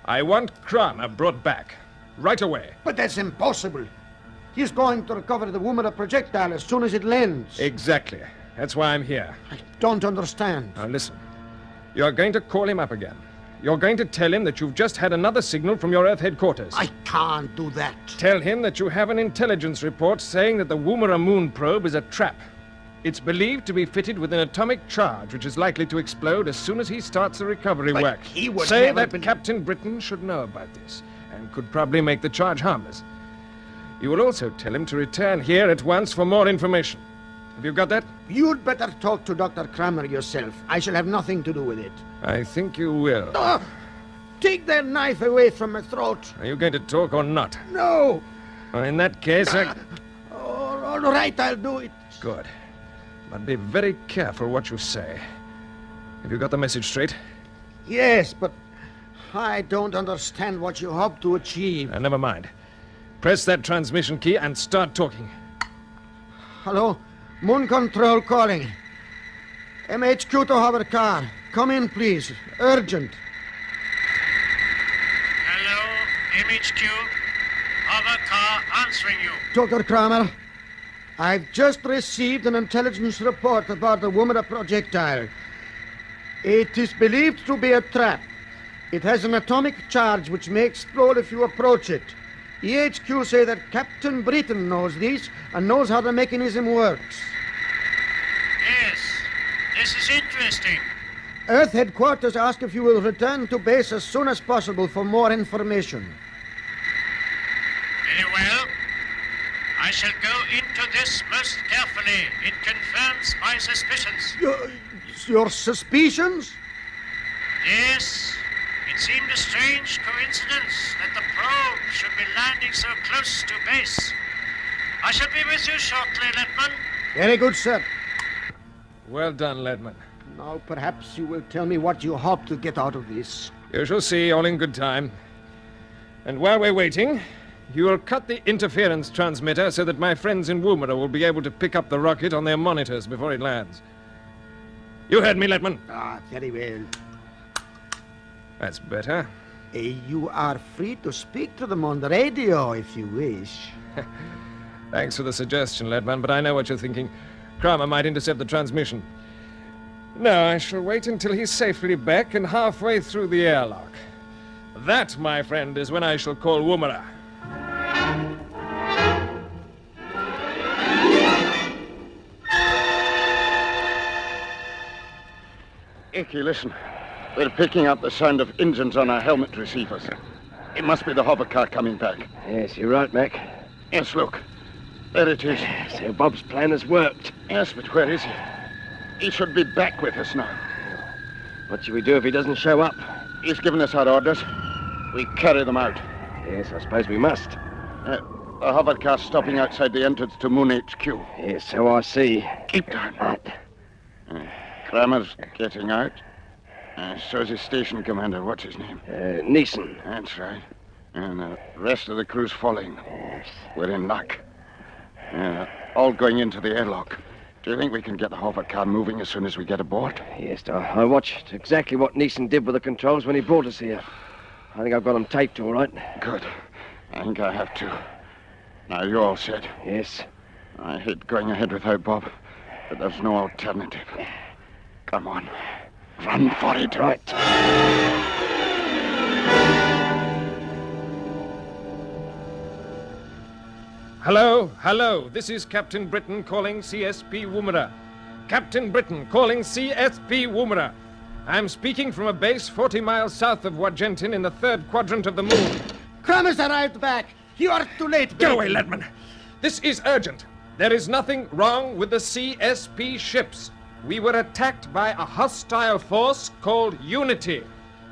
I want Kramer brought back. Right away. But that's impossible. He's going to recover the Woomera projectile as soon as it lands. Exactly. That's why I'm here. I don't understand. Now listen. You're going to call him up again. You're going to tell him that you've just had another signal from your Earth headquarters. I can't do that. Tell him that you have an intelligence report saying that the Woomera moon probe is a trap. It's believed to be fitted with an atomic charge which is likely to explode as soon as he starts the recovery work. He would Say that Captain Britton should know about this and could probably make the charge harmless. You will also tell him to return here at once for more information. Have you got that? You'd better talk to Dr. Kramer yourself. I shall have nothing to do with it. I think you will. Take that knife away from my throat. Are you going to talk or not? No. Well, in that case, All right, I'll do it. Good. But be very careful what you say. Have you got the message straight? Yes, but I don't understand what you hope to achieve. Never mind. Press that transmission key and start talking. Hello? Moon Control calling. MHQ to hover car. Come in, please. Urgent. Hello, MHQ. Hover car answering you. Dr. Kramer, I've just received an intelligence report about the Woomera projectile. It is believed to be a trap. It has an atomic charge which may explode if you approach it. EHQ say that Captain Britton knows this and knows how the mechanism works. Yes, this is interesting. Earth headquarters ask if you will return to base as soon as possible for more information. Very well. I shall go into this most carefully. It confirms my suspicions. Your suspicions? Yes. It seemed a strange coincidence that the probe should be landing so close to base. I shall be with you shortly, Letman. Very good, sir. Well done, Ledman. Now, perhaps you will tell me what you hope to get out of this. You shall see, all in good time. And while we're waiting, you will cut the interference transmitter so that my friends in Woomera will be able to pick up the rocket on their monitors before it lands. You heard me, Letman? Very well. That's better. You are free to speak to them on the radio if you wish. Thanks for the suggestion, Ledman, but I know what you're thinking. Kramer might intercept the transmission. No, I shall wait until he's safely back and halfway through the airlock. That, my friend, is when I shall call Woomera. Icky, listen. We're picking up the sound of engines on our helmet receivers. It must be the hover car coming back. Yes, you're right, Mac. Yes, look. There it is. So Bob's plan has worked. Yes, but where is he? He should be back with us now. What should we do if he doesn't show up? He's given us our orders. We carry them out. Yes, I suppose we must. The hover car's stopping outside the entrance to Moon HQ. Yes, so I see. Keep down. Kramer's getting out. So's his station commander. What's his name? Neeson. That's right. And the rest of the crew's following. Yes. We're in luck. All going into the airlock. Do you think we can get the hover car moving as soon as we get aboard? Yes, I watched exactly what Neeson did with the controls when he brought us here. I think I've got them taped all right. Good. I think I have to. Now, you all set? Yes. I hate going ahead without Bob, but there's no alternative. Come on. Run for it. Right. Hello. This is Captain Britton calling CSP Woomera. Captain Britton calling CSP Woomera. I'm speaking from a base 40 miles south of Wargentin in the third quadrant of the moon. Kramer's arrived back. You are too late. Go away, Ledman. This is urgent. There is nothing wrong with the CSP ships. We were attacked by a hostile force called Unity,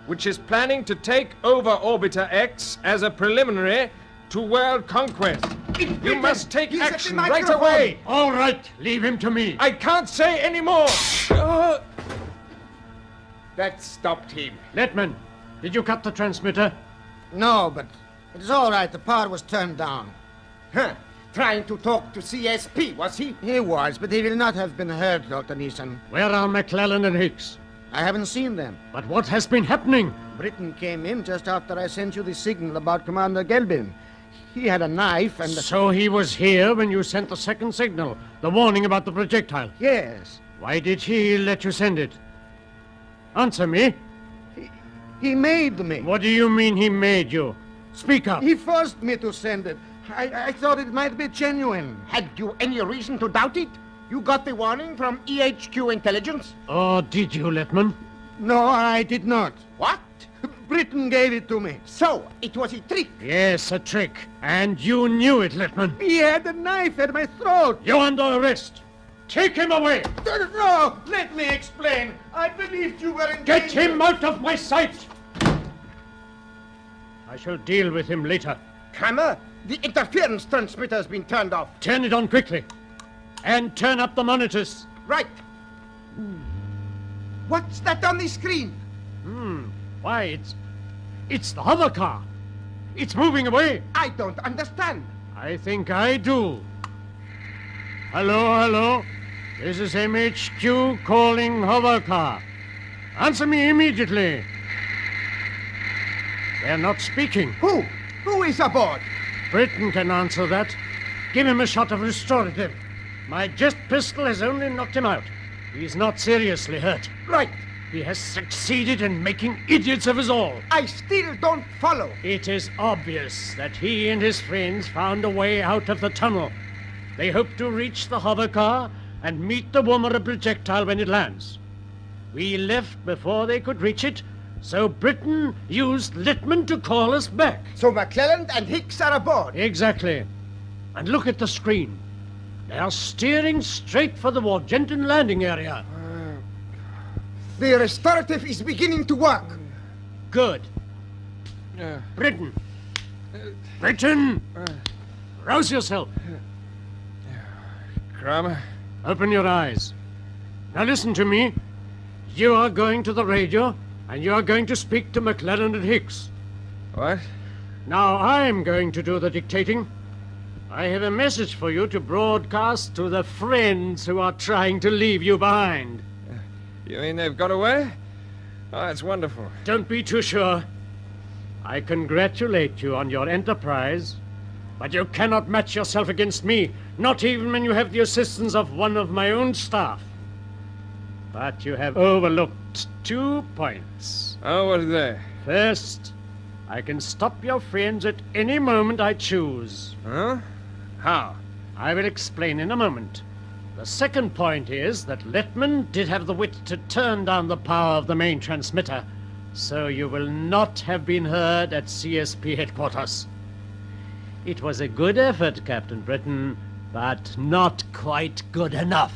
which is planning to take over Orbiter X as a preliminary to world conquest. You must take action right away. All right, leave him to me. I can't say any more. That stopped him. Letman, did you cut the transmitter? No, but it's all right. The power was turned down. Huh. Trying to talk to CSP, was he? He was, but he will not have been heard, Dr. Neeson. Where are McClellan and Hicks? I haven't seen them. But what has been happening? Britton came in just after I sent you the signal about Commander Gelbin. He had a knife and... So he was here when you sent the second signal, the warning about the projectile? Yes. Why did he let you send it? Answer me. He made me. What do you mean he made you? Speak up. He forced me to send it. I thought it might be genuine. Had you any reason to doubt it? You got the warning from EHQ intelligence? Oh, did you, Letman? No, I did not. What? Britain gave it to me. So, it was a trick. Yes, a trick. And you knew it, Littman. He had a knife at my throat. You're under arrest. Take him away. No, let me explain. I believed you were in Get danger. him out of my sight. I shall deal with him later. Kramer, the interference transmitter has been turned off. Turn it on quickly. And turn up the monitors. Right. What's that on the screen? Why, it's the hover car. It's moving away. I don't understand. I think I do. Hello. This is MHQ calling hover car. Answer me immediately. They're not speaking. Who? Who is aboard? Britain can answer that. Give him a shot of restorative. My jet pistol has only knocked him out. He's not seriously hurt. Right. He has succeeded in making idiots of us all. I still don't follow. It is obvious that he and his friends found a way out of the tunnel. They hope to reach the hover car and meet the Woomera projectile when it lands. We left before they could reach it, so Britain used Littman to call us back. So McClellan and Hicks are aboard? Exactly. And look at the screen. They are steering straight for the Wargenton landing area. The restorative is beginning to work. Good. Britain. Britain! Rouse yourself. Kramer? Open your eyes. Now listen to me. You are going to the radio, and you are going to speak to McClellan and Hicks. What? Now I'm going to do the dictating. I have a message for you to broadcast to the friends who are trying to leave you behind. You mean they've got away? Oh, that's wonderful. Don't be too sure. I congratulate you on your enterprise, but you cannot match yourself against me, not even when you have the assistance of one of my own staff. But you have overlooked 2 points. Oh, what are they? First, I can stop your friends at any moment I choose. Huh? How? I will explain in a moment. The second point is that Littman did have the wit to turn down the power of the main transmitter, so you will not have been heard at CSP headquarters. It was a good effort, Captain Britain, but not quite good enough.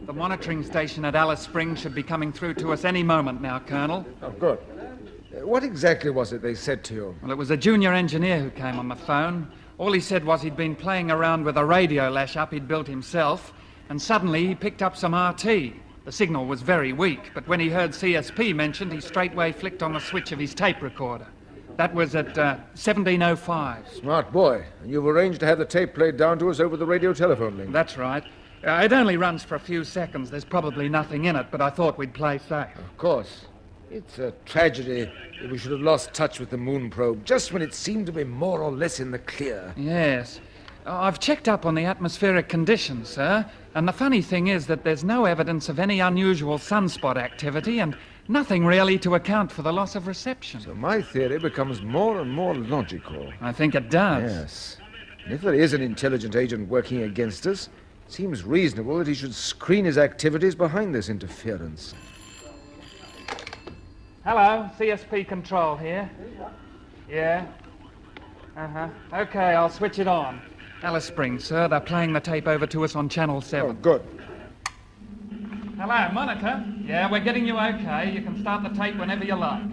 The monitoring station at Alice Springs should be coming through to us any moment now, Colonel. Oh, good. What exactly was it they said to you? Well, it was a junior engineer who came on the phone. All he said was he'd been playing around with a radio lash-up he'd built himself, and suddenly he picked up some RT. The signal was very weak, but when he heard CSP mentioned, he straightway flicked on the switch of his tape recorder. That was at 17:05. Smart boy. And you've arranged to have the tape played down to us over the radio telephone link. That's right. It only runs for a few seconds. There's probably nothing in it, but I thought we'd play safe. Of course. It's a tragedy that we should have lost touch with the moon probe just when it seemed to be more or less in the clear. Yes. I've checked up on the atmospheric conditions, sir, and the funny thing is that there's no evidence of any unusual sunspot activity and nothing really to account for the loss of reception. So my theory becomes more and more logical. I think it does. Yes. And if there is an intelligent agent working against us, it seems reasonable that he should screen his activities behind this interference. Hello, CSP Control here. Yeah? Okay, I'll switch it on. Alice Springs, sir. They're playing the tape over to us on Channel 7. Oh, good. Hello, monitor. Yeah, we're getting you okay. You can start the tape whenever you like.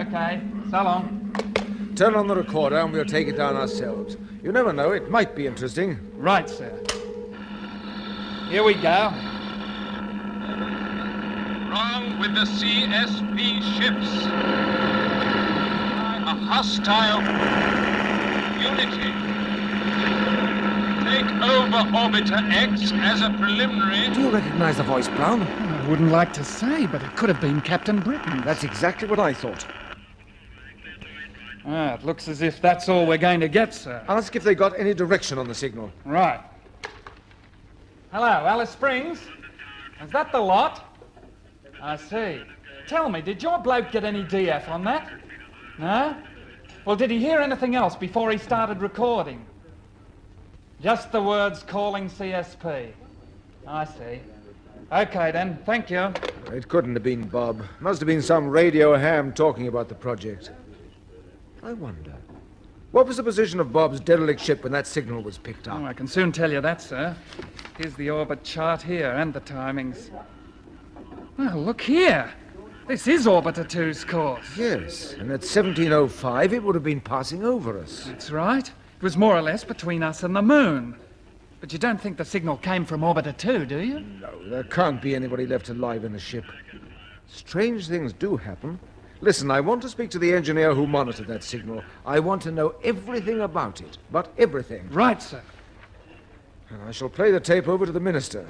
Okay, so long. Turn on the recorder and we'll take it down ourselves. You never know, it might be interesting. Right, sir. Here we go. Wrong with the CSP ships. A hostile unity. Take over Orbiter X as a preliminary. Do you recognize the voice, Brown? I wouldn't like to say, but it could have been Captain Britain. That's exactly what I thought. It looks as if that's all we're going to get, sir. Ask if they got any direction on the signal. Right. Hello, Alice Springs? Is that the lot? I see. Tell me, did your bloke get any DF on that? No? Well, did he hear anything else before he started recording? Just the words calling CSP. I see. Okay, then. Thank you. It couldn't have been Bob. Must have been some radio ham talking about the project. I wonder, what was the position of Bob's derelict ship when that signal was picked up? Oh, I can soon tell you that, sir. Here's the orbit chart here and the timings. Well, look here. This is Orbiter 2's course. Yes, and at 17:05 it would have been passing over us. That's right. It was more or less between us and the moon. But you don't think the signal came from Orbiter 2, do you? No, there can't be anybody left alive in the ship. Strange things do happen. Listen, I want to speak to the engineer who monitored that signal. I want to know everything about it, but everything. Right, sir. And I shall play the tape over to the minister.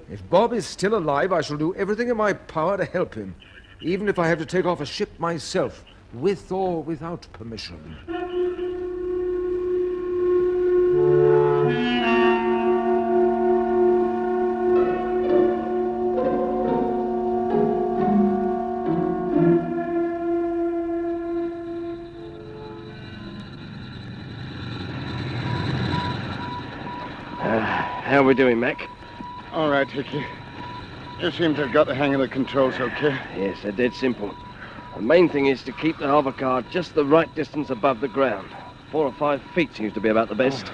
If Bob is still alive, I shall do everything in my power to help him, even if I have to take off a ship myself, with or without permission. How are we doing, Mac? All right, Hickey. You seem to have got the hang of the controls okay. Yes, they're dead simple. The main thing is to keep the hover car just the right distance above the ground. 4 or 5 feet seems to be about the best.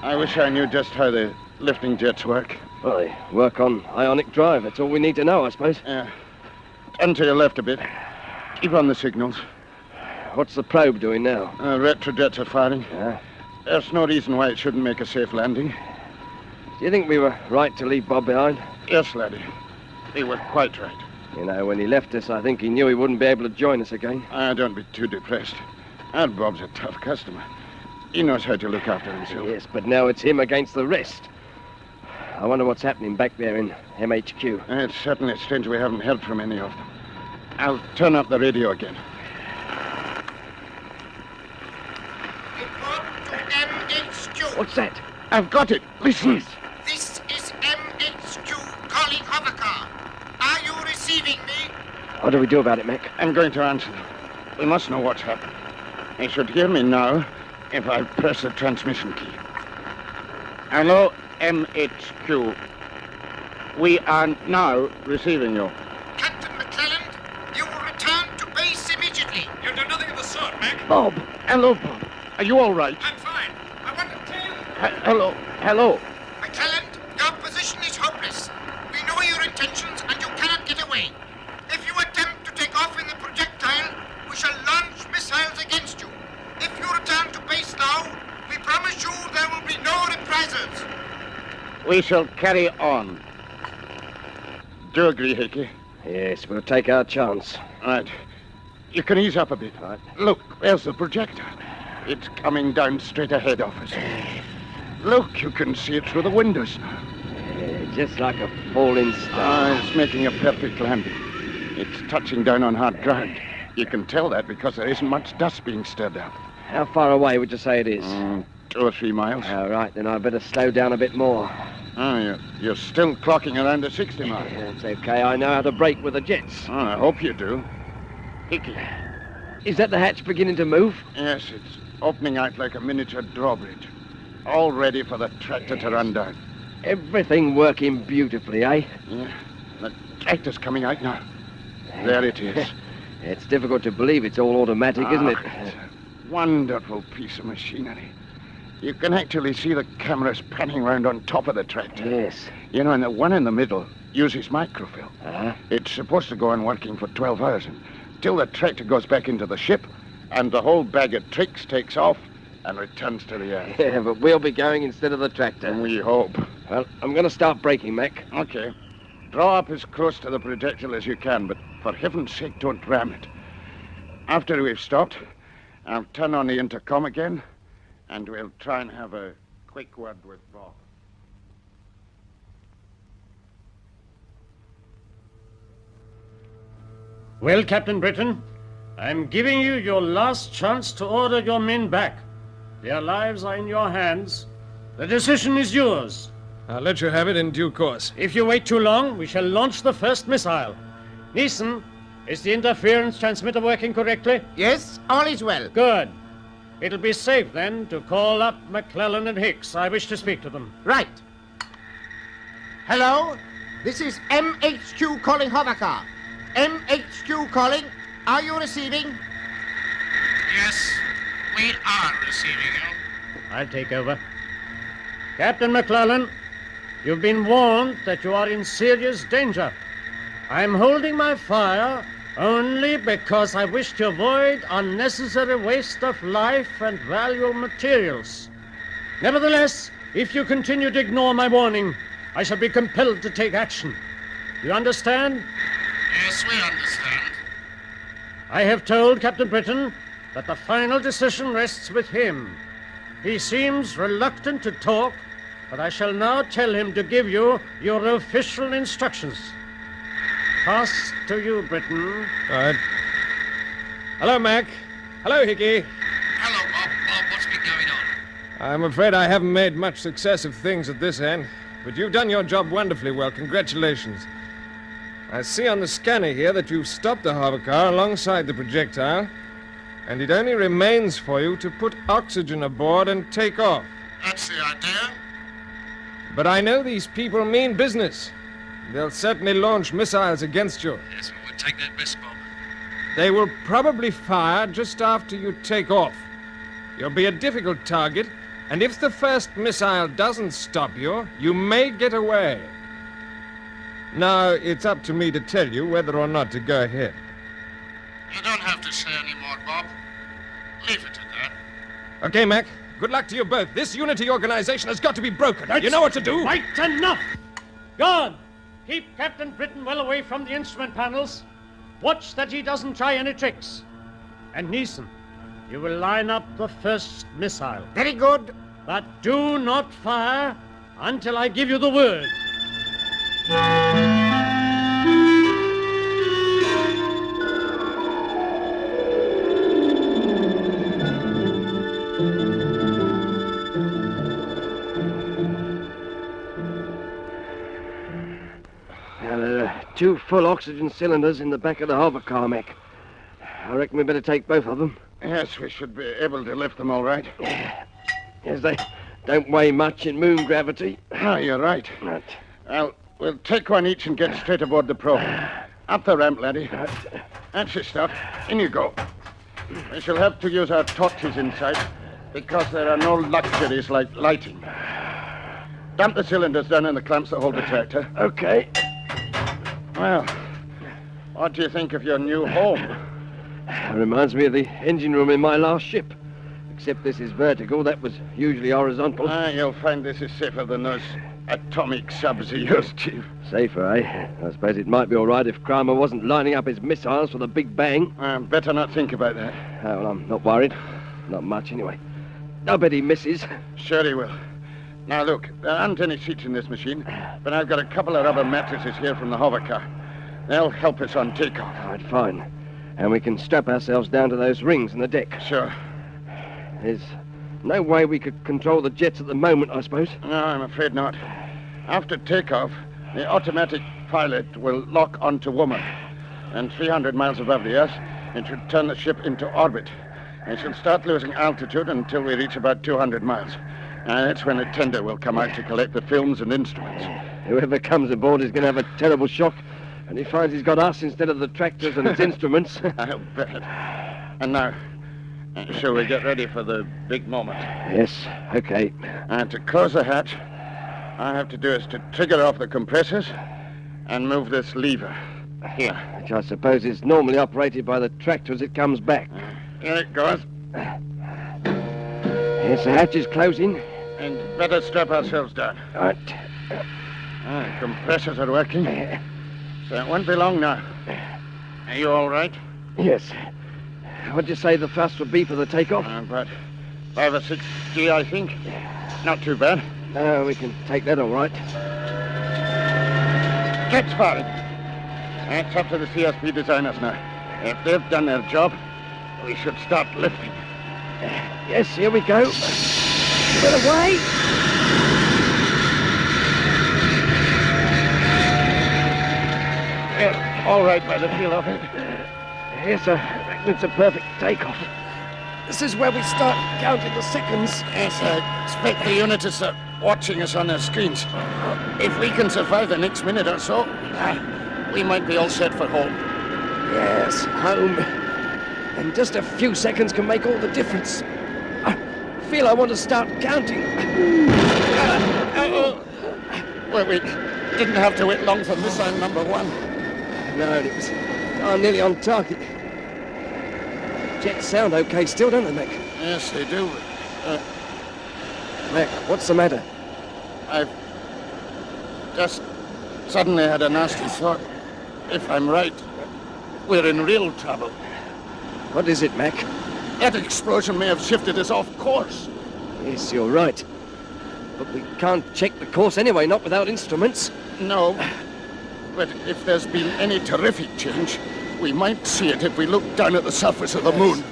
I wish I knew just how the lifting jets work. Well, they work on ionic drive. That's all we need to know, I suppose. Yeah. Turn to your left a bit. Keep on the signals. What's the probe doing now? Retrojets are firing. Yeah. There's no reason why it shouldn't make a safe landing. Do you think we were right to leave Bob behind? Yes, laddie. We were quite right. You know, when he left us, I think he knew he wouldn't be able to join us again. Don't be too depressed. And Bob's a tough customer. He knows how to look after himself. Yes, but now it's him against the rest. I wonder what's happening back there in MHQ. It's certainly strange we haven't heard from any of them. I'll turn up the radio again. Report to MHQ. What's that? I've got it. Listen. This is MHQ calling hovercar. Are you receiving me? What do we do about it, Mac? I'm going to answer them. We must know what's happened. They should hear me now if I press the transmission key. Hello, MHQ. We are now receiving you. Captain McClelland, you will return to base immediately. You've done nothing of the sort, Mac. Bob. Hello, Bob. Are you all right? I'm fine. I want to tell you. Hello. McClelland, your position is hopeless. We know your intentions and you cannot get away. If you attempt to take off in the projectile, we shall launch missiles against you. If you return to base now, we promise you there will be no reprisals. We shall carry on. Do you agree, Hickey? Yes, we'll take our chance. Right. You can ease up a bit. Right. Look, there's the projector. It's coming down straight ahead of us. Look, you can see it through the windows now. Just like a falling star. It's making a perfect landing. It's touching down on hard ground. You can tell that because there isn't much dust being stirred up. How far away would you say it is? 2 or 3 miles. All right, then I'd better slow down a bit more. You're still clocking around the 60 miles. Yeah, it's okay. I know how to brake with the jets. I hope you do. Hickey. Is that the hatch beginning to move? Yes, it's opening out like a miniature drawbridge. All ready for the tractor to run down. Everything working beautifully, eh? Yeah. The tractor's coming out now. There it is. It's difficult to believe it's all automatic, isn't it? It's a wonderful piece of machinery. You can actually see the cameras panning round on top of the tractor. Yes. You know, and the one in the middle uses microfilm. Uh-huh. It's supposed to go on working for 12 hours until the tractor goes back into the ship and the whole bag of tricks takes off and returns to the earth. Yeah, but we'll be going instead of the tractor. And we hope. Well, I'm going to start braking, Mac. Okay. Draw up as close to the projectile as you can, but for heaven's sake, don't ram it. After we've stopped, I'll turn on the intercom again, and we'll try and have a quick word with Bob. Well, Captain Britton, I'm giving you your last chance to order your men back. Their lives are in your hands. The decision is yours. I'll let you have it in due course. If you wait too long, we shall launch the first missile. Neeson, is the interference transmitter working correctly? Yes, all is well. Good. It'll be safe, then, to call up McClellan and Hicks. I wish to speak to them. Right. Hello? This is MHQ calling hovercar. MHQ calling. Are you receiving? Yes, we are receiving you. I'll take over. Captain McClellan, you've been warned that you are in serious danger. I'm holding my fire only because I wish to avoid unnecessary waste of life and valuable materials. Nevertheless, if you continue to ignore my warning, I shall be compelled to take action. You understand? Yes, we understand. I have told Captain Britain that the final decision rests with him. He seems reluctant to talk, but I shall now tell him to give you your official instructions. Pass to you, Britain. All right. Hello, Mac. Hello, Hickey. Hello, Bob. Bob, what's been going on? I'm afraid I haven't made much success of things at this end, but you've done your job wonderfully well. Congratulations. I see on the scanner here that you've stopped the hovercar alongside the projectile, and it only remains for you to put oxygen aboard and take off. That's the idea. But I know these people mean business. They'll certainly launch missiles against you. Yes, we'll take that risk, Bob. They will probably fire just after you take off. You'll be a difficult target, and if the first missile doesn't stop you, you may get away. Now, it's up to me to tell you whether or not to go ahead. You don't have to say any more, Bob. Leave it at that. Okay, Mac. Good luck to you both. This Unity organization has got to be broken. You know what to do? Right enough! Gone! Keep Captain Britain well away from the instrument panels. Watch that he doesn't try any tricks. And Neeson, you will line up the first missile. Very good. But do not fire until I give you the word. Two full oxygen cylinders in the back of the hovercar, Mac. I reckon we better take both of them. Yes, we should be able to lift them all right. Yes, they don't weigh much in moon gravity. Ah, you're right. Right. Well, we'll take one each and get straight aboard the probe. Up the ramp, laddie. That's your stuff. In you go. We shall have to use our torches inside because there are no luxuries like lighting. Dump the cylinders down in the clamps that hold the tractor. Okay. Well, what do you think of your new home? It reminds me of the engine room in my last ship. Except this is vertical, that was usually horizontal. You'll find this is safer than those atomic subs of yours, Chief. Safer, eh? I suppose it might be all right if Kramer wasn't lining up his missiles for the Big Bang. Better not think about that. Well, I'm not worried. Not much, anyway. I bet he misses. Sure he will. Now, look, there aren't any seats in this machine, but I've got a couple of rubber mattresses here from the hovercar. They'll help us on takeoff. All right, fine. And we can strap ourselves down to those rings in the deck. Sure. There's no way we could control the jets at the moment, I suppose. No, I'm afraid not. After takeoff, the automatic pilot will lock onto woman. And 300 miles above the Earth, it should turn the ship into orbit. It shall start losing altitude until we reach about 200 miles. And that's when a tender will come out to collect the films and instruments. Whoever comes aboard is going to have a terrible shock, and he finds he's got us instead of the tractors and its instruments. I'll bet. And now, shall we get ready for the big moment? Yes, okay. And to close the hatch, all I have to do is to trigger off the compressors and move this lever. Here. Which I suppose is normally operated by the tractor as it comes back. Here it goes. Yes, the hatch is closing. And better strap ourselves down. Right. Compressors are working. So it won't be long now. Are you all right? Yes. What'd you say the thrust would be for the takeoff? About 5 or 6 G, I think. Not too bad. No, we can take that all right. Jets firing. That's up to the CSP designers now. If they've done their job, we should start lifting. Yes, here we go. Get away! Yeah, all right by the feel of it. Yes, sir. It's a perfect takeoff. This is where we start counting the seconds. Yes, I expect the unitists are watching us on their screens. If we can survive the next minute or so, we might be all set for home. Yes, home. And just a few seconds can make all the difference. I feel I want to start counting. Well, we didn't have to wait long for missile number 1. No, it was nearly on target. Jets sound okay still, don't they, Mac? Yes, they do. Mac, what's the matter? I've just suddenly had a nasty thought. If I'm right, we're in real trouble. What is it, Mac? That explosion may have shifted us off course. Yes, you're right. But we can't check the course anyway, not without instruments. No. But if there's been any terrific change, we might see it if we look down at the surface of the moon.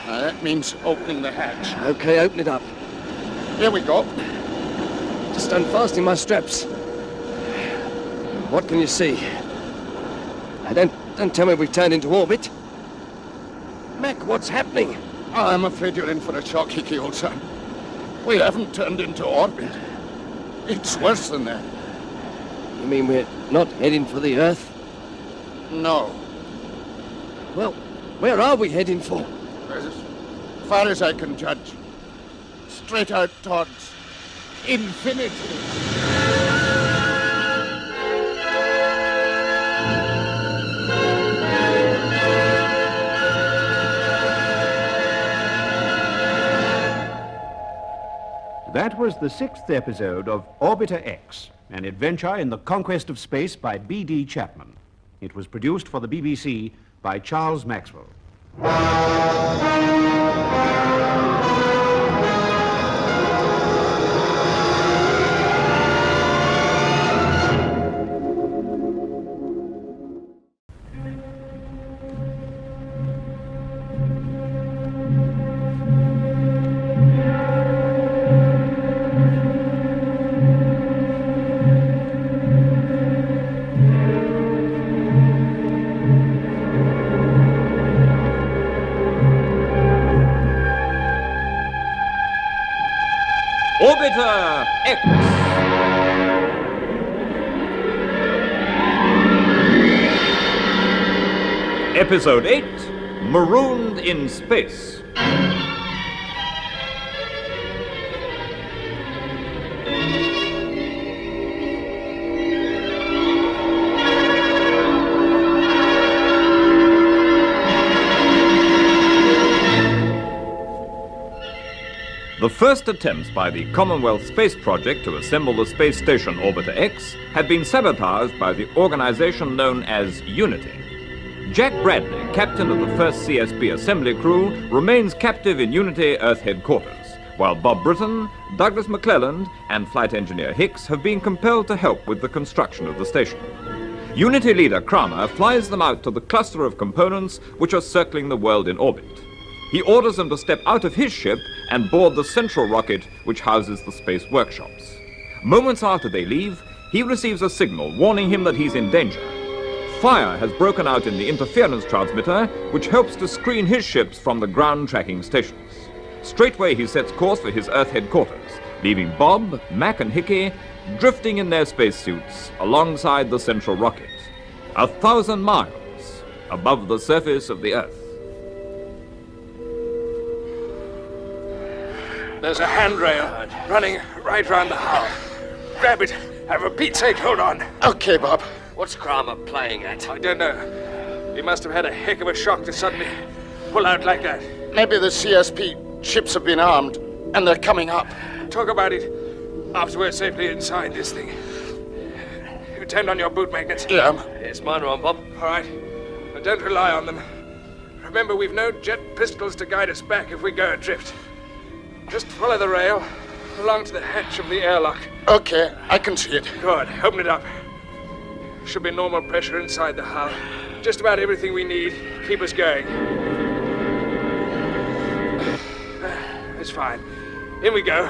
That means opening the hatch. Okay, open it up. Here we go. Just unfastening my straps. What can you see? Don't tell me we've turned into orbit. Mac, what's happening? Oh, I'm afraid you're in for a shock, Hickey, old son. We haven't turned into orbit. It's worse than that. You mean we're not heading for the Earth? No. Well, where are we heading for? As far as I can judge, straight out towards infinity. That was the 6th episode of Orbiter X, an adventure in the conquest of space by B.D. Chapman. It was produced for the BBC by Charles Maxwell. Orbiter X. Episode 8, Marooned in Space. The first attempts by the Commonwealth Space Project to assemble the space station Orbiter X had been sabotaged by the organization known as Unity. Jack Bradley, captain of the first CSP assembly crew, remains captive in Unity Earth headquarters, while Bob Britton, Douglas McClelland, and flight engineer Hicks have been compelled to help with the construction of the station. Unity leader Kramer flies them out to the cluster of components which are circling the world in orbit. He orders them to step out of his ship and board the central rocket which houses the space workshops. Moments after they leave, he receives a signal warning him that he's in danger. Fire has broken out in the interference transmitter, which helps to screen his ships from the ground tracking stations. Straightway he sets course for his Earth headquarters, leaving Bob, Mac and Hickey drifting in their spacesuits alongside the central rocket, 1,000 miles above the surface of the Earth. There's a handrail running right round the hull. Grab it. For Pete's sake, hold on. Okay, Bob. What's Kramer playing at? I don't know. He must have had a heck of a shock to suddenly pull out like that. Maybe the CSP ships have been armed, and they're coming up. Talk about it after we're safely inside this thing. You turned on your boot magnets? Yeah. Yes, mine are on, Bob. All right. But don't rely on them. Remember, we've no jet pistols to guide us back if we go adrift. Just follow the rail along to the hatch of the airlock. Okay, I can see it. Good. Open it up. Should be normal pressure inside the hull. Just about everything we need. Keep us going. It's fine. In we go.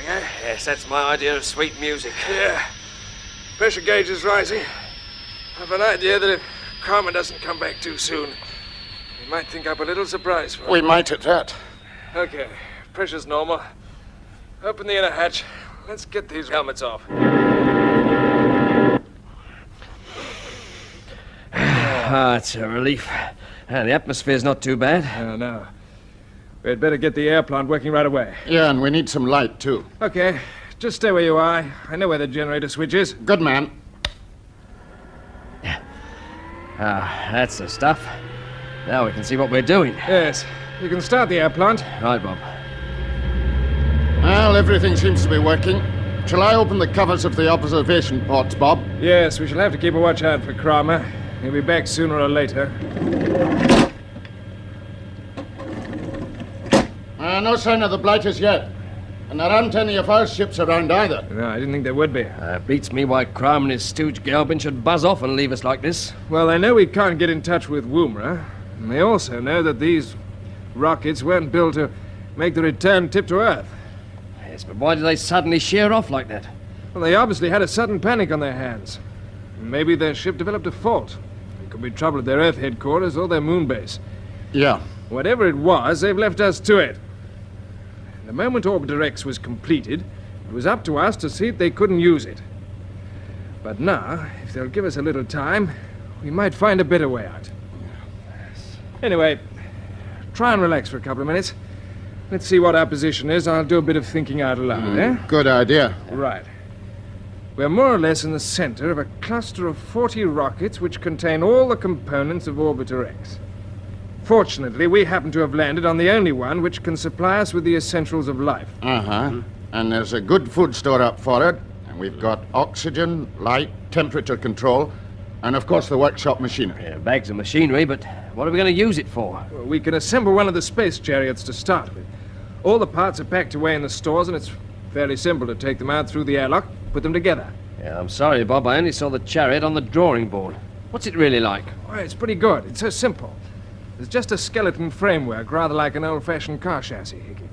eh? Yes, that's my idea of sweet music. Yeah. Pressure gauge is rising. I've an idea that if Kramer doesn't come back too soon, we might think up a little surprise for him. We might at that. Okay, pressure's normal. Open the inner hatch. Let's get these helmets off. It's a relief. The atmosphere's not too bad. No. We'd better get the air plant working right away. Yeah, and we need some light, too. Okay, just stay where you are. I know where the generator switch is. Good man. That's the stuff. Now we can see what we're doing. Yes, you can start the air plant. Right, Bob. Well, everything seems to be working. Shall I open the covers of the observation ports, Bob? Yes, we shall have to keep a watch out for Kramer. He'll be back sooner or later. No sign of the blighters yet. And there aren't any of our ships around either. No, I didn't think there would be. Beats me why Kramer and his stooge Galbin should buzz off and leave us like this. Well, they know we can't get in touch with Woomera. And they also know that these rockets weren't built to make the return trip to Earth. Yes, but why did they suddenly sheer off like that? Well, they obviously had a sudden panic on their hands. Maybe their ship developed a fault. It could be trouble at their Earth headquarters or their moon base. Yeah. Whatever it was, they've left us to it. The moment Orbiter X was completed, it was up to us to see if they couldn't use it. But now, if they'll give us a little time, we might find a better way out. Anyway, try and relax for a couple of minutes. Let's see what our position is. I'll do a bit of thinking out loud, eh? Good idea. Right. We're more or less in the center of a cluster of 40 rockets which contain all the components of Orbiter X. Fortunately, we happen to have landed on the only one which can supply us with the essentials of life. Uh-huh. And there's a good food store up for it. And we've got oxygen, light, temperature control, and of course the workshop machinery. Yeah, bags of machinery, but what are we going to use it for? Well, we can assemble one of the space chariots to start with. All the parts are packed away in the stores, and it's fairly simple to take them out through the airlock, put them together. Yeah, I'm sorry, Bob. I only saw the chariot on the drawing board. What's it really like? Oh, it's pretty good. It's so simple. There's just a skeleton framework, rather like an old-fashioned car chassis, Hickey.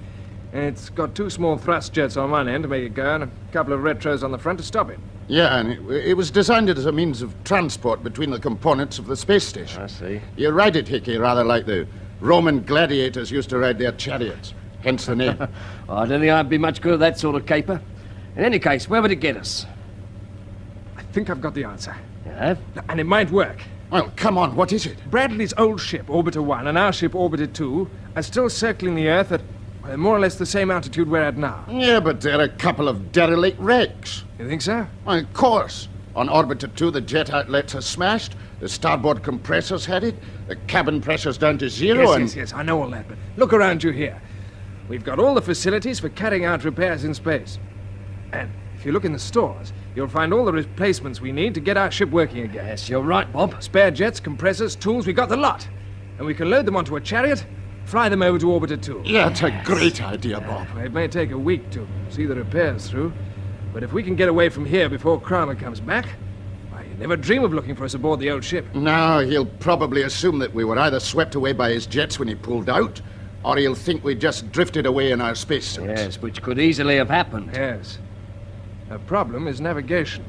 And it's got 2 small thrust jets on one end to make it go, and a couple of retros on the front to stop it. Yeah, and it was designed as a means of transport between the components of the space station. I see. You ride it, Hickey, rather like the Roman gladiators used to ride their chariots. Hence the name. Well, I don't think I'd be much good at that sort of caper. In any case, where would it get us? I think I've got the answer. You have? And it might work. Well, come on, what is it? Bradley's old ship, Orbiter 1, and our ship, Orbiter 2, are still circling the Earth at more or less the same altitude we're at now. Yeah, but they're a couple of derelict wrecks. You think so? Well, of course. On Orbiter 2, the jet outlets are smashed, the starboard compressor's headed, the cabin pressure's down to zero, Yes, I know all that, but look around you here. We've got all the facilities for carrying out repairs in space. And if you look in the stores, you'll find all the replacements we need to get our ship working again. Yes, you're right, Bob. Spare jets, compressors, tools, we got the lot. And we can load them onto a chariot, fly them over to Orbiter 2. Yeah, it's a great idea, Bob. It may take a week to see the repairs through, but if we can get away from here before Kramer comes back, why, you'd never dream of looking for us aboard the old ship. No, he'll probably assume that we were either swept away by his jets when he pulled out, or he'll think we just drifted away in our spacesuits. Yes, which could easily have happened. Yes. Our problem is navigation.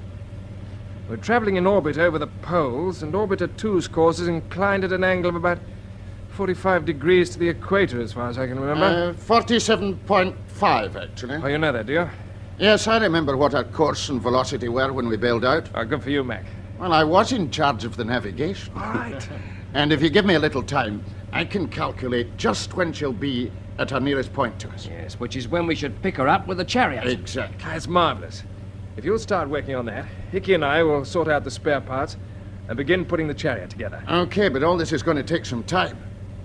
We're traveling in orbit over the poles, and Orbiter 2's course is inclined at an angle of about 45 degrees to the equator, as far as I can remember. 47.5, actually. Oh, you know that, do you? Yes, I remember what our course and velocity were when we bailed out. Oh, good for you, Mac. Well, I was in charge of the navigation. All right. And if you give me a little time, I can calculate just when she'll be at her nearest point to us. Yes, which is when we should pick her up with the chariot. Exactly. That's marvelous. If you'll start working on that, Hickey and I will sort out the spare parts and begin putting the chariot together. Okay, but all this is going to take some time.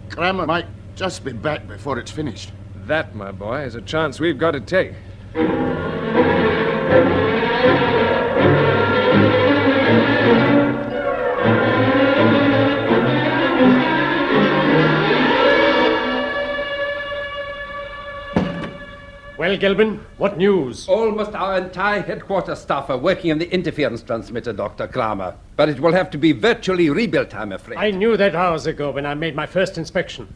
Kramer might just be back before it's finished. That, my boy, is a chance we've got to take. Well, Gelbin, what news? Almost our entire headquarters staff are working on the interference transmitter, Dr. Kramer. But it will have to be virtually rebuilt, I'm afraid. I knew that hours ago when I made my first inspection.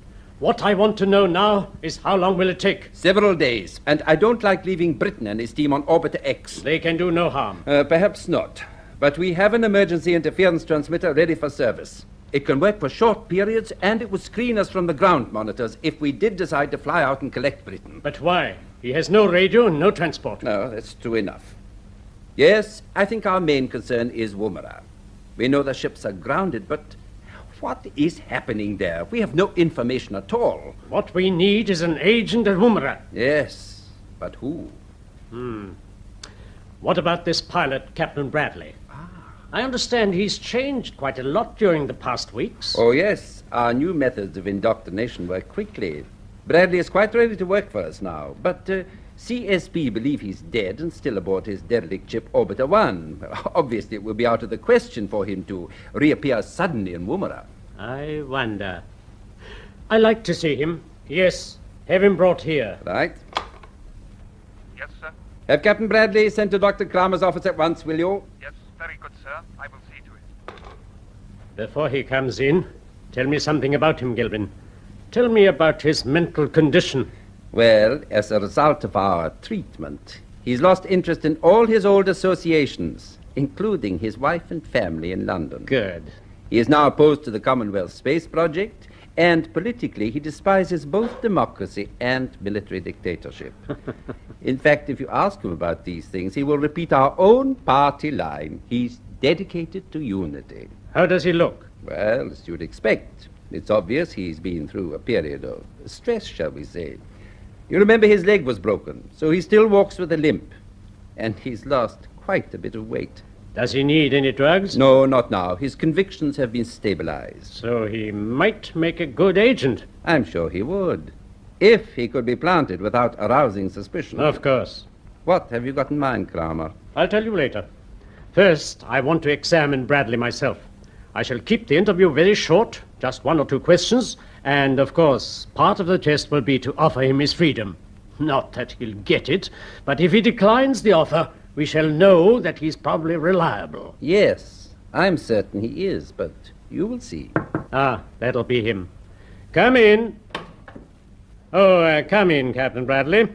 What I want to know now is how long will it take? Several days, and I don't like leaving Britain and his team on Orbiter X. They can do no harm. Perhaps not. But we have an emergency interference transmitter ready for service. It can work for short periods, and it would screen us from the ground monitors if we did decide to fly out and collect Britain. But why? He has no radio and no transport. No, that's true enough. Yes, I think our main concern is Woomera. We know the ships are grounded, but what is happening there? We have no information at all. What we need is an agent at Woomera. Yes, but who? What about this pilot, Captain Bradley? I understand he's changed quite a lot during the past weeks. Oh, yes. Our new methods of indoctrination work quickly. Bradley is quite ready to work for us now, but CSP believe he's dead and still aboard his derelict ship Orbiter 1. Obviously, it will be out of the question for him to reappear suddenly in Woomera. I wonder. I like to see him. Yes, have him brought here. Right. Yes, sir. Have Captain Bradley sent to Dr. Kramer's office at once, will you? Yes, very good, sir. I will see to it. Before he comes in, tell me something about him, Gilbin. Tell me about his mental condition. Well, as a result of our treatment, he's lost interest in all his old associations, including his wife and family in London. Good. He is now opposed to the Commonwealth Space Project, and politically he despises both democracy and military dictatorship. In fact, if you ask him about these things, he will repeat our own party line. He's dedicated to unity. How does he look? Well, as you'd expect. It's obvious he's been through a period of stress, shall we say. You remember his leg was broken, so he still walks with a limp. And he's lost quite a bit of weight. Does he need any drugs? No, not now. His convictions have been stabilized. So he might make a good agent. I'm sure he would. If he could be planted without arousing suspicion. Of course. What have you got in mind, Kramer? I'll tell you later. First, I want to examine Bradley myself. I shall keep the interview very short, just 1 or 2 questions, and, of course, part of the test will be to offer him his freedom. Not that he'll get it, but if he declines the offer, we shall know that he's probably reliable. Yes, I'm certain he is, but you will see. Ah, that'll be him. Come in. Oh, come in, Captain Bradley.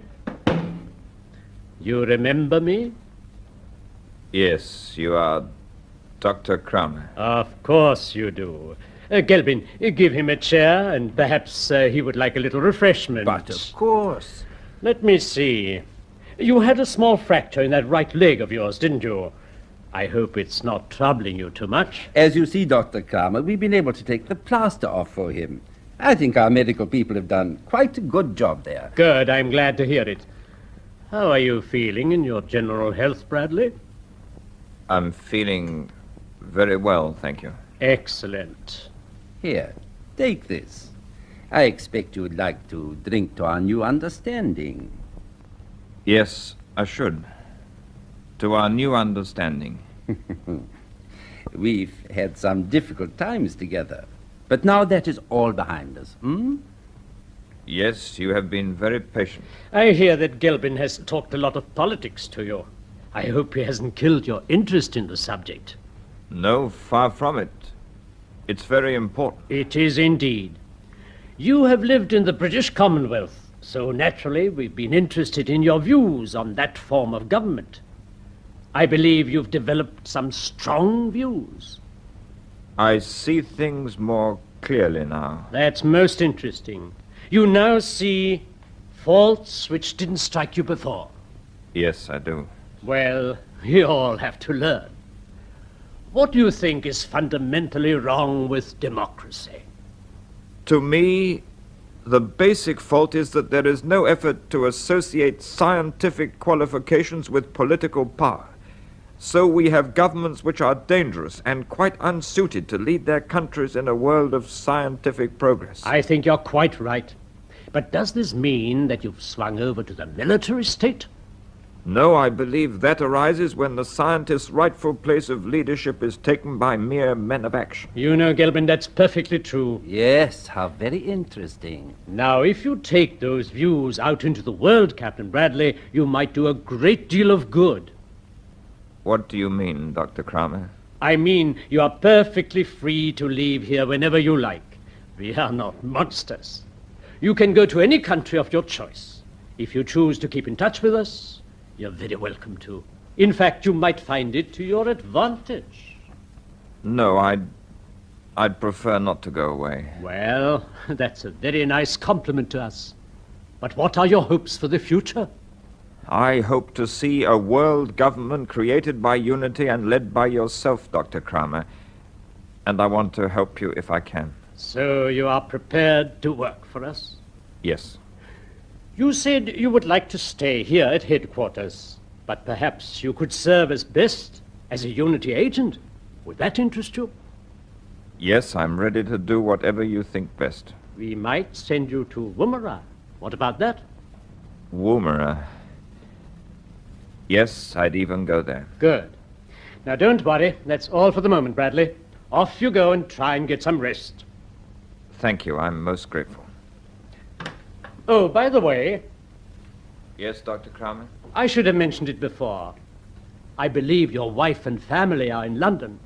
You remember me? Yes, you are Dr. Kramer. Of course you do. Gelbin, give him a chair, and perhaps he would like a little refreshment. But of course. Let me see. You had a small fracture in that right leg of yours, didn't you? I hope it's not troubling you too much. As you see, Dr. Kramer, we've been able to take the plaster off for him. I think our medical people have done quite a good job there. Good, I'm glad to hear it. How are you feeling in your general health, Bradley? I'm feeling very well, thank you. Excellent. Here, take this. I expect you would like to drink to our new understanding. Yes, I should. To our new understanding. We've had some difficult times together, but now that is all behind us, Yes, you have been very patient. I hear that Gelbin has talked a lot of politics to you. I hope he hasn't killed your interest in the subject. No, far from it. It's very important. It is indeed. You have lived in the British Commonwealth, so naturally we've been interested in your views on that form of government. I believe you've developed some strong views. I see things more clearly now. That's most interesting. You now see faults which didn't strike you before. Yes, I do. Well, we all have to learn. What do you think is fundamentally wrong with democracy? To me, the basic fault is that there is no effort to associate scientific qualifications with political power. So we have governments which are dangerous and quite unsuited to lead their countries in a world of scientific progress. I think you're quite right. But does this mean that you've swung over to the military state? No, I believe that arises when the scientist's rightful place of leadership is taken by mere men of action. You know, Gelbin, that's perfectly true. Yes, how very interesting. Now, if you take those views out into the world, Captain Bradley, you might do a great deal of good. What do you mean, Dr. Kramer? I mean, you are perfectly free to leave here whenever you like. We are not monsters. You can go to any country of your choice. If you choose to keep in touch with us, you're very welcome to. In fact, you might find it to your advantage. No, I'd prefer not to go away. Well, that's a very nice compliment to us. But what are your hopes for the future? I hope to see a world government created by unity and led by yourself, Dr. Kramer. And I want to help you if I can. So you are prepared to work for us? Yes. You said you would like to stay here at headquarters, but perhaps you could serve as best as a Unity agent. Would that interest you? Yes, I'm ready to do whatever you think best. We might send you to Woomera. What about that? Woomera. Yes, I'd even go there. Good. Now don't worry. That's all for the moment, Bradley. Off you go and try and get some rest. Thank you. I'm most grateful. Oh, by the way... Yes, Dr. Kramer? I should have mentioned it before. I believe your wife and family are in London.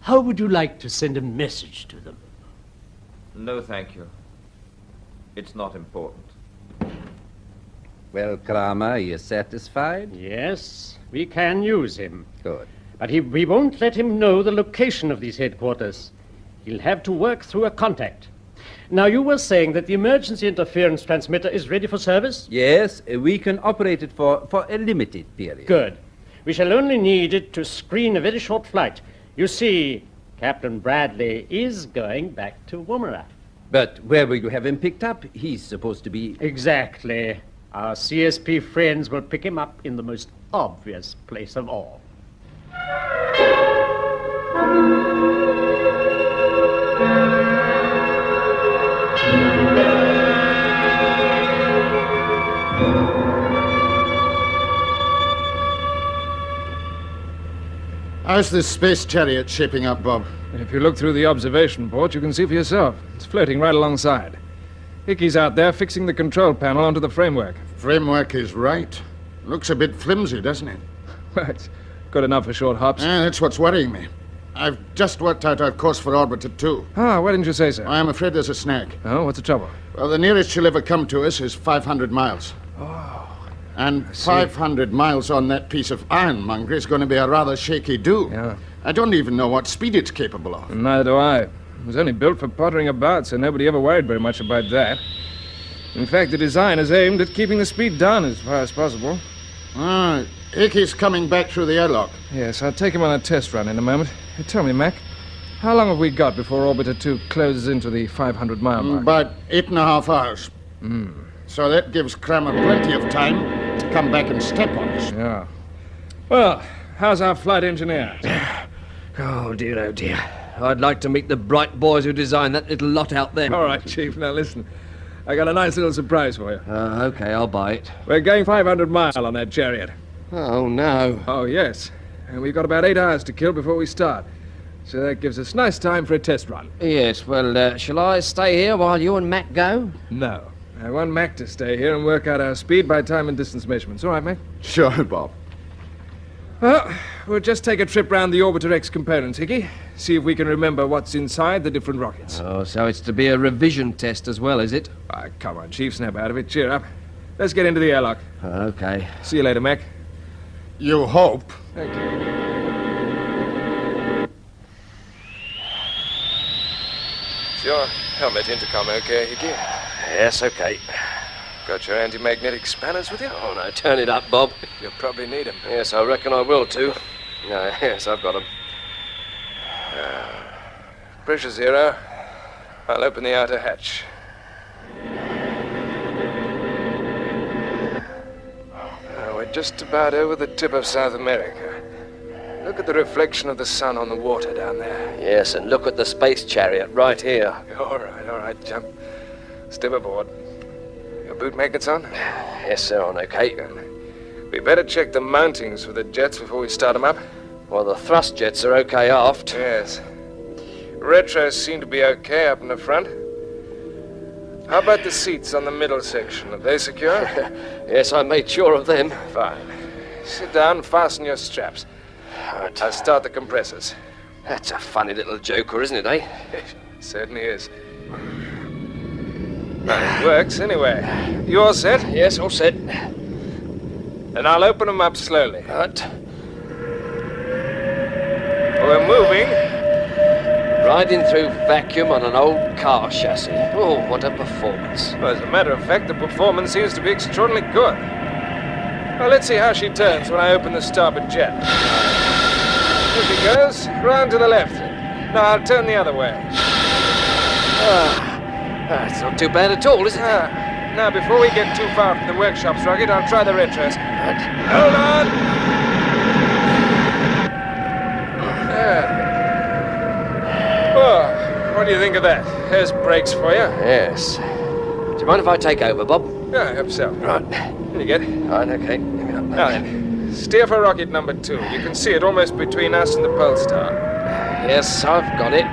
How would you like to send a message to them? No, thank you. It's not important. Well, Kramer, are you satisfied? Yes, we can use him. Good. But we won't let him know the location of these headquarters. He'll have to work through a contact. Now, you were saying that the emergency interference transmitter is ready for service? Yes, we can operate it for a limited period. Good. We shall only need it to screen a very short flight. You see, Captain Bradley is going back to Woomera. But where will you have him picked up? He's supposed to be... Exactly. Our CSP friends will pick him up in the most obvious place of all. How's this space chariot shaping up, Bob? If you look through the observation port, you can see for yourself. It's floating right alongside. Hickey's out there fixing the control panel onto the framework. Framework is right. Looks a bit flimsy, doesn't it? Well, it's good enough for short hops. That's what's worrying me. I've just worked out our course for Orbiter 2. Ah, why didn't you say so? I'm afraid there's a snag. Oh, what's the trouble? Well, the nearest she'll ever come to us is 500 miles. Oh. And 500 miles on that piece of ironmongery is going to be a rather shaky do. Yeah. I don't even know what speed it's capable of. Neither do I. It was only built for pottering about, so nobody ever worried very much about that. In fact, the design is aimed at keeping the speed down as far as possible. Ah, Hickey's coming back through the airlock. Yes, I'll take him on a test run in a moment. Hey, tell me, Mac, how long have we got before Orbiter 2 closes into the 500-mile mark? About 8.5 hours. Hmm. So that gives Kramer plenty of time to come back and step on us. Yeah. Well, how's our flight engineer? Oh, dear. I'd like to meet the bright boys who designed that little lot out there. All right, Chief. Now, listen. I got a nice little surprise for you. Okay, I'll buy it. We're going 500 miles on that chariot. Oh, no. Oh, yes. And we've got about 8 hours to kill before we start. So that gives us nice time for a test run. Yes, well, shall I stay here while you and Mac go? No. I want Mac to stay here and work out our speed by time and distance measurements. All right, Mac? Sure, Bob. Well, we'll just take a trip round the Orbiter X components, Hickey. See if we can remember what's inside the different rockets. Oh, so it's to be a revision test as well, is it? Come on, Chief, snap out of it. Cheer up. Let's get into the airlock. Okay. See you later, Mac. You hope. Thank you. Is your helmet intercom okay, Hickey? Yes, okay. Got your anti-magnetic spanners with you? Oh, no, turn it up, Bob. You'll probably need them. Yes, I reckon I will, too. No, yes, I've got them. Pressure 0. I'll open the outer hatch. We're just about over the tip of South America. Look at the reflection of the sun on the water down there. Yes, and look at the space chariot right here. All right, jump. Step aboard. Your boot magnets on? Yes, they're on okay. We better check the mountings for the jets before we start them up. Well, the thrust jets are okay aft. Yes. Retros seem to be okay up in the front. How about the seats on the middle section? Are they secure? Yes, I made sure of them. Fine. Sit down and fasten your straps. Right. I'll start the compressors. That's a funny little joker, isn't it, eh? Certainly is. It works, anyway. You all set? Yes, all set. Then I'll open them up slowly. Right. We're moving. Riding through vacuum on an old car chassis. Oh, what a performance. Well, as a matter of fact, the performance seems to be extraordinarily good. Well, let's see how she turns when I open the starboard jet. Here she goes, round to the left. Now I'll turn the other way. It's not too bad at all, is it? Now, before we get too far from the workshops, Rocket, I'll try the retros. Right. Hold on! Oh, what do you think of that? There's brakes for you. Yes. Do you mind if I take over, Bob? Yeah, I hope so. Right. Here you get. Right, okay. Now then, steer for rocket number 2. You can see it almost between us and the pole star. Yes, I've got it.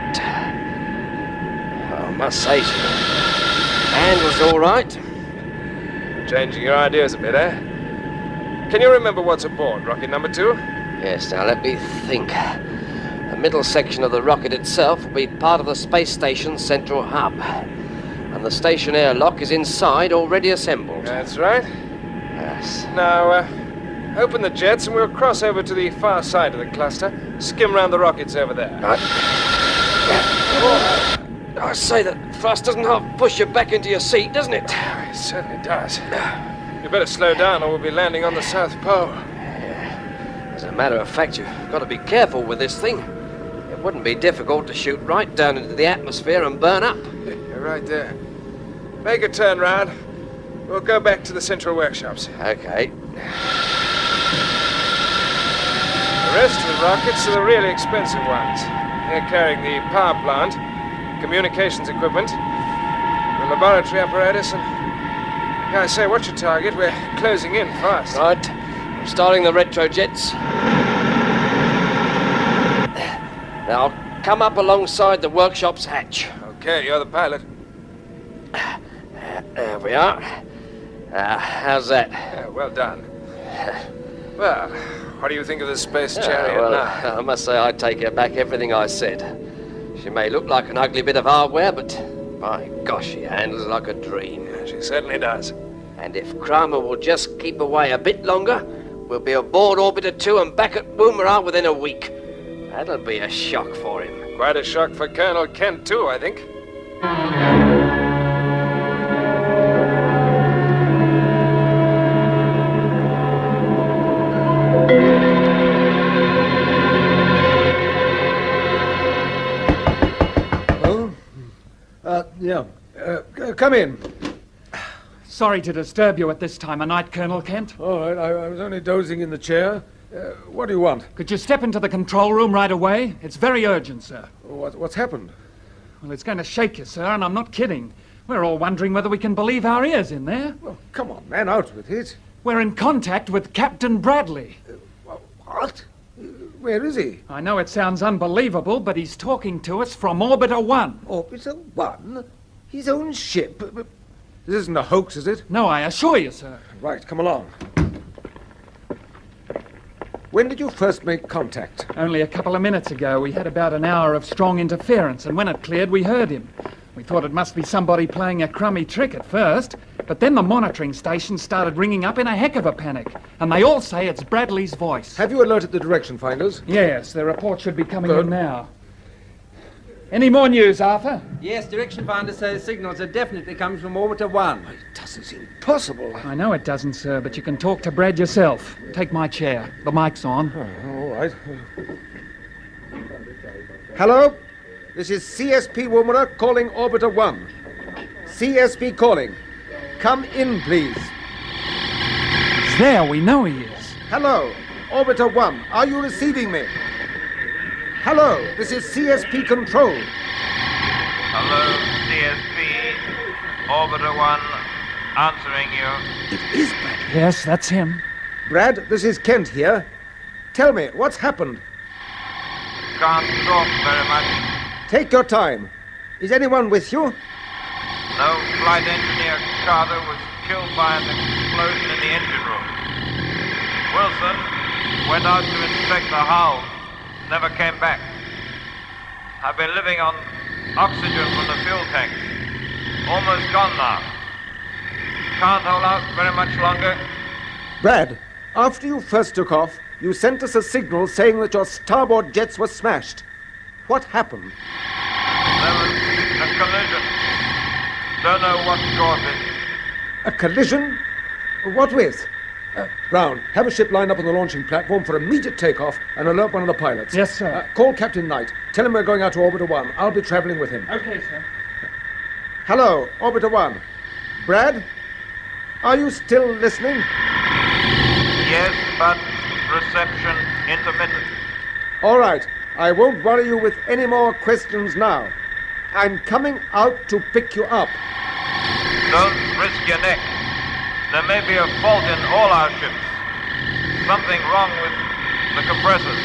I must say, handle's all right. Changing your ideas a bit, eh? Can you remember what's aboard rocket number 2? Yes, now let me think. The middle section of the rocket itself will be part of the space station's central hub. And the station airlock is inside, already assembled. That's right. Yes. Now, open the jets and we'll cross over to the far side of the cluster, skim round the rockets over there. Right. I say that thrust doesn't half push you back into your seat, doesn't it? It certainly does. You better slow down or we'll be landing on the South Pole. As a matter of fact, you've got to be careful with this thing. It wouldn't be difficult to shoot right down into the atmosphere and burn up. You're right there. Make a turn round. We'll go back to the central workshops. Okay. The rest of the rockets are the really expensive ones. They're carrying the power plant, communications equipment, the laboratory apparatus, and... I say, what's your target? We're closing in fast. Right. I'm starting the retrojets. Now, come up alongside the workshop's hatch. Okay, you're the pilot. There we are. How's that? Yeah, well done. Well, what do you think of the space chariot well, now? I must say I take back everything I said. She may look like an ugly bit of hardware, but by gosh, she handles like a dream. Yeah, she certainly does. And if Kramer will just keep away a bit longer, we'll be aboard Orbiter 2 and back at Boomerang within a week. That'll be a shock for him. Quite a shock for Colonel Kent, too, I think. Come in. Sorry to disturb you at this time of night, Colonel Kent. All right, I was only dozing in the chair. What do you want? Could you step into the control room right away? It's very urgent, sir. What's happened? Well, it's going to shake you, sir, and I'm not kidding. We're all wondering whether we can believe our ears in there. Well, come on, man, out with it. We're in contact with Captain Bradley. What? Where is he? I know it sounds unbelievable, but he's talking to us from Orbiter 1. Orbiter 1? His own ship? This isn't a hoax, is it? No, I assure you, sir. Right, come along. When did you first make contact? Only a couple of minutes ago. We had about an hour of strong interference, and when it cleared, we heard him. We thought it must be somebody playing a crummy trick at first, but then the monitoring station started ringing up in a heck of a panic, and they all say it's Bradley's voice. Have you alerted the direction finders? Yes, the report should be coming in now. Any more news, Arthur? Yes, direction finders say signals are definitely coming from Orbiter 1. It doesn't seem possible. I know it doesn't, sir, but you can talk to Brad yourself. Take my chair. The mic's on. All right. Hello? This is CSP Woomera calling Orbiter 1. CSP calling. Come in, please. He's there. We know he is. Hello, Orbiter 1. Are you receiving me? Hello, this is CSP Control. Hello, CSP. Orbiter 1, answering you. It is Brad. Yes, that's him. Brad, this is Kent here. Tell me, what's happened? Can't talk very much. Take your time. Is anyone with you? No, flight engineer Carter was killed by an explosion in the engine room. Wilson went out to inspect the hull. Never came back. I've been living on oxygen from the fuel tanks. Almost gone now. Can't hold out very much longer. Brad, after you first took off, you sent us a signal saying that your starboard jets were smashed. What happened? There was a collision. Don't know what caused it. A collision? What with? Brown, have a ship lined up on the launching platform for immediate takeoff and alert one of the pilots. Yes, sir. Call Captain Knight. Tell him we're going out to Orbiter 1. I'll be traveling with him. Okay, sir. Hello, Orbiter 1. Brad? Are you still listening? Yes, but reception intermittent. All right. I won't worry you with any more questions now. I'm coming out to pick you up. Don't risk your neck. There may be a fault in all our ships. Something wrong with the compressors.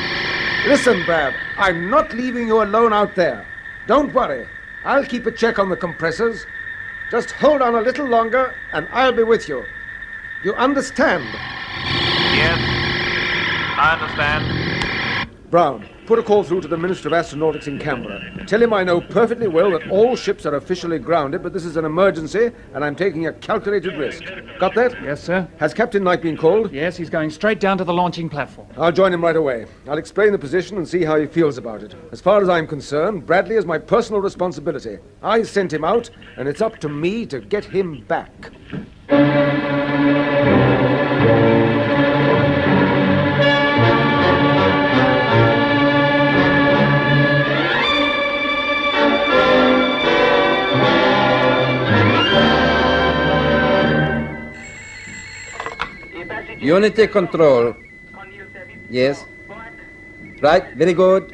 Listen, Brad, I'm not leaving you alone out there. Don't worry. I'll keep a check on the compressors. Just hold on a little longer and I'll be with you. You understand? Yes, I understand. Brown, put a call through to the Minister of Astronautics in Canberra. Tell him I know perfectly well that all ships are officially grounded, but this is an emergency and I'm taking a calculated risk. Got that? Yes, sir. Has Captain Knight been called? Yes, he's going straight down to the launching platform. I'll join him right away. I'll explain the position and see how he feels about it. As far as I'm concerned, Bradley is my personal responsibility. I sent him out, and it's up to me to get him back. Unity control. Yes. Right, very good.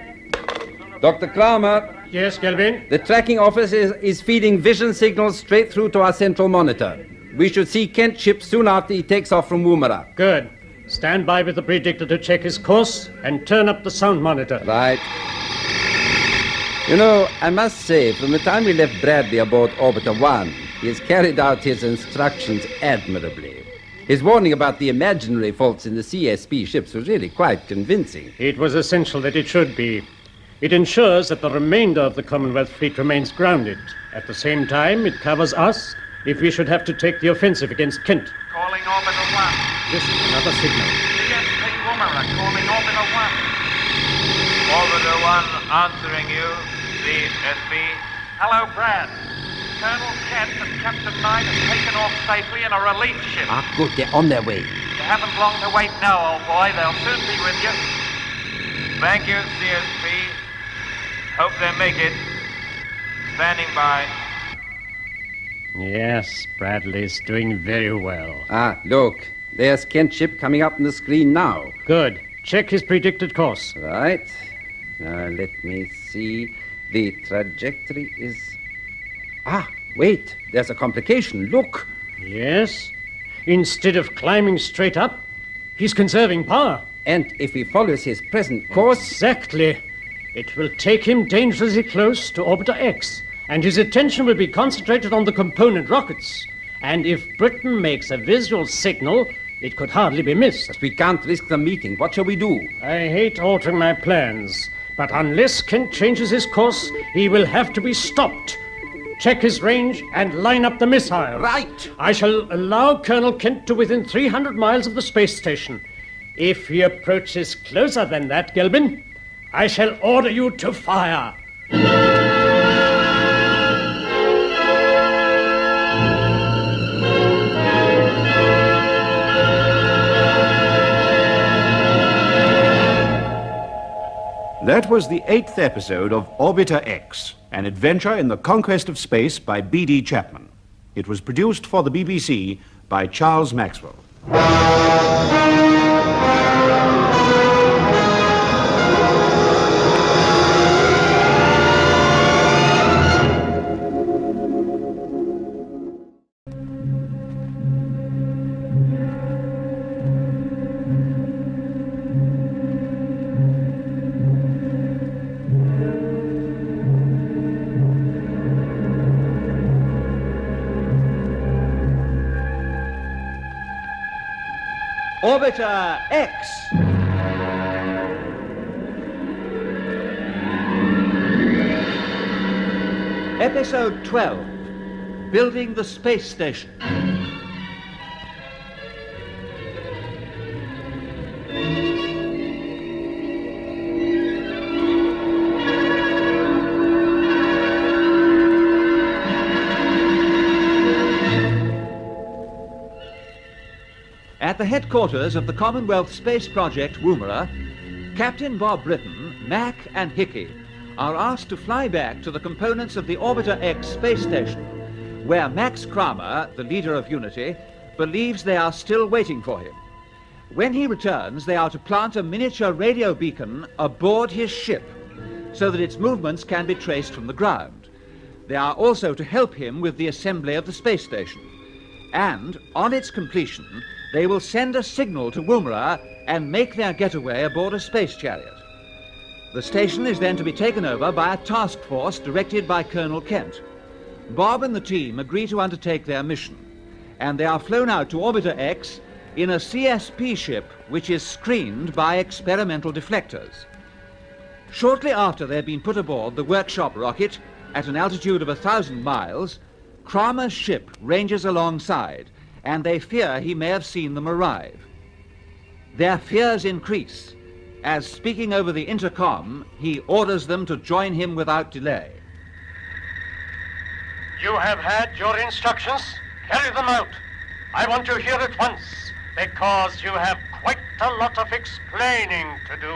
Dr. Kramer. Yes, Kelvin? The tracking office is feeding vision signals straight through to our central monitor. We should see Kent's ship soon after he takes off from Woomera. Good. Stand by with the predictor to check his course and turn up the sound monitor. Right. You know, I must say, from the time we left Bradley aboard Orbiter 1, he has carried out his instructions admirably. His warning about the imaginary faults in the CSP ships was really quite convincing. It was essential that it should be. It ensures that the remainder of the Commonwealth fleet remains grounded. At the same time, it covers us if we should have to take the offensive against Kent. Calling Orbiter 1. Listen, another signal. CSP Woomera calling Orbiter 1. Orbiter 1 answering you, CSP. Hello, Brad. Colonel Kent and Captain Knight have taken off safely in a relief ship. Ah, good, they're on their way. You haven't long to wait now, old boy. They'll soon be with you. Thank you, CSP. Hope they make it. Standing by. Yes, Bradley's doing very well. Ah, look. There's Kent's ship coming up on the screen now. Good. Check his predicted course. Right. Now, let me see. The trajectory is... Ah, wait. There's a complication. Look. Yes. Instead of climbing straight up, he's conserving power. And if he follows his present course... Exactly. It will take him dangerously close to Orbiter X, and his attention will be concentrated on the component rockets. And if Britain makes a visual signal, it could hardly be missed. But we can't risk the meeting. What shall we do? I hate altering my plans, but unless Kent changes his course, he will have to be stopped. Check his range and line up the missile. Right. I shall allow Colonel Kent to within 300 miles of the space station. If he approaches closer than that, Gelbin, I shall order you to fire. That was the 8th episode of Orbiter X, an adventure in the conquest of space by B.D. Chapman. It was produced for the BBC by Charles Maxwell. Orbiter X. Episode 12. building the space station. At the headquarters of the Commonwealth Space Project, Woomera, Captain Bob Britton, Mac, and Hickey are asked to fly back to the components of the Orbiter X space station, where Max Kramer, the leader of Unity, believes they are still waiting for him. When he returns, they are to plant a miniature radio beacon aboard his ship so that its movements can be traced from the ground. They are also to help him with the assembly of the space station. And, on its completion, they will send a signal to Woomera and make their getaway aboard a space chariot. The station is then to be taken over by a task force directed by Colonel Kent. Bob and the team agree to undertake their mission, and they are flown out to Orbiter X in a CSP ship which is screened by experimental deflectors. Shortly after they've been put aboard the workshop rocket at an altitude of 1,000 miles, Kramer's ship ranges alongside, and they fear he may have seen them arrive. Their fears increase as, speaking over the intercom, he orders them to join him without delay. You have had your instructions. Carry them out. I want you here at once, because you have quite a lot of explaining to do.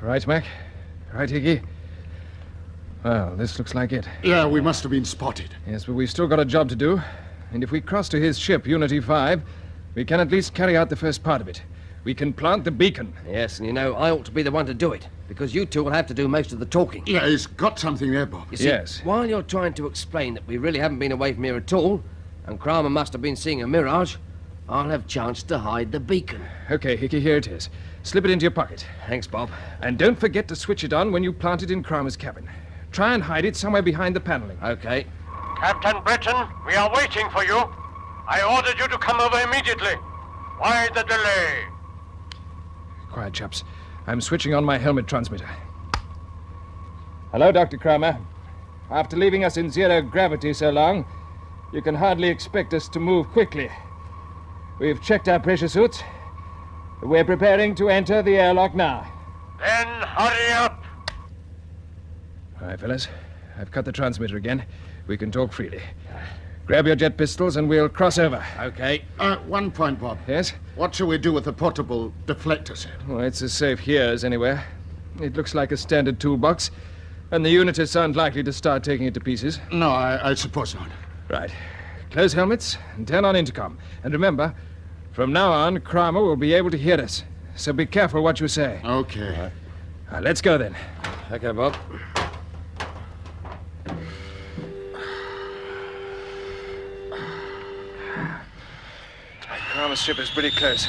Right, Mac. Right, Hickey. Well, this looks like it. Yeah, we must have been spotted. Yes, but we've still got a job to do. And if we cross to his ship, Unity 5, we can at least carry out the first part of it. We can plant the beacon. Yes, and you know, I ought to be the one to do it, because you two will have to do most of the talking. Yeah, he's got something there, Bob. You see, while you're trying to explain that we really haven't been away from here at all, and Kramer must have been seeing a mirage, I'll have chance to hide the beacon. Okay, Hickey, here it is. Slip it into your pocket. Thanks, Bob. And don't forget to switch it on when you plant it in Kramer's cabin. Try and hide it somewhere behind the paneling. Okay. Captain Britton, we are waiting for you. I ordered you to come over immediately. Why the delay? Quiet, chaps. I'm switching on my helmet transmitter. Hello, Dr. Kramer. After leaving us in zero gravity so long, you can hardly expect us to move quickly. We've checked our pressure suits. We're preparing to enter the airlock now. Then hurry up. All right, fellas. I've cut the transmitter again. We can talk freely. Grab your jet pistols and we'll cross over. Okay. One point, Bob. Yes? What shall we do with the portable deflector set? Well, it's as safe here as anywhere. It looks like a standard toolbox, and the unitists aren't likely to start taking it to pieces. No, I suppose not. Right. Close helmets and turn on intercom. And remember, from now on, Kramer will be able to hear us. So be careful what you say. Okay. Let's go then. Okay, Bob. Kramer's ship is pretty close,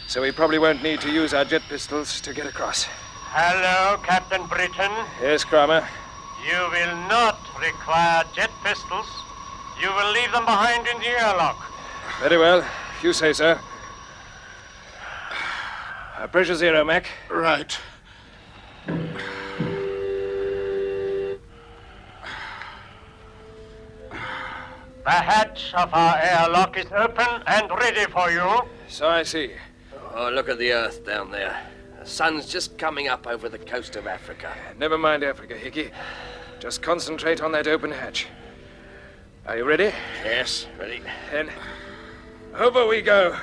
so we probably won't need to use our jet pistols to get across. Hello, Captain Britton. Yes, Kramer. You will not require jet pistols. You will leave them behind in the airlock. Very well, if you say so. Pressure zero, Mac. Right. The hatch of our airlock is open and ready for you. So I see. Oh, look at the Earth down there. The sun's just coming up over the coast of Africa. Never mind Africa, Hickey. Just concentrate on that open hatch. Are you ready? Yes, ready. Then, over we go.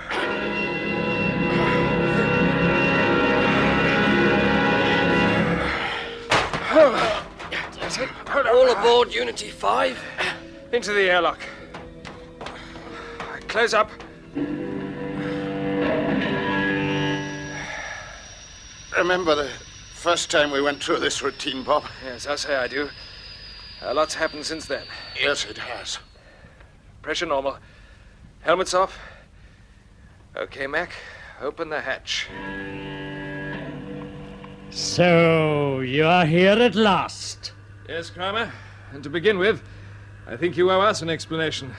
All aboard Unity 5. Into the airlock. Close up. Remember the first time we went through this routine, Bob? Yes, I say I do. A lot's happened since then. Yes, it has. Pressure normal. Helmets off. Okay, Mac. Open the hatch. So, you are here at last. Yes, Kramer. And to begin with, I think you owe us an explanation.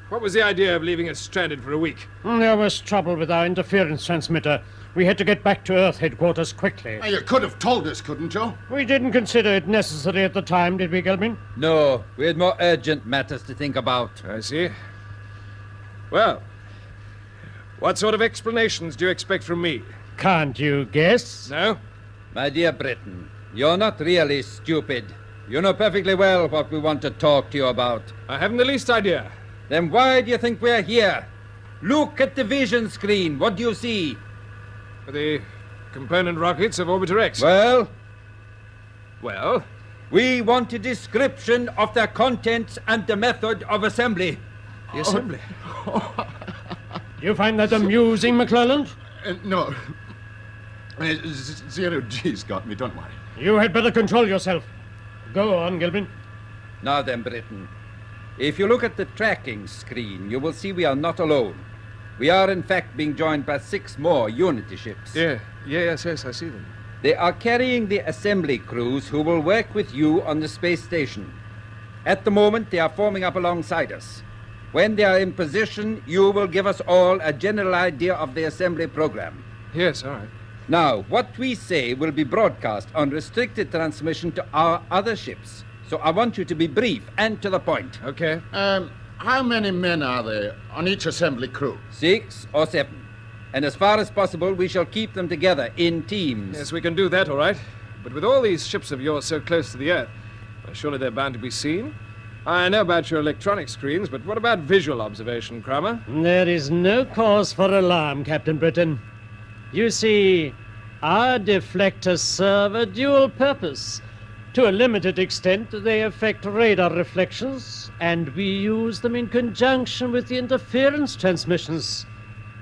What was the idea of leaving us stranded for a week? There was trouble with our interference transmitter. We had to get back to Earth headquarters quickly. You could have told us, couldn't you? We didn't consider it necessary at the time, did we, Gelbin? No, we had more urgent matters to think about. I see. Well, what sort of explanations do you expect from me? Can't you guess? No? My dear Britain, you're not really stupid. You know perfectly well what we want to talk to you about. I haven't the least idea. Then why do you think we're here? Look at the vision screen. What do you see? The component rockets of Orbiter X. Well? Well? We want a description of their contents and the method of assembly. The assembly? You find that amusing, McClelland? No. Zero G's got me, don't worry. You had better control yourself. Go on, Gelbin. Now then, Britain. If you look at the tracking screen, you will see we are not alone. We are, in fact, being joined by 6 more Unity ships. Yes, I see them. They are carrying the assembly crews who will work with you on the space station. At the moment, they are forming up alongside us. When they are in position, you will give us all a general idea of the assembly program. Yes, all right. Now, what we say will be broadcast on restricted transmission to our other ships. So I want you to be brief and to the point. Okay. How many men are there on each assembly crew? 6 or 7. And as far as possible, we shall keep them together in teams. Yes, we can do that, all right. But with all these ships of yours so close to the Earth, well, surely they're bound to be seen. I know about your electronic screens, but what about visual observation, Kramer? There is no cause for alarm, Captain Britain. You see, our deflectors serve a dual purpose. To a limited extent, they affect radar reflections, and we use them in conjunction with the interference transmissions.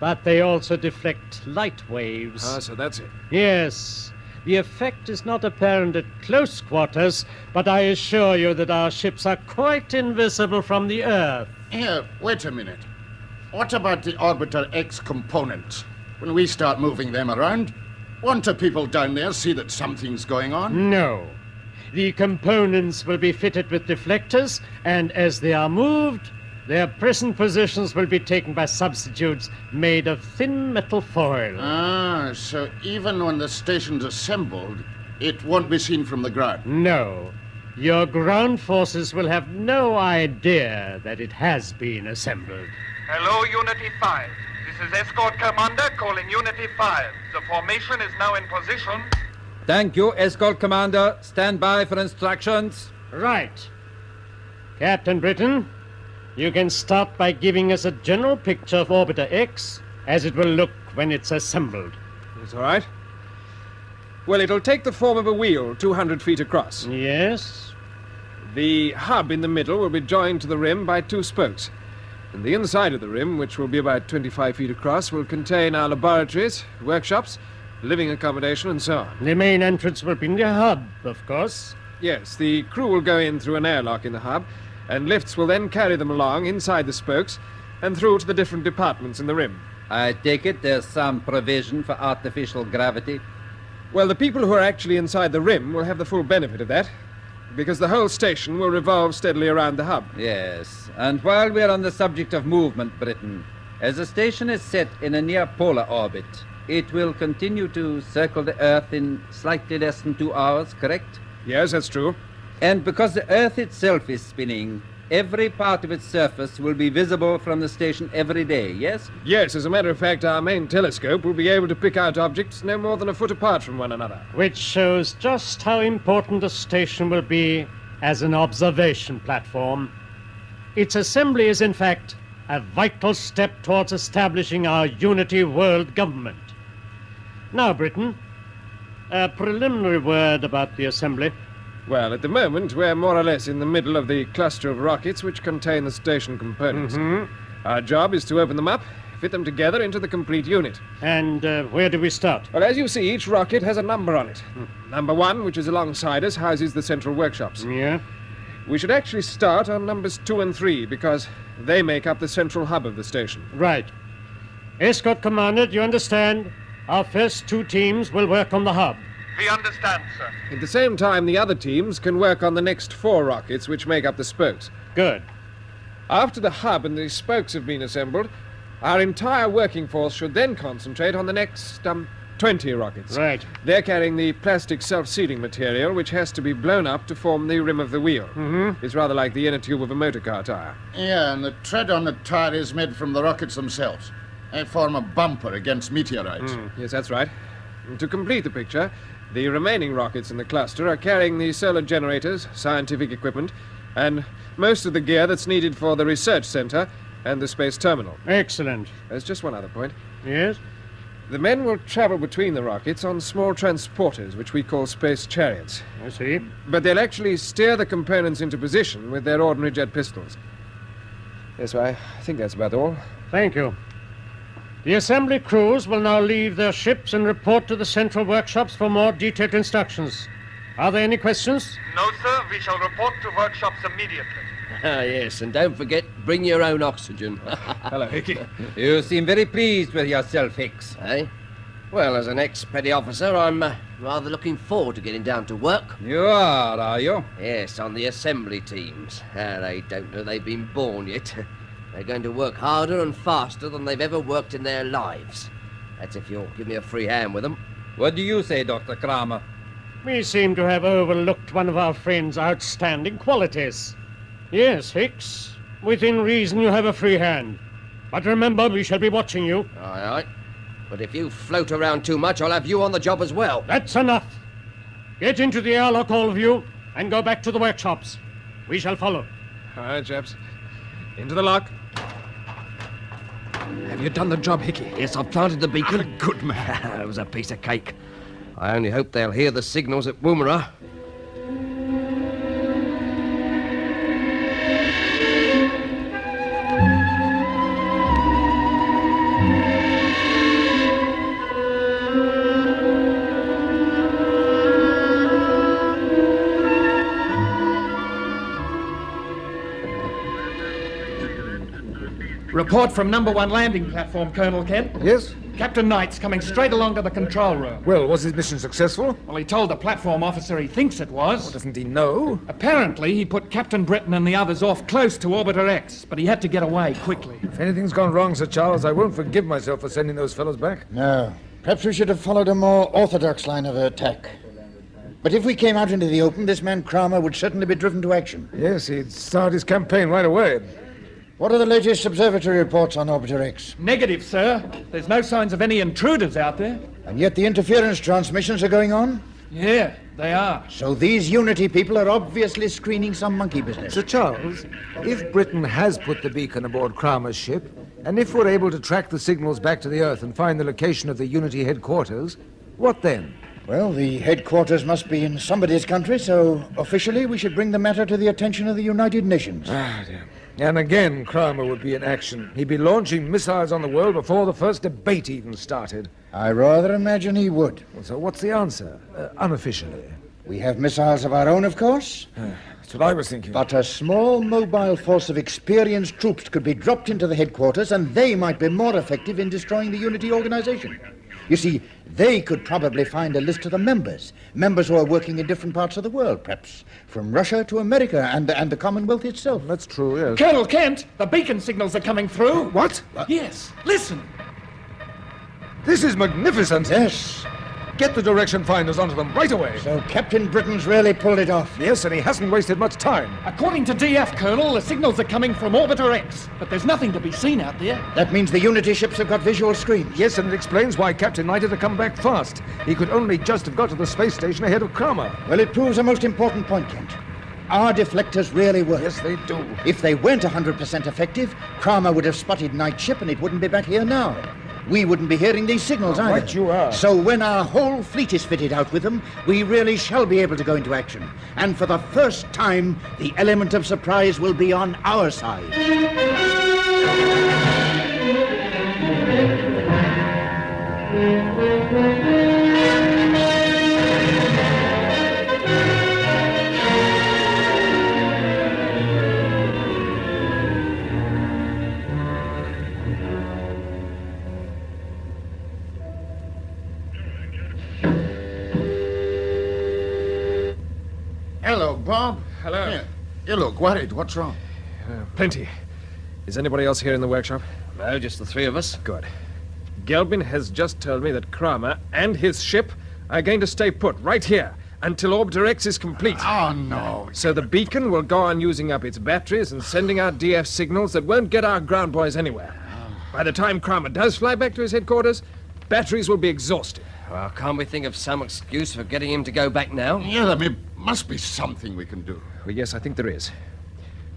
But they also deflect light waves. Ah, so that's it. Yes. The effect is not apparent at close quarters, but I assure you that our ships are quite invisible from the Earth. Here, wait a minute. What about the Orbiter X components? When we start moving them around, won't the people down there see that something's going on? No. The components will be fitted with deflectors, and as they are moved, their present positions will be taken by substitutes made of thin metal foil. Ah, so even when the station's assembled, it won't be seen from the ground? No. Your ground forces will have no idea that it has been assembled. Hello, Unity 5. This is Escort Commander calling Unity 5. The formation is now in position. Thank you, Escort Commander. Stand by for instructions. Right. Captain Britain, you can start by giving us a general picture of Orbiter X as it will look when it's assembled. That's all right. Well, it'll take the form of a wheel 200 feet across. Yes? The hub in the middle will be joined to the rim by 2 spokes. And the inside of the rim, which will be about 25 feet across, will contain our laboratories, workshops, living accommodation, and so on. The main entrance will be in the hub, of course. Yes, the crew will go in through an airlock in the hub, and lifts will then carry them along inside the spokes and through to the different departments in the rim. I take it there's some provision for artificial gravity? Well, the people who are actually inside the rim will have the full benefit of that, because the whole station will revolve steadily around the hub. Yes, and while we're on the subject of movement, Britain, as the station is set in a near-polar orbit, it will continue to circle the Earth in slightly less than 2 hours, correct? Yes, that's true. And because the Earth itself is spinning, every part of its surface will be visible from the station every day, yes? Yes, as a matter of fact, our main telescope will be able to pick out objects no more than a foot apart from one another. Which shows just how important the station will be as an observation platform. Its assembly is, in fact, a vital step towards establishing our unity world government. Now, Britain, a preliminary word about the assembly. Well, at the moment, we're more or less in the middle of the cluster of rockets which contain the station components. Our job is to open them up, fit them together into the complete unit. And where do we start? Well, as you see, each rocket has a number on it. Number 1, which is alongside us, houses the central workshops. Yeah? We should actually start on numbers 2 and 3, because they make up the central hub of the station. Right. Escort Commander, do you understand? Our first 2 teams will work on the hub. We understand, sir. At the same time, the other teams can work on the next 4 rockets which make up the spokes. Good. After the hub and the spokes have been assembled, our entire working force should then concentrate on the next 20 rockets. Right. They're carrying the plastic self-sealing material, which has to be blown up to form the rim of the wheel. Mm-hmm. It's rather like the inner tube of a motor car tire. Yeah, and the tread on the tire is made from the rockets themselves. They form a bumper against meteorites. Yes, that's right. And to complete the picture, the remaining rockets in the cluster are carrying the solar generators, scientific equipment, and most of the gear that's needed for the research center and the space terminal. Excellent. There's just one other point. Yes? The men will travel between the rockets on small transporters, which we call space chariots. I see. But they'll actually steer the components into position with their ordinary jet pistols. Yes, well, I think that's about all. Thank you. The assembly crews will now leave their ships and report to the central workshops for more detailed instructions. Are there any questions? No, sir. We shall report to workshops immediately. Ah, yes, and don't forget, bring your own oxygen. Hello, Hickey. You seem very pleased with yourself, Hicks. Eh? Well, as an ex-petty officer, I'm rather looking forward to getting down to work. You are you? Yes, on the assembly teams. They don't know they've been born yet. They're going to work harder and faster than they've ever worked in their lives. That's if you'll give me a free hand with them. What do you say, Dr. Kramer? We seem to have overlooked one of our friend's outstanding qualities. Yes, Hicks. Within reason, you have a free hand. But remember, we shall be watching you. Aye, aye. But if you float around too much, I'll have you on the job as well. That's enough. Get into the airlock, all of you, and go back to the workshops. We shall follow. All right, chaps. Into the lock. Have you done the job, Hickey? Yes, I've planted the beacon. Good man. It was a piece of cake. I only hope they'll hear the signals at Woomera. Report from number 1 landing platform, Colonel Kent. Yes? Captain Knight's coming straight along to the control room. Well, was his mission successful? Well, he told the platform officer he thinks it was. Well, doesn't he know? Apparently, he put Captain Britain and the others off close to Orbiter X, but he had to get away quickly. If anything's gone wrong, Sir Charles, I won't forgive myself for sending those fellows back. No. Perhaps we should have followed a more orthodox line of attack. But if we came out into the open, this man Kramer would certainly be driven to action. Yes, he'd start his campaign right away. What are the latest observatory reports on Orbiter X? Negative, sir. There's no signs of any intruders out there. And yet the interference transmissions are going on? Yeah, they are. So these Unity people are obviously screening some monkey business. Sir Charles, if Britain has put the beacon aboard Kramer's ship, and if we're able to track the signals back to the Earth and find the location of the Unity headquarters, what then? Well, the headquarters must be in somebody's country, so officially we should bring the matter to the attention of the United Nations. Ah, dear. And again, Kramer would be in action. He'd be launching missiles on the world before the first debate even started. I rather imagine he would. Well, so what's the answer, unofficially? We have missiles of our own, of course. That's what I was thinking. But a small mobile force of experienced troops could be dropped into the headquarters, and they might be more effective in destroying the Unity organization. You see, they could probably find a list of the members who are working in different parts of the world, perhaps from Russia to America and the Commonwealth itself. That's true, yes. Colonel Kent, the beacon signals are coming through. What? Yes, listen. This is magnificent. Yes. Get the direction finders onto them right away. So Captain Britain's really pulled it off. Yes, and he hasn't wasted much time. According to DF, Colonel, the signals are coming from Orbiter X, but there's nothing to be seen out there. That means the Unity ships have got visual screens. Yes, and it explains why Captain Knight had to come back fast. He could only just have got to the space station ahead of Kramer. Well, it proves a most important point, Kent. Our deflectors really work. Yes, they do. If they weren't 100% effective, Kramer would have spotted Knight's ship and it wouldn't be back here now. We wouldn't be hearing these signals either. Right you are. So when our whole fleet is fitted out with them, we really shall be able to go into action. And for the first time, the element of surprise will be on our side. Hello, Bob. Hello. You look worried. What's wrong? Plenty. Is anybody else here in the workshop? No, just the three of us. Good. Gelbin has just told me that Kramer and his ship are going to stay put right here until Orbiter X is complete. Oh, no. So the beacon will go on using up its batteries and sending out DF signals that won't get our ground boys anywhere. By the time Kramer does fly back to his headquarters, batteries will be exhausted. Well, can't we think of some excuse for getting him to go back now? Yeah, there must be something we can do. Well, yes, I think there is.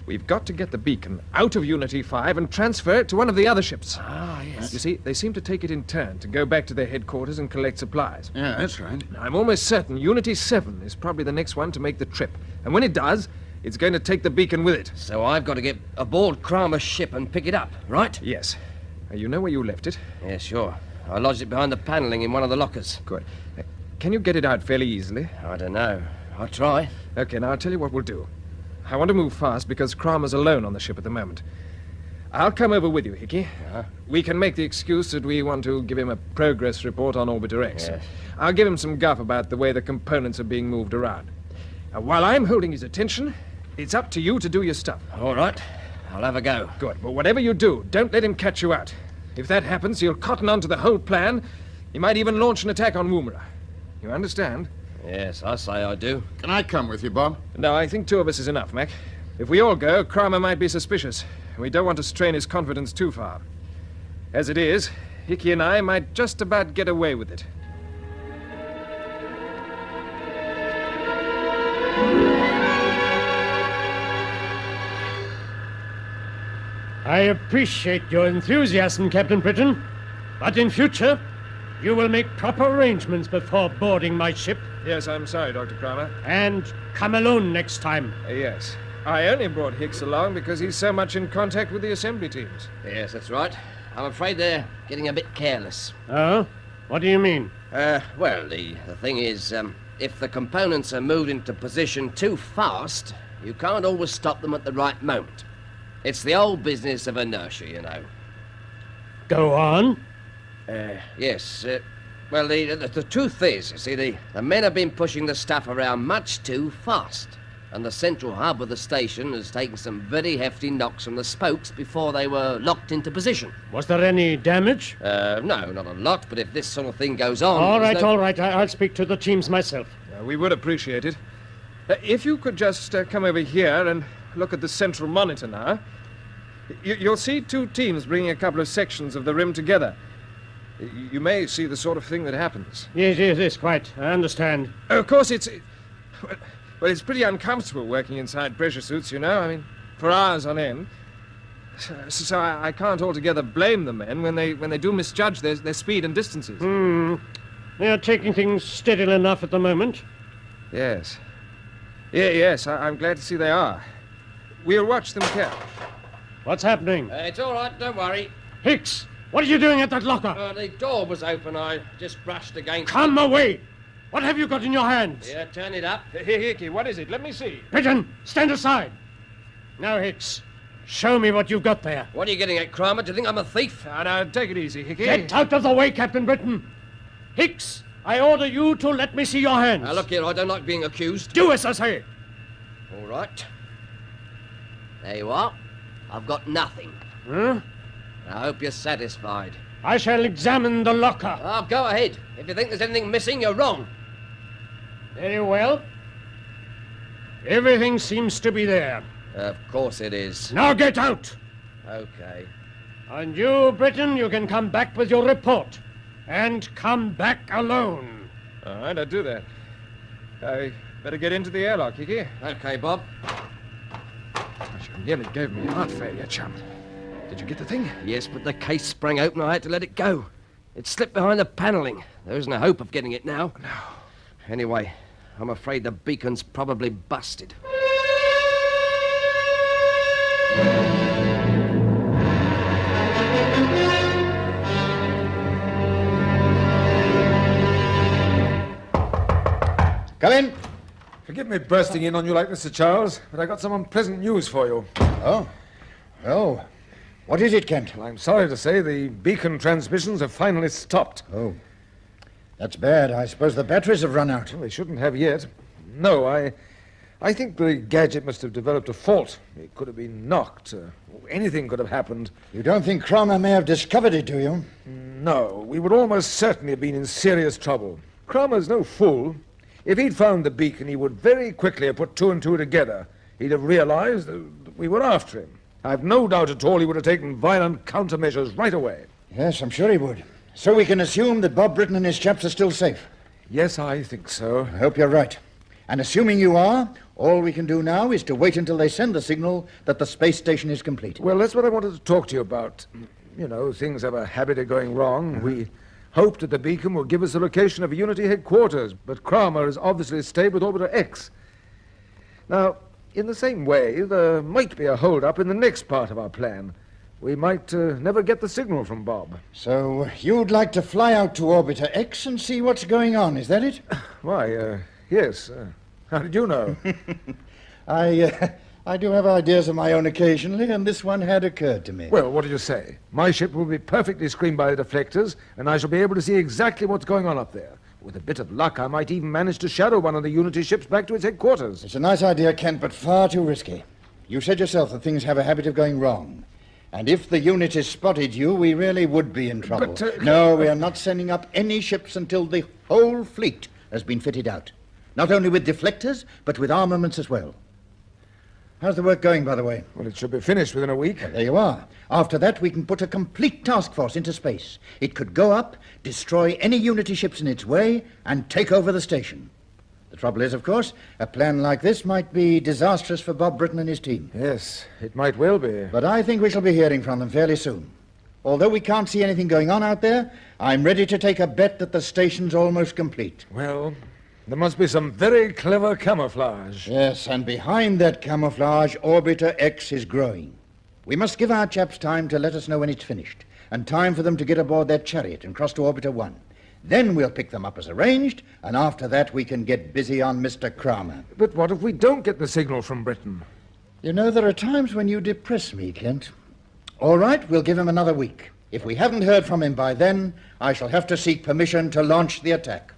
We've got to get the beacon out of Unity 5 and transfer it to one of the other ships. Ah, yes. You see, they seem to take it in turn to go back to their headquarters and collect supplies. Yeah, that's right. Now, I'm almost certain Unity 7 is probably the next one to make the trip. And when it does, it's going to take the beacon with it. So I've got to get aboard Kramer's ship and pick it up, right? Yes. You know where you left it? Yeah, sure. I lodged it behind the paneling in one of the lockers. Good. Can you get it out fairly easily? I don't know. I'll try. Okay, now I'll tell you what we'll do. I want to move fast because Kramer's alone on the ship at the moment. I'll come over with you, Hickey. We can make the excuse that we want to give him a progress report on Orbiter X. Yes. I'll give him some guff about the way the components are being moved around. Now, while I'm holding his attention, it's up to you to do your stuff. All right. I'll have a go. Good, but whatever you do, don't let him catch you out. If that happens, he'll cotton on to the whole plan. He might even launch an attack on Woomera. You understand? Yes, I say I do. Can I come with you, Bob? No, I think two of us is enough, Mac. If we all go, Kramer might be suspicious. We don't want to strain his confidence too far. As it is, Hickey and I might just about get away with it. I appreciate your enthusiasm, Captain Britton, but in future, you will make proper arrangements before boarding my ship. Yes, I'm sorry, Dr. Kramer. And come alone next time. Yes. I only brought Hicks along because he's so much in contact with the assembly teams. Yes, that's right. I'm afraid they're getting a bit careless. Oh? What do you mean? Well, the thing is, if the components are moved into position too fast, you can't always stop them at the right moment. It's the old business of inertia, you know. Go on. Yes. Well, the truth is, you see, the men have been pushing the stuff around much too fast. And the central hub of the station has taken some very hefty knocks from the spokes before they were locked into position. Was there any damage? No, not a lot, but if this sort of thing goes on... All right. I'll speak to the teams myself. We would appreciate it. If you could just come over here and look at the central monitor now. You'll see two teams bringing a couple of sections of the rim together. You may see the sort of thing that happens. Yes, quite. I understand. Of course, it's pretty uncomfortable working inside pressure suits, you know. I mean, for hours on end. So I can't altogether blame the men when they do misjudge their speed and distances. They're taking things steadily enough at the moment. Yes. Yes, I'm glad to see they are. We'll watch them carefully. What's happening? It's all right, don't worry. Hicks, what are you doing at that locker? The door was open. I just brushed against Come away! What have you got in your hands? Yeah, turn it up. Here, Hickey, what is it? Let me see. Britton, stand aside. Now, Hicks, show me what you've got there. What are you getting at, Kramer? Do you think I'm a thief? Now, take it easy, Hickey. Get out of the way, Captain Britton. Hicks, I order you to let me see your hands. Now, look here, I don't like being accused. Do as I say. All right. There you are. I've got nothing. Huh? I hope you're satisfied. I shall examine the locker. Oh, go ahead. If you think there's anything missing, you're wrong. Very well. Everything seems to be there. Of course it is. Now get out! Okay. And you, Britton, you can come back with your report. And come back alone. All right, I'll do that. I better get into the airlock, Hickey. Okay, Bob. You nearly gave me heart failure, chum. Did you get the thing? Yes, but the case sprang open. I had to let it go. It slipped behind the paneling. There isn't a hope of getting it now. No. Anyway, I'm afraid the beacon's probably busted. Come in. Forgive me bursting in on you like this, Sir Charles, but I got some unpleasant news for you. Oh. What is it, Kent? Well, I'm sorry to say the beacon transmissions have finally stopped. Oh. That's bad. I suppose the batteries have run out. Well, they shouldn't have yet. No, I think the gadget must have developed a fault. It could have been knocked. Anything could have happened. You don't think Kramer may have discovered it, do you? No, we would almost certainly have been in serious trouble. Kramer's no fool. If he'd found the beacon, he would very quickly have put two and two together. He'd have realized that we were after him. I've no doubt at all he would have taken violent countermeasures right away. Yes, I'm sure he would. So we can assume that Bob Britton and his chaps are still safe? Yes, I think so. I hope you're right. And assuming you are, all we can do now is to wait until they send the signal that the space station is complete. Well, that's what I wanted to talk to you about. You know, things have a habit of going wrong. We hoped that the beacon will give us the location of Unity headquarters, but Kramer has obviously stayed with Orbiter X. Now, in the same way, there might be a hold-up in the next part of our plan. We might never get the signal from Bob. So you'd like to fly out to Orbiter X and see what's going on, is that it? Why, yes. How did you know? I do have ideas of my own occasionally, and this one had occurred to me. Well, what did you say? My ship will be perfectly screened by the deflectors, and I shall be able to see exactly what's going on up there. With a bit of luck, I might even manage to shadow one of the Unity ships back to its headquarters. It's a nice idea, Kent, but far too risky. You said yourself that things have a habit of going wrong. And if the Unity spotted you, we really would be in trouble. But, No, we are not sending up any ships until the whole fleet has been fitted out. Not only with deflectors, but with armaments as well. How's the work going, by the way? Well, it should be finished within a week. Well, there you are. After that, we can put a complete task force into space. It could go up, destroy any Unity ships in its way, and take over the station. The trouble is, of course, a plan like this might be disastrous for Bob Britton and his team. Yes, it might well be. But I think we shall be hearing from them fairly soon. Although we can't see anything going on out there, I'm ready to take a bet that the station's almost complete. Well, there must be some very clever camouflage. Yes, and behind that camouflage, Orbiter X is growing. We must give our chaps time to let us know when it's finished, and time for them to get aboard their chariot and cross to Orbiter 1. Then we'll pick them up as arranged, and after that we can get busy on Mr. Kramer. But what if we don't get the signal from Britain? You know, there are times when you depress me, Kent. All right, we'll give him another week. If we haven't heard from him by then, I shall have to seek permission to launch the attack.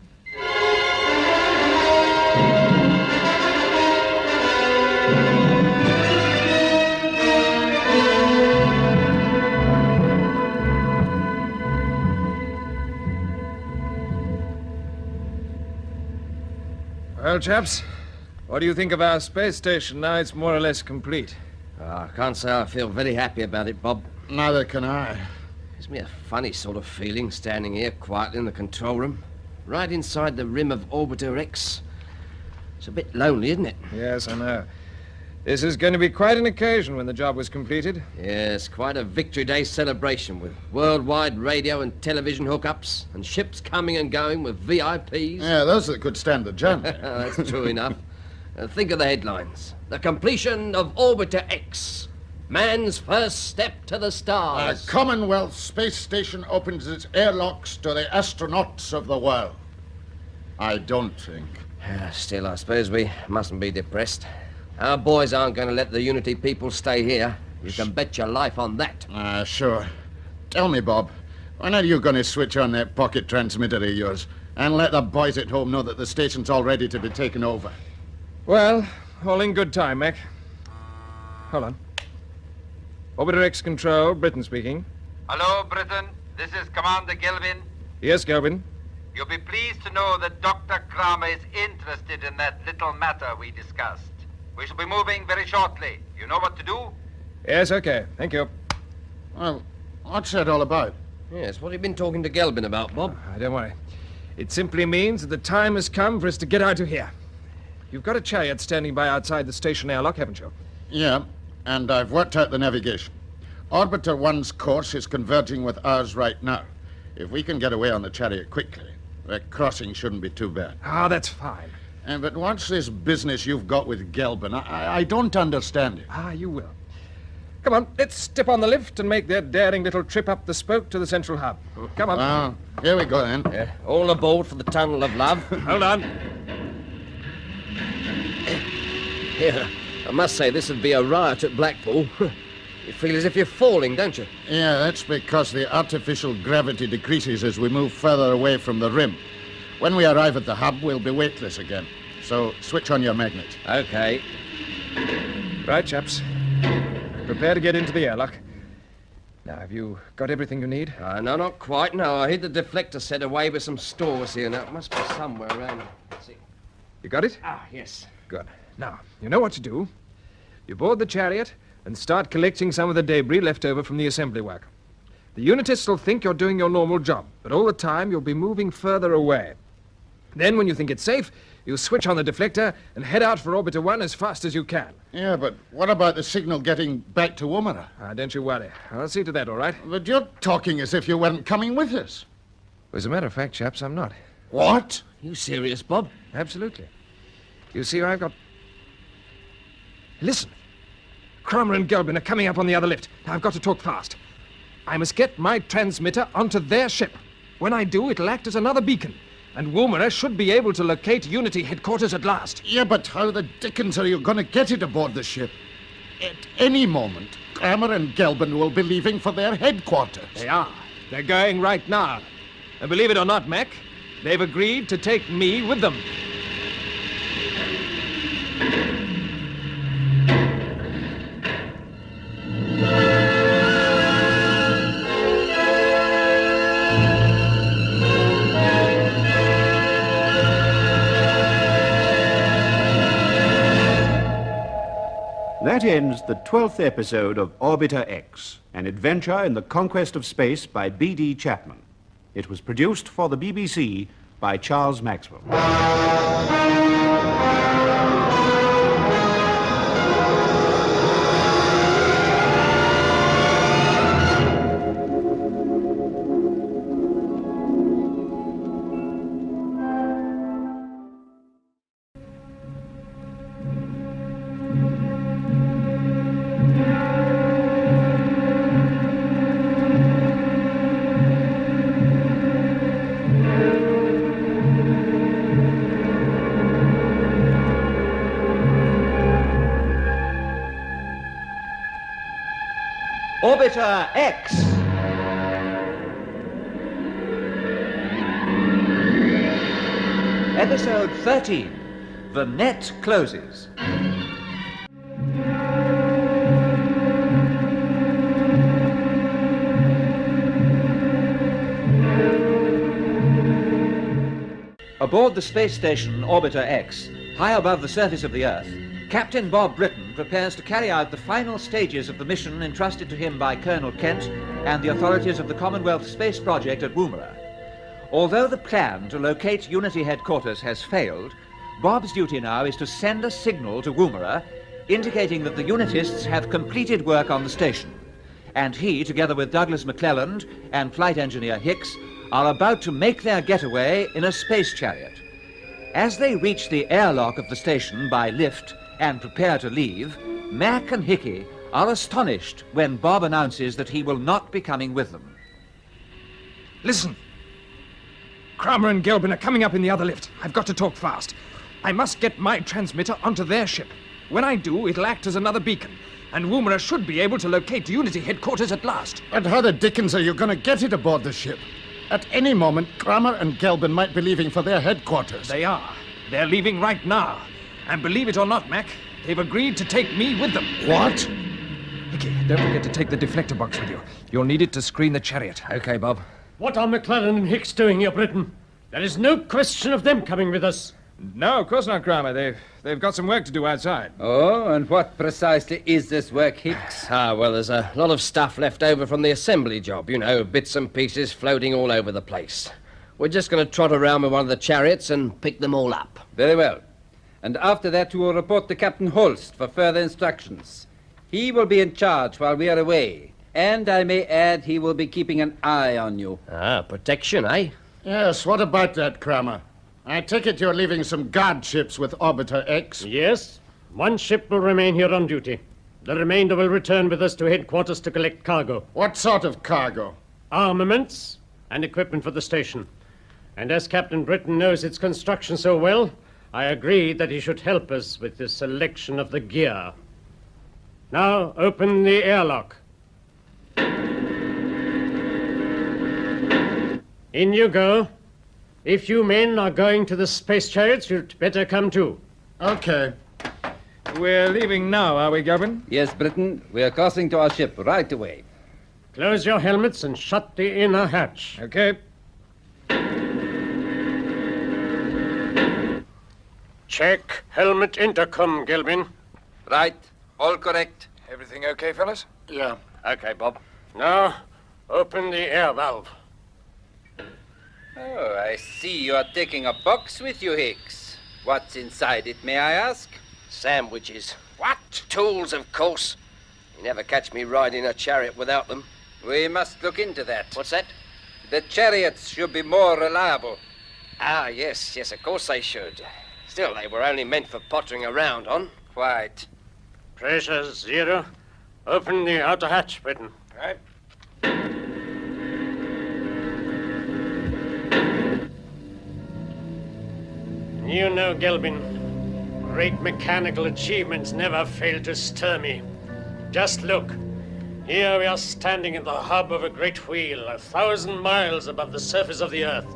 Well, chaps, what do you think of our space station now it's more or less complete? I can't say I feel very happy about it, Bob. Neither can I. Gives me a funny sort of feeling standing here quietly in the control room, right inside the rim of Orbiter X. It's a bit lonely, isn't it? Yes, I know. This is going to be quite an occasion when the job was completed. Yes, quite a Victory Day celebration with worldwide radio and television hookups and ships coming and going with VIPs. Yeah, those that could stand the journey. That's true enough. Think of the headlines. The completion of Orbiter X. Man's first step to the stars. The Commonwealth Space Station opens its airlocks to the astronauts of the world. I don't think. Still, I suppose we mustn't be depressed. Our boys aren't going to let the Unity people stay here. You can bet your life on that. Sure. Tell me, Bob, when are you going to switch on that pocket transmitter of yours and let the boys at home know that the station's all ready to be taken over? Well, all in good time, Mac. Hold on. Orbiter X Control, Britain speaking. Hello, Britain. This is Commander Gelvin. Yes, Kelvin. You'll be pleased to know that Dr. Kramer is interested in that little matter we discussed. We shall be moving very shortly. You know what to do? Yes, okay. Thank you. Well, what's that all about? Yes, what have you been talking to Gelbin about, Bob? Don't worry. It simply means that the time has come for us to get out of here. You've got a chariot standing by outside the station airlock, haven't you? Yeah, and I've worked out the navigation. Orbiter 1's course is converging with ours right now. If we can get away on the chariot quickly, the crossing shouldn't be too bad. That's fine. But what's this business you've got with Gelbin? I don't understand it. You will. Come on, let's step on the lift and make that daring little trip up the spoke to the central hub. Come on. Here we go, then. Yeah, all aboard for the Tunnel of Love. Hold on. Yeah, I must say this would be a riot at Blackpool. You feel as if you're falling, don't you? Yeah, that's because the artificial gravity decreases as we move further away from the rim. When we arrive at the hub, we'll be weightless again. so switch on your magnet. Okay. Right, chaps. Prepare to get into the airlock. Now, have you got everything you need? No, not quite. No, I hid the deflector set away with some stores here. Now, it must be somewhere around. Let's see. You got it? Yes. Good. Now, you know what to do. You board the chariot and start collecting some of the debris left over from the assembly work. The unitists will think you're doing your normal job, but all the time you'll be moving further away. Then, when you think it's safe, you'll switch on the deflector and head out for Orbiter 1 as fast as you can. Yeah, but what about the signal getting back to Woomera? Don't you worry. I'll see to that, all right? But you're talking as if you weren't coming with us. As a matter of fact, chaps, I'm not. What? You serious, Bob? Absolutely. You see, I've got... Listen. Cromer and Gelbin are coming up on the other lift. Now, I've got to talk fast. I must get my transmitter onto their ship. When I do, it'll act as another beacon. And Woomera should be able to locate Unity headquarters at last. Yeah, but how the dickens are you going to get it aboard the ship? At any moment, Cromer and Gelbin will be leaving for their headquarters. They are. They're going right now. And believe it or not, Mac, they've agreed to take me with them. That ends the 12th episode of Orbiter X, an adventure in the conquest of space by B.D. Chapman. It was produced for the BBC by Charles Maxwell. Orbiter X! Episode 13. The net closes. Aboard the space station Orbiter X, high above the surface of the Earth, Captain Bob Britton prepares to carry out the final stages of the mission entrusted to him by Colonel Kent and the authorities of the Commonwealth Space Project at Woomera. Although the plan to locate Unity headquarters has failed, Bob's duty now is to send a signal to Woomera indicating that the Unitists have completed work on the station, and he, together with Douglas McClelland and flight engineer Hicks, are about to make their getaway in a space chariot. As they reach the airlock of the station by lift and prepare to leave, Mac and Hickey are astonished when Bob announces that he will not be coming with them. Listen. Cromer and Gelbin are coming up in the other lift. I've got to talk fast. I must get my transmitter onto their ship. When I do, it'll act as another beacon, and Woomera should be able to locate Unity headquarters at last. And how the dickens are you going to get it aboard the ship? At any moment, Cromer and Gelbin might be leaving for their headquarters. They are. They're leaving right now. And believe it or not, Mac, they've agreed to take me with them. What? Hickey, don't forget to take the deflector box with you. You'll need it to screen the chariot. Okay, Bob. What are McClellan and Hicks doing here, Britain? There is no question of them coming with us. No, of course not, Cromer. They've got some work to do outside. Oh, and what precisely is this work, Hicks? Well, there's a lot of stuff left over from the assembly job. You know, bits and pieces floating all over the place. We're just going to trot around with one of the chariots and pick them all up. Very well. And after that, you will report to Captain Holst for further instructions. He will be in charge while we are away. And I may add, he will be keeping an eye on you. Protection, eh? Yes, what about that, Cromer? I take it you're leaving some guard ships with Orbiter X? Yes. One ship will remain here on duty. The remainder will return with us to headquarters to collect cargo. What sort of cargo? Armaments and equipment for the station. And as Captain Britton knows its construction so well, I agreed that he should help us with the selection of the gear. Now, open the airlock. In you go. If you men are going to the space chariots, you'd better come too. Okay. We're leaving now, are we, Gavin? Yes, Britain. We are crossing to our ship right away. Close your helmets and shut the inner hatch. Okay. Check helmet intercom, Gelbin. Right. All correct. Everything okay, fellas? Yeah. Okay, Bob. Now, open the air valve. Oh, I see you are taking a box with you, Hicks. What's inside it, may I ask? Sandwiches. What? Tools, of course. You never catch me riding a chariot without them. We must look into that. What's that? The chariots should be more reliable. Ah, yes, of course they should. Still, they were only meant for pottering around on. Quite. Pressure 0. Open the outer hatch, Britain. Right. You know, Gelbin, great mechanical achievements never fail to stir me. Just look. Here we are standing in the hub of a great wheel, 1,000 miles above the surface of the Earth.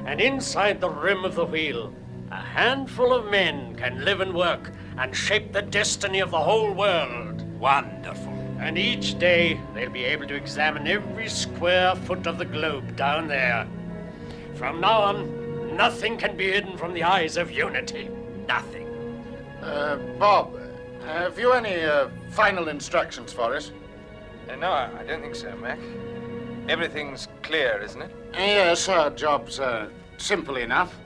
And inside the rim of the wheel, a handful of men can live and work and shape the destiny of the whole world. Wonderful. And each day, they'll be able to examine every square foot of the globe down there. From now on, nothing can be hidden from the eyes of Unity. Nothing. Bob, have you any final instructions for us? No, I don't think so, Mac. Everything's clear, isn't it? Yes, our job's simple enough.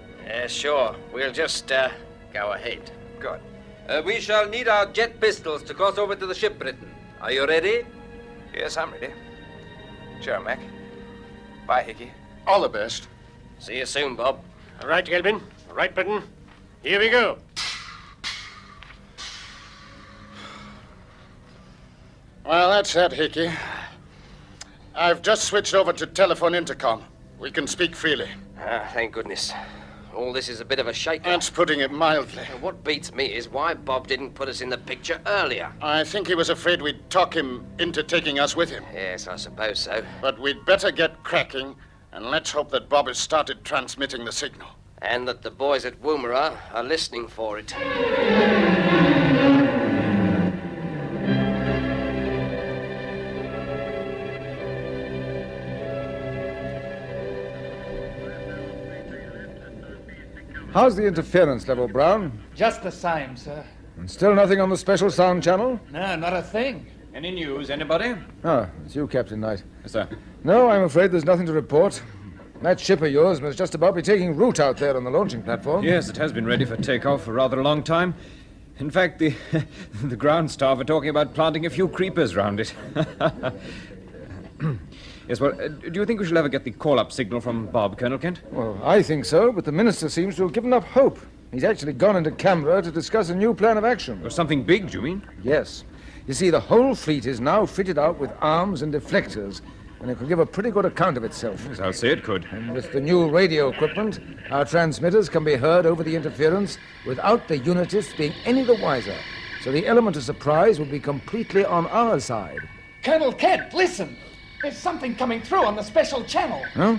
Sure. We'll just go ahead. Good. We shall need our jet pistols to cross over to the ship, Britain. Are you ready? Yes, I'm ready. Sure, Mac. Bye, Hickey. All the best. See you soon, Bob. All right, Gelbin. All right, Britain. Here we go. Well, that's that, Hickey. I've just switched over to telephone intercom. We can speak freely. Ah, thank goodness. All this is a bit of a shake. That's putting it mildly. What beats me is why Bob didn't put us in the picture earlier. I think he was afraid we'd talk him into taking us with him. Yes, I suppose so. But we'd better get cracking, and let's hope that Bob has started transmitting the signal. And that the boys at Woomera are listening for it. How's the interference level, Brown? Just the same, sir. And still nothing on the special sound channel? No, not a thing. Any news, anybody? Ah, it's you, Captain Knight. Yes, sir. No, I'm afraid there's nothing to report. That ship of yours must just about be taking root out there on the launching platform. Yes, it has been ready for takeoff for rather a long time. In fact, the the ground staff are talking about planting a few creepers round it. Yes, well, do you think we shall ever get the call-up signal from Bob, Colonel Kent? Well, I think so, but the Minister seems to have given up hope. He's actually gone into Canberra to discuss a new plan of action. Or something big, do you mean? Yes. You see, the whole fleet is now fitted out with arms and deflectors, and it could give a pretty good account of itself. Yes, I'll say it could. And with the new radio equipment, our transmitters can be heard over the interference without the Unitists being any the wiser. So the element of surprise would be completely on our side. Colonel Kent, listen! There's something coming through on the special channel. Huh?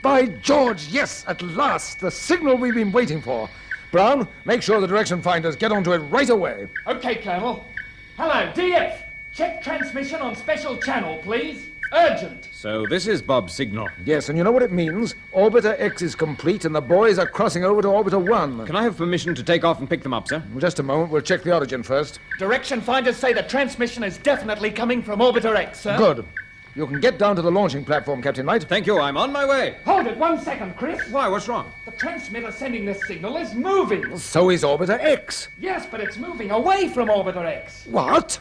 By George, yes, at last! The signal we've been waiting for. Brown, make sure the direction finders get onto it right away. Okay, Colonel. Hello, DF. Check transmission on special channel, please. Urgent. So this is Bob's signal. Yes, and you know what it means? Orbiter X is complete and the boys are crossing over to Orbiter 1. Can I have permission to take off and pick them up, sir? Well, just a moment. We'll check the origin first. Direction finders say the transmission is definitely coming from Orbiter X, sir. Good. You can get down to the launching platform, Captain Knight. Thank you. I'm on my way. Hold it 1 second, Chris. Why? What's wrong? The transmitter sending this signal is moving. So is Orbiter X. Yes, but it's moving away from Orbiter X. What?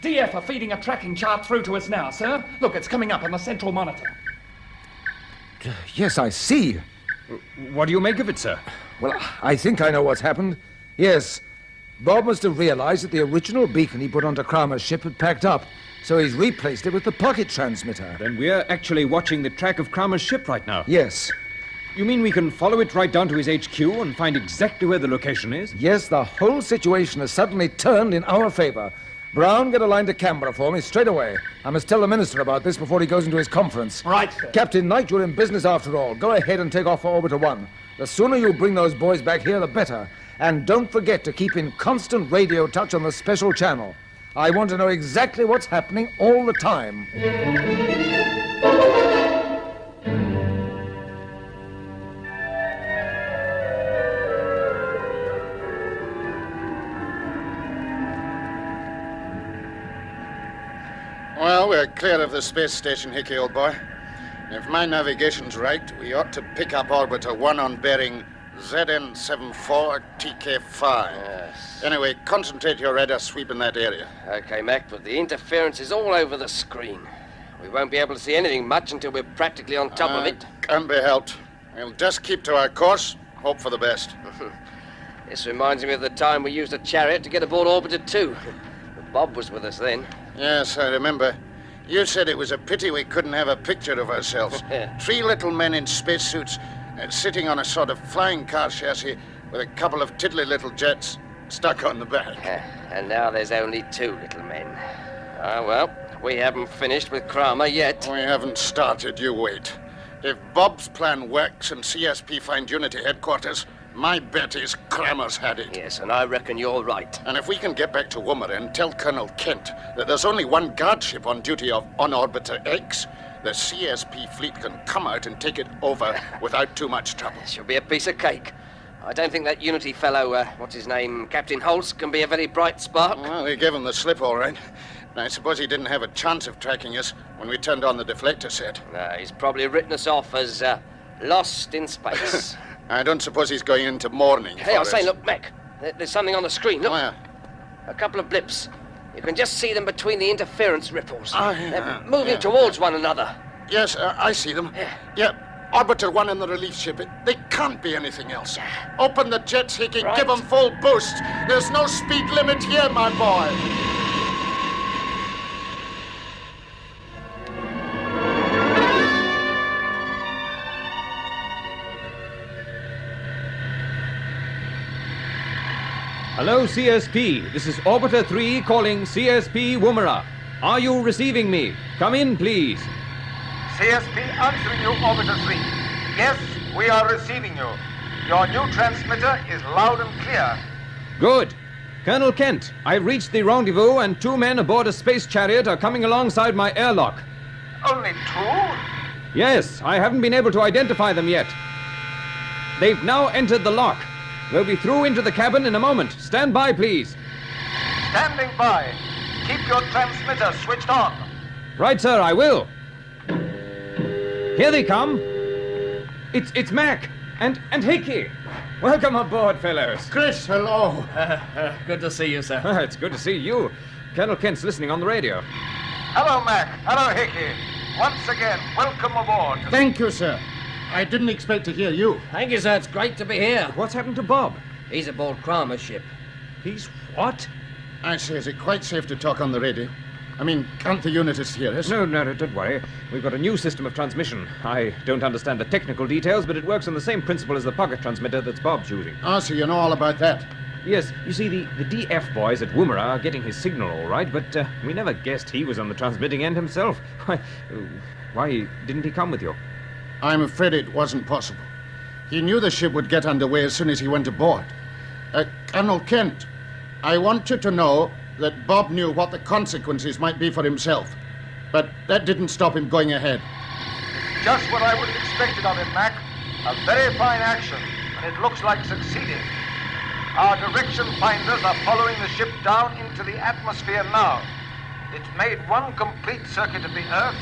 DF are feeding a tracking chart through to us now, sir. Look, it's coming up on the central monitor. Yes, I see. What do you make of it, sir? Well, I think I know what's happened. Yes, Bob must have realized that the original beacon he put onto Kramer's ship had packed up, so he's replaced it with the pocket transmitter. Then we're actually watching the track of Kramer's ship right now. Yes. You mean we can follow it right down to his HQ and find exactly where the location is? Yes, the whole situation has suddenly turned in our favor. Brown, get a line to Canberra for me straight away. I must tell the Minister about this before he goes into his conference. Right, sir. Captain Knight, you're in business after all. Go ahead and take off for Orbiter 1. The sooner you bring those boys back here, the better. And don't forget to keep in constant radio touch on the special channel. I want to know exactly what's happening all the time. Well, we're clear of the space station, Hickey, old boy. If my navigation's right, we ought to pick up Orbiter 1 on bearing ZN74TK5. Yes. Anyway, concentrate your radar sweep in that area. Okay, Mac, but the interference is all over the screen. We won't be able to see anything much until we're practically on top of it. Can't be helped. We'll just keep to our course, hope for the best. This reminds me of the time we used a chariot to get aboard Orbiter 2. Bob was with us then. Yes, I remember. You said it was a pity we couldn't have a picture of ourselves. 3 little men in spacesuits sitting on a sort of flying car chassis with a couple of tiddly little jets stuck on the back. And now there's only 2 little men. Ah, well, we haven't finished with Kramer yet. We haven't started, you wait. If Bob's plan works and CSP find Unity headquarters, my bet is Kramer's had it. Yes, and I reckon you're right. And if we can get back to Woomera and tell Colonel Kent that there's only one guard ship on duty on Orbiter X, the CSP fleet can come out and take it over without too much trouble. She'll be a piece of cake. I don't think that Unity fellow, what's his name, Captain Holst, can be a very bright spark. Well, he gave him the slip, all right. I suppose he didn't have a chance of tracking us when we turned on the deflector set. He's probably written us off as lost in space. I don't suppose he's going into mourning. Hey, I was saying, look, Mac, there's something on the screen. Look. Where? A couple of blips. You can just see them between the interference ripples. Yeah. They're moving towards one another. Yes, I see them. Yeah. Orbiter 1 in the relief ship. They can't be anything else. Open the jets, Hickey. Right. Give them full boost. There's no speed limit here, my boy. Hello, CSP. This is Orbiter 3 calling CSP Woomera. Are you receiving me? Come in, please. CSP answering you, Orbiter 3. Yes, we are receiving you. Your new transmitter is loud and clear. Good. Colonel Kent, I've reached the rendezvous and 2 men aboard a space chariot are coming alongside my airlock. Only 2? Yes, I haven't been able to identify them yet. They've now entered the lock. We'll be through into the cabin in a moment. Stand by, please. Standing by. Keep your transmitter switched on. Right, sir, I will. Here they come. It's Mac and Hickey. Welcome aboard, fellows. Chris, hello. Good to see you, sir. It's good to see you. Colonel Kent's listening on the radio. Hello, Mac. Hello, Hickey. Once again, welcome aboard. Thank you, sir. I didn't expect to hear you. Thank you, sir. It's great to be here. What's happened to Bob? He's aboard Kramer's ship. He's what? I say, is it quite safe to talk on the radio? I mean, can't the unitists hear us? No, don't worry. We've got a new system of transmission. I don't understand the technical details, but it works on the same principle as the pocket transmitter that's Bob's using. Ah, so you know all about that? Yes, you see, the DF boys at Woomera are getting his signal all right, but we never guessed he was on the transmitting end himself. Why didn't he come with you? I'm afraid it wasn't possible. He knew the ship would get underway as soon as he went aboard. Colonel Kent, I want you to know that Bob knew what the consequences might be for himself, but that didn't stop him going ahead. Just what I would have expected of him, Mac. A very fine action, and it looks like succeeding. Our direction finders are following the ship down into the atmosphere now. It's made one complete circuit of the Earth,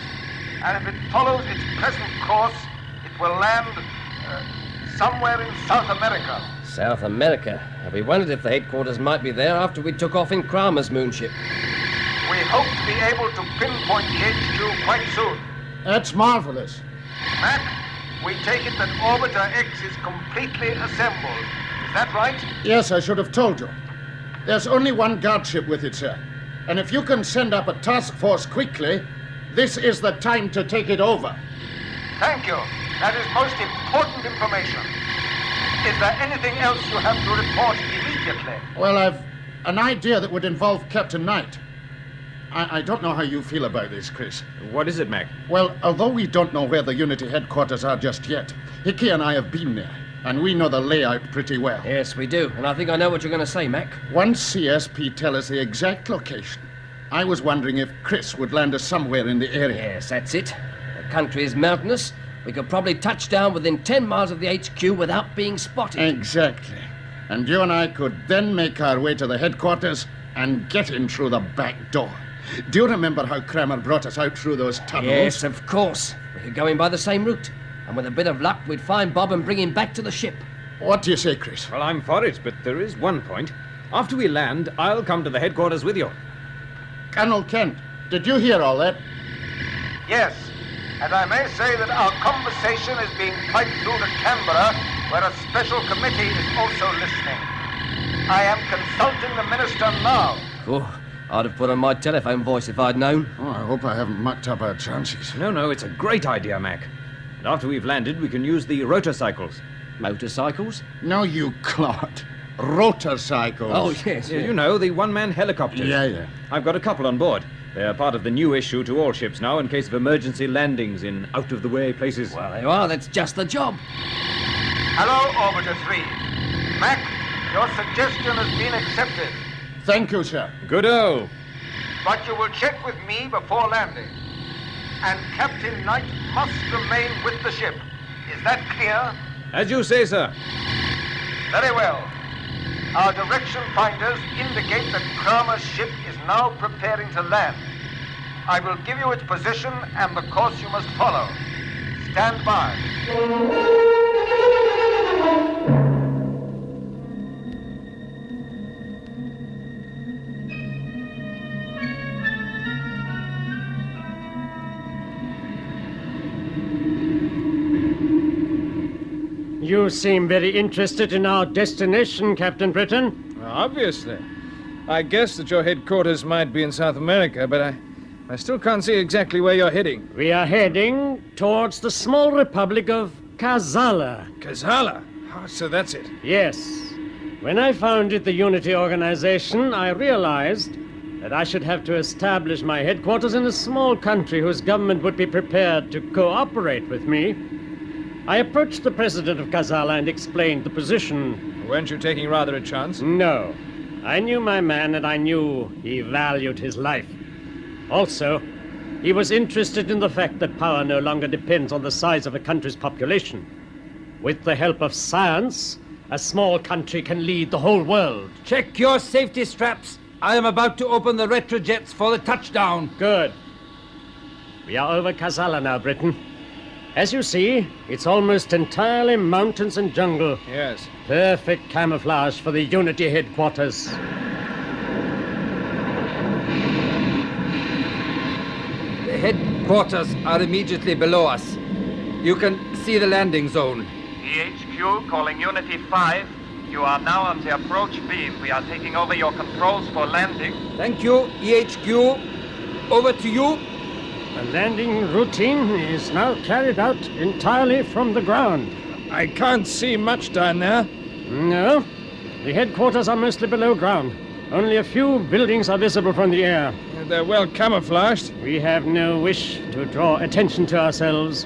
and if it follows its present course, it will land somewhere in South America. South America? We wondered if the headquarters might be there after we took off in Kramer's moonship. We hope to be able to pinpoint the HQ quite soon. That's marvelous. Mac, we take it that Orbiter X is completely assembled. Is that right? Yes, I should have told you. There's only one guard ship with it, sir. And if you can send up a task force quickly, this is the time to take it over. Thank you. That is most important information. Is there anything else you have to report immediately? Well, I've an idea that would involve Captain Knight. I don't know how you feel about this, Chris. What is it, Mac? Well, although we don't know where the Unity headquarters are just yet, Hickey and I have been there, and we know the layout pretty well. Yes, we do, and I think I know what you're going to say, Mac. Once CSP tell us the exact location, I was wondering if Chris would land us somewhere in the area. Yes, that's it. The country is mountainous. We could probably touch down within 10 miles of the HQ without being spotted. Exactly. And you and I could then make our way to the headquarters and get in through the back door. Do you remember how Kramer brought us out through those tunnels? Yes, of course. We could go in by the same route. And with a bit of luck, we'd find Bob and bring him back to the ship. What do you say, Chris? Well, I'm for it, but there is one point. After we land, I'll come to the headquarters with you. Colonel Kent, did you hear all that? Yes, and I may say that our conversation is being piped through to Canberra, where a special committee is also listening. I am consulting the minister now. Oh, I'd have put on my telephone voice if I'd known. Oh, I hope I haven't mucked up our chances. No, it's a great idea, Mac. And after we've landed, we can use the rotorcycles. Motorcycles? No, you clot. Rotorcycles. Oh, yes. Yeah, you know, the one-man helicopters. Yeah. I've got a couple on board. They're part of the new issue to all ships now in case of emergency landings in out-of-the-way places. Well, they are. That's just the job. Hello, Orbiter 3. Mac, your suggestion has been accepted. Thank you, sir. Good-o. But you will check with me before landing. And Captain Knight must remain with the ship. Is that clear? As you say, sir. Very well. Our direction finders indicate that Kramer's ship is now preparing to land. I will give you its position and the course you must follow. Stand by. You seem very interested in our destination, Captain Britain. Obviously. I guess that your headquarters might be in South America, but I still can't see exactly where you're heading. We are heading towards the small republic of Kazala. Kazala? Oh, so that's it. Yes. When I founded the Unity organization, I realized that I should have to establish my headquarters in a small country whose government would be prepared to cooperate with me. I approached the president of Kazala and explained the position. Weren't you taking rather a chance? No. I knew my man, and I knew he valued his life. Also, he was interested in the fact that power no longer depends on the size of a country's population. With the help of science, a small country can lead the whole world. Check your safety straps. I am about to open the retrojets for the touchdown. Good. We are over Kazala now, Britain. As you see, it's almost entirely mountains and jungle. Yes. Perfect camouflage for the Unity headquarters. The headquarters are immediately below us. You can see the landing zone. EHQ calling Unity 5. You are now on the approach beam. We are taking over your controls for landing. Thank you, EHQ. Over to you. The landing routine is now carried out entirely from the ground. I can't see much down there. No. The headquarters are mostly below ground. Only a few buildings are visible from the air. They're well camouflaged. We have no wish to draw attention to ourselves.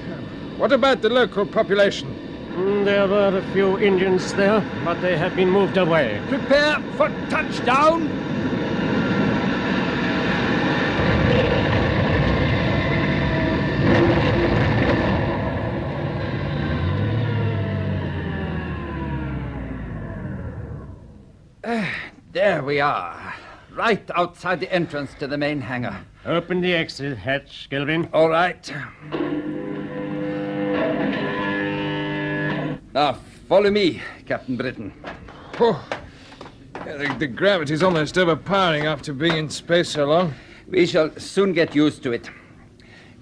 What about the local population? There were a few Indians there, but they have been moved away. Prepare for touchdown. There we are, right outside the entrance to the main hangar. Open the exit hatch, Gilvin. All right. Now, follow me, Captain Britain. Oh, the gravity's almost overpowering after being in space so long. We shall soon get used to it.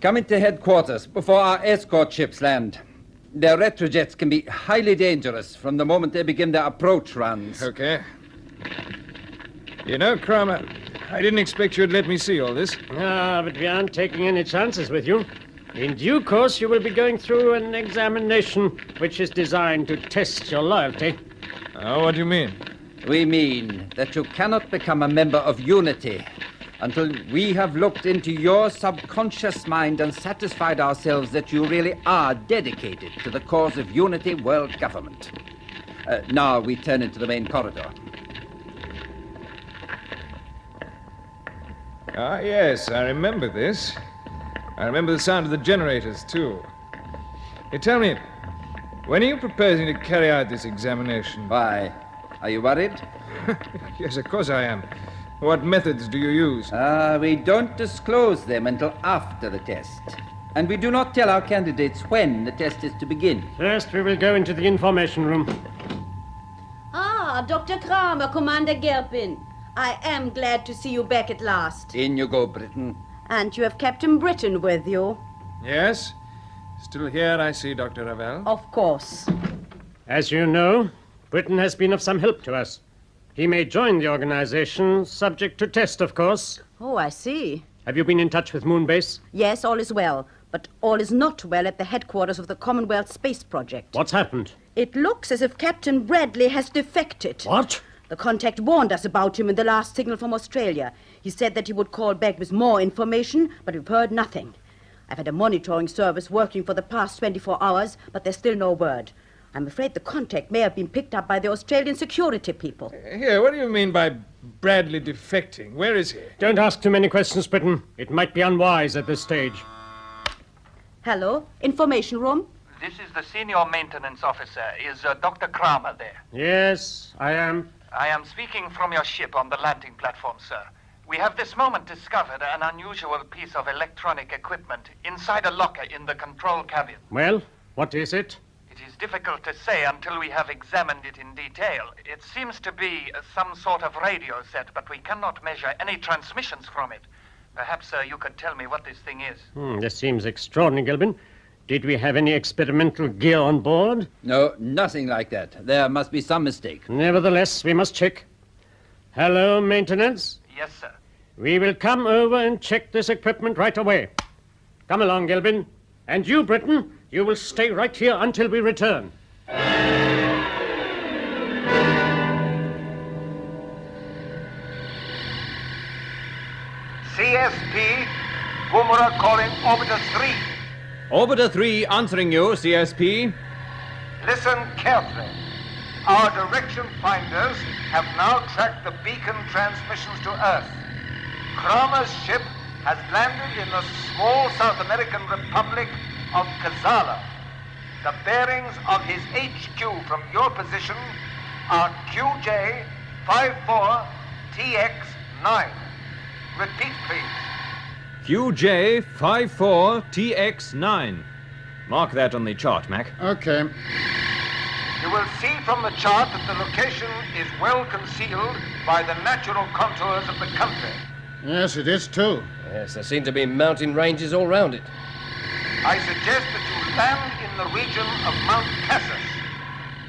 Come into headquarters before our escort ships land. Their retrojets can be highly dangerous from the moment they begin their approach runs. Okay. You know, Kramer, I didn't expect you'd let me see all this. But we aren't taking any chances with you. In due course, you will be going through an examination which is designed to test your loyalty. Oh, what do you mean? We mean that you cannot become a member of Unity until we have looked into your subconscious mind and satisfied ourselves that you really are dedicated to the cause of unity world government. Now we turn into the main corridor. Ah, yes, I remember this. I remember the sound of the generators, too. Hey, tell me, when are you proposing to carry out this examination? Why? Are you worried? Yes, of course I am. What methods do you use? We don't disclose them until after the test. And we do not tell our candidates when the test is to begin. First, we will go into the information room. Ah, Dr. Kramer, Commander Gerpin. I am glad to see you back at last. In you go, Britain. And you have Captain Britain with you. Yes. Still here, I see, Dr. Ravel. Of course. As you know, Britain has been of some help to us. He may join the organization, subject to test, of course. Oh, I see. Have you been in touch with Moonbase? Yes, all is well. But all is not well at the headquarters of the Commonwealth Space Project. What's happened? It looks as if Captain Bradley has defected. What? The contact warned us about him in the last signal from Australia. He said that he would call back with more information, but we've heard nothing. I've had a monitoring service working for the past 24 hours, but there's still no word. I'm afraid the contact may have been picked up by the Australian security people. Here, what do you mean by Bradley defecting? Where is he? Don't ask too many questions, Britain. It might be unwise at this stage. Hello, information room? This is the senior maintenance officer. Is Dr. Kramer there? Yes, I am. I am speaking from your ship on the landing platform, sir. We have this moment discovered an unusual piece of electronic equipment inside a locker in the control cabin. Well, what is it? It is difficult to say until we have examined it in detail. It seems to be some sort of radio set, but we cannot measure any transmissions from it. Perhaps you could tell me what this thing is. This seems extraordinary, Gilbin. Did we have any experimental gear on board? No, nothing like that. There must be some mistake. Nevertheless, we must check. Hello, maintenance? Yes, sir. We will come over and check this equipment right away. Come along, Gilbin. And you, Britain, you will stay right here until we return. CSP, Woomera calling Orbiter 3. Orbiter 3 answering you, CSP. Listen carefully. Our direction finders have now tracked the beacon transmissions to Earth. Kramer's ship has landed in the small South American republic of Kazala. The bearings of his HQ from your position are QJ54TX9. Repeat, please. QJ54TX9. Mark that on the chart, Mac. Okay. You will see from the chart that the location is well concealed by the natural contours of the country. Yes, it is too. Yes, there seem to be mountain ranges all round it. I suggest that you land in the region of Mount Cassis.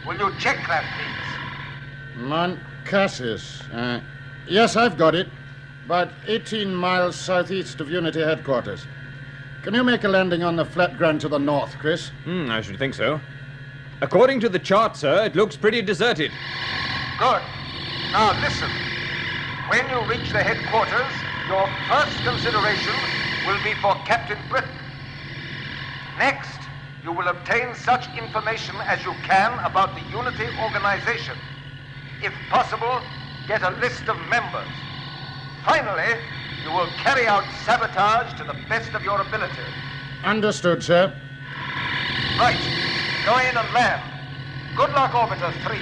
Will you check that, please? Mount Cassis. Yes, I've got it. About 18 miles southeast of Unity headquarters. Can you make a landing on the flat ground to the north, Chris? I should think so. According to the chart, sir, it looks pretty deserted. Good. Now listen. When you reach the headquarters, your first consideration will be for Captain Britain. Next, you will obtain such information as you can about the Unity organization. If possible, get a list of members. Finally, you will carry out sabotage to the best of your ability. Understood, sir. Right. Go in and land. Good luck, Orbiter 3.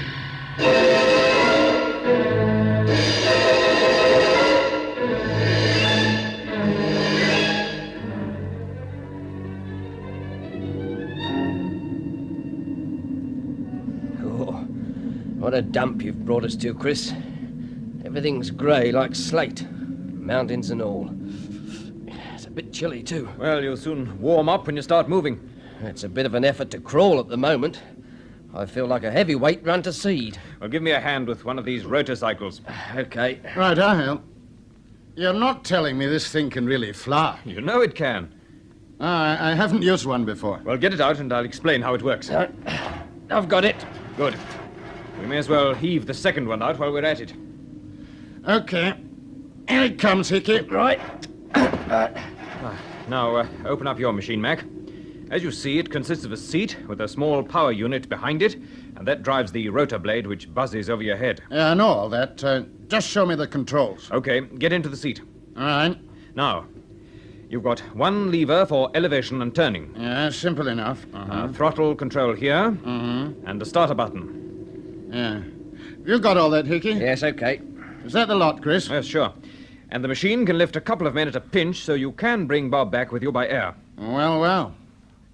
Oh, what a dump you've brought us to, Chris. Everything's grey like slate, mountains and all. It's a bit chilly, too. Well, you'll soon warm up when you start moving. It's a bit of an effort to crawl at the moment. I feel like a heavyweight run to seed. Well, give me a hand with one of these rotorcycles. Okay. Right, I help. You're not telling me this thing can really fly. You know it can. I haven't used one before. Well, get it out and I'll explain how it works. I've got it. Good. We may as well heave the second one out while we're at it. Okay. Here it comes, Hickey. Right. Now, open up your machine, Mac. As you see, it consists of a seat with a small power unit behind it, and that drives the rotor blade which buzzes over your head. Yeah, I know all that. Just show me the controls. Okay, get into the seat. All right. Now, you've got one lever for elevation and turning. Yeah, simple enough. Throttle control here, and the starter button. Yeah. You got all that, Hickey? Yes, okay. Is that the lot, Chris? Yes, sure. And the machine can lift a couple of men at a pinch, so you can bring Bob back with you by air. Well.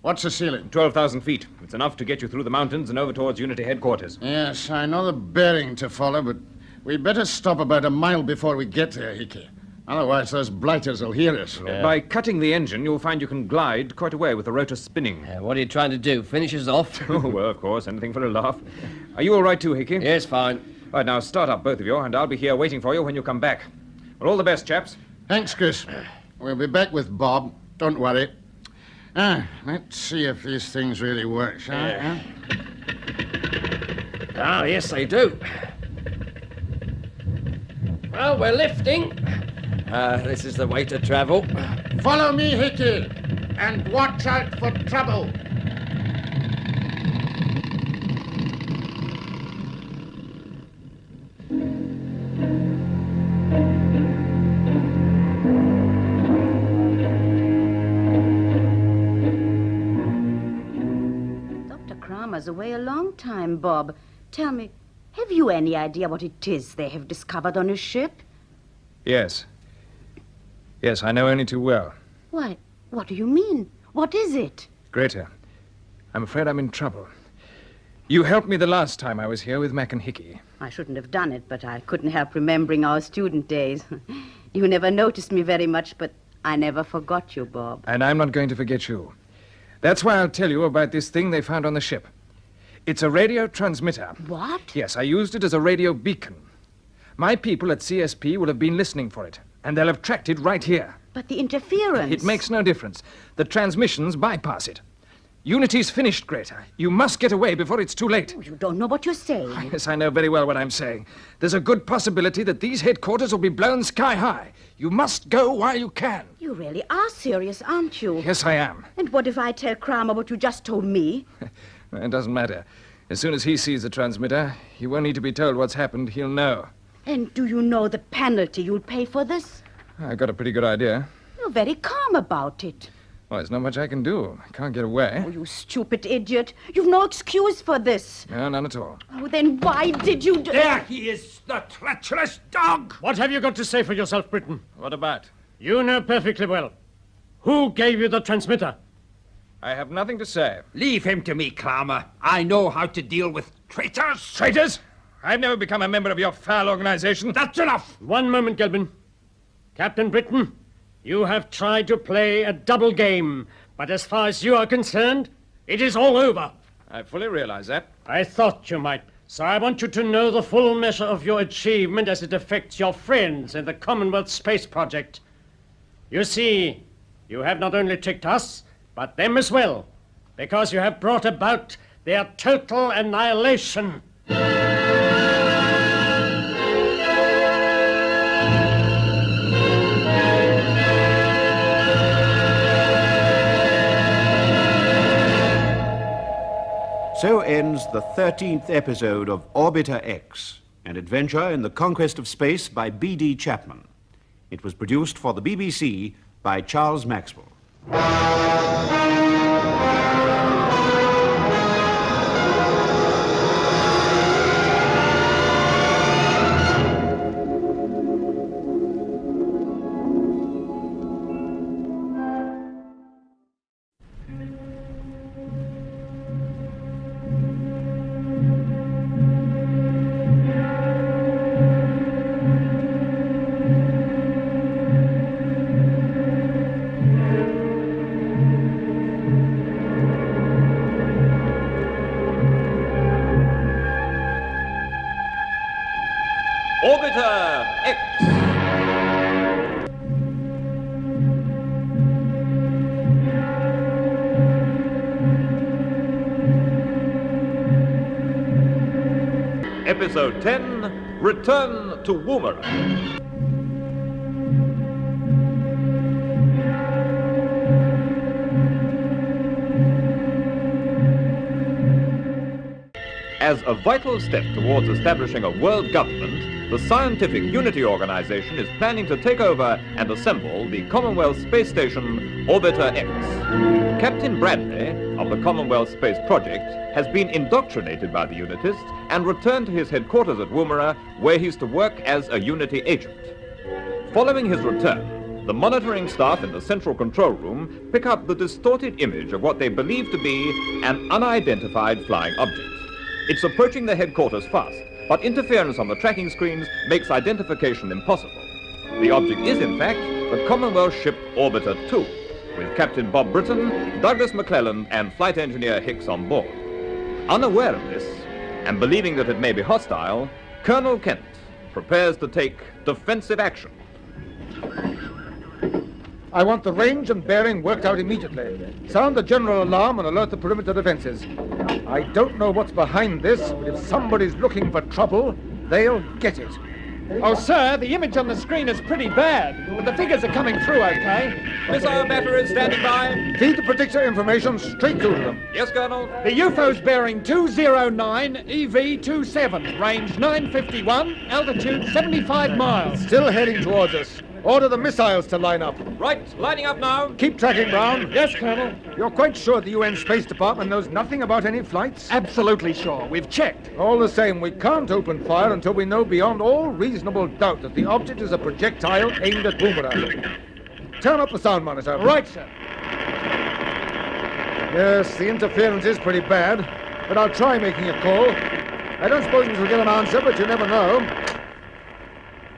What's the ceiling? 12,000 feet. It's enough to get you through the mountains and over towards Unity headquarters. Yes, I know the bearing to follow, but we'd better stop about a mile before we get there, Hickey. Otherwise, those blighters will hear us. By cutting the engine, you'll find you can glide quite a way with the rotor spinning. What are you trying to do? Finish us off? Oh, well, of course. Anything for a laugh. Are you all right too, Hickey? Yes, fine. Right, now start up, both of you, and I'll be here waiting for you when you come back. Well, all the best, chaps. Thanks, Chris. We'll be back with Bob. Don't worry. Let's see if these things really work, shall we? Ah, yes, they do. Well, we're lifting. This is the way to travel. Follow me, Hickey, and watch out for trouble. Away a long time, Bob. Tell me, have you any idea what it is they have discovered on his ship? Yes. Yes, I know only too well. Why, what do you mean? What is it? Greta, I'm afraid I'm in trouble. You helped me the last time I was here with Mac and Hickey. I shouldn't have done it, but I couldn't help remembering our student days. You never noticed me very much, but I never forgot you, Bob. And I'm not going to forget you. That's why I'll tell you about this thing they found on the ship. It's a radio transmitter. What? Yes, I used it as a radio beacon. My people at CSP will have been listening for it, and they'll have tracked it right here. But the interference... It makes no difference. The transmissions bypass it. Unity's finished, Greta. You must get away before it's too late. Oh, you don't know what you're saying. Yes, I know very well what I'm saying. There's a good possibility that these headquarters will be blown sky high. You must go while you can. You really are serious, aren't you? Yes, I am. And what if I tell Kramer what you just told me? It doesn't matter. As soon as he sees the transmitter, he won't need to be told what's happened. He'll know. And do you know the penalty you'll pay for this? I got a pretty good idea. You're very calm about it. Well, there's not much I can do. I can't get away. Oh, you stupid idiot. You've no excuse for this. No, none at all. Oh, then why did you do... There he is, the treacherous dog! What have you got to say for yourself, Britain? What about? You know perfectly well. Who gave you the transmitter? I have nothing to say. Leave him to me, Kramer. I know how to deal with traitors. Traitors? I've never become a member of your foul organization. That's enough! One moment, Gelbin. Captain Britain, you have tried to play a double game, but as far as you are concerned, it is all over. I fully realize that. I thought you might. So I want you to know the full measure of your achievement as it affects your friends in the Commonwealth Space Project. You see, you have not only tricked us, but them as well, because you have brought about their total annihilation. So ends the 13th episode of Orbiter X, an adventure in the conquest of space by B.D. Chapman. It was produced for the BBC by Charles Maxwell. Orbiter X. Episode 10, Return to Woomera. As a vital step towards establishing a world government, the Scientific Unity Organization is planning to take over and assemble the Commonwealth Space Station Orbiter X. Captain Bradley of the Commonwealth Space Project has been indoctrinated by the Unitists and returned to his headquarters at Woomera, where he's to work as a Unity agent. Following his return, the monitoring staff in the central control room pick up the distorted image of what they believe to be an unidentified flying object. It's approaching their headquarters fast, but interference on the tracking screens makes identification impossible. The object is, in fact, the Commonwealth ship Orbiter 2, with Captain Bob Britton, Douglas McClellan, and flight engineer Hicks on board. Unaware of this, and believing that it may be hostile, Colonel Kent prepares to take defensive action. I want the range and bearing worked out immediately. Sound the general alarm and alert the perimeter defenses. I don't know what's behind this, but if somebody's looking for trouble, they'll get it. Oh, sir, the image on the screen is pretty bad, but the figures are coming through okay. Missile batteries standing by. Feed the predictor information straight through to them. Yes, Colonel. The UFO's bearing 209 EV27, range 951, altitude 75 miles. Still heading towards us. Order the missiles to line up. Right, lining up now. Keep tracking, Brown. Yes, Colonel. You're quite sure the UN Space Department knows nothing about any flights? Absolutely sure. We've checked. All the same, we can't open fire until we know beyond all reasonable doubt that the object is a projectile aimed at Woomera. Turn up the sound monitor. Right, sir. Yes, the interference is pretty bad, but I'll try making a call. I don't suppose we shall get an answer, but you never know.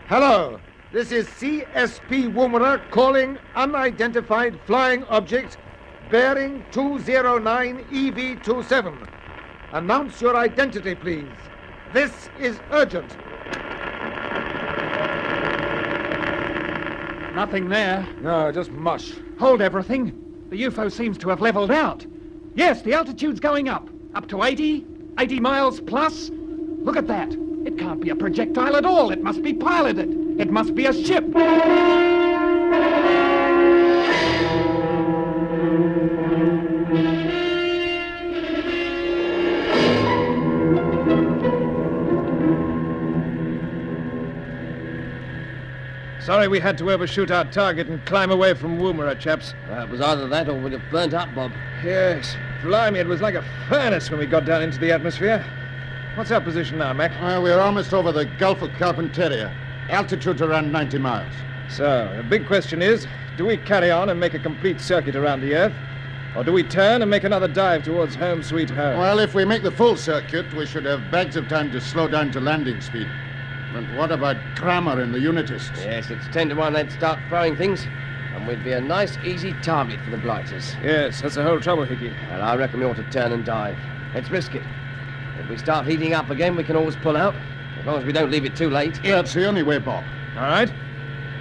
Hello. This is CSP Woomera calling unidentified flying object bearing 209 EV27. Announce your identity, please. This is urgent. Nothing there. No, just mush. Hold everything. The UFO seems to have leveled out. Yes, the altitude's going up to 80 miles plus. Look at that. It can't be a projectile at all. It must be piloted. It must be a ship. Sorry we had to overshoot our target and climb away from Woomera, chaps. It was either that or we'd have burnt up, Bob. Yes. Blimey, it was like a furnace when we got down into the atmosphere. What's our position now, Mac? We're almost over the Gulf of Carpentaria. Altitude around 90 miles. So, the big question is, do we carry on and make a complete circuit around the Earth? Or do we turn and make another dive towards home sweet home? Well, if we make the full circuit, we should have bags of time to slow down to landing speed. But what about Kramer and the Unitists? Yes, it's 10 to 1 they'd start throwing things, and we'd be a nice, easy target for the blighters. Yes, that's the whole trouble, Hickey. Well, I reckon we ought to turn and dive. Let's risk it. If we start heating up again, we can always pull out, as long as we don't leave it too late. Yeah, it's the only way, Bob. All right.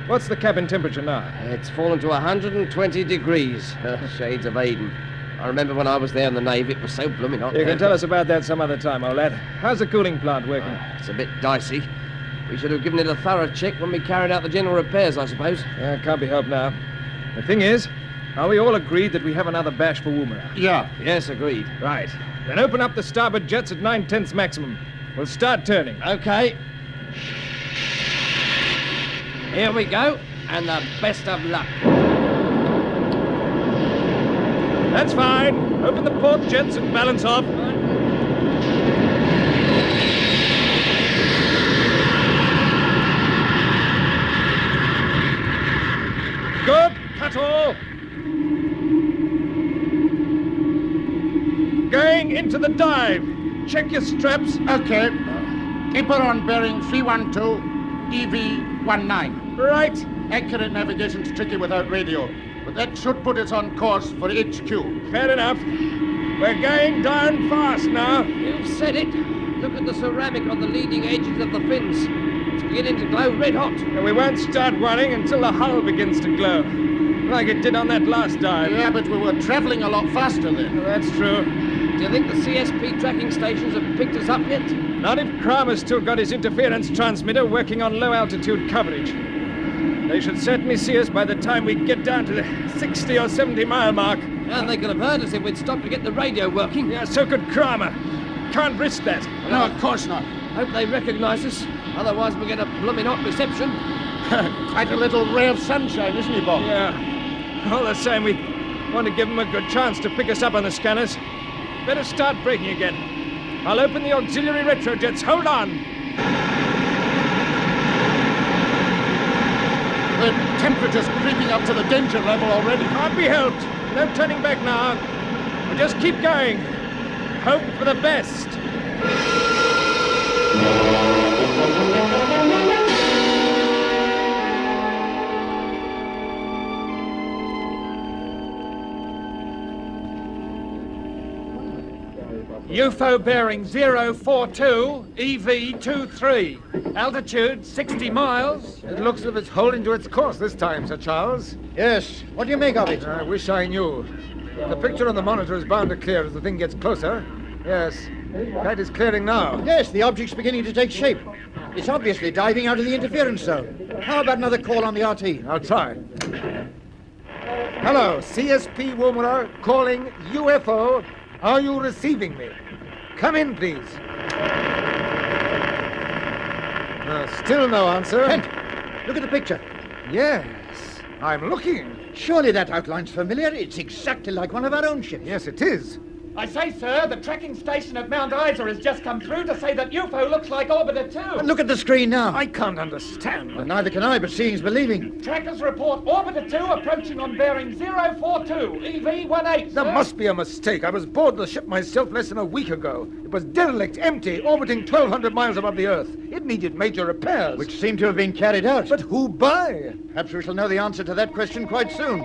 What's the cabin temperature now? It's fallen to 120 degrees. Shades of Aden. I remember when I was there in the Navy, it was so blooming hot. You can tell us about that some other time, old lad. How's the cooling plant working? It's a bit dicey. We should have given it a thorough check when we carried out the general repairs, I suppose. Yeah, can't be helped now. The thing is, are we all agreed that we have another bash for Woomera? Yeah. Yes, agreed. Right. Then open up the starboard jets at 9/10 maximum. We'll start turning. Okay. Here we go, and the best of luck. That's fine. Open the port jets and balance off. Good. Cut all. Going into the dive. Check your straps. Okay. Keep her on bearing 312 EV19. Right. Accurate navigation's tricky without radio, but that should put us on course for HQ. Fair enough. We're going down fast now. You've said it. Look at the ceramic on the leading edges of the fins. It's beginning to glow red hot. And we won't start worrying until the hull begins to glow. Like it did on that last dive. Yeah, but we were traveling a lot faster then. That's true. Do you think the CSP tracking stations have picked us up yet? Not if Kramer's still got his interference transmitter working on low-altitude coverage. They should certainly see us by the time we get down to the 60 or 70 mile mark. And they could have heard us if we'd stopped to get the radio working. Yeah, so could Kramer. can't risk that. No, of course not. Hope they recognize us. Otherwise we'll get a blooming hot reception. Quite a little ray of sunshine, isn't he, Bob? Yeah. All the same, we want to give them a good chance to pick us up on the scanners. Better start braking again. I'll open the auxiliary retrojets. Hold on. The temperature's creeping up to the danger level already. Can't be helped. No turning back now. We'll just keep going. Hope for the best. UFO bearing 042, EV23. Altitude 60 miles. It looks as if it's holding to its course this time, Sir Charles. Yes. What do you make of it? I wish I knew. The picture on the monitor is bound to clear as the thing gets closer. Yes. That is clearing now. Yes, the object's beginning to take shape. It's obviously diving out of the interference zone. How about another call on the RT? I'll try. Hello, CSP Woomera calling UFO. Are you receiving me? Come in, please. Still no answer. Kent, look at the picture. Yes, I'm looking. Surely that outline's familiar. It's exactly like one of our own ships. Yes, it is. I say, sir, the tracking station at Mount Isa has just come through to say that UFO looks like Orbiter 2. And look at the screen now. I can't understand. Well, neither can I, but seeing's believing. Trackers report Orbiter 2 approaching on bearing 042, EV18, There must be a mistake. I was aboard the ship myself less than a week ago. It was derelict, empty, orbiting 1,200 miles above the Earth. It needed major repairs. Which seem to have been carried out. But who by? Perhaps we shall know the answer to that question quite soon.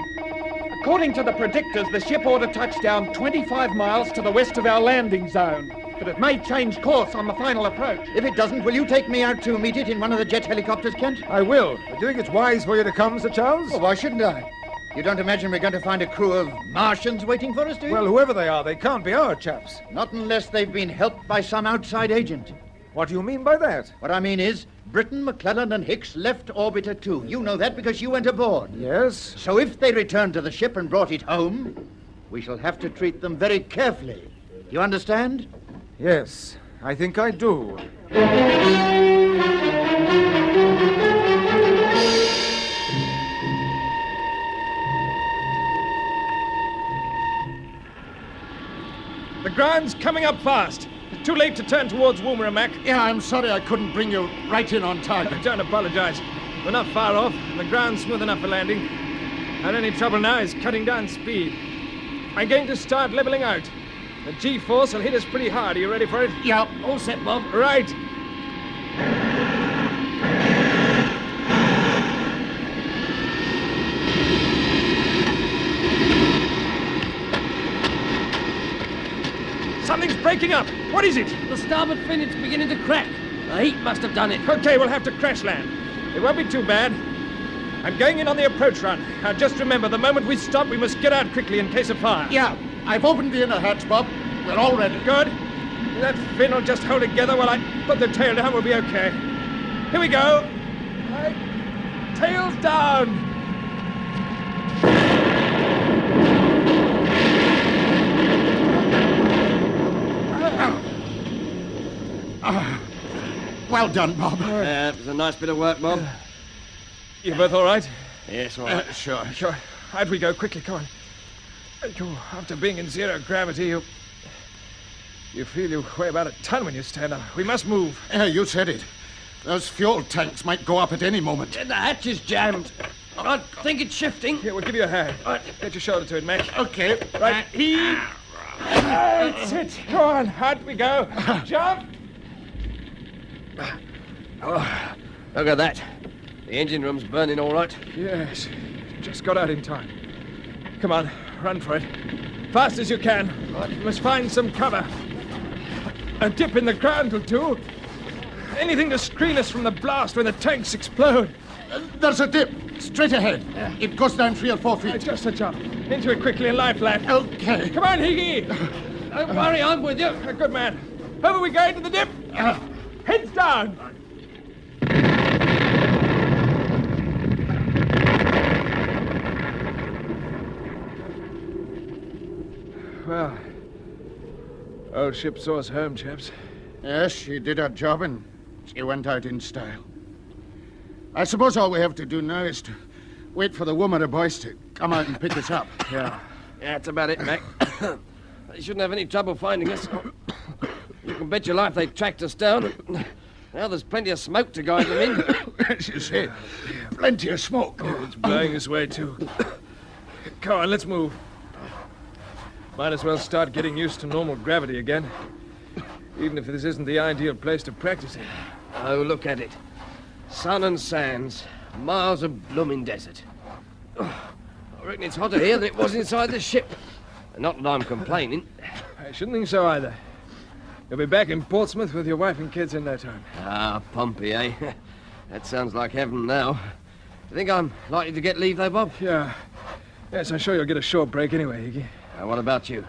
According to the predictors, the ship ought to touch down 25 miles to the west of our landing zone. But it may change course on the final approach. If it doesn't, will you take me out to meet it in one of the jet helicopters, Kent? I will. Do you think it's wise for you to come, Sir Charles? Well, why shouldn't I? You don't imagine we're going to find a crew of Martians waiting for us, do you? Well, whoever they are, they can't be our chaps. Not unless they've been helped by some outside agent. What do you mean by that? What I mean is, Britain, McClellan and Hicks left Orbiter 2. You know that because you went aboard. Yes? So if they returned to the ship and brought it home, we shall have to treat them very carefully. You understand? Yes, I think I do. The ground's coming up fast. It's too late to turn towards Woomera, Mac. Yeah, I'm sorry I couldn't bring you right in on target. Don't apologize. We're not far off, and the ground's smooth enough for landing. Our only trouble now is cutting down speed. I'm going to start leveling out. The G-force will hit us pretty hard. Are you ready for it? Yeah, all set, Bob. Right. Something's breaking up. What is it? The starboard fin is beginning to crack. The heat must have done it. Okay, we'll have to crash land. It won't be too bad. I'm going in on the approach run. Now just remember, the moment we stop, we must get out quickly in case of fire. Yeah, I've opened the inner hatch, Bob. We're all ready. Good. That fin will just hold together while I put the tail down. We'll be okay. Here we go. Right. Tails down. Well done, Bob. It was a nice bit of work, Bob. You both all right? Yes, all right. Sure. Sure. Out we go. Quickly, come on. After being in zero gravity, you feel you weigh about a ton when you stand up. We must move. You said it. Those fuel tanks might go up at any moment. The hatch is jammed. I think it's shifting. Here, we'll give you a hand. Right. Get your shoulder to it, Mac. Okay. Right. Heave. That's it. Go on. Out we go. Jump. Oh, look at that. The engine room's burning all right. Yes. Just got out in time. Come on. Run for it. Fast as you can. Right. You must find some cover. A dip in the ground will do. Anything to screen us from the blast when the tanks explode. There's a dip. Straight ahead. It goes down 3 or 4 feet. Just a jump. Into it quickly and lie flat. Okay. Come on, Higgy. Don't worry, I'm with you. A good man. Over we go into the dip. Heads down. Old ship saw us home, chaps. Yes, she did her job and she went out in style. I suppose all we have to do now is to wait for the Woomera boys to come out and pick us up. Yeah, that's about it, Mac. They shouldn't have any trouble finding us. You can bet your life they tracked us down. Now there's plenty of smoke to guide them in. As you said, plenty of smoke. It's blowing this way, too. Come on, let's move. Might as well start getting used to normal gravity again. Even if this isn't the ideal place to practice in. Oh, look at it. Sun and sands. Miles of blooming desert. I reckon it's hotter here than it was inside the ship. Not that I'm complaining. I shouldn't think so either. You'll be back in Portsmouth with your wife and kids in no time. Ah, Pompey, eh? That sounds like heaven now. You think I'm likely to get leave, though, Bob? Yeah. Yes, I'm sure you'll get a short break anyway, Hickey. What about you?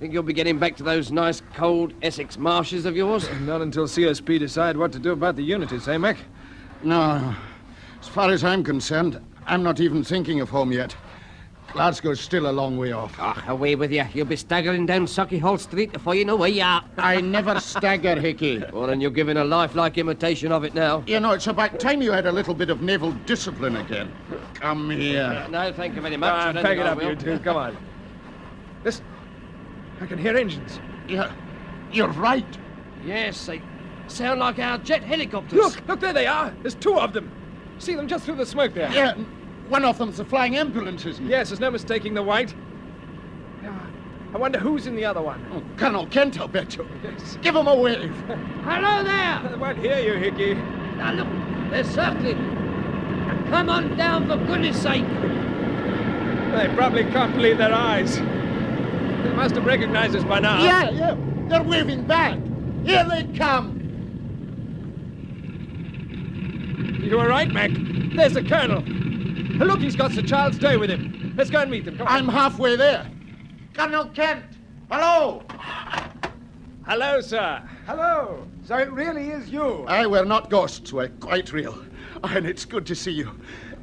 Think you'll be getting back to those nice, cold Essex marshes of yours? Not until CSP decide what to do about the Unities, eh, Mac? No. As far as I'm concerned, I'm not even thinking of home yet. Glasgow's still a long way off. Away with you. You'll be staggering down Sauchiehall Street before you know where you are. I never stagger, Hickey. Well, then you're giving a lifelike imitation of it now. You know, it's about time you had a little bit of naval discipline again. Come here. No, thank you very much. Pack it up, you two. Come on. Listen. I can hear engines. Yeah, you're right. Yes, they sound like our jet helicopters. Look, there they are. There's two of them. See them just through the smoke there. Yeah, one of them's a flying ambulance, isn't it? Yes, there's no mistaking the white. I wonder who's in the other one. Oh, Colonel Kent, I'll bet you. Yes. Give him a wave. Hello there. They won't hear you, Hickey. Now look, they're circling. Now come on down, for goodness sake. They probably can't believe their eyes. They must have recognized us by now. Yeah. They're waving back. Here they come. You were right, Mac. There's the Colonel. Look, he's got Sir Charles Day with him. Let's go and meet them. Come on. I'm halfway there. Colonel Kent. Hello. Hello, sir. Hello. So it really is you. Aye, we're not ghosts. We're quite real. And it's good to see you.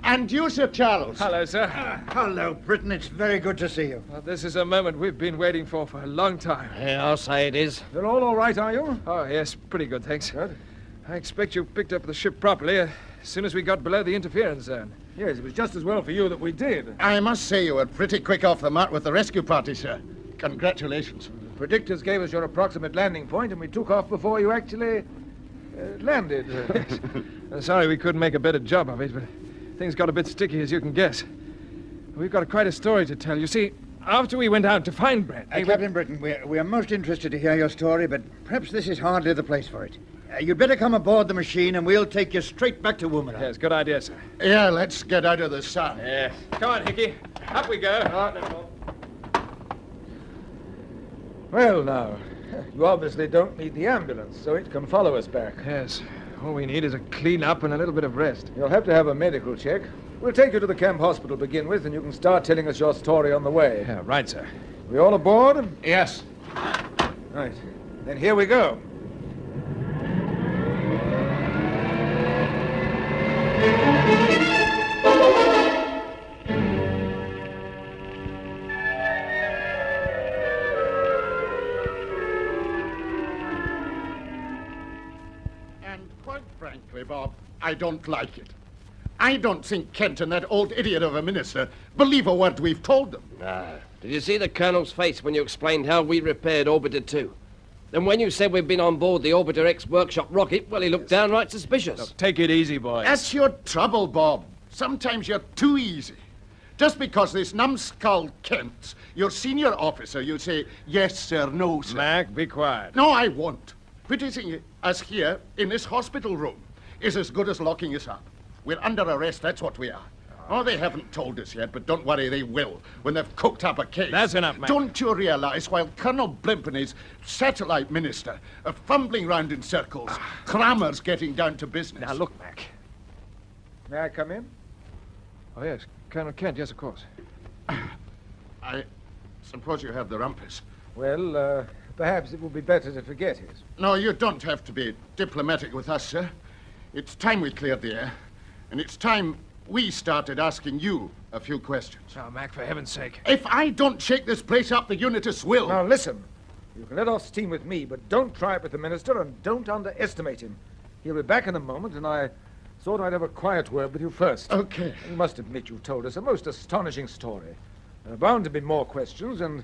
And you, Sir Charles. Hello, sir. Hello, Britain. It's very good to see you. Well, this is a moment we've been waiting for a long time. Yeah, I'll say it is. You're all right, are you? Oh, yes. Pretty good, thanks. Good. I expect you picked up the ship properly as soon as we got below the interference zone. Yes, it was just as well for you that we did. I must say you were pretty quick off the mark with the rescue party, sir. Congratulations. The predictors gave us your approximate landing point, and we took off before you actually landed. Sorry we couldn't make a better job of it, but things got a bit sticky, as you can guess. We've got quite a story to tell. You see, after we went out to find Brett... Captain Britton, we are most interested to hear your story, but perhaps this is hardly the place for it. You'd better come aboard the machine, and we'll take you straight back to Woomera. Yes, good idea, sir. Yeah, let's get out of the sun. Yes. Come on, Hickey. Up we go. Well, now, you obviously don't need the ambulance, so it can follow us back. Yes. All we need is a clean up and a little bit of rest. You'll have to have a medical check. We'll take you to the camp hospital to begin with, and you can start telling us your story on the way. Yeah, right, sir. We all aboard? Yes. Right. Then here we go. And quite frankly, Bob, I don't like it. I don't think Kent and that old idiot of a minister believe a word we've told them. No. Did you see the Colonel's face when you explained how we repaired Orbiter 2? Then when you said we'd been on board the Orbiter X workshop rocket, well, he looked downright suspicious. Look, take it easy, boys. That's your trouble, Bob. Sometimes you're too easy. Just because this numbskull Kent's your senior officer, you say, yes, sir, no, sir. Mac, be quiet. No, I won't. Putting us here in this hospital room is as good as locking us up. We're under arrest, that's what we are. Oh, they haven't told us yet, but don't worry, they will when they've cooked up a case. That's enough, Mac. Don't you realize while Colonel Blimp and his satellite minister are fumbling round in circles, Cramer's getting down to business? Now, look, Mac. May I come in? Oh, yes. Colonel Kent, yes, of course. I suppose you have the rumpus. Well, perhaps it would be better to forget it. No, you don't have to be diplomatic with us, sir. It's time we cleared the air, and it's time we started asking you a few questions. Oh, Mac, for heaven's sake. If I don't shake this place up, the Unitists will. Now, listen. You can let off steam with me, but don't try it with the Minister, and don't underestimate him. He'll be back in a moment, and I thought I'd have a quiet word with you first. Okay. You must admit you've told us a most astonishing story. There are bound to be more questions, and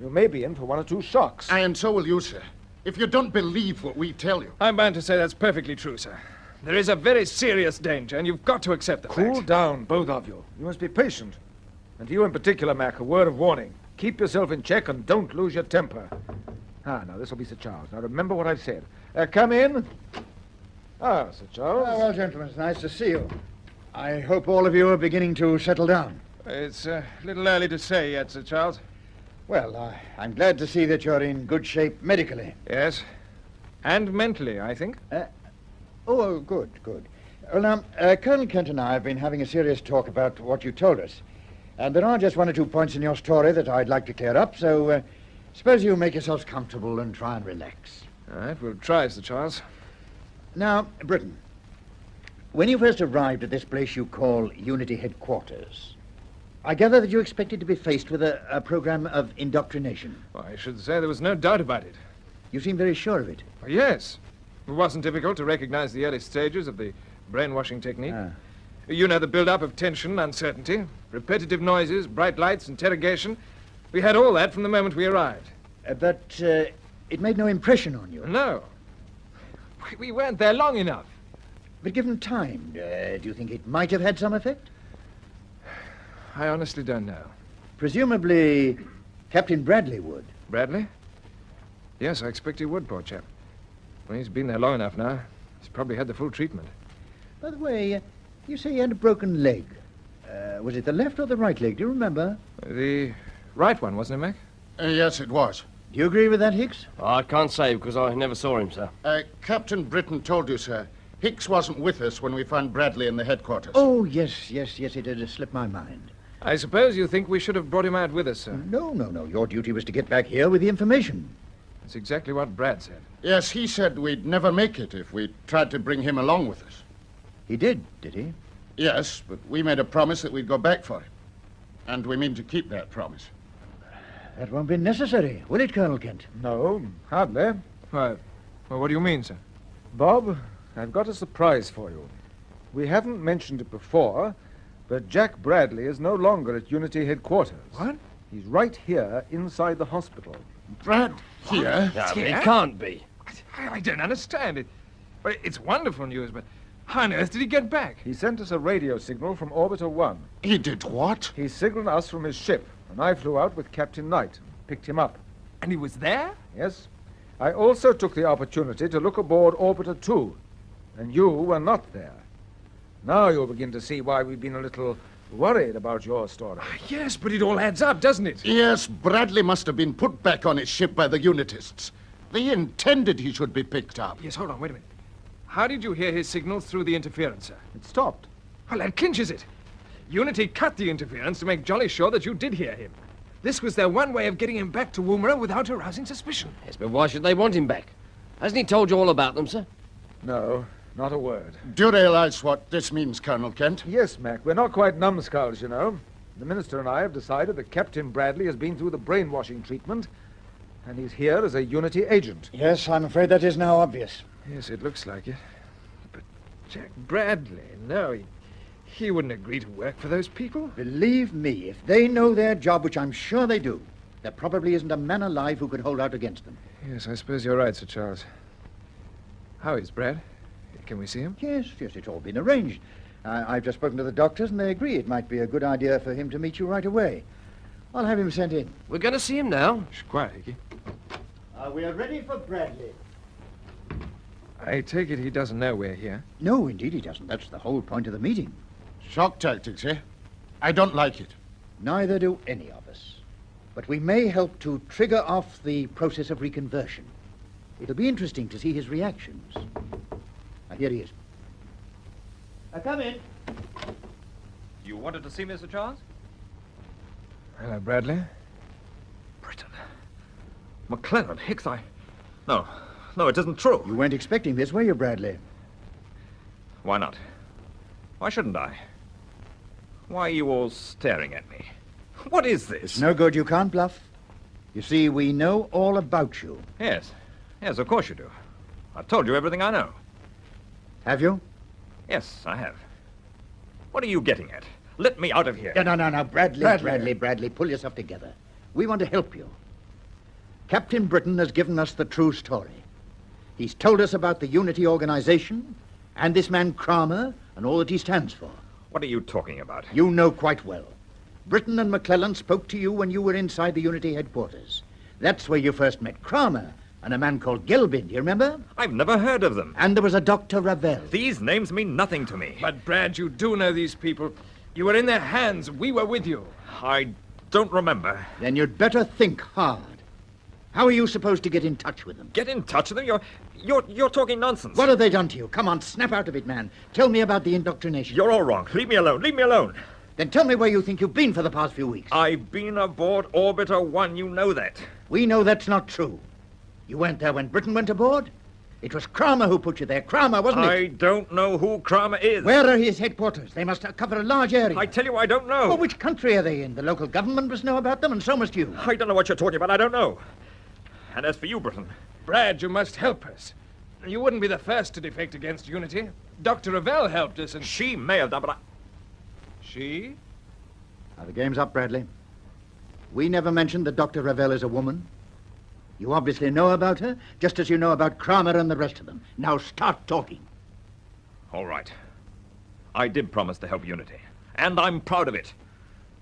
you may be in for one or two shocks. And so will you, sir. If you don't believe what we tell you. I'm bound to say that's perfectly true, sir. There is a very serious danger, and you've got to accept the fact. Cool down, both of you. You must be patient. And to you in particular, Mac, a word of warning. Keep yourself in check and don't lose your temper. Now, this will be Sir Charles. Now, remember what I've said. Come in. Sir Charles. Well, gentlemen, it's nice to see you. I hope all of you are beginning to settle down. It's a little early to say yet, Sir Charles. Well, I'm glad to see that you're in good shape medically. Yes. And mentally, I think. Good. Well, now, Colonel Kent and I have been having a serious talk about what you told us. And there are just one or two points in your story that I'd like to clear up, so suppose you make yourselves comfortable and try and relax. All right, we'll try, Sir Charles. Now, Britain, when you first arrived at this place you call Unity Headquarters, I gather that you expected to be faced with a program of indoctrination. Well, I should say there was no doubt about it. You seem very sure of it. Well, yes. It wasn't difficult to recognize the early stages of the brainwashing technique. You know, the build-up of tension, uncertainty, repetitive noises, bright lights, interrogation. We had all that from the moment we arrived. But it made no impression on you? No. We weren't there long enough. But given time, do you think it might have had some effect? I honestly don't know. Presumably, Captain Bradley would. Bradley? Yes, I expect he would, poor chap. Well, he's been there long enough now. He's probably had the full treatment. By the way, you say he had a broken leg. Was it the left or the right leg? Do you remember? The right one, wasn't it, Mac? Yes, it was. Do you agree with that, Hicks? I can't say because I never saw him, sir. Captain Britton told you, sir. Hicks wasn't with us when we found Bradley in the headquarters. Oh, yes, it had slipped my mind. I suppose you think we should have brought him out with us, sir? No. Your duty was to get back here with the information. That's exactly what Brad said. Yes, he said we'd never make it if we tried to bring him along with us. He did he? Yes, but we made a promise that we'd go back for him. And we mean to keep that promise. That won't be necessary, will it, Colonel Kent? No, hardly. Well, what do you mean, sir? Bob, I've got a surprise for you. We haven't mentioned it before, but Jack Bradley is no longer at Unity Headquarters. What? He's right here inside the hospital. Brad, here? No, it can't be. I don't understand it. Well, it's wonderful news, but how on earth did he get back? He sent us a radio signal from Orbiter 1. He did what? He signaled us from his ship, and I flew out with Captain Knight and picked him up. And he was there? Yes. I also took the opportunity to look aboard Orbiter 2, and you were not there. Now you'll begin to see why we've been a little worried about your story. Yes, but it all adds up, doesn't it? Yes, Bradley must have been put back on his ship by the Unitists. They intended he should be picked up. Yes, hold on, wait a minute. How did you hear his signals through the interference, sir? It stopped. Well, that clinches it. Unity cut the interference to make jolly sure that you did hear him. This was their one way of getting him back to Woomera without arousing suspicion. Yes, but why should they want him back? Hasn't he told you all about them, sir? No, not a word. Do you realize what this means, Colonel Kent? Yes, Mac. We're not quite numbskulls, you know. The Minister and I have decided that Captain Bradley has been through the brainwashing treatment, and he's here as a Unity agent. Yes, I'm afraid that is now obvious. Yes, it looks like it. But Jack Bradley, no, he wouldn't agree to work for those people. Believe me, if they know their job, which I'm sure they do, there probably isn't a man alive who could hold out against them. Yes, I suppose you're right, Sir Charles. How is Brad? Can we see him? Yes, it's all been arranged. I've just spoken to the doctors, and they agree it might be a good idea for him to meet you right away. I'll have him sent in. We're going to see him now. Shh, quiet, Hickey. We are ready for Bradley. I take it he doesn't know we're here. No, indeed he doesn't. That's the whole point of the meeting. Shock tactics, eh? I don't like it. Neither do any of us. But we may help to trigger off the process of reconversion. It'll be interesting to see his reactions. Now, here he is. Come in. You wanted to see me, Sir Charles? Hello, Bradley. Britton. McLennan, Hicks, No, it isn't true. You weren't expecting this, were you, Bradley? Why not? Why shouldn't I? Why are you all staring at me? What is this? It's no good. You can't bluff. You see, we know all about you. Yes. Yes, of course you do. I've told you everything I know. Have you? Yes, I have. What are you getting at? Let me out of here. No. Bradley, pull yourself together. We want to help you. Captain Britain has given us the true story. He's told us about the Unity organization and this man Kramer and all that he stands for. What are you talking about? You know quite well. Britain and McClellan spoke to you when you were inside the Unity headquarters. That's where you first met Kramer and a man called Gelbin, do you remember? I've never heard of them. And there was a Dr. Ravel. These names mean nothing to me. But, Brad, you do know these people. You were in their hands. We were with you. I don't remember. Then you'd better think hard. How are you supposed to get in touch with them? Get in touch with them? You're talking nonsense. What have they done to you? Come on, snap out of it, man. Tell me about the indoctrination. You're all wrong. Leave me alone. Leave me alone. Then tell me where you think you've been for the past few weeks. I've been aboard Orbiter 1. You know that. We know that's not true. You weren't there when Britain went aboard? It was Kramer who put you there. Kramer, wasn't it? I don't know who Kramer is. Where are his headquarters? They must cover a large area. I tell you, I don't know. Well, which country are they in? The local government must know about them, and so must you. I don't know what you're talking about. I don't know. And as for you, Britain... Brad, you must help us. You wouldn't be the first to defect against Unity. Dr. Ravel helped us, and... She may have done, but I... She? Now, the game's up, Bradley. We never mentioned that Dr. Ravel is a woman. You obviously know about her, just as you know about Kramer and the rest of them. Now start talking. All right. I did promise to help Unity, and I'm proud of it.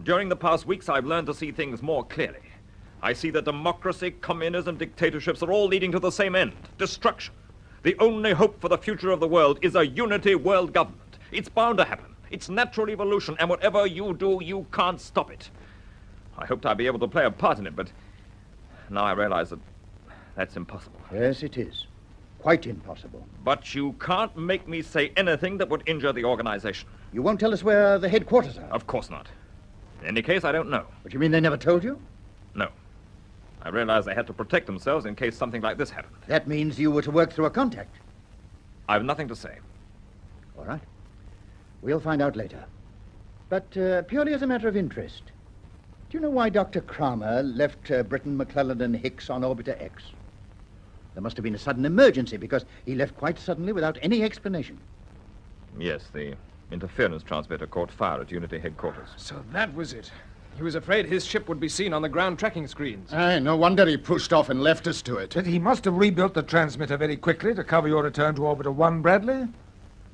During the past weeks, I've learned to see things more clearly. I see that democracy, communism, dictatorships are all leading to the same end, destruction. The only hope for the future of the world is a unity world government. It's bound to happen. It's natural evolution, and whatever you do, you can't stop it. I hoped I'd be able to play a part in it, but now I realize that that's impossible. Yes, it is. Quite impossible. But you can't make me say anything that would injure the organization. You won't tell us where the headquarters are? Of course not. In any case, I don't know. But you mean they never told you? No. I realized they had to protect themselves in case something like this happened. That means you were to work through a contact. I've nothing to say. All right. We'll find out later. But purely as a matter of interest, do you know why Dr. Kramer left Britain, McClellan, and Hicks on Orbiter X? There must have been a sudden emergency because he left quite suddenly without any explanation. Yes, the interference transmitter caught fire at Unity headquarters. So that was it. He was afraid his ship would be seen on the ground tracking screens. Aye, no wonder he pushed off and left us to it. But he must have rebuilt the transmitter very quickly to cover your return to Orbiter 1, Bradley.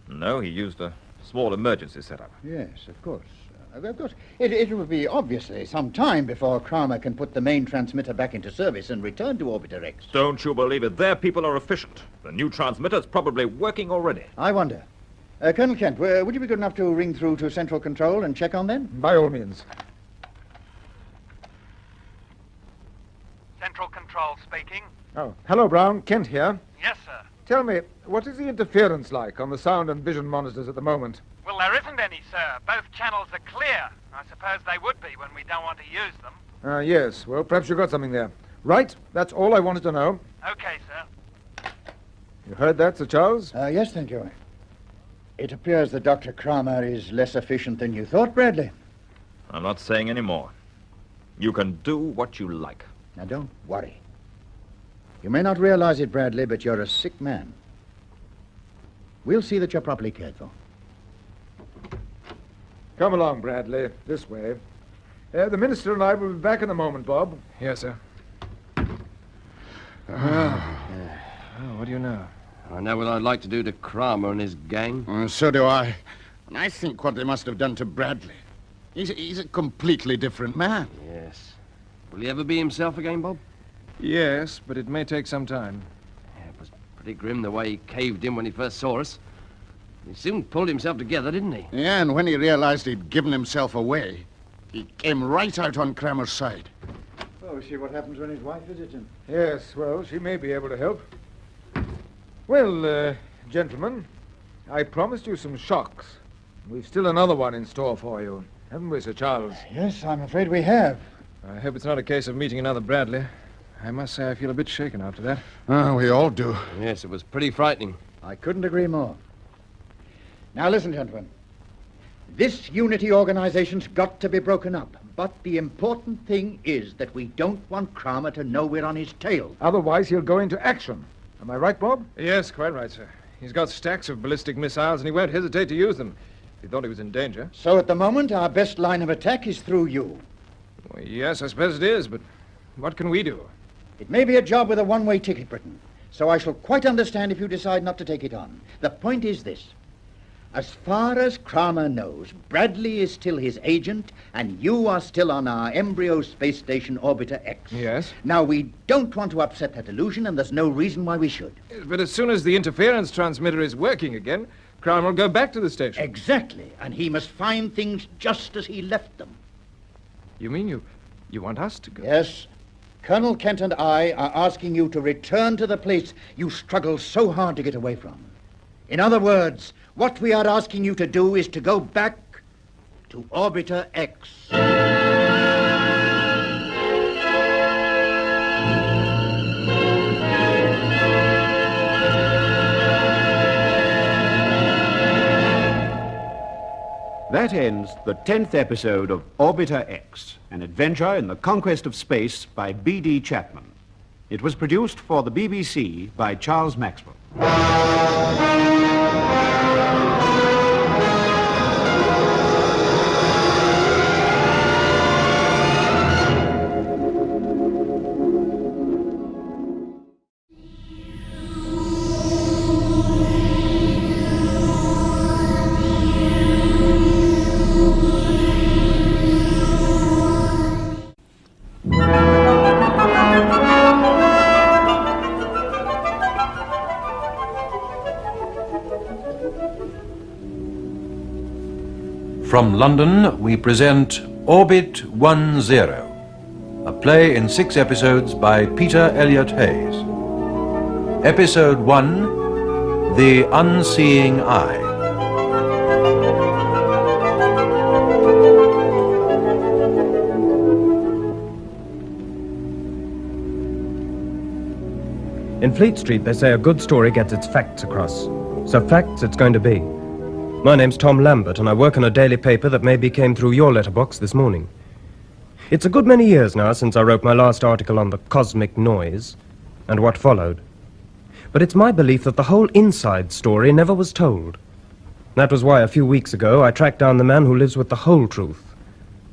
No, he used a small emergency setup. Yes, of course. Of course. It will be obviously some time before Kramer can put the main transmitter back into service and return to Orbiter X. Don't you believe it? Their people are efficient. The new transmitter's probably working already. I wonder. Colonel Kent, would you be good enough to ring through to Central Control and check on them? By all means. Central Control speaking. Oh, hello, Brown. Kent here. Yes, sir. Tell me, what is the interference like on the sound and vision monitors at the moment? Well, there isn't any, sir. Both channels are clear. I suppose they would be when we don't want to use them. Yes. Well, perhaps you got something there. Right. That's all I wanted to know. Okay, sir. You heard that, Sir Charles? Yes, thank you. It appears that Dr. Kramer is less efficient than you thought, Bradley. I'm not saying any more. You can do what you like. Now, don't worry. You may not realize it, Bradley, but you're a sick man. We'll see that you're properly cared for. Come along, Bradley. This way. The minister and I will be back in a moment, Bob. Yes, sir. What do you know? I know what I'd like to do to Kramer and his gang. So do I. And I think what they must have done to Bradley. He's a completely different man. Yes. Will he ever be himself again, Bob? Yes, but it may take some time. Yeah, it was pretty grim the way he caved in when he first saw us. He soon pulled himself together, didn't he? Yeah, and when he realized he'd given himself away, he came right out on Kramer's side. Oh, see what happens when his wife visits him. Yes, well, she may be able to help. Well, gentlemen, I promised you some shocks. We've still another one in store for you, haven't we, Sir Charles? Yes, I'm afraid we have. I hope it's not a case of meeting another Bradley. I must say I feel a bit shaken after that. Oh, we all do. Yes, it was pretty frightening. I couldn't agree more. Now listen, gentlemen. This Unity organization's got to be broken up. But the important thing is that we don't want Kramer to know we're on his tail. Otherwise, he'll go into action. Am I right, Bob? Yes, quite right, sir. He's got stacks of ballistic missiles, and he won't hesitate to use them if he thought he was in danger. So at the moment, our best line of attack is through you. Well, yes, I suppose it is, but what can we do? It may be a job with a one-way ticket, Britain, so I shall quite understand if you decide not to take it on. The point is this. As far as Kramer knows, Bradley is still his agent, and you are still on our embryo space station Orbiter X. Yes? Now, we don't want to upset that illusion, and there's no reason why we should. But as soon as the interference transmitter is working again, Kramer will go back to the station. Exactly, and he must find things just as he left them. You mean you want us to go? Yes. Colonel Kent and I are asking you to return to the place you struggled so hard to get away from. In other words, what we are asking you to do is to go back to Orbiter X. That ends the 10th episode of Orbiter X, an adventure in the conquest of space by B.D. Chapman. It was produced for the BBC by Charles Maxwell. From London, we present Orbit 10, a play in 6 episodes by Peter Elliott Hayes. Episode 1, The Unseeing Eye. In Fleet Street, they say a good story gets its facts across. So facts it's going to be. My name's Tom Lambert, and I work on a daily paper that maybe came through your letterbox this morning. It's a good many years now since I wrote my last article on the cosmic noise and what followed. But it's my belief that the whole inside story never was told. That was why a few weeks ago I tracked down the man who lives with the whole truth,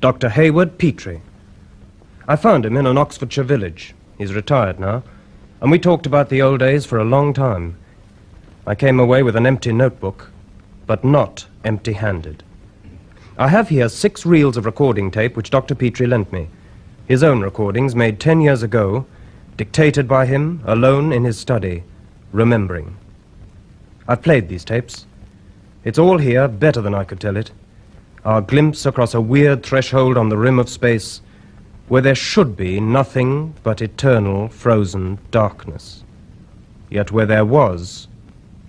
Dr. Hayward Petrie. I found him in an Oxfordshire village. He's retired now, and we talked about the old days for a long time. I came away with an empty notebook, but not empty-handed. I have here 6 reels of recording tape which Dr. Petrie lent me. His own recordings made 10 years ago, dictated by him, alone in his study, remembering. I've played these tapes. It's all here, better than I could tell it. Our glimpse across a weird threshold on the rim of space, where there should be nothing but eternal frozen darkness. Yet where there was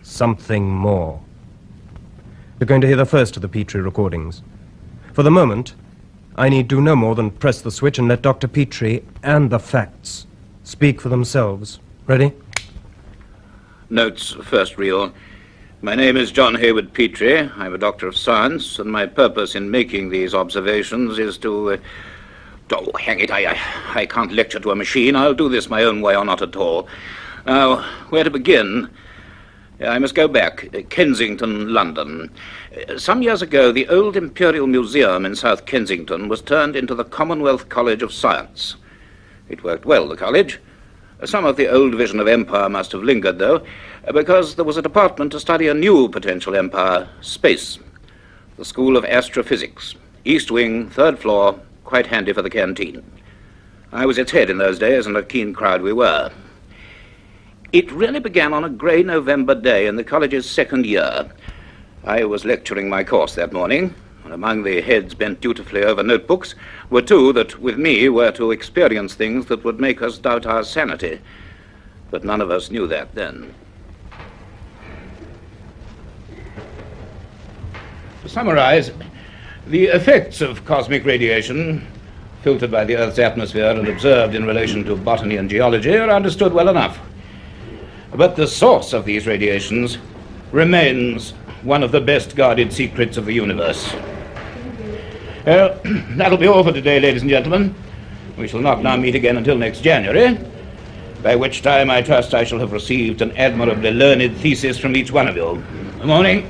something more. You're going to hear the first of the Petrie recordings. For the moment, I need do no more than press the switch and let Dr. Petrie and the facts speak for themselves. Ready? Notes, first reel. My name is John Hayward Petrie. I'm a doctor of science, and my purpose in making these observations is to... Oh, hang it, I can't lecture to a machine. I'll do this my own way or not at all. Now, where to begin? I must go back. Kensington, London. Some years ago, the old Imperial Museum in South Kensington was turned into the Commonwealth College of Science. It worked well, the college. Some of the old vision of empire must have lingered, though, because there was a department to study a new potential empire, space. The School of Astrophysics. East wing, 3rd floor, quite handy for the canteen. I was its head in those days, and a keen crowd we were. It really began on a grey November day in the college's 2nd year. I was lecturing my course that morning, and among the heads bent dutifully over notebooks were 2 that, with me, were to experience things that would make us doubt our sanity. But none of us knew that then. To summarize, the effects of cosmic radiation, filtered by the Earth's atmosphere and observed in relation to botany and geology, are understood well enough. But the source of these radiations remains one of the best guarded secrets of the universe. That'll be all for today, ladies and gentlemen. We shall not now meet again until next January, by which time I trust I shall have received an admirably learned thesis from each one of you. Good morning.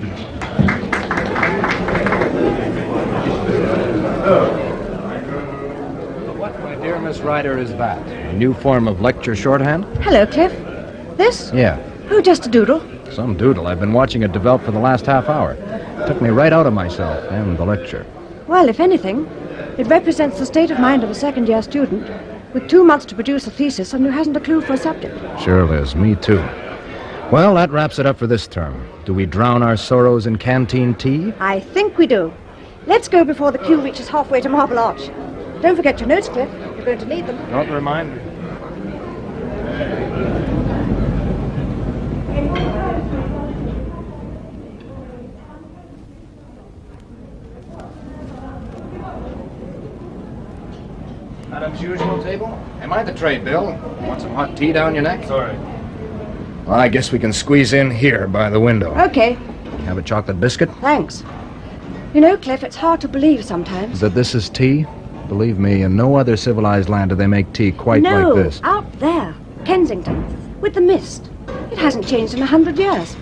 What, my dear Miss Ryder, is that? A new form of lecture shorthand? Hello, Cliff. This? Yeah, Oh, just a doodle. some doodle. I've been watching it develop for the last half hour. Took me right out of myself and the lecture. Well, if anything, it represents the state of mind of a second-year student with 2 months to produce a thesis and who hasn't a clue for a subject. Sure, Liz, me too. Well, that wraps it up for this term. Do we drown our sorrows in canteen tea? I think we do. Let's go before the queue reaches halfway to Marble Arch. Don't forget your notes, Cliff. You're going to need them. Don't remind me. Madam's usual table? Am I the tray, Bill? Want some hot tea down your neck? Sorry. Well, I guess we can squeeze in here by the window. Okay, Have a chocolate biscuit? thanks. You know, Cliff, it's hard to believe sometimes. That this is tea? Believe me, in no other civilized land do they make tea quite no, like this. out there, Kensington, with the mist. It hasn't changed in 100 years.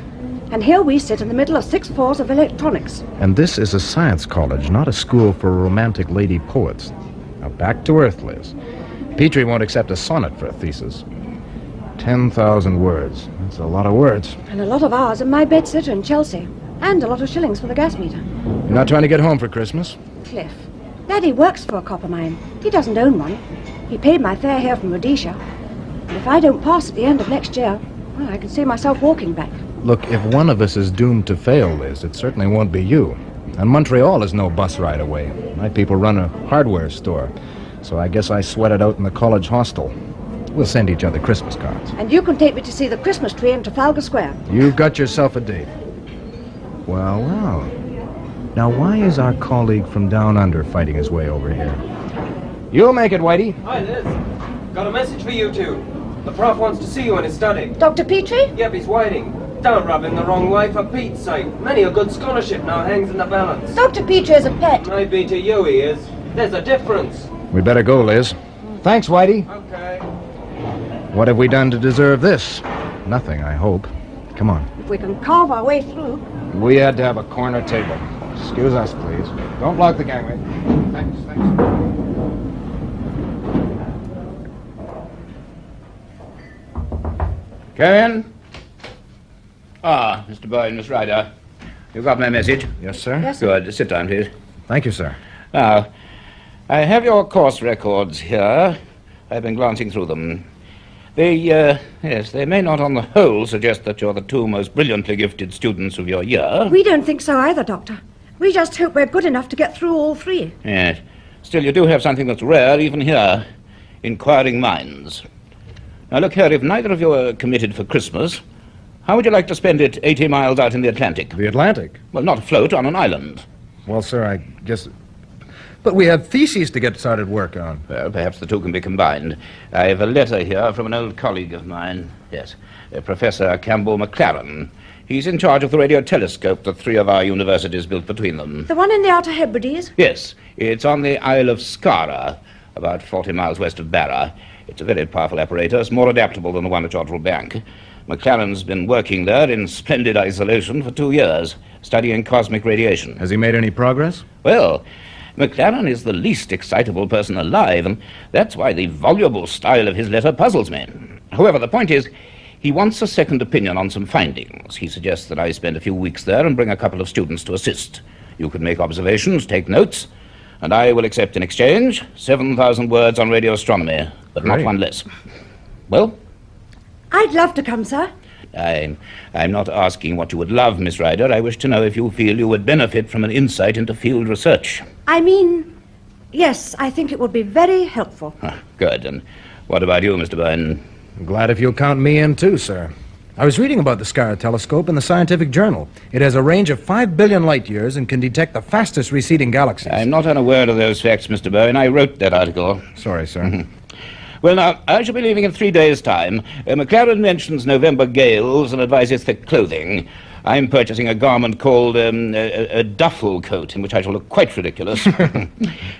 And here we sit in the middle of 6 floors of electronics. And this is a science college, not a school for romantic lady poets. Now back to earth, Liz. Petrie won't accept a sonnet for a thesis. 10,000 words. That's a lot of words. And a lot of hours in my bedsitter in Chelsea. And a lot of shillings for the gas meter. You're not trying to get home for Christmas? Cliff, Daddy works for a copper mine. He doesn't own one. He paid my fare here from Rhodesia. And if I don't pass at the end of next year, well, I can see myself walking back. Look, if one of us is doomed to fail, Liz, it certainly won't be you. And Montreal is no bus ride away. My people run a hardware store. So I guess I sweat it out in the college hostel. We'll send each other Christmas cards. And you can take me to see the Christmas tree in Trafalgar Square. You've got yourself a date. Well, well. Now, why is our colleague from down under fighting his way over here? You'll make it, Whitey. Hi, Liz. Got a message for you two. The prof wants to see you in his study. Dr. Petrie? Yep, he's waiting. Don't rub him the wrong way, for Pete's sake. Many a good scholarship now hangs in the balance. Dr. Petrie is a pet. Maybe to you he is. There's a difference. We better go, Liz. Thanks, Whitey. Okay. What have we done to deserve this? Nothing, I hope. Come on. If we can carve our way through. We had to have a corner table. Excuse us, please. Don't block the gangway. Thanks, thanks. Come in. Ah, Mr. Boyd, Miss Ryder. You got my message? Yes, sir. Yes, Good. Sit down, please. Thank you, sir. Now, I have your course records here. I've been glancing through them. They may not on the whole suggest that you're the 2 most brilliantly gifted students of your year. We don't think so either, Doctor. We just hope we're good enough to get through all 3. Yes. Still, you do have something that's rare even here. Inquiring minds. Now, look here, if neither of you are committed for Christmas, how would you like to spend it 80 miles out in the Atlantic? The Atlantic? Well, not afloat, on an island. Well, sir, I guess... But we have theses to get started work on. Well, perhaps the two can be combined. I have a letter here from an old colleague of mine. Yes, Professor Campbell McLaren. He's in charge of the radio telescope that 3 of our universities built between them. The one in the Outer Hebrides? Yes, it's on the Isle of Skara, about 40 miles west of Barra. It's a very powerful apparatus, more adaptable than the one at Jodrell Bank. McLaren's been working there in splendid isolation for 2 years, studying cosmic radiation. Has he made any progress? Well, McLaren is the least excitable person alive, and that's why the voluble style of his letter puzzles me. However, the point is, he wants a second opinion on some findings. He suggests that I spend a few weeks there and bring a couple of students to assist. You can make observations, take notes, and I will accept in exchange 7,000 words on radio astronomy, but not one less. Well? I'd love to come, sir. I'm not asking what you would love, Miss Ryder. I wish to know if you feel you would benefit from an insight into field research. I mean, yes, I think it would be very helpful. Good. And what about you, Mr. Byrne? I'm glad if you'll count me in, too, sir. I was reading about the Skara telescope in the Scientific Journal. It has a range of 5 billion light years and can detect the fastest receding galaxies. I'm not unaware of those facts, Mr. Byrne. I wrote that article. Sorry, sir. Well, now, I shall be leaving in 3 days' time. McLaren mentions November gales and advises thick clothing. I'm purchasing a garment called a duffel coat, in which I shall look quite ridiculous.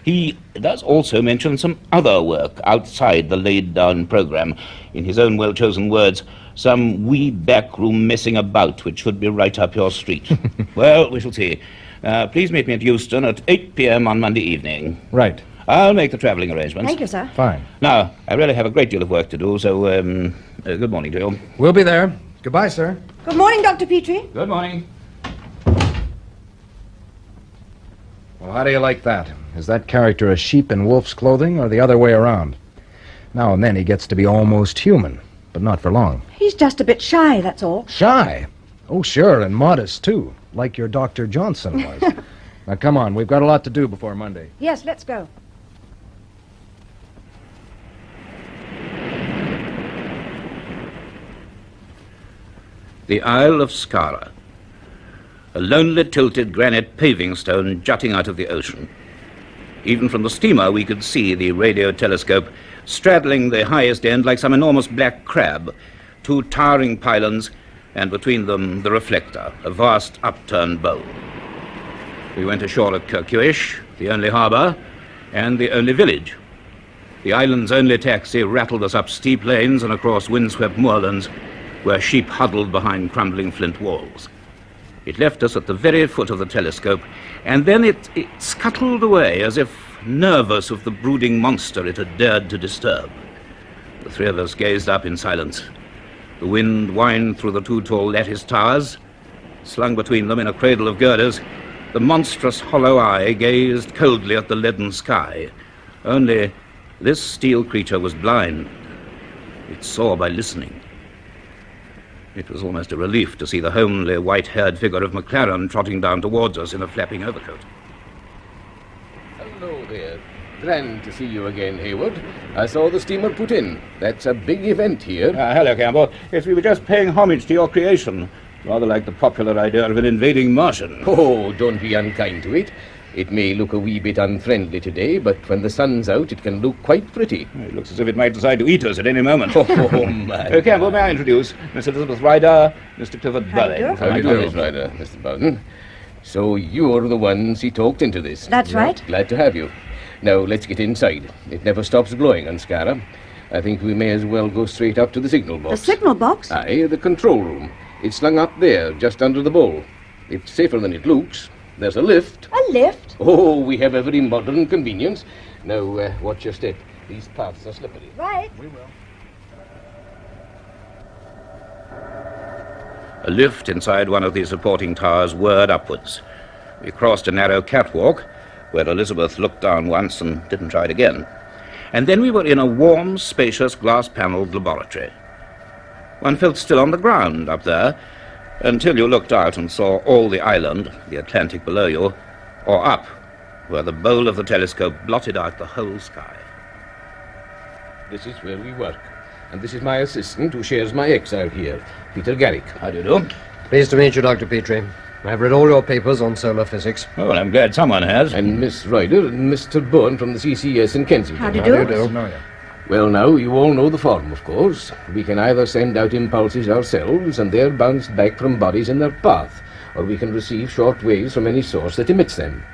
He does also mention some other work outside the laid-down program. In his own well-chosen words, some wee backroom messing about, which should be right up your street. Well, we shall see. Please meet me at Euston at 8 p.m. on Monday evening. Right. I'll make the travelling arrangements. Thank you, sir. Fine. Now, I really have a great deal of work to do, so good morning to you. We'll be there. Goodbye, sir. Good morning, Dr. Petrie. Good morning. Well, how do you like that? Is that character a sheep in wolf's clothing or the other way around? Now and then he gets to be almost human, but not for long. He's just a bit shy, that's all. Shy? Oh, sure, and modest, too, like your Dr. Johnson was. Now, come on, we've got a lot to do before Monday. Yes, let's go. The Isle of Skara. A lonely tilted granite paving stone jutting out of the ocean. Even from the steamer we could see the radio telescope straddling the highest end like some enormous black crab, two towering pylons, and between them the reflector, a vast upturned bowl. We went ashore at Kirkuish, the only harbour, and the only village. The island's only taxi rattled us up steep lanes and across windswept moorlands, where sheep huddled behind crumbling flint walls. It left us at the very foot of the telescope, and then it scuttled away as if nervous of the brooding monster it had dared to disturb. The three of us gazed up in silence. The wind whined through the two tall lattice towers. Slung between them in a cradle of girders, the monstrous hollow eye gazed coldly at the leaden sky. Only this steel creature was blind. It saw by listening. It was almost a relief to see the homely, white-haired figure of McLaren trotting down towards us in a flapping overcoat. Hello there. Grand to see you again, Hayward. I saw the steamer put in. That's a big event here. Hello, Campbell. Yes, we were just paying homage to your creation. Rather like the popular idea of an invading Martian. Oh, don't be unkind to it. It may look a wee bit unfriendly today, but when the sun's out, it can look quite pretty. It looks as if it might decide to eat us at any moment. Oh, man. Campbell, may I introduce Miss Elizabeth Ryder, Mr. Clifford Bowden. How do you do, Miss Ryder, Mr. Bowden? So you're the ones he talked into this. That's right. Glad to have you. Now, let's get inside. It never stops blowing on Skara. I think we may as well go straight up to the signal box. The signal box? Aye, the control room. It's slung up there, just under the bowl. It's safer than it looks. There's a lift. A lift? Oh, we have every modern convenience. Now, watch your step. These paths are slippery. Right. We will. A lift inside one of the supporting towers whirred upwards. We crossed a narrow catwalk, where Elizabeth looked down once and didn't try it again. And then we were in a warm, spacious, glass-panelled laboratory. One felt still on the ground up there, until you looked out and saw all the island, the Atlantic below you, or up, where the bowl of the telescope blotted out the whole sky. This is where we work. And this is my assistant who shares my exile here, Peter Garrick. How do you do? Pleased to meet you, Dr. Petrie. I've read all your papers on solar physics. Oh, well, I'm glad someone has. And Miss Ryder and Mr. Bourne from the CCS in Kensington. How do you do? Know you. Well, now, you all know the form, of course. We can either send out impulses ourselves, and they're bounced back from bodies in their path, or we can receive short waves from any source that emits them.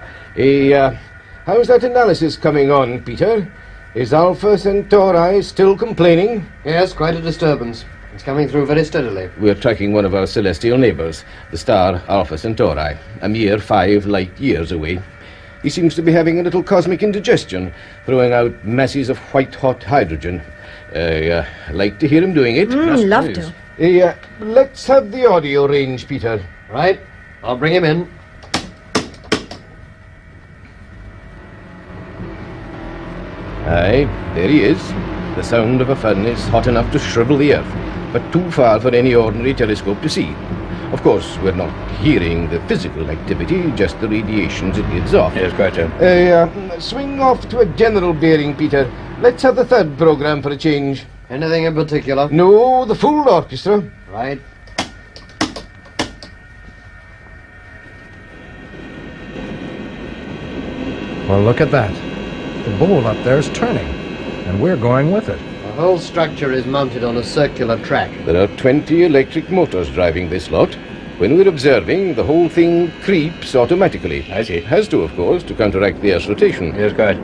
How's that analysis coming on, Peter? Is Alpha Centauri still complaining? Yes, quite a disturbance. It's coming through very steadily. We're tracking one of our celestial neighbors, the star Alpha Centauri, a mere 5 light years away. He seems to be having a little cosmic indigestion, throwing out masses of white-hot hydrogen. Like to hear him doing it. Love to. Let's have the audio range, Peter. Right. I'll bring him in. Aye, there he is. The sound of a furnace hot enough to shrivel the earth, but too far for any ordinary telescope to see. Of course, we're not hearing the physical activity, just the radiations it gives off. Yes, quite so. Swing off to a general bearing, Peter. Let's have the third program for a change. Anything in particular? No, the full orchestra. Right. Well, look at that. The bowl up there's turning, and we're going with it. The whole structure is mounted on a circular track. There are 20 electric motors driving this lot. When we're observing, the whole thing creeps automatically. I see. It has to, of course, to counteract the Earth's rotation. Yes, quite.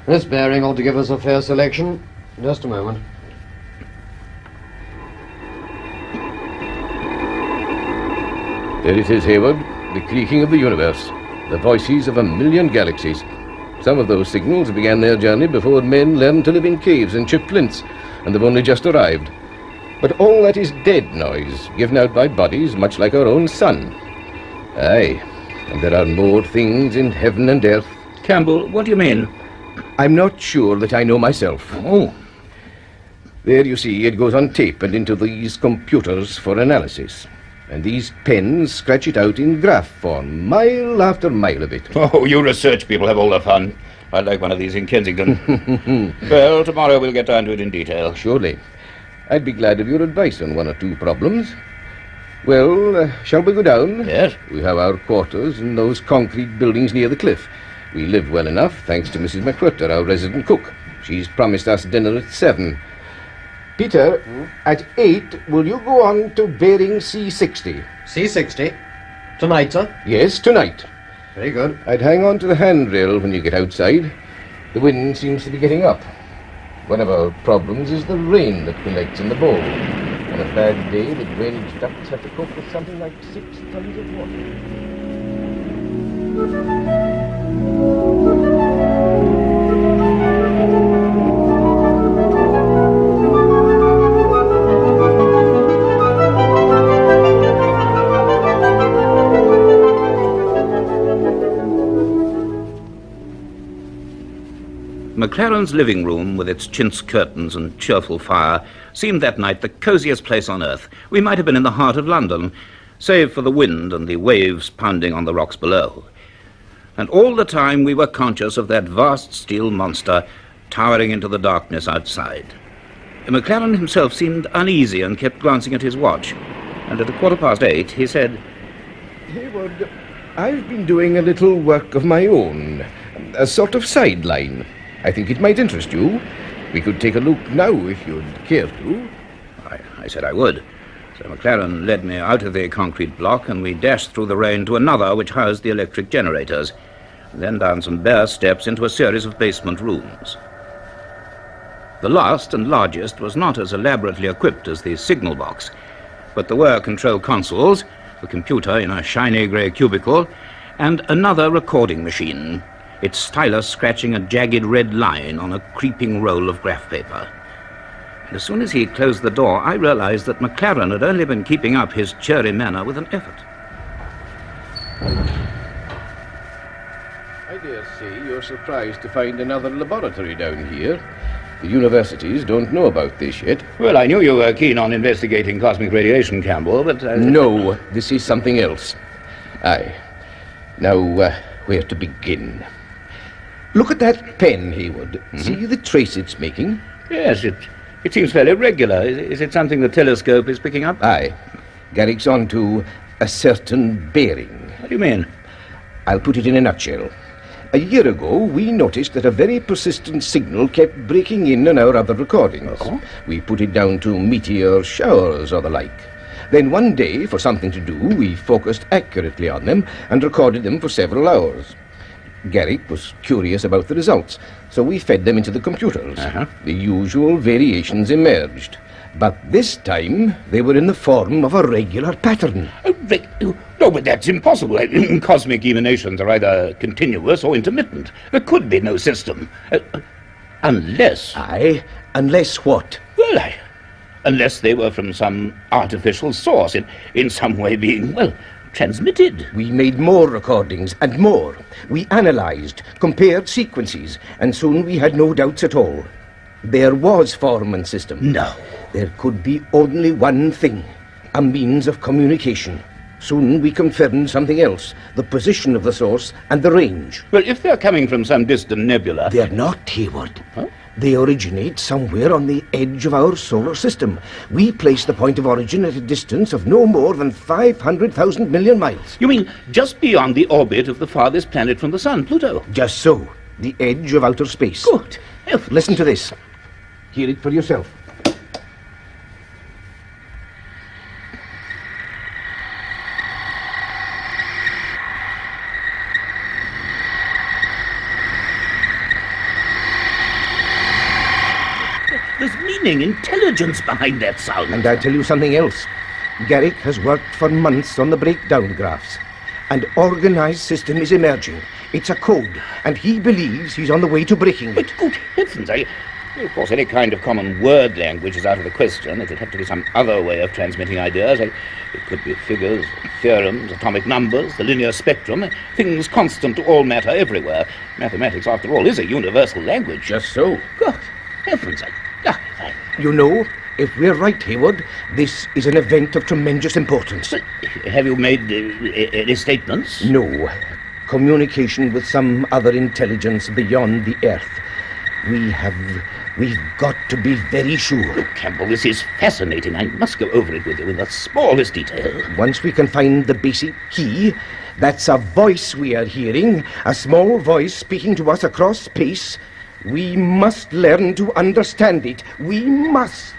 This bearing ought to give us a fair selection. Just a moment. There it is, Hayward, the creaking of the universe, the voices of 1,000,000 galaxies. Some of those signals began their journey before men learned to live in caves and chip flints, and they've only just arrived. But all that is dead noise, given out by bodies much like our own sun. Aye, and there are more things in heaven and earth. Campbell, what do you mean? I'm not sure that I know myself. Oh. There, you see, it goes on tape and into these computers for analysis. And these pens scratch it out in graph form, mile after mile of it. Oh, you research people have all the fun. I'd like one of these in Kensington. Well, tomorrow we'll get down to it in detail. Surely. I'd be glad of your advice on one or two problems. Well, shall we go down? Yes. We have our quarters in those concrete buildings near the cliff. We live well enough, thanks to Mrs. McWhirter, our resident cook. She's promised us dinner at 7. Peter, at 8, will you go on to bearing C60? C60? Tonight, sir? Yes, tonight. Very good. I'd hang on to the handrail when you get outside. The wind seems to be getting up. One of our problems is the rain that collects in the bowl. On a bad day, the drainage ducts have to cope with something like 6 tons of water. McLaren's living room, with its chintz curtains and cheerful fire, seemed that night the cosiest place on earth. We might have been in the heart of London, save for the wind and the waves pounding on the rocks below. And all the time we were conscious of that vast steel monster towering into the darkness outside. McLaren himself seemed uneasy and kept glancing at his watch. And at 8:15, he said, Hayward, I've been doing a little work of my own, a sort of sideline. I think it might interest you. We could take a look now if you'd care to. I said I would. So McLaren led me out of the concrete block, and we dashed through the rain to another which housed the electric generators, then down some bare steps into a series of basement rooms. The last and largest was not as elaborately equipped as the signal box, but there were control consoles, a computer in a shiny grey cubicle, and another recording machine, its stylus scratching a jagged red line on a creeping roll of graph paper. And as soon as he closed the door, I realized that McLaren had only been keeping up his cheery manner with an effort. I dare say you're surprised to find another laboratory down here. The universities don't know about this yet. Well, I knew you were keen on investigating cosmic radiation, Campbell, but... No, this is something else. Aye. Now, where to begin? Look at that pen, Hayward. See the trace it's making? Yes, it seems fairly regular. Is it something the telescope is picking up? Aye. Garrick's on to a certain bearing. What do you mean? I'll put it in a nutshell. A year ago, we noticed that a very persistent signal kept breaking in on our other recordings. Oh? We put it down to meteor showers or the like. Then one day, for something to do, we focused accurately on them and recorded them for several hours. Garrick was curious about the results, so we fed them into the computers. The usual variations emerged. But this time, they were in the form of a regular pattern. No, but that's impossible. Cosmic emanations are either continuous or intermittent. There could be no system. Unless... Aye, unless what? Well, unless they were from some artificial source, in some way being, well, transmitted. We made more recordings and more. We analysed, compared sequences, and soon we had no doubts at all. There was form and system. No. There could be only one thing, a means of communication. Soon we confirmed something else, the position of the source and the range. Well, if they're coming from some distant nebula... They're not, Hayward. Huh? They originate somewhere on the edge of our solar system. We place the point of origin at a distance of no more than 500,000 million miles. You mean just beyond the orbit of the farthest planet from the sun, Pluto? Just so. The edge of outer space. Good. Listen to this. Hear it for yourself. cunning intelligence behind that sound. And I tell you something else. Garrick has worked for months on the breakdown graphs. An organized system is emerging. It's a code, and he believes he's on the way to breaking it. But good heavens, of course, any kind of common word language is out of the question. It'll have to be some other way of transmitting ideas. It could be figures, theorems, atomic numbers, the linear spectrum, things constant to all matter everywhere. Mathematics, after all, is a universal language. Just so. Good heavens, You know, if we're right, Hayward, this is an event of tremendous importance. But have you made any statements? No. Communication with some other intelligence beyond the Earth. We've got to be very sure. Campbell, this is fascinating. I must go over it with you in the smallest detail. Once we can find the basic key, that's a voice we are hearing, a small voice speaking to us across space. We must learn to understand it. We must.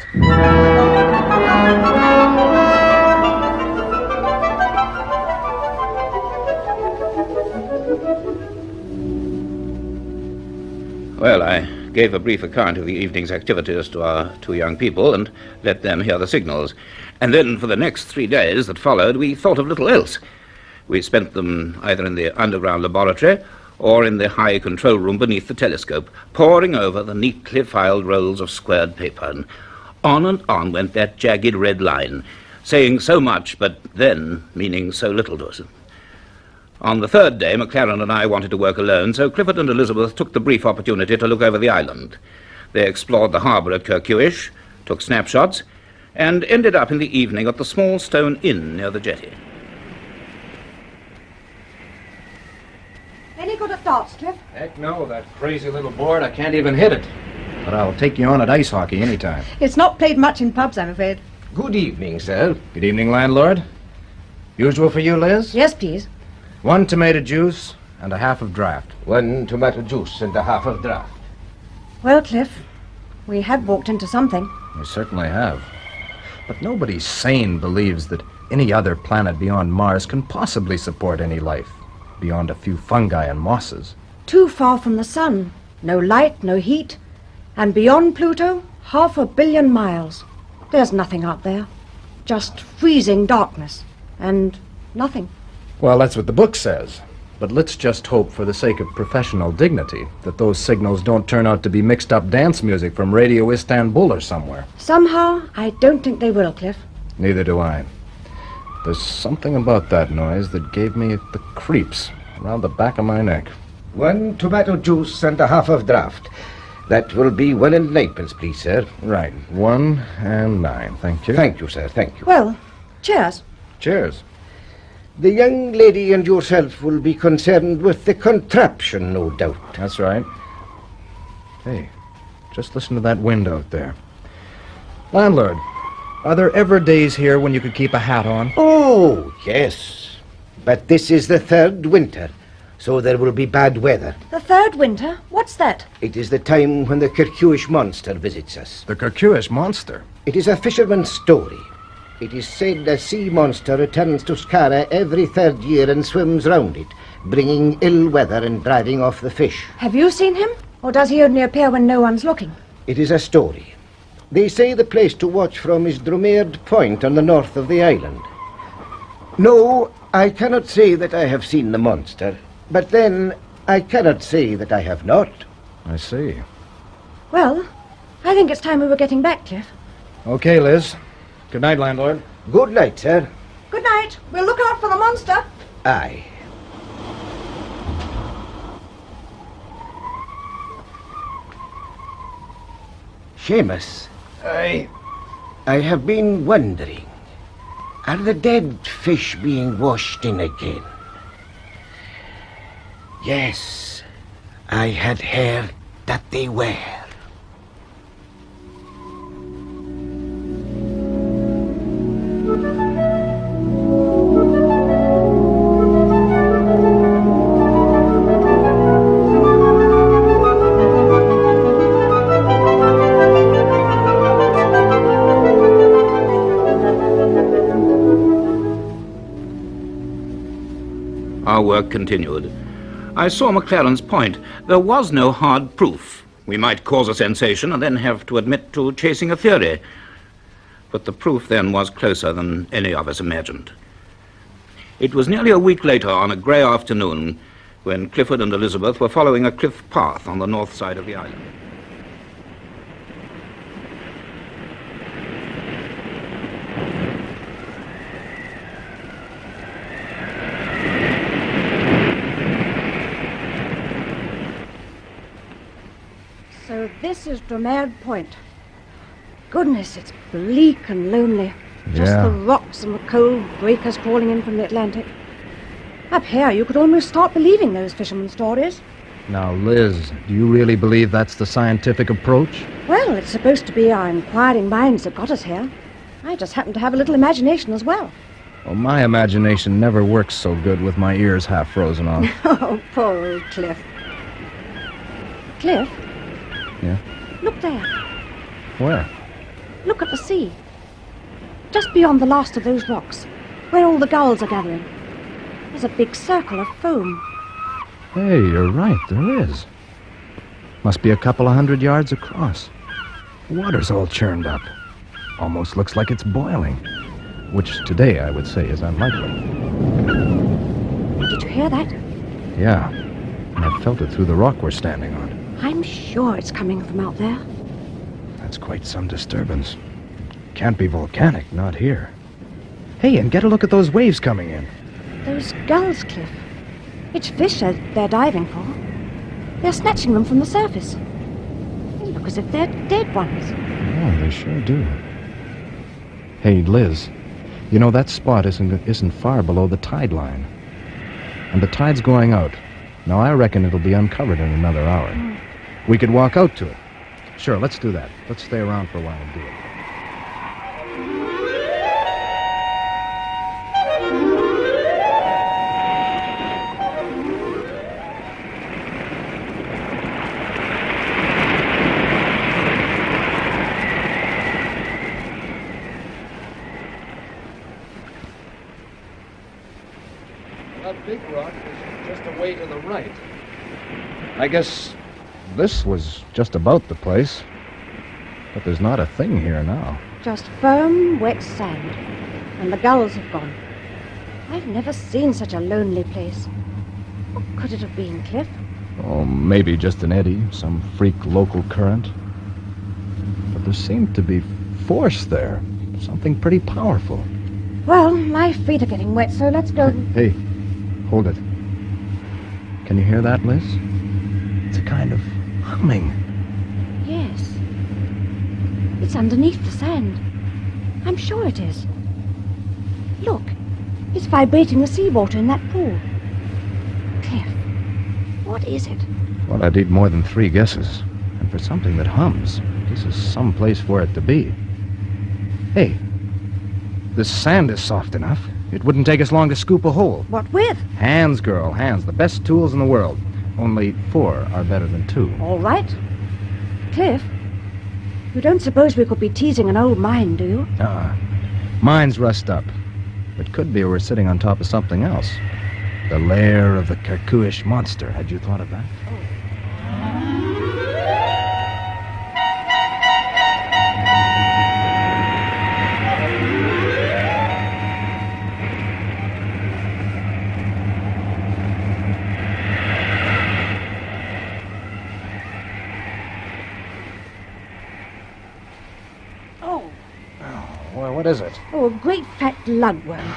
Well, I gave a brief account of the evening's activities to our two young people and let them hear the signals. And then for the next 3 days that followed, we thought of little else. We spent them either in the underground laboratory or in the high control room beneath the telescope, poring over the neatly filed rolls of squared paper. And on went that jagged red line, saying so much, but then meaning so little to us. On the third day, McLaren and I wanted to work alone, so Clifford and Elizabeth took the brief opportunity to look over the island. They explored the harbour at Kirkuish, took snapshots, and ended up in the evening at the small stone inn near the jetty. Any good at darts, Cliff? Heck no, that crazy little board, I can't even hit it. But I'll take you on at ice hockey anytime. It's not played much in pubs, I'm afraid. Good evening, sir. Good evening, landlord. Usual for you, Liz? Yes, please. 1 tomato juice and a half of draft. 1 tomato juice and a half of draft. Well, Cliff, we have walked into something. We certainly have. But nobody sane believes that any other planet beyond Mars can possibly support any life, beyond a few fungi and mosses. Too far from the sun. No light, no heat. And beyond Pluto, 500 million miles. There's nothing out there. Just freezing darkness. And nothing. Well, that's what the book says. But let's just hope, for the sake of professional dignity, that those signals don't turn out to be mixed-up dance music from Radio Istanbul or somewhere. Somehow, I don't think they will, Cliff. Neither do I. There's something about that noise that gave me the creeps around the back of my neck. 1 tomato juice and a half of draft. That will be 1 and 9pence, please, sir. Right. 1 and 9. Thank you. Thank you, sir. Thank you. Well, cheers. Cheers. The young lady and yourself will be concerned with the contraption, no doubt. That's right. Hey, just listen to that wind out there. Landlord, are there ever days here when you could keep a hat on? Oh, yes. But this is the 3rd winter, so there will be bad weather. The 3rd winter? What's that? It is the time when the Kirkuish monster visits us. The Kirkuish monster? It is a fisherman's story. It is said a sea monster returns to Skara every 3rd year and swims round it, bringing ill weather and driving off the fish. Have you seen him? Or does he only appear when no one's looking? It is a story. They say the place to watch from is Drumeard Point on the north of the island. No, I cannot say that I have seen the monster, but then I cannot say that I have not. I see. Well, I think it's time we were getting back, Cliff. Okay, Liz. Good night, landlord. Good night, sir. Good night. We'll look out for the monster. Aye. Seamus. Aye. I have been wondering, are the dead fish being washed in again? Yes, I had heard that they were. Our work continued. I saw McLaren's point. There was no hard proof, We might cause a sensation and then have to admit to chasing a theory. But the proof then was closer than any of us imagined. It was nearly a week later, on a grey afternoon, when Clifford and Elizabeth were following a cliff path on the north side of the island. So this is Dromad Point. Goodness, it's bleak and lonely. Just Yeah. the rocks and the cold breakers crawling in from the Atlantic. Up here, you could almost start believing those fishermen's stories. Now, Liz, do you really believe that's the scientific approach? Well, it's supposed to be our inquiring minds that got us here. I just happen to have a little imagination as well. Well, my imagination never works so good with my ears half frozen off. Oh, poor old Cliff. Cliff, Yeah? look there. Where? Look at the sea. Just beyond the last of those rocks, where all the gulls are gathering. There's a big circle of foam. Hey, you're right, there is. Must be a couple of 100 yards across. The water's all churned up. Almost looks like it's boiling. Which today I would say is unlikely. Did you hear that? Yeah, and I felt it through the rock we're standing on. I'm sure it's coming from out there. That's quite some disturbance. Can't be volcanic, not here. Hey, and get a look at those waves coming in. Those gulls, Cliff. Which fish they're diving for? They're snatching them from the surface. They look as if they're dead ones. Yeah, they sure do. Hey, Liz, you know that spot isn't far below the tide line. And the tide's going out. Now, I reckon it'll be uncovered in another hour. We could walk out to it. Sure, let's do that. Let's stay around for a while and do it. That big rock is just away to the right. I guess this was just about the place. But there's not a thing here now. Just firm, wet sand. And the gulls have gone. I've never seen such a lonely place. What could it have been, Cliff? Oh, maybe just an eddy, some freak local current. But there seemed to be force there. Something pretty powerful. Well, my feet are getting wet, so let's go. Hey, hold it. Can you hear that, Liz? It's a kind of humming. Yes. It's underneath the sand. I'm sure it is. Look, it's vibrating the seawater in that pool. Cliff, what is it? Well, I'd need more than 3 guesses. And for something that hums, this is some place for it to be. Hey, this sand is soft enough. It wouldn't take us long to scoop a hole. What with? Hands, girl, hands. The best tools in the world. Only 4 are better than 2. All right. Cliff, you don't suppose we could be teasing an old mine, do you? Mine's rust up. It could be we're sitting on top of something else. The lair of the Kikuish monster. Had you thought of that? What is it? Oh, a great fat lugworm.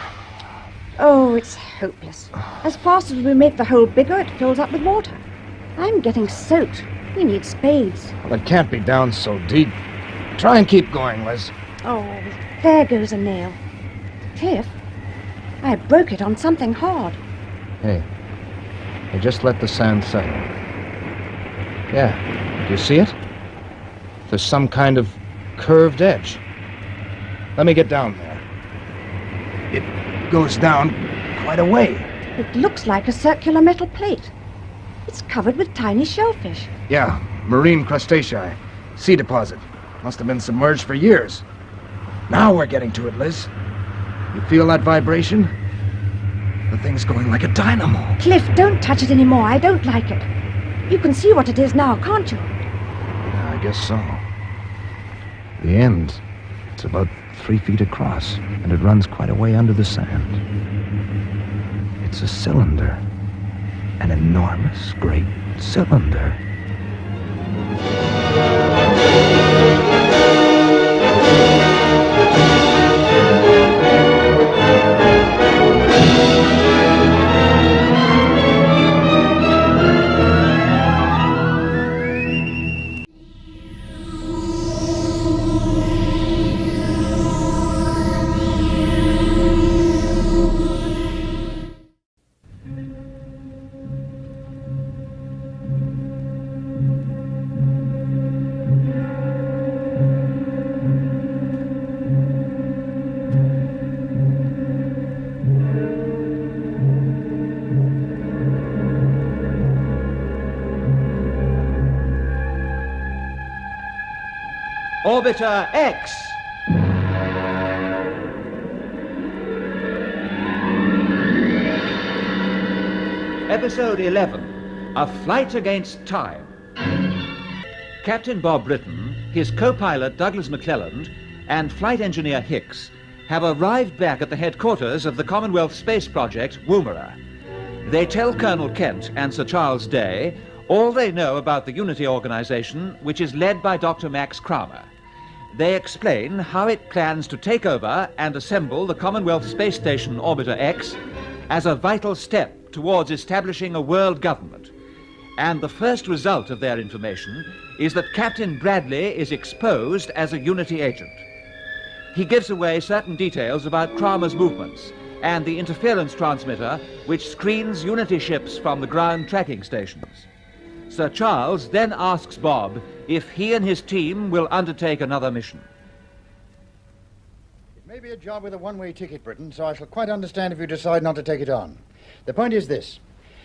Oh, it's hopeless. As fast as we make the hole bigger, it fills up with water. I'm getting soaked. We need spades. Well, it can't be down so deep. Try and keep going, Liz. Oh, there goes a nail. Cliff, I broke it on something hard. Hey, just let the sand settle. Yeah, do you see it? There's some kind of curved edge. Let me get down there. It goes down quite a way. It looks like a circular metal plate. It's covered with tiny shellfish. Yeah, marine crustacea. Sea deposit. Must have been submerged for years. Now we're getting to it, Liz. You feel that vibration? The thing's going like a dynamo. Cliff, don't touch it anymore. I don't like it. You can see what it is now, can't you? I guess so. The end, it's about 3 feet across, and it runs quite a way under the sand. It's a cylinder. An enormous, great cylinder. Orbiter X! Episode 11, A Flight Against Time. Captain Bob Britton, his co-pilot Douglas McClelland, and flight engineer Hicks have arrived back at the headquarters of the Commonwealth Space Project, Woomera. They tell Colonel Kent and Sir Charles Day all they know about the Unity organization, which is led by Dr. Max Kramer. They explain how it plans to take over and assemble the Commonwealth Space Station Orbiter X as a vital step towards establishing a world government. And the first result of their information is that Captain Bradley is exposed as a Unity agent. He gives away certain details about Kramer's movements and the interference transmitter which screens Unity ships from the ground tracking stations. Sir Charles then asks Bob if he and his team will undertake another mission. It may be a job with a one-way ticket, Britain, so I shall quite understand if you decide not to take it on. The point is this.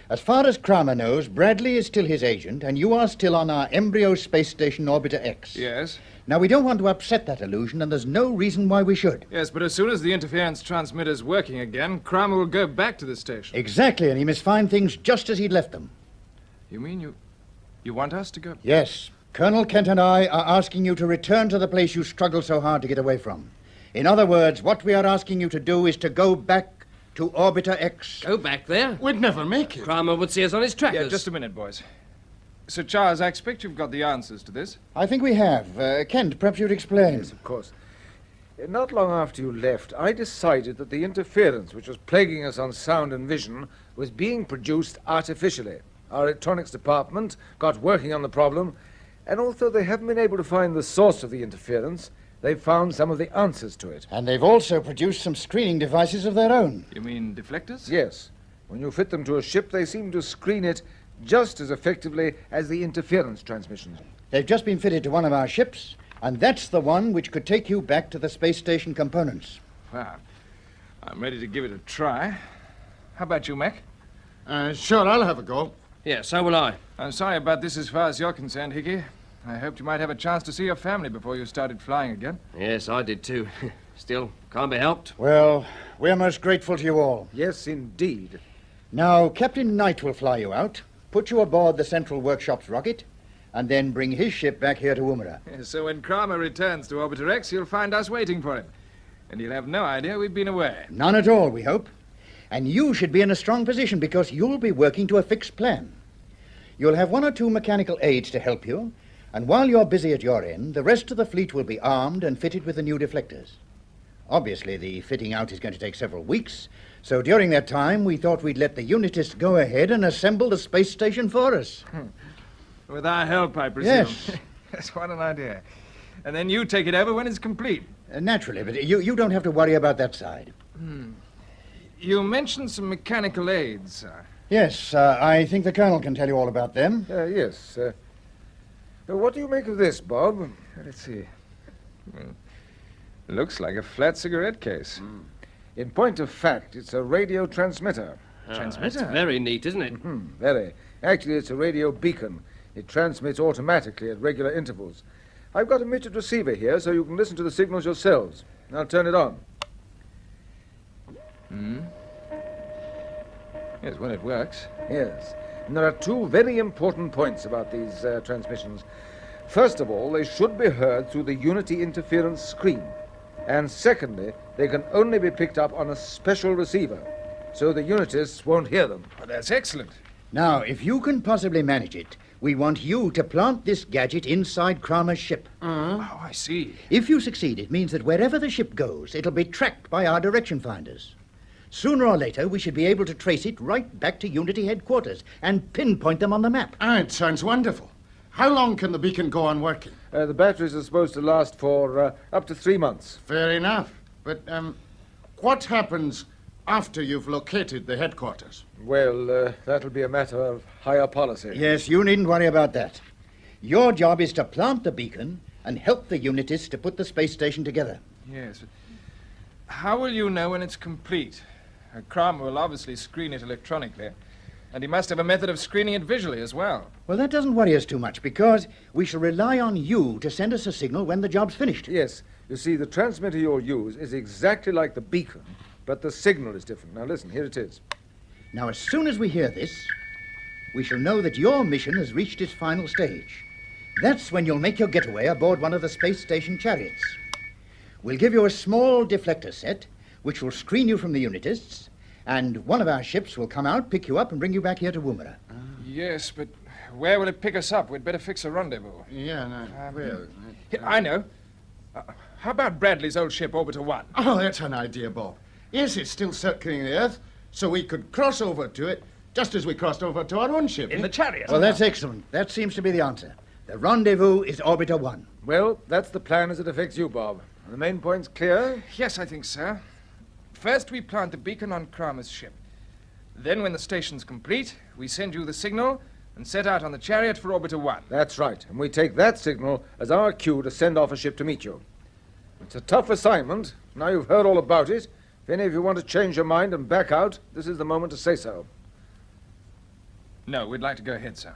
As far as Kramer knows, Bradley is still his agent, and you are still on our embryo space station Orbiter X. Yes? Now, we don't want to upset that illusion, and there's no reason why we should. Yes, but as soon as the interference transmitter's working again, Kramer will go back to the station. Exactly, and he must find things just as he'd left them. You mean you want us to go? Yes. Colonel Kent and I are asking you to return to the place you struggled so hard to get away from. In other words, what we are asking you to do is to go back to Orbiter X. Go back there? We'd never make it. Kramer would see us on his trackers. Yeah, just a minute, boys. Sir Charles, I expect you've got the answers to this. I think we have. Kent, perhaps you'd explain. Yes, of course. Not long after you left, I decided that the interference which was plaguing us on sound and vision was being produced artificially. Our electronics department got working on the problem, and although they haven't been able to find the source of the interference, they've found some of the answers to it. And they've also produced some screening devices of their own. You mean deflectors? Yes. When you fit them to a ship, they seem to screen it just as effectively as the interference transmissions. They've just been fitted to one of our ships, and that's the one which could take you back to the space station components. Well, I'm ready to give it a try. How about you, Mac? Sure, I'll have a go. Yeah, so will I. I'm sorry about this as far as you're concerned, Hickey. I hoped you might have a chance to see your family before you started flying again. Yes, I did too. Still, can't be helped. Well, we're most grateful to you all. Yes, indeed. Now, Captain Knight will fly you out, put you aboard the Central Workshop's rocket, and then bring his ship back here to Woomera. So when Kramer returns to Orbiter X, he'll find us waiting for him. And he'll have no idea we've been away. None at all, we hope. And you should be in a strong position because you'll be working to a fixed plan. You'll have 1 or 2 mechanical aids to help you, and while you're busy at your end, the rest of the fleet will be armed and fitted with the new deflectors. Obviously, the fitting out is going to take several weeks, so during that time, we thought we'd let the Unitists go ahead and assemble the space station for us. With our help, I presume. Yes. That's what an idea. And then you take it over when it's complete. Naturally, but you don't have to worry about that side. You mentioned some mechanical aids. Yes, I think the Colonel can tell you all about them. Yes. What do you make of this, Bob? Let's see. Looks like a flat cigarette case. In point of fact, it's a radio transmitter. Transmitter? That's very neat, isn't it? Very. Actually, it's a radio beacon. It transmits automatically at regular intervals. I've got a midget receiver here, so you can listen to the signals yourselves. I'll turn it on. Yes, well, it works. Yes. And there are 2 very important points about these transmissions. First of all, they should be heard through the Unity interference screen. And secondly, they can only be picked up on a special receiver, so the Unitists won't hear them. Oh, that's excellent. Now, if you can possibly manage it, we want you to plant this gadget inside Kramer's ship. Oh, I see. If you succeed, it means that wherever the ship goes, it'll be tracked by our direction finders. Sooner or later, we should be able to trace it right back to Unity headquarters and pinpoint them on the map. It sounds wonderful. How long can the beacon go on working? The batteries are supposed to last for up to 3 months. Fair enough. But what happens after you've located the headquarters? Well, that'll be a matter of higher policy. Yes, you needn't worry about that. Your job is to plant the beacon and help the Unitists to put the space station together. Yes. But how will you know when it's complete? Kramer will obviously screen it electronically, and he must have a method of screening it visually as well. Well, that doesn't worry us too much, because we shall rely on you to send us a signal when the job's finished. Yes. You see, the transmitter you'll use is exactly like the beacon, but the signal is different. Now listen, here it is. Now, as soon as we hear this, we shall know that your mission has reached its final stage. That's when you'll make your getaway aboard one of the space station chariots. We'll give you a small deflector set, which will screen you from the Unitists, and one of our ships will come out, pick you up, and bring you back here to Woomera. Yes, but where will it pick us up? We'd better fix a rendezvous. Yeah, no. I know. How about Bradley's old ship, Orbiter 1? Oh, that's an idea, Bob. Yes, it's still circling the Earth, so we could cross over to it just as we crossed over to our own ship. In the chariot. Well, that's excellent. That seems to be the answer. The rendezvous is Orbiter 1. Well, that's the plan as it affects you, Bob. The main point's clear? Yes, I think so. First, we plant the beacon on Kramer's ship. Then, when the station's complete, we send you the signal and set out on the chariot for Orbiter 1. That's right. And we take that signal as our cue to send off a ship to meet you. It's a tough assignment. Now you've heard all about it. If any of you want to change your mind and back out, this is the moment to say so. No, we'd like to go ahead, sir.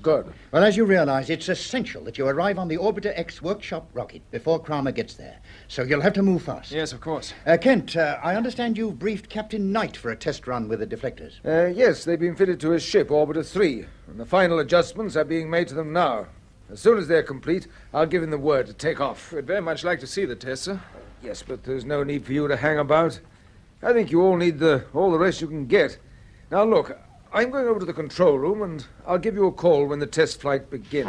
Good. Well, as you realize, it's essential that you arrive on the Orbiter X workshop rocket before Kramer gets there. So you'll have to move fast. Yes, of course. Kent, I understand you've briefed Captain Knight for a test run with the deflectors. Yes, they've been fitted to his ship, Orbiter 3, and the final adjustments are being made to them now. As soon as they're complete, I'll give him the word to take off. We'd very much like to see the test, sir. Yes, but there's no need for you to hang about. I think you all need all the rest you can get. Now, look, I'm going over to the control room, and I'll give you a call when the test flight begins.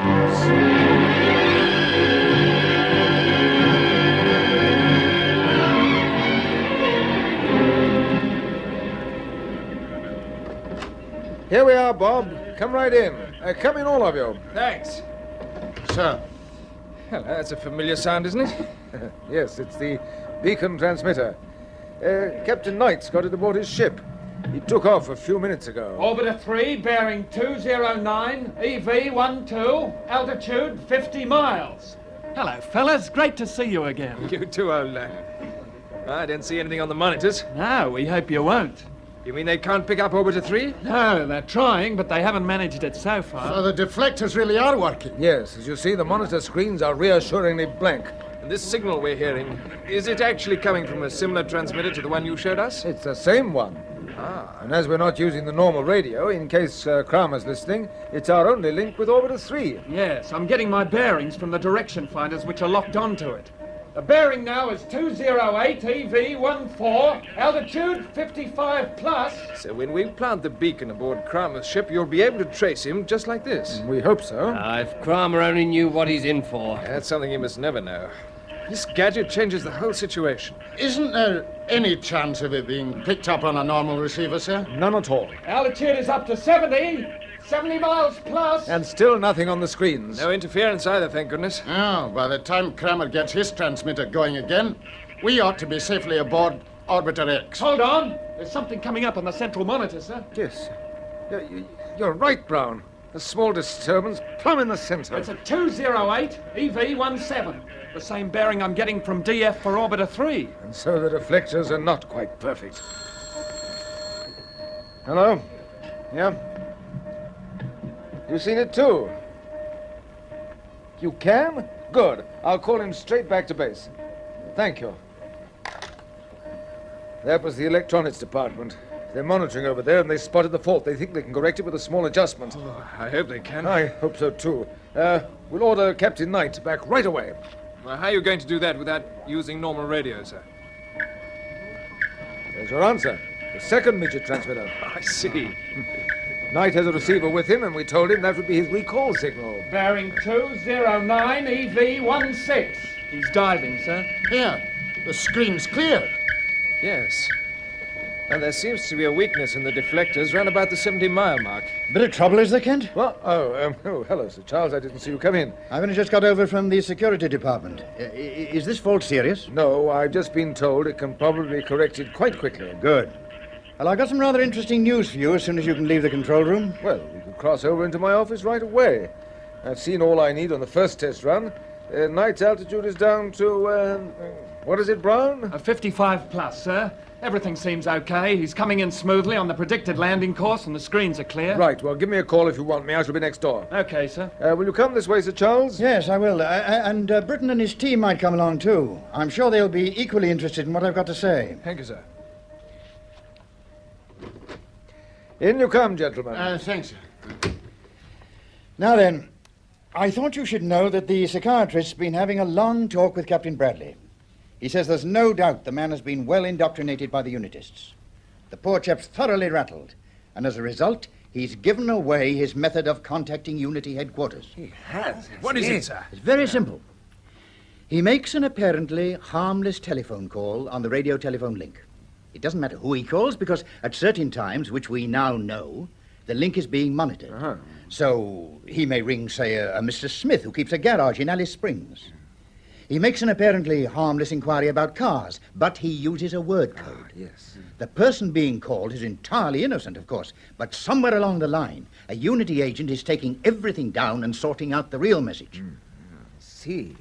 Here we are, Bob. Come right in. Come in, all of you. Thanks. Sir. Hello, that's a familiar sound, isn't it? Yes, it's the beacon transmitter. Captain Knight's got it aboard his ship. He took off a few minutes ago. Orbiter 3, bearing 209, EV12, altitude 50 miles. Hello, fellas. Great to see you again. You too, old lad. I don't see anything on the monitors. No, we hope you won't. You mean they can't pick up Orbiter 3? No, they're trying, but they haven't managed it so far. So the deflectors really are working? Yes, as you see, the monitor screens are reassuringly blank. And this signal we're hearing, is it actually coming from a similar transmitter to the one you showed us? It's the same one. And as we're not using the normal radio, in case Kramer's listening, it's our only link with Orbiter 3. Yes, I'm getting my bearings from the direction finders which are locked onto it. The bearing now is 208 EV14, altitude 55 plus. So when we plant the beacon aboard Kramer's ship, you'll be able to trace him just like this. We hope so. If Kramer only knew what he's in for. That's something he must never know. This gadget changes the whole situation. Isn't there any chance of it being picked up on a normal receiver, sir? None at all. Altitude is up to 70 miles plus. And still nothing on the screens. No interference either, thank goodness. Oh, by the time Kramer gets his transmitter going again, we ought to be safely aboard Orbiter X. Hold on. There's something coming up on the central monitor, sir. Yes. You're right, Brown. A small disturbance plumb in the center. It's a 208 EV17. The same bearing I'm getting from DF for Orbiter 3. And so the deflectors are not quite perfect. Hello? Yeah? You seen it too? You can? Good. I'll call him straight back to base. Thank you. That was the electronics department. They're monitoring over there, and they spotted the fault. They think they can correct it with a small adjustment. I hope they can. I hope so, too. We'll order Captain Knight back right away. Well, how are you going to do that without using normal radio, sir? There's your answer. The second midget transmitter. I see. Knight has a receiver with him, and we told him that would be his recall signal. Bearing 209 EV16. He's diving, sir. Here, the screen's clear. Yes. And there seems to be a weakness in the deflectors round about the 70-mile mark. Bit of trouble, is there, Kent? Well, hello, Sir Charles. I didn't see you come in. I've only just got over from the security department. Is this fault serious? No, I've just been told it can probably be corrected quite quickly. Good. Well, I've got some rather interesting news for you as soon as you can leave the control room. Well, we can cross over into my office right away. I've seen all I need on the first test run. Knight's altitude is down to, what is it, Brown? 55 plus, sir. Everything seems okay. He's coming in smoothly on the predicted landing course, and the screens are clear. Right, well, give me a call if you want me. I shall be next door. Okay, sir. Will you come this way, Sir Charles? Yes, I will. And Britton and his team might come along, too. I'm sure they'll be equally interested in what I've got to say. Thank you, sir. In you come, gentlemen. Thanks, sir. Now then, I thought you should know that the psychiatrist's been having a long talk with Captain Bradley. He says there's no doubt the man has been well indoctrinated by the Unitists. The poor chap's thoroughly rattled, and as a result, he's given away his method of contacting Unity headquarters. He has? What is it, sir? It's very simple. He makes an apparently harmless telephone call on the radio telephone link. It doesn't matter who he calls, because at certain times, which we now know, the link is being monitored. Uh-huh. So he may ring, say, a Mr. Smith who keeps a garage in Alice Springs. He makes an apparently harmless inquiry about cars, but he uses a word code. Yes. The person being called is entirely innocent, of course, but somewhere along the line, a Unity agent is taking everything down and sorting out the real message. I see.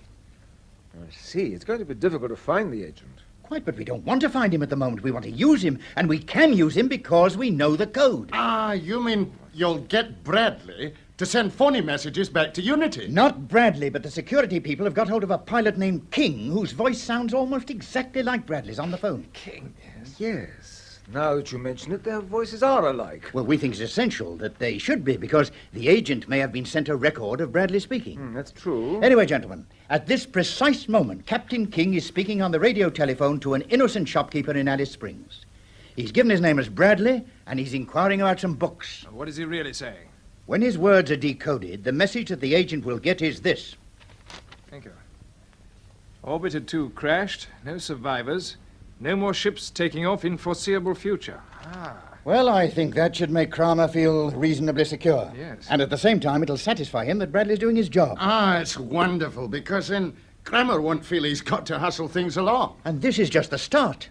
It's going to be difficult to find the agent. Quite, but we don't want to find him at the moment. We want to use him, and we can use him because we know the code. Ah, you mean you'll get Bradley to send phony messages back to Unity? Not Bradley, but the security people have got hold of a pilot named King, whose voice sounds almost exactly like Bradley's on the phone. King, yes. Now that you mention it, their voices are alike. Well, we think it's essential that they should be, because the agent may have been sent a record of Bradley speaking. That's true. Anyway, gentlemen, at this precise moment, Captain King is speaking on the radio telephone to an innocent shopkeeper in Alice Springs. He's given his name as Bradley, and he's inquiring about some books. What is he really saying? When his words are decoded, the message that the agent will get is this. Thank you. Orbiter 2 crashed, no survivors, no more ships taking off in foreseeable future. Well, I think that should make Kramer feel reasonably secure. Yes. And at the same time, it'll satisfy him that Bradley's doing his job. Ah, it's wonderful, because then Kramer won't feel he's got to hustle things along. And this is just the start.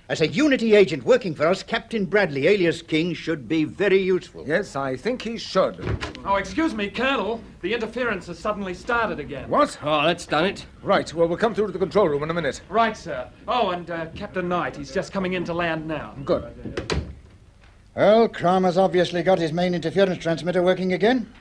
As a Unity agent working for us, Captain Bradley, alias King, should be very useful. Yes, I think he should. Oh, excuse me, Colonel. The interference has suddenly started again. What? Oh, that's done it. Right, well, we'll come through to the control room in a minute. Right, sir. Oh, and Captain Knight, he's just coming in to land now. Good. Well, Kramer's obviously got his main interference transmitter working again.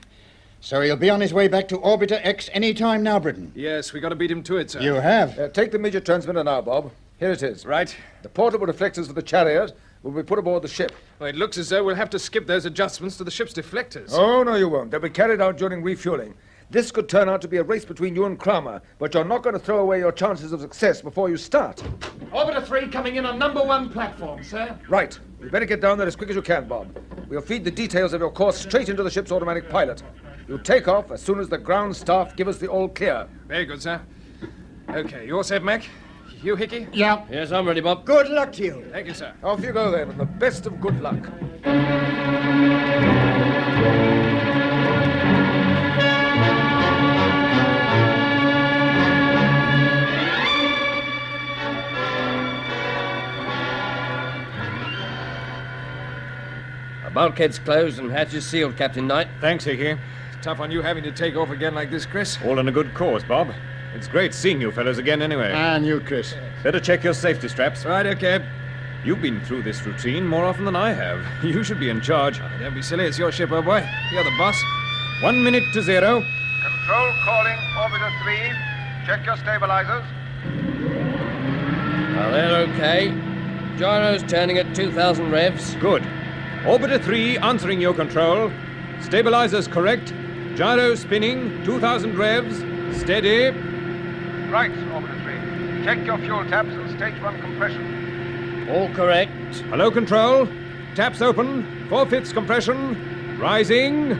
So he'll be on his way back to Orbiter X any time now, Britain. Yes, we got to beat him to it, sir. You have. Take the midget transmitter now, Bob. Here it is. Right. The portable deflectors for the chariot will be put aboard the ship. Well, it looks as though we'll have to skip those adjustments to the ship's deflectors. Oh, no, you won't. They'll be carried out during refueling. This could turn out to be a race between you and Kramer, but you're not going to throw away your chances of success before you start. Orbiter 3 coming in on number 1 platform, sir. Right. You better get down there as quick as you can, Bob. We'll feed the details of your course straight into the ship's automatic pilot. You'll take off as soon as the ground staff give us the all clear. Very good, sir. Okay, you all set, Mac? You, Hickey? Yeah. Yes, I'm ready, Bob. Good luck to you. Thank you, sir. Off you go, then, and the best of good luck. Bulkheads closed and hatches sealed, Captain Knight. Thanks, Hickey. Tough on you having to take off again like this, Chris. All in a good cause, Bob. It's great seeing you fellows again anyway. And you, Chris. Better check your safety straps. Right, okay. You've been through this routine more often than I have. You should be in charge. Oh, don't be silly. It's your ship, old boy. You're the boss. 1 minute to 0. Control calling Orbiter 3. Check your stabilizers. Oh, they're okay. Gyro's turning at 2,000 revs. Good. Orbiter 3 answering your control. Stabilizers correct. Gyro spinning, 2,000 revs. Steady. Right, Orbiter 3. Check your fuel taps and stage 1 compression. All correct. Hello, control. Taps open. 4/5 compression. Rising.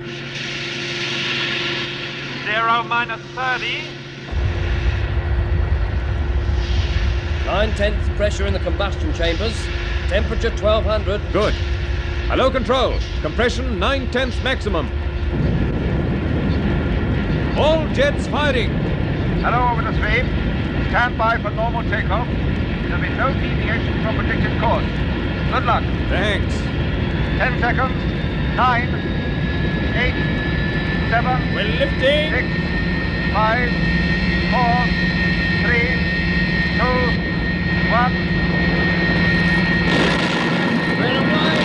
0 minus 30. 9/10 pressure in the combustion chambers. Temperature 1200. Good. Hello, control. Compression 9/10 maximum. All jets firing. Hello, Orbiter 3. Stand by for normal takeoff. There'll be no deviation from predicted course. Good luck. Thanks. 10 seconds. 9, 8, 7. We're lifting. 6, 5, 4, 3, 2, 1. We're away.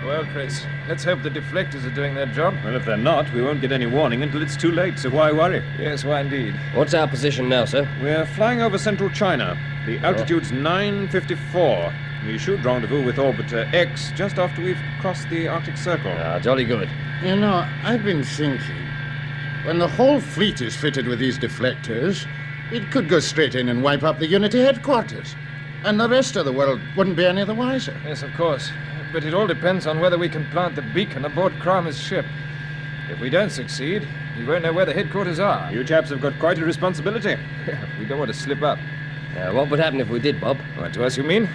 Well, Chris, let's hope the deflectors are doing their job. Well, if they're not, we won't get any warning until it's too late, so why worry? Yes, why indeed. What's our position now, sir? We're flying over central China. The altitude's 954. We should rendezvous with Orbiter X just after we've crossed the Arctic Circle. Ah, jolly good. You know, I've been thinking, when the whole fleet is fitted with these deflectors, it could go straight in and wipe up the Unity headquarters. And the rest of the world wouldn't be any the wiser. Yes, of course. But it all depends on whether we can plant the beacon aboard Kramer's ship. If we don't succeed, we won't know where the headquarters are. You chaps have got quite a responsibility. We don't want to slip up. What would happen if we did, Bob? What, to us, you mean?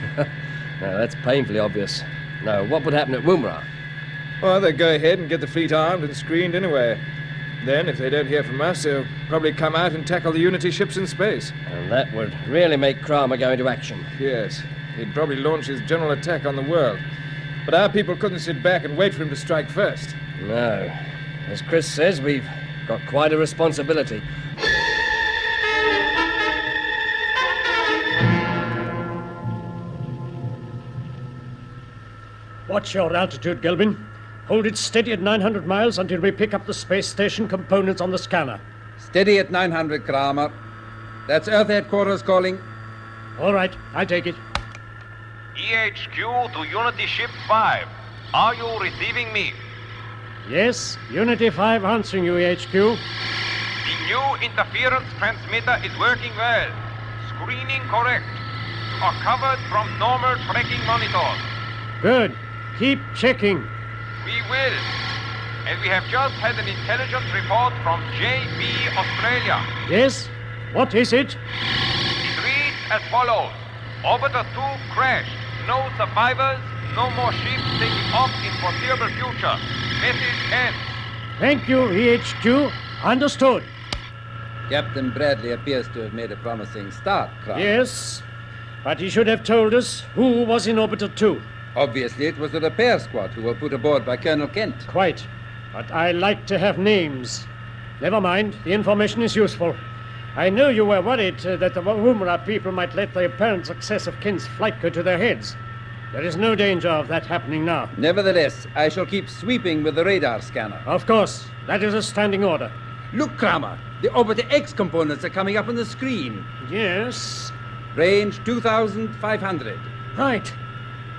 No, that's painfully obvious. No, what would happen at Woomera? Well, they'd go ahead and get the fleet armed and screened anyway. Then, if they don't hear from us, they'll probably come out and tackle the Unity ships in space. And that would really make Kramer go into action. Yes. He'd probably launch his general attack on the world. But our people couldn't sit back and wait for him to strike first. No. As Chris says, we've got quite a responsibility. Watch your altitude, Gelbin. Hold it steady at 900 miles until we pick up the space station components on the scanner. Steady at 900, Kramer. That's Earth headquarters calling. All right, I take it. EHQ to Unity Ship 5. Are you receiving me? Yes, Unity 5 answering you, HQ. The new interference transmitter is working well. Screening correct. You are covered from normal tracking monitors. Good. Keep checking. We will. And we have just had an intelligence report from JB Australia. Yes? What is it? It reads as follows. Orbiter 2 crashed. No survivors, no more ships taking off in foreseeable future. Message ends. Thank you, EHQ. Understood. Captain Bradley appears to have made a promising start, Kramer. Yes, but he should have told us who was in Orbiter 2. Obviously, it was the repair squad who were put aboard by Colonel Kent. Quite. But I like to have names. Never mind, the information is useful. I know you were worried that the Woomera people might let the apparent success of Kent's flight go to their heads. There is no danger of that happening now. Nevertheless, I shall keep sweeping with the radar scanner. Of course. That is a standing order. Look, Kramer. The Orbiter X components are coming up on the screen. Yes. Range 2,500. Right.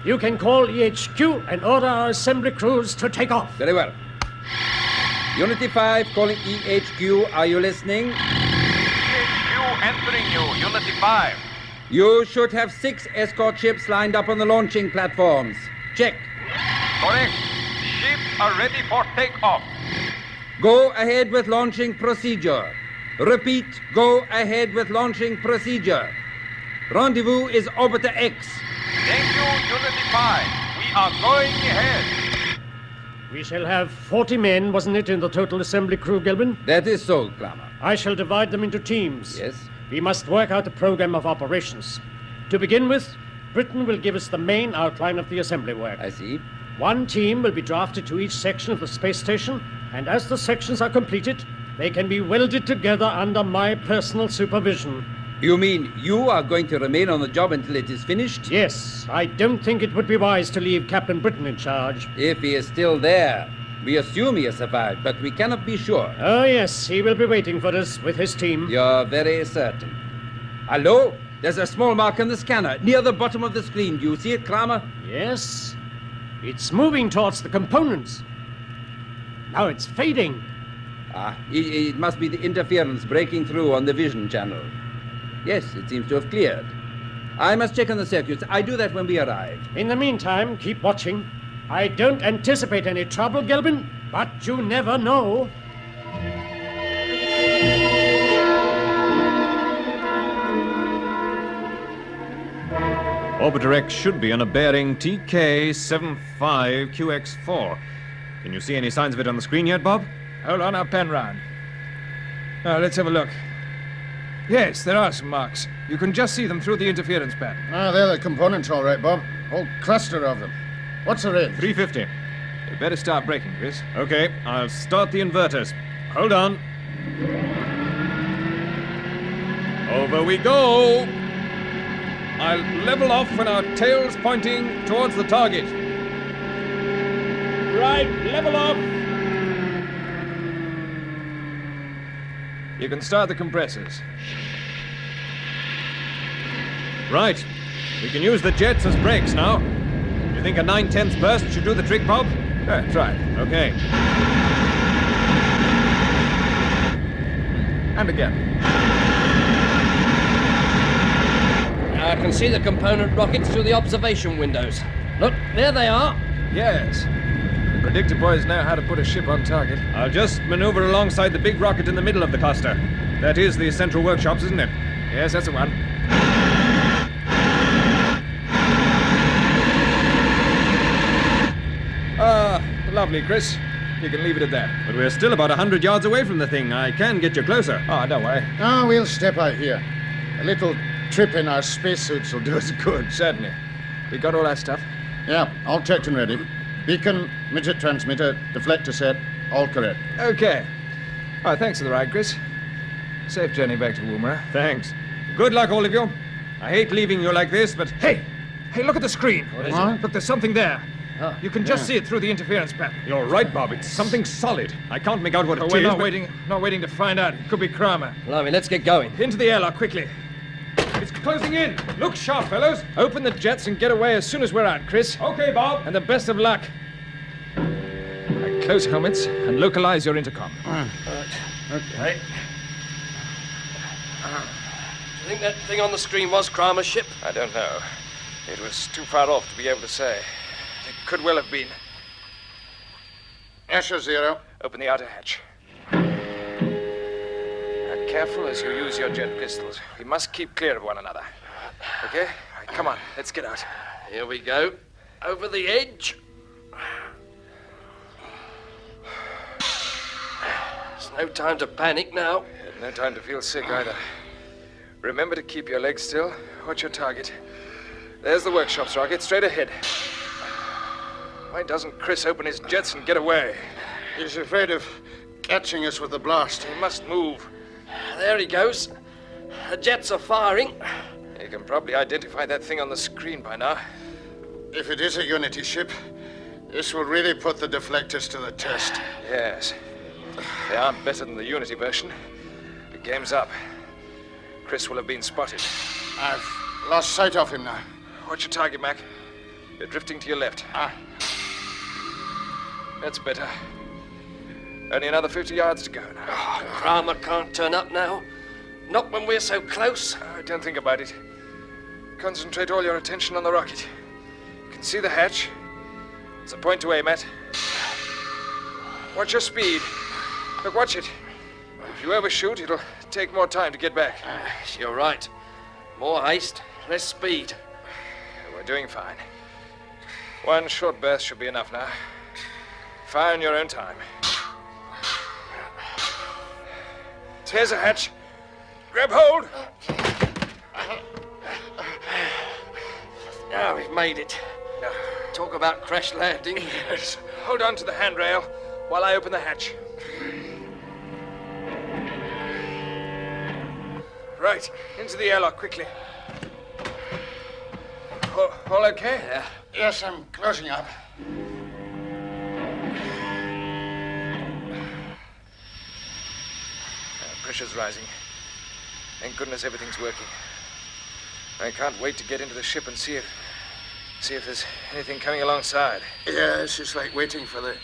You can call EHQ and order our assembly crews to take off. Very well. Unity 5 calling EHQ. Are you listening? EHQ answering you, Unity 5. You should have 6 escort ships lined up on the launching platforms. Check. Correct. Ships are ready for takeoff. Go ahead with launching procedure. Repeat, go ahead with launching procedure. Rendezvous is Orbiter X. Thank you, Unity 5. We are going ahead. We shall have 40 men, wasn't it, in the total assembly crew, Gilbin? That is so, Kramer. I shall divide them into teams. Yes. We must work out a program of operations. To begin with, Britain will give us the main outline of the assembly work. I see. One team will be drafted to each section of the space station, and as the sections are completed, They can be welded together under my personal supervision. You mean you are going to remain on the job until it is finished? Yes, I don't think it would be wise to leave Captain Britain in charge. If he is still there. We assume he has survived, but we cannot be sure. Oh, yes, he will be waiting for us with his team. You're very certain. Hello? There's a small mark on the scanner, near the bottom of the screen. Do you see it, Kramer? Yes. It's moving towards the components. Now it's fading. It must be the interference breaking through on the vision channel. Yes, it seems to have cleared. I must check on the circuits. I do that when we arrive. In the meantime, keep watching. I don't anticipate any trouble, Gelbin, but you never know. Orbiter X should be on a bearing TK75QX4. Can you see any signs of it on the screen yet, Bob? Hold on, I'll pan round. Now, let's have a look. Yes, there are some marks. You can just see them through the interference band. They're the components, all right, Bob. Whole cluster of them. What's the range? 350. You better start braking, Chris. Okay, I'll start the inverters. Hold on. Over we go. I'll level off when our tail's pointing towards the target. Right, level off. You can start the compressors. Right. We can use the jets as brakes now. You think a 9/10 burst should do the trick, Bob? Try it. Okay. And again. I can see the component rockets through the observation windows. Look, there they are. Yes. The predictor boys know how to put a ship on target. I'll just maneuver alongside the big rocket in the middle of the cluster. That is the central workshops, isn't it? Yes, that's the one. Lovely, Chris. You can leave it at that. But we're still about 100 yards away from the thing. I can get you closer. Oh, don't worry. We'll step out here. A little trip in our spacesuits will do us good. Certainly. We got all that stuff? Yeah, all checked and ready. Beacon, midget transmitter, deflector set, all correct. Okay. Oh, thanks for the ride, Chris. Safe journey back to Woomera. Thanks. Good luck, all of you. I hate leaving you like this, but... Hey, look at the screen. What is it? Look, there's something there. You can just see it through the interference pattern. You're right, Bob. It's something solid. I can't make out what it is. We're not waiting to find out. It could be Kramer. Blimey, let's get going. Into the airlock, quickly. It's closing in. Look sharp, fellows. Open the jets and get away as soon as we're out, Chris. Okay, Bob. And the best of luck. Close helmets and localize your intercom. Right. Okay. Do you think that thing on the screen was Kramer's ship? I don't know. It was too far off to be able to say. It could well have been. Escher 0. Open the outer hatch. Now, careful as you use your jet pistols. We must keep clear of one another. Okay? All right, come on, let's get out. Here we go. Over the edge. There's no time to panic now. And no time to feel sick either. Remember to keep your legs still. Watch your target. There's the workshops rocket, straight ahead. Why doesn't Chris open his jets and get away? He's afraid of catching us with the blast. He must move. There he goes. The jets are firing. You can probably identify that thing on the screen by now. If it is a Unity ship, this will really put the deflectors to the test. Yes. They aren't better than the Unity version. The game's up. Chris will have been spotted. I've lost sight of him now. Watch your target, Mac. You're drifting to your left. That's better. Only another 50 yards to go now. Oh, Kramer can't turn up now. Not when we're so close. Don't think about it. Concentrate all your attention on the rocket. You can see the hatch. It's a point to aim at. Watch your speed. Look, watch it. If you overshoot, it'll take more time to get back. You're right. More haste, less speed. We're doing fine. One short burst should be enough now. Fire in your own time. Here's a hatch. Grab hold. Now we've made it. Talk about crash landing. Yes. Hold on to the handrail while I open the hatch. Right, into the airlock, quickly. All okay? Yeah. Yes, I'm closing up. Pressure's rising. Thank goodness everything's working. I can't wait to get into the ship and see if there's anything coming alongside. Yes, it's like waiting for the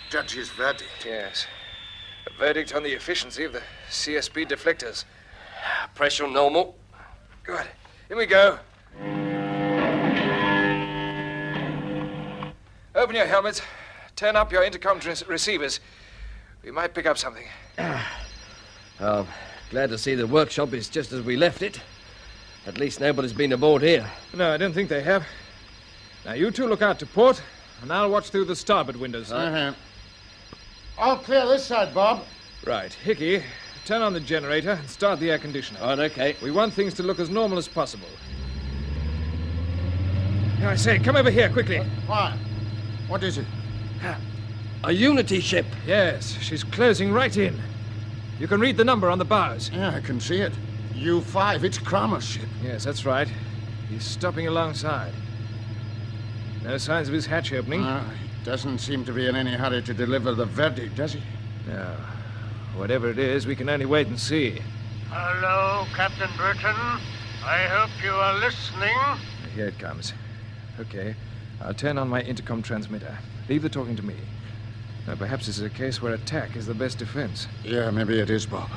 judge's verdict. Yes. A verdict on the efficiency of the CSB deflectors. Pressure normal. Good. In we go. Open your helmets. Turn up your intercom receivers. We might pick up something. Oh, glad to see the workshop is just as we left it. At least nobody's been aboard here. No, I don't think they have. Now, you two look out to port, and I'll watch through the starboard windows. I'll clear this side, Bob. Right. Hickey, turn on the generator and start the air conditioner. All right, okay. We want things to look as normal as possible. Now, I say, come over here, quickly. Why? What is it? A Unity ship. Yes, she's closing right in. You can read the number on the bows. Yeah, I can see it. U5, it's Kramer's ship. Yes, that's right. He's stopping alongside. No signs of his hatch opening. He doesn't seem to be in any hurry to deliver the verdict, does he? No. Whatever it is, we can only wait and see. Hello, Captain Burton. I hope you are listening. Here it comes. Okay. I'll turn on my intercom transmitter. Leave the talking to me. Now, perhaps this is a case where attack is the best defense. Yeah, maybe it is, Bob.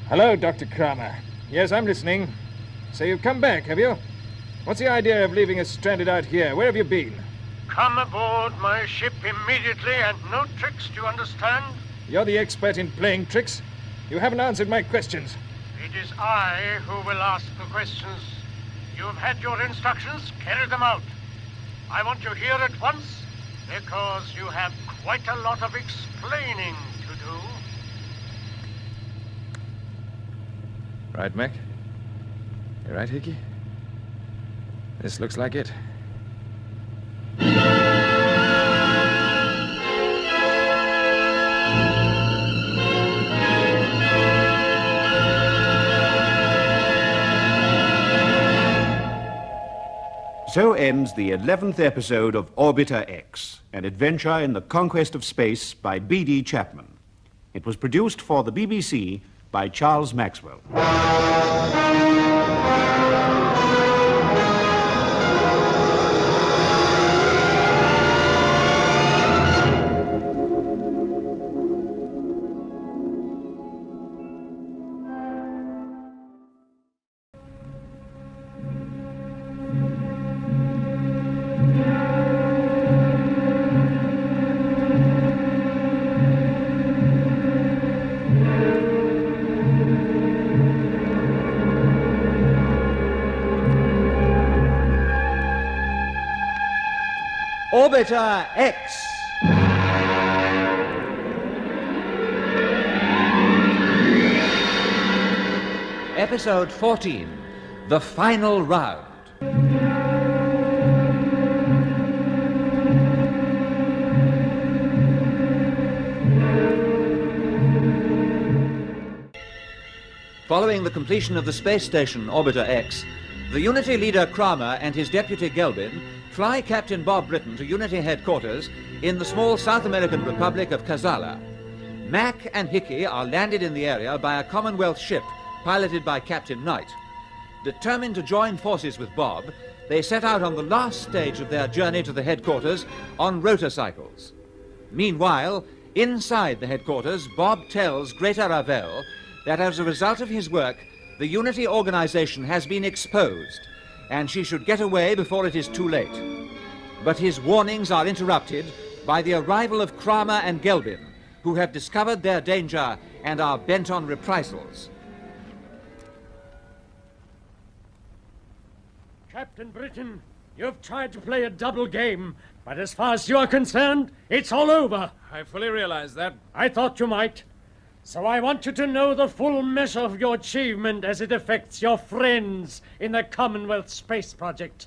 Hello, Dr. Kramer. Yes, I'm listening. So you've come back, have you? What's the idea of leaving us stranded out here? Where have you been? Come aboard my ship immediately, and no tricks, do you understand? You're the expert in playing tricks. You haven't answered my questions. It is I who will ask the questions. You have had your instructions, carry them out. I want you here at once, because you have quite a lot of explaining to do. Right, Mac? You right, Hickey? This looks like it. So ends the 11th episode of Orbiter X, an adventure in the conquest of space by B.D. Chapman. It was produced for the BBC by Charles Maxwell. Orbiter X. Episode 14, The Final Round. Following the completion of the space station Orbiter X, the Unity leader Kramer and his deputy Gelbin fly Captain Bob Britton to Unity headquarters in the small South American Republic of Kazala. Mac and Hickey are landed in the area by a Commonwealth ship piloted by Captain Knight. Determined to join forces with Bob, they set out on the last stage of their journey to the headquarters on rotorcycles. Meanwhile, inside the headquarters, Bob tells Greta Ravel that as a result of his work, the Unity organization has been exposed, and she should get away before it is too late. But his warnings are interrupted by the arrival of Kramer and Gelbin, who have discovered their danger and are bent on reprisals. Captain Britton, you've tried to play a double game, but as far as you are concerned, it's all over. I fully realize that. I thought you might. So I want you to know the full measure of your achievement as it affects your friends in the Commonwealth Space Project.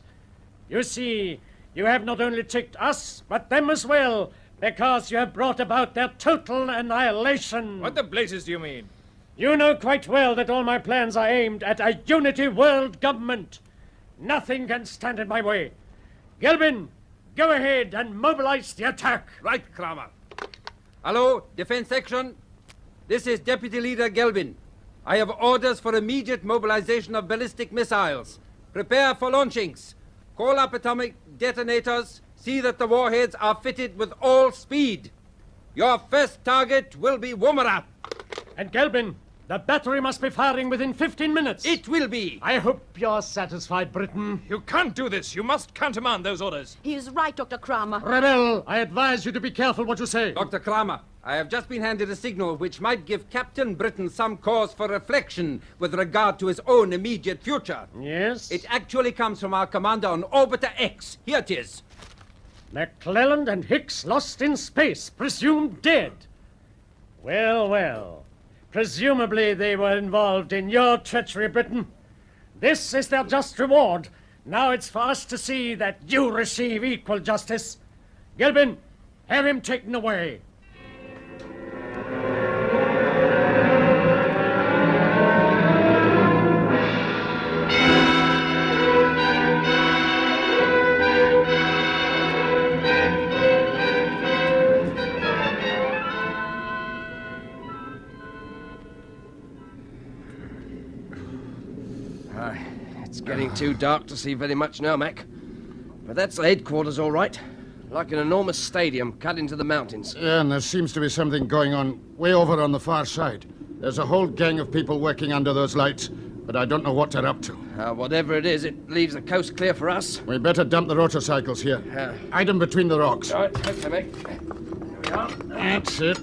You see, you have not only tricked us, but them as well, because you have brought about their total annihilation. What the blazes do you mean? You know quite well that all my plans are aimed at a unity world government. Nothing can stand in my way. Gelbin, go ahead and mobilize the attack. Right, Kramer. Hello, Defense Section. This is Deputy Leader Gelbin. I have orders for immediate mobilization of ballistic missiles. Prepare for launchings. Call up atomic detonators. See that the warheads are fitted with all speed. Your first target will be Woomera. And Gelbin, the battery must be firing within 15 minutes. It will be. I hope you're satisfied, Britain. You can't do this. You must countermand those orders. He is right, Dr. Kramer. Rebel, I advise you to be careful what you say. Dr. Kramer, I have just been handed a signal which might give Captain Britain some cause for reflection with regard to his own immediate future. Yes? It actually comes from our commander on Orbiter X. Here it is. McClelland and Hicks lost in space, presumed dead. Well, well. Presumably they were involved in your treachery, Britain. This is their just reward. Now it's for us to see that you receive equal justice. Gelbin, have him taken away. It's getting too dark to see very much now, Mac. But that's the headquarters, all right. Like an enormous stadium cut into the mountains. Yeah, and there seems to be something going on way over on the far side. There's a whole gang of people working under those lights, but I don't know what they're up to. Whatever it is, it leaves the coast clear for us. We better dump the motorcycles here. Hide them between the rocks. All right, okay, Mac. There we are. That's it.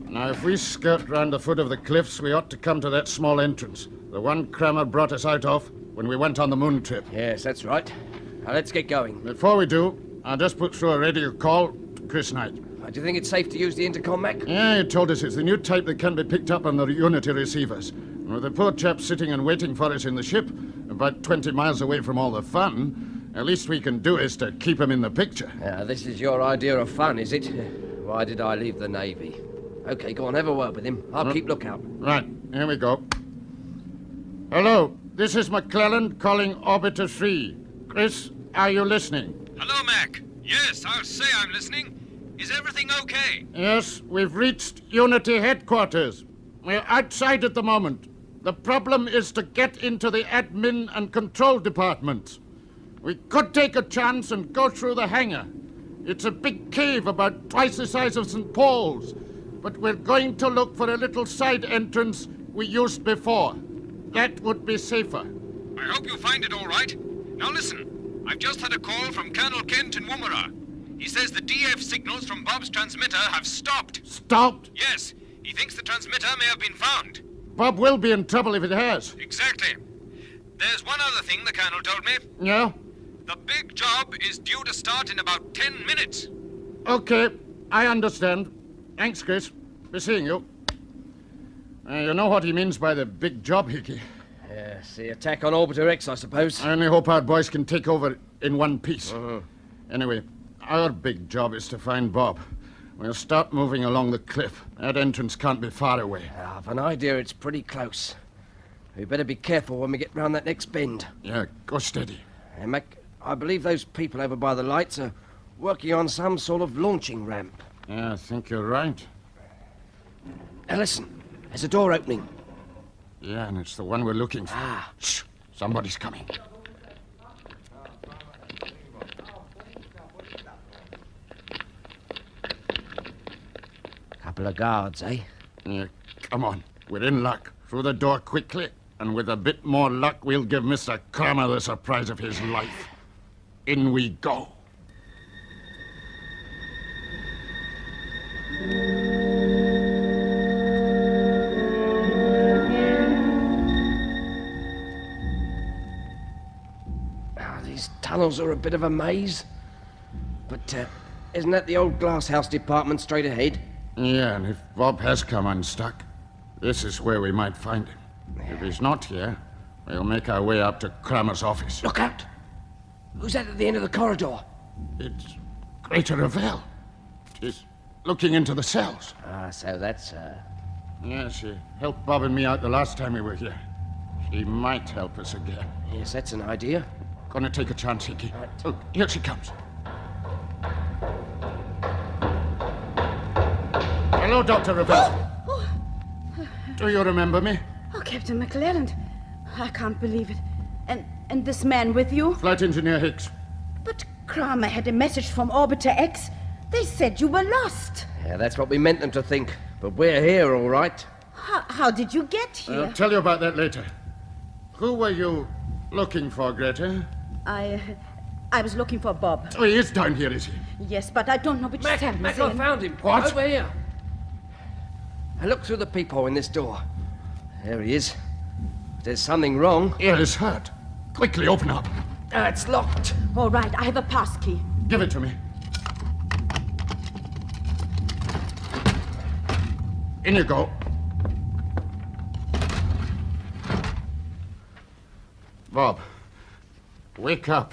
Now, if we skirt round the foot of the cliffs, we ought to come to that small entrance. The one Kramer brought us out of when we went on the moon trip. Yes, that's right. Now, let's get going. Before we do, I'll just put through a radio call to Chris Knight. Do you think it's safe to use the intercom, Mac? Yeah, he told us it's the new type that can be picked up on the Unity receivers. And with the poor chap sitting and waiting for us in the ship, about 20 miles away from all the fun, at least we can do is to keep him in the picture. This is your idea of fun, is it? Why did I leave the Navy? Okay, go on, have a word with him. I'll keep lookout. Right, here we go. Hello, this is McClelland calling Orbiter 3. Chris, are you listening? Hello, Mac. Yes, I'll say I'm listening. Is everything okay? Yes, we've reached Unity headquarters. We're outside at the moment. The problem is to get into the admin and control departments. We could take a chance and go through the hangar. It's a big cave about twice the size of St. Paul's, but we're going to look for a little side entrance we used before. That would be safer. I hope you find it all right. Now listen, I've just had a call from Colonel Kent in Woomera. He says the DF signals from Bob's transmitter have stopped. Stopped? Yes, he thinks the transmitter may have been found. Bob will be in trouble if it has. Exactly. There's one other thing the Colonel told me. Yeah? The big job is due to start in about 10 minutes. Okay, I understand. Thanks, Chris. Be seeing you. You know what he means by the big job, Hickey. Yes, the attack on Orbiter X, I suppose. I only hope our boys can take over in one piece. Anyway, our big job is to find Bob. We'll start moving along the cliff. That entrance can't be far away. I've an idea it's pretty close. We better be careful when we get round that next bend. Yeah, go steady. Hey, Mac, I believe those people over by the lights are working on some sort of launching ramp. Yeah, I think you're right. Now listen, there's a door opening. Yeah, and it's the one we're looking for. Shh, somebody's coming. Couple of guards, eh? Yeah, come on. We're in luck. Through the door quickly, and with a bit more luck, we'll give Mr. Kramer the surprise of his life. In we go. These tunnels are a bit of a maze. But isn't that the old glasshouse department straight ahead? Yeah, and if Bob has come unstuck, this is where we might find him. If he's not here, we'll make our way up to Kramer's office. Look out! Who's that at the end of the corridor? It's Greater Ravel. She's looking into the cells. So that's... Yeah, she helped Bob and me out the last time we were here. She might help us again. Yes, that's an idea. Gonna take a chance, Hickey. Right. Oh, here she comes. Hello, Dr. Ravel. Do you remember me? Oh, Captain McClelland. I can't believe it. And this man with you? Flight Engineer Hicks. But Kramer had a message from Orbiter X. They said you were lost. Yeah, that's what we meant them to think. But we're here, all right. How did you get here? I'll tell you about that later. Who were you looking for, Greta? I was looking for Bob. Oh, he is down here, is he? Yes, but I don't know which cell he's Mac, in. I found him. What? Over here. I looked through the peephole in this door. There he is. There's something wrong. Ear is hurt. Quickly, open up. It's locked. All right, I have a pass key. Give it to me. In you go. Bob, wake up.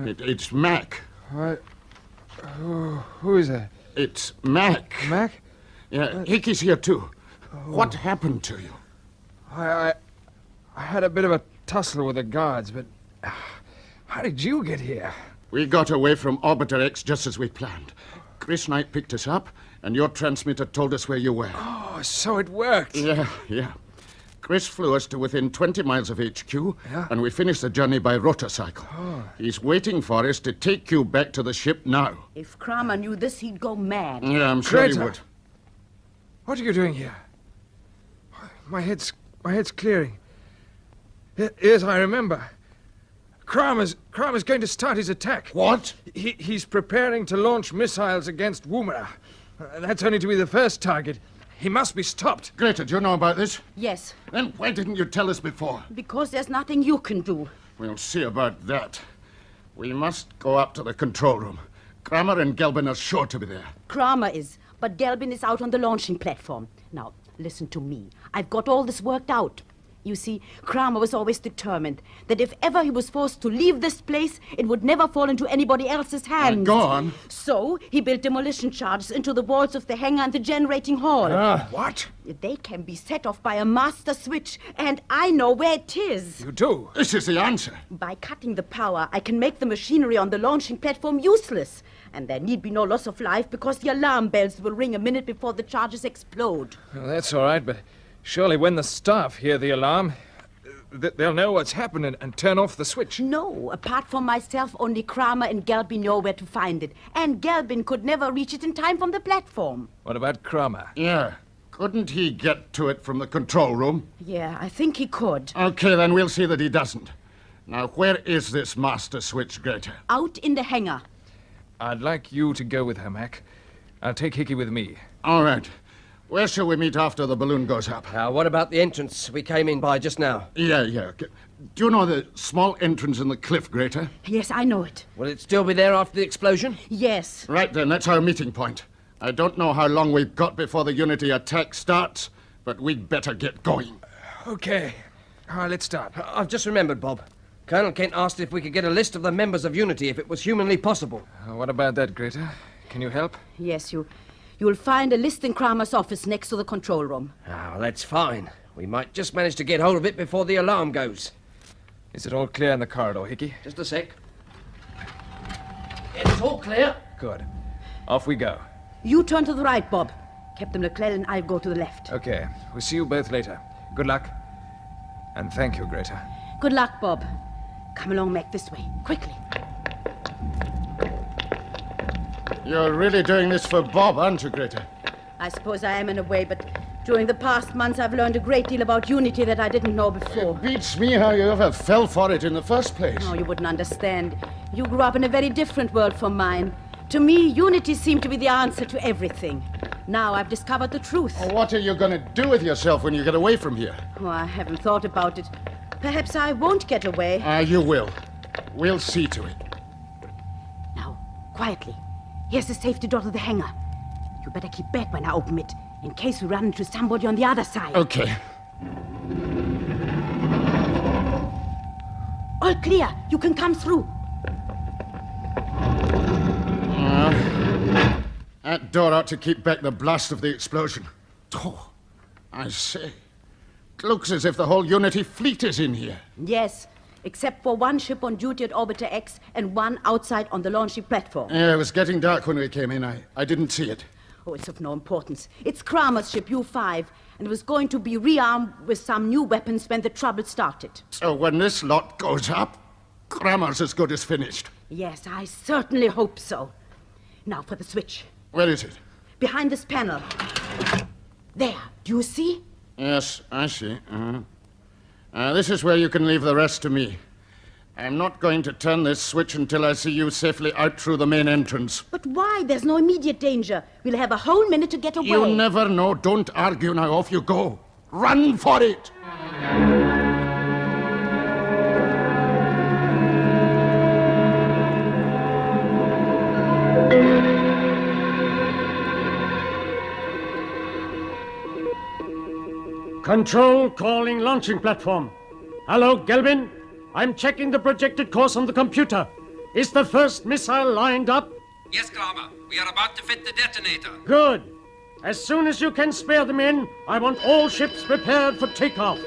It's Mac. What? Who is that? It's Mac. Mac? Yeah, Hickey's here too. What happened to you? I had a bit of a tussle with the guards, but how did you get here? We got away from Orbiter X just as we planned. Chris Knight picked us up, and your transmitter told us where you were. Oh, so it worked. Yeah. Chris flew us to within 20 miles of HQ, and we finished the journey by rotorcycle. Oh. He's waiting for us to take you back to the ship now. If Kramer knew this, he'd go mad. Yeah, I'm sure he Greta, would. What are you doing here? My head's clearing. Yes, I remember. Kramer's going to start his attack. What? He's preparing to launch missiles against Woomera. That's only to be the first target. He must be stopped. Greta, do you know about this? Yes. Then why didn't you tell us before? Because there's nothing you can do. We'll see about that. We must go up to the control room. Kramer and Gelbin are sure to be there. Kramer is, but Gelbin is out on the launching platform. Now, listen to me. I've got all this worked out. You see, Kramer was always determined that if ever he was forced to leave this place, it would never fall into anybody else's hands. Go on. So he built demolition charges into the walls of the hangar and the generating hall. What? They can be set off by a master switch, and I know where it is. You do? This is the answer. By cutting the power, I can make the machinery on the launching platform useless. And there need be no loss of life because the alarm bells will ring a minute before the charges explode. Well, that's all right, but surely when the staff hear the alarm, they'll know what's happened and turn off the switch. No, apart from myself, only Kramer and Gelbin know where to find it. And Gelbin could never reach it in time from the platform. What about Kramer? Yeah. Couldn't he get to it from the control room? Yeah, I think he could. Okay, then we'll see that he doesn't. Now, where is this master switch, Greta? Out in the hangar. I'd like you to go with her, Mac. I'll take Hickey with me. All right. Where shall we meet after the balloon goes up? What about the entrance we came in by just now? Yeah. Okay. Do you know the small entrance in the cliff, Greta? Yes, I know it. Will it still be there after the explosion? Yes. Right then, that's our meeting point. I don't know how long we've got before the Unity attack starts, but we'd better get going. Okay. All right, let's start. I've just remembered, Bob. Colonel Kent asked if we could get a list of the members of Unity if it was humanly possible. What about that, Greta? Can you help? Yes, you'll find a list in Kramer's office next to the control room. Oh, that's fine. We might just manage to get hold of it before the alarm goes. Is it all clear in the corridor, Hickey? Just a sec. It's all clear. Good. Off we go. You turn to the right, Bob. Captain McClellan, I'll go to the left. Okay. We'll see you both later. Good luck. And thank you, Greta. Good luck, Bob. Come along, Mac, this way. Quickly. You're really doing this for Bob, aren't you, Greta? I suppose I am in a way, but during the past months I've learned a great deal about Unity that I didn't know before. It beats me how you ever fell for it in the first place. Oh, you wouldn't understand. You grew up in a very different world from mine. To me, Unity seemed to be the answer to everything. Now I've discovered the truth. Oh, what are you going to do with yourself when you get away from here? Oh, I haven't thought about it. Perhaps I won't get away. You will. We'll see to it. Now, quietly. Here's the safety door to the hangar. You better keep back when I open it, in case we run into somebody on the other side. Okay. All clear. You can come through. That door ought to keep back the blast of the explosion. Oh, I say. It looks as if the whole Unity fleet is in here. Yes, except for one ship on duty at Orbiter X and one outside on the launching platform. Yeah, it was getting dark when we came in. I didn't see it. Oh, it's of no importance. It's Kramer's ship, U-5, and it was going to be rearmed with some new weapons when the trouble started. So when this lot goes up, Kramer's as good as finished. Yes, I certainly hope so. Now for the switch. Where is it? Behind this panel. There, do you see? Yes, I see. This is where you can leave the rest to me. I'm not going to turn this switch until I see you safely out through the main entrance. But why? There's no immediate danger. We'll have a whole minute to get away. You never know. Don't argue now. Off you go. Run for it! Control calling launching platform. Hello, Gelbin. I'm checking the projected course on the computer. Is the first missile lined up? Yes, Kramer. We are about to fit the detonator. Good. As soon as you can spare them in, I want all ships prepared for takeoff.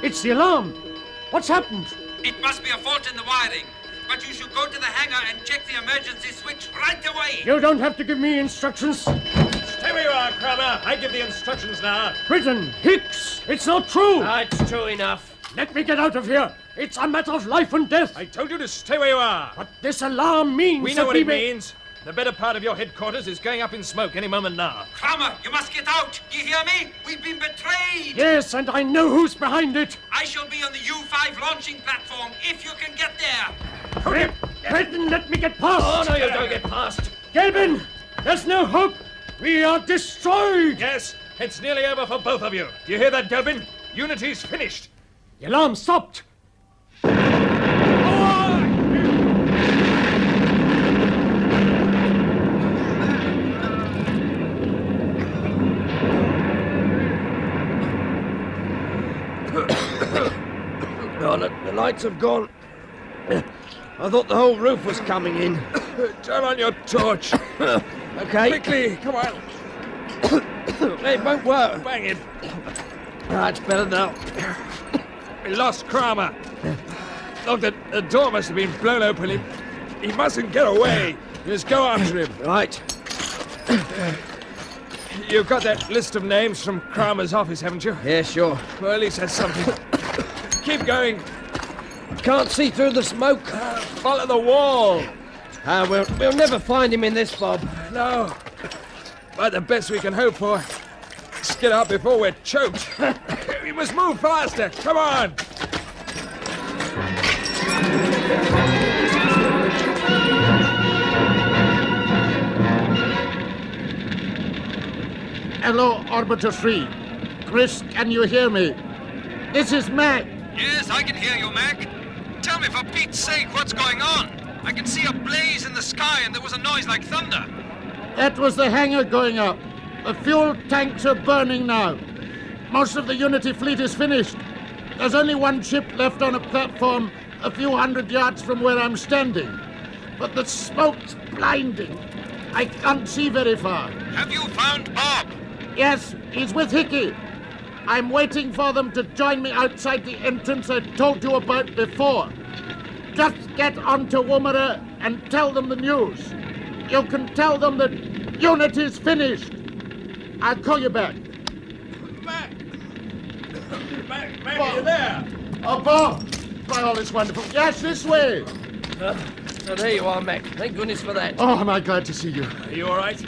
It's the alarm. What's happened? It must be a fault in the wiring. But you should go to the hangar and check the emergency switch right away. You don't have to give me instructions. Stay where you are, Kramer. I give the instructions now. Britain, Hicks, it's not true. It's true enough. Let me get out of here. It's a matter of life and death. I told you to stay where you are. What this alarm means... We know what it means. The better part of your headquarters is going up in smoke any moment now. Kramer, you must get out. Do you hear me? We've been betrayed. Yes, and I know who's behind it. I shall be on the U-5 launching platform if you can get there. Britain, let me get past. Oh, no, you don't get past. Gelbin, there's no hope. We are destroyed. Yes, it's nearly over for both of you. Do you hear that, Gelbin? Unity's finished. The alarm stopped. Oh, the lights have gone. I thought the whole roof was coming in. Turn on your torch. Okay. Quickly, come on. It won't work. Bang it. It's better now. We lost Kramer. Look, the door must have been blown open. He mustn't get away. Just go after him. Right. You've got that list of names from Kramer's office, haven't you? Yeah, sure. Well, at least that's something. Keep going. Can't see through the smoke. Follow the wall. We'll never find him in this, Bob. No. But the best we can hope for is get out before we're choked. We must move faster. Come on. Hello, Orbiter 3. Chris, can you hear me? This is Mac. Yes, I can hear you, Mac. Tell me, for Pete's sake, what's going on? I can see a blaze in the sky and there was a noise like thunder. That was the hangar going up. The fuel tanks are burning now. Most of the Unity fleet is finished. There's only one ship left on a platform a few hundred yards from where I'm standing. But the smoke's blinding. I can't see very far. Have you found Bob? Yes, he's with Hickey. I'm waiting for them to join me outside the entrance I told you about before. Just get onto Woomera and tell them the news. You can tell them that Unity's finished. I'll call you back. Mac, are you there? Oh, Bob! By all, it's wonderful. Yes, this way. So there you are, Mac. Thank goodness for that. Oh, am I glad to see you. Are you all right?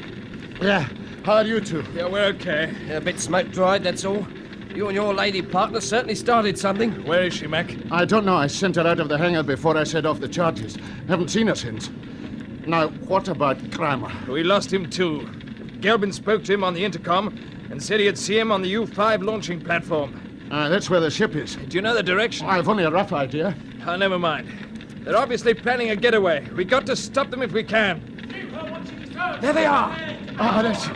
Yeah. How are you two? Yeah, we're okay. A bit smoke-dried, that's all. You and your lady partner certainly started something. Where is she, Mac? I don't know. I sent her out of the hangar before I set off the charges. Haven't seen her since. Now, what about Kramer? We lost him too. Gelbin spoke to him on the intercom and said he'd see him on the U-5 launching platform. That's where the ship is. Do you know the direction? I've only a rough idea. Oh, never mind. They're obviously planning a getaway. We got to stop them if we can. There they are. Oh, that's...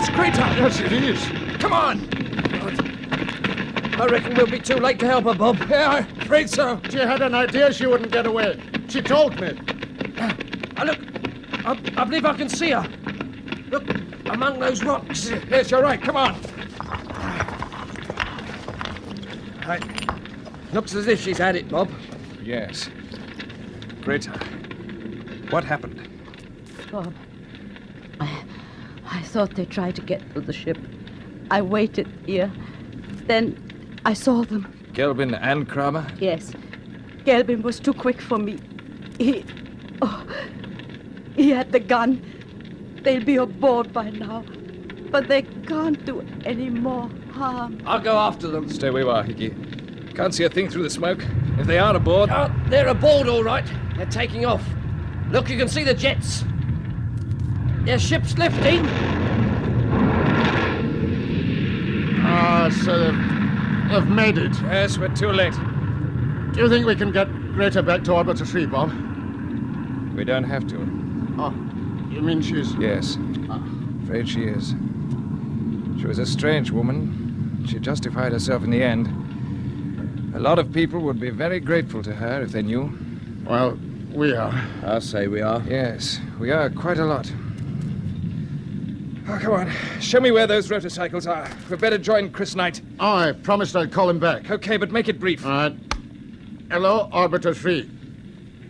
It's Greta. Yes, it is. Come on. I reckon we'll be too late to help her, Bob. Yeah, I'm afraid so. She had an idea she wouldn't get away. She told me. Look, I believe I can see her. Look, Among those rocks. Yes, you're right. Come on. Looks as if she's had it, Bob. Yes. Greta, what happened? Bob, I thought they tried to get to the ship. I waited here. Then I saw them. Gelbin and Kramer? Yes. Gelbin was too quick for me. He had the gun. They'll be aboard by now. But they can't do any more harm. I'll go after them. Stay where you are, Hickey. Can't see a thing through the smoke. If they are aboard... Oh, they're aboard, all right. They're taking off. Look, you can see the jets. Their ship's lifting. So they've made it. Yes, we're too late. Do you think we can get Greta back to Orbiter 3, Bob? We don't have to. Oh, you mean she's... Yes. Afraid she is. She was a strange woman. She justified herself in the end. A lot of people would be very grateful to her if they knew. Well, we are. I'll say we are. Yes, we are quite a lot. Oh, come on. Show me where those rotorcycles are. We'd better join Chris Knight. Oh, I promised I'd call him back. Okay, but make it brief. All right. Hello, Orbiter 3.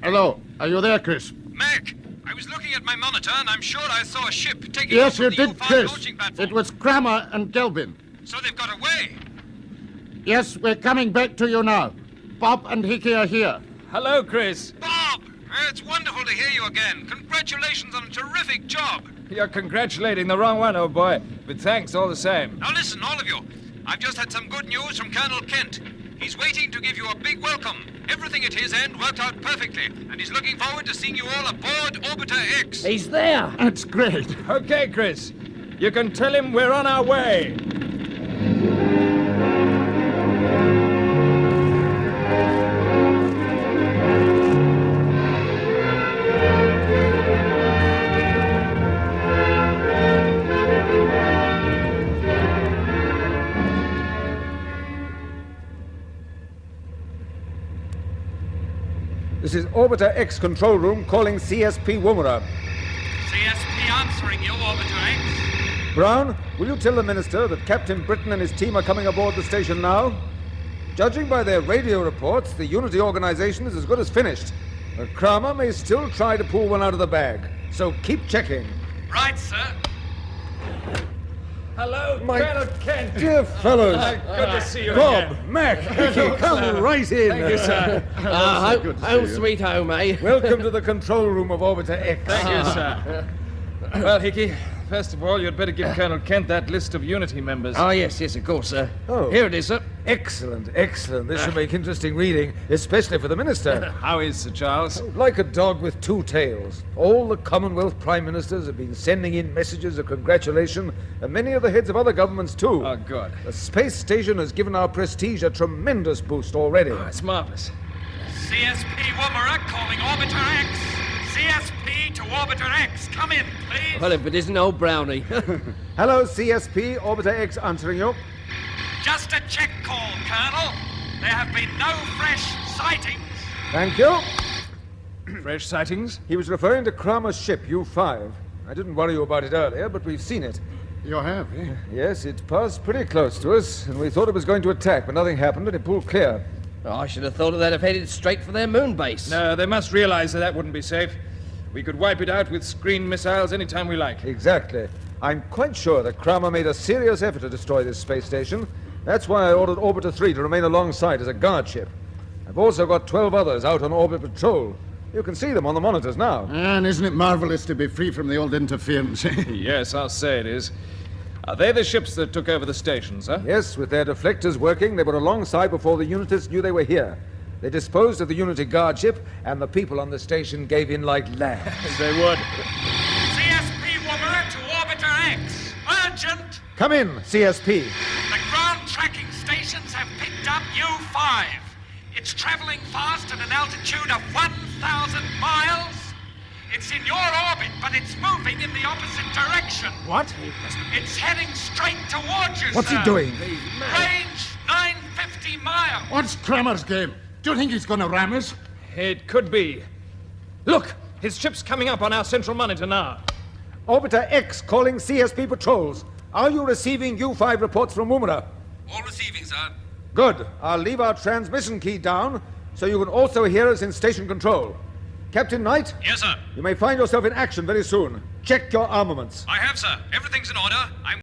Hello, are you there, Chris? Mac, I was looking at my monitor and I'm sure I saw a ship taking Yes, off from you the did, U5 Chris. launching platform. It was Kramer and Gelbin. So they've got away. Yes, we're coming back to you now. Bob and Hickey are here. Hello, Chris. Bob, it's wonderful to hear you again. Congratulations on a terrific job. You're congratulating the wrong one, old boy. But thanks all the same. Now listen, all of you. I've just had some good news from Colonel Kent. He's waiting to give you a big welcome. Everything at his end worked out perfectly, and he's looking forward to seeing you all aboard Orbiter X. He's there. That's great. Okay, Chris. You can tell him we're on our way. This is Orbiter X control room calling CSP Woomera. CSP answering you, Orbiter X. Brown, will you tell the Minister that Captain Britton and his team are coming aboard the station now? Judging by their radio reports, the Unity organization is as good as finished. But Kramer may still try to pull one out of the bag. So keep checking. Right, sir. Hello, My Colonel Kent. dear fellows. Good to see you Bob, again. Mac, Hickey, come right in. Thank you, sir. Home sweet home, eh? Welcome to the control room of Orbiter X. Thank you, sir. Well, Hickey, first of all, you'd better give Colonel Kent that list of Unity members. Oh, yes, of course, sir. Oh. Here it is, sir. Excellent, excellent. This should make interesting reading, especially for the Minister. How is Sir Charles? Like a dog with two tails. All the Commonwealth Prime Ministers have been sending in messages of congratulation, and many of the heads of other governments, too. Oh, good. The space station has given our prestige a tremendous boost already. Oh, it's marvelous. CSP Woomera calling Orbiter X. CSP to Orbiter X. Come in, please. Well, if it isn't old Brownie. Hello, CSP, Orbiter X answering you. Just a check call, Colonel. There have been no fresh sightings. Thank you. Fresh sightings? He was referring to Kramer's ship, U5. I didn't worry you about it earlier, but we've seen it. You have, eh? Yes, it passed pretty close to us, and we thought it was going to attack, but nothing happened, and it pulled clear. Oh, I should have thought they'd have headed straight for their moon base. No, they must realize that wouldn't be safe. We could wipe it out with screen missiles any time we like. Exactly. I'm quite sure that Kramer made a serious effort to destroy this space station. That's why I ordered Orbiter 3 to remain alongside as a guard ship. I've also got 12 others out on orbit patrol. You can see them on the monitors now. And isn't it marvelous to be free from the old interference? Yes, I'll say it is. Are they the ships that took over the station, sir? Yes, with their deflectors working, they were alongside before the Unitists knew they were here. They disposed of the Unity guard ship, and the people on the station gave in like lambs. They would. CSP Woomera to Orbiter X. Urgent. Come in, CSP. The ground tracking stations have picked up U5. It's traveling fast at an altitude of 1,000 miles. It's in your orbit, but it's moving in the opposite direction. What? It's heading straight towards you, What's sir. he doing? Range 950 miles. What's Kramer's game? Do you think he's going to ram us? It could be. Look, his ship's coming up on our central monitor now. Orbiter X calling CSP patrols. Are you receiving U5 reports from Woomera? All receiving, sir. Good. I'll leave our transmission key down so you can also hear us in station control. Captain Knight? Yes, sir. You may find yourself in action very soon. Check your armaments. I have, sir. Everything's in order. I'm